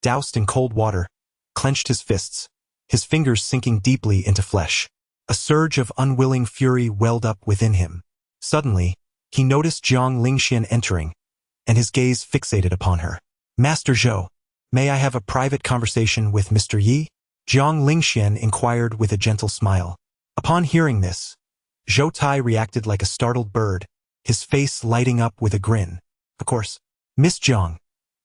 doused in cold water, clenched his fists, his fingers sinking deeply into flesh. A surge of unwilling fury welled up within him. Suddenly, he noticed Jiang Lingxian entering, and his gaze fixated upon her. Master Zhou, may I have a private conversation with Mr. Yi? Jiang Lingxian inquired with a gentle smile. Upon hearing this, Zhou Tai reacted like a startled bird, his face lighting up with a grin. Of course, Miss Jiang,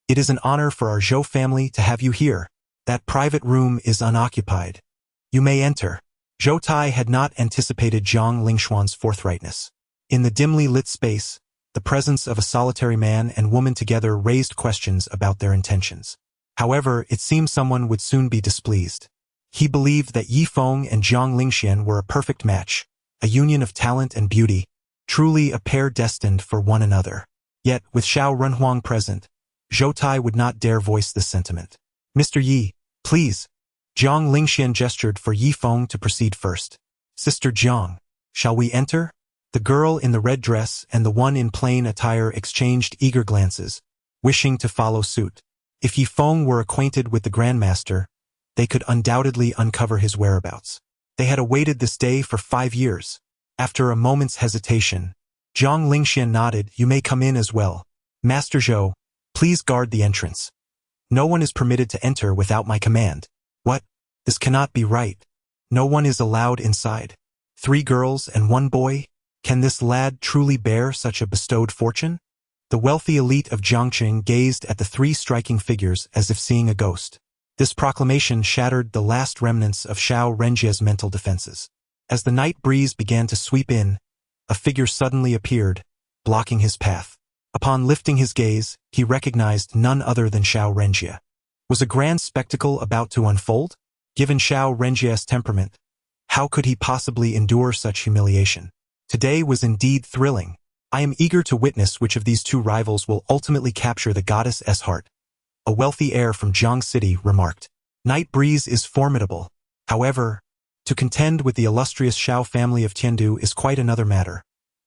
it is an honor for our Zhou family to have you here. That private room is unoccupied. You may enter. Zhou Tai had not anticipated Jiang Lingshuan's forthrightness. In the dimly lit space, the presence of a solitary man and woman together raised questions about their intentions. However, it seemed someone would soon be displeased. He believed that Yi Feng and Jiang Lingxian were a perfect match, a union of talent and beauty, truly a pair destined for one another. Yet, with Xiao Renhuang present, Zhou Tai would not dare voice this sentiment. Mr. Yi, please. Jiang Lingxian gestured for Yi Feng to proceed first. Sister Jiang, shall we enter? The girl in the red dress and the one in plain attire exchanged eager glances, wishing to follow suit. If Yi Feng were acquainted with the Grandmaster, they could undoubtedly uncover his whereabouts. They had awaited this day for 5 years. After a moment's hesitation, Jiang Lingxian nodded. You may come in as well. Master Zhou, please guard the entrance. No one is permitted to enter without my command. What? This cannot be right. No one is allowed inside. 3 girls and 1 boy? Can this lad truly bear such a bestowed fortune? The wealthy elite of Jiangqing gazed at the 3 striking figures as if seeing a ghost. This proclamation shattered the last remnants of Xiao Renjie's mental defenses. As the night breeze began to sweep in, a figure suddenly appeared, blocking his path. Upon lifting his gaze, he recognized none other than Xiao Renjie. Was a grand spectacle about to unfold? Given Xiao Renjie's temperament, how could he possibly endure such humiliation? Today was indeed thrilling. I am eager to witness which of these 2 rivals will ultimately capture the goddess's heart. A wealthy heir from Jiang City remarked. Night breeze is formidable. However, to contend with the illustrious Xiao family of Tiandu is quite another matter.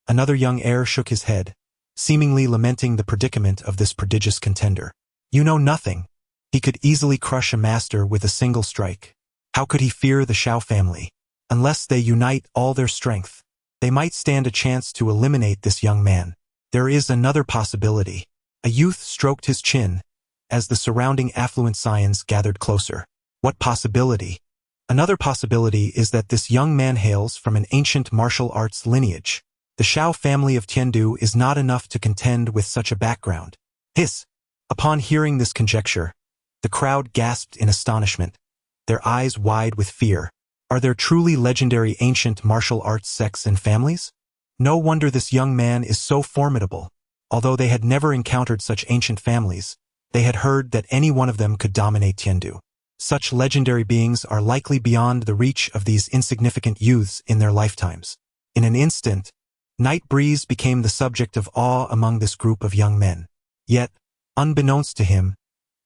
Another young heir shook his head, seemingly lamenting the predicament of this prodigious contender. You know nothing. He could easily crush a master with a single strike. How could he fear the Xiao family? Unless they unite all their strength, they might stand a chance to eliminate this young man. There is another possibility. A youth stroked his chin, as the surrounding affluent scions gathered closer. What possibility? Another possibility is that this young man hails from an ancient martial arts lineage. The Xiao family of Tiandu is not enough to contend with such a background. Hiss! Upon hearing this conjecture, the crowd gasped in astonishment, their eyes wide with fear. Are there truly legendary ancient martial arts sects and families? No wonder this young man is so formidable. Although they had never encountered such ancient families, they had heard that any one of them could dominate Tiandu. Such legendary beings are likely beyond the reach of these insignificant youths in their lifetimes. In an instant, Night Breeze became the subject of awe among this group of young men. Yet, unbeknownst to him,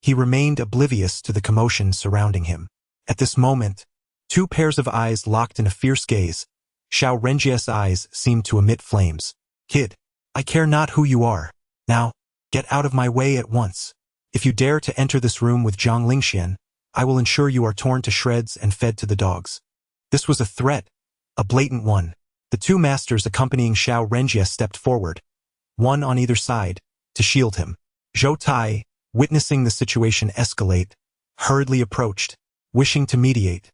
he remained oblivious to the commotion surrounding him. At this moment, two pairs of eyes locked in a fierce gaze. Xiao Renjie's eyes seemed to emit flames. "Kid, I care not who you are. Now, get out of my way at once. If you dare to enter this room with Zhang Lingxian, I will ensure you are torn to shreds and fed to the dogs." This was a threat, a blatant one. The two masters accompanying Xiao Renjie stepped forward, one on either side, to shield him. Zhou Tai, witnessing the situation escalate, hurriedly approached, wishing to mediate.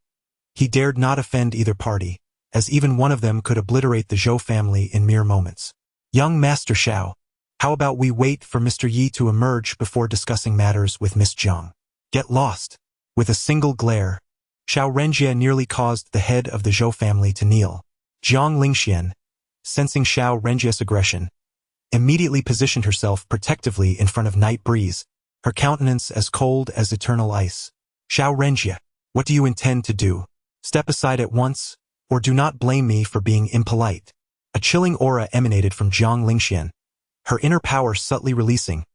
He dared not offend either party, as even one of them could obliterate the Zhou family in mere moments. "Young Master Xiao, how about we wait for Mr. Yi to emerge before discussing matters with Miss Zhang? Get lost." With a single glare, Xiao Renjie nearly caused the head of the Zhou family to kneel. Zhang Lingxian, sensing Xiao Renjie's aggression, immediately positioned herself protectively in front of Night Breeze, her countenance as cold as eternal ice. "Xiao Renjie, what do you intend to do? Step aside at once, or do not blame me for being impolite." A chilling aura emanated from Zhang Lingxian, her inner power subtly releasing,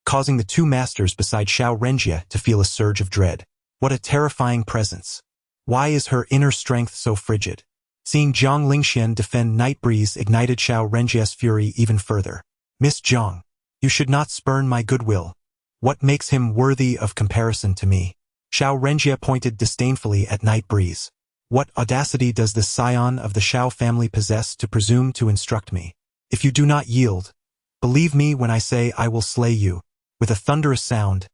causing the two masters beside Xiao Renjie to feel a surge of dread. What a terrifying presence. Why is her inner strength so frigid? Seeing Zhang Lingxian defend Night Breeze ignited Xiao Renjie's fury even further. "Miss Zhang, you should not spurn my goodwill. What makes him worthy of comparison to me?" Xiao Renjie pointed disdainfully at Night Breeze. "What audacity does this scion of the Xiao family possess to presume to instruct me? If you do not yield, believe me when I say I will slay you." With a thunderous sound,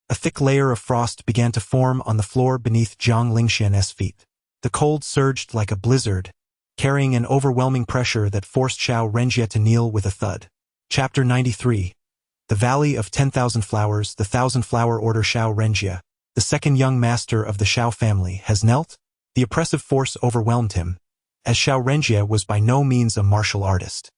a thick layer of frost began to form on the floor beneath Zhang Lingxian's feet. The cold surged like a blizzard, carrying an overwhelming pressure that forced Xiao Renjie to kneel with a thud. Chapter 93. The Valley of 10,000 Flowers. The Thousand-Flower Order. Xiao Renjie, the second young master of the Xiao family, has knelt? The oppressive force overwhelmed him, as Xiao Renjie was by no means a martial artist.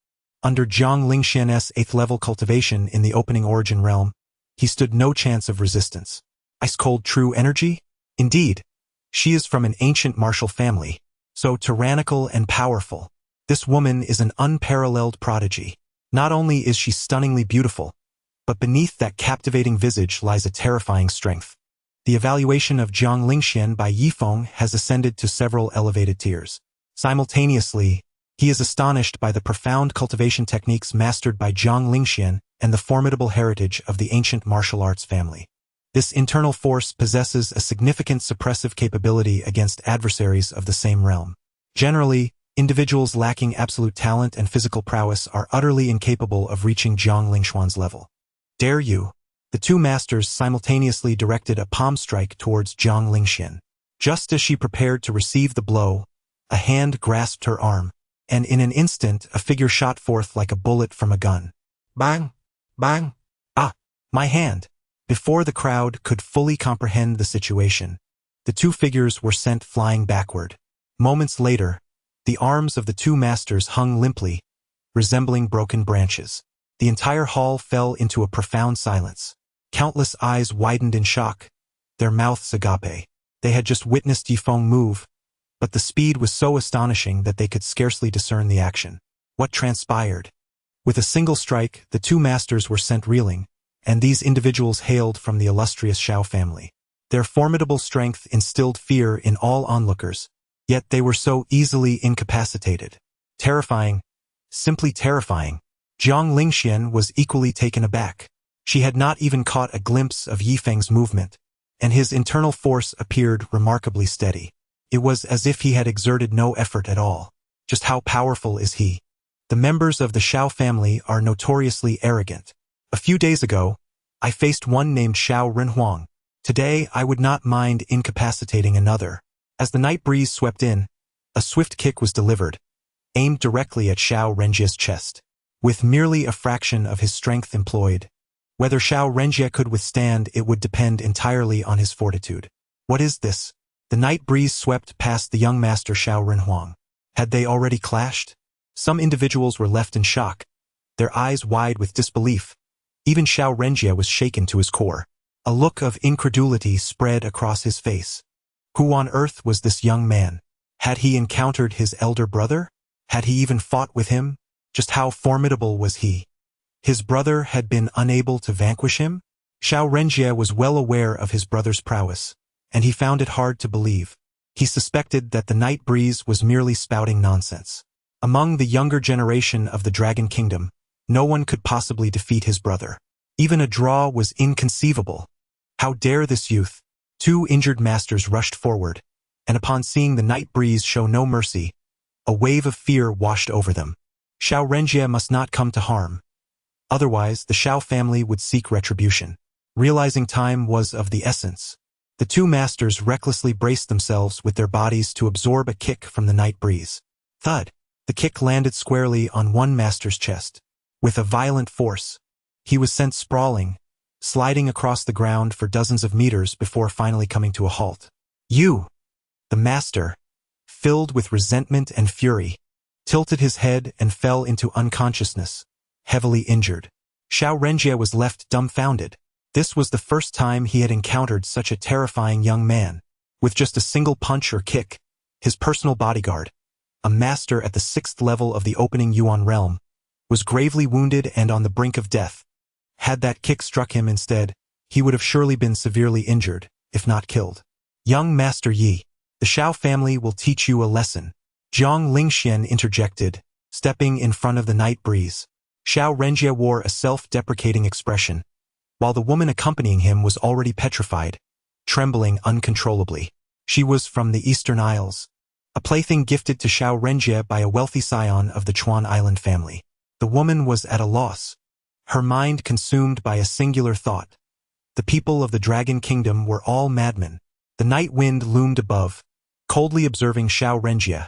Under Zhang Lingxian's 8th-level cultivation in the opening origin realm, he stood no chance of resistance. Ice-cold true energy? Indeed, she is from an ancient martial family, so tyrannical and powerful. This woman is an unparalleled prodigy. Not only is she stunningly beautiful, but beneath that captivating visage lies a terrifying strength. The evaluation of Zhang Lingxian by Yifeng has ascended to several elevated tiers. Simultaneously, he is astonished by the profound cultivation techniques mastered by Zhang Lingxian and the formidable heritage of the ancient martial arts family. This internal force possesses a significant suppressive capability against adversaries of the same realm. Generally, individuals lacking absolute talent and physical prowess are utterly incapable of reaching Zhang Lingxian's level. "Dare you?" The two masters simultaneously directed a palm strike towards Zhang Lingxian. Just as she prepared to receive the blow, a hand grasped her arm, and in an instant a figure shot forth like a bullet from a gun. Bang! Bang! Ah! My hand! Before the crowd could fully comprehend the situation, the two figures were sent flying backward. Moments later, the arms of the two masters hung limply, resembling broken branches. The entire hall fell into a profound silence. Countless eyes widened in shock, their mouths agape. They had just witnessed Yifeng move, but the speed was so astonishing that they could scarcely discern the action. What transpired? With a single strike, the two masters were sent reeling, and these individuals hailed from the illustrious Xiao family. Their formidable strength instilled fear in all onlookers, yet they were so easily incapacitated. Terrifying, simply terrifying. Zhang Lingxian was equally taken aback. She had not even caught a glimpse of Yifeng's movement, and his internal force appeared remarkably steady. It was as if he had exerted no effort at all. Just how powerful is he? The members of the Xiao family are notoriously arrogant. A few days ago, I faced one named Xiao Renhuang. Today, I would not mind incapacitating another. As the night breeze swept in, a swift kick was delivered, aimed directly at Xiao Renjie's chest. With merely a fraction of his strength employed, whether Xiao Renjie could withstand it would depend entirely on his fortitude. What is this? The night breeze swept past the young master Xiao Renhuang. Had they already clashed? Some individuals were left in shock, their eyes wide with disbelief. Even Xiao Renjie was shaken to his core. A look of incredulity spread across his face. Who on earth was this young man? Had he encountered his elder brother? Had he even fought with him? Just how formidable was he? His brother had been unable to vanquish him? Xiao Renjie was well aware of his brother's prowess, and he found it hard to believe. He suspected that the night breeze was merely spouting nonsense. Among the younger generation of the Dragon Kingdom, no one could possibly defeat his brother. Even a draw was inconceivable. How dare this youth? Two injured masters rushed forward, and upon seeing the night breeze show no mercy, a wave of fear washed over them. Xiao Renjie must not come to harm. Otherwise, the Xiao family would seek retribution. Realizing time was of the essence, the two masters recklessly braced themselves with their bodies to absorb a kick from the night breeze. Thud! The kick landed squarely on one master's chest. With a violent force, he was sent sprawling, sliding across the ground for dozens of meters before finally coming to a halt. You! The master, filled with resentment and fury, tilted his head and fell into unconsciousness, heavily injured. Xiao Renjie was left dumbfounded. This was the first time he had encountered such a terrifying young man. With just a single punch or kick, his personal bodyguard, a master at the 6th level of the opening Yuan realm, was gravely wounded and on the brink of death. Had that kick struck him instead, he would have surely been severely injured, if not killed. Young Master Yi, the Xiao family will teach you a lesson. Jiang Lingxian interjected, stepping in front of the night breeze. Xiao Renjie wore a self-deprecating expression, while the woman accompanying him was already petrified, trembling uncontrollably. She was from the Eastern Isles, a plaything gifted to Xiao Renjie by a wealthy scion of the Chuan Island family. The woman was at a loss, her mind consumed by a singular thought. The people of the Dragon Kingdom were all madmen. The night wind loomed above, coldly observing Xiao Renjie.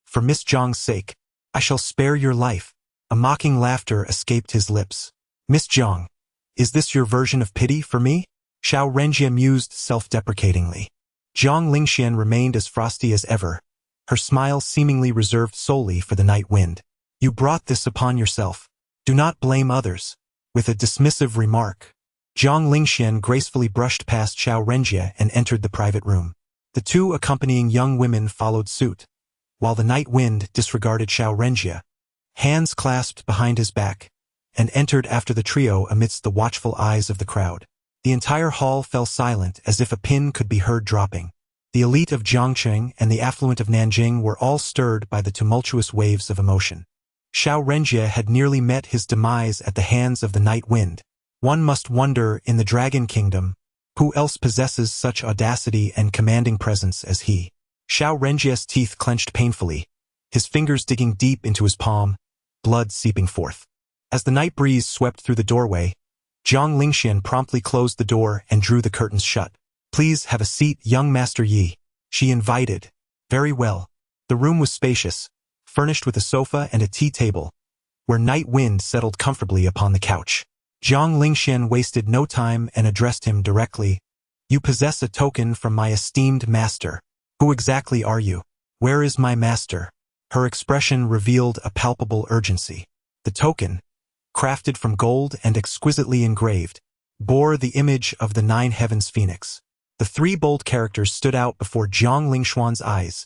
For Miss Zhang's sake, I shall spare your life. A mocking laughter escaped his lips. Miss Zhang, is this your version of pity for me? Xiao Renjie mused self-deprecatingly. Jiang Lingxian remained as frosty as ever, her smile seemingly reserved solely for the night wind. You brought this upon yourself. Do not blame others. With a dismissive remark, Jiang Lingxian gracefully brushed past Xiao Renjie and entered the private room. The two accompanying young women followed suit, while the night wind disregarded Xiao Renjie, hands clasped behind his back, and entered after the trio amidst the watchful eyes of the crowd. The entire hall fell silent as if a pin could be heard dropping. The elite of Jiangcheng and the affluent of Nanjing were all stirred by the tumultuous waves of emotion. Xiao Renjie had nearly met his demise at the hands of the night wind. One must wonder, in the Dragon Kingdom, who else possesses such audacity and commanding presence as he. Xiao Renjie's teeth clenched painfully, his fingers digging deep into his palm, blood seeping forth. As the night breeze swept through the doorway, Jiang Lingxian promptly closed the door and drew the curtains shut. Please have a seat, young Master Yi, she invited. Very well. The room was spacious, furnished with a sofa and a tea table, where night wind settled comfortably upon the couch. Jiang Lingxian wasted no time and addressed him directly. You possess a token from my esteemed master. Who exactly are you? Where is my master? Her expression revealed a palpable urgency. The token, crafted from gold and exquisitely engraved, bore the image of the 9 heavens phoenix. The 3 bold characters stood out before Jiang Lingxuan's eyes.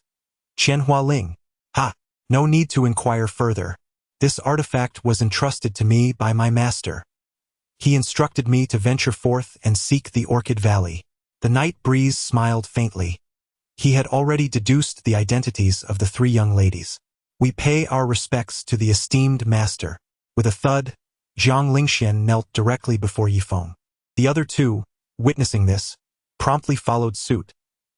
Qianhua Ling. Ha! No need to inquire further. This artifact was entrusted to me by my master. He instructed me to venture forth and seek the Orchid Valley. The night breeze smiled faintly. He had already deduced the identities of the 3 young ladies. We pay our respects to the esteemed master. With a thud, Jiang Lingxian knelt directly before Yifeng. The other 2, witnessing this, promptly followed suit,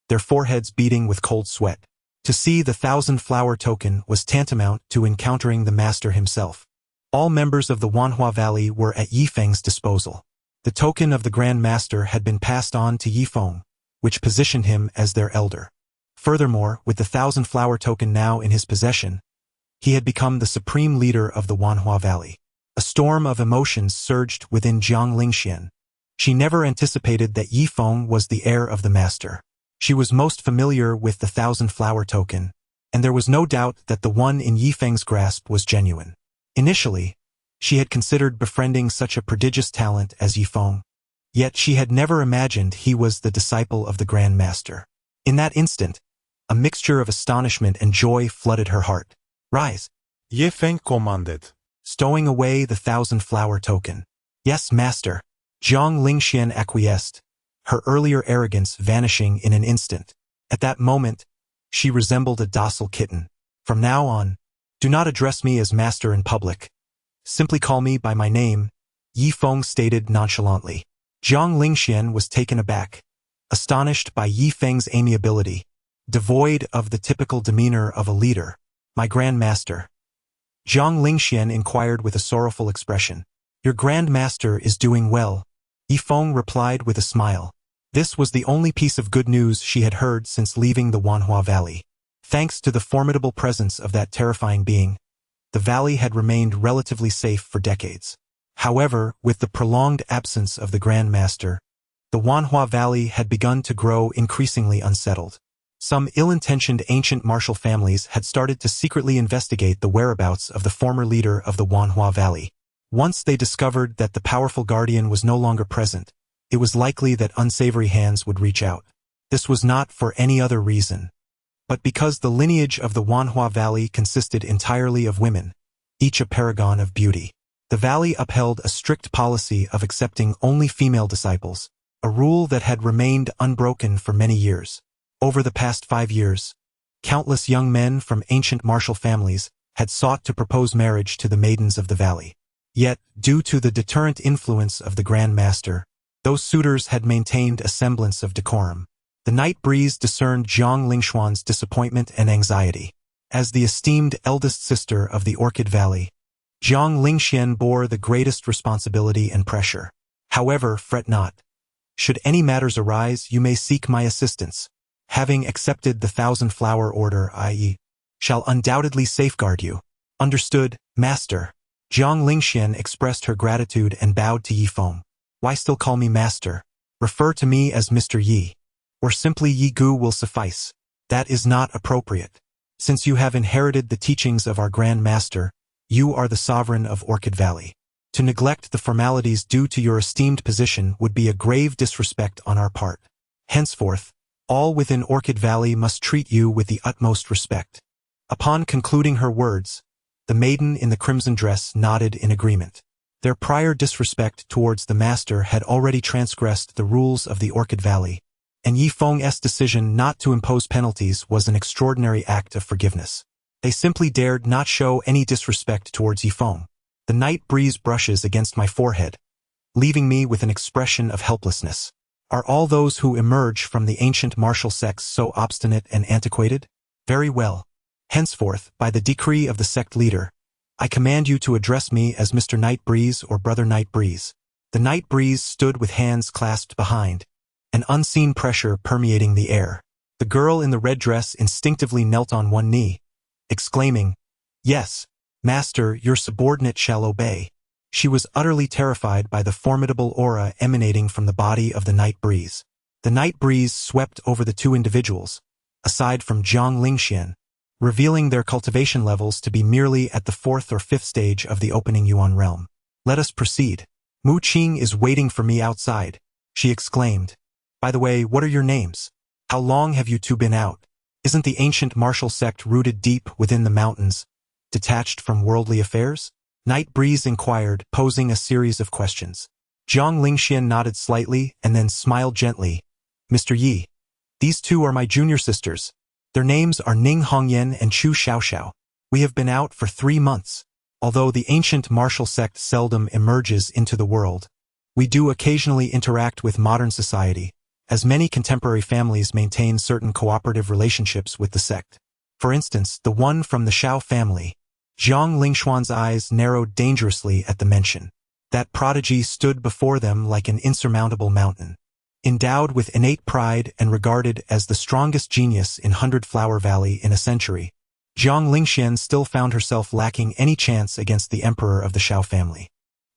their foreheads beating with cold sweat. To see the 1,000-flower token was tantamount to encountering the master himself. All members of the Wanhua Valley were at Yifeng's disposal. The token of the Grand Master had been passed on to Yifeng, which positioned him as their elder. Furthermore, with the 1,000-flower token now in his possession, he had become the supreme leader of the Wanhua Valley. A storm of emotions surged within Jiang Lingxian. She never anticipated that Yifeng was the heir of the master. She was most familiar with the 1,000-flower token, and there was no doubt that the one in Yifeng's grasp was genuine. Initially, she had considered befriending such a prodigious talent as Yifeng, yet she had never imagined he was the disciple of the Grand Master. In that instant, a mixture of astonishment and joy flooded her heart. "Rise," Yifeng commanded. stowing away the 1,000-flower token. "Yes, master." Zhang Lingxian acquiesced, her earlier arrogance vanishing in an instant. At that moment, she resembled a docile kitten. "From now on, do not address me as master in public. Simply call me by my name," Yifeng stated nonchalantly. Zhang Lingxian was taken aback, astonished by Yifeng's amiability, devoid of the typical demeanor of a leader. "My Grand Master." Zhang Lingxian inquired with a sorrowful expression. "Your Grand Master is doing well," Yifeng replied with a smile. This was the only piece of good news she had heard since leaving the Wanhua Valley. Thanks to the formidable presence of that terrifying being, the valley had remained relatively safe for decades. However, with the prolonged absence of the Grand Master, the Wanhua Valley had begun to grow increasingly unsettled. Some ill-intentioned ancient martial families had started to secretly investigate the whereabouts of the former leader of the Wanhua Valley. Once they discovered that the powerful guardian was no longer present, it was likely that unsavory hands would reach out. This was not for any other reason, but because the lineage of the Wanhua Valley consisted entirely of women, each a paragon of beauty. The valley upheld a strict policy of accepting only female disciples, a rule that had remained unbroken for many years. Over the past 5 years, countless young men from ancient martial families had sought to propose marriage to the maidens of the valley. Yet, due to the deterrent influence of the Grand Master, those suitors had maintained a semblance of decorum. The night breeze discerned Zhang Lingxuan's disappointment and anxiety. As the esteemed eldest sister of the Orchid Valley, Zhang Lingxian bore the greatest responsibility and pressure. "However, fret not. Should any matters arise, you may seek my assistance. Having accepted the 1,000-flower order, I shall undoubtedly safeguard you." "Understood, master." Zhang Lingxian expressed her gratitude and bowed to Yifeng. "Why still call me master? Refer to me as Mr. Yi. Or simply Yi Gu will suffice." "That is not appropriate. Since you have inherited the teachings of our Grand Master, you are the sovereign of Orchid Valley. To neglect the formalities due to your esteemed position would be a grave disrespect on our part. Henceforth, all within Orchid Valley must treat you with the utmost respect." Upon concluding her words, the maiden in the crimson dress nodded in agreement. Their prior disrespect towards the master had already transgressed the rules of the Orchid Valley, and Yifeng's decision not to impose penalties was an extraordinary act of forgiveness. They simply dared not show any disrespect towards Yifeng. "The night breeze brushes against my forehead, leaving me with an expression of helplessness. Are all those who emerge from the ancient martial sects so obstinate and antiquated? Very well. Henceforth, by the decree of the sect leader, I command you to address me as Mr. Night Breeze or Brother Night Breeze." The Night Breeze stood with hands clasped behind, an unseen pressure permeating the air. The girl in the red dress instinctively knelt on one knee, exclaiming, "Yes, master, your subordinate shall obey." She was utterly terrified by the formidable aura emanating from the body of the Night Breeze. The Night Breeze swept over the two individuals, aside from Zhang Lingxian, revealing their cultivation levels to be merely at the 4th or 5th stage of the opening Yuan realm. "Let us proceed. Mu Qing is waiting for me outside," she exclaimed. "By the way, what are your names? How long have you two been out? Isn't the ancient martial sect rooted deep within the mountains, detached from worldly affairs?" Night Breeze inquired, posing a series of questions. Zhang Lingxian nodded slightly and then smiled gently. "Mr. Yi, these two are my junior sisters. Their names are Ning Hongyan and Chu Xiaoxiao. We have been out for 3 months. Although the ancient martial sect seldom emerges into the world, we do occasionally interact with modern society, as many contemporary families maintain certain cooperative relationships with the sect. For instance, the one from the Xiao family." Zhang Lingxuan's eyes narrowed dangerously at the mention. That prodigy stood before them like an insurmountable mountain. Endowed with innate pride and regarded as the strongest genius in 100-Flower Valley in a century, Zhang Lingxian still found herself lacking any chance against the emperor of the Xiao family.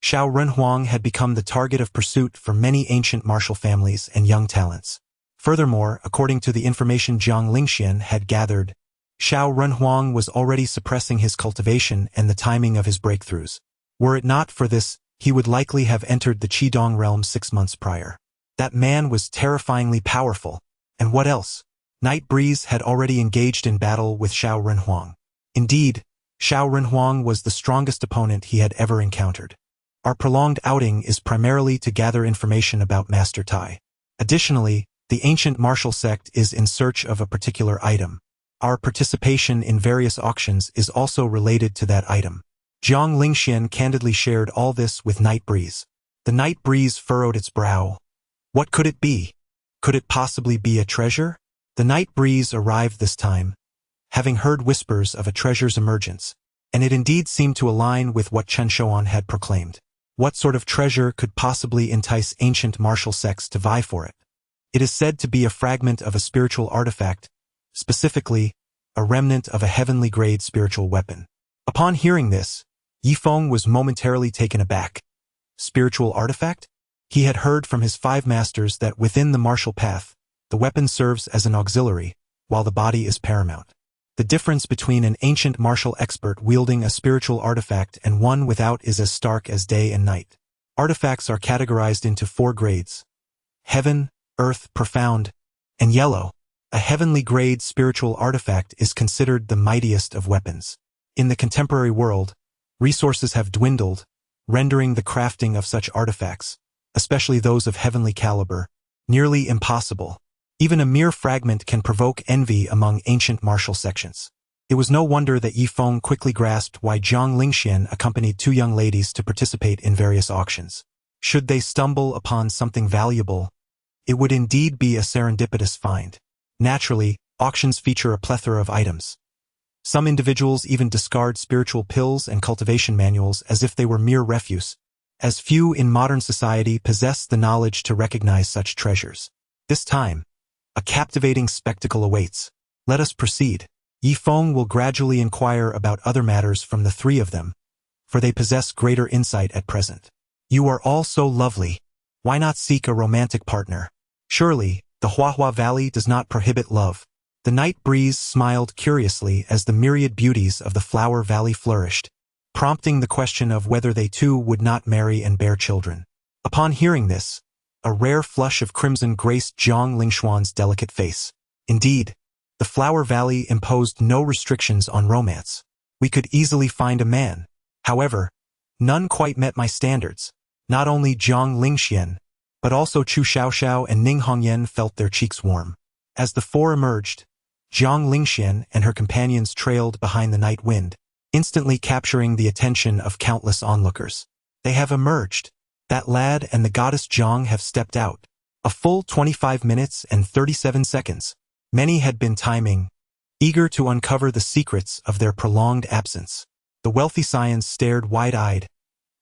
Xiao Renhuang had become the target of pursuit for many ancient martial families and young talents. Furthermore, according to the information Zhang Lingxian had gathered, Xiao Renhuang was already suppressing his cultivation and the timing of his breakthroughs. Were it not for this, he would likely have entered the Qidong realm 6 months prior. That man was terrifyingly powerful. And what else? Night Breeze had already engaged in battle with Xiao Renhuang. Indeed, Xiao Renhuang was the strongest opponent he had ever encountered. Our prolonged outing is primarily to gather information about Master Tai. Additionally, the ancient martial sect is in search of a particular item. Our participation in various auctions is also related to that item. Jiang Lingxian candidly shared all this with Night Breeze. The Night Breeze furrowed its brow. What could it be? Could it possibly be a treasure? The Night Breeze arrived this time, having heard whispers of a treasure's emergence, and it indeed seemed to align with what Chen Shouan had proclaimed. What sort of treasure could possibly entice ancient martial sects to vie for it? It is said to be a fragment of a spiritual artifact, specifically, a remnant of a heavenly grade spiritual weapon. Upon hearing this, Yifeng was momentarily taken aback. Spiritual artifact? He had heard from his 5 masters that within the martial path, the weapon serves as an auxiliary, while the body is paramount. The difference between an ancient martial expert wielding a spiritual artifact and one without is as stark as day and night. Artifacts are categorized into 4 grades: heaven, earth, profound, and yellow. A heavenly grade spiritual artifact is considered the mightiest of weapons. In the contemporary world, resources have dwindled, rendering the crafting of such artifacts, especially those of heavenly caliber, nearly impossible. Even a mere fragment can provoke envy among ancient martial sections. It was no wonder that Yifeng quickly grasped why Jiang Lingxian accompanied 2 young ladies to participate in various auctions. Should they stumble upon something valuable, it would indeed be a serendipitous find. Naturally, auctions feature a plethora of items. Some individuals even discard spiritual pills and cultivation manuals as if they were mere refuse, as few in modern society possess the knowledge to recognize such treasures. This time, a captivating spectacle awaits. Let us proceed. Yifeng will gradually inquire about other matters from the 3 of them, for they possess greater insight at present. You are all so lovely. Why not seek a romantic partner? Surely, the Huahua Valley does not prohibit love. The Night Breeze smiled curiously as the myriad beauties of the Flower Valley flourished, prompting the question of whether they too would not marry and bear children. Upon hearing this, a rare flush of crimson graced Jiang Lingxuan's delicate face. Indeed, the Flower Valley imposed no restrictions on romance. We could easily find a man. However, none quite met my standards. Not only Jiang Lingxian, but also Chu Xiaoxiao and Ning Hongyan felt their cheeks warm. As the 4 emerged, Jiang Lingxian and her companions trailed behind the night wind, instantly capturing the attention of countless onlookers. They have emerged. That lad and the goddess Jiang have stepped out. A full 25 minutes and 37 seconds. Many had been timing, eager to uncover the secrets of their prolonged absence. The wealthy scions stared wide-eyed,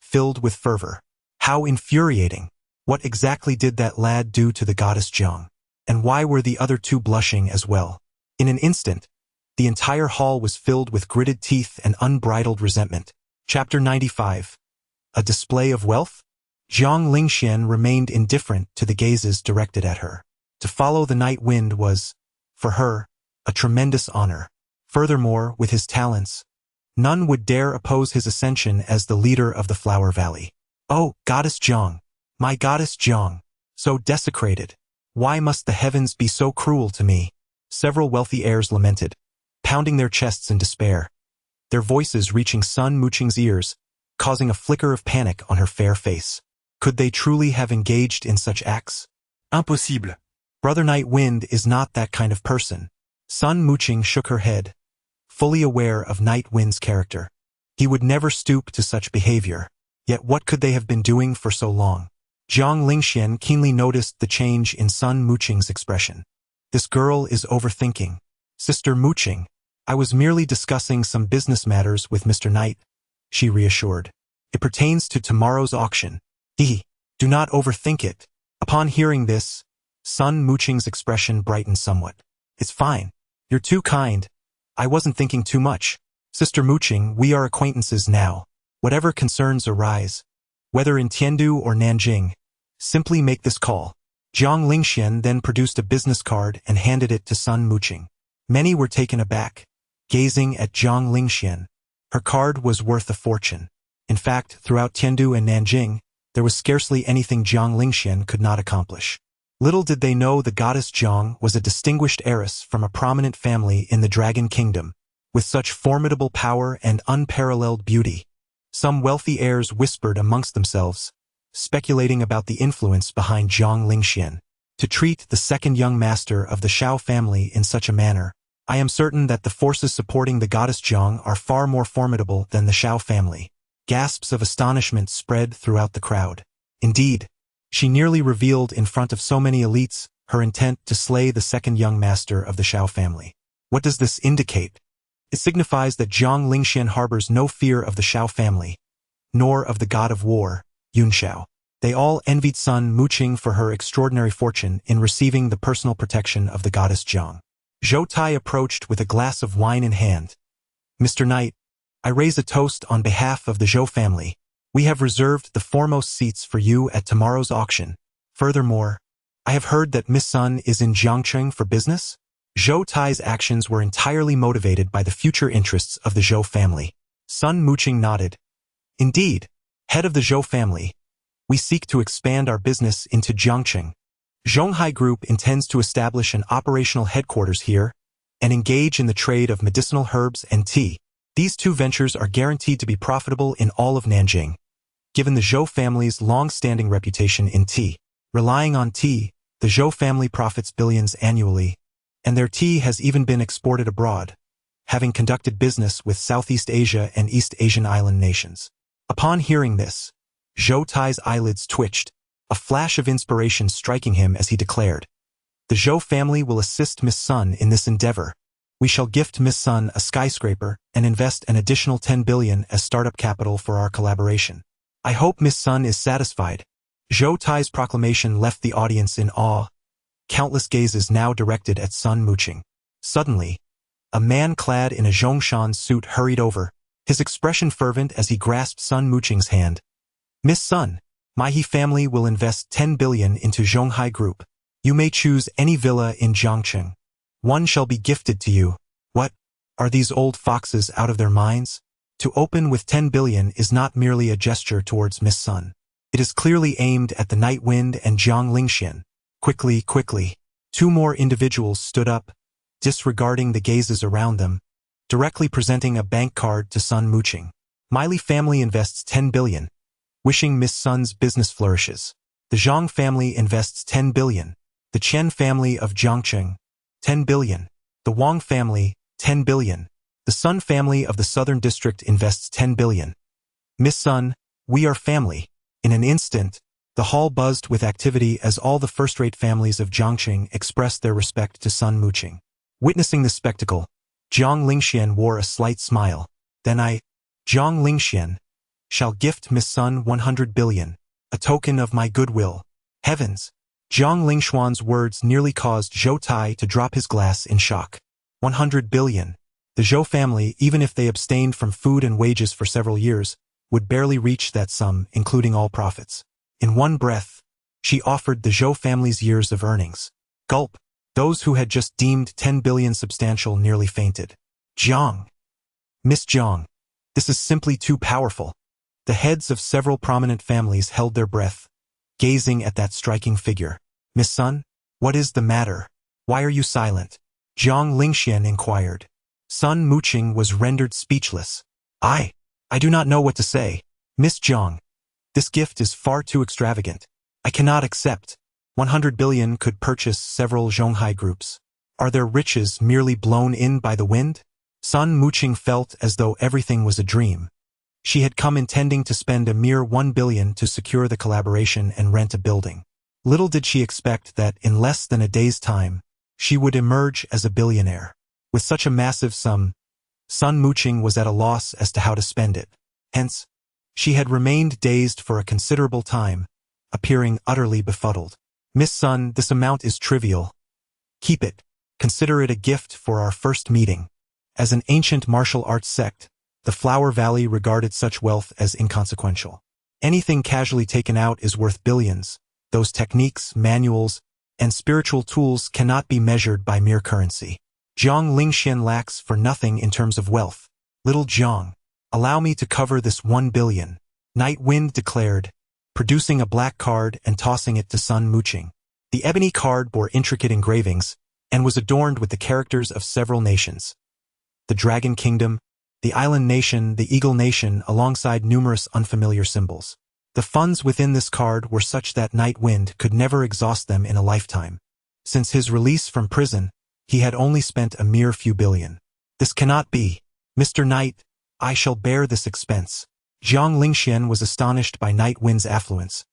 filled with fervor. How infuriating! What exactly did that lad do to the goddess Jiang? And why were the other 2 blushing as well? In an instant, the entire hall was filled with gritted teeth and unbridled resentment. Chapter 95. A display of wealth? Jiang Lingxian remained indifferent to the gazes directed at her. To follow the night wind was, for her, a tremendous honor. Furthermore, with his talents, none would dare oppose his ascension as the leader of the Flower Valley. Oh, Goddess Jiang! My Goddess Jiang! So desecrated! Why must the heavens be so cruel to me? Several wealthy heirs lamented, pounding their chests in despair, their voices reaching Sun Muqing's ears, causing a flicker of panic on her fair face. Could they truly have engaged in such acts? Impossible. Brother Night Wind is not that kind of person. Sun Muqing shook her head, fully aware of Night Wind's character. He would never stoop to such behavior. Yet what could they have been doing for so long? Jiang Lingxian keenly noticed the change in Sun Muqing's expression. This girl is overthinking. Sister Muqing, I was merely discussing some business matters with Mr. Knight, she reassured. It pertains to tomorrow's auction. Do not overthink it. Upon hearing this, Sun Muqing's expression brightened somewhat. It's fine. You're too kind. I wasn't thinking too much. Sister Muqing, we are acquaintances now. Whatever concerns arise, whether in Tiandu or Nanjing, simply make this call. Jiang Lingxian then produced a business card and handed it to Sun Muqing. Many were taken aback. gazing at Jiang Lingxian. Her card was worth a fortune. In fact, throughout Tiandu and Nanjing, there was scarcely anything Jiang Lingxian could not accomplish. Little did they know the goddess Jiang was a distinguished heiress from a prominent family in the Dragon Kingdom, with such formidable power and unparalleled beauty. Some wealthy heirs whispered amongst themselves, speculating about the influence behind Jiang Lingxian. To treat the second young master of the Shao family in such a manner, I am certain that the forces supporting the goddess Jiang are far more formidable than the Shao family. Gasps of astonishment spread throughout the crowd. Indeed, she nearly revealed in front of so many elites her intent to slay the second young master of the Shao family. What does this indicate? It signifies that Jiang Lingxian harbors no fear of the Shao family, nor of the god of war, Yun Shao. They all envied Sun Muqing for her extraordinary fortune in receiving the personal protection of the goddess Jiang. Zhou Tai approached with a glass of wine in hand. Mr. Knight, I raise a toast on behalf of the Zhou family. We have reserved the foremost seats for you at tomorrow's auction. Furthermore, I have heard that Miss Sun is in Jiangcheng for business? Zhou Tai's actions were entirely motivated by the future interests of the Zhou family. Sun Muqing nodded. Indeed, head of the Zhou family, we seek to expand our business into Jiangcheng. Zhonghai Group intends to establish an operational headquarters here and engage in the trade of medicinal herbs and tea. These two ventures are guaranteed to be profitable in all of Nanjing. Given the Zhou family's long-standing reputation in tea, relying on tea, the Zhou family profits billions annually, and their tea has even been exported abroad, having conducted business with Southeast Asia and East Asian island nations. Upon hearing this, Zhou Tai's eyelids twitched, a flash of inspiration striking him as he declared, "The Zhou family will assist Miss Sun in this endeavor. We shall gift Miss Sun a skyscraper and invest an additional 10 billion as startup capital for our collaboration. I hope Miss Sun is satisfied." Zhou Tai's proclamation left the audience in awe, countless gazes now directed at Sun Muqing. Suddenly, a man clad in a Zhongshan suit hurried over, his expression fervent as he grasped Sun Muqing's hand. "Miss Sun, my He family will invest 10 billion into Zhonghai Group. You may choose any villa in Jiangcheng. One shall be gifted to you." What? Are these old foxes out of their minds? To open with 10 billion is not merely a gesture towards Miss Sun. It is clearly aimed at the Night Wind and Jiang Lingxian. Quickly, two more individuals stood up, disregarding the gazes around them, directly presenting a bank card to Sun Muqing. "Miley family invests 10 billion. Wishing Miss Sun's business flourishes." The Zhang family invests 10 billion. The Chen family of Jiangcheng, 10 billion. The Wang family, 10 billion. The Sun family of the Southern District invests 10 billion. "Miss Sun, we are family." In an instant, the hall buzzed with activity as all the first-rate families of Jiangcheng expressed their respect to Sun Muqing. Witnessing this spectacle, Jiang Lingxian wore a slight smile. "Then I, Jiang Lingxian, shall gift Miss Sun 100 billion, a token of my goodwill." Heavens! Jiang Lingxuan's words nearly caused Zhou Tai to drop his glass in shock. 100 billion. The Zhou family, even if they abstained from food and wages for several years, would barely reach that sum, including all profits. In one breath, she offered the Zhou family's years of earnings. Gulp! Those who had just deemed 10 billion substantial nearly fainted. "Jiang! Miss Jiang, this is simply too powerful." The heads of several prominent families held their breath, gazing at that striking figure. "Miss Sun, what is the matter? Why are you silent?" Jiang Lingxian inquired. Sun Muqing was rendered speechless. I do not know what to say. Miss Jiang, this gift is far too extravagant. I cannot accept. 100 billion could purchase several Zhonghai groups. Are their riches merely blown in by the wind? Sun Muqing felt as though everything was a dream. She had come intending to spend a mere 1 billion to secure the collaboration and rent a building. Little did she expect that, in less than a day's time, she would emerge as a billionaire. With such a massive sum, Sun Muqing was at a loss as to how to spend it. Hence, she had remained dazed for a considerable time, appearing utterly befuddled. "Miss Sun, this amount is trivial. Keep it. Consider it a gift for our first meeting." As an ancient martial arts sect, the Flower Valley regarded such wealth as inconsequential. Anything casually taken out is worth billions. Those techniques, manuals, and spiritual tools cannot be measured by mere currency. Jiang Lingxian lacks for nothing in terms of wealth. Little Jiang, allow me to cover this 1 billion. Night Wind declared, producing a black card and tossing it to Sun Muqing. The ebony card bore intricate engravings and was adorned with the characters of several nations. The Dragon Kingdom, the Island Nation, the Eagle Nation, alongside numerous unfamiliar symbols. The funds within this card were such that Night Wind could never exhaust them in a lifetime. Since his release from prison, he had only spent a mere few billion. This cannot be. Mr. Knight, I shall bear this expense. Jiang Lingxian was astonished by Night Wind's affluence.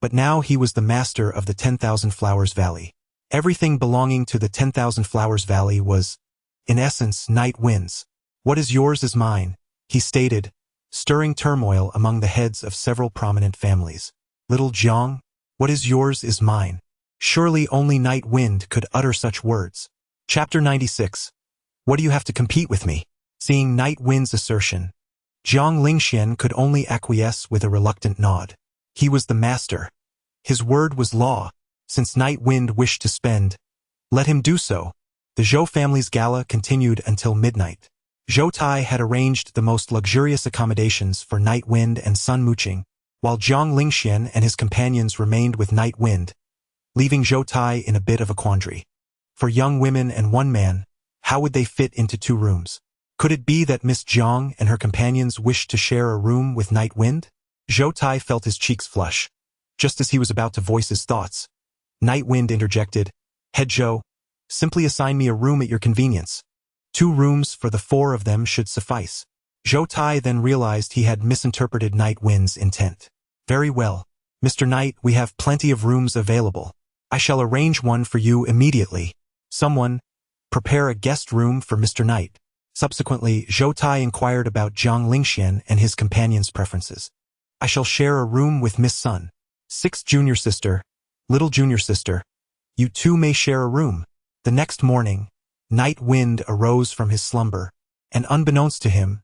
But now he was the master of the 10,000 Flowers Valley. Everything belonging to the 10,000 Flowers Valley was, in essence, Night Wind's. What is yours is mine, he stated, stirring turmoil among the heads of several prominent families. Little Jiang, what is yours is mine. Surely only Night Wind could utter such words. Chapter 96. What do you have to compete with me? Seeing Night Wind's assertion, Jiang Lingxian could only acquiesce with a reluctant nod. He was the master. His word was law. Since Night Wind wished to spend, let him do so. The Zhou family's gala continued until midnight. Zhou Tai had arranged the most luxurious accommodations for Night Wind and Sun Muqing, while Jiang Lingxian and his companions remained with Night Wind, leaving Zhou Tai in a bit of a quandary. For young women and one man, how would they fit into 2 rooms? Could it be that Miss Jiang and her companions wished to share a room with Night Wind? Zhou Tai felt his cheeks flush. Just as he was about to voice his thoughts, Night Wind interjected, Head Zhou, simply assign me a room at your convenience. 2 rooms for the 4 of them should suffice. Zhou Tai then realized he had misinterpreted Night Wind's intent. Very well, Mr. Knight, we have plenty of rooms available. I shall arrange one for you immediately. Someone, prepare a guest room for Mr. Knight. Subsequently, Zhou Tai inquired about Jiang Lingxian and his companion's preferences. I shall share a room with Miss Sun. 6th junior sister, little junior sister, you 2 may share a room. The next morning, Night Wind arose from his slumber, and unbeknownst to him,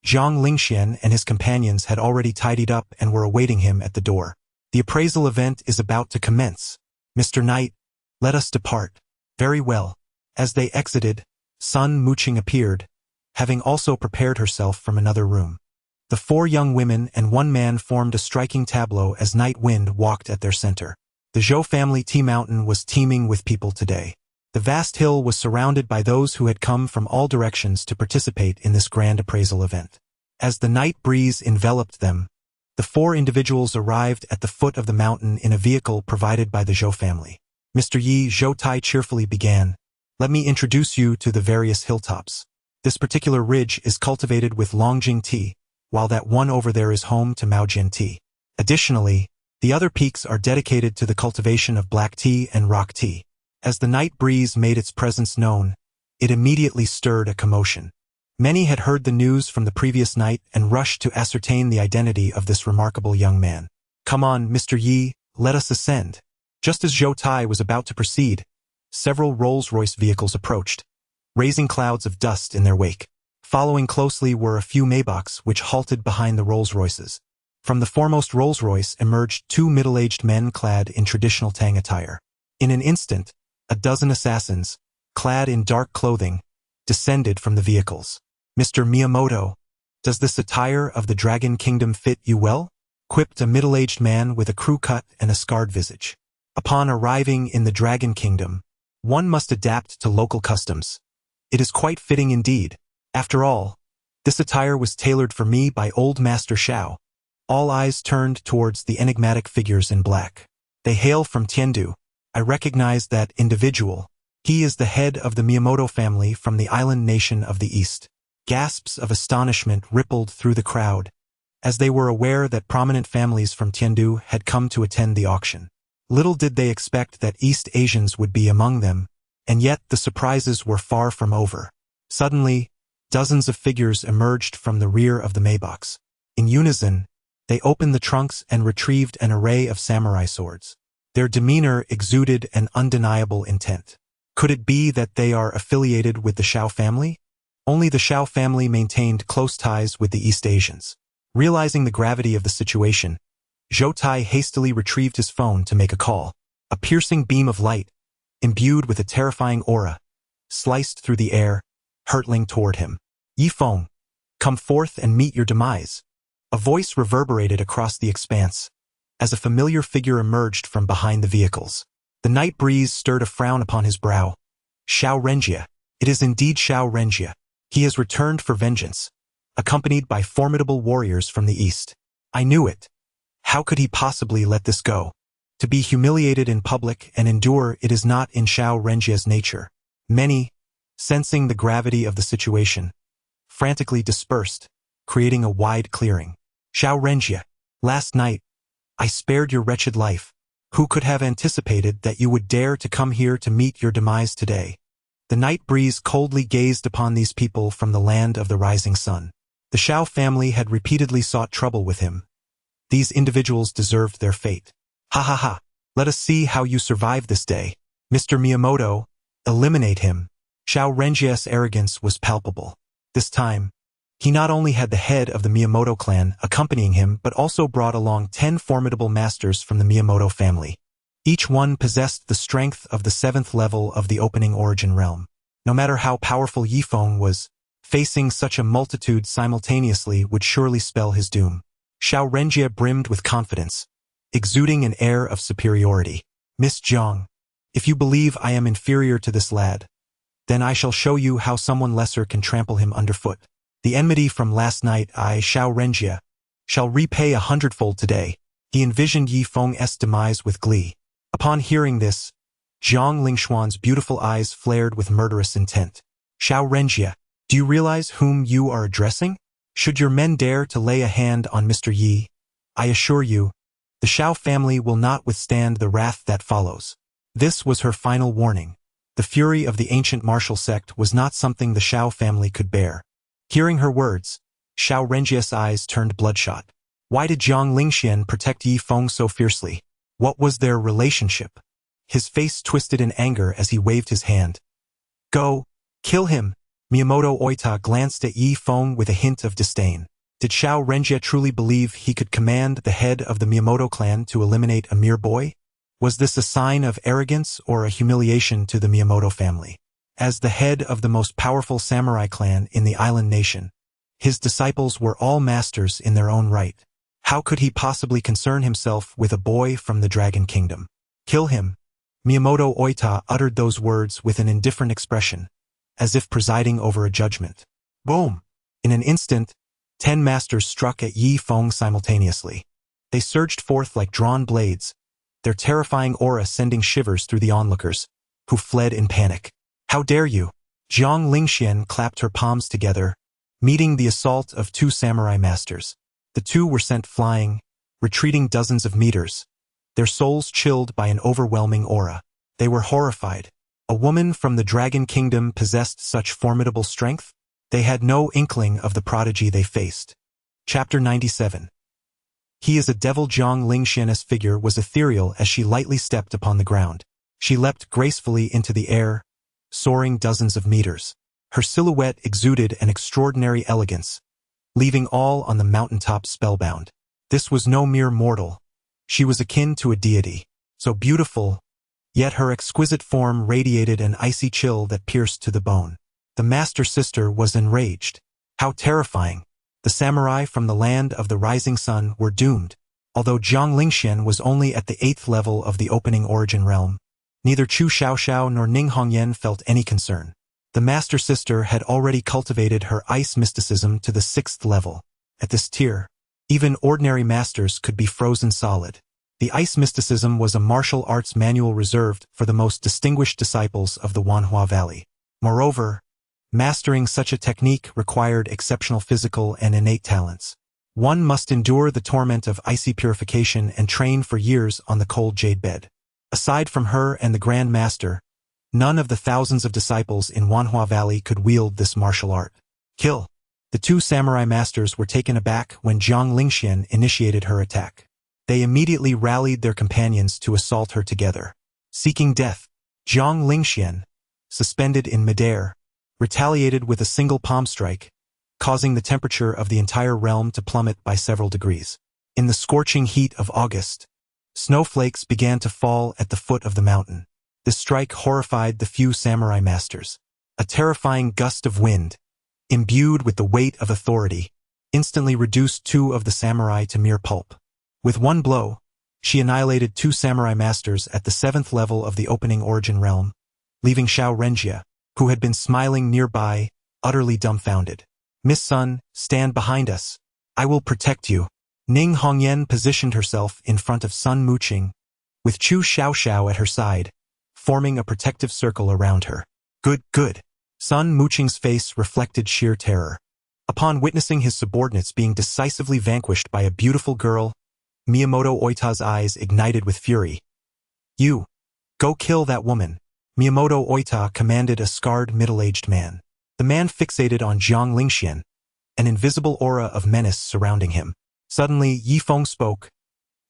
Jiang Lingxian and his companions had already tidied up and were awaiting him at the door. The appraisal event is about to commence. Mr. Knight, let us depart. Very well. As they exited, Sun Muqing appeared, having also prepared herself from another room. The 4 young women and 1 man formed a striking tableau as Night Wind walked at their center. The Zhou family tea mountain was teeming with people today. The vast hill was surrounded by those who had come from all directions to participate in this grand appraisal event. As the night breeze enveloped them, the 4 individuals arrived at the foot of the mountain in a vehicle provided by the Zhou family. Mr. Yi, Zhou Tai cheerfully began, let me introduce you to the various hilltops. This particular ridge is cultivated with Longjing tea, while that one over there is home to Maojian tea. Additionally, the other peaks are dedicated to the cultivation of black tea and rock tea. As the night breeze made its presence known, it immediately stirred a commotion. Many had heard the news from the previous night and rushed to ascertain the identity of this remarkable young man. Come on, Mr. Yi, let us ascend. Just as Zhou Tai was about to proceed, several Rolls-Royce vehicles approached, raising clouds of dust in their wake. Following closely were a few Maybachs which halted behind the Rolls-Royces. From the foremost Rolls-Royce emerged 2 middle-aged men clad in traditional Tang attire. In an instant, a dozen assassins, clad in dark clothing, descended from the vehicles. Mr. Miyamoto, does this attire of the Dragon Kingdom fit you well? Quipped a middle-aged man with a crew cut and a scarred visage. Upon arriving in the Dragon Kingdom, one must adapt to local customs. It is quite fitting indeed. After all, this attire was tailored for me by old Master Shao. All eyes turned towards the enigmatic figures in black. They hail from Tiandu. I recognize that individual. He is the head of the Miyamoto family from the island nation of the East. Gasps of astonishment rippled through the crowd, as they were aware that prominent families from Tiandu had come to attend the auction. Little did they expect that East Asians would be among them, and yet the surprises were far from over. Suddenly, dozens of figures emerged from the rear of the Maybachs. In unison, they opened the trunks and retrieved an array of samurai swords. Their demeanor exuded an undeniable intent. Could it be that they are affiliated with the Shao family? Only the Shao family maintained close ties with the East Asians. Realizing the gravity of the situation, Zhou Tai hastily retrieved his phone to make a call. A piercing beam of light, imbued with a terrifying aura, sliced through the air, hurtling toward him. Yi Feng, come forth and meet your demise. A voice reverberated across the expanse, as a familiar figure emerged from behind the vehicles. The night breeze stirred a frown upon his brow. Xiao Renjie. It is indeed Xiao Renjie. He has returned for vengeance, accompanied by formidable warriors from the east. I knew it. How could he possibly let this go? To be humiliated in public and endure it is not in Xiao Renjie's nature. Many, sensing the gravity of the situation, frantically dispersed, creating a wide clearing. Xiao Renjie, last night, I spared your wretched life. Who could have anticipated that you would dare to come here to meet your demise today? The night breeze coldly gazed upon these people from the land of the rising sun. The Xiao family had repeatedly sought trouble with him. These individuals deserved their fate. Ha ha ha, let us see how you survive this day. Mr. Miyamoto, eliminate him. Xiao Renjie's arrogance was palpable. This time, he not only had the head of the Miyamoto clan accompanying him but also brought along 10 formidable masters from the Miyamoto family. Each one possessed the strength of the 7th level of the opening origin realm. No matter how powerful Yi Feng was, facing such a multitude simultaneously would surely spell his doom. Xiao Renjie brimmed with confidence, exuding an air of superiority. Miss Jiang, if you believe I am inferior to this lad, then I shall show you how someone lesser can trample him underfoot. The enmity from last night I, Xiao Renjie, shall repay 100-fold today. He envisioned Yi Feng's demise with glee. Upon hearing this, Zhang Lingxuan's beautiful eyes flared with murderous intent. Xiao Renjie, do you realize whom you are addressing? Should your men dare to lay a hand on Mr. Yi, I assure you, the Xiao family will not withstand the wrath that follows. This was her final warning. The fury of the ancient martial sect was not something the Xiao family could bear. Hearing her words, Xiao Renjie's eyes turned bloodshot. Why did Zhang Lingxian protect Yi Feng so fiercely? What was their relationship? His face twisted in anger as he waved his hand. Go, kill him. Miyamoto Oita glanced at Yi Feng with a hint of disdain. Did Xiao Renjie truly believe he could command the head of the Miyamoto clan to eliminate a mere boy? Was this a sign of arrogance or a humiliation to the Miyamoto family? As the head of the most powerful samurai clan in the island nation, his disciples were all masters in their own right. How could he possibly concern himself with a boy from the Dragon Kingdom? Kill him. Miyamoto Oita uttered those words with an indifferent expression, as if presiding over a judgment. Boom! In an instant, 10 masters struck at Yi Feng simultaneously. They surged forth like drawn blades, their terrifying aura sending shivers through the onlookers, who fled in panic. How dare you? Zhang Lingxian clapped her palms together, meeting the assault of 2 samurai masters. The 2 were sent flying, retreating dozens of meters, their souls chilled by an overwhelming aura. They were horrified. A woman from the Dragon Kingdom possessed such formidable strength? They had no inkling of the prodigy they faced. Chapter 97. He is a devil. Zhang Lingxian's figure was ethereal as she lightly stepped upon the ground. She leapt gracefully into the air, soaring dozens of meters. Her silhouette exuded an extraordinary elegance, leaving all on the mountaintop spellbound. This was no mere mortal. She was akin to a deity, so beautiful, yet her exquisite form radiated an icy chill that pierced to the bone. The master sister was enraged. How terrifying! The samurai from the land of the rising sun were doomed. Although Zhang Lingxian was only at the 8th level of the opening origin realm, neither Chu Xiaoxiao nor Ning Hongyan felt any concern. The master sister had already cultivated her ice mysticism to the 6th level. At this tier, even ordinary masters could be frozen solid. The ice mysticism was a martial arts manual reserved for the most distinguished disciples of the Wanhua Valley. Moreover, mastering such a technique required exceptional physical and innate talents. One must endure the torment of icy purification and train for years on the cold jade bed. Aside from her and the Grand Master, none of the thousands of disciples in Wanhua Valley could wield this martial art. Kill! The 2 samurai masters were taken aback when Zhang Lingxian initiated her attack. They immediately rallied their companions to assault her together. Seeking death, Zhang Lingxian, suspended in midair, retaliated with a single palm strike, causing the temperature of the entire realm to plummet by several degrees. In the scorching heat of August, snowflakes began to fall at the foot of the mountain. This strike horrified the few samurai masters. A terrifying gust of wind, imbued with the weight of authority, instantly reduced 2 of the samurai to mere pulp. With one blow, she annihilated 2 samurai masters at the 7th level of the opening origin realm, leaving Xiao Renjie, who had been smiling nearby, utterly dumbfounded. Miss Sun, stand behind us. I will protect you. Ning Hongyan positioned herself in front of Sun Muqing, with Chu Xiaoxiao at her side, forming a protective circle around her. Good, good. Sun Muqing's face reflected sheer terror. Upon witnessing his subordinates being decisively vanquished by a beautiful girl, Miyamoto Oita's eyes ignited with fury. You, go kill that woman. Miyamoto Oita commanded a scarred middle-aged man. The man fixated on Jiang Lingxian, an invisible aura of menace surrounding him. Suddenly, Yifeng spoke.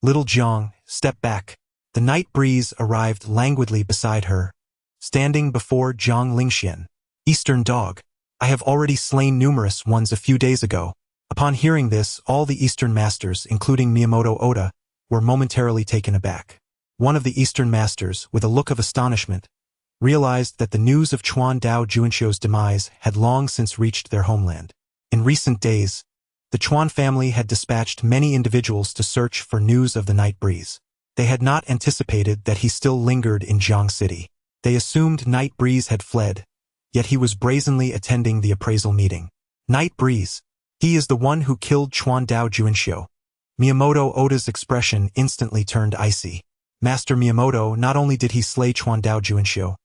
Little Jiang, step back. The night breeze arrived languidly beside her, standing before Jiang Lingxian. Eastern dog. I have already slain numerous ones a few days ago. Upon hearing this, all the Eastern masters, including Miyamoto Oda, were momentarily taken aback. One of the Eastern masters, with a look of astonishment, realized that the news of Chuan Dao Juanxiu's demise had long since reached their homeland. In recent days, the Chuan family had dispatched many individuals to search for news of the night breeze. They had not anticipated that he still lingered in Jiang City. They assumed Night Breeze had fled, yet he was brazenly attending the appraisal meeting. Night Breeze. He is the one who killed Chuan Dao Juanxiu. Miyamoto Oda's expression instantly turned icy. Master Miyamoto, not only did he slay Chuan Dao Juanxiu,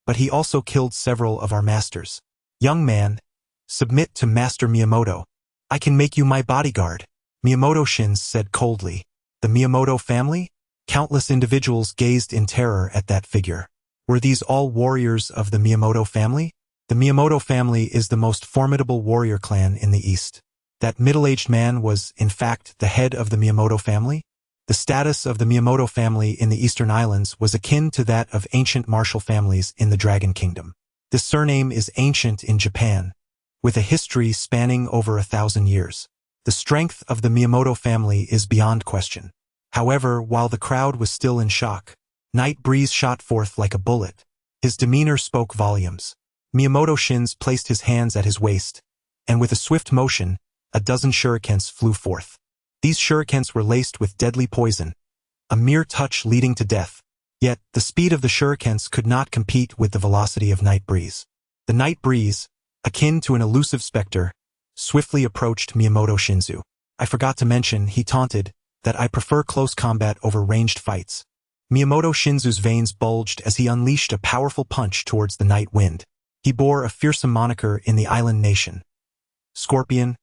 but he also killed several of our masters. Young man, submit to Master Miyamoto. I can make you my bodyguard. Miyamoto Shins said coldly. The Miyamoto family? Countless individuals gazed in terror at that figure. Were these all warriors of the Miyamoto family? The Miyamoto family is the most formidable warrior clan in the East. That middle-aged man was, in fact, the head of the Miyamoto family? The status of the Miyamoto family in the Eastern Islands was akin to that of ancient martial families in the Dragon Kingdom. This surname is ancient in Japan, with a history spanning over 1,000 years. The strength of the Miyamoto family is beyond question. However, while the crowd was still in shock, Night Breeze shot forth like a bullet. His demeanor spoke volumes. Miyamoto Shins placed his hands at his waist, and with a swift motion, a dozen shurikens flew forth. These shurikens were laced with deadly poison, a mere touch leading to death. Yet, the speed of the shurikens could not compete with the velocity of Night Breeze. The Night Breeze, akin to an elusive specter, swiftly approached Miyamoto Shinzu. I forgot to mention, he taunted, that I prefer close combat over ranged fights. Miyamoto Shinzu's veins bulged as he unleashed a powerful punch towards the night wind. He bore a fearsome moniker in the island nation, Scorpion,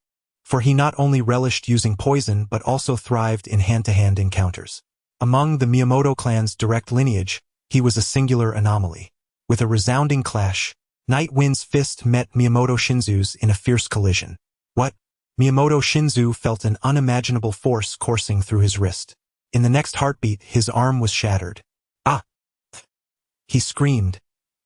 for he not only relished using poison but also thrived in hand-to-hand encounters. Among the Miyamoto clan's direct lineage, he was a singular anomaly. With a resounding clash, Night Wind's fist met Miyamoto Shinzu's in a fierce collision. What? Miyamoto Shinzu felt an unimaginable force coursing through his wrist. In the next heartbeat, his arm was shattered. Ah! He screamed,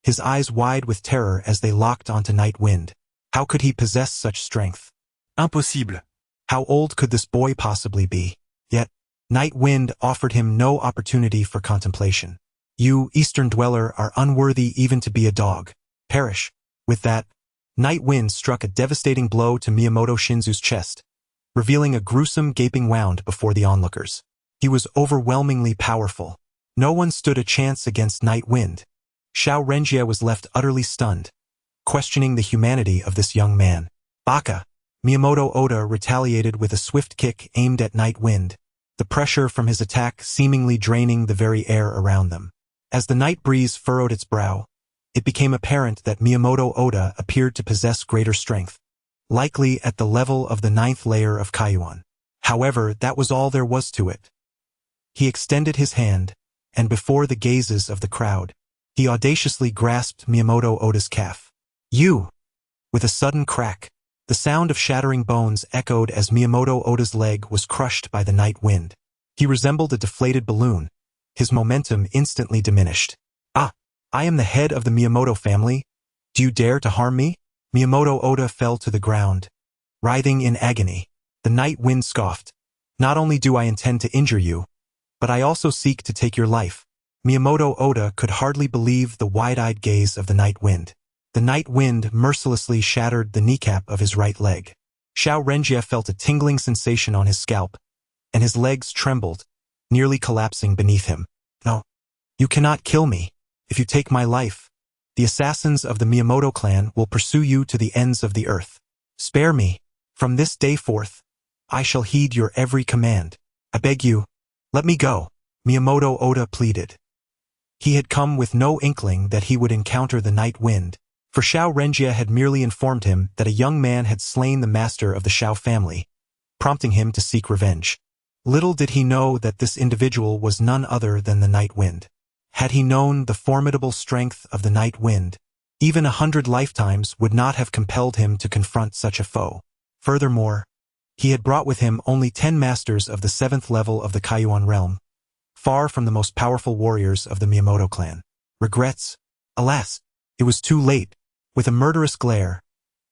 his eyes wide with terror as they locked onto Night Wind. How could he possess such strength? Impossible. How old could this boy possibly be? Yet, Night Wind offered him no opportunity for contemplation. You, Eastern Dweller, are unworthy even to be a dog. Perish. With that, Night Wind struck a devastating blow to Miyamoto Shinzu's chest, revealing a gruesome gaping wound before the onlookers. He was overwhelmingly powerful. No one stood a chance against Night Wind. Xiao Renjie was left utterly stunned, questioning the humanity of this young man. Baka! Miyamoto Oda retaliated with a swift kick aimed at Night Wind, the pressure from his attack seemingly draining the very air around them. As the night breeze furrowed its brow, it became apparent that Miyamoto Oda appeared to possess greater strength, likely at the level of the 9th layer of Kaiyuan. However, that was all there was to it. He extended his hand, and before the gazes of the crowd, he audaciously grasped Miyamoto Oda's calf. You! With a sudden crack, the sound of shattering bones echoed as Miyamoto Oda's leg was crushed by the night wind. He resembled a deflated balloon, his momentum instantly diminished. Ah! I am the head of the Miyamoto family. Do you dare to harm me? Miyamoto Oda fell to the ground, writhing in agony. The night wind scoffed. Not only do I intend to injure you, but I also seek to take your life. Miyamoto Oda could hardly believe the wide-eyed gaze of the night wind. The night wind mercilessly shattered the kneecap of his right leg. Xiao Renjie felt a tingling sensation on his scalp, and his legs trembled, nearly collapsing beneath him. No, you cannot kill me. If you take my life, the assassins of the Miyamoto clan will pursue you to the ends of the earth. Spare me. From this day forth, I shall heed your every command. I beg you, let me go, Miyamoto Oda pleaded. He had come with no inkling that he would encounter the night wind, for Xiao Renjie had merely informed him that a young man had slain the master of the Xiao family, prompting him to seek revenge. Little did he know that this individual was none other than the night wind. Had he known the formidable strength of the night wind, even 100 lifetimes would not have compelled him to confront such a foe. Furthermore, he had brought with him only 10 masters of the 7th level of the Kaiyuan realm, far from the most powerful warriors of the Miyamoto clan. Regrets? Alas, it was too late. With a murderous glare,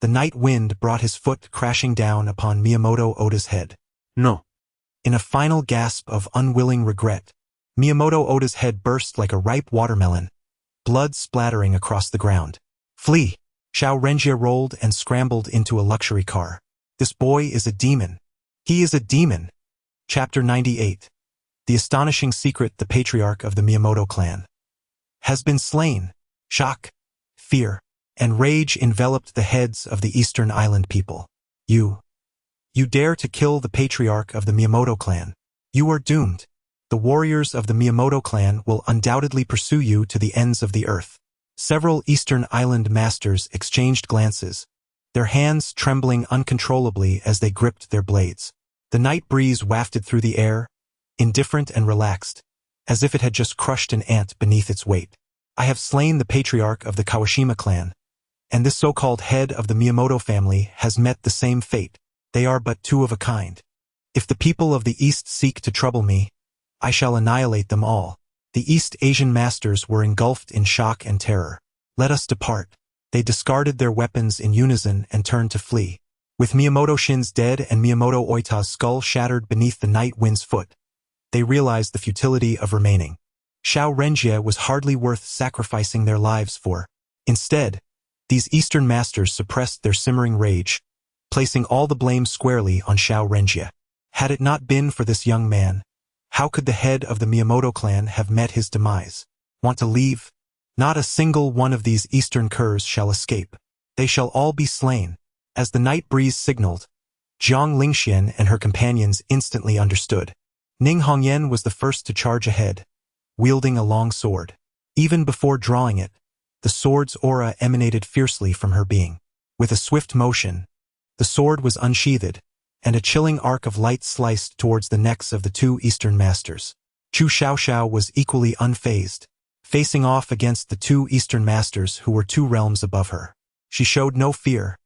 the night wind brought his foot crashing down upon Miyamoto Oda's head. No. In a final gasp of unwilling regret, Miyamoto Oda's head burst like a ripe watermelon, blood splattering across the ground. Flee! Xiao Renjie rolled and scrambled into a luxury car. This boy is a demon. He is a demon. Chapter 98. The astonishing secret: the patriarch of the Miyamoto clan has been slain. Shock, fear, and rage enveloped the heads of the Eastern Island people. You dare to kill the patriarch of the Miyamoto clan. You are doomed. The warriors of the Miyamoto clan will undoubtedly pursue you to the ends of the earth. Several Eastern Island masters exchanged glances, their hands trembling uncontrollably as they gripped their blades. The night breeze wafted through the air, indifferent and relaxed, as if it had just crushed an ant beneath its weight. I have slain the patriarch of the Kawashima clan, and this so-called head of the Miyamoto family has met the same fate. They are but two of a kind. If the people of the East seek to trouble me, I shall annihilate them all. The East Asian masters were engulfed in shock and terror. Let us depart. They discarded their weapons in unison and turned to flee. With Miyamoto Shin's dead and Miyamoto Oita's skull shattered beneath the night wind's foot, they realized the futility of remaining. Xiao Renjie was hardly worth sacrificing their lives for. Instead, these Eastern masters suppressed their simmering rage, placing all the blame squarely on Xiao Renjie. Had it not been for this young man, how could the head of the Miyamoto clan have met his demise? Want to leave? Not a single one of these Eastern curs shall escape. They shall all be slain. As the night breeze signaled, Jiang Lingxian and her companions instantly understood. Ning Hongyan was the first to charge ahead, wielding a long sword. Even before drawing it, the sword's aura emanated fiercely from her being. With a swift motion, the sword was unsheathed, and a chilling arc of light sliced towards the necks of the two Eastern masters. Chu Xiaoxiao was equally unfazed, facing off against the two Eastern masters who were 2 realms above her. She showed no fear,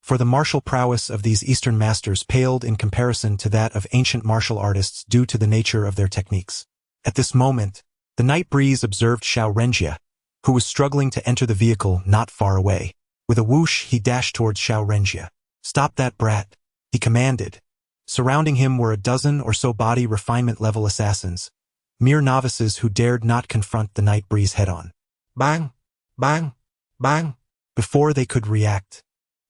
for the martial prowess of these Eastern masters paled in comparison to that of ancient martial artists due to the nature of their techniques. At this moment, the night breeze observed Xiao Renjie, who was struggling to enter the vehicle not far away. With a whoosh, he dashed towards Xiao Renjie. "Stop that brat," he commanded. Surrounding him were a dozen or so body refinement level assassins, mere novices who dared not confront the night breeze head-on. Bang! Bang! Bang! Before they could react,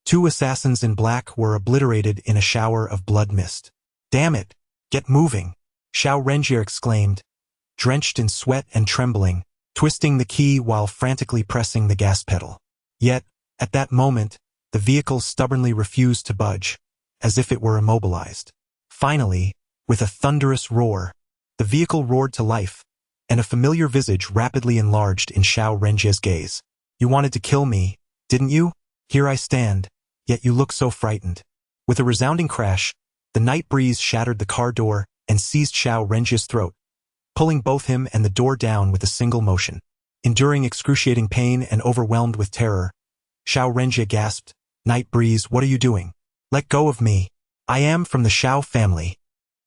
2 assassins in black were obliterated in a shower of blood mist. "Damn it! Get moving!" Xiao Renjie exclaimed, drenched in sweat and trembling, twisting the key while frantically pressing the gas pedal. Yet, at that moment, the vehicle stubbornly refused to budge, as if it were immobilized. Finally, with a thunderous roar, the vehicle roared to life, and a familiar visage rapidly enlarged in Xiao Renjie's gaze. "You wanted to kill me, didn't you? Here I stand, yet you look so frightened." With a resounding crash, the night breeze shattered the car door and seized Xiao Renjie's throat, pulling both him and the door down with a single motion. Enduring excruciating pain and overwhelmed with terror, Xiao Renjie gasped, "Night breeze, what are you doing? Let go of me. I am from the Xiao family."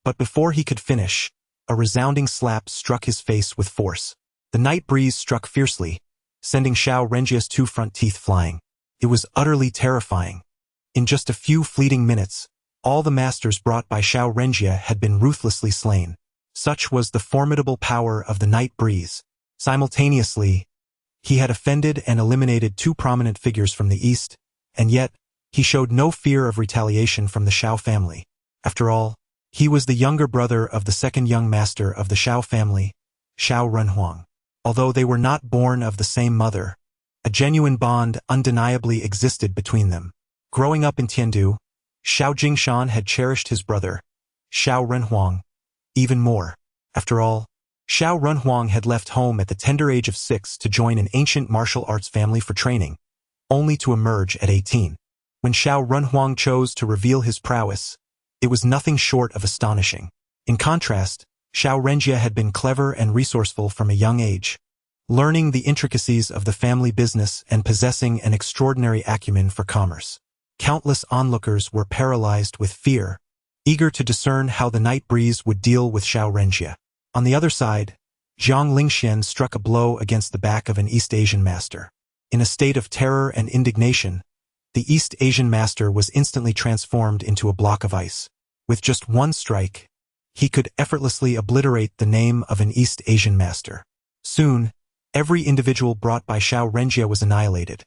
But before he could finish, a resounding slap struck his face with force. The night breeze struck fiercely, sending Xiao Renjie's 2 front teeth flying. It was utterly terrifying. In just a few fleeting minutes, all the masters brought by Xiao Renjie had been ruthlessly slain. Such was the formidable power of the night breeze. Simultaneously, He had offended and eliminated 2 prominent figures from the East, and yet, he showed no fear of retaliation from the Shao family. After all, he was the younger brother of the second young master of the Shao family, Shao Renhuang. Although they were not born of the same mother, a genuine bond undeniably existed between them. Growing up in Tiandu, Shao Jingshan had cherished his brother, Shao Renhuang, even more. After all, Shao Renhuang had left home at the tender age of 6 to join an ancient martial arts family for training, only to emerge at 18. When Shao Renhuang chose to reveal his prowess, it was nothing short of astonishing. In contrast, Shao Renjie had been clever and resourceful from a young age, learning the intricacies of the family business and possessing an extraordinary acumen for commerce. Countless onlookers were paralyzed with fear, eager to discern how the night breeze would deal with Shao Renjie. On the other side, Zhang Lingxian struck a blow against the back of an East Asian master. In a state of terror and indignation, the East Asian master was instantly transformed into a block of ice. With just one strike, he could effortlessly obliterate the name of an East Asian master. Soon, every individual brought by Shao Renjie was annihilated,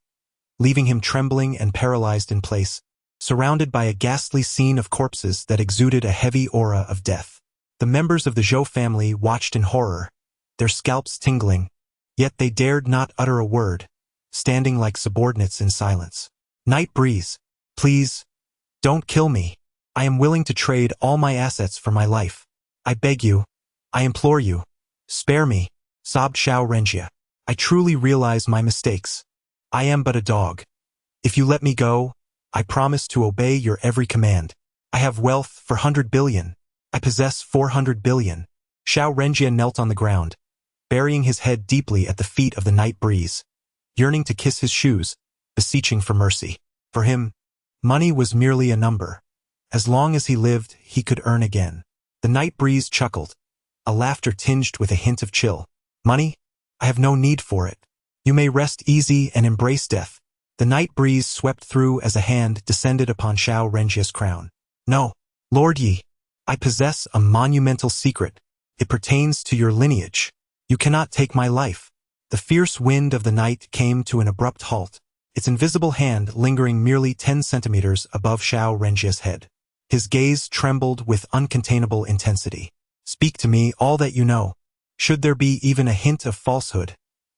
leaving him trembling and paralyzed in place, surrounded by a ghastly scene of corpses that exuded a heavy aura of death. The members of the Zhou family watched in horror, their scalps tingling, yet they dared not utter a word, standing like subordinates in silence. Night breeze, please, don't kill me. I am willing to trade all my assets for my life. I beg you, I implore you, spare me, sobbed Shao Renjie. I truly realize my mistakes. I am but a dog. If you let me go, I promise to obey your every command. I have wealth for 100 billion. I possess 400 billion. Shao Renjie knelt on the ground, burying his head deeply at the feet of the night breeze, yearning to kiss his shoes, beseeching for mercy. For him, money was merely a number. As long as he lived, he could earn again. The night breeze chuckled, a laughter tinged with a hint of chill. Money? I have no need for it. You may rest easy and embrace death. The night breeze swept through as a hand descended upon Shao Renjie's crown. No, Lord Yi, I possess a monumental secret. It pertains to your lineage. You cannot take my life. The fierce wind of the night came to an abrupt halt, its invisible hand lingering merely 10 centimeters above Shao Renjie's head. His gaze trembled with uncontainable intensity. Speak to me all that you know. Should there be even a hint of falsehood,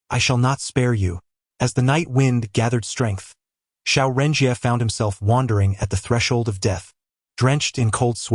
I shall not spare you. As the night wind gathered strength, Shao Renjie found himself wandering at the threshold of death, drenched in cold sweat.